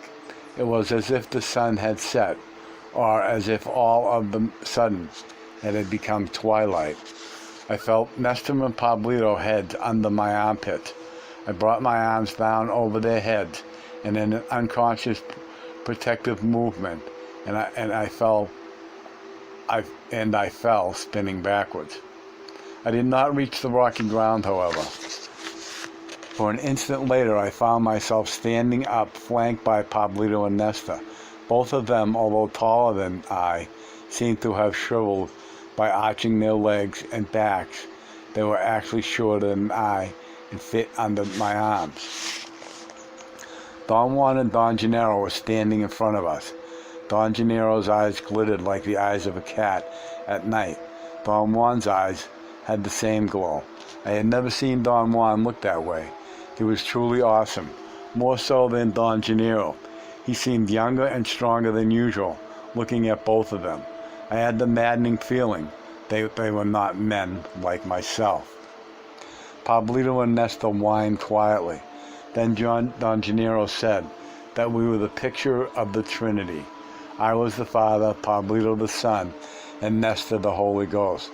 It was as if the sun had set, or as if all of the sudden it had become twilight. I felt Nestor and Pablito heads under my armpits. I brought my arms down over their heads, and in an unconscious protective movement, I fell spinning backwards. I did not reach the rocky ground, however. For an instant later, I found myself standing up, flanked by Pablito and Nestor. Both of them, although taller than I, seemed to have shriveled by arching their legs and backs. They were actually shorter than I and fit under my arms. Don Juan and Don Gennaro were standing in front of us. Don Gennaro's eyes glittered like the eyes of a cat at night. Don Juan's eyes had the same glow. I had never seen Don Juan look that way. He was truly awesome, more so than Don Gennaro. He seemed younger and stronger than usual, looking at both of them. I had the maddening feeling they were not men like myself. Pablito and Nestor whined quietly. Then Don Gennaro said that we were the picture of the Trinity. I was the Father, Pablito the Son, and Nestor the Holy Ghost.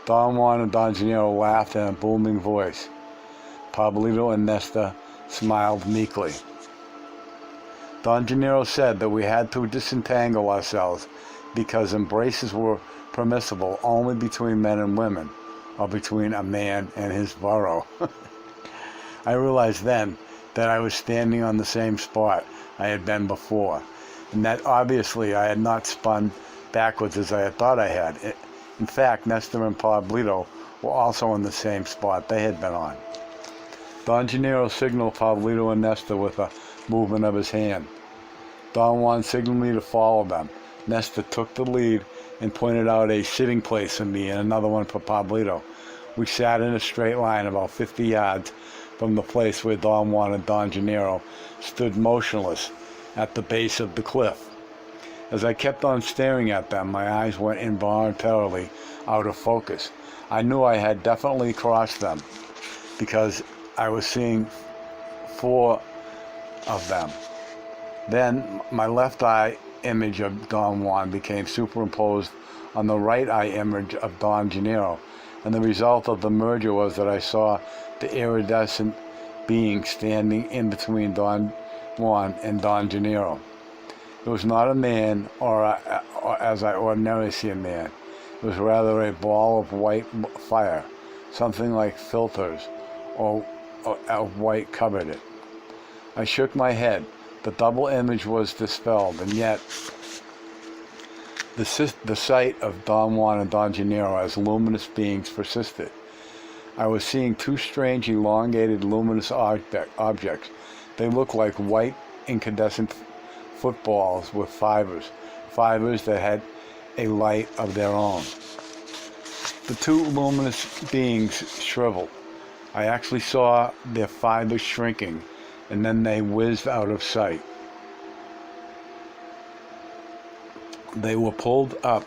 Don Juan and Don Gennaro laughed in a booming voice. Pablito and Nestor smiled meekly. Don Gennaro said that we had to disentangle ourselves because embraces were permissible only between men and women, or between a man and his burro. I realized then that I was standing on the same spot I had been before, and that obviously I had not spun backwards as I had thought I had. In fact, Nestor and Pablito were also in the same spot they had been on. Don Gennaro signaled Pablito and Nestor with a movement of his hand. Don Juan signaled me to follow them. Nestor took the lead and pointed out a sitting place for me and another one for Pablito. We sat in a straight line about 50 yards from the place where Don Juan and Don Gennaro stood motionless at the base of the cliff. As I kept on staring at them, my eyes went involuntarily out of focus. I knew I had definitely crossed them because I was seeing 4 of them. Then my left eye image of Don Juan became superimposed on the right eye image of Don Gennaro, and the result of the merger was that I saw the iridescent being standing in between Don Juan and Don Gennaro. It was not a man, or as I ordinarily see a man. It was rather a ball of white fire, something like filters or white covered it. I shook my head. The double image was dispelled, and yet the sight of Don Juan and Don Gennaro as luminous beings persisted. I was seeing 2 strange, elongated, luminous objects. They looked like white, incandescent footballs with fibers that had a light of their own. The 2 luminous beings shriveled. I actually saw their fibers shrinking, and then they whizzed out of sight. They were pulled up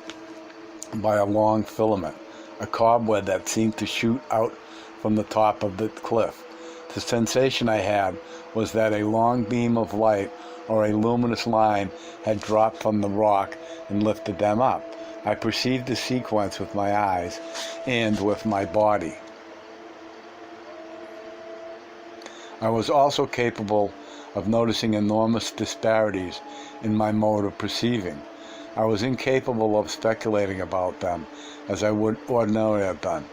by a long filament, a cobweb that seemed to shoot out from the top of the cliff. The sensation I had was that a long beam of light or a luminous line had dropped from the rock and lifted them up. I perceived the sequence with my eyes and with my body. I was also capable of noticing enormous disparities in my mode of perceiving. I was incapable of speculating about them as I would ordinarily have done.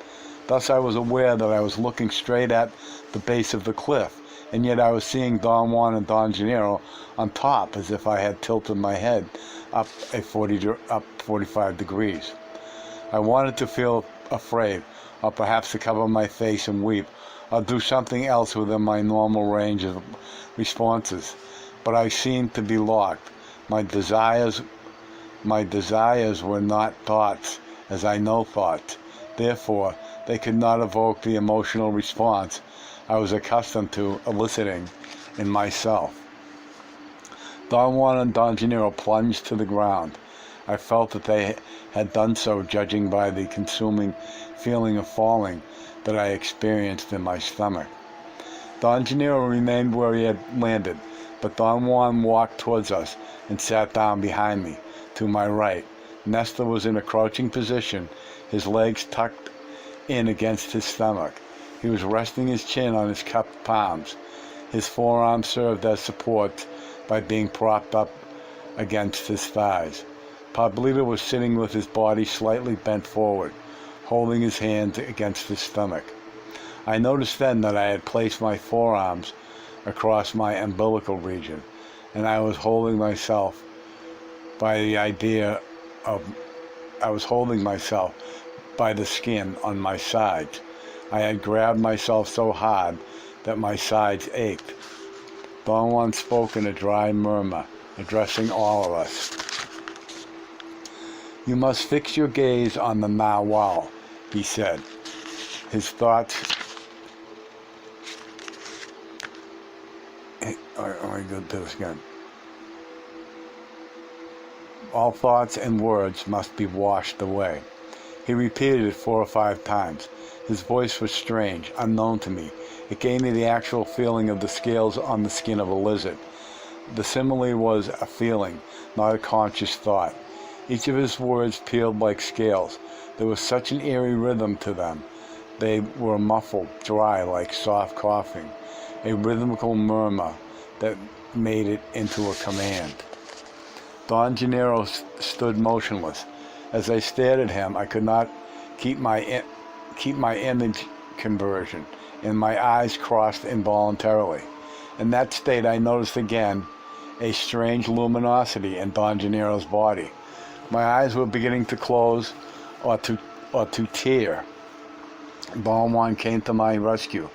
Thus I was aware that I was looking straight at the base of the cliff, and yet I was seeing Don Juan and Don Gennaro on top as if I had tilted my head up 45 degrees. I wanted to feel afraid, or perhaps to cover my face and weep, or do something else within my normal range of responses, but I seemed to be locked. My desires were not thoughts, as I know thoughts. Therefore, they could not evoke the emotional response I was accustomed to eliciting in myself. Don Juan and Don Gennaro plunged to the ground. I felt that they had done so, judging by the consuming feeling of falling that I experienced in my stomach. Don Gennaro remained where he had landed, but Don Juan walked towards us and sat down behind me, to my right. Nestor was in a crouching position, his legs tucked in against his stomach. He was resting his chin on his cupped palms. His forearms served as support by being propped up against his thighs. Pablito was sitting with his body slightly bent forward, holding his hands against his stomach. I noticed then that I had placed my forearms across my umbilical region, and I was holding myself by the skin on my sides. I had grabbed myself so hard that my sides ached. Don Juan spoke in a dry murmur, addressing all of us. "You must fix your gaze on the narwhal," he said. His thoughts... Let me do this again. All thoughts and words must be washed away. He repeated it 4 or 5 times. His voice was strange, unknown to me. It gave me the actual feeling of the scales on the skin of a lizard. The simile was a feeling, not a conscious thought. Each of his words peeled like scales. There was such an eerie rhythm to them. They were muffled, dry, like soft coughing, a rhythmical murmur that made it into a command. Don Gennaro stood motionless. As I stared at him, I could not keep my image conversion, and my eyes crossed involuntarily. In that state, I noticed again a strange luminosity in Don Gennaro's body. My eyes were beginning to close or to tear. Don Juan came to my rescue.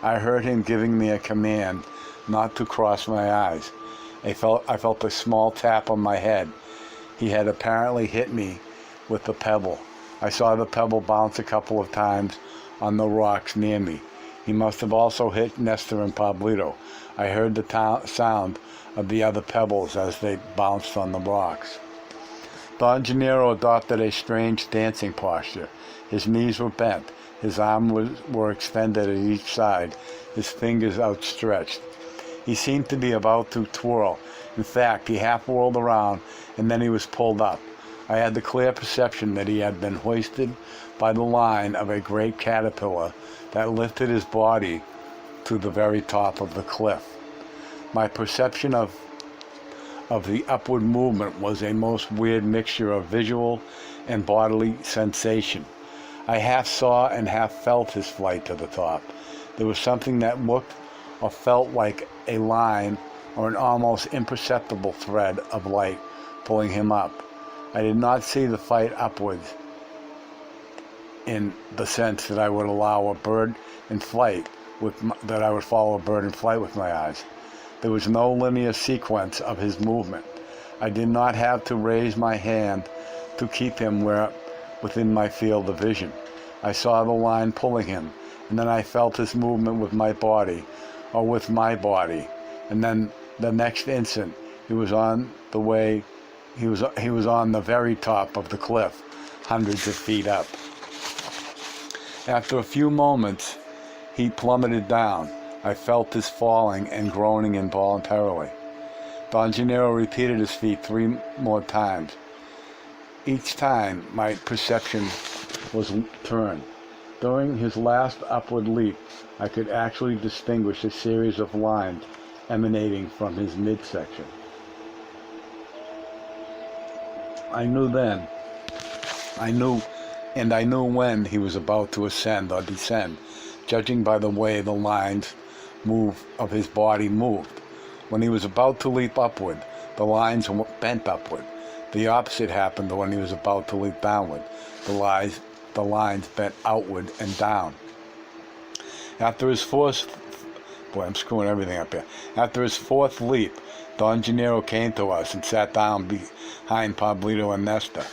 I heard him giving me a command not to cross my eyes. I felt a small tap on my head. He had apparently hit me with the pebble. I saw the pebble bounce a couple of times on the rocks near me. He must have also hit Nestor and Pablito. I heard the sound of the other pebbles as they bounced on the rocks. Don Gennaro adopted a strange dancing posture. His knees were bent. His arms were extended at each side, his fingers outstretched. He seemed to be about to twirl. In fact, he half whirled around, and then he was pulled up. I had the clear perception that he had been hoisted by the line of a great caterpillar that lifted his body to the very top of the cliff. My perception of the upward movement was a most weird mixture of visual and bodily sensation. I half saw and half felt his flight to the top. There was something that looked or felt like a line or an almost imperceptible thread of light pulling him up. I did not see the fight upwards in the sense that I would allow a bird in flight that I would follow a bird in flight with my eyes. There was no linear sequence of his movement. I did not have to raise my hand to keep him within my field of vision. I saw the line pulling him, and then I felt his movement with my body, and then the next instant he was on the very top of the cliff, hundreds of feet up. After a few moments, he plummeted down. I felt his falling and groaning involuntarily. Don Gennaro repeated his feat 3 more times. Each time, my perception was turned. During his last upward leap, I could actually distinguish a series of lines emanating from his midsection. I knew when he was about to ascend or descend, judging by the way the lines of his body moved. When he was about to leap upward, the lines bent upward. The opposite happened when he was about to leap downward. The lines bent outward and down. After his fourth leap, Don Gennaro came to us and sat down behind Pablito and Nesta.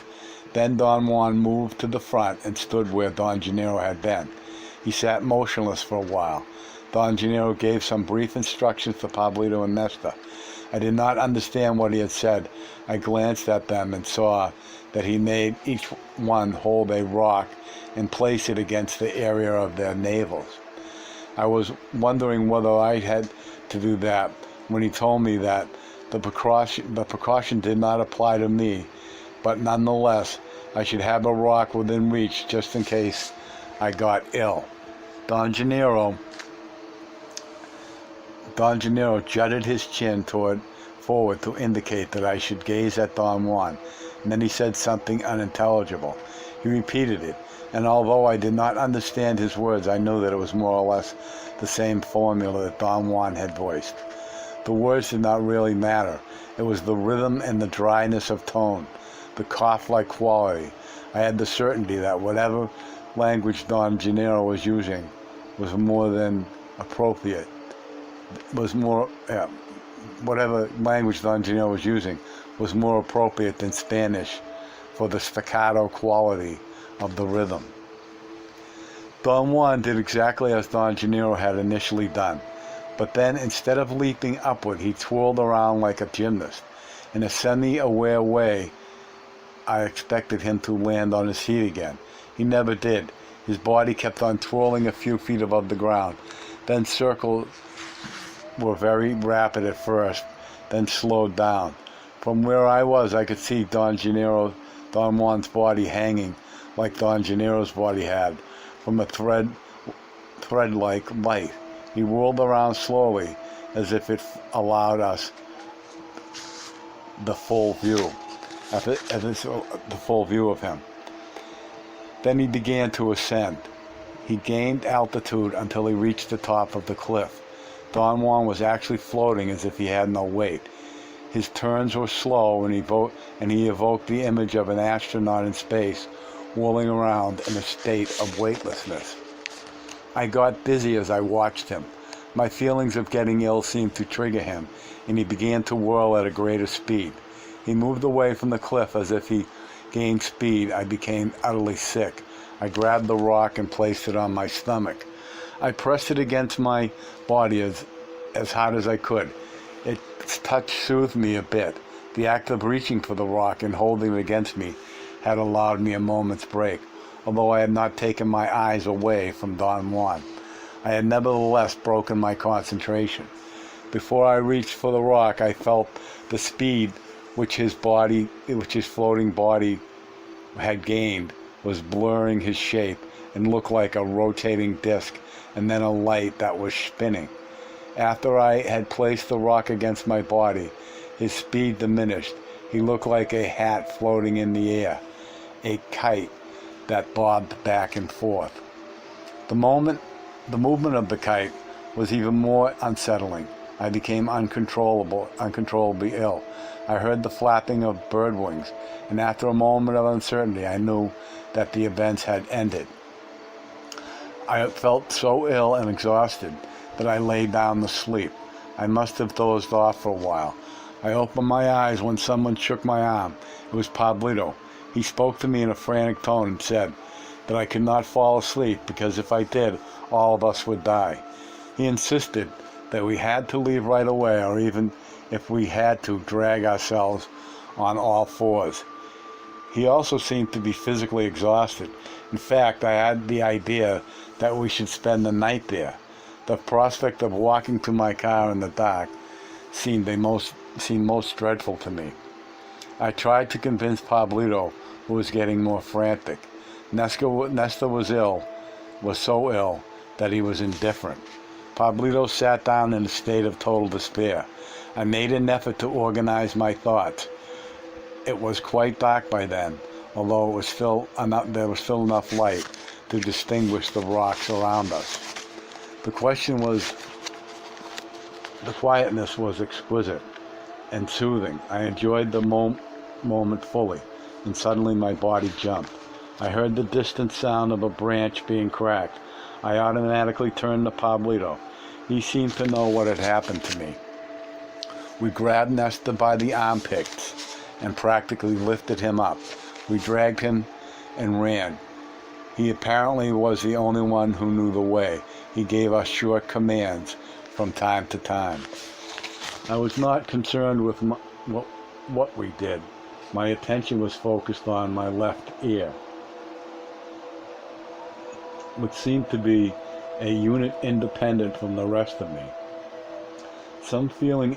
Then Don Juan moved to the front and stood where Don Gennaro had been. He sat motionless for a while. Don Gennaro gave some brief instructions to Pablito and Nesta. I did not understand what he had said. I glanced at them and saw that he made each one hold a rock and place it against the area of their navels. I was wondering whether I had to do that when he told me that the precaution did not apply to me, but nonetheless, I should have a rock within reach just in case I got ill. Don Gennaro jutted his chin forward to indicate that I should gaze at Don Juan, and then he said something unintelligible. He repeated it, and although I did not understand his words, I knew that it was more or less the same formula that Don Juan had voiced. The words did not really matter. It was the rhythm and the dryness of tone, the cough-like quality. I had the certainty that whatever language Don Gennaro was using was more than appropriate. Whatever language Don Gennaro was using was more appropriate than Spanish for the staccato quality of the rhythm. Don Juan did exactly as Don Gennaro had initially done, but then instead of leaping upward, he twirled around like a gymnast. In a semi-aware way, I expected him to land on his feet again. He never did. His body kept on twirling a few feet above the ground. Then circles were very rapid at first, then slowed down. From where I was, I could see Don Juan's body hanging like Don Gennaro's body had, from a thread-like light. He whirled around slowly, as if it allowed us the full view of him. Then he began to ascend. He gained altitude until he reached the top of the cliff. Don Juan was actually floating as if he had no weight. His turns were slow, and he evoked the image of an astronaut in space, whirling around in a state of weightlessness. I got dizzy as I watched him. My feelings of getting ill seemed to trigger him, and he began to whirl at a greater speed. He moved away from the cliff as if he gained speed. I became utterly sick. I grabbed the rock and placed it on my stomach. I pressed it against my body as hard as I could. Its touch soothed me a bit. The act of reaching for the rock and holding it against me had allowed me a moment's break, although I had not taken my eyes away from Don Juan. I had nevertheless broken my concentration. Before I reached for the rock, I felt the speed which his floating body had gained was blurring his shape and looked like a rotating disc and then a light that was spinning. After I had placed the rock against my body, his speed diminished. He looked like a hat floating in the air, a kite that bobbed back and forth. The movement of the kite was even more unsettling. I became uncontrollably ill. I heard the flapping of bird wings, and after a moment of uncertainty, I knew that the events had ended. I felt so ill and exhausted that I lay down to sleep. I must have dozed off for a while. I opened my eyes when someone shook my arm. It was Pablito. He spoke to me in a frantic tone and said that I could not fall asleep because if I did, all of us would die. He insisted that we had to leave right away, or even if we had to, drag ourselves on all fours. He also seemed to be physically exhausted, In fact, I had the idea that we should spend the night there. The prospect of walking to my car in the dark seemed most dreadful to me. I tried to convince Pablito, who was getting more frantic. Nesta was so ill that he was indifferent. Pablito sat down in a state of total despair. I made an effort to organize my thoughts. It was quite dark by then, although there was still enough light to distinguish the rocks around us. The quietness was exquisite and soothing. I enjoyed the moment fully, and suddenly my body jumped. I heard the distant sound of a branch being cracked. I automatically turned to Pablito. He seemed to know what had happened to me. We grabbed Nesta by the armpits and practically lifted him up. We dragged him and ran. He apparently was the only one who knew the way. He gave us short commands from time to time. I was not concerned with what we did. My attention was focused on my left ear, which seemed to be a unit independent from the rest of me. Some feeling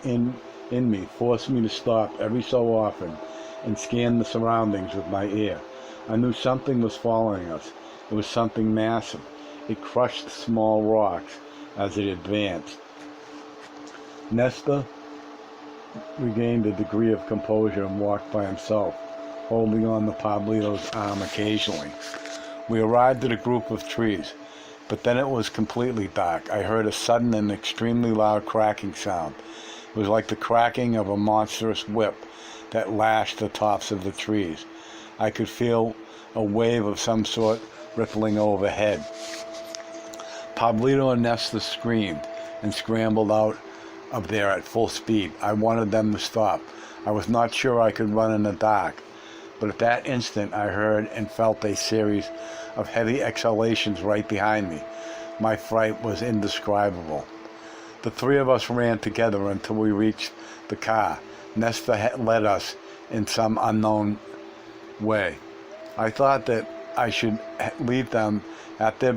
in me forced me to stop every so often and scan the surroundings with my ear. I knew something was following us. It was something massive. It crushed small rocks as it advanced. Nesta regained a degree of composure and walked by himself, holding on to Pablito's arm occasionally. We arrived at a group of trees, but then it was completely dark. I heard a sudden and extremely loud cracking sound. It was like the cracking of a monstrous whip that lashed the tops of the trees. I could feel a wave of some sort rippling overhead. Pablito and Nesta screamed and scrambled out of there at full speed. I wanted them to stop. I was not sure I could run in the dark, but at that instant I heard and felt a series of heavy exhalations right behind me. My fright was indescribable. The three of us ran together until we reached the car. Nesta led us in some unknown way. I thought that I should leave them at their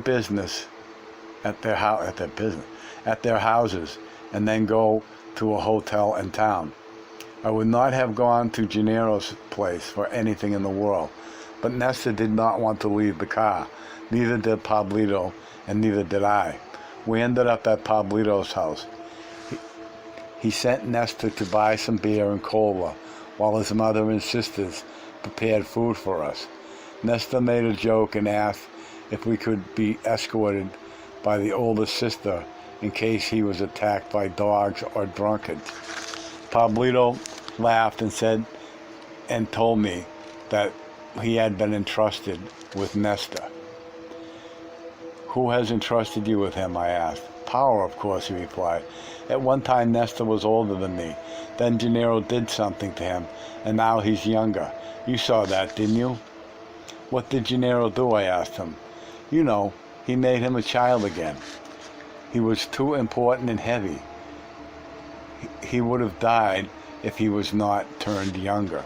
houses, and then go to a hotel in town. I would not have gone to Gennaro's place for anything in the world, but Nesta did not want to leave the car. Neither did Pablito, and neither did I. We ended up at Pablito's house. He sent Nesta to buy some beer and cola, while his mother and sisters prepared food for us. Nesta made a joke and asked if we could be escorted by the older sister in case he was attacked by dogs or drunkards. Pablito laughed and told me that he had been entrusted with Nesta. Who has entrusted you with him? I asked. Power, of course, he replied. At one time, Nesta was older than me. Then Gennaro did something to him, and now he's younger. You saw that, didn't you? What did Gennaro do? I asked him. You know, he made him a child again. He was too important and heavy. He would have died if he was not turned younger.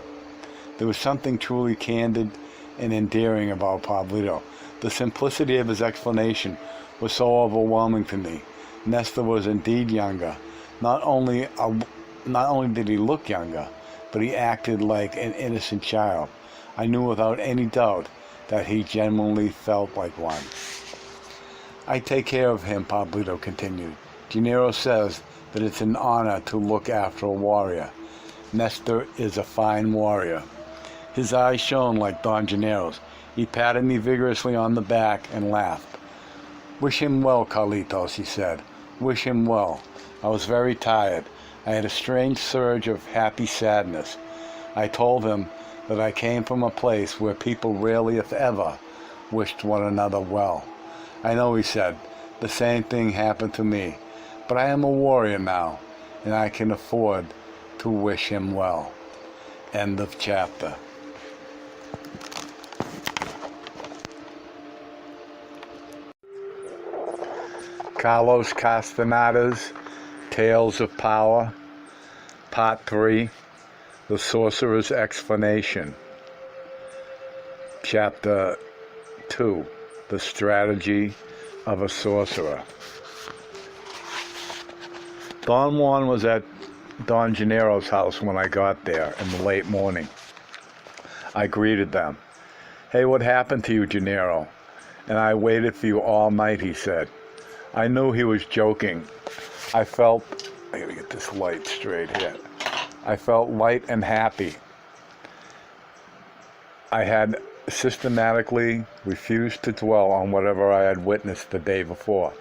There was something truly candid and endearing about Pablito. The simplicity of his explanation was so overwhelming to me. Nesta was indeed younger. Not only did he look younger, but he acted like an innocent child. I knew without any doubt that he genuinely felt like one. I take care of him, Pablito continued. Gennaro says that it's an honor to look after a warrior. Nesta is a fine warrior. His eyes shone like Don Gennaro's. He patted me vigorously on the back and laughed. Wish him well, Carlitos, he said. Wish him well. I was very tired. I had a strange surge of happy sadness. I told him that I came from a place where people rarely, if ever, wished one another well. I know, he said, the same thing happened to me, but I am a warrior now, and I can afford to wish him well. End of chapter. Carlos Castaneda's Tales of Power, Part 3, The Sorcerer's Explanation, Chapter 2, the strategy of a sorcerer. Don Juan was at Don Gennaro's house when I got there in the late morning. I greeted them. "Hey, what happened to you, Gennaro?" "And I waited for you all night," he said. I knew he was joking. I gotta get this light straight here. I felt light and happy. I had systematically refused to dwell on whatever I had witnessed the day before.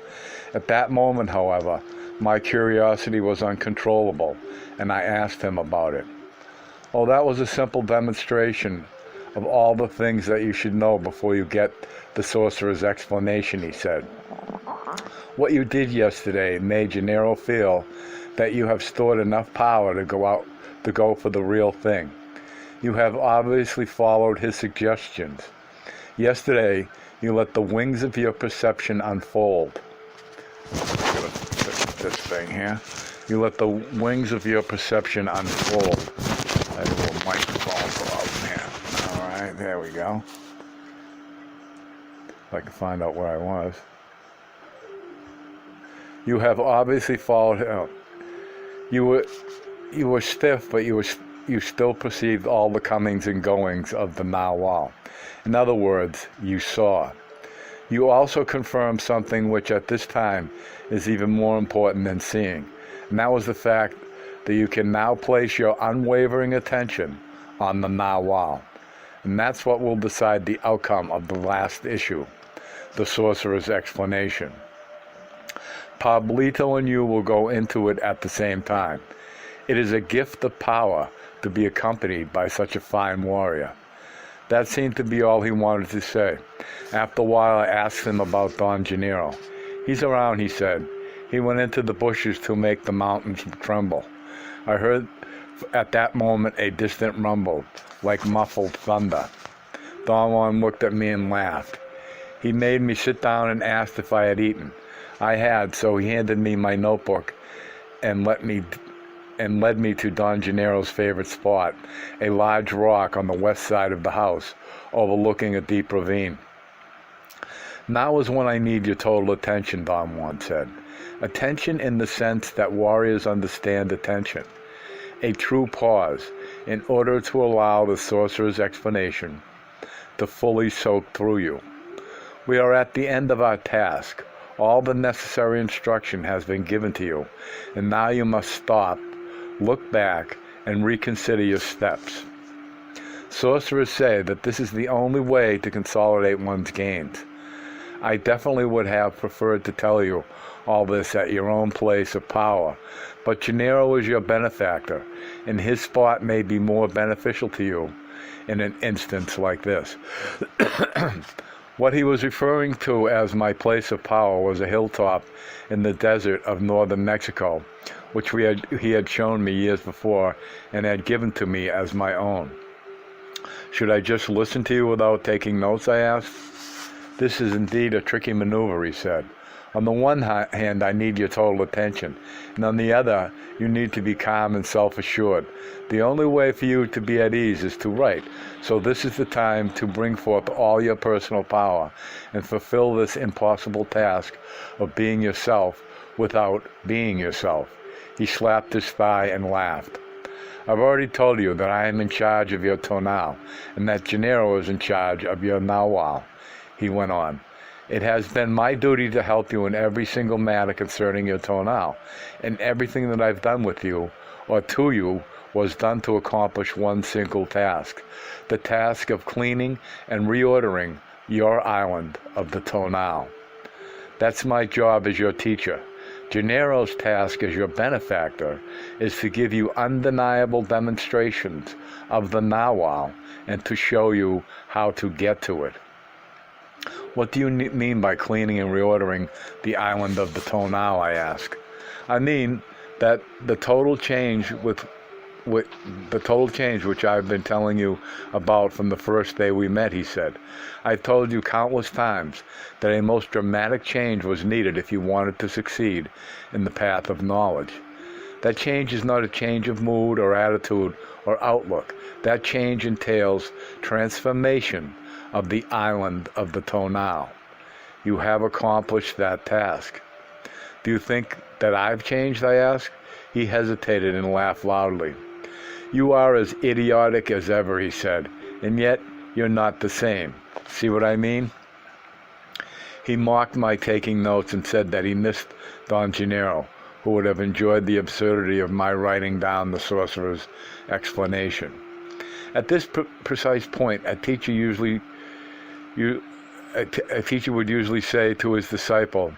At that moment, however, my curiosity was uncontrollable, and I asked him about it. "Oh, that was a simple demonstration of all the things that you should know before you get the sorcerer's explanation," he said. "What you did yesterday made Gennaro feel that you have stored enough power to go for the real thing. You have obviously followed his suggestions. Yesterday, you let the wings of your perception unfold." I'm gonna fix this thing here. "You let the wings of your perception unfold." I have a little microphone go out here. All right, there we go. If I can find out where I was. "You have obviously followed him. You were stiff, but you still perceived all the comings and goings of the Nawal. In other words, you saw. You also confirmed something which at this time is even more important than seeing, and that was the fact that you can now place your unwavering attention on the Nawal. And that's what will decide the outcome of the last issue, the sorcerer's explanation. Pablito and you will go into it at the same time. It is a gift of power to be accompanied by such a fine warrior." That seemed to be all he wanted to say. After a while, I asked him about Don Gennaro. "He's around," he said. "He went into the bushes to make the mountains tremble." I heard at that moment a distant rumble, like muffled thunder. Don Juan looked at me and laughed. He made me sit down and asked if I had eaten. I had, so he handed me my notebook and led me to Don Gennaro's favorite spot, a large rock on the west side of the house, overlooking a deep ravine. "Now is when I need your total attention," Don Juan said. "Attention in the sense that warriors understand attention. A true pause, in order to allow the sorcerer's explanation to fully soak through you. We are at the end of our task. All the necessary instruction has been given to you, and now you must stop, look back, and reconsider your steps. Sorcerers say that this is the only way to consolidate one's gains. I definitely would have preferred to tell you all this at your own place of power, but Gennaro is your benefactor, and his spot may be more beneficial to you in an instance like this." What he was referring to as my place of power was a hilltop in the desert of northern Mexico, which he had shown me years before and had given to me as my own. "Should I just listen to you without taking notes?" I asked. "This is indeed a tricky maneuver," he said. "On the one hand, I need your total attention, and on the other, you need to be calm and self-assured. The only way for you to be at ease is to write, so this is the time to bring forth all your personal power and fulfill this impossible task of being yourself without being yourself." He slapped his thigh and laughed. "I've already told you that I am in charge of your tonal, and that Gennaro is in charge of your nawal," he went on. "It has been my duty to help you in every single matter concerning your tonal, and everything that I've done with you, or to you, was done to accomplish one single task, the task of cleaning and reordering your island of the tonal. That's my job as your teacher. Gennaro's task as your benefactor is to give you undeniable demonstrations of the nawal and to show you how to get to it." "What do you mean by cleaning and reordering the island of the tonal?" I asked. "I mean that the total change which I've been telling you about from the first day we met," he said. "I've told you countless times that a most dramatic change was needed if you wanted to succeed in the path of knowledge. That change is not a change of mood or attitude or outlook. That change entails transformation of the island of the tonal. You have accomplished that task. Do you think that I've changed, I asked. He hesitated and laughed loudly. You are as idiotic as ever, he said, and yet you're not the same. See what I mean? He mocked my taking notes and said that he missed Don Gennaro, who would have enjoyed the absurdity of my writing down the sorcerer's explanation. At this precise point, a teacher would usually say to his disciple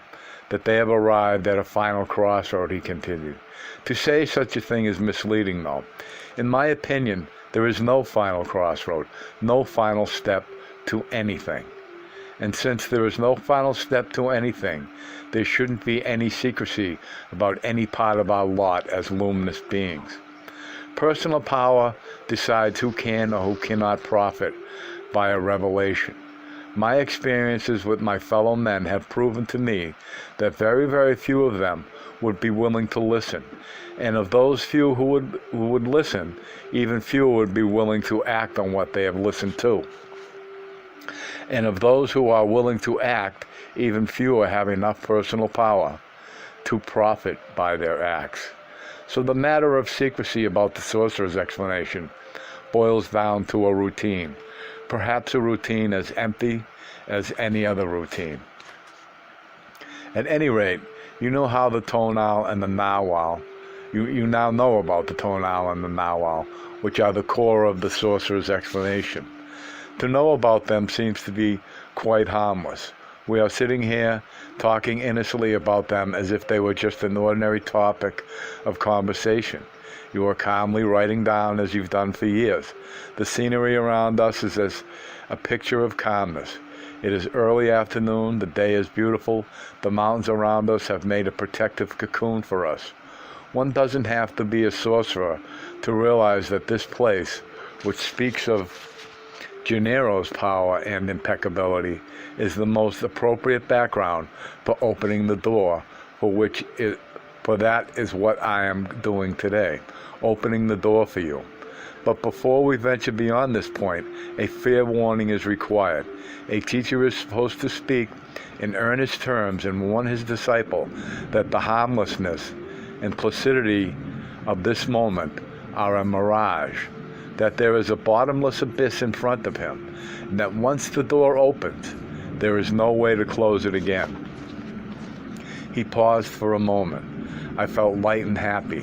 that they have arrived at a final crossroad, he continued. To say such a thing is misleading, though. In my opinion, there is no final crossroad, no final step to anything. And since there is no final step to anything, there shouldn't be any secrecy about any part of our lot as luminous beings. Personal power decides who can or who cannot profit by a revelation. My experiences with my fellow men have proven to me that very, very few of them would be willing to listen. And of those few who would listen, even fewer would be willing to act on what they have listened to. And of those who are willing to act, even fewer have enough personal power to profit by their acts. So the matter of secrecy about the sorcerer's explanation boils down to a routine, perhaps a routine as empty as any other routine. At any rate, you know how the tonal and the nawal, you now know about the tonal and the nawal, which are the core of the sorcerer's explanation. To know about them seems to be quite harmless. We are sitting here talking innocently about them as if they were just an ordinary topic of conversation. You are calmly writing down as you've done for years. The scenery around us is as a picture of calmness. It is early afternoon, the day is beautiful, the mountains around us have made a protective cocoon for us. One doesn't have to be a sorcerer to realize that this place, which speaks of Gennaro's power and impeccability, is the most appropriate background for opening the door, for that is what I am doing today, opening the door for you. But before we venture beyond this point, a fair warning is required. A teacher is supposed to speak in earnest terms and warn his disciple that the harmlessness and placidity of this moment are a mirage, that there is a bottomless abyss in front of him, and that once the door opens, there is no way to close it again. He paused for a moment. I felt light and happy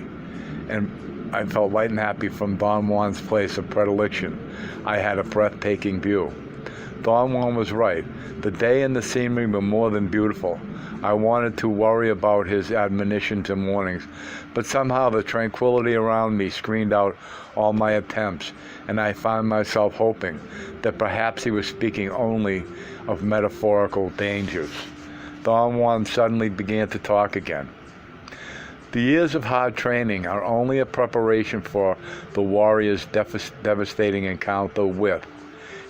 from Don Juan's place of predilection. I had a breathtaking view. Don Juan was right. The day and the scenery were more than beautiful. I wanted to worry about his admonitions and warnings, but somehow the tranquility around me screened out all my attempts, and I found myself hoping that perhaps he was speaking only of metaphorical dangers. Don Juan suddenly began to talk again. The years of hard training are only a preparation for the warrior's devastating encounter with.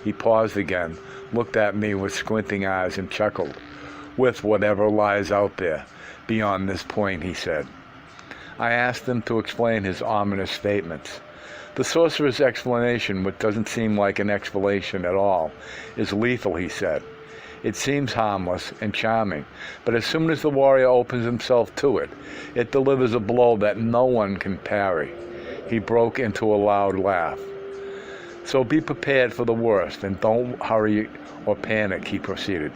He paused again, looked at me with squinting eyes, and chuckled. With whatever lies out there beyond this point, he said. I asked him to explain his ominous statements. The sorcerer's explanation, which doesn't seem like an explanation at all, is lethal, he said. It seems harmless and charming, but as soon as the warrior opens himself to it, it delivers a blow that no one can parry. He broke into a loud laugh. So be prepared for the worst, and don't hurry or panic, he proceeded.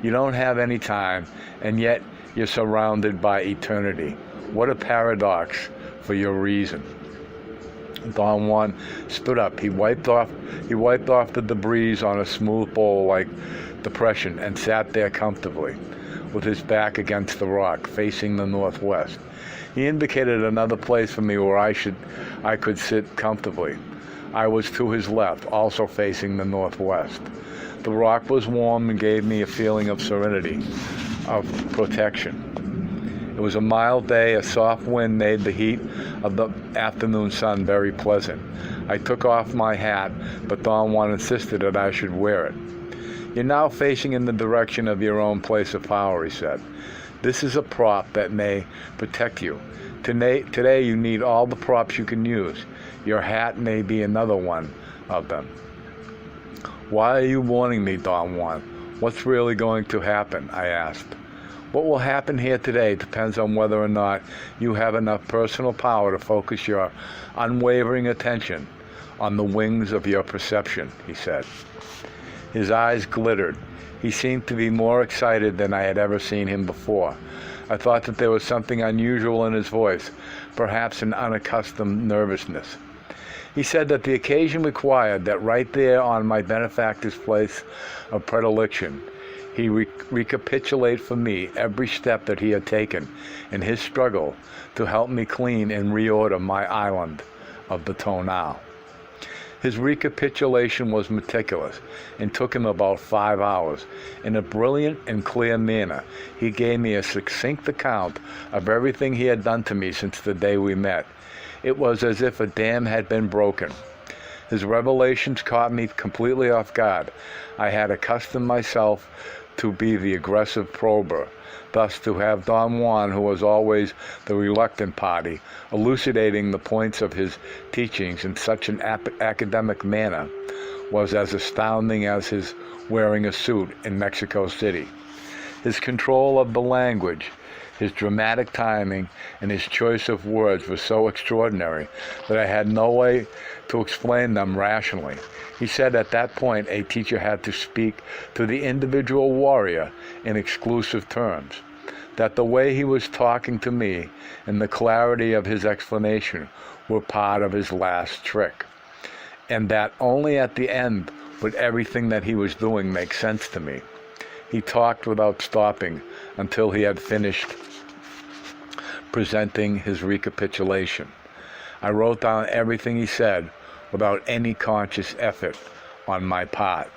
You don't have any time, and yet you're surrounded by eternity. What a paradox for your reason. Don Juan stood up. He wiped off the debris on a smooth bowl-like depression and sat there comfortably, with his back against the rock, facing the northwest. He indicated another place for me where I could sit comfortably. I was to his left, also facing the northwest. The rock was warm and gave me a feeling of serenity, of protection. It was a mild day. A soft wind made the heat of the afternoon sun very pleasant. I took off my hat, but Don Juan insisted that I should wear it. You're now facing in the direction of your own place of power, he said. This is a prop that may protect you. Today you need all the props you can use. Your hat may be another one of them. Why are you warning me, Don Juan? What's really going to happen? I asked. What will happen here today depends on whether or not you have enough personal power to focus your unwavering attention on the wings of your perception, he said. His eyes glittered. He seemed to be more excited than I had ever seen him before. I thought that there was something unusual in his voice, perhaps an unaccustomed nervousness. He said that the occasion required that right there on my benefactor's place of predilection, he recapitulate for me every step that he had taken in his struggle to help me clean and reorder my island of the tonal. His recapitulation was meticulous and took him about 5 hours. In a brilliant and clear manner, he gave me a succinct account of everything he had done to me since the day we met. It was as if a dam had been broken. His revelations caught me completely off guard. I had accustomed myself to be the aggressive prober. Thus, to have Don Juan, who was always the reluctant party, elucidating the points of his teachings in such an academic manner was as astounding as his wearing a suit in Mexico City. His control of the language, his dramatic timing, and his choice of words were so extraordinary that I had no way to explain them rationally. He said at that point a teacher had to speak to the individual warrior in exclusive terms, that the way he was talking to me and the clarity of his explanation were part of his last trick, and that only at the end would everything that he was doing make sense to me. He talked without stopping until he had finished presenting his recapitulation. I wrote down everything he said without any conscious effort on my part.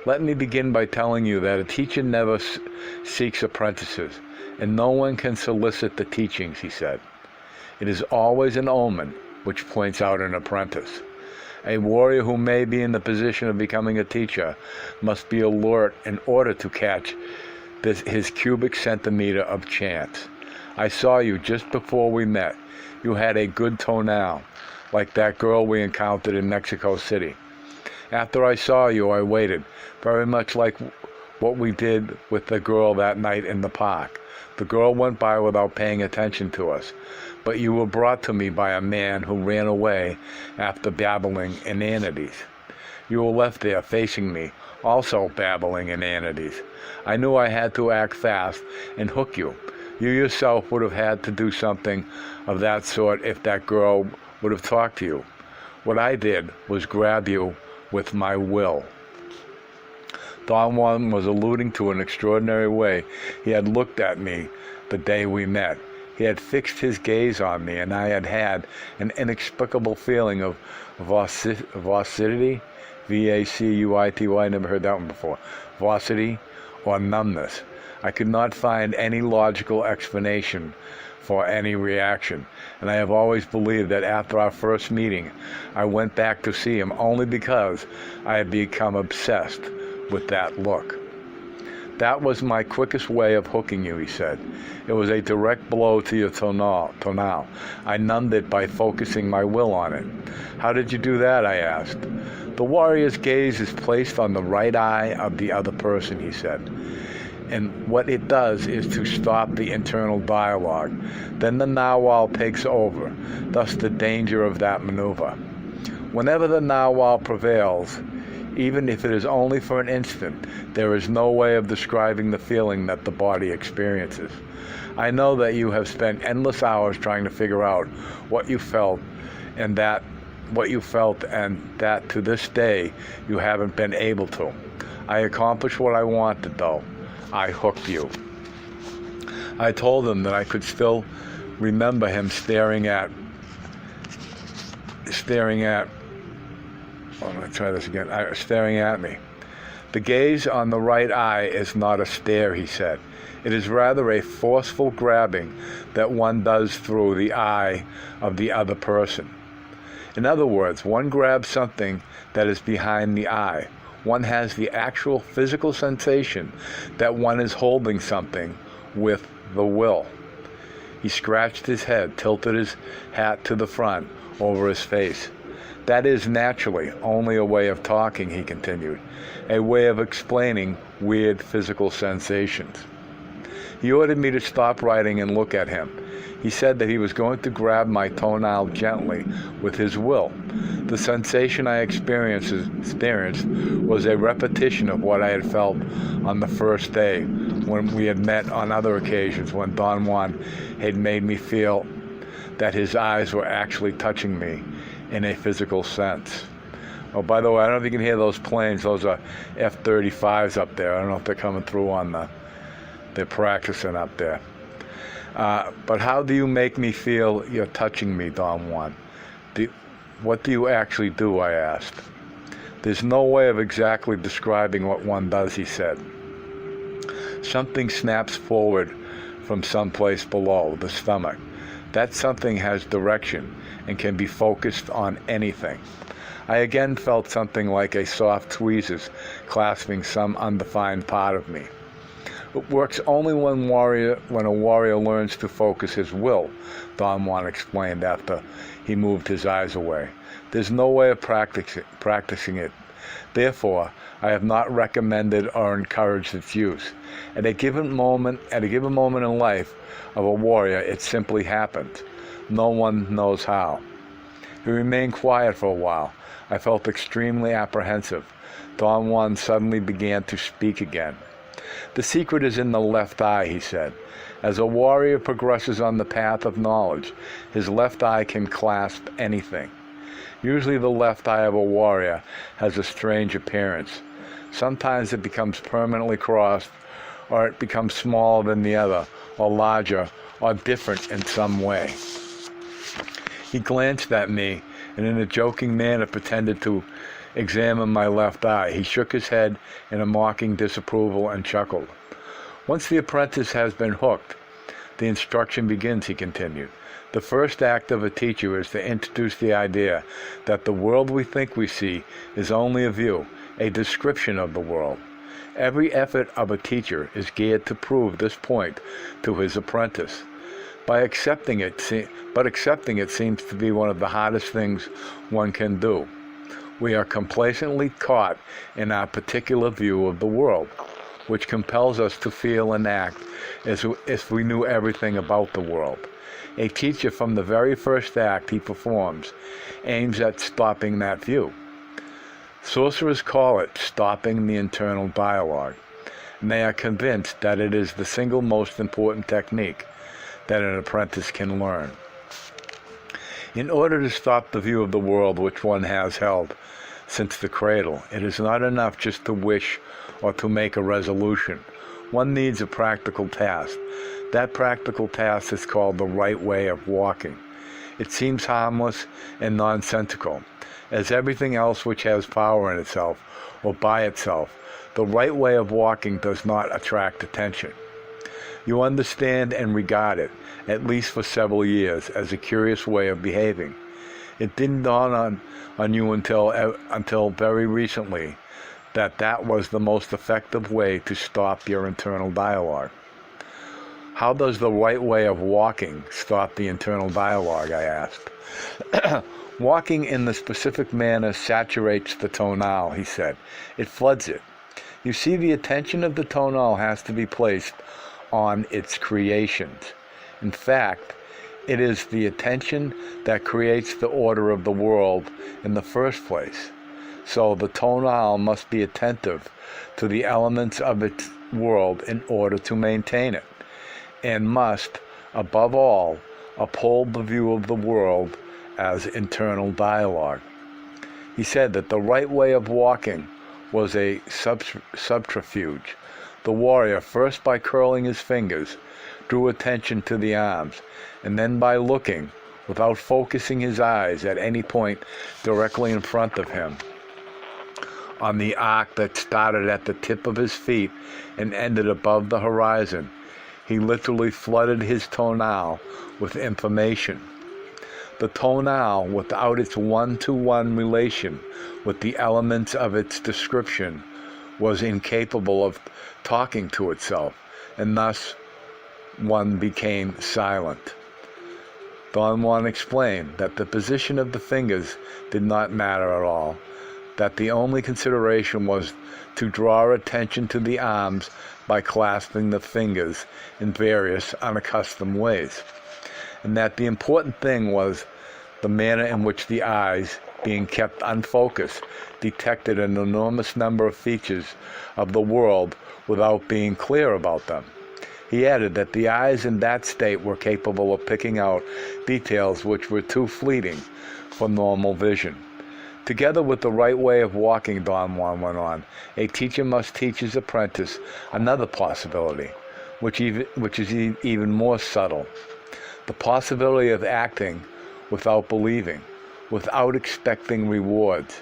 Let me begin by telling you that a teacher never seeks apprentices, and no one can solicit the teachings, he said. It is always an omen which points out an apprentice. A warrior who may be in the position of becoming a teacher must be alert in order to catch his cubic centimeter of chance. I saw you just before we met. You had a good tonal, like that girl we encountered in Mexico City. After I saw you, I waited, very much like what we did with the girl that night in the park. The girl went by without paying attention to us, but you were brought to me by a man who ran away after babbling inanities. You were left there facing me, also babbling inanities. I knew I had to act fast and hook you. You yourself would have had to do something of that sort if that girl would have talked to you. What I did was grab you with my will. Don Juan was alluding to an extraordinary way he had looked at me the day we met. He had fixed his gaze on me, and I had had an inexplicable feeling of vacuity, V-A-C-U-I-T-Y, never heard that one before, vacuity or numbness. I could not find any logical explanation for any reaction, and I have always believed that after our first meeting, I went back to see him only because I had become obsessed with that look. That was my quickest way of hooking you, he said. It was a direct blow to your tonal. I numbed it by focusing my will on it. How did you do that? I asked. The warrior's gaze is placed on the right eye of the other person, he said. And what it does is to stop the internal dialogue. Then the narwhal takes over, thus the danger of that maneuver. Whenever the narwhal prevails, even if it is only for an instant, there is no way of describing the feeling that the body experiences. I know that you have spent endless hours trying to figure out what you felt, and that to this day you haven't been able to. I accomplished what I wanted, though. I hooked you. I told him that I could still remember him staring at me. The gaze on the right eye is not a stare, he said. It is rather a forceful grabbing that one does through the eye of the other person. In other words, one grabs something that is behind the eye. One has the actual physical sensation that one is holding something with the will. He scratched his head, tilted his hat to the front over his face. That is naturally only a way of talking, he continued, a way of explaining weird physical sensations. He ordered me to stop writing and look at him. He said that he was going to grab my toenail gently with his will. The sensation I experienced was a repetition of what I had felt on the first day when we had met on other occasions, when Don Juan had made me feel that his eyes were actually touching me in a physical sense. Oh, by the way, I don't know if you can hear those planes. Those are F-35s up there. I don't know if they're coming through on they're practicing up there. But how do you make me feel you're touching me, Don Juan? What do you actually do, I asked. There's no way of exactly describing what one does, he said. Something snaps forward from someplace below, the stomach. That something has direction and can be focused on anything. I again felt something like a soft tweezers clasping some undefined part of me. It works only when a warrior learns to focus his will, Don Juan explained after he moved his eyes away. There's no way of practicing it. Therefore, I have not recommended or encouraged its use. At a given moment in life of a warrior, it simply happens. No one knows how. He remained quiet for a while. I felt extremely apprehensive. Don Juan suddenly began to speak again. The secret is in the left eye, he said. As a warrior progresses on the path of knowledge, his left eye can clasp anything. Usually the left eye of a warrior has a strange appearance. Sometimes it becomes permanently crossed, or it becomes smaller than the other, or larger, or different in some way. He glanced at me and in a joking manner pretended to examine my left eye. He shook his head in a mocking disapproval and chuckled. Once the apprentice has been hooked, the instruction begins, he continued. The first act of a teacher is to introduce the idea that the world we think we see is only a view, a description of the world. Every effort of a teacher is geared to prove this point to his apprentice. Accepting it seems to be one of the hardest things one can do. We are complacently caught in our particular view of the world, which compels us to feel and act as if we knew everything about the world. A teacher, from the very first act he performs, aims at stopping that view. Sorcerers call it stopping the internal dialogue, and they are convinced that it is the single most important technique that an apprentice can learn. In order to stop the view of the world which one has held since the cradle, it is not enough just to wish or to make a resolution. One needs a practical task. That practical task is called the right way of walking. It seems harmless and nonsensical. As everything else which has power in itself or by itself, the right way of walking does not attract attention. You understand and regard it, at least for several years, as a curious way of behaving. It didn't dawn on you until very recently that was the most effective way to stop your internal dialogue. How does the right way of walking stop the internal dialogue, I asked. Walking in the specific manner saturates the tonal, he said. It floods it. You see, the attention of the tonal has to be placed on its creations. In fact, it is the attention that creates the order of the world in the first place. So the tonal must be attentive to the elements of its world in order to maintain it, and must, above all, uphold the view of the world as internal dialogue. He said that the right way of walking was a subterfuge. The warrior, first by curling his fingers, drew attention to the arms, and then by looking, without focusing his eyes at any point directly in front of him, on the arc that started at the tip of his feet and ended above the horizon, he literally flooded his tonal with information. The tonal, without its one-to-one relation with the elements of its description, was incapable of talking to itself, and thus one became silent. Don Juan explained that the position of the fingers did not matter at all, that the only consideration was to draw attention to the arms by clasping the fingers in various unaccustomed ways, and that the important thing was the manner in which the eyes, being kept unfocused, detected an enormous number of features of the world without being clear about them. He added that the eyes in that state were capable of picking out details which were too fleeting for normal vision. Together with the right way of walking, Don Juan went on, a teacher must teach his apprentice another possibility, which is even more subtle. The possibility of acting without believing, without expecting rewards,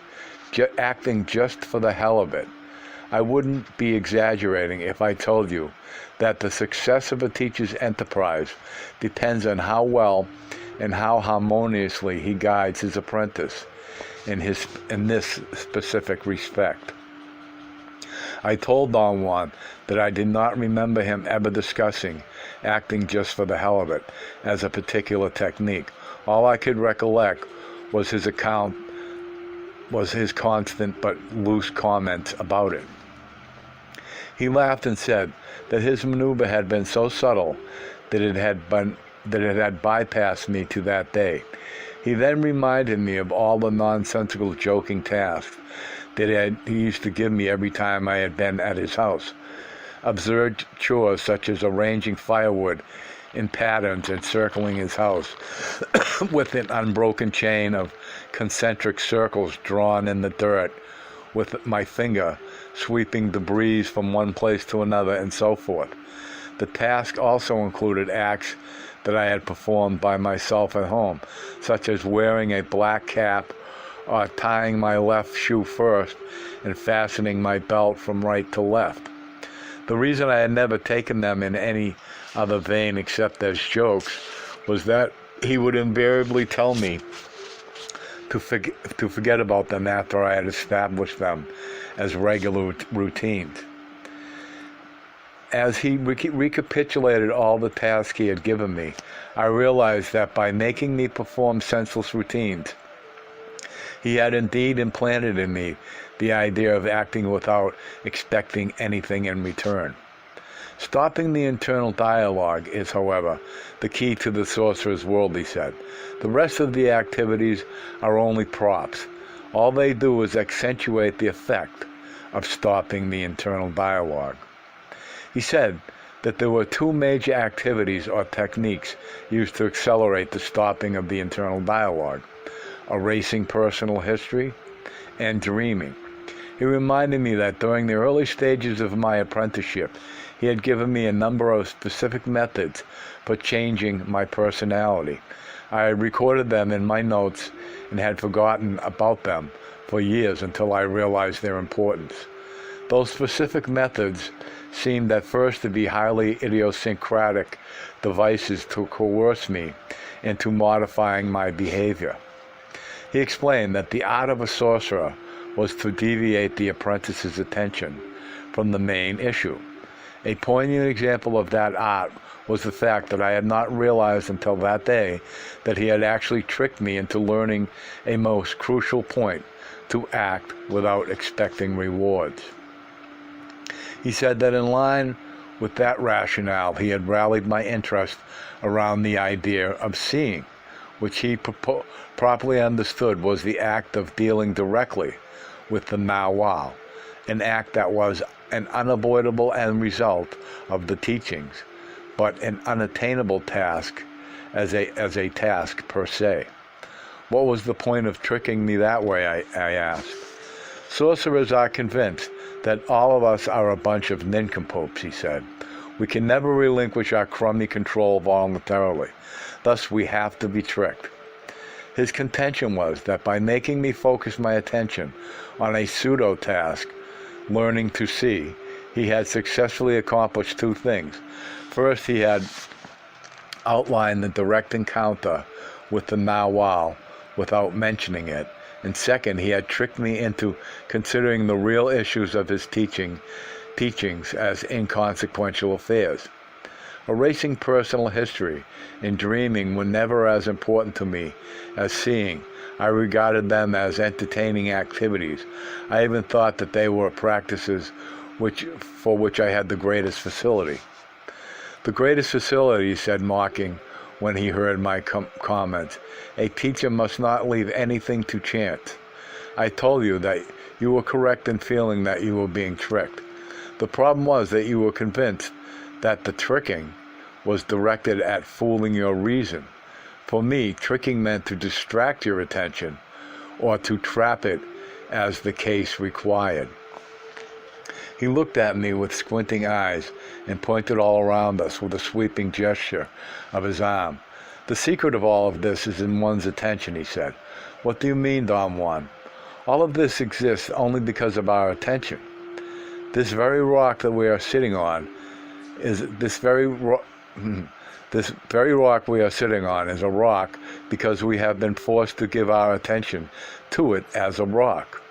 acting just for the hell of it. I wouldn't be exaggerating if I told you that the success of a teacher's enterprise depends on how well and how harmoniously he guides his apprentice in this specific respect. I told Don Juan that I did not remember him ever discussing acting just for the hell of it as a particular technique. All I could recollect was his constant but loose comments about it. He laughed and said that his maneuver had been so subtle that it had bypassed me to that day. He then reminded me of all the nonsensical joking tasks that he used to give me every time I had been at his house. Absurd chores such as arranging firewood in patterns and circling his house with an unbroken chain of concentric circles drawn in the dirt with my finger, sweeping debris from one place to another, and so forth. The task also included acts that I had performed by myself at home, such as wearing a black cap or tying my left shoe first and fastening my belt from right to left. The reason I had never taken them in any other vein except as jokes was that he would invariably tell me to forget about them after I had established them as regular routines. As he recapitulated all the tasks he had given me, I realized that by making me perform senseless routines, he had indeed implanted in me the idea of acting without expecting anything in return. Stopping the internal dialogue is, however, the key to the sorcerer's world, he said. The rest of the activities are only props. All they do is accentuate the effect of stopping the internal dialogue. He said that there were two major activities or techniques used to accelerate the stopping of the internal dialogue: erasing personal history and dreaming. He reminded me that during the early stages of my apprenticeship, he had given me a number of specific methods for changing my personality. I had recorded them in my notes and had forgotten about them for years until I realized their importance. Those specific methods seemed at first to be highly idiosyncratic devices to coerce me into modifying my behavior. He explained that the art of a sorcerer was to deviate the apprentice's attention from the main issue. A poignant example of that art was the fact that I had not realized until that day that he had actually tricked me into learning a most crucial point: to act without expecting rewards. He said that in line with that rationale, he had rallied my interest around the idea of seeing, which he properly understood was the act of dealing directly with the Nawal, an act that was an unavoidable end result of the teachings, but an unattainable task as a task per se. What was the point of tricking me that way, I asked. Sorcerers are convinced that all of us are a bunch of nincompoops, he said. We can never relinquish our crummy control voluntarily. Thus, we have to be tricked. His contention was that by making me focus my attention on a pseudo-task, learning to see, he had successfully accomplished two things. First, he had outlined the direct encounter with the Nawal without mentioning it. And second, he had tricked me into considering the real issues of his teachings as inconsequential affairs. Erasing personal history and dreaming were never as important to me as seeing. I regarded them as entertaining activities. I even thought that they were practices for which I had the greatest facility. The greatest facility, he said, mocking, when he heard my comments. A teacher must not leave anything to chance. I told you that you were correct in feeling that you were being tricked. The problem was that you were convinced that the tricking was directed at fooling your reason. For me, tricking meant to distract your attention or to trap it as the case required. He looked at me with squinting eyes and pointed all around us with a sweeping gesture of his arm. The secret of all of this is in one's attention, he said. What do you mean, Don Juan? All of this exists only because of our attention. This very rock that we are sitting on this very rock we are sitting on is a rock because we have been forced to give our attention to it as a rock.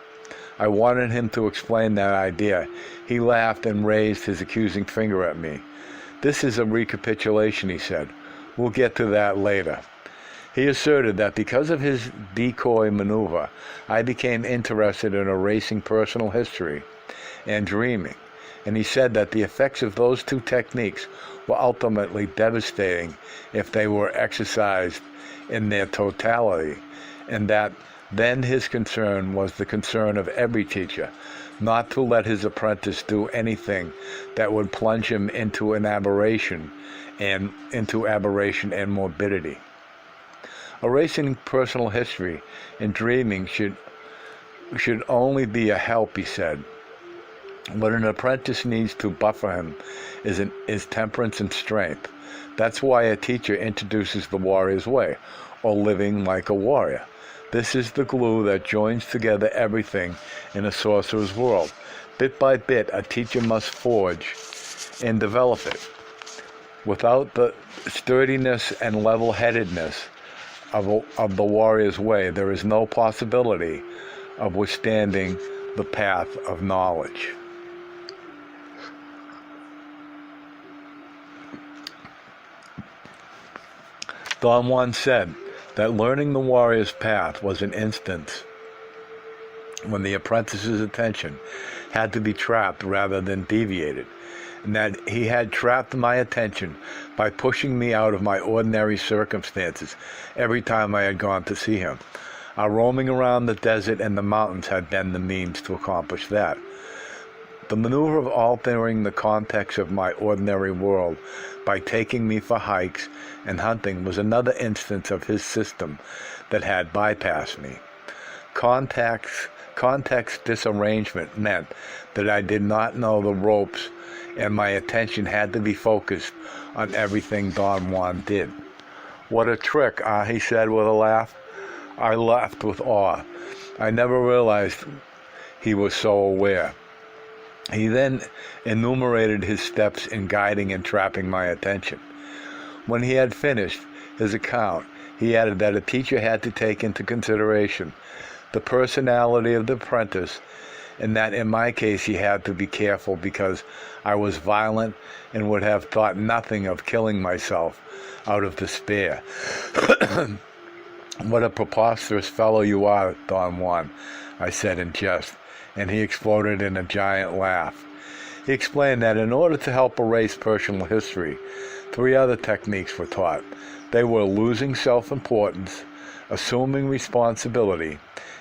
I wanted him to explain that idea. He laughed and raised his accusing finger at me. This is a recapitulation, he said. We'll get to that later. He asserted that because of his decoy maneuver, I became interested in erasing personal history and dreaming. And he said that the effects of those two techniques were ultimately devastating if they were exercised in their totality, and that then his concern was the concern of every teacher, not to let his apprentice do anything that would plunge him into aberration and morbidity. Erasing personal history and dreaming should only be a help, he said. What an apprentice needs to buffer him is temperance and strength. That's why a teacher introduces the warrior's way, or living like a warrior. This is the glue that joins together everything in a sorcerer's world. Bit by bit, a teacher must forge and develop it. Without the sturdiness and level-headedness of the warrior's way, there is no possibility of withstanding the path of knowledge. Don Juan said that learning the warrior's path was an instance when the apprentice's attention had to be trapped rather than deviated, and that he had trapped my attention by pushing me out of my ordinary circumstances every time I had gone to see him. Our roaming around the desert and the mountains had been the means to accomplish that. The maneuver of altering the context of my ordinary world by taking me for hikes and hunting was another instance of his system that had bypassed me. Context disarrangement meant that I did not know the ropes, and my attention had to be focused on everything Don Juan did. What a trick, he said with a laugh. I laughed with awe. I never realized he was so aware. He then enumerated his steps in guiding and trapping my attention. When he had finished his account, he added that a teacher had to take into consideration the personality of the apprentice, and that in my case he had to be careful because I was violent and would have thought nothing of killing myself out of despair. What a preposterous fellow you are, Don Juan, I said in jest, and he exploded in a giant laugh. He explained that in order to help erase personal history, 3 other techniques were taught. They were losing self-importance, assuming responsibility,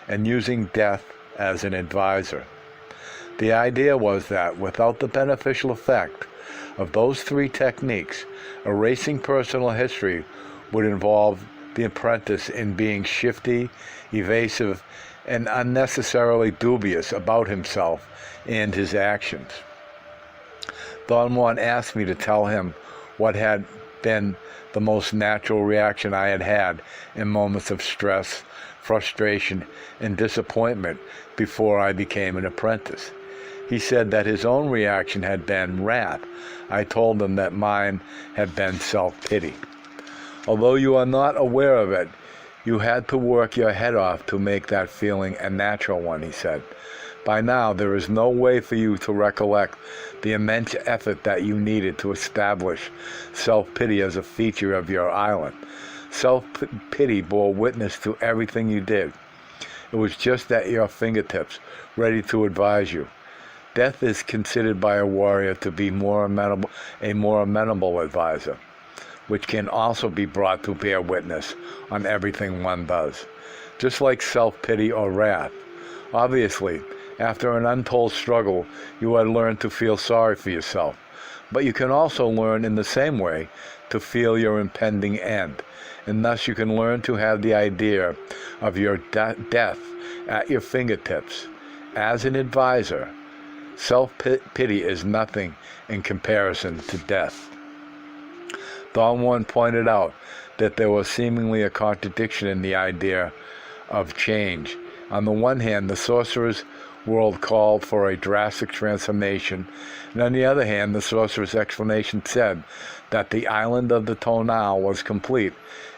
and using death as an advisor. The idea was that without the beneficial effect of those 3 techniques, erasing personal history would involve the apprentice in being shifty, evasive, and unnecessarily dubious about himself and his actions. Don Juan asked me to tell him what had been the most natural reaction I had had in moments of stress, frustration, and disappointment before I became an apprentice. He said that his own reaction had been wrath. I told him that mine had been self-pity. Although you are not aware of it, you had to work your head off to make that feeling a natural one, he said. By now, there is no way for you to recollect the immense effort that you needed to establish self-pity as a feature of your island. Self-pity bore witness to everything you did. It was just at your fingertips, ready to advise you. Death is considered by a warrior to be a more amenable advisor, which can also be brought to bear witness on everything one does. Just like self-pity or wrath. Obviously, after an untold struggle, you had learned to feel sorry for yourself. But you can also learn in the same way to feel your impending end, and thus you can learn to have the idea of your death at your fingertips. As an advisor, self-pity is nothing in comparison to death. Don Juan pointed out that there was seemingly a contradiction in the idea of change. On the one hand, the sorcerer's world called for a drastic transformation, and on the other hand, the sorcerer's explanation said that the island of the tonal was complete,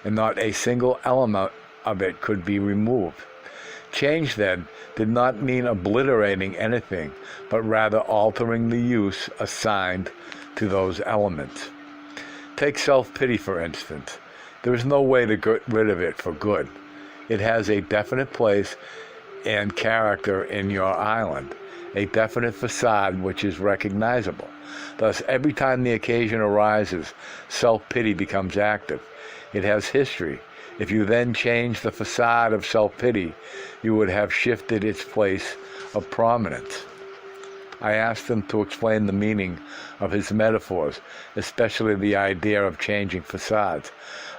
and not a single element of it could be removed. Change, then, did not mean obliterating anything, but rather altering the use assigned to those elements. Take self-pity, for instance. There is no way to get rid of it for good. It has a definite place and character in your island, a definite facade which is recognizable. Thus, every time the occasion arises, self-pity becomes active. It has history. If you then change the facade of self-pity, you would have shifted its place of prominence. I asked him to explain the meaning of his metaphors, especially the idea of changing facades.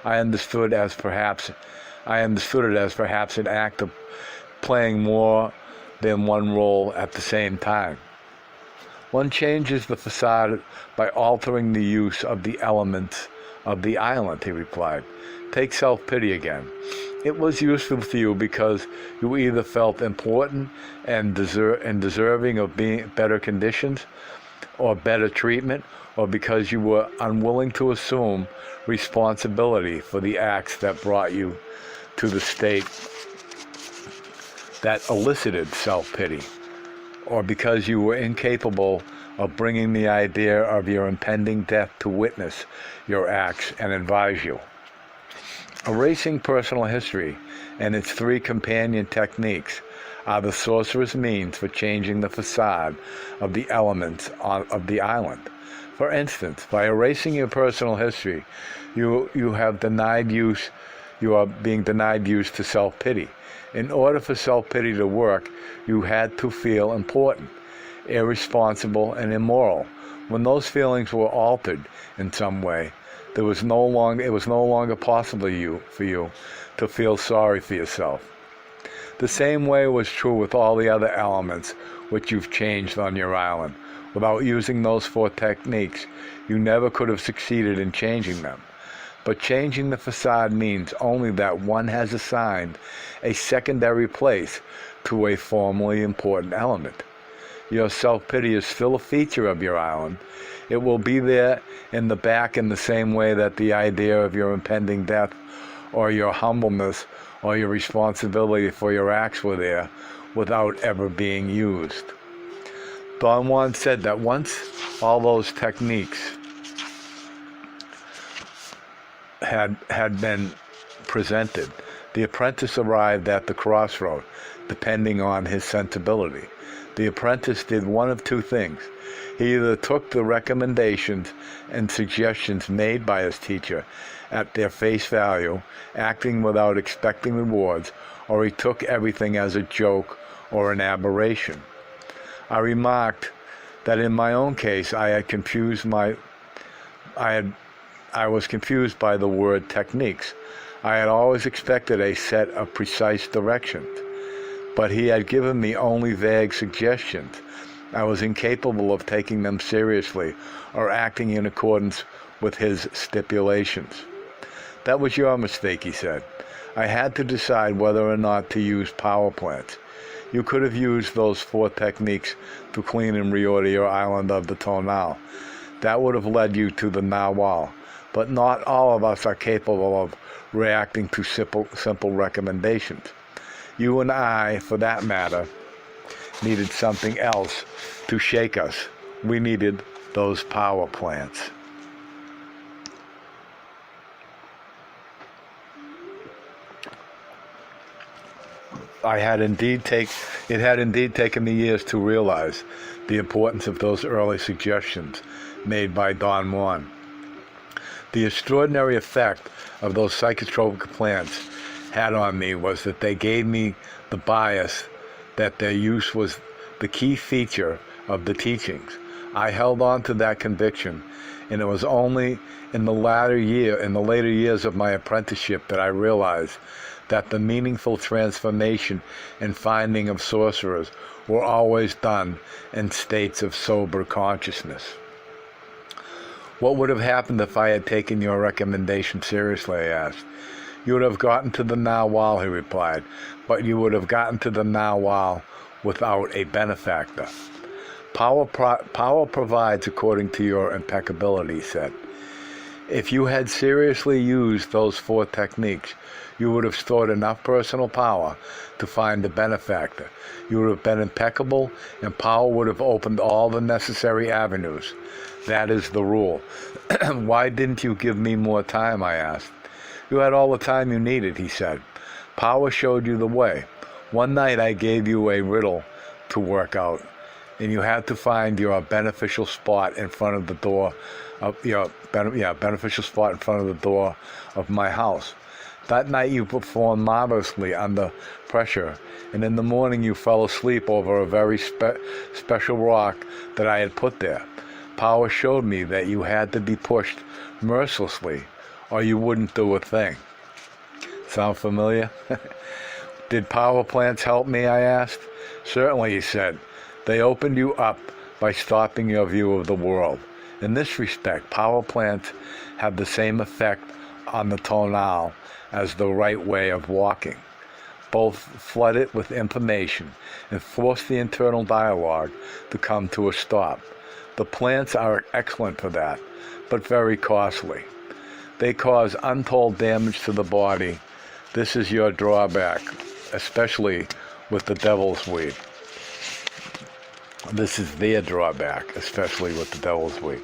I understood it as perhaps an act of playing more than one role at the same time. One changes the facade by altering the use of the elements of the island, he replied. Take self-pity again. It was useful to you because you either felt important and deserving of being better conditions or better treatment, or because you were unwilling to assume responsibility for the acts that brought you to the state that elicited self-pity, or because you were incapable of bringing the idea of your impending death to witness your acts and advise you. Erasing personal history and its three companion techniques are the sorcerer's means for changing the facade of the elements of the island. For instance, by erasing your personal history, you are being denied use to self-pity. In order for self-pity to work, you had to feel important, irresponsible, and immoral. When those feelings were altered in some way, it was no longer possible for you to feel sorry for yourself. The same way was true with all the other elements which you've changed on your island. Without using those four techniques, you never could have succeeded in changing them. But changing the facade means only that one has assigned a secondary place to a formerly important element. Your self-pity is still a feature of your island. It will be there in the back in the same way that the idea of your impending death or your humbleness or your responsibility for your acts were there without ever being used. Don Juan said that once all those techniques had been presented, the apprentice arrived at the crossroad, depending on his sensibility. The apprentice did one of two things. He either took the recommendations and suggestions made by his teacher at their face value, acting without expecting rewards, or he took everything as a joke or an aberration. I remarked that in my own case I was confused by the word techniques. I had always expected a set of precise directions, but he had given me only vague suggestions. I was incapable of taking them seriously or acting in accordance with his stipulations. That was your mistake, he said. I had to decide whether or not to use power plants. You could have used those four techniques to clean and reorder your island of the tonal. That would have led you to the narwhal. But not all of us are capable of reacting to simple recommendations. You and I, for that matter, needed something else to shake us. We needed those power plants. It had indeed taken me years to realize the importance of those early suggestions made by Don Juan. The extraordinary effect of those psychotropic plants had on me was that they gave me the bias that their use was the key feature of the teachings. I held on to that conviction, and it was only in the later years of my apprenticeship that I realized that the meaningful transformation and finding of sorcerers were always done in states of sober consciousness. What would have happened if I had taken your recommendation seriously, I asked. You would have gotten to the Nawal, he replied, but you would have gotten to the Nawal without a benefactor. Power provides according to your impeccability, he said. If you had seriously used those 4 techniques, you would have stored enough personal power to find a benefactor. You would have been impeccable, and power would have opened all the necessary avenues. That is the rule. Why didn't you give me more time, I asked. You had all the time you needed, he said. Power showed you the way. One night I gave you a riddle to work out, and you had to find your beneficial spot in front of the door of my house. That night you performed marvelously under pressure, and in the morning you fell asleep over a very special rock that I had put there. Power showed me that you had to be pushed mercilessly, or you wouldn't do a thing. Sound familiar? Did power plants help me, I asked. Certainly, he said. They opened you up by stopping your view of the world. In this respect, power plants have the same effect on the tonal as the right way of walking. Both flood it with information and force the internal dialogue to come to a stop. The plants are excellent for that, but very costly. They cause untold damage to the body. This is your drawback, especially with the devil's weed. This is their drawback, especially with the devil's weed.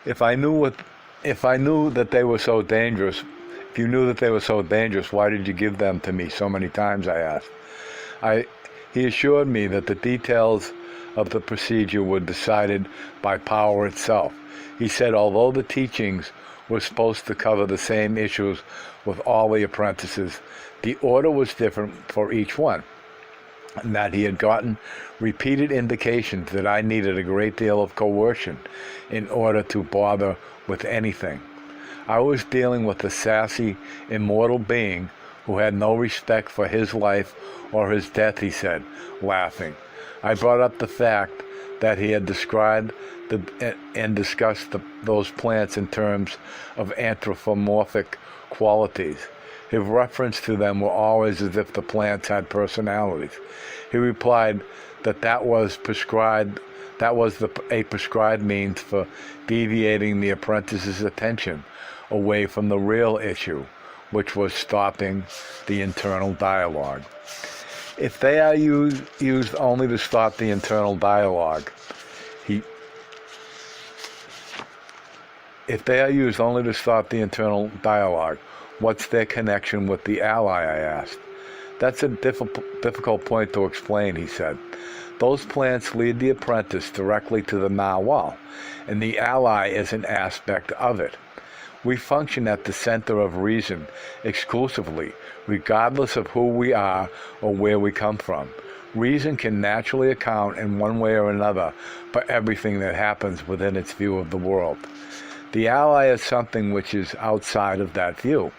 If you knew that they were so dangerous, why did you give them to me so many times, I asked. He assured me that the details of the procedure were decided by power itself. He said although the teachings were supposed to cover the same issues with all the apprentices, the order was different for each one, and that he had gotten repeated indications that I needed a great deal of coercion in order to bother with anything. I was dealing with a sassy, immortal being who had no respect for his life or his death, he said, laughing. I brought up the fact that he had described and discussed those plants in terms of anthropomorphic qualities. His reference to them were always as if the plants had personalities. He replied that was a prescribed means for deviating the apprentice's attention away from the real issue, which was stopping the internal dialogue. If they are used only to stop the internal dialogue, what's their connection with the ally, I asked. That's a difficult point to explain, he said. Those plants lead the apprentice directly to the Nawal, and the ally is an aspect of it. We function at the center of reason exclusively, regardless of who we are or where we come from. Reason can naturally account in one way or another for everything that happens within its view of the world. The ally is something which is outside of that view,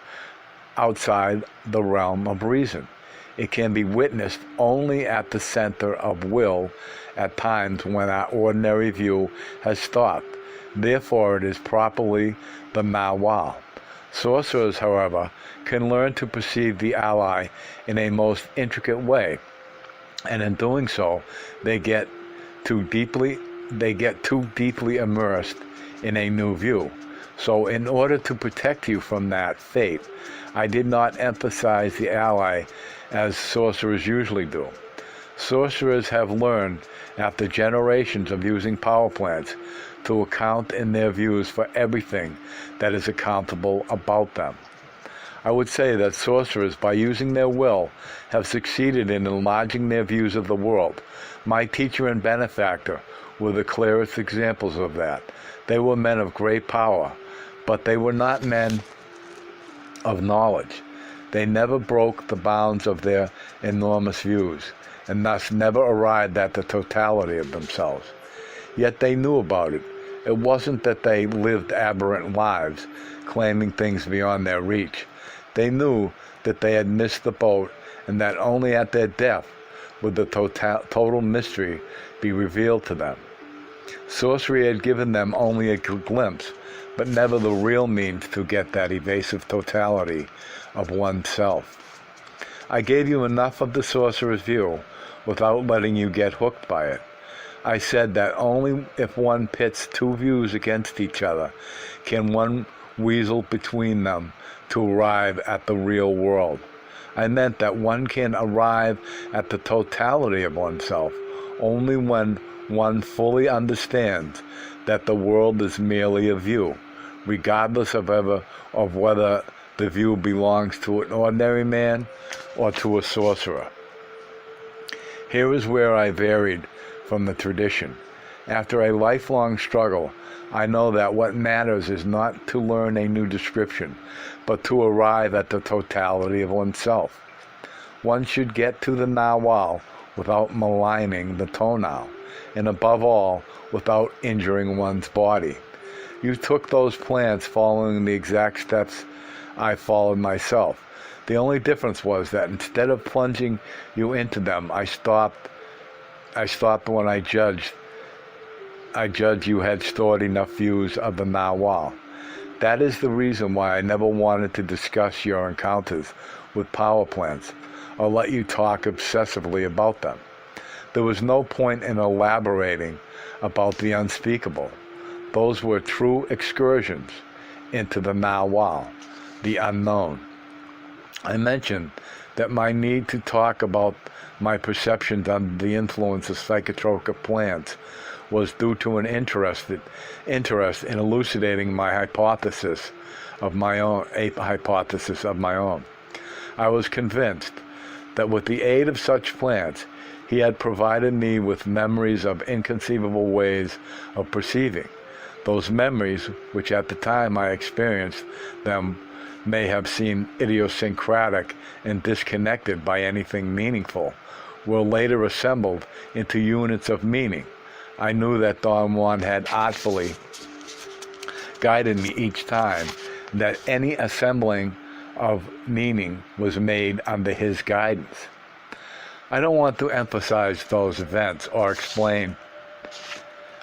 outside the realm of reason. It can be witnessed only at the center of will at times when our ordinary view has stopped. Therefore, it is properly the Nawal. Sorcerers, however, can learn to perceive the ally in a most intricate way, and in doing so, they get too deeply immersed in a new view. So in order to protect you from that fate, I did not emphasize the ally as sorcerers usually do. Sorcerers have learned, after generations of using power plants, to account in their views for everything that is accountable about them. I would say that sorcerers, by using their will, have succeeded in enlarging their views of the world. My teacher and benefactor were the clearest examples of that. They were men of great power, but they were not men of knowledge. They never broke the bounds of their enormous views, and thus never arrived at the totality of themselves. Yet they knew about it. It wasn't that they lived aberrant lives, claiming things beyond their reach. They knew that they had missed the boat, and that only at their death would the total mystery be revealed to them. Sorcery had given them only a glimpse, but never the real means to get that evasive totality of oneself. I gave you enough of the sorcerer's view without letting you get hooked by it. I said that only if one pits two views against each other can one weasel between them to arrive at the real world. I meant that one can arrive at the totality of oneself only when one fully understands that the world is merely a view, regardless of whether the view belongs to an ordinary man or to a sorcerer. Here is where I varied from the tradition. After a lifelong struggle, I know that what matters is not to learn a new description, but to arrive at the totality of oneself. One should get to the narwhal without maligning the toenail, and above all, without injuring one's body. You took those plants following the exact steps I followed myself. The only difference was that instead of plunging you into them, I stopped when I judged you had stored enough views of the narwhal. That is the reason why I never wanted to discuss your encounters with power plants or let you talk obsessively about them. There was no point in elaborating about the unspeakable. Those were true excursions into the narwhal, the unknown. I mentioned that my need to talk about my perceptions under the influence of psychotropic plants was due to an interest in elucidating my hypothesis of my own. I was convinced that with the aid of such plants, he had provided me with memories of inconceivable ways of perceiving. Those memories, which at the time I experienced them, may have seemed idiosyncratic and disconnected by anything meaningful, were later assembled into units of meaning. I knew that Don Juan had artfully guided me each time, that any assembling of meaning was made under his guidance. I don't want to emphasize those events or explain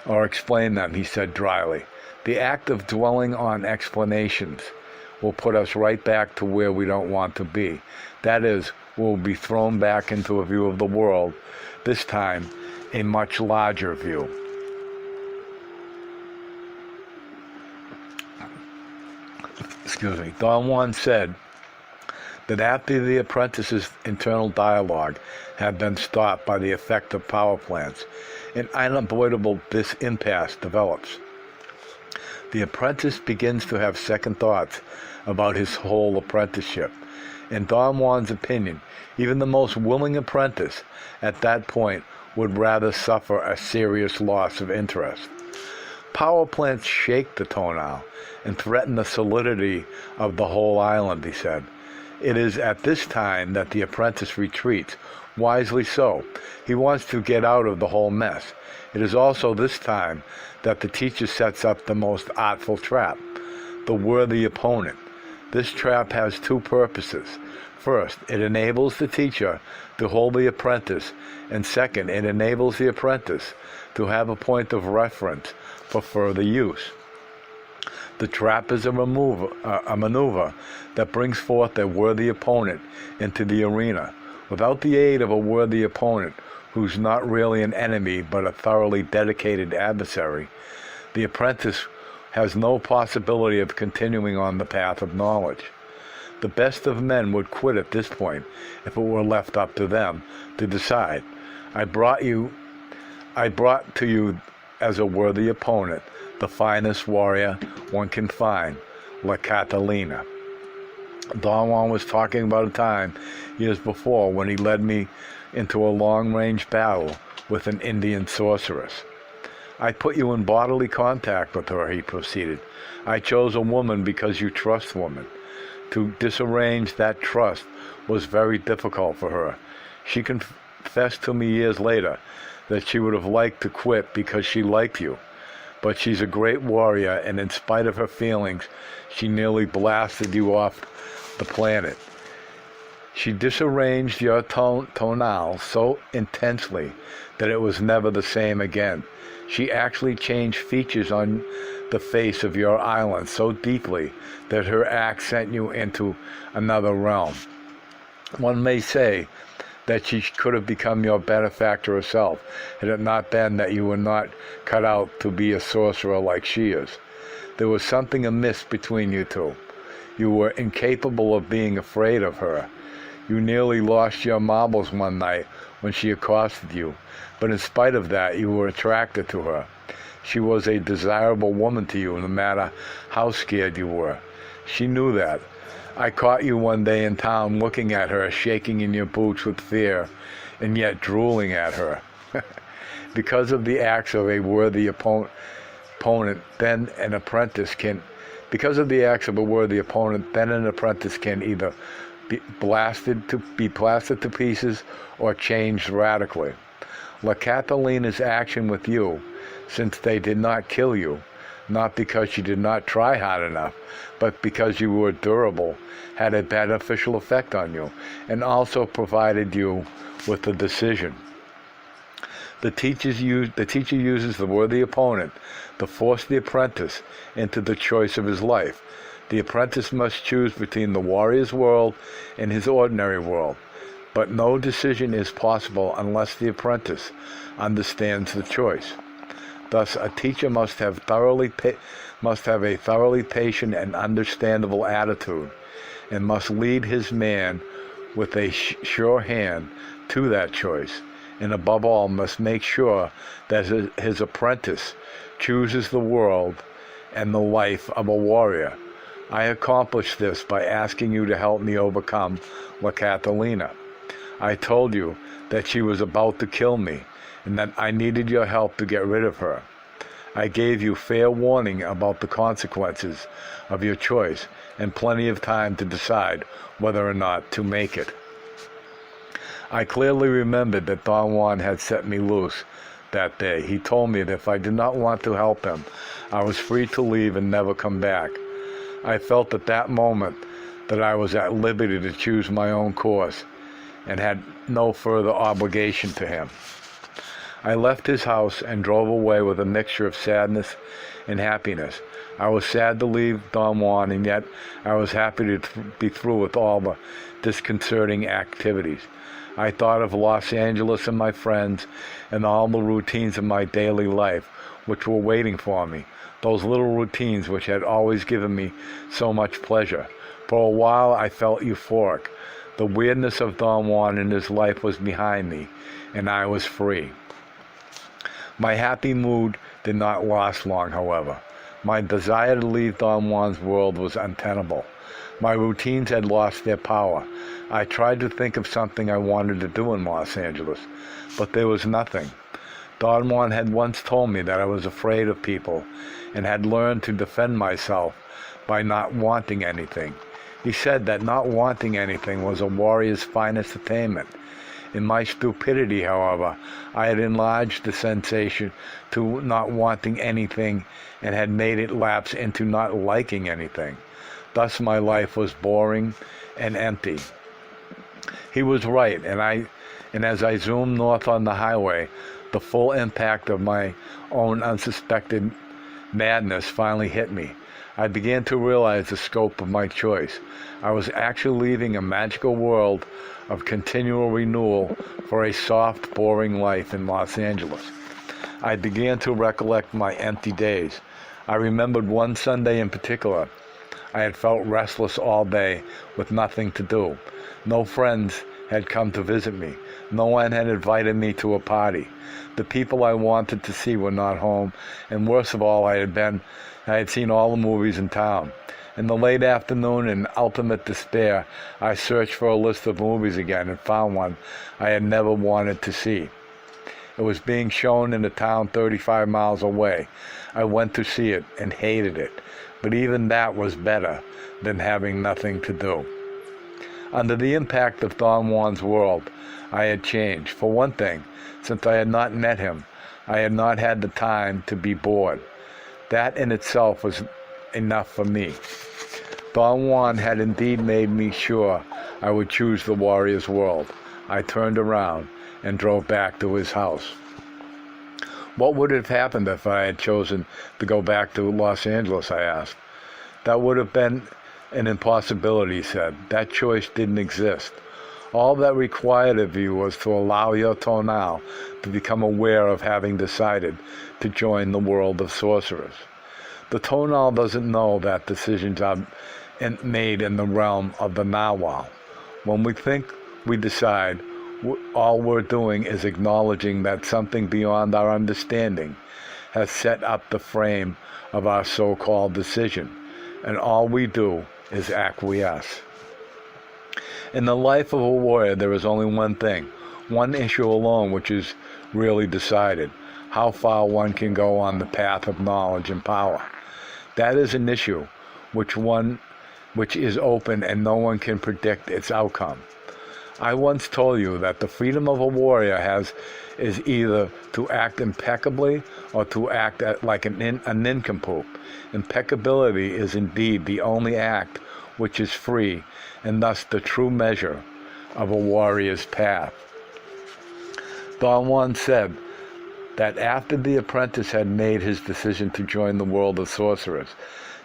them, he said dryly. The act of dwelling on explanations will put us right back to where we don't want to be. That is, we'll be thrown back into a view of the world, this time a much larger view. Excuse me. Don Juan said that after the apprentice's internal dialogue had been stopped by the effect of power plants, an unavoidable impasse develops. The apprentice begins to have second thoughts about his whole apprenticeship. In Don Juan's opinion, even the most willing apprentice at that point would rather suffer a serious loss of interest. Power plants shake the toenail and threaten the solidity of the whole island, he said. It is at this time that the apprentice retreats, wisely so. He wants to get out of the whole mess. It is also this time that the teacher sets up the most artful trap, the worthy opponent. This trap has two purposes. First, it enables the teacher to hold the apprentice, and second, it enables the apprentice to have a point of reference for further use. The trap is a maneuver that brings forth a worthy opponent into the arena. Without the aid of a worthy opponent, who's not really an enemy but a thoroughly dedicated adversary, the apprentice has no possibility of continuing on the path of knowledge. The best of men would quit at this point if it were left up to them to decide. I brought to you as a worthy opponent the finest warrior one can find, La Catalina. Don Juan was talking about a time years before when he led me into a long-range battle with an Indian sorceress. I put you in bodily contact with her, he proceeded. I chose a woman because you trust women. To disarrange that trust was very difficult for her. She confessed to me years later that she would have liked to quit because she liked you. But she's a great warrior, and in spite of her feelings, she nearly blasted you off the planet. She disarranged your tonal so intensely that it was never the same again. She actually changed features on the face of your island so deeply that her act sent you into another realm. One may say that she could have become your benefactor herself, had it not been that you were not cut out to be a sorcerer like she is. There was something amiss between you two. You were incapable of being afraid of her. You nearly lost your marbles one night when she accosted you, but in spite of that, you were attracted to her. She was a desirable woman to you, no matter how scared you were. She knew that. I caught you one day in town looking at her, shaking in your boots with fear, and yet drooling at her. Because of the acts of a worthy opponent, then an apprentice can either be blasted to pieces or changed radically. La Catalina's action with you, since they did not kill you, not because she did not try hard enough, but because you were durable, had a beneficial effect on you, and also provided you with the decision. The teacher uses the worthy opponent to force the apprentice into the choice of his life. The apprentice must choose between the warrior's world and his ordinary world, but no decision is possible unless the apprentice understands the choice. Thus, a teacher must have a thoroughly patient and understandable attitude, and must lead his man with a sure hand to that choice, and above all must make sure that his apprentice chooses the world and the life of a warrior. I accomplished this by asking you to help me overcome La Catalina. I told you that she was about to kill me, and that I needed your help to get rid of her. I gave you fair warning about the consequences of your choice, and plenty of time to decide whether or not to make it. I clearly remembered that Don Juan had set me loose that day. He told me that if I did not want to help him, I was free to leave and never come back. I felt at that moment that I was at liberty to choose my own course and had no further obligation to him. I left his house and drove away with a mixture of sadness and happiness. I was sad to leave Don Juan, and yet I was happy to be through with all the disconcerting activities. I thought of Los Angeles and my friends and all the routines of my daily life which were waiting for me, those little routines which had always given me so much pleasure. For a while I felt euphoric. The weirdness of Don Juan and his life was behind me, and I was free. My happy mood did not last long, however. My desire to leave Don Juan's world was untenable. My routines had lost their power. I tried to think of something I wanted to do in Los Angeles, but there was nothing. Don Juan had once told me that I was afraid of people and had learned to defend myself by not wanting anything. He said that not wanting anything was a warrior's finest attainment. In my stupidity, however, I had enlarged the sensation to not wanting anything and had made it lapse into not liking anything. Thus my life was boring and empty. He was right, and as I zoomed north on the highway, the full impact of my own unsuspected madness finally hit me. I began to realize the scope of my choice. I was actually leaving a magical world of continual renewal for a soft, boring life in Los Angeles. I began to recollect my empty days. I remembered one Sunday in particular. I had felt restless all day with nothing to do. No friends had come to visit me. No one had invited me to a party. The people I wanted to see were not home, and worst of all, I had seen all the movies in town. In the late afternoon, in ultimate despair, I searched for a list of movies again and found one I had never wanted to see. It was being shown in a town 35 miles away. I went to see it and hated it, but even that was better than having nothing to do. Under the impact of Don Juan's world, I had changed. For one thing, since I had not met him, I had not had the time to be bored. That in itself was enough for me. Don Juan had indeed made me sure I would choose the warrior's world. I turned around and drove back to his house. What would have happened if I had chosen to go back to Los Angeles, I asked. That would have been an impossibility, he said. That choice didn't exist. All that required of you was to allow your tonal to become aware of having decided to join the world of sorcerers. The tonal doesn't know that decisions are made in the realm of the narwhal. When we think we decide, all we're doing is acknowledging that something beyond our understanding has set up the frame of our so-called decision, and all we do is acquiesce. In the life of a warrior, there is only one thing, one issue alone which is really decided: how far one can go on the path of knowledge and power. That is an issue which is open and no one can predict its outcome. I once told you that the freedom of a warrior is either to act impeccably or to act like a nincompoop. Impeccability is indeed the only act which is free, and thus the true measure of a warrior's path. Don Juan said that after the apprentice had made his decision to join the world of sorcerers,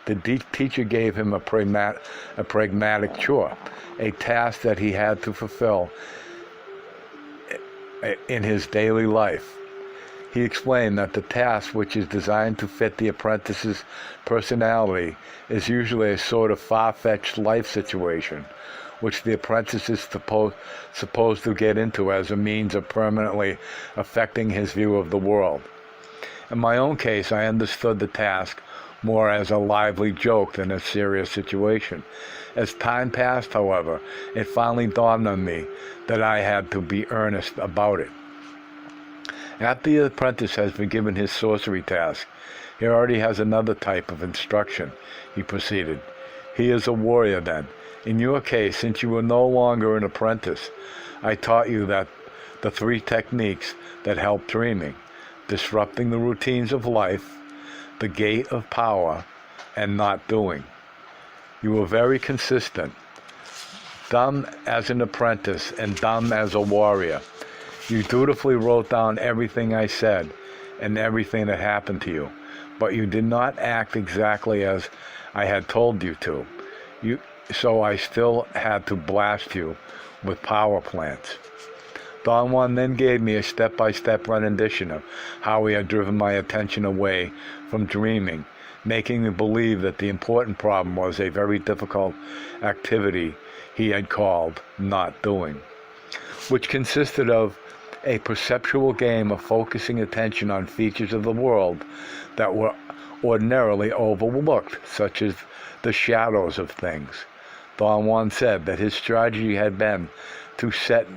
the teacher gave him a pragmatic chore, a task that he had to fulfill in his daily life. He explained that the task, which is designed to fit the apprentice's personality, is usually a sort of far-fetched life situation, which the apprentice is supposed to get into as a means of permanently affecting his view of the world. In my own case, I understood the task more as a lively joke than a serious situation. As time passed, however, it finally dawned on me that I had to be earnest about it. After the apprentice has been given his sorcery task, he already has another type of instruction, he proceeded. He is a warrior then. In your case, since you were no longer an apprentice, I taught you that the 3 techniques that help dreaming: disrupting the routines of life, the gate of power, and not doing. You were very consistent, dumb as an apprentice and dumb as a warrior. You dutifully wrote down everything I said and everything that happened to you, but you did not act exactly as I had told you to. So I still had to blast you with power plants. Don Juan then gave me a step-by-step rendition of how he had driven my attention away from dreaming, making me believe that the important problem was a very difficult activity he had called not doing, which consisted of a perceptual game of focusing attention on features of the world that were ordinarily overlooked, such as the shadows of things. Don Juan said that his strategy had been to set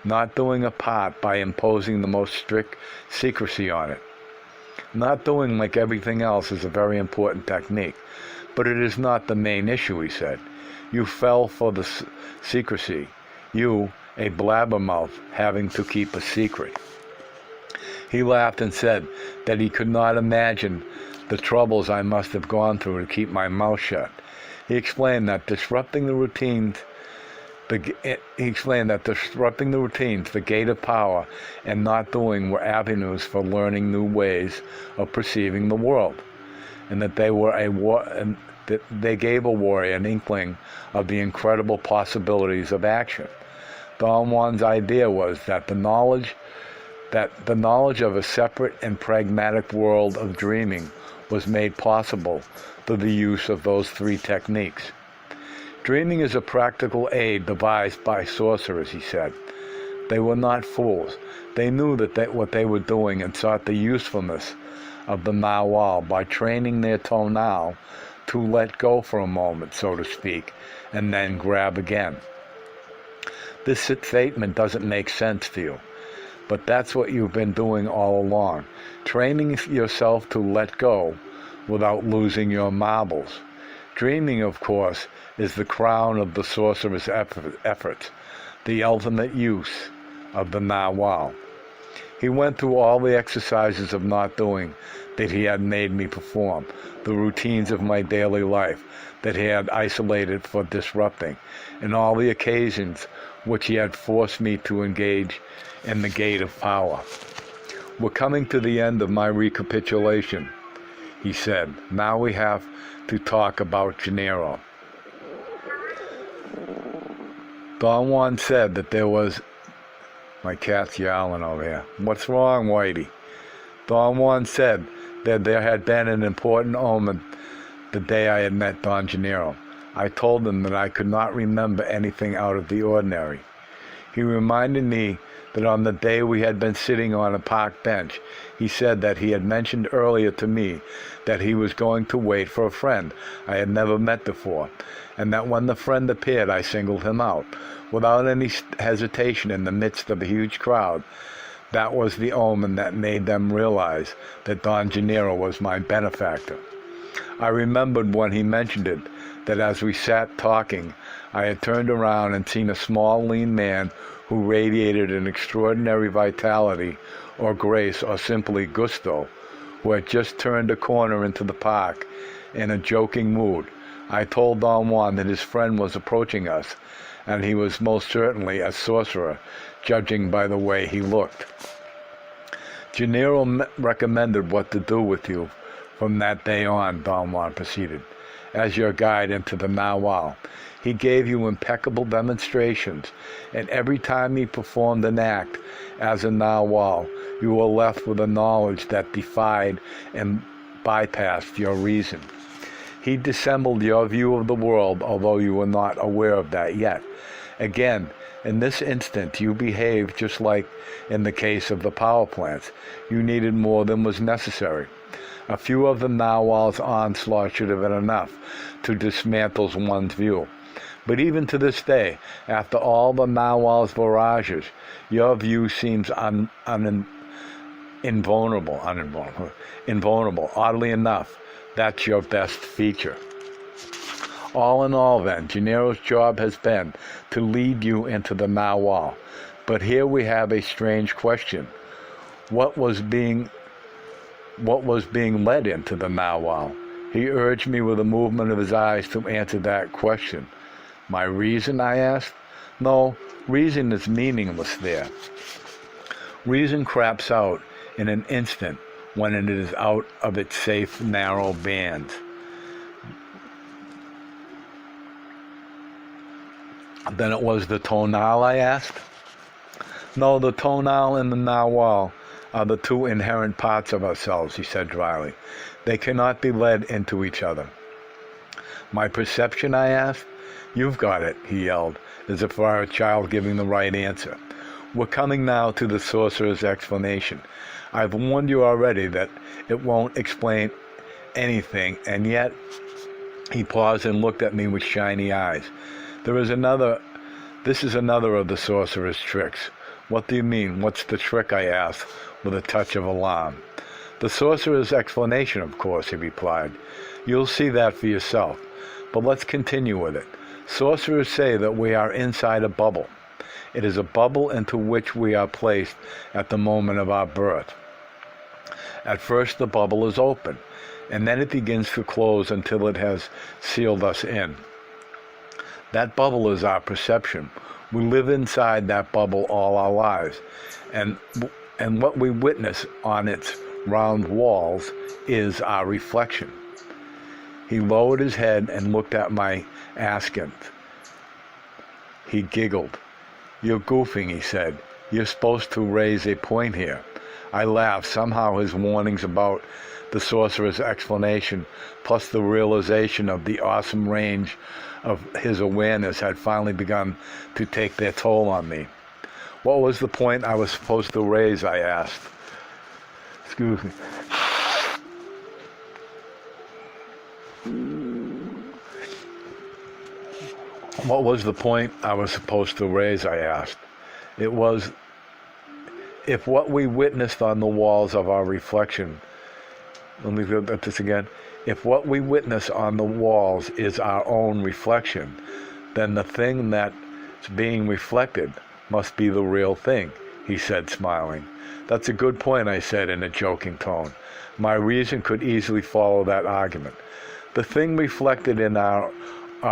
not doing apart by imposing the most strict secrecy on it. Not doing, like everything else, is a very important technique, but it is not the main issue, he said. You fell for the secrecy. You, a blabbermouth, having to keep a secret. He laughed and said that he could not imagine the troubles I must have gone through to keep my mouth shut. He explained that disrupting the routines, the gate of power, and not doing were avenues for learning new ways of perceiving the world, and that they gave a warrior an inkling of the incredible possibilities of action. Don Juan's idea was that the knowledge of a separate and pragmatic world of dreaming was made possible through the use of those 3 techniques. Dreaming is a practical aid devised by sorcerers, he said. They were not fools. They knew what they were doing and sought the usefulness of the narwhal by training their tonal to let go for a moment, so to speak, and then grab again. This statement doesn't make sense to you, but that's what you've been doing all along, training yourself to let go without losing your marbles. Dreaming, of course, is the crown of the sorcerer's efforts, the ultimate use of the narwhal. He went through all the exercises of not doing that he had made me perform, the routines of my daily life that he had isolated for disrupting, and all the occasions which he had forced me to engage in the gate of power. We're coming to the end of my recapitulation, he said. Now we have to talk about Gennaro. Don Juan said that there was... My cat's yowling over here. What's wrong, Whitey? Don Juan said that there had been an important omen the day I had met Don Gennaro. I told him that I could not remember anything out of the ordinary. He reminded me that on the day we had been sitting on a park bench, he said that he had mentioned earlier to me that he was going to wait for a friend I had never met before, and that when the friend appeared, I singled him out. Without any hesitation in the midst of a huge crowd, that was the omen that made them realize that Don Gennaro was my benefactor. I remembered when he mentioned it, that as we sat talking, I had turned around and seen a small, lean man who radiated an extraordinary vitality or grace or simply gusto, who had just turned a corner into the park in a joking mood. I told Don Juan that his friend was approaching us, and he was most certainly a sorcerer, judging by the way he looked. Gennaro recommended what to do with you from that day on, Don Juan proceeded, as your guide into the narwhal. He gave you impeccable demonstrations, and every time he performed an act as a narwhal, you were left with a knowledge that defied and bypassed your reason. He dissembled your view of the world, although you were not aware of that yet. Again, in this instant, you behaved just like in the case of the power plants. You needed more than was necessary. A few of the narwhal's onslaught should have been enough to dismantle one's view. But even to this day, after all the narwhal's barrages, your view seems invulnerable. Oddly enough, that's your best feature. All in all, then, Gennaro's job has been to lead you into the narwhal. But here we have a strange question. What was being led into the narwhal? He urged me with a movement of his eyes to answer that question. My reason, I asked? No, reason is meaningless there. Reason craps out in an instant when it is out of its safe, narrow bands. Then it was the tonal, I asked? No, the tonal and the narwhal are the 2 inherent parts of ourselves, he said dryly. They cannot be led into each other. My perception, I asked? You've got it, he yelled, as if I were a child giving the right answer. We're coming now to the sorcerer's explanation. I've warned you already that it won't explain anything, and yet... He paused and looked at me with shiny eyes. This is another of the sorcerer's tricks. What do you mean? What's the trick? I asked, with a touch of alarm. The sorcerer's explanation, of course, he replied. You'll see that for yourself. But let's continue with it. Sorcerers say that we are inside a bubble. It is a bubble into which we are placed at the moment of our birth. At first the bubble is open, and then it begins to close until it has sealed us in. That bubble is our perception. We live inside that bubble all our lives, and what we witness on its round walls is our reflection. He lowered his head and looked at my askance. He giggled. You're goofing, he said. You're supposed to raise a point here. I laughed. Somehow his warnings about the sorcerer's explanation, plus the realization of the awesome range of his awareness, had finally begun to take their toll on me. What was the point I was supposed to raise, I asked. Excuse me. What was the point I was supposed to raise, I asked. It was, if what we witnessed on the walls of our reflection, let me read this again. If what we witness on the walls is our own reflection, then the thing that's being reflected must be the real thing, he said, smiling. That's a good point, I said in a joking tone. My reason could easily follow that argument. The thing reflected in our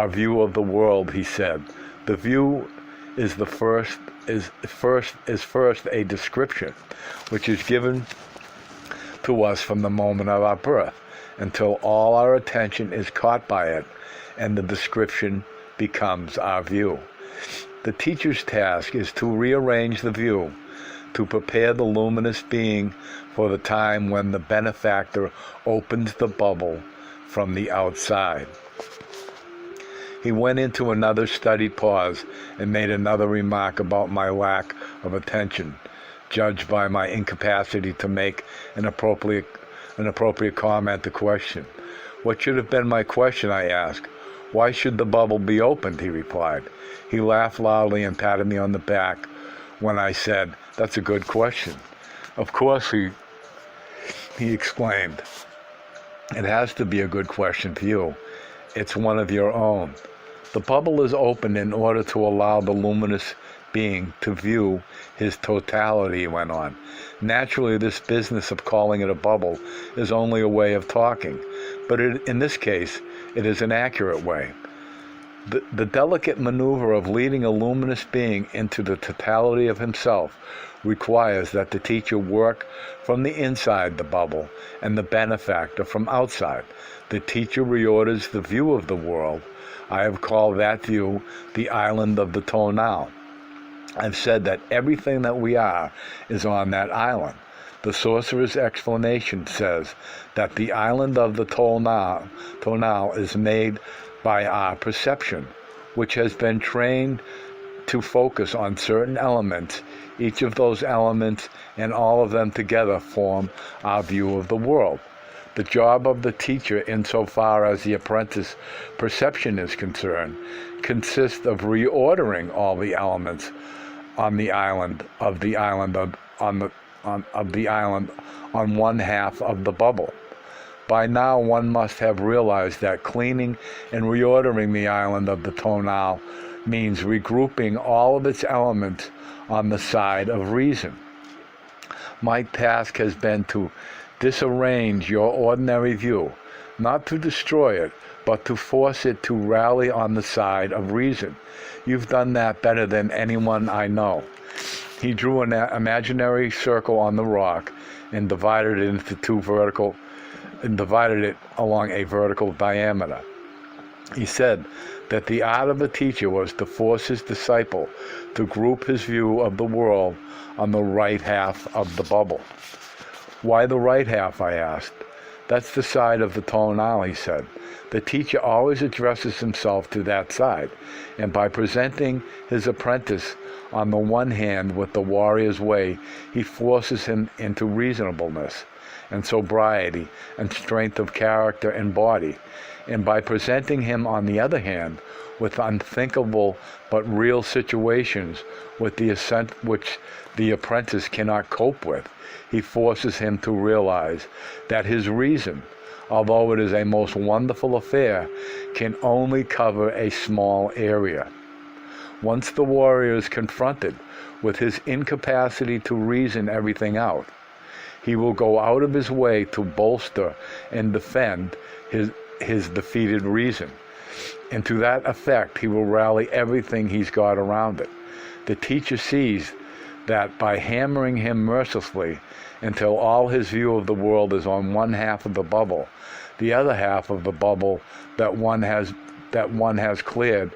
view of the world, he said. The view is first a description, which is given to us from the moment of our birth, until all our attention is caught by it, and the description becomes our view. The teacher's task is to rearrange the view, to prepare the luminous being for the time when the benefactor opens the bubble from the outside. He went into another studied pause and made another remark about my lack of attention, judged by my incapacity to make an appropriate comment to question. What should have been my question, I asked. Why should the bubble be opened, he replied. He laughed loudly and patted me on the back when I said, that's a good question. Of course, he exclaimed. It has to be a good question for you. It's one of your own. The bubble is opened in order to allow the luminous being to view his totality, he went on. Naturally, this business of calling it a bubble is only a way of talking, but in this case, it is an accurate way. The delicate maneuver of leading a luminous being into the totality of himself requires that the teacher work from the inside the bubble and the benefactor from outside. The teacher reorders the view of the world. I have called that view the island of the tonal. I've said that everything that we are is on that island. The sorcerer's explanation says that the island of the tonal is made by our perception, which has been trained to focus on certain elements. Each of those elements and all of them together form our view of the world. The job of the teacher, insofar as the apprentice perception is concerned, consists of reordering all the elements on the island on one half of the bubble. By now, one must have realized that cleaning and reordering the island of the tonal means regrouping all of its elements on the side of reason. My task has been to disarrange your ordinary view, not to destroy it, but to force it to rally on the side of reason. You've done that better than anyone I know. He drew an imaginary circle on the rock and divided it along a vertical diameter. He said that the art of the teacher was to force his disciple to group his view of the world on the right half of the bubble. Why the right half, I asked. That's the side of the tonal, he said. The teacher always addresses himself to that side, and by presenting his apprentice on the one hand with the warrior's way, he forces him into reasonableness and sobriety and strength of character and body, and by presenting him on the other hand with unthinkable but real situations with the assent which the apprentice cannot cope with, he forces him to realize that his reason, although it is a most wonderful affair, can only cover a small area. Once the warrior is confronted with his incapacity to reason everything out, he will go out of his way to bolster and defend his defeated reason. And to that effect, he will rally everything he's got around it. The teacher sees that by hammering him mercilessly until all his view of the world is on one half of the bubble, the other half of the bubble that one has cleared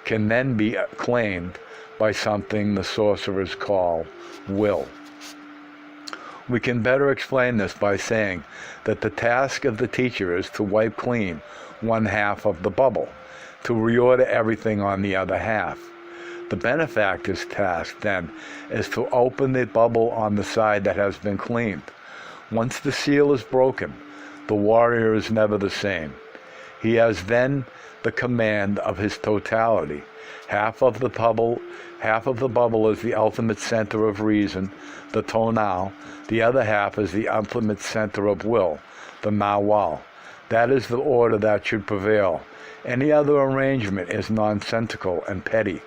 can then be claimed by something the sorcerers call will. We can better explain this by saying that the task of the teacher is to wipe clean one half of the bubble, to reorder everything on the other half. The benefactor's task, then, is to open the bubble on the side that has been cleaned. Once the seal is broken, the warrior is never the same. He has then the command of his totality. Half of the bubble is the ultimate center of reason, the tonal. The other half is the ultimate center of will, the nawal. That is the order that should prevail. Any other arrangement is nonsensical and petty,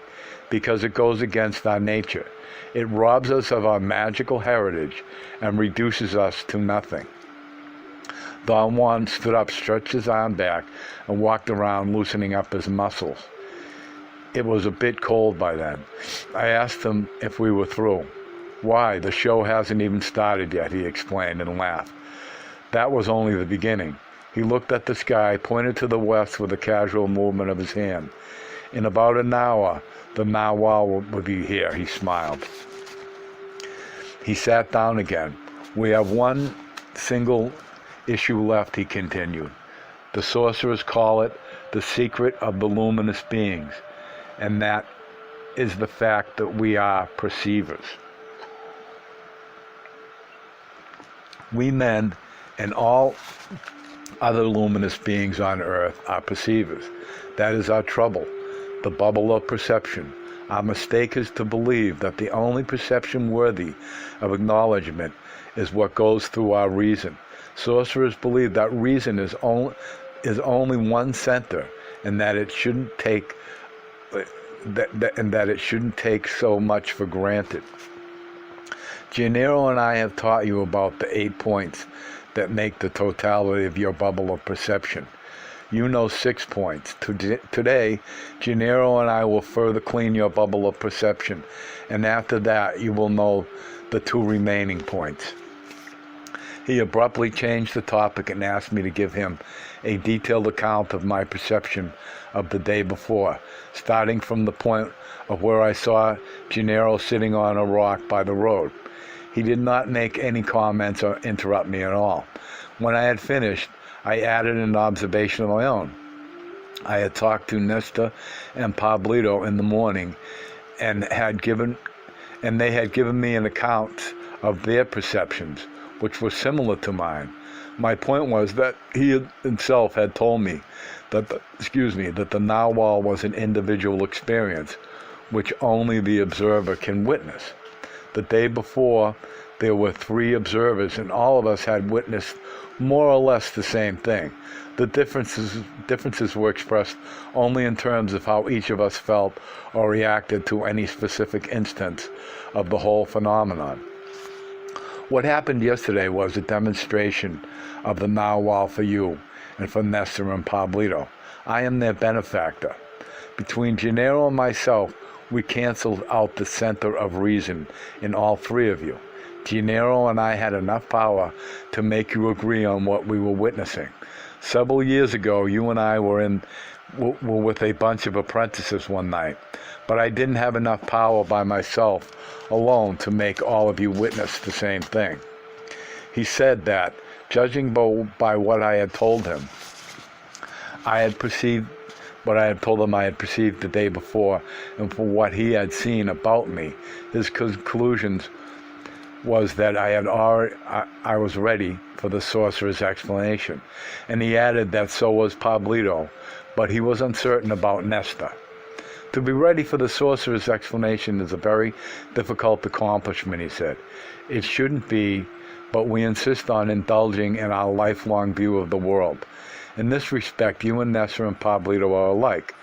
because it goes against our nature. It robs us of our magical heritage and reduces us to nothing. Don Juan stood up, stretched his arm back, and walked around, loosening up his muscles. It was a bit cold by then. I asked him if we were through. Why, the show hasn't even started yet, he explained and laughed. That was only the beginning. He looked at the sky, pointed to the west with a casual movement of his hand. In about an hour, the Nawal will be here, he smiled. He sat down again. We have one single issue left, he continued. The sorcerers call it the secret of the luminous beings, and that is the fact that we are perceivers. We men and all other luminous beings on earth are perceivers. That is our trouble, the bubble of perception. Our mistake is to believe that the only perception worthy of acknowledgement is what goes through our reason. Sorcerers believe that reason is only one center, and that it shouldn't take so much for granted. Gennaro and I have taught you about the 8 points that make the totality of your bubble of perception. You know 6 points. Today, Gennaro and I will further clean your bubble of perception, and after that you will know the 2 remaining points. He abruptly changed the topic and asked me to give him a detailed account of my perception of the day before, starting from the point of where I saw Gennaro sitting on a rock by the road. He did not make any comments or interrupt me at all. When I had finished, I added an observation of my own. I had talked to Nesta and Pablito in the morning, and they had given me an account of their perceptions, which were similar to mine. My point was that he himself had told me that the Nawal was an individual experience, which only the observer can witness. The day before, there were 3 observers, and all of us had witnessed more or less the same thing. The differences were expressed only in terms of how each of us felt or reacted to any specific instance of the whole phenomenon. What happened yesterday was a demonstration of the Nawal for you and for Nestor and Pablito. I am their benefactor. Between Gennaro and myself, we canceled out the center of reason in all 3 of you. Gennaro and I had enough power to make you agree on what we were witnessing. Several years ago, you and I were with a bunch of apprentices one night, but I didn't have enough power by myself alone to make all of you witness the same thing. He said that, judging by what I had told him, I had perceived the day before, and for what he had seen about me, his conclusions was that I was ready for the sorcerer's explanation. And he added that so was Pablito, but he was uncertain about Nesta. To be ready for the sorcerer's explanation is a very difficult accomplishment, he said. It shouldn't be, but we insist on indulging in our lifelong view of the world. In this respect, you and Nesta and Pablito are alike.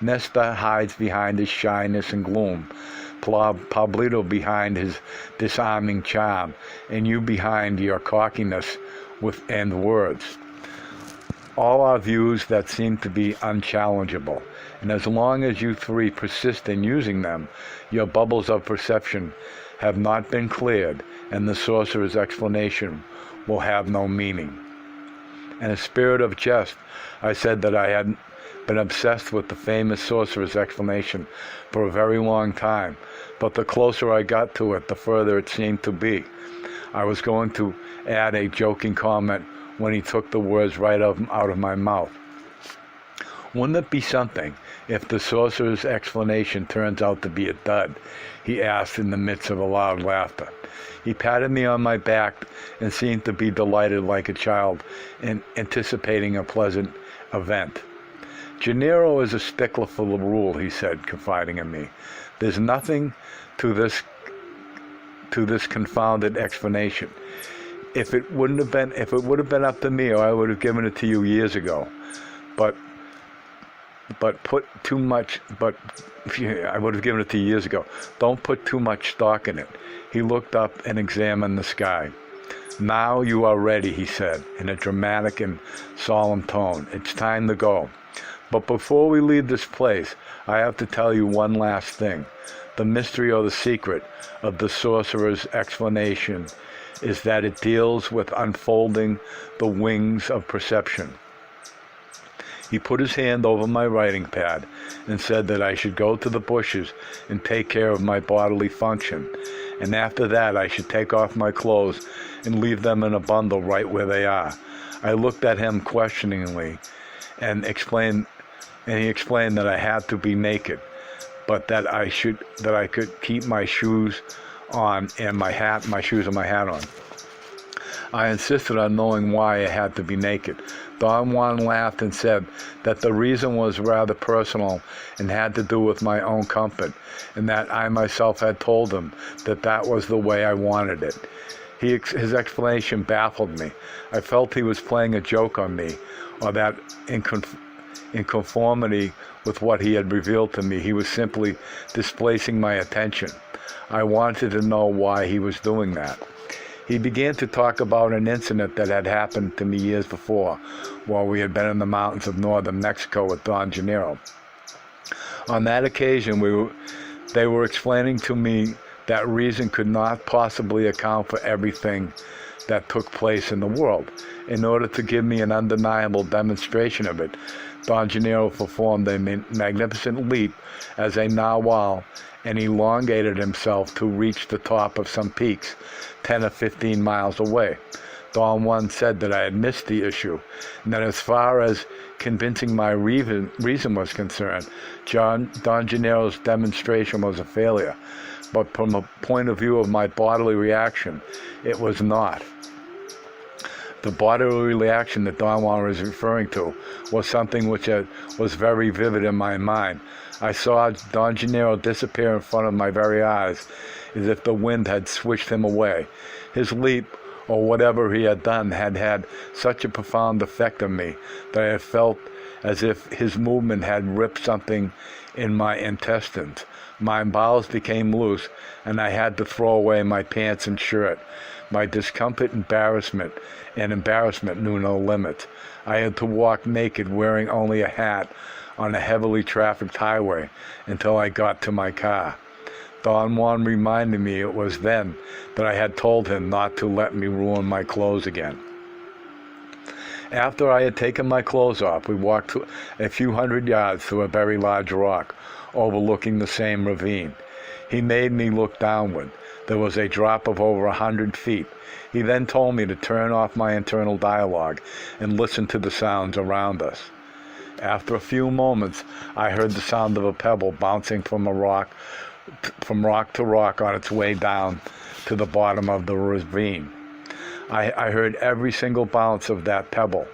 Nesta hides behind his shyness and gloom, Pablito behind his disarming charm, and you behind your cockiness and words. All are views that seem to be unchallengeable, and as long as you 3 persist in using them, your bubbles of perception have not been cleared, and the sorcerer's explanation will have no meaning. In a spirit of jest, I said that I had been obsessed with the famous sorcerer's explanation for a very long time, but the closer I got to it, the further it seemed to be. I was going to add a joking comment when he took the words right out of my mouth. Wouldn't it be something if the sorcerer's explanation turns out to be a dud? He asked in the midst of a loud laughter. He patted me on my back and seemed to be delighted like a child in anticipating a pleasant event. Gennaro is a stickler for the rule, he said, confiding in me. There's nothing to this confounded explanation. If it would have been up to me, I would have given it to you years ago. I would have given it to you years ago. Don't put too much stock in it. He looked up and examined the sky. Now you are ready, he said, in a dramatic and solemn tone. It's time to go. But before we leave this place, I have to tell you one last thing. The mystery or the secret of the sorcerer's explanation is that it deals with unfolding the wings of perception. He put his hand over my writing pad and said that I should go to the bushes and take care of my bodily function, and after that I should take off my clothes and leave them in a bundle right where they are. I looked at him questioningly and he explained that I had to be naked, but that I could keep my shoes on and my shoes and my hat on. I insisted on knowing why I had to be naked. Don Juan laughed and said that the reason was rather personal and had to do with my own comfort, and that I myself had told him that that was the way I wanted it. His explanation baffled me. I felt he was playing a joke on me, or that in conformity with what he had revealed to me, he was simply displacing my attention. I wanted to know why he was doing that. He began to talk about an incident that had happened to me years before, while we had been in the mountains of northern Mexico with Don Gennaro. On that occasion, they were explaining to me that reason could not possibly account for everything that took place in the world. In order to give me an undeniable demonstration of it, Don Gennaro performed a magnificent leap as a narwhal and elongated himself to reach the top of some peaks 10 or 15 miles away. Don Juan said that I had missed the issue, and that as far as convincing my reason was concerned, Don Gennaro's demonstration was a failure. But from a point of view of my bodily reaction, it was not. The bodily reaction that Don Juan was referring to was something which was very vivid in my mind. I saw Don Gennaro disappear in front of my very eyes, as if the wind had swished him away. His leap, or whatever he had done, had had such a profound effect on me that I had felt as if his movement had ripped something in my intestines. My bowels became loose, and I had to throw away my pants and shirt. My discomfort, embarrassment knew no limits. I had to walk naked, wearing only a hat, on a heavily trafficked highway until I got to my car. Don Juan reminded me it was then that I had told him not to let me ruin my clothes again. After I had taken my clothes off, we walked a few hundred yards through a very large rock, overlooking the same ravine. He made me look downward. There was a drop of over 100 feet. He then told me to turn off my internal dialogue and listen to the sounds around us. After a few moments, I heard the sound of a pebble bouncing from rock to rock on its way down to the bottom of the ravine. I heard every single bounce of that pebble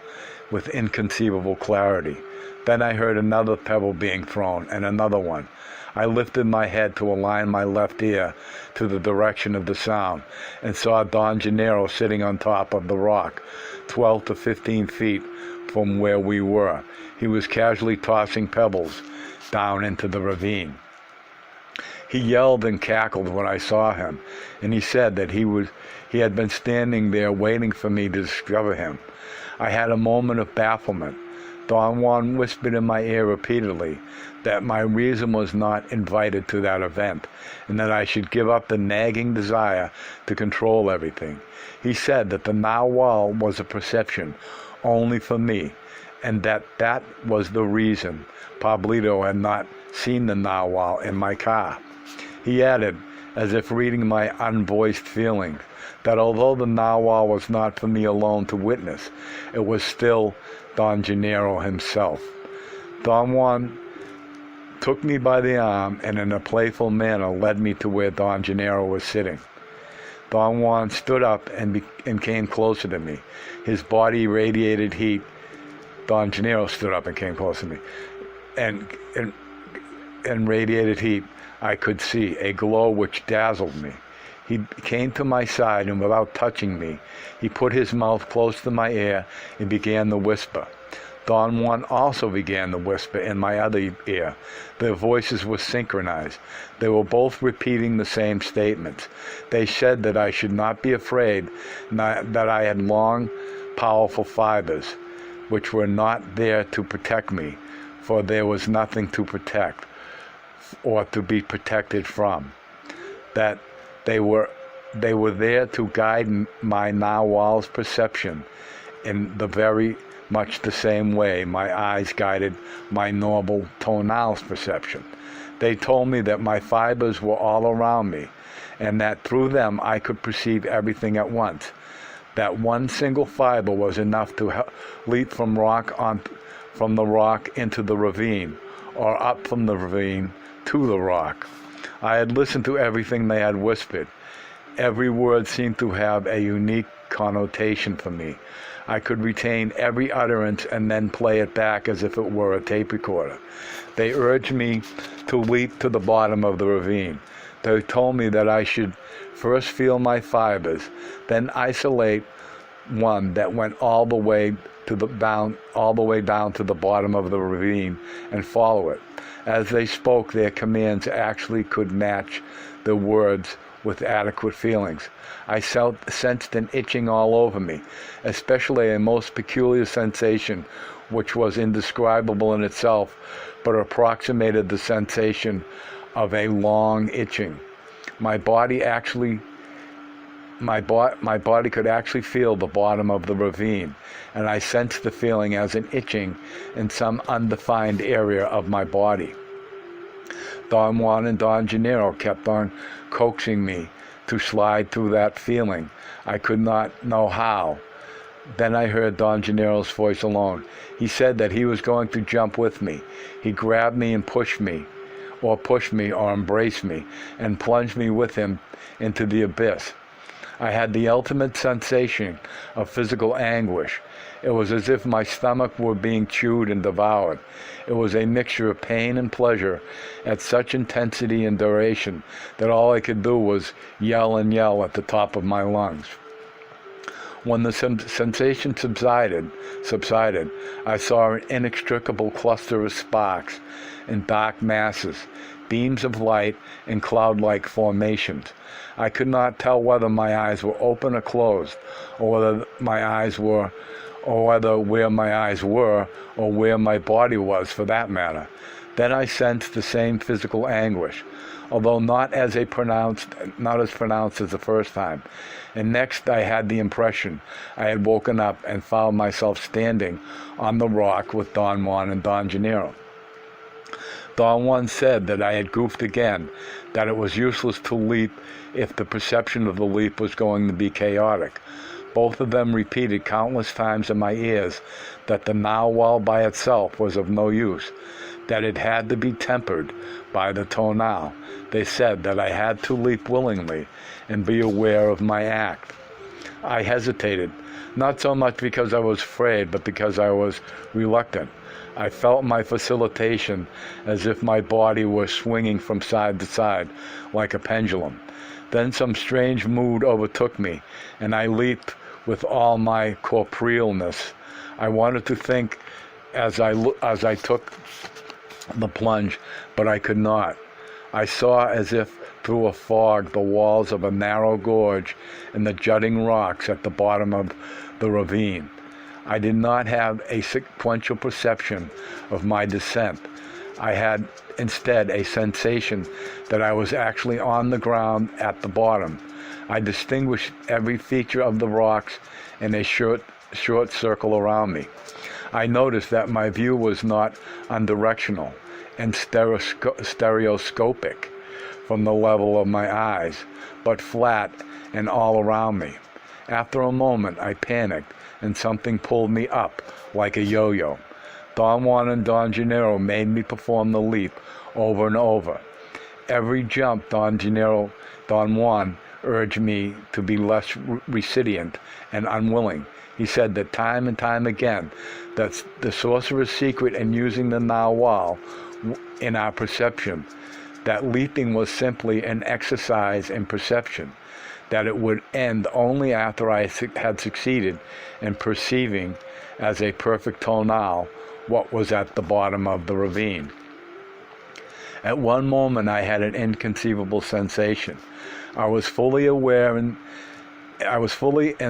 with inconceivable clarity. Then I heard another pebble being thrown, and another one. I lifted my head to align my left ear to the direction of the sound, and saw Don Gennaro sitting on top of the rock, 12 to 15 feet from where we were. He was casually tossing pebbles down into the ravine. He yelled and cackled when I saw him, and he said that he had been standing there waiting for me to discover him. I had a moment of bafflement. Don Juan whispered in my ear repeatedly that my reason was not invited to that event, and that I should give up the nagging desire to control everything. He said that the narwhal was a perception only for me, and that was the reason Pablito had not seen the narwhal in my car. He added, as if reading my unvoiced feelings, that although the narwhal was not for me alone to witness, it was still Don Gennaro himself. Don Juan took me by the arm and in a playful manner led me to where Don Gennaro was sitting. Don Juan stood up and came closer to me. His body radiated heat. Don Gennaro stood up and came closer to me. And radiated heat, I could see, a glow which dazzled me. He came to my side, and without touching me, he put his mouth close to my ear and began to whisper. Don Juan also began to whisper in my other ear. Their voices were synchronized. They were both repeating the same statements. They said that I should not be afraid, that I had long, powerful fibers, which were not there to protect me, for there was nothing to protect or to be protected from. That they were there to guide my narwhal's perception in the very much the same way my eyes guided my normal tonal's perception. They told me that my fibers were all around me, and that through them I could perceive everything at once. That one single fiber was enough to leap from the rock into the ravine, or up from the ravine to the rock. I had listened to everything they had whispered. Every word seemed to have a unique connotation for me. I could retain every utterance and then play it back as if it were a tape recorder. They urged me to leap to the bottom of the ravine. They told me that I should first feel my fibers, then isolate one that went all the way down to the bottom of the ravine and follow it. As they spoke, their commands actually could match the words with adequate feelings. I sensed an itching all over me, especially a most peculiar sensation which was indescribable in itself, but approximated the sensation of a long itching. My body could actually feel the bottom of the ravine, and I sensed the feeling as an itching in some undefined area of my body. Don Juan and Don Gennaro kept on coaxing me to slide through that feeling. I could not know how. Then I heard Don Gennaro's voice alone. He said that he was going to jump with me. He grabbed me and pushed me or embraced me and plunged me with him into the abyss. I had the ultimate sensation of physical anguish. It was as if my stomach were being chewed and devoured. It was a mixture of pain and pleasure at such intensity and duration that all I could do was yell and yell at the top of my lungs. When the sensation subsided, I saw an inextricable cluster of sparks and dark masses, beams of light and cloud-like formations. I could not tell whether my eyes were open or closed, or where my eyes were, or where my body was, for that matter. Then I sensed the same physical anguish, although not as pronounced as the first time. And next I had the impression I had woken up and found myself standing on the rock with Don Juan and Don Gennaro. Don Juan said that I had goofed again, that it was useless to leap if the perception of the leap was going to be chaotic. Both of them repeated countless times in my ears that the narwhal by itself was of no use, that it had to be tempered by the tonal. They said that I had to leap willingly and be aware of my act. I hesitated, not so much because I was afraid, but because I was reluctant. I felt my facilitation as if my body were swinging from side to side like a pendulum. Then some strange mood overtook me, and I leaped with all my corporealness. I wanted to think as I took the plunge, but I could not. I saw as if through a fog the walls of a narrow gorge and the jutting rocks at the bottom of the ravine. I did not have a sequential perception of my descent. I had instead a sensation that I was actually on the ground at the bottom. I distinguished every feature of the rocks in a short circle around me. I noticed that my view was not unidirectional and stereoscopic. from the level of my eyes, but flat and all around me. After a moment, I panicked, and something pulled me up like a yo-yo. Don Juan and Don Gennaro made me perform the leap over and over. Every jump, Don Juan urged me to be less recipient and unwilling. He said that time and time again, that the sorcerer's secret in using the narwhal in our perception, that leaping was simply an exercise in perception, that it would end only after I had succeeded in perceiving as a perfect tonal what was at the bottom of the ravine. At one moment I had an inconceivable sensation. I was fully and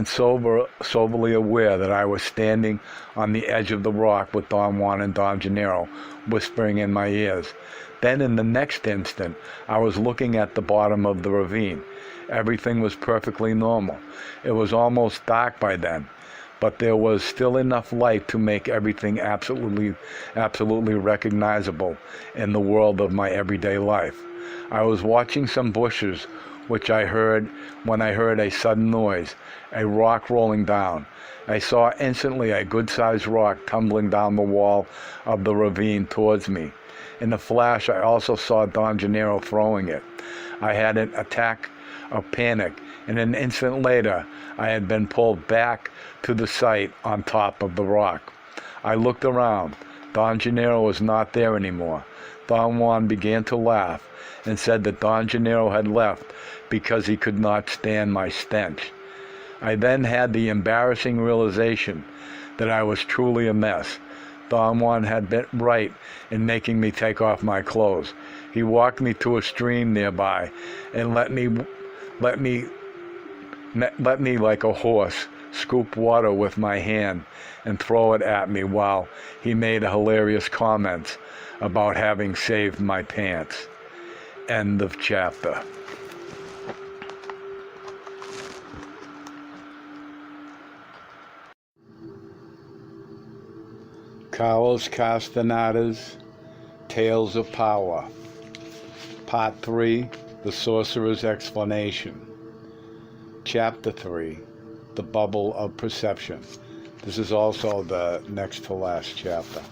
soberly aware that I was standing on the edge of the rock with Don Juan and Don Gennaro whispering in my ears. Then in the next instant, I was looking at the bottom of the ravine. Everything was perfectly normal. It was almost dark by then, but there was still enough light to make everything absolutely recognizable in the world of my everyday life. I was watching some bushes, which I heard when I heard a sudden noise, a rock rolling down. I saw instantly a good-sized rock tumbling down the wall of the ravine towards me. In a flash, I also saw Don Gennaro throwing it. I had an attack of panic, and an instant later, I had been pulled back to the site on top of the rock. I looked around. Don Gennaro was not there anymore. Don Juan began to laugh and said that Don Gennaro had left because he could not stand my stench. I then had the embarrassing realization that I was truly a mess. Don Juan had been right in making me take off my clothes. He walked me to a stream nearby and let me like a horse scoop water with my hand and throw it at me while he made hilarious comments about having saved my pants. End of chapter. Carlos Castaneda's Tales of Power. Part 3, The Sorcerer's Explanation. Chapter 3, The Bubble of Perception. This is also the next to last chapter.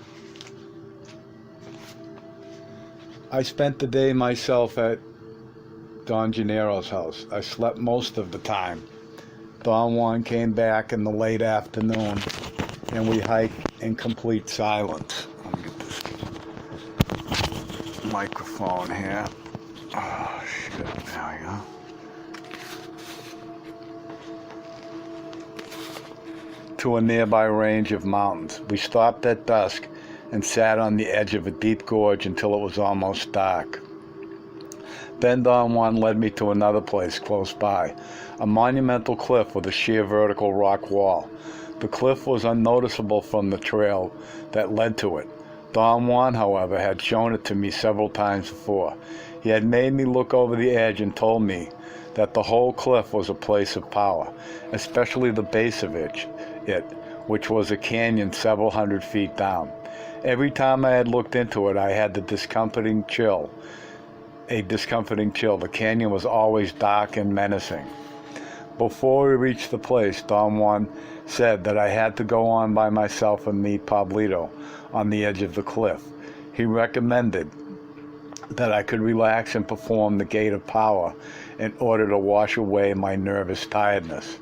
I spent the day myself at Don Gennaro's house. I slept most of the time. Don Juan came back in the late afternoon, and we hiked in complete silence. Let me get this microphone here. Oh, shit. There we go. To a nearby range of mountains. We stopped at dusk and sat on the edge of a deep gorge until it was almost dark. Then Don Juan led me to another place close by, a monumental cliff with a sheer vertical rock wall. The cliff was unnoticeable from the trail that led to it. Don Juan, however, had shown it to me several times before. He had made me look over the edge and told me that the whole cliff was a place of power, especially the base of it, which was a canyon several hundred feet down. Every time I had looked into it, I had a discomforting chill. The canyon was always dark and menacing. Before we reached the place, Don Juan said that I had to go on by myself and meet Pablito on the edge of the cliff. He recommended that I could relax and perform the gate of power in order to wash away my nervous tiredness.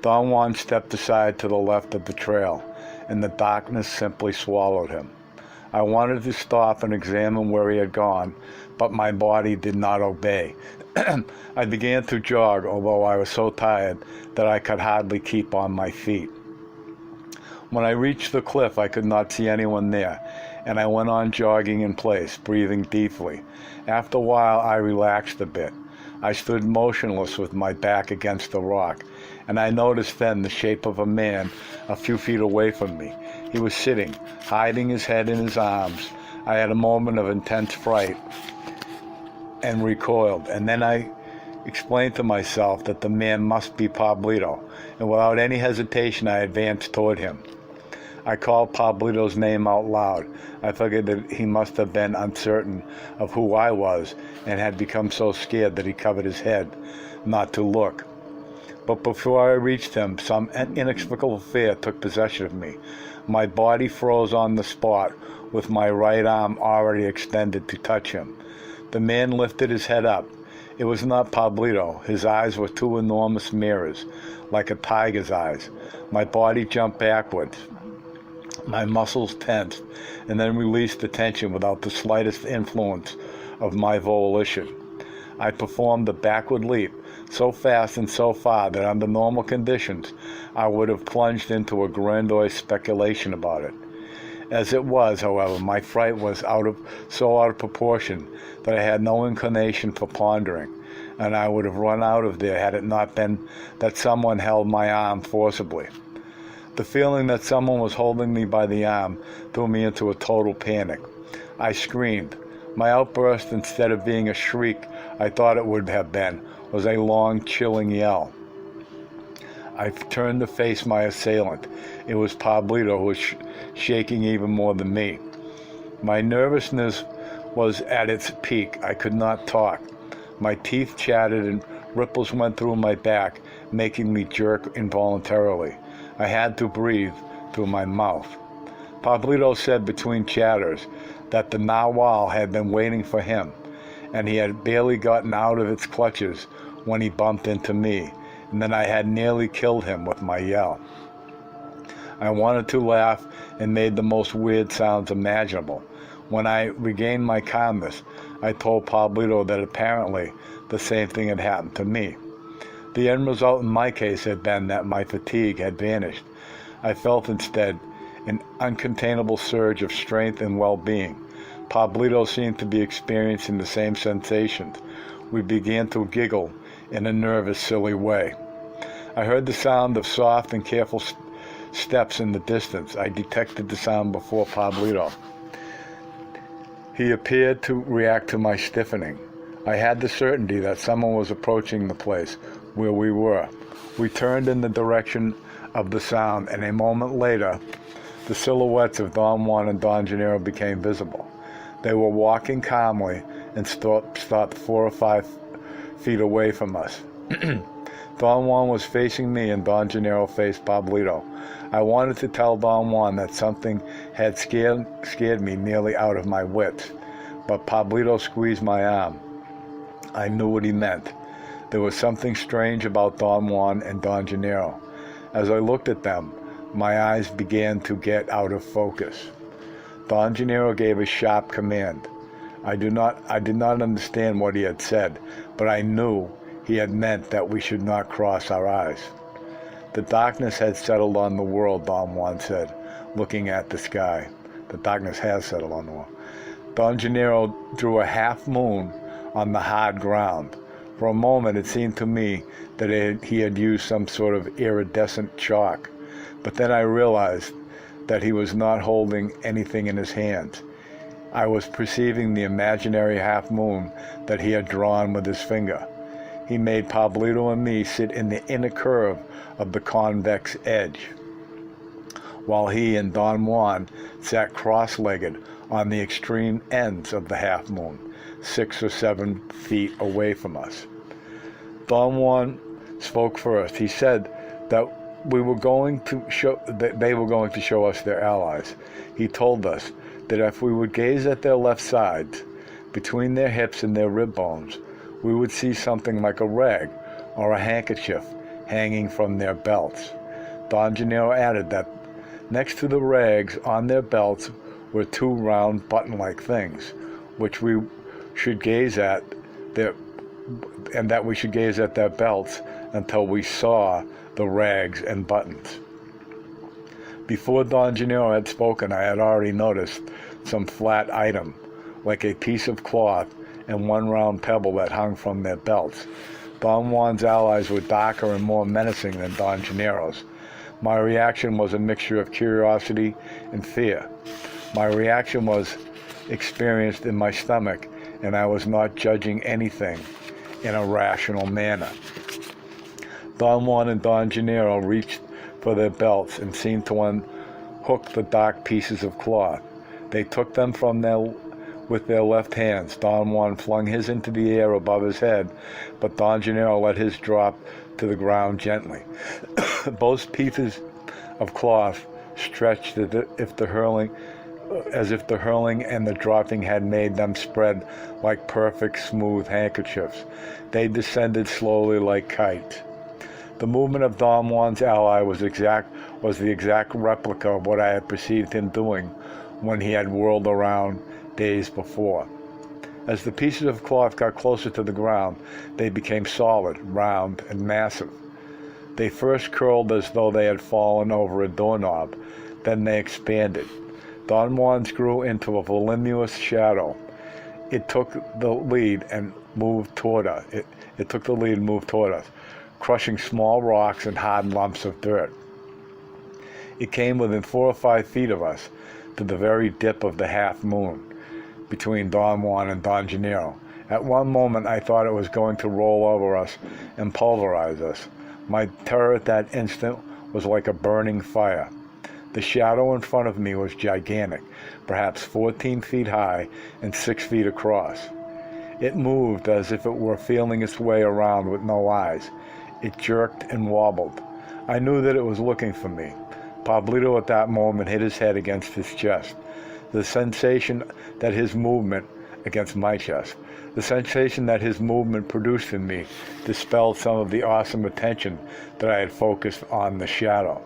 Don Juan stepped aside to the left of the trail, and the darkness simply swallowed him. I wanted to stop and examine where he had gone, but my body did not obey. I began to jog, although I was so tired that I could hardly keep on my feet. When I reached the cliff, I could not see anyone there, and I went on jogging in place, breathing deeply. After a while, I relaxed a bit. I stood motionless with my back against the rock, and I noticed then the shape of a man a few feet away from me. He was sitting, hiding his head in his arms. I had a moment of intense fright and recoiled, and then I explained to myself that the man must be Pablito, and without any hesitation I advanced toward him. I called Pablito's name out loud. I figured that he must have been uncertain of who I was and had become so scared that he covered his head not to look. But before I reached him, some inexplicable fear took possession of me. My body froze on the spot, with my right arm already extended to touch him. The man lifted his head up. It was not Pablito. His eyes were two enormous mirrors, like a tiger's eyes. My body jumped backwards. My muscles tensed, and then released the tension without the slightest influence of my volition. I performed a backward leap, so fast and so far that under normal conditions I would have plunged into a grandiose speculation about it. As it was, however, my fright was so out of proportion that I had no inclination for pondering, and I would have run out of there had it not been that someone held my arm forcibly. The feeling that someone was holding me by the arm threw me into a total panic. I screamed. My outburst, instead of being a shriek I thought it would have been, was a long, chilling yell. I turned to face my assailant. It was Pablito, who was shaking even more than me. My nervousness was at its peak. I could not talk. My teeth chattered and ripples went through my back, making me jerk involuntarily. I had to breathe through my mouth. Pablito said between chatters that the narwhal had been waiting for him, and he had barely gotten out of its clutches when he bumped into me, and then I had nearly killed him with my yell. I wanted to laugh and made the most weird sounds imaginable. When I regained my calmness, I told Pablito that apparently the same thing had happened to me. The end result in my case had been that my fatigue had vanished. I felt instead an uncontainable surge of strength and well-being. Pablito seemed to be experiencing the same sensations. We began to giggle in a nervous, silly way. I heard the sound of soft and careful steps in the distance. I detected the sound before Pablito. He appeared to react to my stiffening. I had the certainty that someone was approaching the place where we were. We turned in the direction of the sound, and a moment later, the silhouettes of Don Juan and Don Gennaro became visible. They were walking calmly and stopped 4 or 5 feet away from us. Don Juan was facing me and Don Gennaro faced Pablito. I wanted to tell Don Juan that something had scared me nearly out of my wits, but Pablito squeezed my arm. I knew what he meant. There was something strange about Don Juan and Don Gennaro. As I looked at them, my eyes began to get out of focus. Don Gennaro gave a sharp command. I did not understand what he had said, but I knew he had meant that we should not cross our eyes. The darkness had settled on the world, Don Juan said, looking at the sky. The darkness has settled on the world. Don Gennaro drew a half moon on the hard ground. For a moment it seemed to me that he had used some sort of iridescent chalk, but then I realized that he was not holding anything in his hands. I was perceiving the imaginary half moon that he had drawn with his finger. He made Pablito and me sit in the inner curve of the convex edge, while he and Don Juan sat cross-legged on the extreme ends of the half moon, 6 or 7 feet away from us. Don Juan spoke first. He said that they were going to show us their allies. He told us that if we would gaze at their left sides, between their hips and their rib bones, we would see something like a rag or a handkerchief hanging from their belts. Don Gennaro added that next to the rags on their belts were 2 round button-like things, which we should gaze at their belts until we saw the rags and buttons. Before Don Gennaro had spoken, I had already noticed some flat item, like a piece of cloth and 1 round pebble that hung from their belts. Don Juan's allies were darker and more menacing than Don Gennaro's. My reaction was a mixture of curiosity and fear. My reaction was experienced in my stomach, and I was not judging anything in a rational manner. Don Juan and Don Gennaro reached for their belts and seemed to hooked the dark pieces of cloth. They took them from with their left hands. Don Juan flung his into the air above his head, but Don Gennaro let his drop to the ground gently. Both pieces of cloth stretched as if the hurling and the dropping had made them spread like perfect smooth handkerchiefs. They descended slowly like kites. The movement of Don Juan's ally was the exact replica of what I had perceived him doing when he had whirled around days before. As the pieces of cloth got closer to the ground, they became solid, round, and massive. They first curled as though they had fallen over a doorknob. Then they expanded. Don Juan's grew into a voluminous shadow. It took the lead and moved toward us. It took the lead and moved toward us, crushing small rocks and hard lumps of dirt. It came within 4 or 5 feet of us, to the very dip of the half moon between Don Juan and Don Gennaro. At one moment I thought it was going to roll over us and pulverize us. My terror at that instant was like a burning fire. The shadow in front of me was gigantic, perhaps 14 feet high and 6 feet across. It moved as if it were feeling its way around with no eyes. It jerked and wobbled. I knew that it was looking for me. Pablito at that moment hit his head against his chest. The sensation that his movement against my chest. The sensation that his movement produced in me dispelled some of the awesome attention that I had focused on the shadow.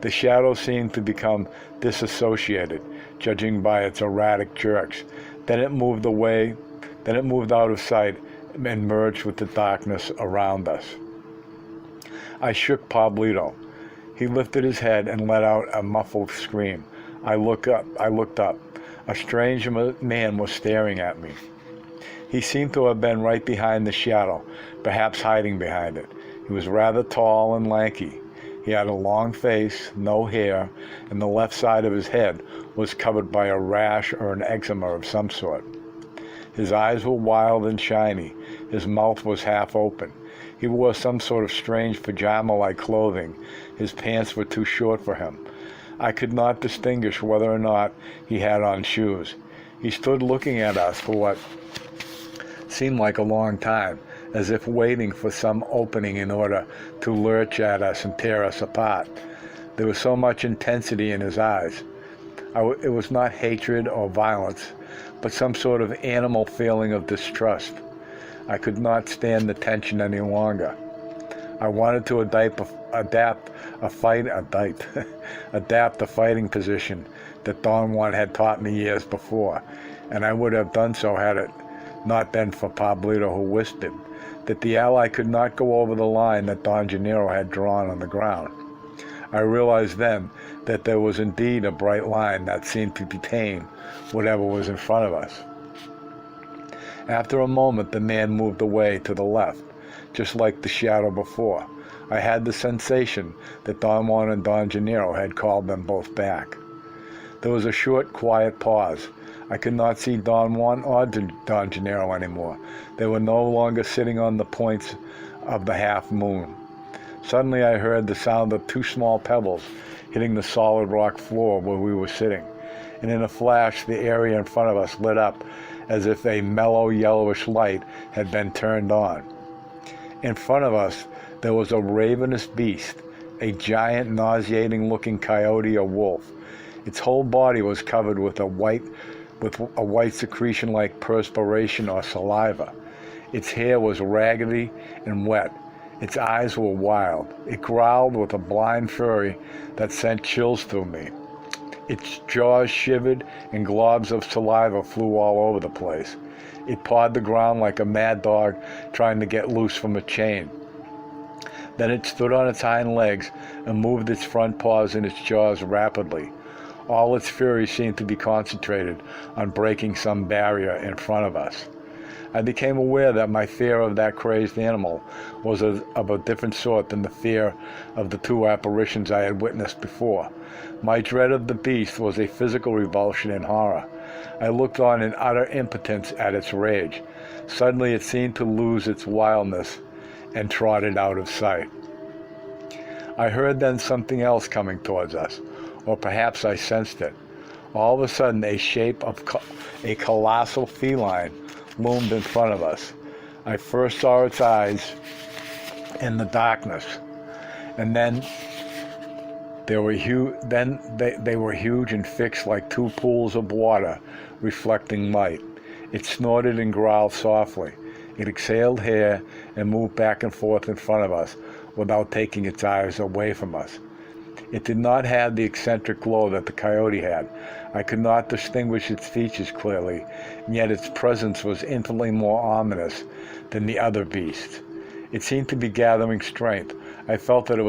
The shadow seemed to become disassociated, judging by its erratic jerks. Then it moved out of sight and merged with the darkness around us. I shook Pablito. He lifted his head and let out a muffled scream. I looked up. A strange man was staring at me. He seemed to have been right behind the shadow, perhaps hiding behind it. He was rather tall and lanky. He had a long face, no hair, and the left side of his head was covered by a rash or an eczema of some sort. His eyes were wild and shiny. His mouth was half open. He wore some sort of strange pajama-like clothing. His pants were too short for him. I could not distinguish whether or not he had on shoes. He stood looking at us for what seemed like a long time, as if waiting for some opening in order to lurch at us and tear us apart. There was so much intensity in his eyes. It was not hatred or violence, but some sort of animal feeling of distrust. I could not stand the tension any longer. I wanted to adapt the fighting position that Don Juan had taught me years before, and I would have done so had it not been for Pablito, who whispered that the ally could not go over the line that Don Gennaro had drawn on the ground. I realized then that there was indeed a bright line that seemed to detain whatever was in front of us. After a moment, the man moved away to the left, just like the shadow before. I had the sensation that Don Juan and Don Gennaro had called them both back. There was a short, quiet pause. I could not see Don Juan or Don Gennaro anymore. They were no longer sitting on the points of the half moon. Suddenly I heard the sound of 2 small pebbles hitting the solid rock floor where we were sitting, and in a flash the area in front of us lit up as if a mellow yellowish light had been turned on. In front of us there was a ravenous beast, a giant, nauseating-looking coyote or wolf. Its whole body was covered with a white secretion like perspiration or saliva. Its hair was raggedy and wet. Its eyes were wild. It growled with a blind fury that sent chills through me. Its jaws shivered and globs of saliva flew all over the place. It pawed the ground like a mad dog trying to get loose from a chain. Then it stood on its hind legs and moved its front paws and its jaws rapidly. All its fury seemed to be concentrated on breaking some barrier in front of us. I became aware that my fear of that crazed animal was of a different sort than the fear of the 2 apparitions I had witnessed before. My dread of the beast was a physical revulsion and horror. I looked on in utter impotence at its rage. Suddenly it seemed to lose its wildness and trotted out of sight. I heard then something else coming towards us. or perhaps I sensed it. All of a sudden, a shape of a colossal feline loomed in front of us. I first saw its eyes in the darkness, and then they were huge and fixed like two pools of water reflecting light. It snorted and growled softly. It exhaled hair and moved back and forth in front of us without taking its eyes away from us. It did not have the eccentric glow that the coyote had. I could not distinguish its features clearly, and yet its presence was infinitely more ominous than the other beasts. It seemed to be gathering strength. I felt that it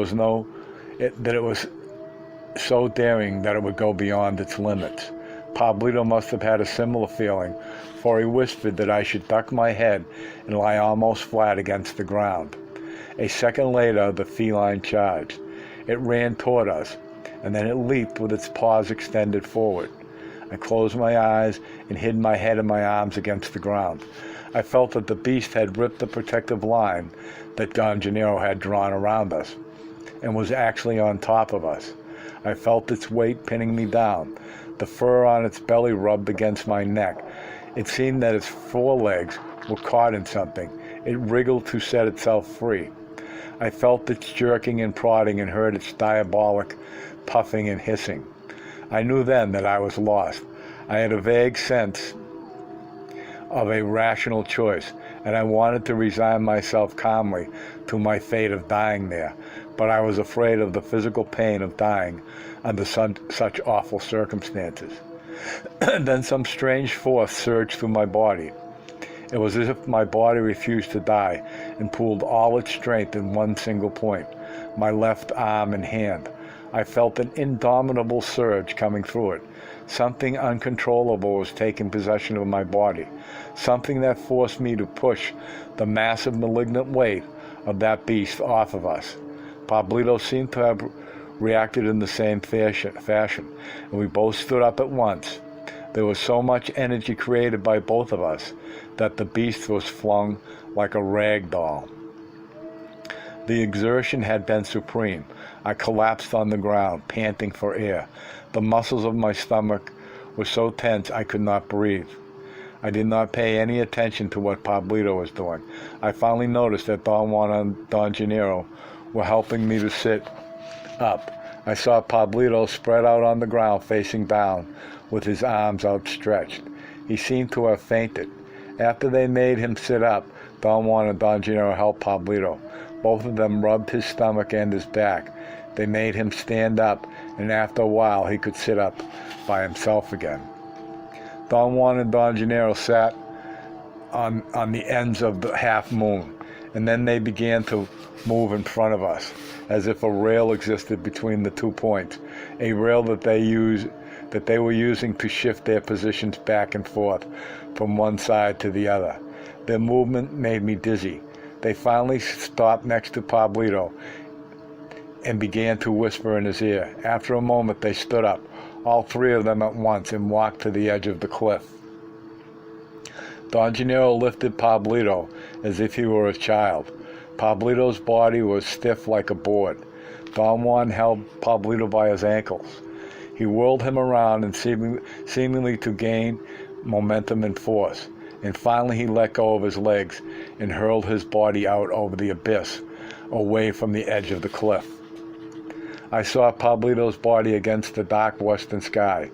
was so daring that it would go beyond its limits. Pablito must have had a similar feeling, for he whispered that I should duck my head and lie almost flat against the ground. A second later, the feline charged. It ran toward us, and then it leaped with its paws extended forward. I closed my eyes and hid my head and my arms against the ground. I felt that the beast had ripped the protective line that Don Gennaro had drawn around us, and was actually on top of us. I felt its weight pinning me down. The fur on its belly rubbed against my neck. It seemed that its forelegs were caught in something. It wriggled to set itself free. I felt its jerking and prodding and heard its diabolic puffing and hissing. I knew then that I was lost. I had a vague sense of a rational choice, and I wanted to resign myself calmly to my fate of dying there, but I was afraid of the physical pain of dying under such awful circumstances. Then some strange force surged through my body. It was as if my body refused to die and pooled all its strength in one single point, my left arm and hand. I felt an indomitable surge coming through it. Something uncontrollable was taking possession of my body, something that forced me to push the massive malignant weight of that beast off of us. Pablito seemed to have reacted in the same fashion, and we both stood up at once. There was so much energy created by both of us that the beast was flung like a rag doll. The exertion had been supreme. I collapsed on the ground, panting for air. The muscles of my stomach were so tense I could not breathe. I did not pay any attention to what Pablito was doing. I finally noticed that Don Juan and Don Gennaro were helping me to sit up. I saw Pablito spread out on the ground facing down with his arms outstretched. He seemed to have fainted. After they made him sit up, Don Juan and Don Gennaro helped Pablito. Both of them rubbed his stomach and his back. They made him stand up, and after a while he could sit up by himself again. Don Juan and Don Gennaro sat on the ends of the half moon, and then they began to move in front of us, as if a rail existed between the 2 points, a rail that they were using to shift their positions back and forth from one side to the other. Their movement made me dizzy. They finally stopped next to Pablito and began to whisper in his ear. After a moment, they stood up, all three of them at once, and walked to the edge of the cliff. Don Gennaro lifted Pablito as if he were a child. Pablito's body was stiff like a board. Don Juan held Pablito by his ankles. He whirled him around and seemingly to gain momentum and force, and finally he let go of his legs and hurled his body out over the abyss, away from the edge of the cliff. I saw Pablito's body against the dark western sky.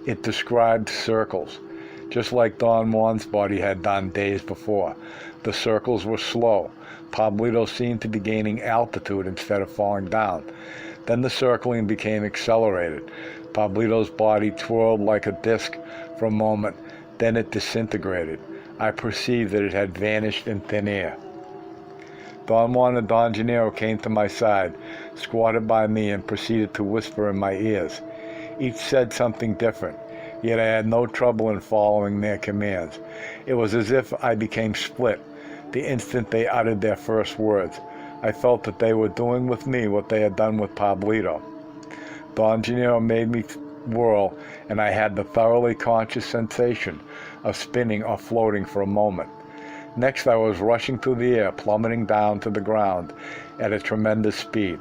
It described circles, just like Don Juan's body had done days before. The circles were slow. Pablito seemed to be gaining altitude instead of falling down. Then the circling became accelerated. Pablito's body twirled like a disc for a moment, then it disintegrated. I perceived that it had vanished in thin air. Don Juan and Don Gennaro came to my side, squatted by me, and proceeded to whisper in my ears. Each said something different, yet I had no trouble in following their commands. It was as if I became split the instant they uttered their first words. I felt that they were doing with me what they had done with Pablito. Don Gennaro made me whirl, and I had the thoroughly conscious sensation of spinning or floating for a moment. Next, I was rushing through the air, plummeting down to the ground at a tremendous speed.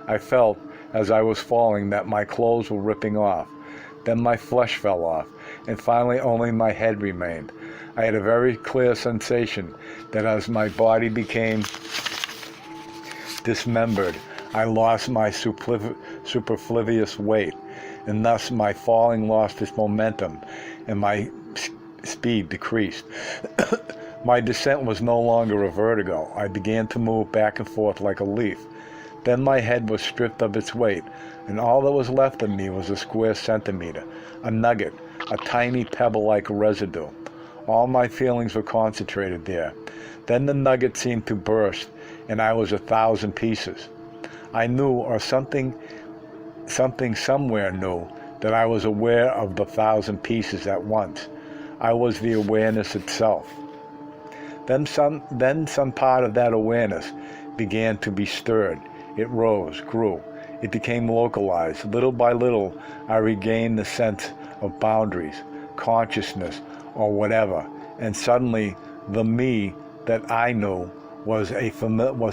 I felt as I was falling that my clothes were ripping off. Then my flesh fell off, and finally only my head remained. I had a very clear sensation that as my body became dismembered, I lost my superfluous weight, and thus my falling lost its momentum, and my speed decreased. My descent was no longer a vertigo. I began to move back and forth like a leaf. Then my head was stripped of its weight, and all that was left of me was a square centimeter, a nugget, a tiny pebble-like residue. All my feelings were concentrated there. Then the nugget seemed to burst, and I was 1,000 pieces. I knew, or something somewhere knew, that I was aware of the 1,000 pieces at once. I was the awareness itself. Then some part of that awareness began to be stirred. It rose, grew. It became localized. Little by little, I regained the sense of boundaries, consciousness, or whatever, and suddenly the me that I knew was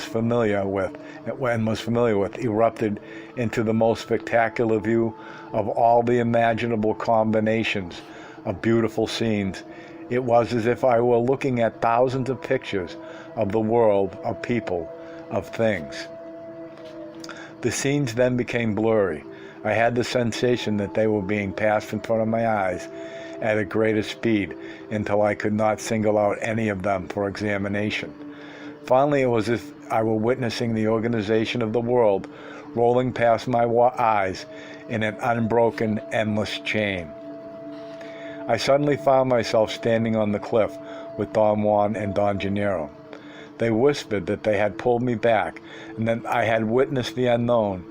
familiar with erupted into the most spectacular view of all the imaginable combinations of beautiful scenes. It was as if I were looking at thousands of pictures of the world, of people, of things. The scenes then became blurry. I had the sensation that they were being passed in front of my eyes at a greater speed until I could not single out any of them for examination. Finally, it was as if I were witnessing the organization of the world rolling past my eyes in an unbroken, endless chain. I suddenly found myself standing on the cliff with Don Juan and Don Gennaro. They whispered that they had pulled me back, and that I had witnessed the unknown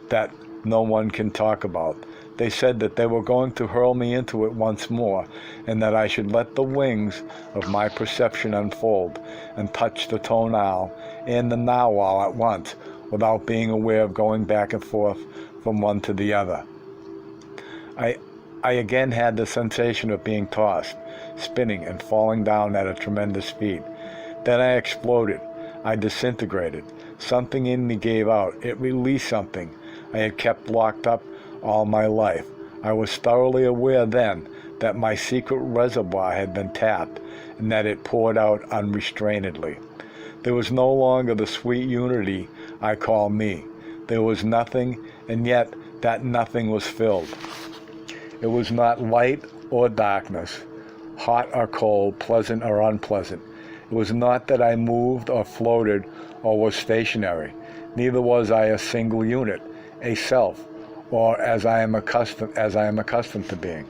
that no one can talk about. They said that they were going to hurl me into it once more, and that I should let the wings of my perception unfold and touch the tonal and the narwhal at once, without being aware of going back and forth from one to the other. I again had the sensation of being tossed, spinning and falling down at a tremendous speed. Then I exploded. I disintegrated. Something in me gave out. It released something I had kept locked up all my life. I was thoroughly aware then that my secret reservoir had been tapped, and that it poured out unrestrainedly. There was no longer the sweet unity I call me. There was nothing, and yet that nothing was filled. It was not light or darkness, hot or cold, pleasant or unpleasant. It was not that I moved or floated or was stationary. Neither was I a single unit, a self, or as I am accustomed to being.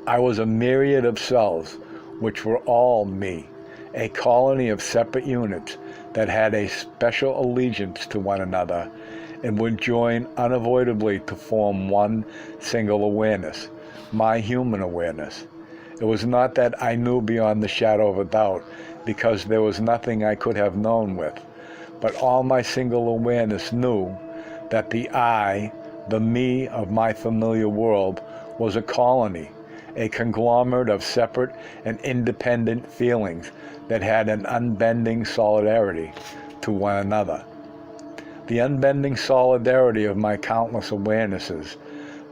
I was a myriad of selves, which were all me, a colony of separate units that had a special allegiance to one another and would join unavoidably to form one single awareness, my human awareness. It was not that I knew beyond the shadow of a doubt, because there was nothing I could have known with, but all my single awareness knew that the I, the me of my familiar world, was a colony, a conglomerate of separate and independent feelings that had an unbending solidarity to one another. The unbending solidarity of my countless awarenesses,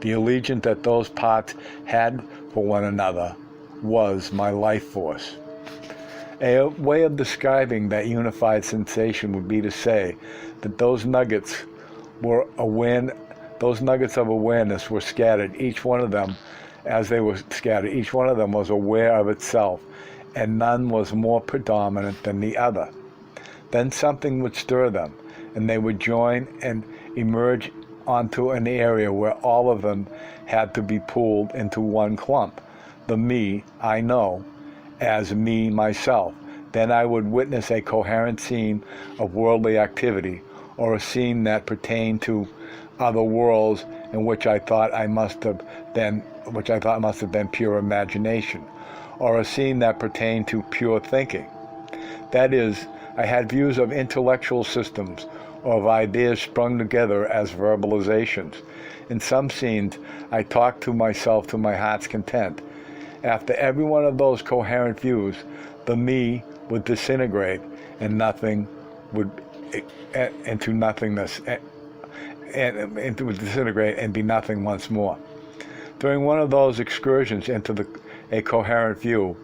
the allegiance that those parts had for one another, was my life force. A way of describing that unified sensation would be to say that those nuggets of awareness were scattered. Each one of them, as they were scattered, each one of them was aware of itself, and none was more predominant than the other. Then something would stir them, and they would join and emerge onto an area where all of them had to be pulled into one clump. The me I know as me myself. Then I would witness a coherent scene of worldly activity, or a scene that pertained to other worlds in which I thought must have been pure imagination, or a scene that pertained to pure thinking. That is, I had views of intellectual systems or of ideas sprung together as verbalizations. In some scenes, I talked to myself to my heart's content. After every one of those coherent views, the me would disintegrate and nothing would into nothingness, and it would disintegrate and be nothing once more. During one of those excursions into a coherent view,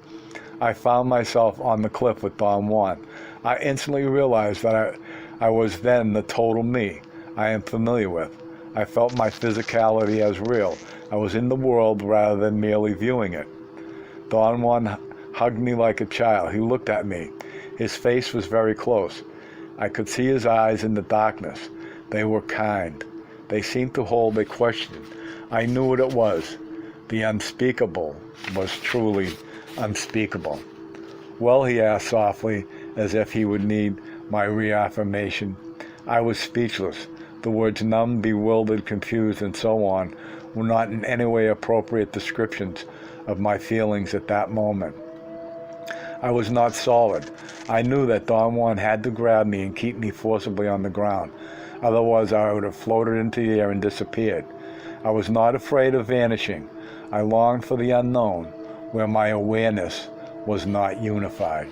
I found myself on the cliff with Don Juan. I instantly realized that I was then the total me I am familiar with. I felt my physicality as real. I was in the world rather than merely viewing it. Don Juan hugged me like a child. He looked at me. His face was very close. I could see his eyes in the darkness. They were kind. They seemed to hold a question. I knew what it was. The unspeakable was truly unspeakable. Well, he asked softly, as if he would need my reaffirmation. I was speechless. The words numb, bewildered, confused, and so on were not in any way appropriate descriptions of my feelings at that moment. I was not solid. I knew that Don Juan had to grab me and keep me forcibly on the ground. Otherwise, I would have floated into the air and disappeared. I was not afraid of vanishing. I longed for the unknown, where my awareness was not unified.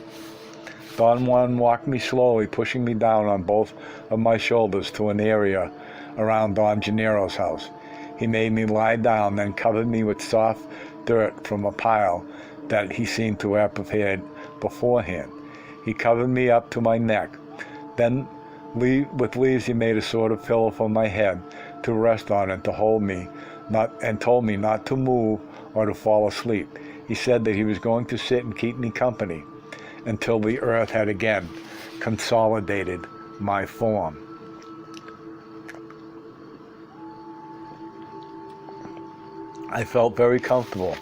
Don Juan walked me slowly, pushing me down on both of my shoulders to an area around Don Gennaro's house. He made me lie down, then covered me with soft dirt from a pile that he seemed to have prepared beforehand. He covered me up to my neck. Then, with leaves, he made a sort of pillow for my head to rest on and to hold me, and told me not to move or to fall asleep. He said that he was going to sit and keep me company until the earth had again consolidated my form. I felt very comfortable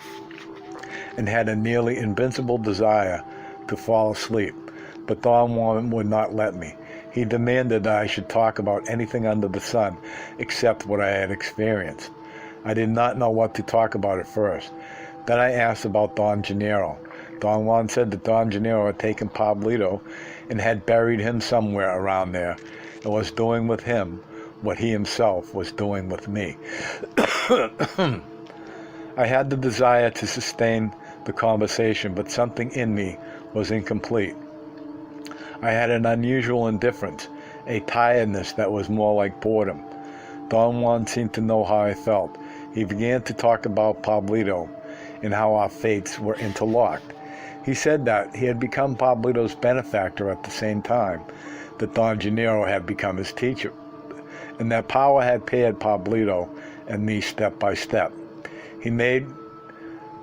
and had a nearly invincible desire to fall asleep, but Don Juan would not let me. He demanded that I should talk about anything under the sun except what I had experienced. I did not know what to talk about at first. Then I asked about Don Gennaro. Don Juan said that Don Gennaro had taken Pablito and had buried him somewhere around there and was doing with him what he himself was doing with me. I had the desire to sustain the conversation, but something in me was incomplete. I had an unusual indifference, a tiredness that was more like boredom. Don Juan seemed to know how I felt. He began to talk about Pablito and how our fates were interlocked. He said that he had become Pablito's benefactor at the same time that Don Gennaro had become his teacher, and that power had paired Pablito and me step by step. He made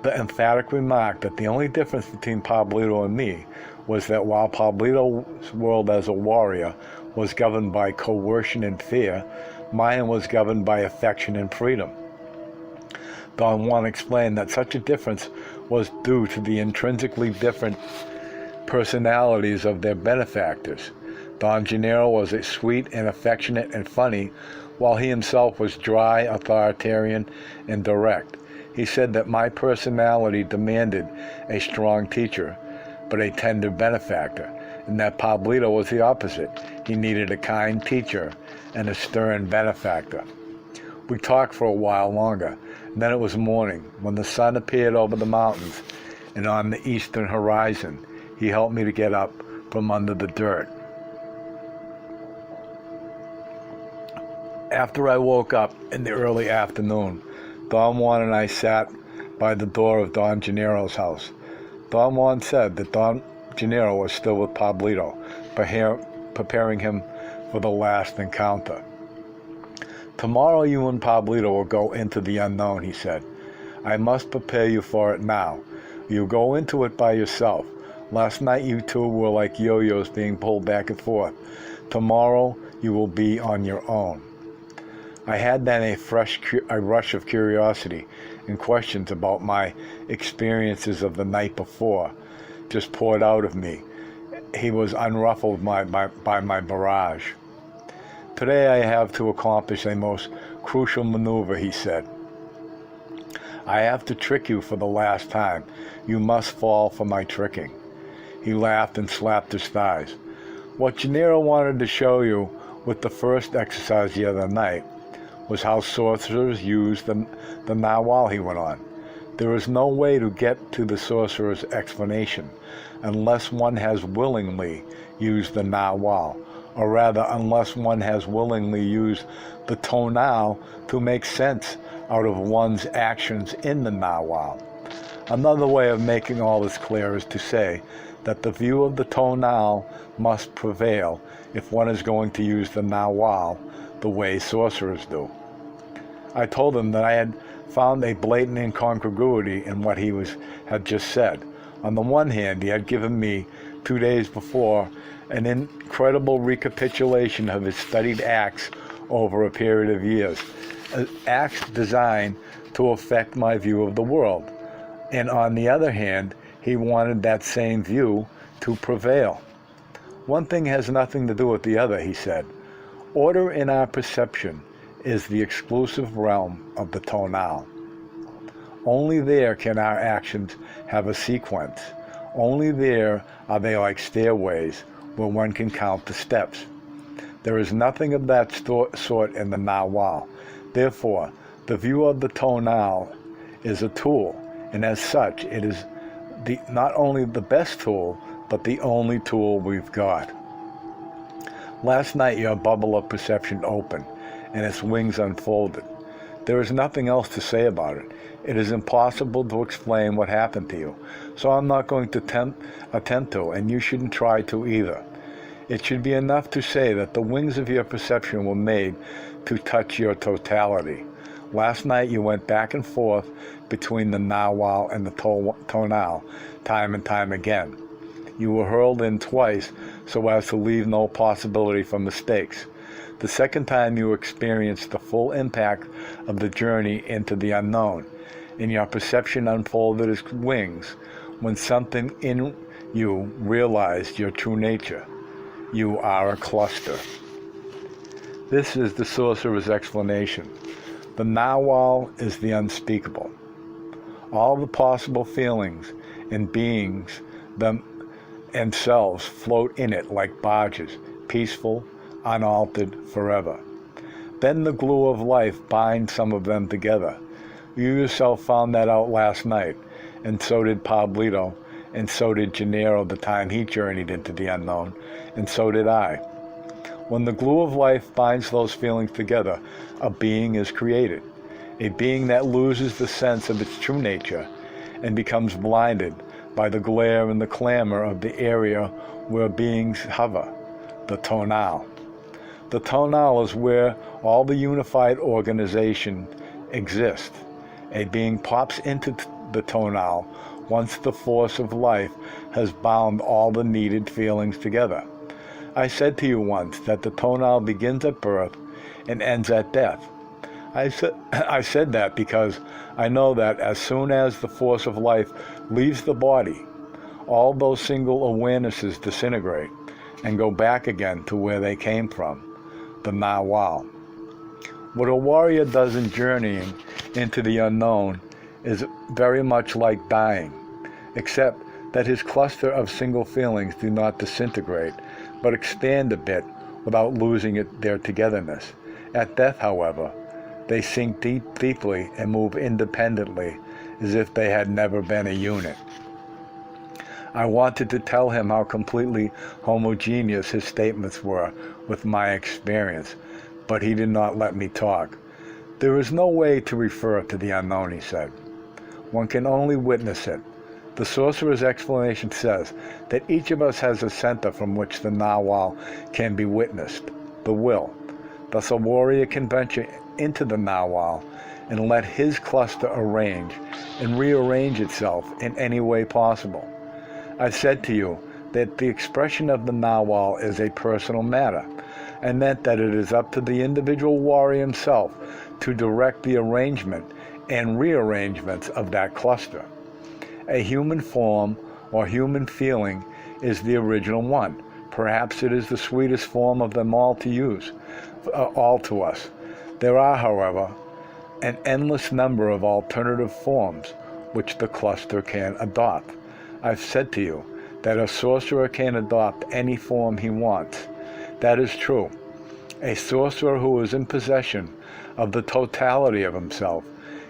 the emphatic remark that the only difference between Pablito and me was that while Pablito's world as a warrior was governed by coercion and fear, mine was governed by affection and freedom. Don Juan explained that such a difference was due to the intrinsically different personalities of their benefactors. Don Gennaro was sweet and affectionate and funny, while he himself was dry, authoritarian, and direct. He said that my personality demanded a strong teacher, but a tender benefactor, and that Pablito was the opposite. He needed a kind teacher and a stern benefactor. We talked for a while longer, and then it was morning. When the sun appeared over the mountains and on the eastern horizon, he helped me to get up from under the dirt. After I woke up in the early afternoon, Don Juan and I sat by the door of Don Gennaro's house. Don Juan said that Don Gennaro was still with Pablito, preparing him for the last encounter. Tomorrow you and Pablito will go into the unknown, he said. I must prepare you for it now. You go into it by yourself. Last night you two were like yo-yos being pulled back and forth. Tomorrow you will be on your own. I had then a rush of curiosity and questions about my experiences of the night before just poured out of me. He was unruffled by my barrage. Today I have to accomplish a most crucial maneuver, he said. I have to trick you for the last time. You must fall for my tricking. He laughed and slapped his thighs. What Gennaro wanted to show you with the first exercise the other night was how sorcerers use the Nawal, he went on. There is no way to get to the sorcerer's explanation unless one has willingly used the Nawal. or rather, unless one has willingly used the tonal to make sense out of one's actions in the now-while. Another way of making all this clear is to say that the view of the tonal must prevail if one is going to use the now-while the way sorcerers do. I told him that I had found a blatant incongruity in what he had just said. On the one hand, he had given me 2 days before an incredible recapitulation of his studied acts over a period of years, acts designed to affect my view of the world. And on the other hand, he wanted that same view to prevail. One thing has nothing to do with the other, he said. Order in our perception is the exclusive realm of the tonal. Only there can our actions have a sequence. Only there are they like stairways where one can count the steps. There is nothing of that sort in the now-while. Therefore, the view of the tonal is a tool, and as such, it is not only the best tool, but the only tool we've got. Last night your bubble of perception opened, and its wings unfolded. There is nothing else to say about it. It is impossible to explain what happened to you, so I'm not going to attempt to, and you shouldn't try to either. It should be enough to say that the wings of your perception were made to touch your totality. Last night you went back and forth between the now-while and the tonal, time and time again. You were hurled in twice so as to leave no possibility for mistakes. The second time you experienced the full impact of the journey into the unknown, and your perception unfolded its wings when something in you realized your true nature. You are a cluster. This is the sorcerer's explanation. The now-while is the unspeakable. All the possible feelings and beings themselves float in it like barges, peaceful, unaltered forever. Then the glue of life binds some of them together. You yourself found that out last night, and so did Pablito, and so did Gennaro the time he journeyed into the unknown, and so did I. When the glue of life binds those feelings together, a being is created, a being that loses the sense of its true nature and becomes blinded by the glare and the clamor of the area where beings hover, the tonal. The tonal is where all the unified organization exists. A being pops into the tonal once the force of life has bound all the needed feelings together. I said to you once that the tonal begins at birth and ends at death. I said that because I know that as soon as the force of life leaves the body, all those single awarenesses disintegrate and go back again to where they came from, the now-while. What a warrior does in journeying into the unknown is very much like dying, except that his cluster of single feelings do not disintegrate, but expand a bit without losing their togetherness. At death, however, they sink deeply and move independently as if they had never been a unit. I wanted to tell him how completely homogeneous his statements were with my experience, but he did not let me talk. There is no way to refer to the unknown, he said. One can only witness it. The sorcerer's explanation says that each of us has a center from which the now-while can be witnessed, the will. Thus a warrior can venture into the now-while and let his cluster arrange and rearrange itself in any way possible. I said to you that the expression of the now-while is a personal matter, and meant that it is up to the individual warrior himself to direct the arrangement and rearrangements of that cluster. A human form or human feeling is the original one. Perhaps it is the sweetest form of them all to use, all to us. There are, however, an endless number of alternative forms which the cluster can adopt. I've said to you that a sorcerer can adopt any form he wants. That is true. A sorcerer who is in possession of the totality of himself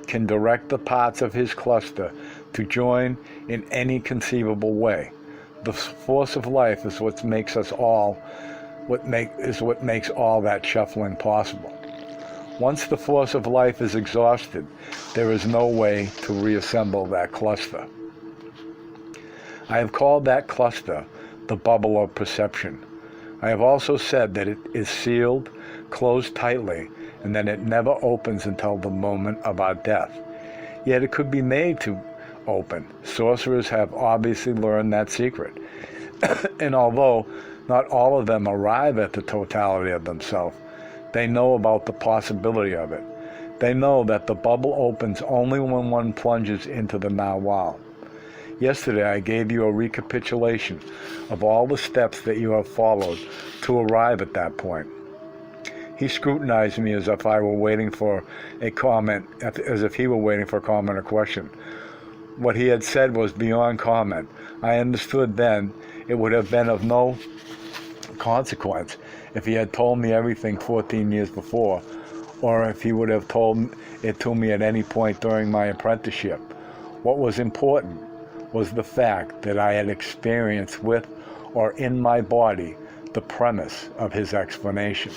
can direct the parts of his cluster to join in any conceivable way. The force of life is what makes us all what makes all that shuffling possible. Once the force of life is exhausted, there is no way to reassemble that cluster. I have called that cluster the bubble of perception. I have also said that it is sealed, closed tightly, and that it never opens until the moment of our death. Yet it could be made to open. Sorcerers have obviously learned that secret. And although not all of them arrive at the totality of themselves, they know about the possibility of it. They know that the bubble opens only when one plunges into the now. Yesterday I gave you a recapitulation of all the steps that you have followed to arrive at that point. He scrutinized me as if I were waiting for a comment, as if he were waiting for a comment or question. What he had said was beyond comment. I understood then it would have been of no consequence if he had told me everything 14 years before, or if he would have told it to me at any point during my apprenticeship. What was important was the fact that I had experienced with or in my body the premise of his explanation.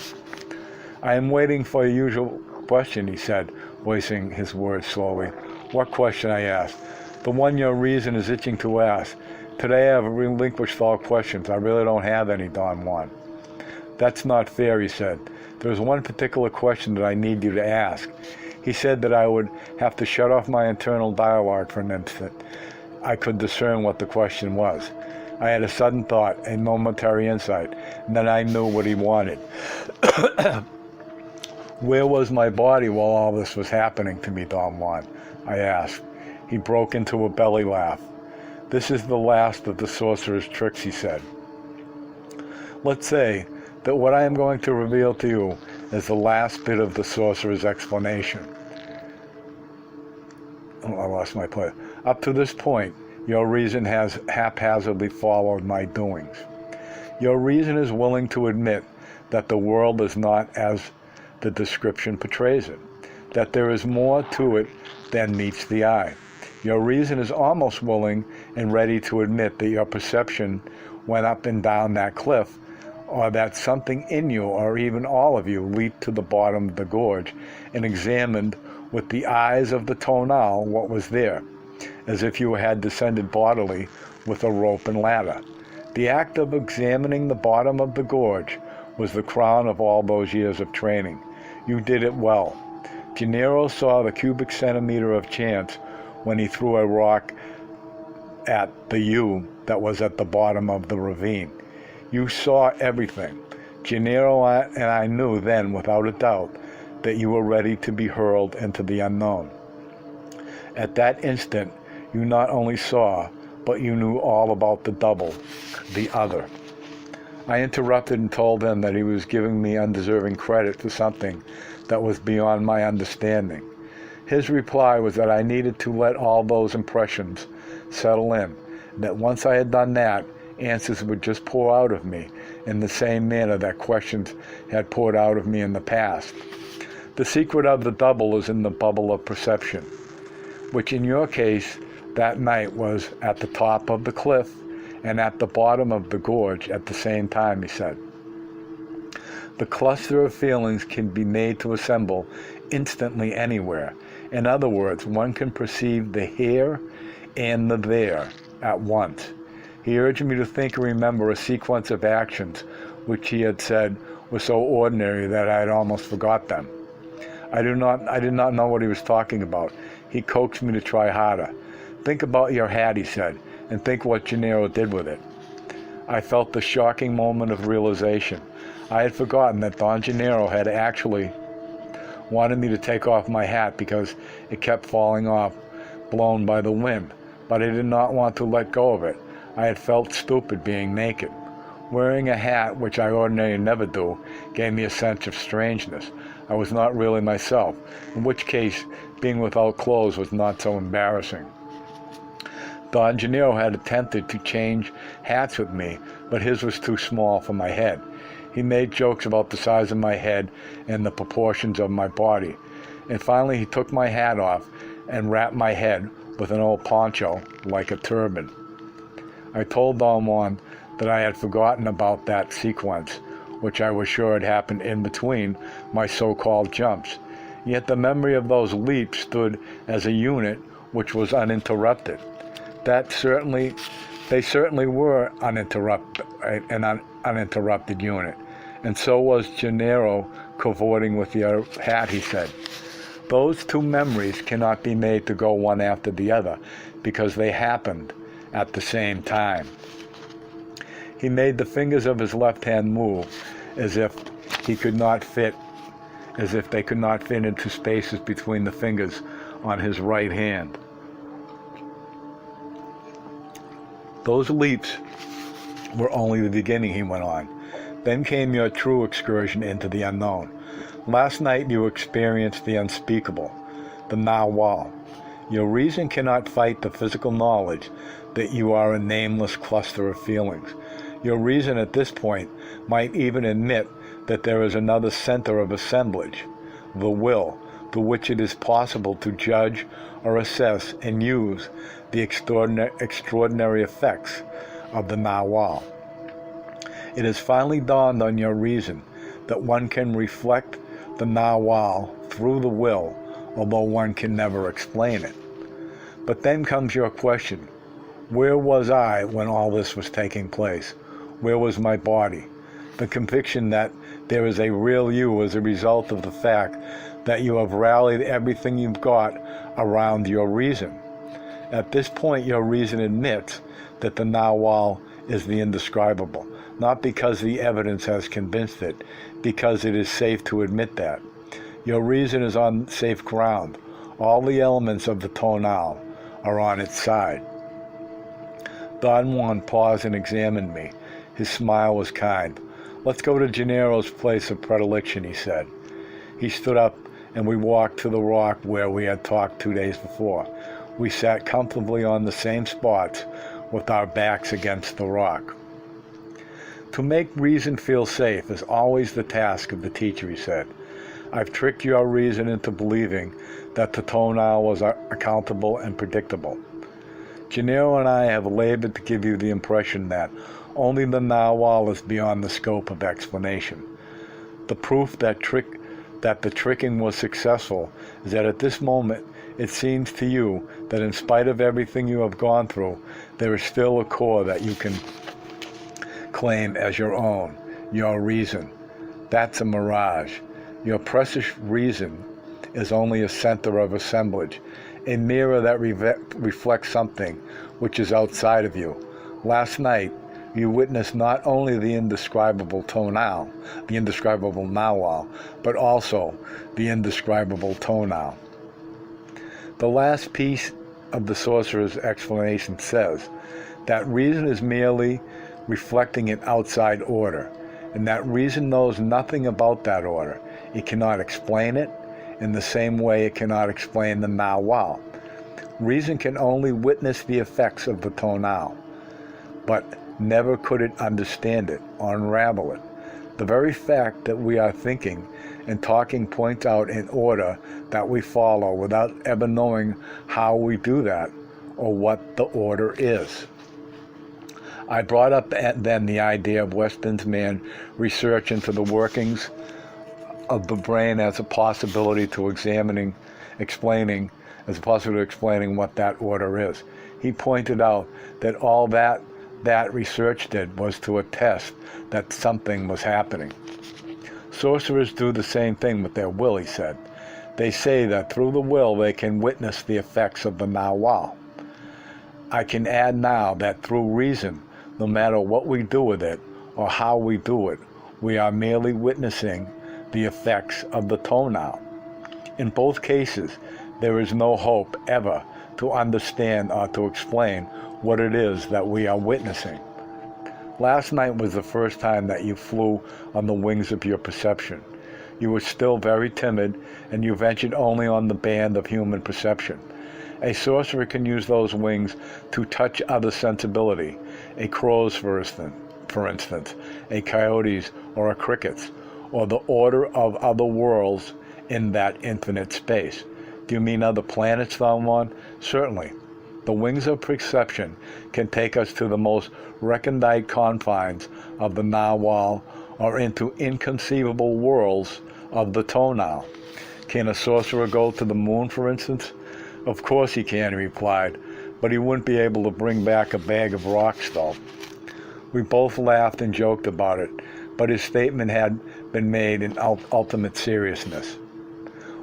I am waiting for a usual question, he said, voicing his words slowly. What question? I asked. The one your reason is itching to ask. Today I have relinquished all questions. I really don't have any, Don Juan. That's not fair, he said. There's one particular question that I need you to ask. He said that I would have to shut off my internal dialogue for an instant. I could discern what the question was. I had a sudden thought, a momentary insight, and then I knew what he wanted. Where was my body while all this was happening to me, Don Juan? I asked. He broke into a belly laugh. This is the last of the sorcerer's tricks, he said. Let's say that what I am going to reveal to you is the last bit of the sorcerer's explanation. Oh, I lost my place. Up to this point, your reason has haphazardly followed my doings. Your reason is willing to admit that the world is not as the description portrays it, that there is more to it than meets the eye. Your reason is almost willing and ready to admit that your perception went up and down that cliff, or that something in you, or even all of you, leaped to the bottom of the gorge and examined with the eyes of the tonal what was there, as if you had descended bodily with a rope and ladder. The act of examining the bottom of the gorge was the crown of all those years of training. You did it well. Gennaro saw the cubic centimeter of chance when he threw a rock at the you that was at the bottom of the ravine. You saw everything. Gennaro and I knew then, without a doubt, that you were ready to be hurled into the unknown. At that instant, you not only saw, but you knew all about the double, the other. I interrupted and told him that he was giving me undeserving credit for something that was beyond my understanding. His reply was that I needed to let all those impressions settle in, and that once I had done that, answers would just pour out of me in the same manner that questions had poured out of me in the past. The secret of the double is in the bubble of perception, which in your case that night was at the top of the cliff and at the bottom of the gorge at the same time, he said. The cluster of feelings can be made to assemble instantly anywhere. In other words, one can perceive the here and the there at once. He urged me to think and remember a sequence of actions which he had said were so ordinary that I had almost forgot them. I did not know what he was talking about. He coaxed me to try harder. Think about your hat, he said, and think what Gennaro did with it. I felt the shocking moment of realization. I had forgotten that Don Gennaro had actually wanted me to take off my hat because it kept falling off, blown by the wind, but I did not want to let go of it. I had felt stupid being naked. Wearing a hat, which I ordinarily never do, gave me a sense of strangeness. I was not really myself, in which case being without clothes was not so embarrassing. Don Gennaro had attempted to change hats with me, but his was too small for my head. He made jokes about the size of my head and the proportions of my body. And finally he took my hat off and wrapped my head with an old poncho like a turban. I told Don Juan that I had forgotten about that sequence, which I was sure had happened in between my so-called jumps. Yet the memory of those leaps stood as a unit which was uninterrupted. They certainly were an uninterrupted unit. And so was Gennaro cavorting with your hat, he said. Those two memories cannot be made to go one after the other because they happened at the same time. He made the fingers of his left hand move as if they could not fit into spaces between the fingers on his right hand. Those leaps were only the beginning, he went on. Then came your true excursion into the unknown. Last night you experienced the unspeakable, the narwhal. Your reason cannot fight the physical knowledge that you are a nameless cluster of feelings. Your reason at this point might even admit that there is another center of assemblage, the will, through which it is possible to judge or assess and use the extraordinary effects of the narwhal. It has finally dawned on your reason that one can reflect the narwhal through the will, although one can never explain it. But then comes your question, where was I when all this was taking place? Where was my body? The conviction that there is a real you as a result of the fact that you have rallied everything you've got around your reason. At this point, your reason admits that the narwhal is the indescribable, not because the evidence has convinced it, because it is safe to admit that. Your reason is on safe ground. All the elements of the tonal are on its side. Don Juan paused and examined me. His smile was kind. Let's go to Gennaro's place of predilection, he said. He stood up and we walked to the rock where we had talked 2 days before. We sat comfortably on the same spots with our backs against the rock. To make reason feel safe is always the task of the teacher, he said. I've tricked your reason into believing that the tonal was accountable and predictable. Gennaro and I have labored to give you the impression that only the narwhal is beyond the scope of explanation. The proof that the tricking was successful is that at this moment it seems to you that in spite of everything you have gone through, there is still a core that you can claim as your own, your reason. That's a mirage. Your precious reason is only a center of assemblage, a mirror that reflects something which is outside of you. Last night, you witnessed not only the indescribable narwhal, but also the indescribable tonal. The last piece of the sorcerer's explanation says that reason is merely reflecting an outside order, and that reason knows nothing about that order. It cannot explain it in the same way it cannot explain the narwhal. Reason can only witness the effects of the tonal, but never could it understand it or unravel it. The very fact that we are thinking and talking points out an order that we follow without ever knowing how we do that or what the order is. I brought up then the idea of Weston's man research into the workings of the brain as a possibility to explaining what that order is. He pointed out that all that research did was to attest that something was happening. Sorcerers do the same thing with their will, he said. They say that through the will they can witness the effects of the narwhal. I can add now that through reason, no matter what we do with it or how we do it, we are merely witnessing the effects of the tonal. In both cases, there is no hope ever to understand or to explain what it is that we are witnessing. Last night was the first time that you flew on the wings of your perception. You were still very timid, and you ventured only on the band of human perception. A sorcerer can use those wings to touch other sensibility, a crow's for instance, a coyote's or a cricket's, or the order of other worlds in that infinite space. Do you mean other planets, Thalmon? Certainly. The wings of perception can take us to the most recondite confines of the narwhal or into inconceivable worlds of the tonal. Can a sorcerer go to the moon, for instance? Of course he can, he replied, but he wouldn't be able to bring back a bag of rocks, though. We both laughed and joked about it, but his statement had been made in ultimate seriousness.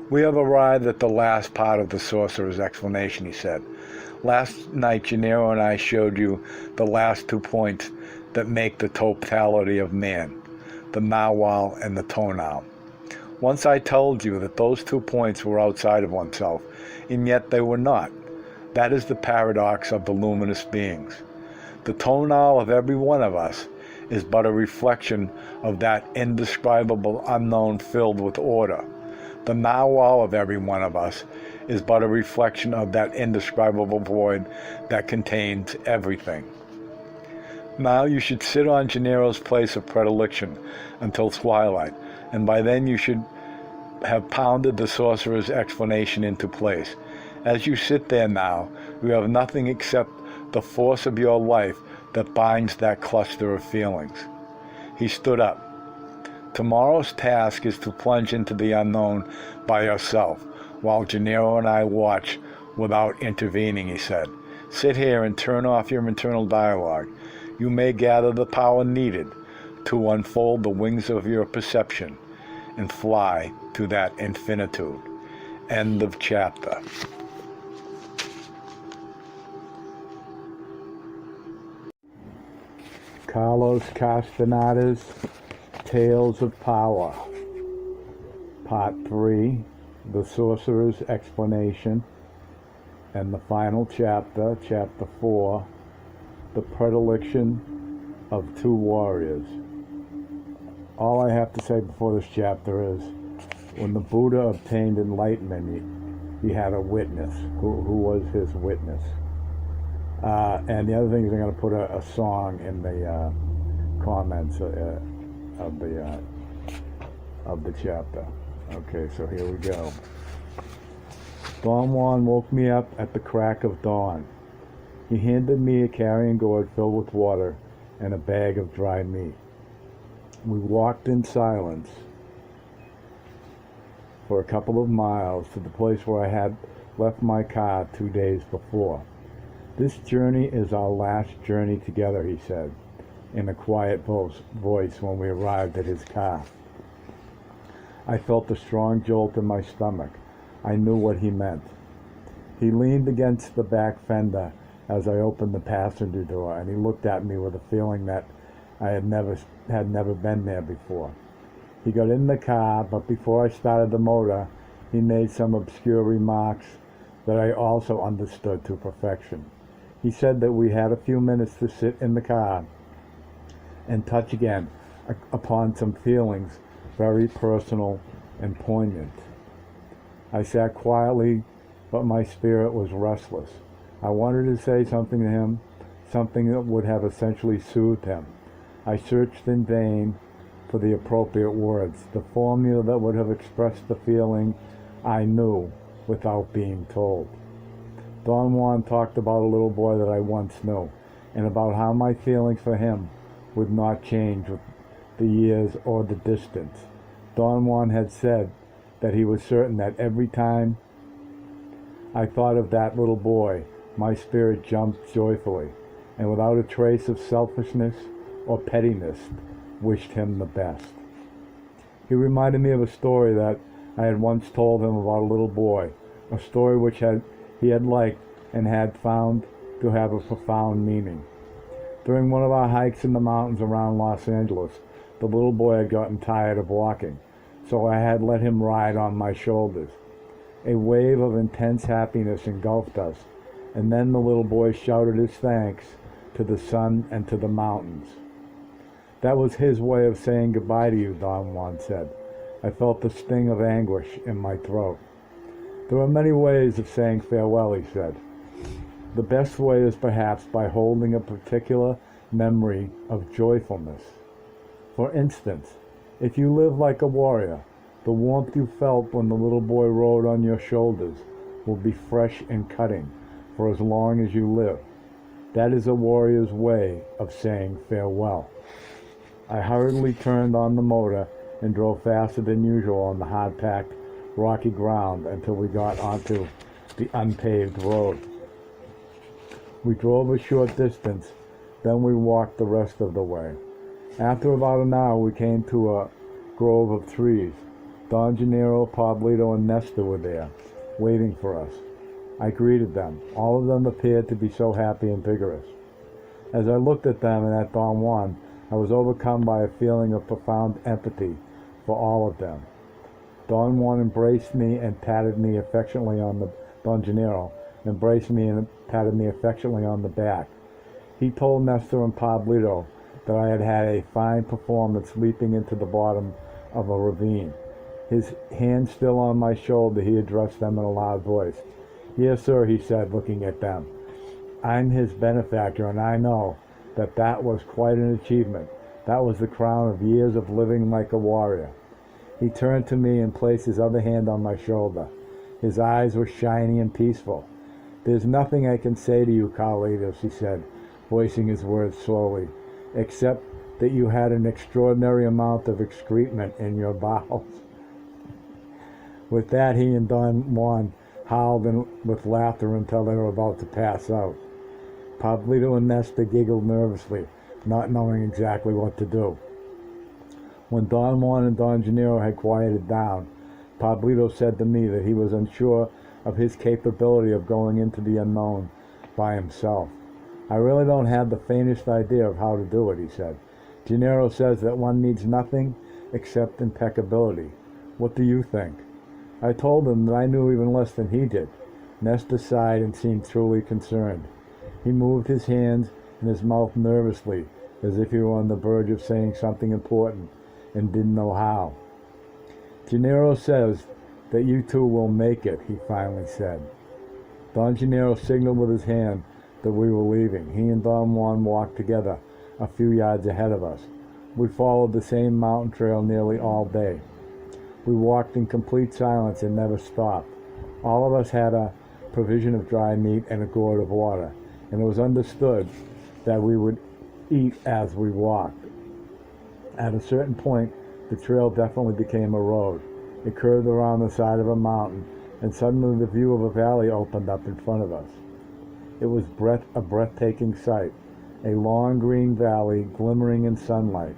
We have arrived at the last part of the sorcerer's explanation, he said. Last night, Gennaro and I showed you the last 2 points that make the totality of man, the Nawal and the tonal. Once I told you that those 2 points were outside of oneself, and yet they were not. That is the paradox of the luminous beings. The tonal of every one of us is but a reflection of that indescribable unknown filled with order. The Nawal of every one of us is but a reflection of that indescribable void that contains everything. Now you should sit on Gennaro's place of predilection until twilight, and by then you should have pounded the sorcerer's explanation into place. As you sit there now, you have nothing except the force of your life that binds that cluster of feelings. He stood up. Tomorrow's task is to plunge into the unknown by yourself, while Gennaro and I watch without intervening, he said. Sit here and turn off your internal dialogue. You may gather the power needed to unfold the wings of your perception and fly to that infinitude. End of chapter. Carlos Castaneda's Tales of Power, Part 3, The Sorcerer's Explanation, and the final chapter, Chapter 4, The Predilection of Two Warriors. All I have to say before this chapter is, when the Buddha obtained enlightenment, he had a witness. Who was his witness? And the other thing is I'm going to put a song in the comments of the chapter. Okay, so here we go. Don Juan woke me up at the crack of dawn. He handed me a carrying gourd filled with water and a bag of dry meat. We walked in silence for a couple of miles to the place where I had left my car 2 days before. This journey is our last journey together, he said, in a quiet voice when we arrived at his car. I felt a strong jolt in my stomach. I knew what he meant. He leaned against the back fender as I opened the passenger door, and he looked at me with a feeling that I had never been there before. He got in the car, but before I started the motor, he made some obscure remarks that I also understood to perfection. He said that we had a few minutes to sit in the car and touch again upon some feelings very personal and poignant. I sat quietly, but my spirit was restless. I wanted to say something to him, something that would have essentially soothed him. I searched in vain for the appropriate words, the formula that would have expressed the feeling I knew without being told. Don Juan talked about a little boy that I once knew, and about how my feelings for him would not change with the years or the distance. Don Juan had said that he was certain that every time I thought of that little boy, my spirit jumped joyfully, and without a trace of selfishness or pettiness, wished him the best. He reminded me of a story that I had once told him about a little boy, a story which he had liked and had found to have a profound meaning. During one of our hikes in the mountains around Los Angeles, the little boy had gotten tired of walking, so I had let him ride on my shoulders. A wave of intense happiness engulfed us, and then the little boy shouted his thanks to the sun and to the mountains. That was his way of saying goodbye to you, Don Juan said. I felt the sting of anguish in my throat. There are many ways of saying farewell, he said. The best way is perhaps by holding a particular memory of joyfulness. For instance, if you live like a warrior, the warmth you felt when the little boy rode on your shoulders will be fresh and cutting for as long as you live. That is a warrior's way of saying farewell. I hurriedly turned on the motor and drove faster than usual on the hard-packed, rocky ground until we got onto the unpaved road. We drove a short distance, then we walked the rest of the way. After about an hour, we came to a grove of trees. Don Gennaro, Pablito, and Nestor were there, waiting for us. I greeted them. All of them appeared to be so happy and vigorous. As I looked at them and at Don Juan, I was overcome by a feeling of profound empathy for all of them. Don Juan embraced me and patted me affectionately on the Don Gennaro embraced me and patted me affectionately on the back. He told Nestor and Pablito that I had had a fine performance leaping into the bottom of a ravine. His hand still on my shoulder, he addressed them in a loud voice. "Yes, sir," he said, looking at them. "I'm his benefactor, and I know that was quite an achievement. That was the crown of years of living like a warrior." He turned to me and placed his other hand on my shoulder. His eyes were shiny and peaceful. "There's nothing I can say to you, Carlitos," he said, voicing his words slowly, "except that you had an extraordinary amount of excrement in your bowels." With that, he and Don Juan howled with laughter until they were about to pass out. Pablito and Nestor giggled nervously, not knowing exactly what to do. When Don Juan and Don Gennaro had quieted down, Pablito said to me that he was unsure of his capability of going into the unknown by himself. "I really don't have the faintest idea of how to do it," he said. "Gennaro says that one needs nothing except impeccability. What do you think?" I told him that I knew even less than he did. Nestor sighed and seemed truly concerned. He moved his hands and his mouth nervously, as if he were on the verge of saying something important and didn't know how. "Gennaro says that you two will make it," he finally said. Don Gennaro signaled with his hand that we were leaving. He and Don Juan walked together a few yards ahead of us. We followed the same mountain trail nearly all day. We walked in complete silence and never stopped. All of us had a provision of dry meat and a gourd of water, and it was understood that we would eat as we walked. At a certain point, the trail definitely became a road. It curved around the side of a mountain, and suddenly the view of a valley opened up in front of us. It was a breathtaking sight, a long green valley glimmering in sunlight.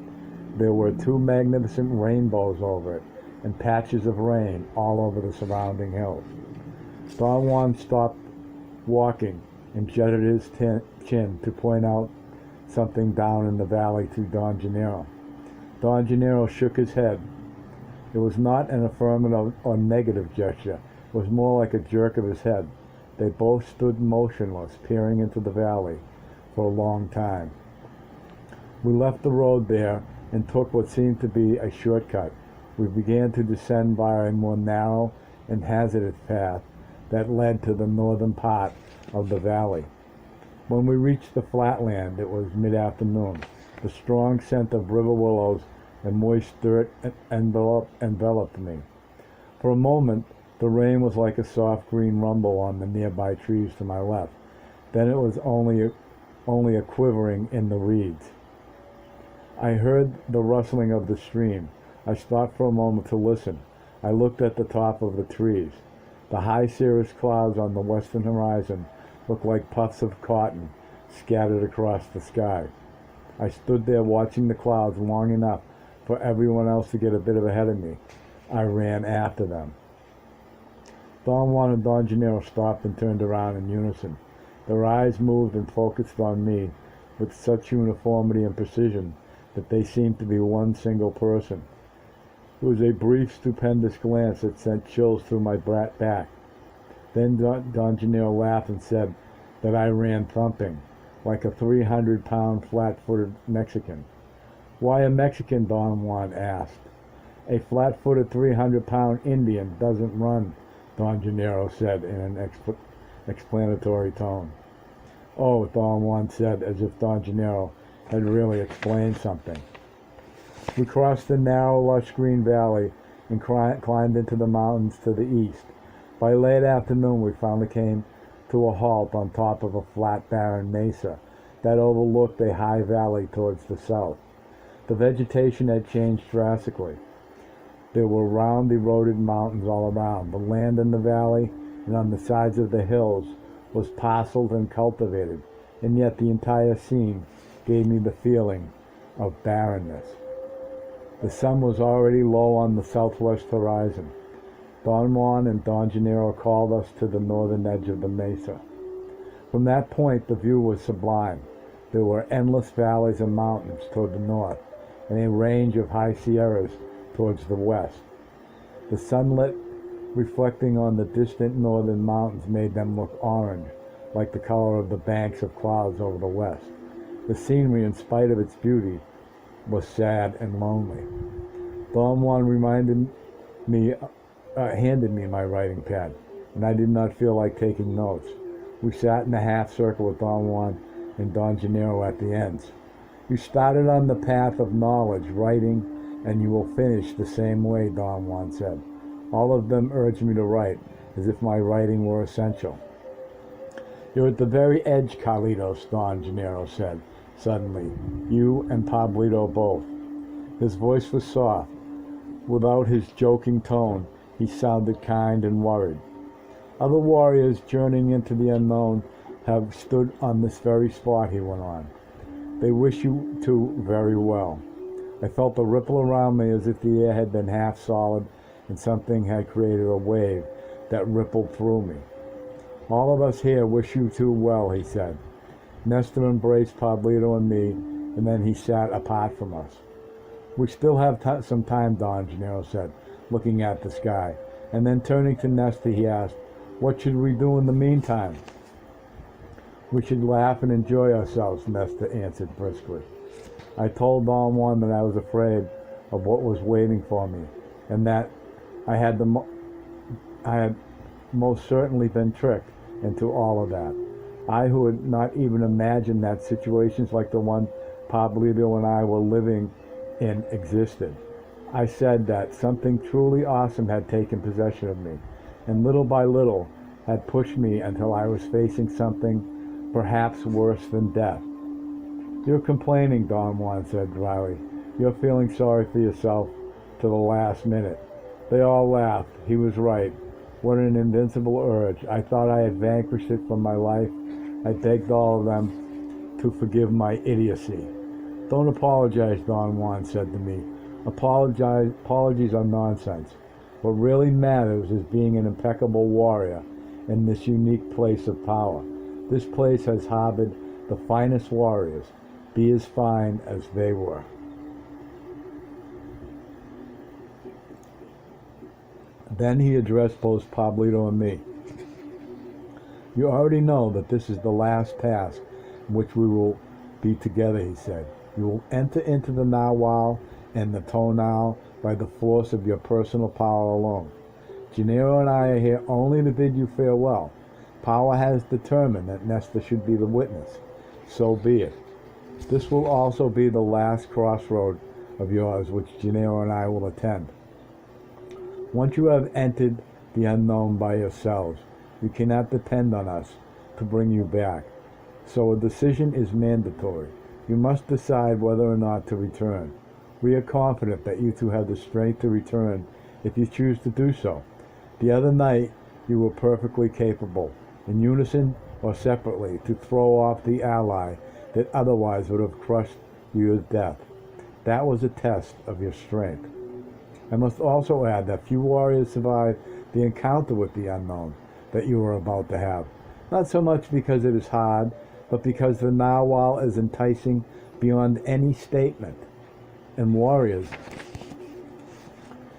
There were two magnificent rainbows over it, and patches of rain all over the surrounding hills. Don Juan stopped walking and jutted his chin to point out something down in the valley to Don Gennaro. Don Gennaro shook his head. It was not an affirmative or negative gesture. It was more like a jerk of his head. They both stood motionless, peering into the valley for a long time. We left the road there and took what seemed to be a shortcut. We began to descend via a more narrow and hazardous path that led to the northern part of the valley. When we reached the flatland, it was mid-afternoon. The strong scent of river willows and moist dirt enveloped me. For a moment, the rain was like a soft green rumble on the nearby trees to my left. Then it was only a quivering in the reeds. I heard the rustling of the stream. I stopped for a moment to listen. I looked at the top of the trees. The high cirrus clouds on the western horizon looked like puffs of cotton scattered across the sky. I stood there watching the clouds long enough for everyone else to get a bit ahead of me. I ran after them. Don Juan and Don Gennaro stopped and turned around in unison. Their eyes moved and focused on me with such uniformity and precision that they seemed to be one single person. It was a brief, stupendous glance that sent chills through my back. Then Don Gennaro laughed and said that I ran thumping, like a 300-pound flat-footed Mexican. "Why a Mexican?" Don Juan asked. "A flat-footed 300-pound Indian doesn't run," Don Gennaro said in an explanatory tone. "Oh," Don Juan said, as if Don Gennaro had really explained something. We crossed the narrow, lush green valley and climbed into the mountains to the east. By late afternoon, we finally came to a halt on top of a flat, barren mesa that overlooked a high valley towards the south. The vegetation had changed drastically. There were round, eroded mountains all around. The land in the valley and on the sides of the hills was parceled and cultivated, and yet the entire scene gave me the feeling of barrenness. The sun was already low on the southwest horizon. Don Juan and Don Gennaro called us to the northern edge of the mesa. From that point, the view was sublime. There were endless valleys and mountains toward the north, and a range of high sierras towards the west. The sunlight reflecting on the distant northern mountains made them look orange, like the color of the banks of clouds over the west. The scenery, in spite of its beauty, was sad and lonely. Don Juan handed me my writing pad, and I did not feel like taking notes. We sat in a half circle with Don Juan and Don Gennaro at the ends. You started on the path of knowledge, writing, and you will finish the same way, Don Juan said. All of them urged me to write, as if my writing were essential. You're at the very edge, Carlitos, Don Gennaro said, suddenly. You and Pablito both. His voice was soft. Without his joking tone, he sounded kind and worried. Other warriors journeying into the unknown have stood on this very spot, he went on. They wish you two very well. I felt a ripple around me as if the air had been half solid and something had created a wave that rippled through me. All of us here wish you two well, he said. Nestor embraced Pablito and me, and then he sat apart from us. We still have some time, Don Gennaro said, looking at the sky. And then turning to Nestor, he asked, what should we do in the meantime? We should laugh and enjoy ourselves, Nestor answered briskly. I told Don Juan that I was afraid of what was waiting for me, and that I had most certainly been tricked into all of that. I, who had not even imagined that situations like the one Pablito and I were living in existed. I said that something truly awesome had taken possession of me, and little by little had pushed me until I was facing something perhaps worse than death. You're complaining, Don Juan said dryly. You're feeling sorry for yourself to the last minute. They all laughed. He was right. What an invincible urge. I thought I had vanquished it from my life. I begged all of them to forgive my idiocy. Don't apologize, Don Juan said to me. Apologies are nonsense. What really matters is being an impeccable warrior in this unique place of power. This place has harbored the finest warriors. Be as fine as they were. Then he addressed both Pablito and me. You already know that this is the last task in which we will be together, he said. You will enter into the Nawal and the Tonal by the force of your personal power alone. Gennaro and I are here only to bid you farewell. Power has determined that Nestor should be the witness. So be it. This will also be the last crossroad of yours which Gennaro and I will attend. Once you have entered the unknown by yourselves, you cannot depend on us to bring you back. So a decision is mandatory. You must decide whether or not to return. We are confident that you two have the strength to return if you choose to do so. The other night, you were perfectly capable, in unison or separately, to throw off the ally that otherwise would have crushed you to death. That was a test of your strength. I must also add that few warriors survive the encounter with the unknown that you are about to have. Not so much because it is hard, but because the Nawal is enticing beyond any statement. And warriors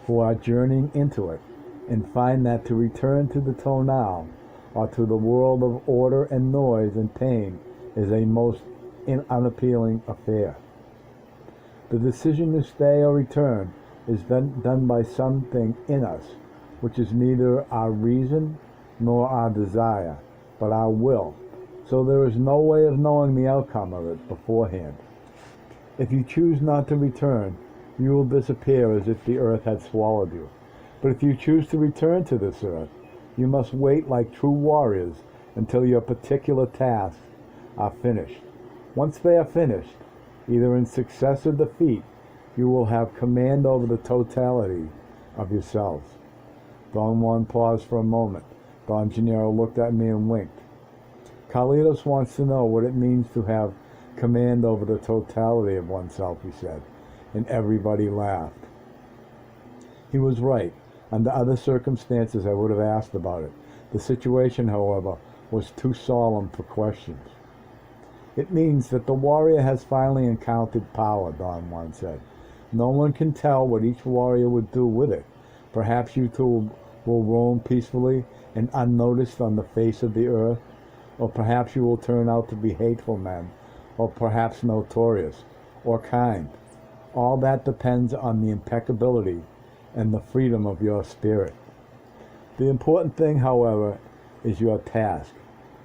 who are journeying into it and find that to return to the Tonal or to the world of order and noise and pain is a most unappealing affair. The decision to stay or return is done by something in us, which is neither our reason nor our desire, but our will. So there is no way of knowing the outcome of it beforehand. If you choose not to return, you will disappear as if the earth had swallowed you. But if you choose to return to this earth, you must wait like true warriors until your particular tasks are finished. Once they are finished, either in success or defeat, You will have command over the totality of yourselves. Don Juan paused for a moment. Don Gennaro looked at me and winked. Carlitos wants to know what it means to have command over the totality of oneself, he said, and everybody laughed. He was right. Under other circumstances, I would have asked about it. The situation, however, was too solemn for questions. It means that the warrior has finally encountered power, Don Juan said. No one can tell what each warrior would do with it. Perhaps you two will roam peacefully and unnoticed on the face of the earth, or perhaps you will turn out to be hateful men, or perhaps notorious, or kind. All that depends on the impeccability and the freedom of your spirit. The important thing, however, is your task.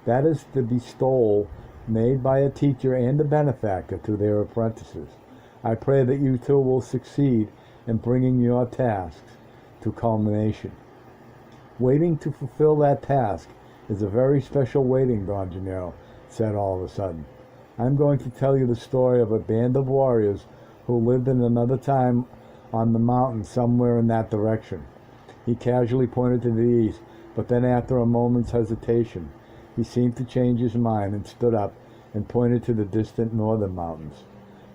That is the bestowal made by a teacher and a benefactor to their apprentices. I pray that you two will succeed in bringing your tasks to culmination. Waiting to fulfill that task is a very special waiting, Don Gennaro said all of a sudden. I'm going to tell you the story of a band of warriors who lived in another time on the mountain somewhere in that direction. He casually pointed to the east, but then after a moment's hesitation, he seemed to change his mind and stood up and pointed to the distant northern mountains.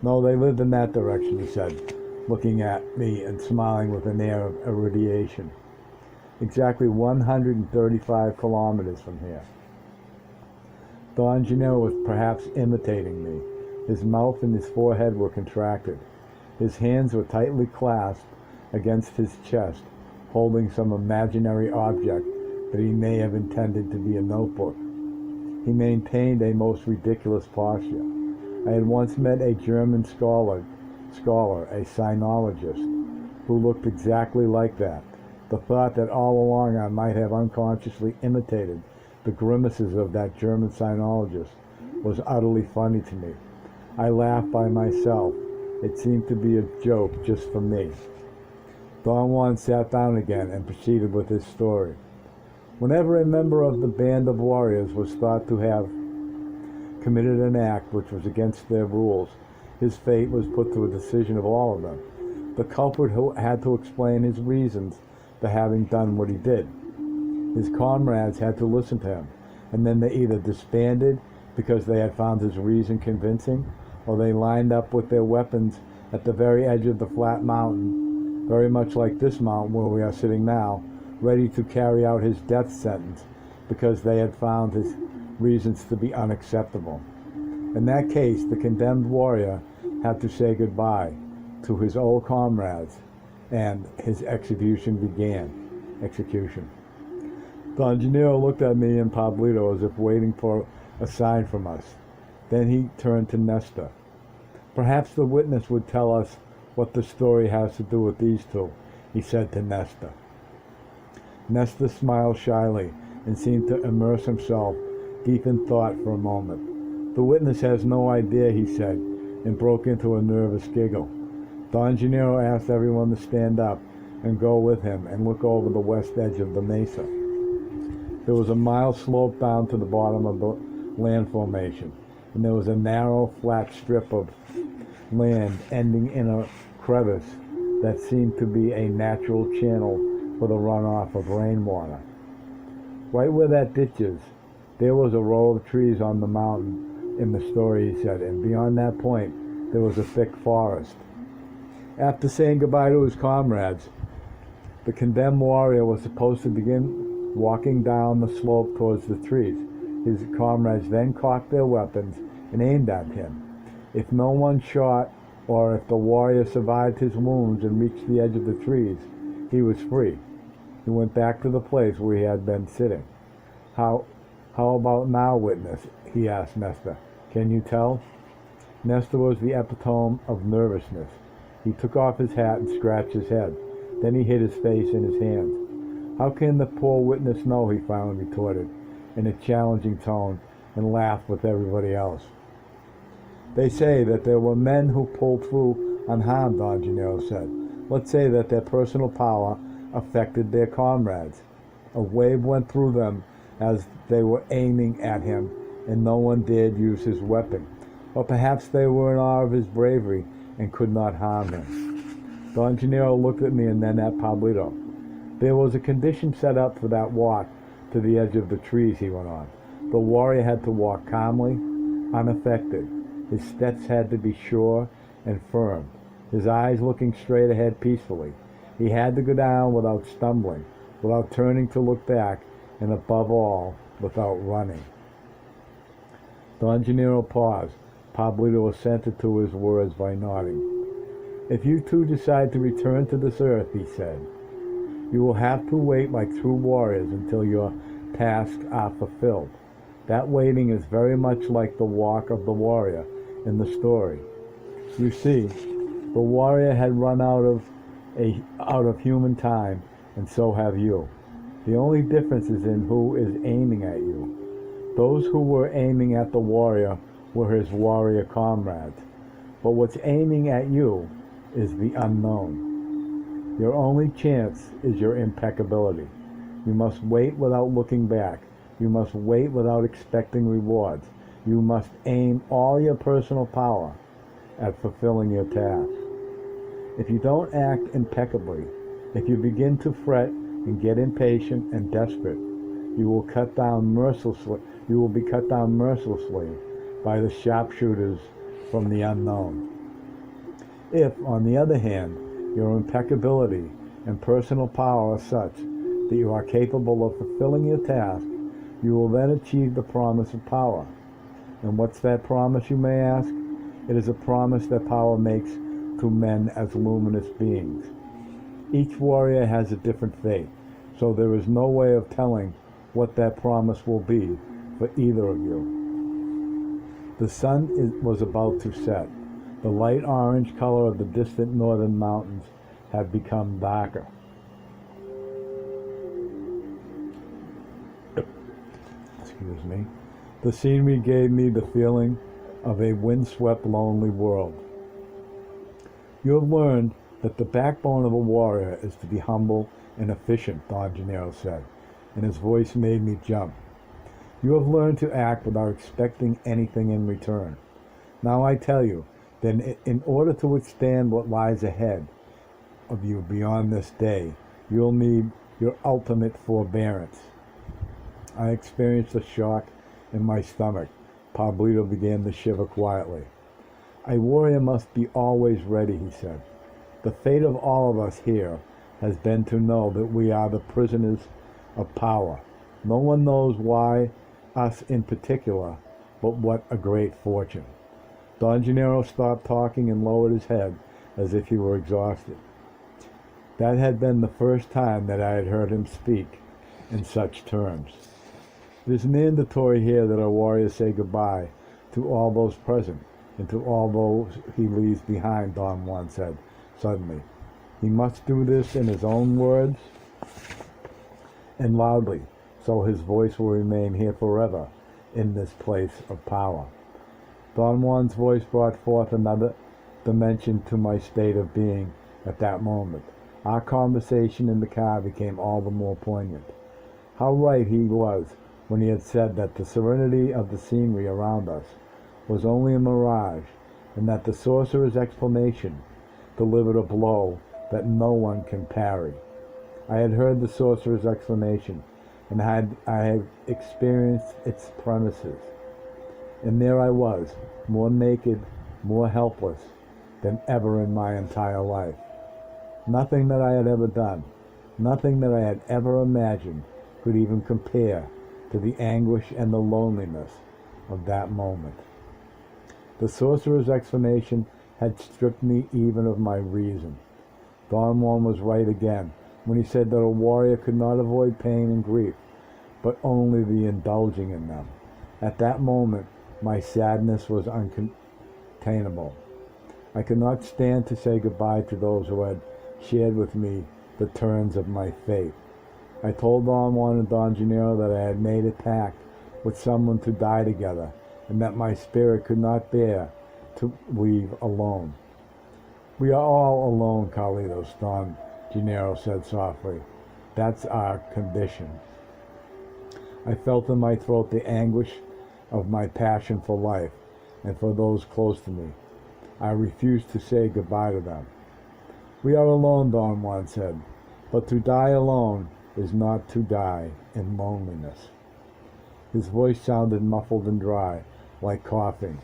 No, they lived in that direction, he said, looking at me and smiling with an air of irradiation. Exactly 135 kilometers from here. Don Gennaro was perhaps imitating me. His mouth and his forehead were contracted. His hands were tightly clasped against his chest, holding some imaginary object that he may have intended to be a notebook. He maintained a most ridiculous posture. I had once met a German scholar, a sinologist, who looked exactly like that. The thought that all along I might have unconsciously imitated the grimaces of that German sinologist was utterly funny to me. I laughed by myself. It seemed to be a joke just for me. Don Juan sat down again and proceeded with his story. Whenever a member of the band of warriors was thought to have committed an act which was against their rules, his fate was put to a decision of all of them. The culprit had to explain his reasons for having done what he did. His comrades had to listen to him, and then they either disbanded because they had found his reason convincing, or they lined up with their weapons at the very edge of the flat mountain, very much like this mountain where we are sitting now, ready to carry out his death sentence because they had found his reasons to be unacceptable. In that case, the condemned warrior had to say goodbye to his old comrades, and his execution began. Don Gennaro looked at me and Pablito as if waiting for a sign from us. Then he turned to Nesta. Perhaps the witness would tell us what the story has to do with these two, he said to Nesta. Nesta smiled shyly and seemed to immerse himself deep in thought for a moment. The witness has no idea, he said, and broke into a nervous giggle. Don Gennaro asked everyone to stand up and go with him and look over the west edge of the mesa. There was a mild slope down to the bottom of the land formation, and there was a narrow, flat strip of land ending in a crevice that seemed to be a natural channel for the runoff of rainwater. Right where that ditch is, there was a row of trees on the mountain in the story, he said, and beyond that point there was a thick forest. After saying goodbye to his comrades, the condemned warrior was supposed to begin walking down the slope towards the trees. His comrades then cocked their weapons and aimed at him. If no one shot, or if the warrior survived his wounds and reached the edge of the trees, he was free. He went back to the place where he had been sitting. How about now, witness? He asked Nesta. Can you tell? Nesta was the epitome of nervousness. He took off his hat and scratched his head. Then he hid his face in his hands. How can the poor witness know, he finally retorted in a challenging tone, and laughed with everybody else. They say that there were men who pulled through unharmed, Don Gennaro said. Let's say that their personal power affected their comrades. A wave went through them as they were aiming at him, and no one dared use his weapon. Or perhaps they were in awe of his bravery and could not harm him. Don Gennaro looked at me and then at Pablito. There was a condition set up for that walk to the edge of the trees, he went on. The warrior had to walk calmly, unaffected. His steps had to be sure and firm, his eyes looking straight ahead peacefully. He had to go down without stumbling, without turning to look back, and above all, without running. Don Gennaro paused. Pablito assented to his words by nodding. If you two decide to return to this earth, he said, you will have to wait like true warriors until your tasks are fulfilled. That waiting is very much like the walk of the warrior in the story. You see, the warrior had run out of human time, and so have you. The only difference is in who is aiming at you. Those who were aiming at the warrior were his warrior comrades. But what's aiming at you is the unknown. Your only chance is your impeccability. You must wait without looking back. You must wait without expecting rewards. You must aim all your personal power at fulfilling your task. If you don't act impeccably, if you begin to fret and get impatient and desperate, you will be cut down mercilessly by the sharpshooters from the unknown. If, on the other hand, your impeccability and personal power are such that you are capable of fulfilling your task, you will then achieve the promise of power. And what's that promise, you may ask? It is a promise that power makes to men as luminous beings. Each warrior has a different fate, so there is no way of telling what that promise will be for either of you. The sun was about to set. The light orange color of the distant northern mountains had become darker. Excuse me. The scenery gave me the feeling of a windswept, lonely world. You have learned that the backbone of a warrior is to be humble and efficient, Don Gennaro said, and his voice made me jump. You have learned to act without expecting anything in return. Now I tell you that in order to withstand what lies ahead of you beyond this day, you'll need your ultimate forbearance. I experienced a shock in my stomach. Pablito began to shiver quietly. A warrior must be always ready, he said. The fate of all of us here has been to know that we are the prisoners of power. No one knows why, us in particular, but what a great fortune. Don Gennaro stopped talking and lowered his head as if he were exhausted. That had been the first time that I had heard him speak in such terms. It is mandatory here that a warrior say goodbye to all those present and to all those he leaves behind, Don Juan said suddenly. He must do this in his own words and loudly, so his voice will remain here forever in this place of power. Don Juan's voice brought forth another dimension to my state of being at that moment. Our conversation in the car became all the more poignant. How right he was when he had said that the serenity of the scenery around us was only a mirage, and that the sorcerer's explanation delivered a blow that no one can parry. I had heard the sorcerer's explanation, and I had experienced its premises. And there I was, more naked, more helpless than ever in my entire life. Nothing that I had ever done, nothing that I had ever imagined could even compare to the anguish and the loneliness of that moment. The sorcerer's explanation had stripped me even of my reason. Don Juan was right again when he said that a warrior could not avoid pain and grief, but only the indulging in them. At that moment, my sadness was uncontainable. I could not stand to say goodbye to those who had shared with me the turns of my fate. I told Don Juan and Don Gennaro that I had made a pact with someone to die together, and that my spirit could not bear to leave alone. We are all alone, Carlitos, Don Gennaro said softly. That's our condition. I felt in my throat the anguish of my passion for life and for those close to me. I refused to say goodbye to them. We are alone, Don Juan said, but to die alone is not to die in loneliness. His voice sounded muffled and dry, like coughing.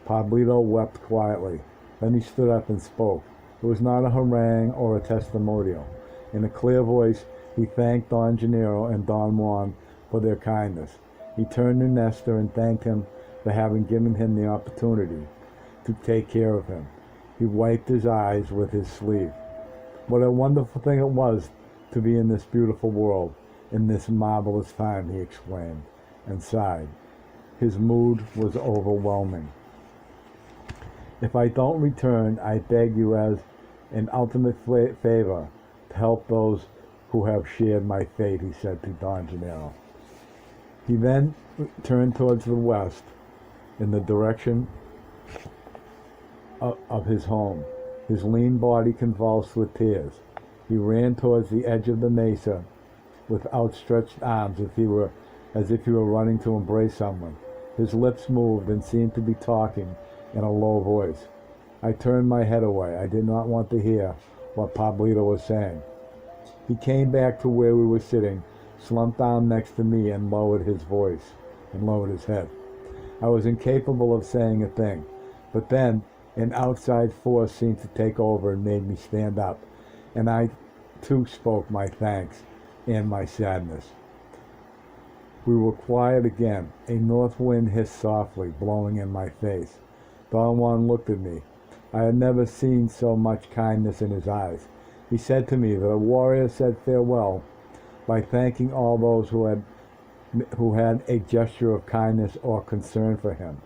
Pablito wept quietly. Then he stood up and spoke. It was not a harangue or a testimonial. In a clear voice, he thanked Don Gennaro and Don Juan for their kindness. He turned to Nestor and thanked him for having given him the opportunity to take care of him. He wiped his eyes with his sleeve. What a wonderful thing it was to be in this beautiful world, in this marvelous time, he exclaimed, and sighed. His mood was overwhelming. If I don't return, I beg you as an ultimate favor to help those who have shared my fate, he said to Don Gennaro. He then turned towards the west, in the direction of his home, his lean body convulsed with tears. He ran towards the edge of the mesa with outstretched arms as if he were running to embrace someone. His lips moved and seemed to be talking in a low voice. I turned my head away. I did not want to hear what Pablito was saying. He came back to where we were sitting, slumped down next to me, and lowered his voice and lowered his head. I was incapable of saying a thing, but then an outside force seemed to take over and made me stand up, and I too spoke my thanks and my sadness. We were quiet again. A north wind hissed softly, blowing in my face. Don Juan looked at me. I had never seen so much kindness in his eyes. He said to me that a warrior said farewell by thanking all those who had a gesture of kindness or concern for him,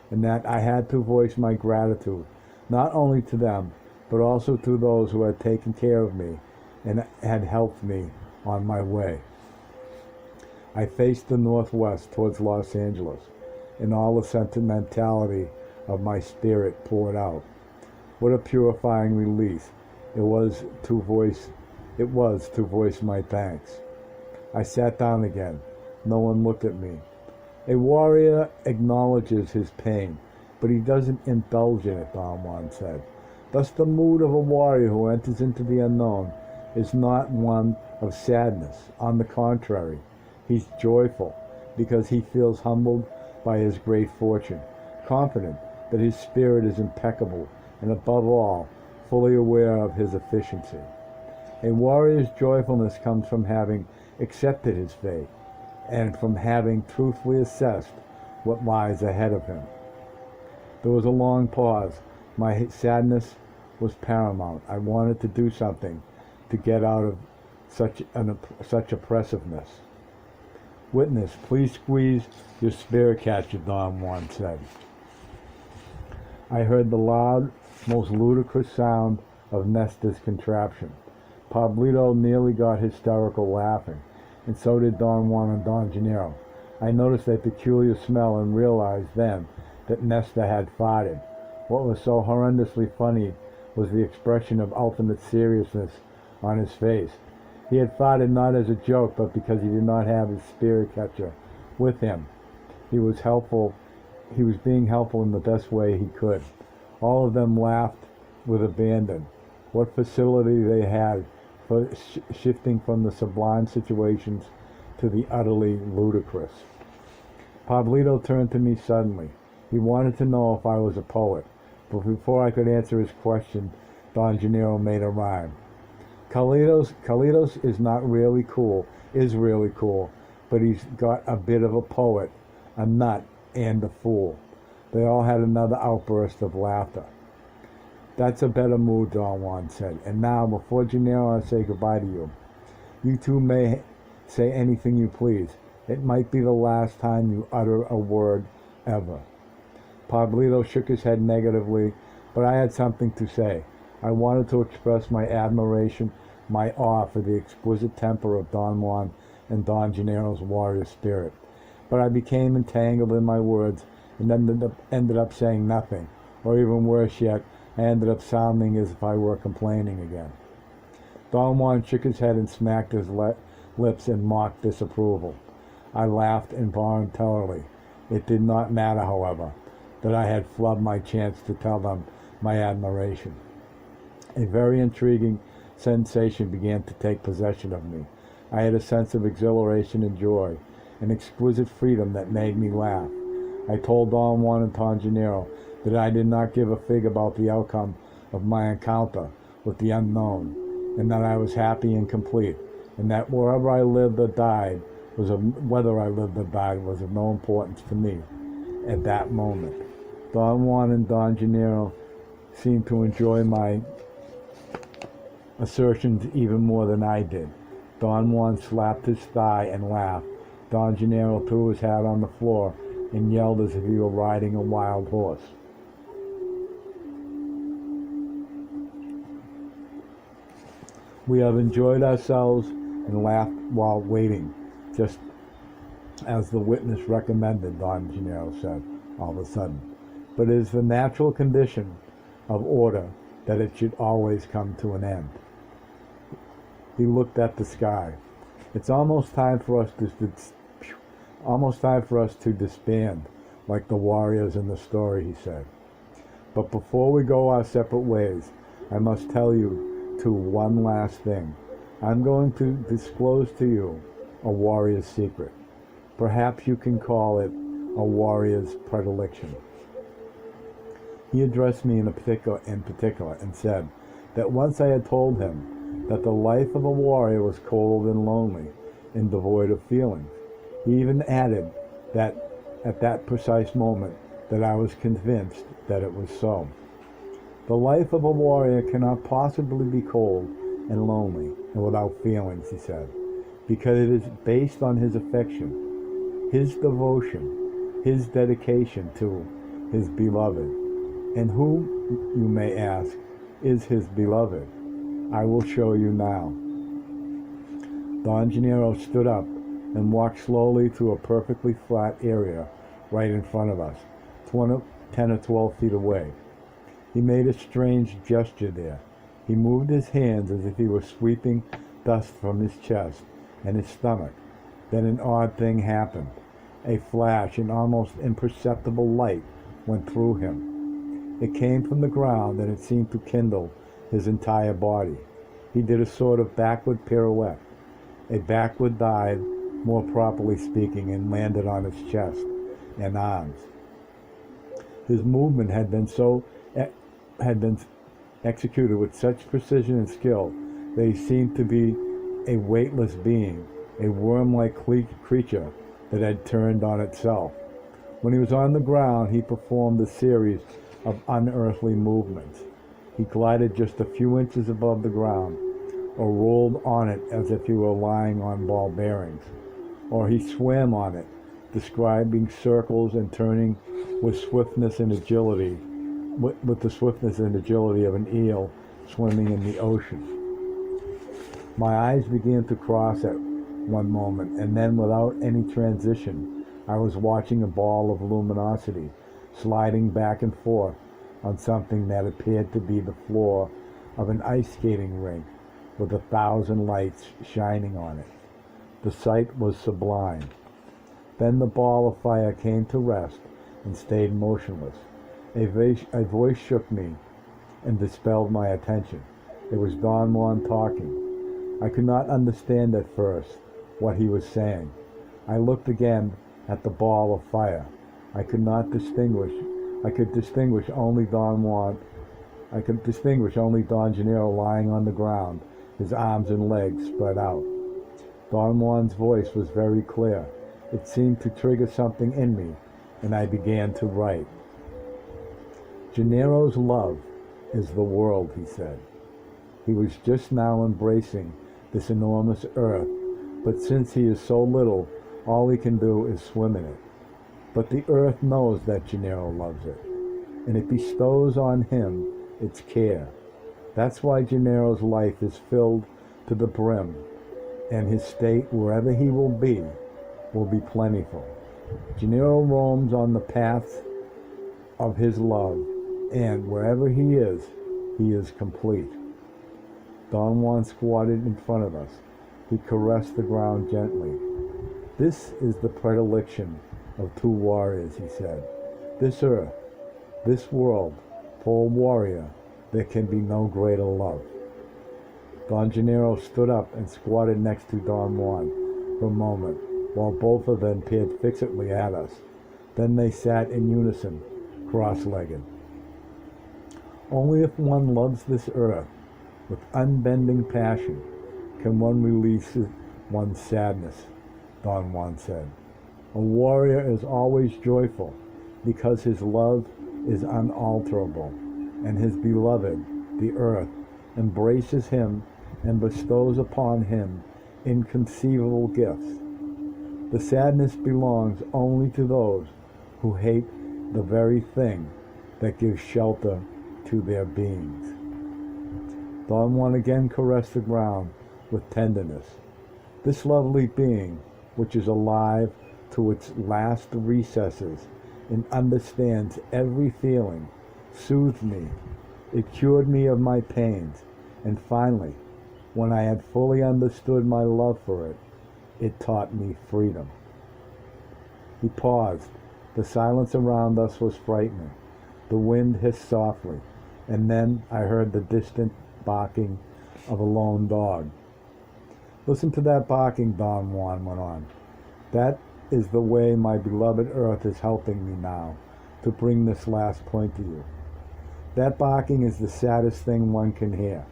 and that I had to voice my gratitude, not only to them, but also to those who had taken care of me and had helped me on my way. I faced the northwest towards Los Angeles, and all the sentimentality of my spirit poured out. What a purifying release it was to voice my thanks. I sat down again. No one looked at me. A warrior acknowledges his pain, but he doesn't indulge in it, Don Juan said. Thus the mood of a warrior who enters into the unknown is not one of sadness. On the contrary, he's joyful because he feels humbled by his great fortune, confident that his spirit is impeccable, and above all, fully aware of his efficiency. A warrior's joyfulness comes from having accepted his fate and from having truthfully assessed what lies ahead of him. There was a long pause. My sadness was paramount. I wanted to do something to get out of such oppressiveness. Witness, please squeeze your spirit catcher, Don Juan said. I heard the loud, most ludicrous sound of Nestor's contraption. Pablito nearly got hysterical laughing, and so did Don Juan and Don Gennaro. I noticed a peculiar smell and realized then that Nestor had farted. What was so horrendously funny was the expression of ultimate seriousness on his face. He had farted not as a joke, but because he did not have his spirit catcher with him. He was being helpful in the best way he could. All of them laughed with abandon. What facility they had for shifting from the sublime situations to the utterly ludicrous. Pablito turned to me suddenly. He wanted to know if I was a poet, but before I could answer his question, Don Gennaro made a rhyme. Carlitos is really cool, but he's got a bit of a poet, a nut, and a fool. They all had another outburst of laughter. That's a better mood, Don Juan said. And now, before Gennaro, I say goodbye to you. You two may say anything you please. It might be the last time you utter a word ever. Pablito shook his head negatively, but I had something to say. I wanted to express my admiration, my awe for the exquisite temper of Don Juan and Don Gennaro's warrior spirit. But I became entangled in my words and ended up saying nothing, or even worse yet, I ended up sounding as if I were complaining again. Don Juan shook his head and smacked his lips in mock disapproval. I laughed involuntarily. It did not matter, however, that I had flubbed my chance to tell them my admiration. A very intriguing sensation began to take possession of me. I had a sense of exhilaration and joy, an exquisite freedom that made me laugh. I told Don Juan and Don Gennaro that I did not give a fig about the outcome of my encounter with the unknown, and that I was happy and complete, and that whether I lived or died was of no importance to me at that moment. Don Juan and Don Gennaro seemed to enjoy my assertions even more than I did. Don Juan slapped his thigh and laughed. Don Gennaro threw his hat on the floor and yelled as if he were riding a wild horse. We have enjoyed ourselves and laughed while waiting, just as the witness recommended, Don Gennaro said all of a sudden. But it is the natural condition of order that it should always come to an end. He looked at the sky. It's almost time for us to disband, like the warriors in the story, he said. But before we go our separate ways, I must tell you one last thing. I'm going to disclose to you a warrior's secret. Perhaps you can call it a warrior's predilection. He addressed me in particular and said that once I had told him that the life of a warrior was cold and lonely and devoid of feelings. He even added that at that precise moment that I was convinced that it was so. The life of a warrior cannot possibly be cold and lonely and without feelings, he said, because it is based on his affection, his devotion, his dedication to his beloved. And who, you may ask, is his beloved? I will show you now. Don Gennaro stood up and walked slowly through a perfectly flat area right in front of us, 10 or 12 feet away. He made a strange gesture there. He moved his hands as if he were sweeping dust from his chest and his stomach. Then an odd thing happened. A flash, an almost imperceptible light went through him. It came from the ground and it seemed to kindle his entire body. He did a sort of backward pirouette, a backward dive, more properly speaking, and landed on his chest and arms. His movement had been executed with such precision and skill that he seemed to be a weightless being, a worm-like creature that had turned on itself. When he was on the ground, he performed a series of unearthly movements. He glided just a few inches above the ground, or rolled on it as if he were lying on ball bearings, or he swam on it, describing circles and turning with swiftness and agility, with the swiftness and agility of an eel swimming in the ocean. My eyes began to cross at one moment, and then without any transition, I was watching a ball of luminosity sliding back and forth on something that appeared to be the floor of an ice skating rink with 1,000 lights shining on it. The sight was sublime. Then the ball of fire came to rest and stayed motionless. A voice shook me and dispelled my attention. It was Don Juan talking. I could not understand at first what he was saying. I looked again at the ball of fire. I could distinguish only Don Gennaro lying on the ground, his arms and legs spread out. Don Juan's voice was very clear. It seemed to trigger something in me, and I began to write. Gennaro's love is the world, he said. He was just now embracing this enormous earth, but since he is so little, all he can do is swim in it. But the earth knows that Gennaro loves it, and it bestows on him its care. That's why Gennaro's life is filled to the brim, and his state, wherever he will be plentiful. Gennaro roams on the path of his love, and wherever he is complete. Don Juan squatted in front of us. He caressed the ground gently. This is the predilection of two warriors, he said. This earth, this world, for a warrior, there can be no greater love. Don Gennaro stood up and squatted next to Don Juan for a moment, while both of them peered fixedly at us. Then they sat in unison, cross-legged. Only if one loves this earth with unbending passion can one release one's sadness, Don Juan said. A warrior is always joyful because his love is unalterable, and his beloved, the earth, embraces him and bestows upon him inconceivable gifts. The sadness belongs only to those who hate the very thing that gives shelter to their beings. Don Juan again caressed the ground with tenderness. This lovely being, which is alive to its last recesses and understands every feeling, soothed me. It cured me of my pains, and finally, when I had fully understood my love for it, it taught me freedom. He paused. The silence around us was frightening. The wind hissed softly, and then I heard the distant barking of a lone dog. Listen to that barking, Don Juan went on. That is the way my beloved earth is helping me now to bring this last point to you. That barking is the saddest thing one can hear.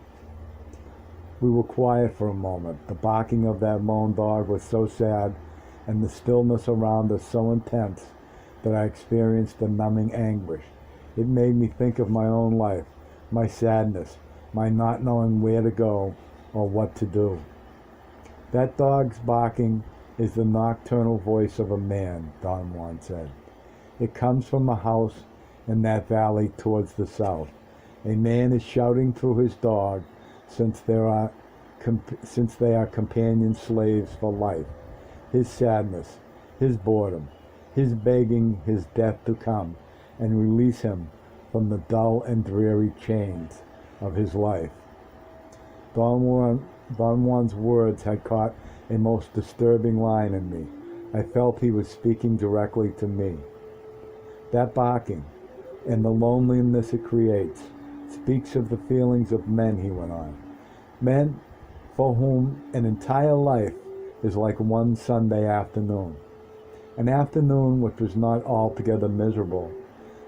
We were quiet for a moment. The barking of that lone dog was so sad, and the stillness around us so intense, that I experienced a numbing anguish. It made me think of my own life, my sadness, my not knowing where to go or what to do. That dog's barking is the nocturnal voice of a man, Don Juan said. It comes from a house in that valley towards the south. A man is shouting through his dog since they are companion slaves for life. His sadness, his boredom, his begging his death to come and release him from the dull and dreary chains of his life. Don Juan's words had caught a most disturbing line in me. I felt he was speaking directly to me. That barking, and the loneliness it creates, speaks of the feelings of men, he went on. Men for whom an entire life is like one Sunday afternoon. An afternoon which was not altogether miserable,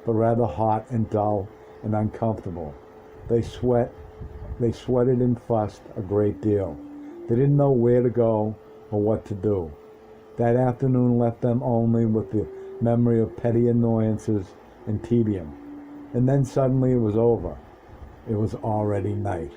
but rather hot and dull and uncomfortable. They sweated and fussed a great deal. They didn't know where to go or what to do. That afternoon left them only with the memory of petty annoyances and tedium. And then suddenly it was over. It was already night.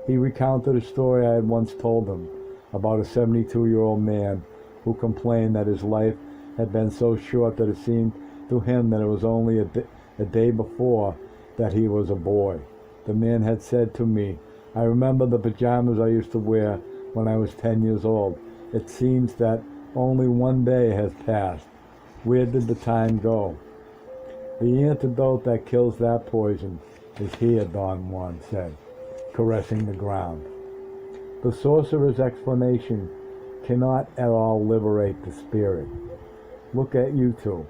He recounted a story I had once told him about a 72-year-old man who complained that his life had been so short that it seemed to him that it was only a day before that he was a boy. The man had said to me, "I remember the pajamas I used to wear when I was 10 years old. It seems that only one day has passed. Where did the time go?" The antidote that kills that poison is here, Don Juan said, caressing the ground. The sorcerer's explanation cannot at all liberate the spirit. Look at you two.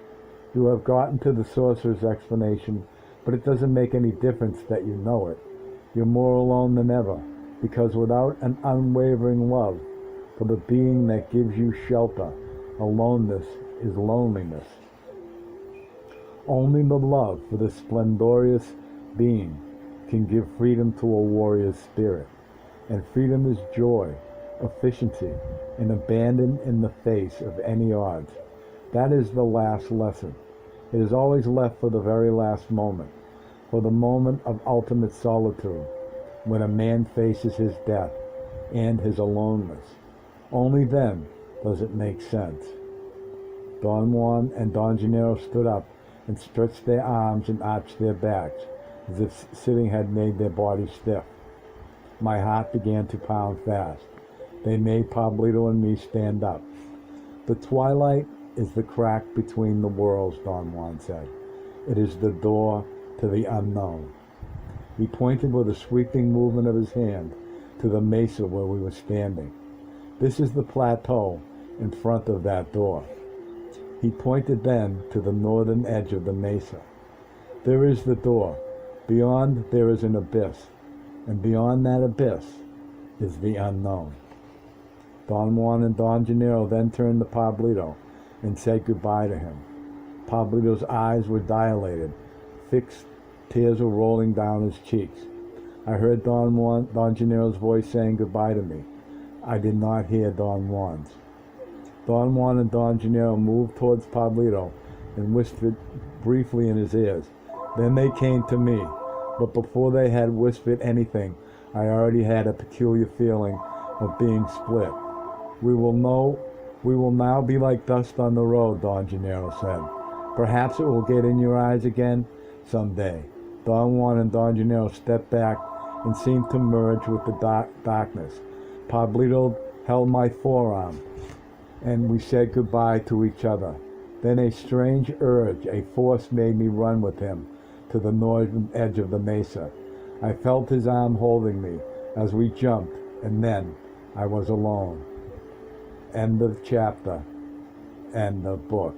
You have gotten to the sorcerer's explanation, but it doesn't make any difference that you know it. You're more alone than ever, because without an unwavering love for the being that gives you shelter, aloneness is loneliness. Only the love for the splendorous being can give freedom to a warrior's spirit. And freedom is joy, efficiency, and abandon in the face of any odds. That is the last lesson. It is always left for the very last moment, for the moment of ultimate solitude, when a man faces his death and his aloneness. Only then does it make sense. Don Juan and Don Gennaro stood up and stretched their arms and arched their backs, as if sitting had made their bodies stiff. My heart began to pound fast. They made Pablito and me stand up. The twilight is the crack between the worlds, Don Juan said. It is the door to the unknown. He pointed with a sweeping movement of his hand to the mesa where we were standing. This is the plateau in front of that door. He pointed then to the northern edge of the mesa. There is the door. Beyond there is an abyss, and beyond that abyss is the unknown. Don Juan and Don Gennaro then turned to Pablito and said goodbye to him. Pablito's eyes were dilated, fixed tears were rolling down his cheeks. I heard Don Gennaro's voice saying goodbye to me. I did not hear Don Juan's. Don Juan and Don Gennaro moved towards Pablito and whispered briefly in his ears. Then they came to me, but before they had whispered anything, I already had a peculiar feeling of being split. We will now be like dust on the road, Don Gennaro said. Perhaps it will get in your eyes again someday. Don Juan and Don Gennaro stepped back and seemed to merge with the darkness. Pablito held my forearm, and we said goodbye to each other. Then a strange urge, a force made me run with him to the northern edge of the mesa. I felt his arm holding me as we jumped, and then I was alone. End of chapter. End of book.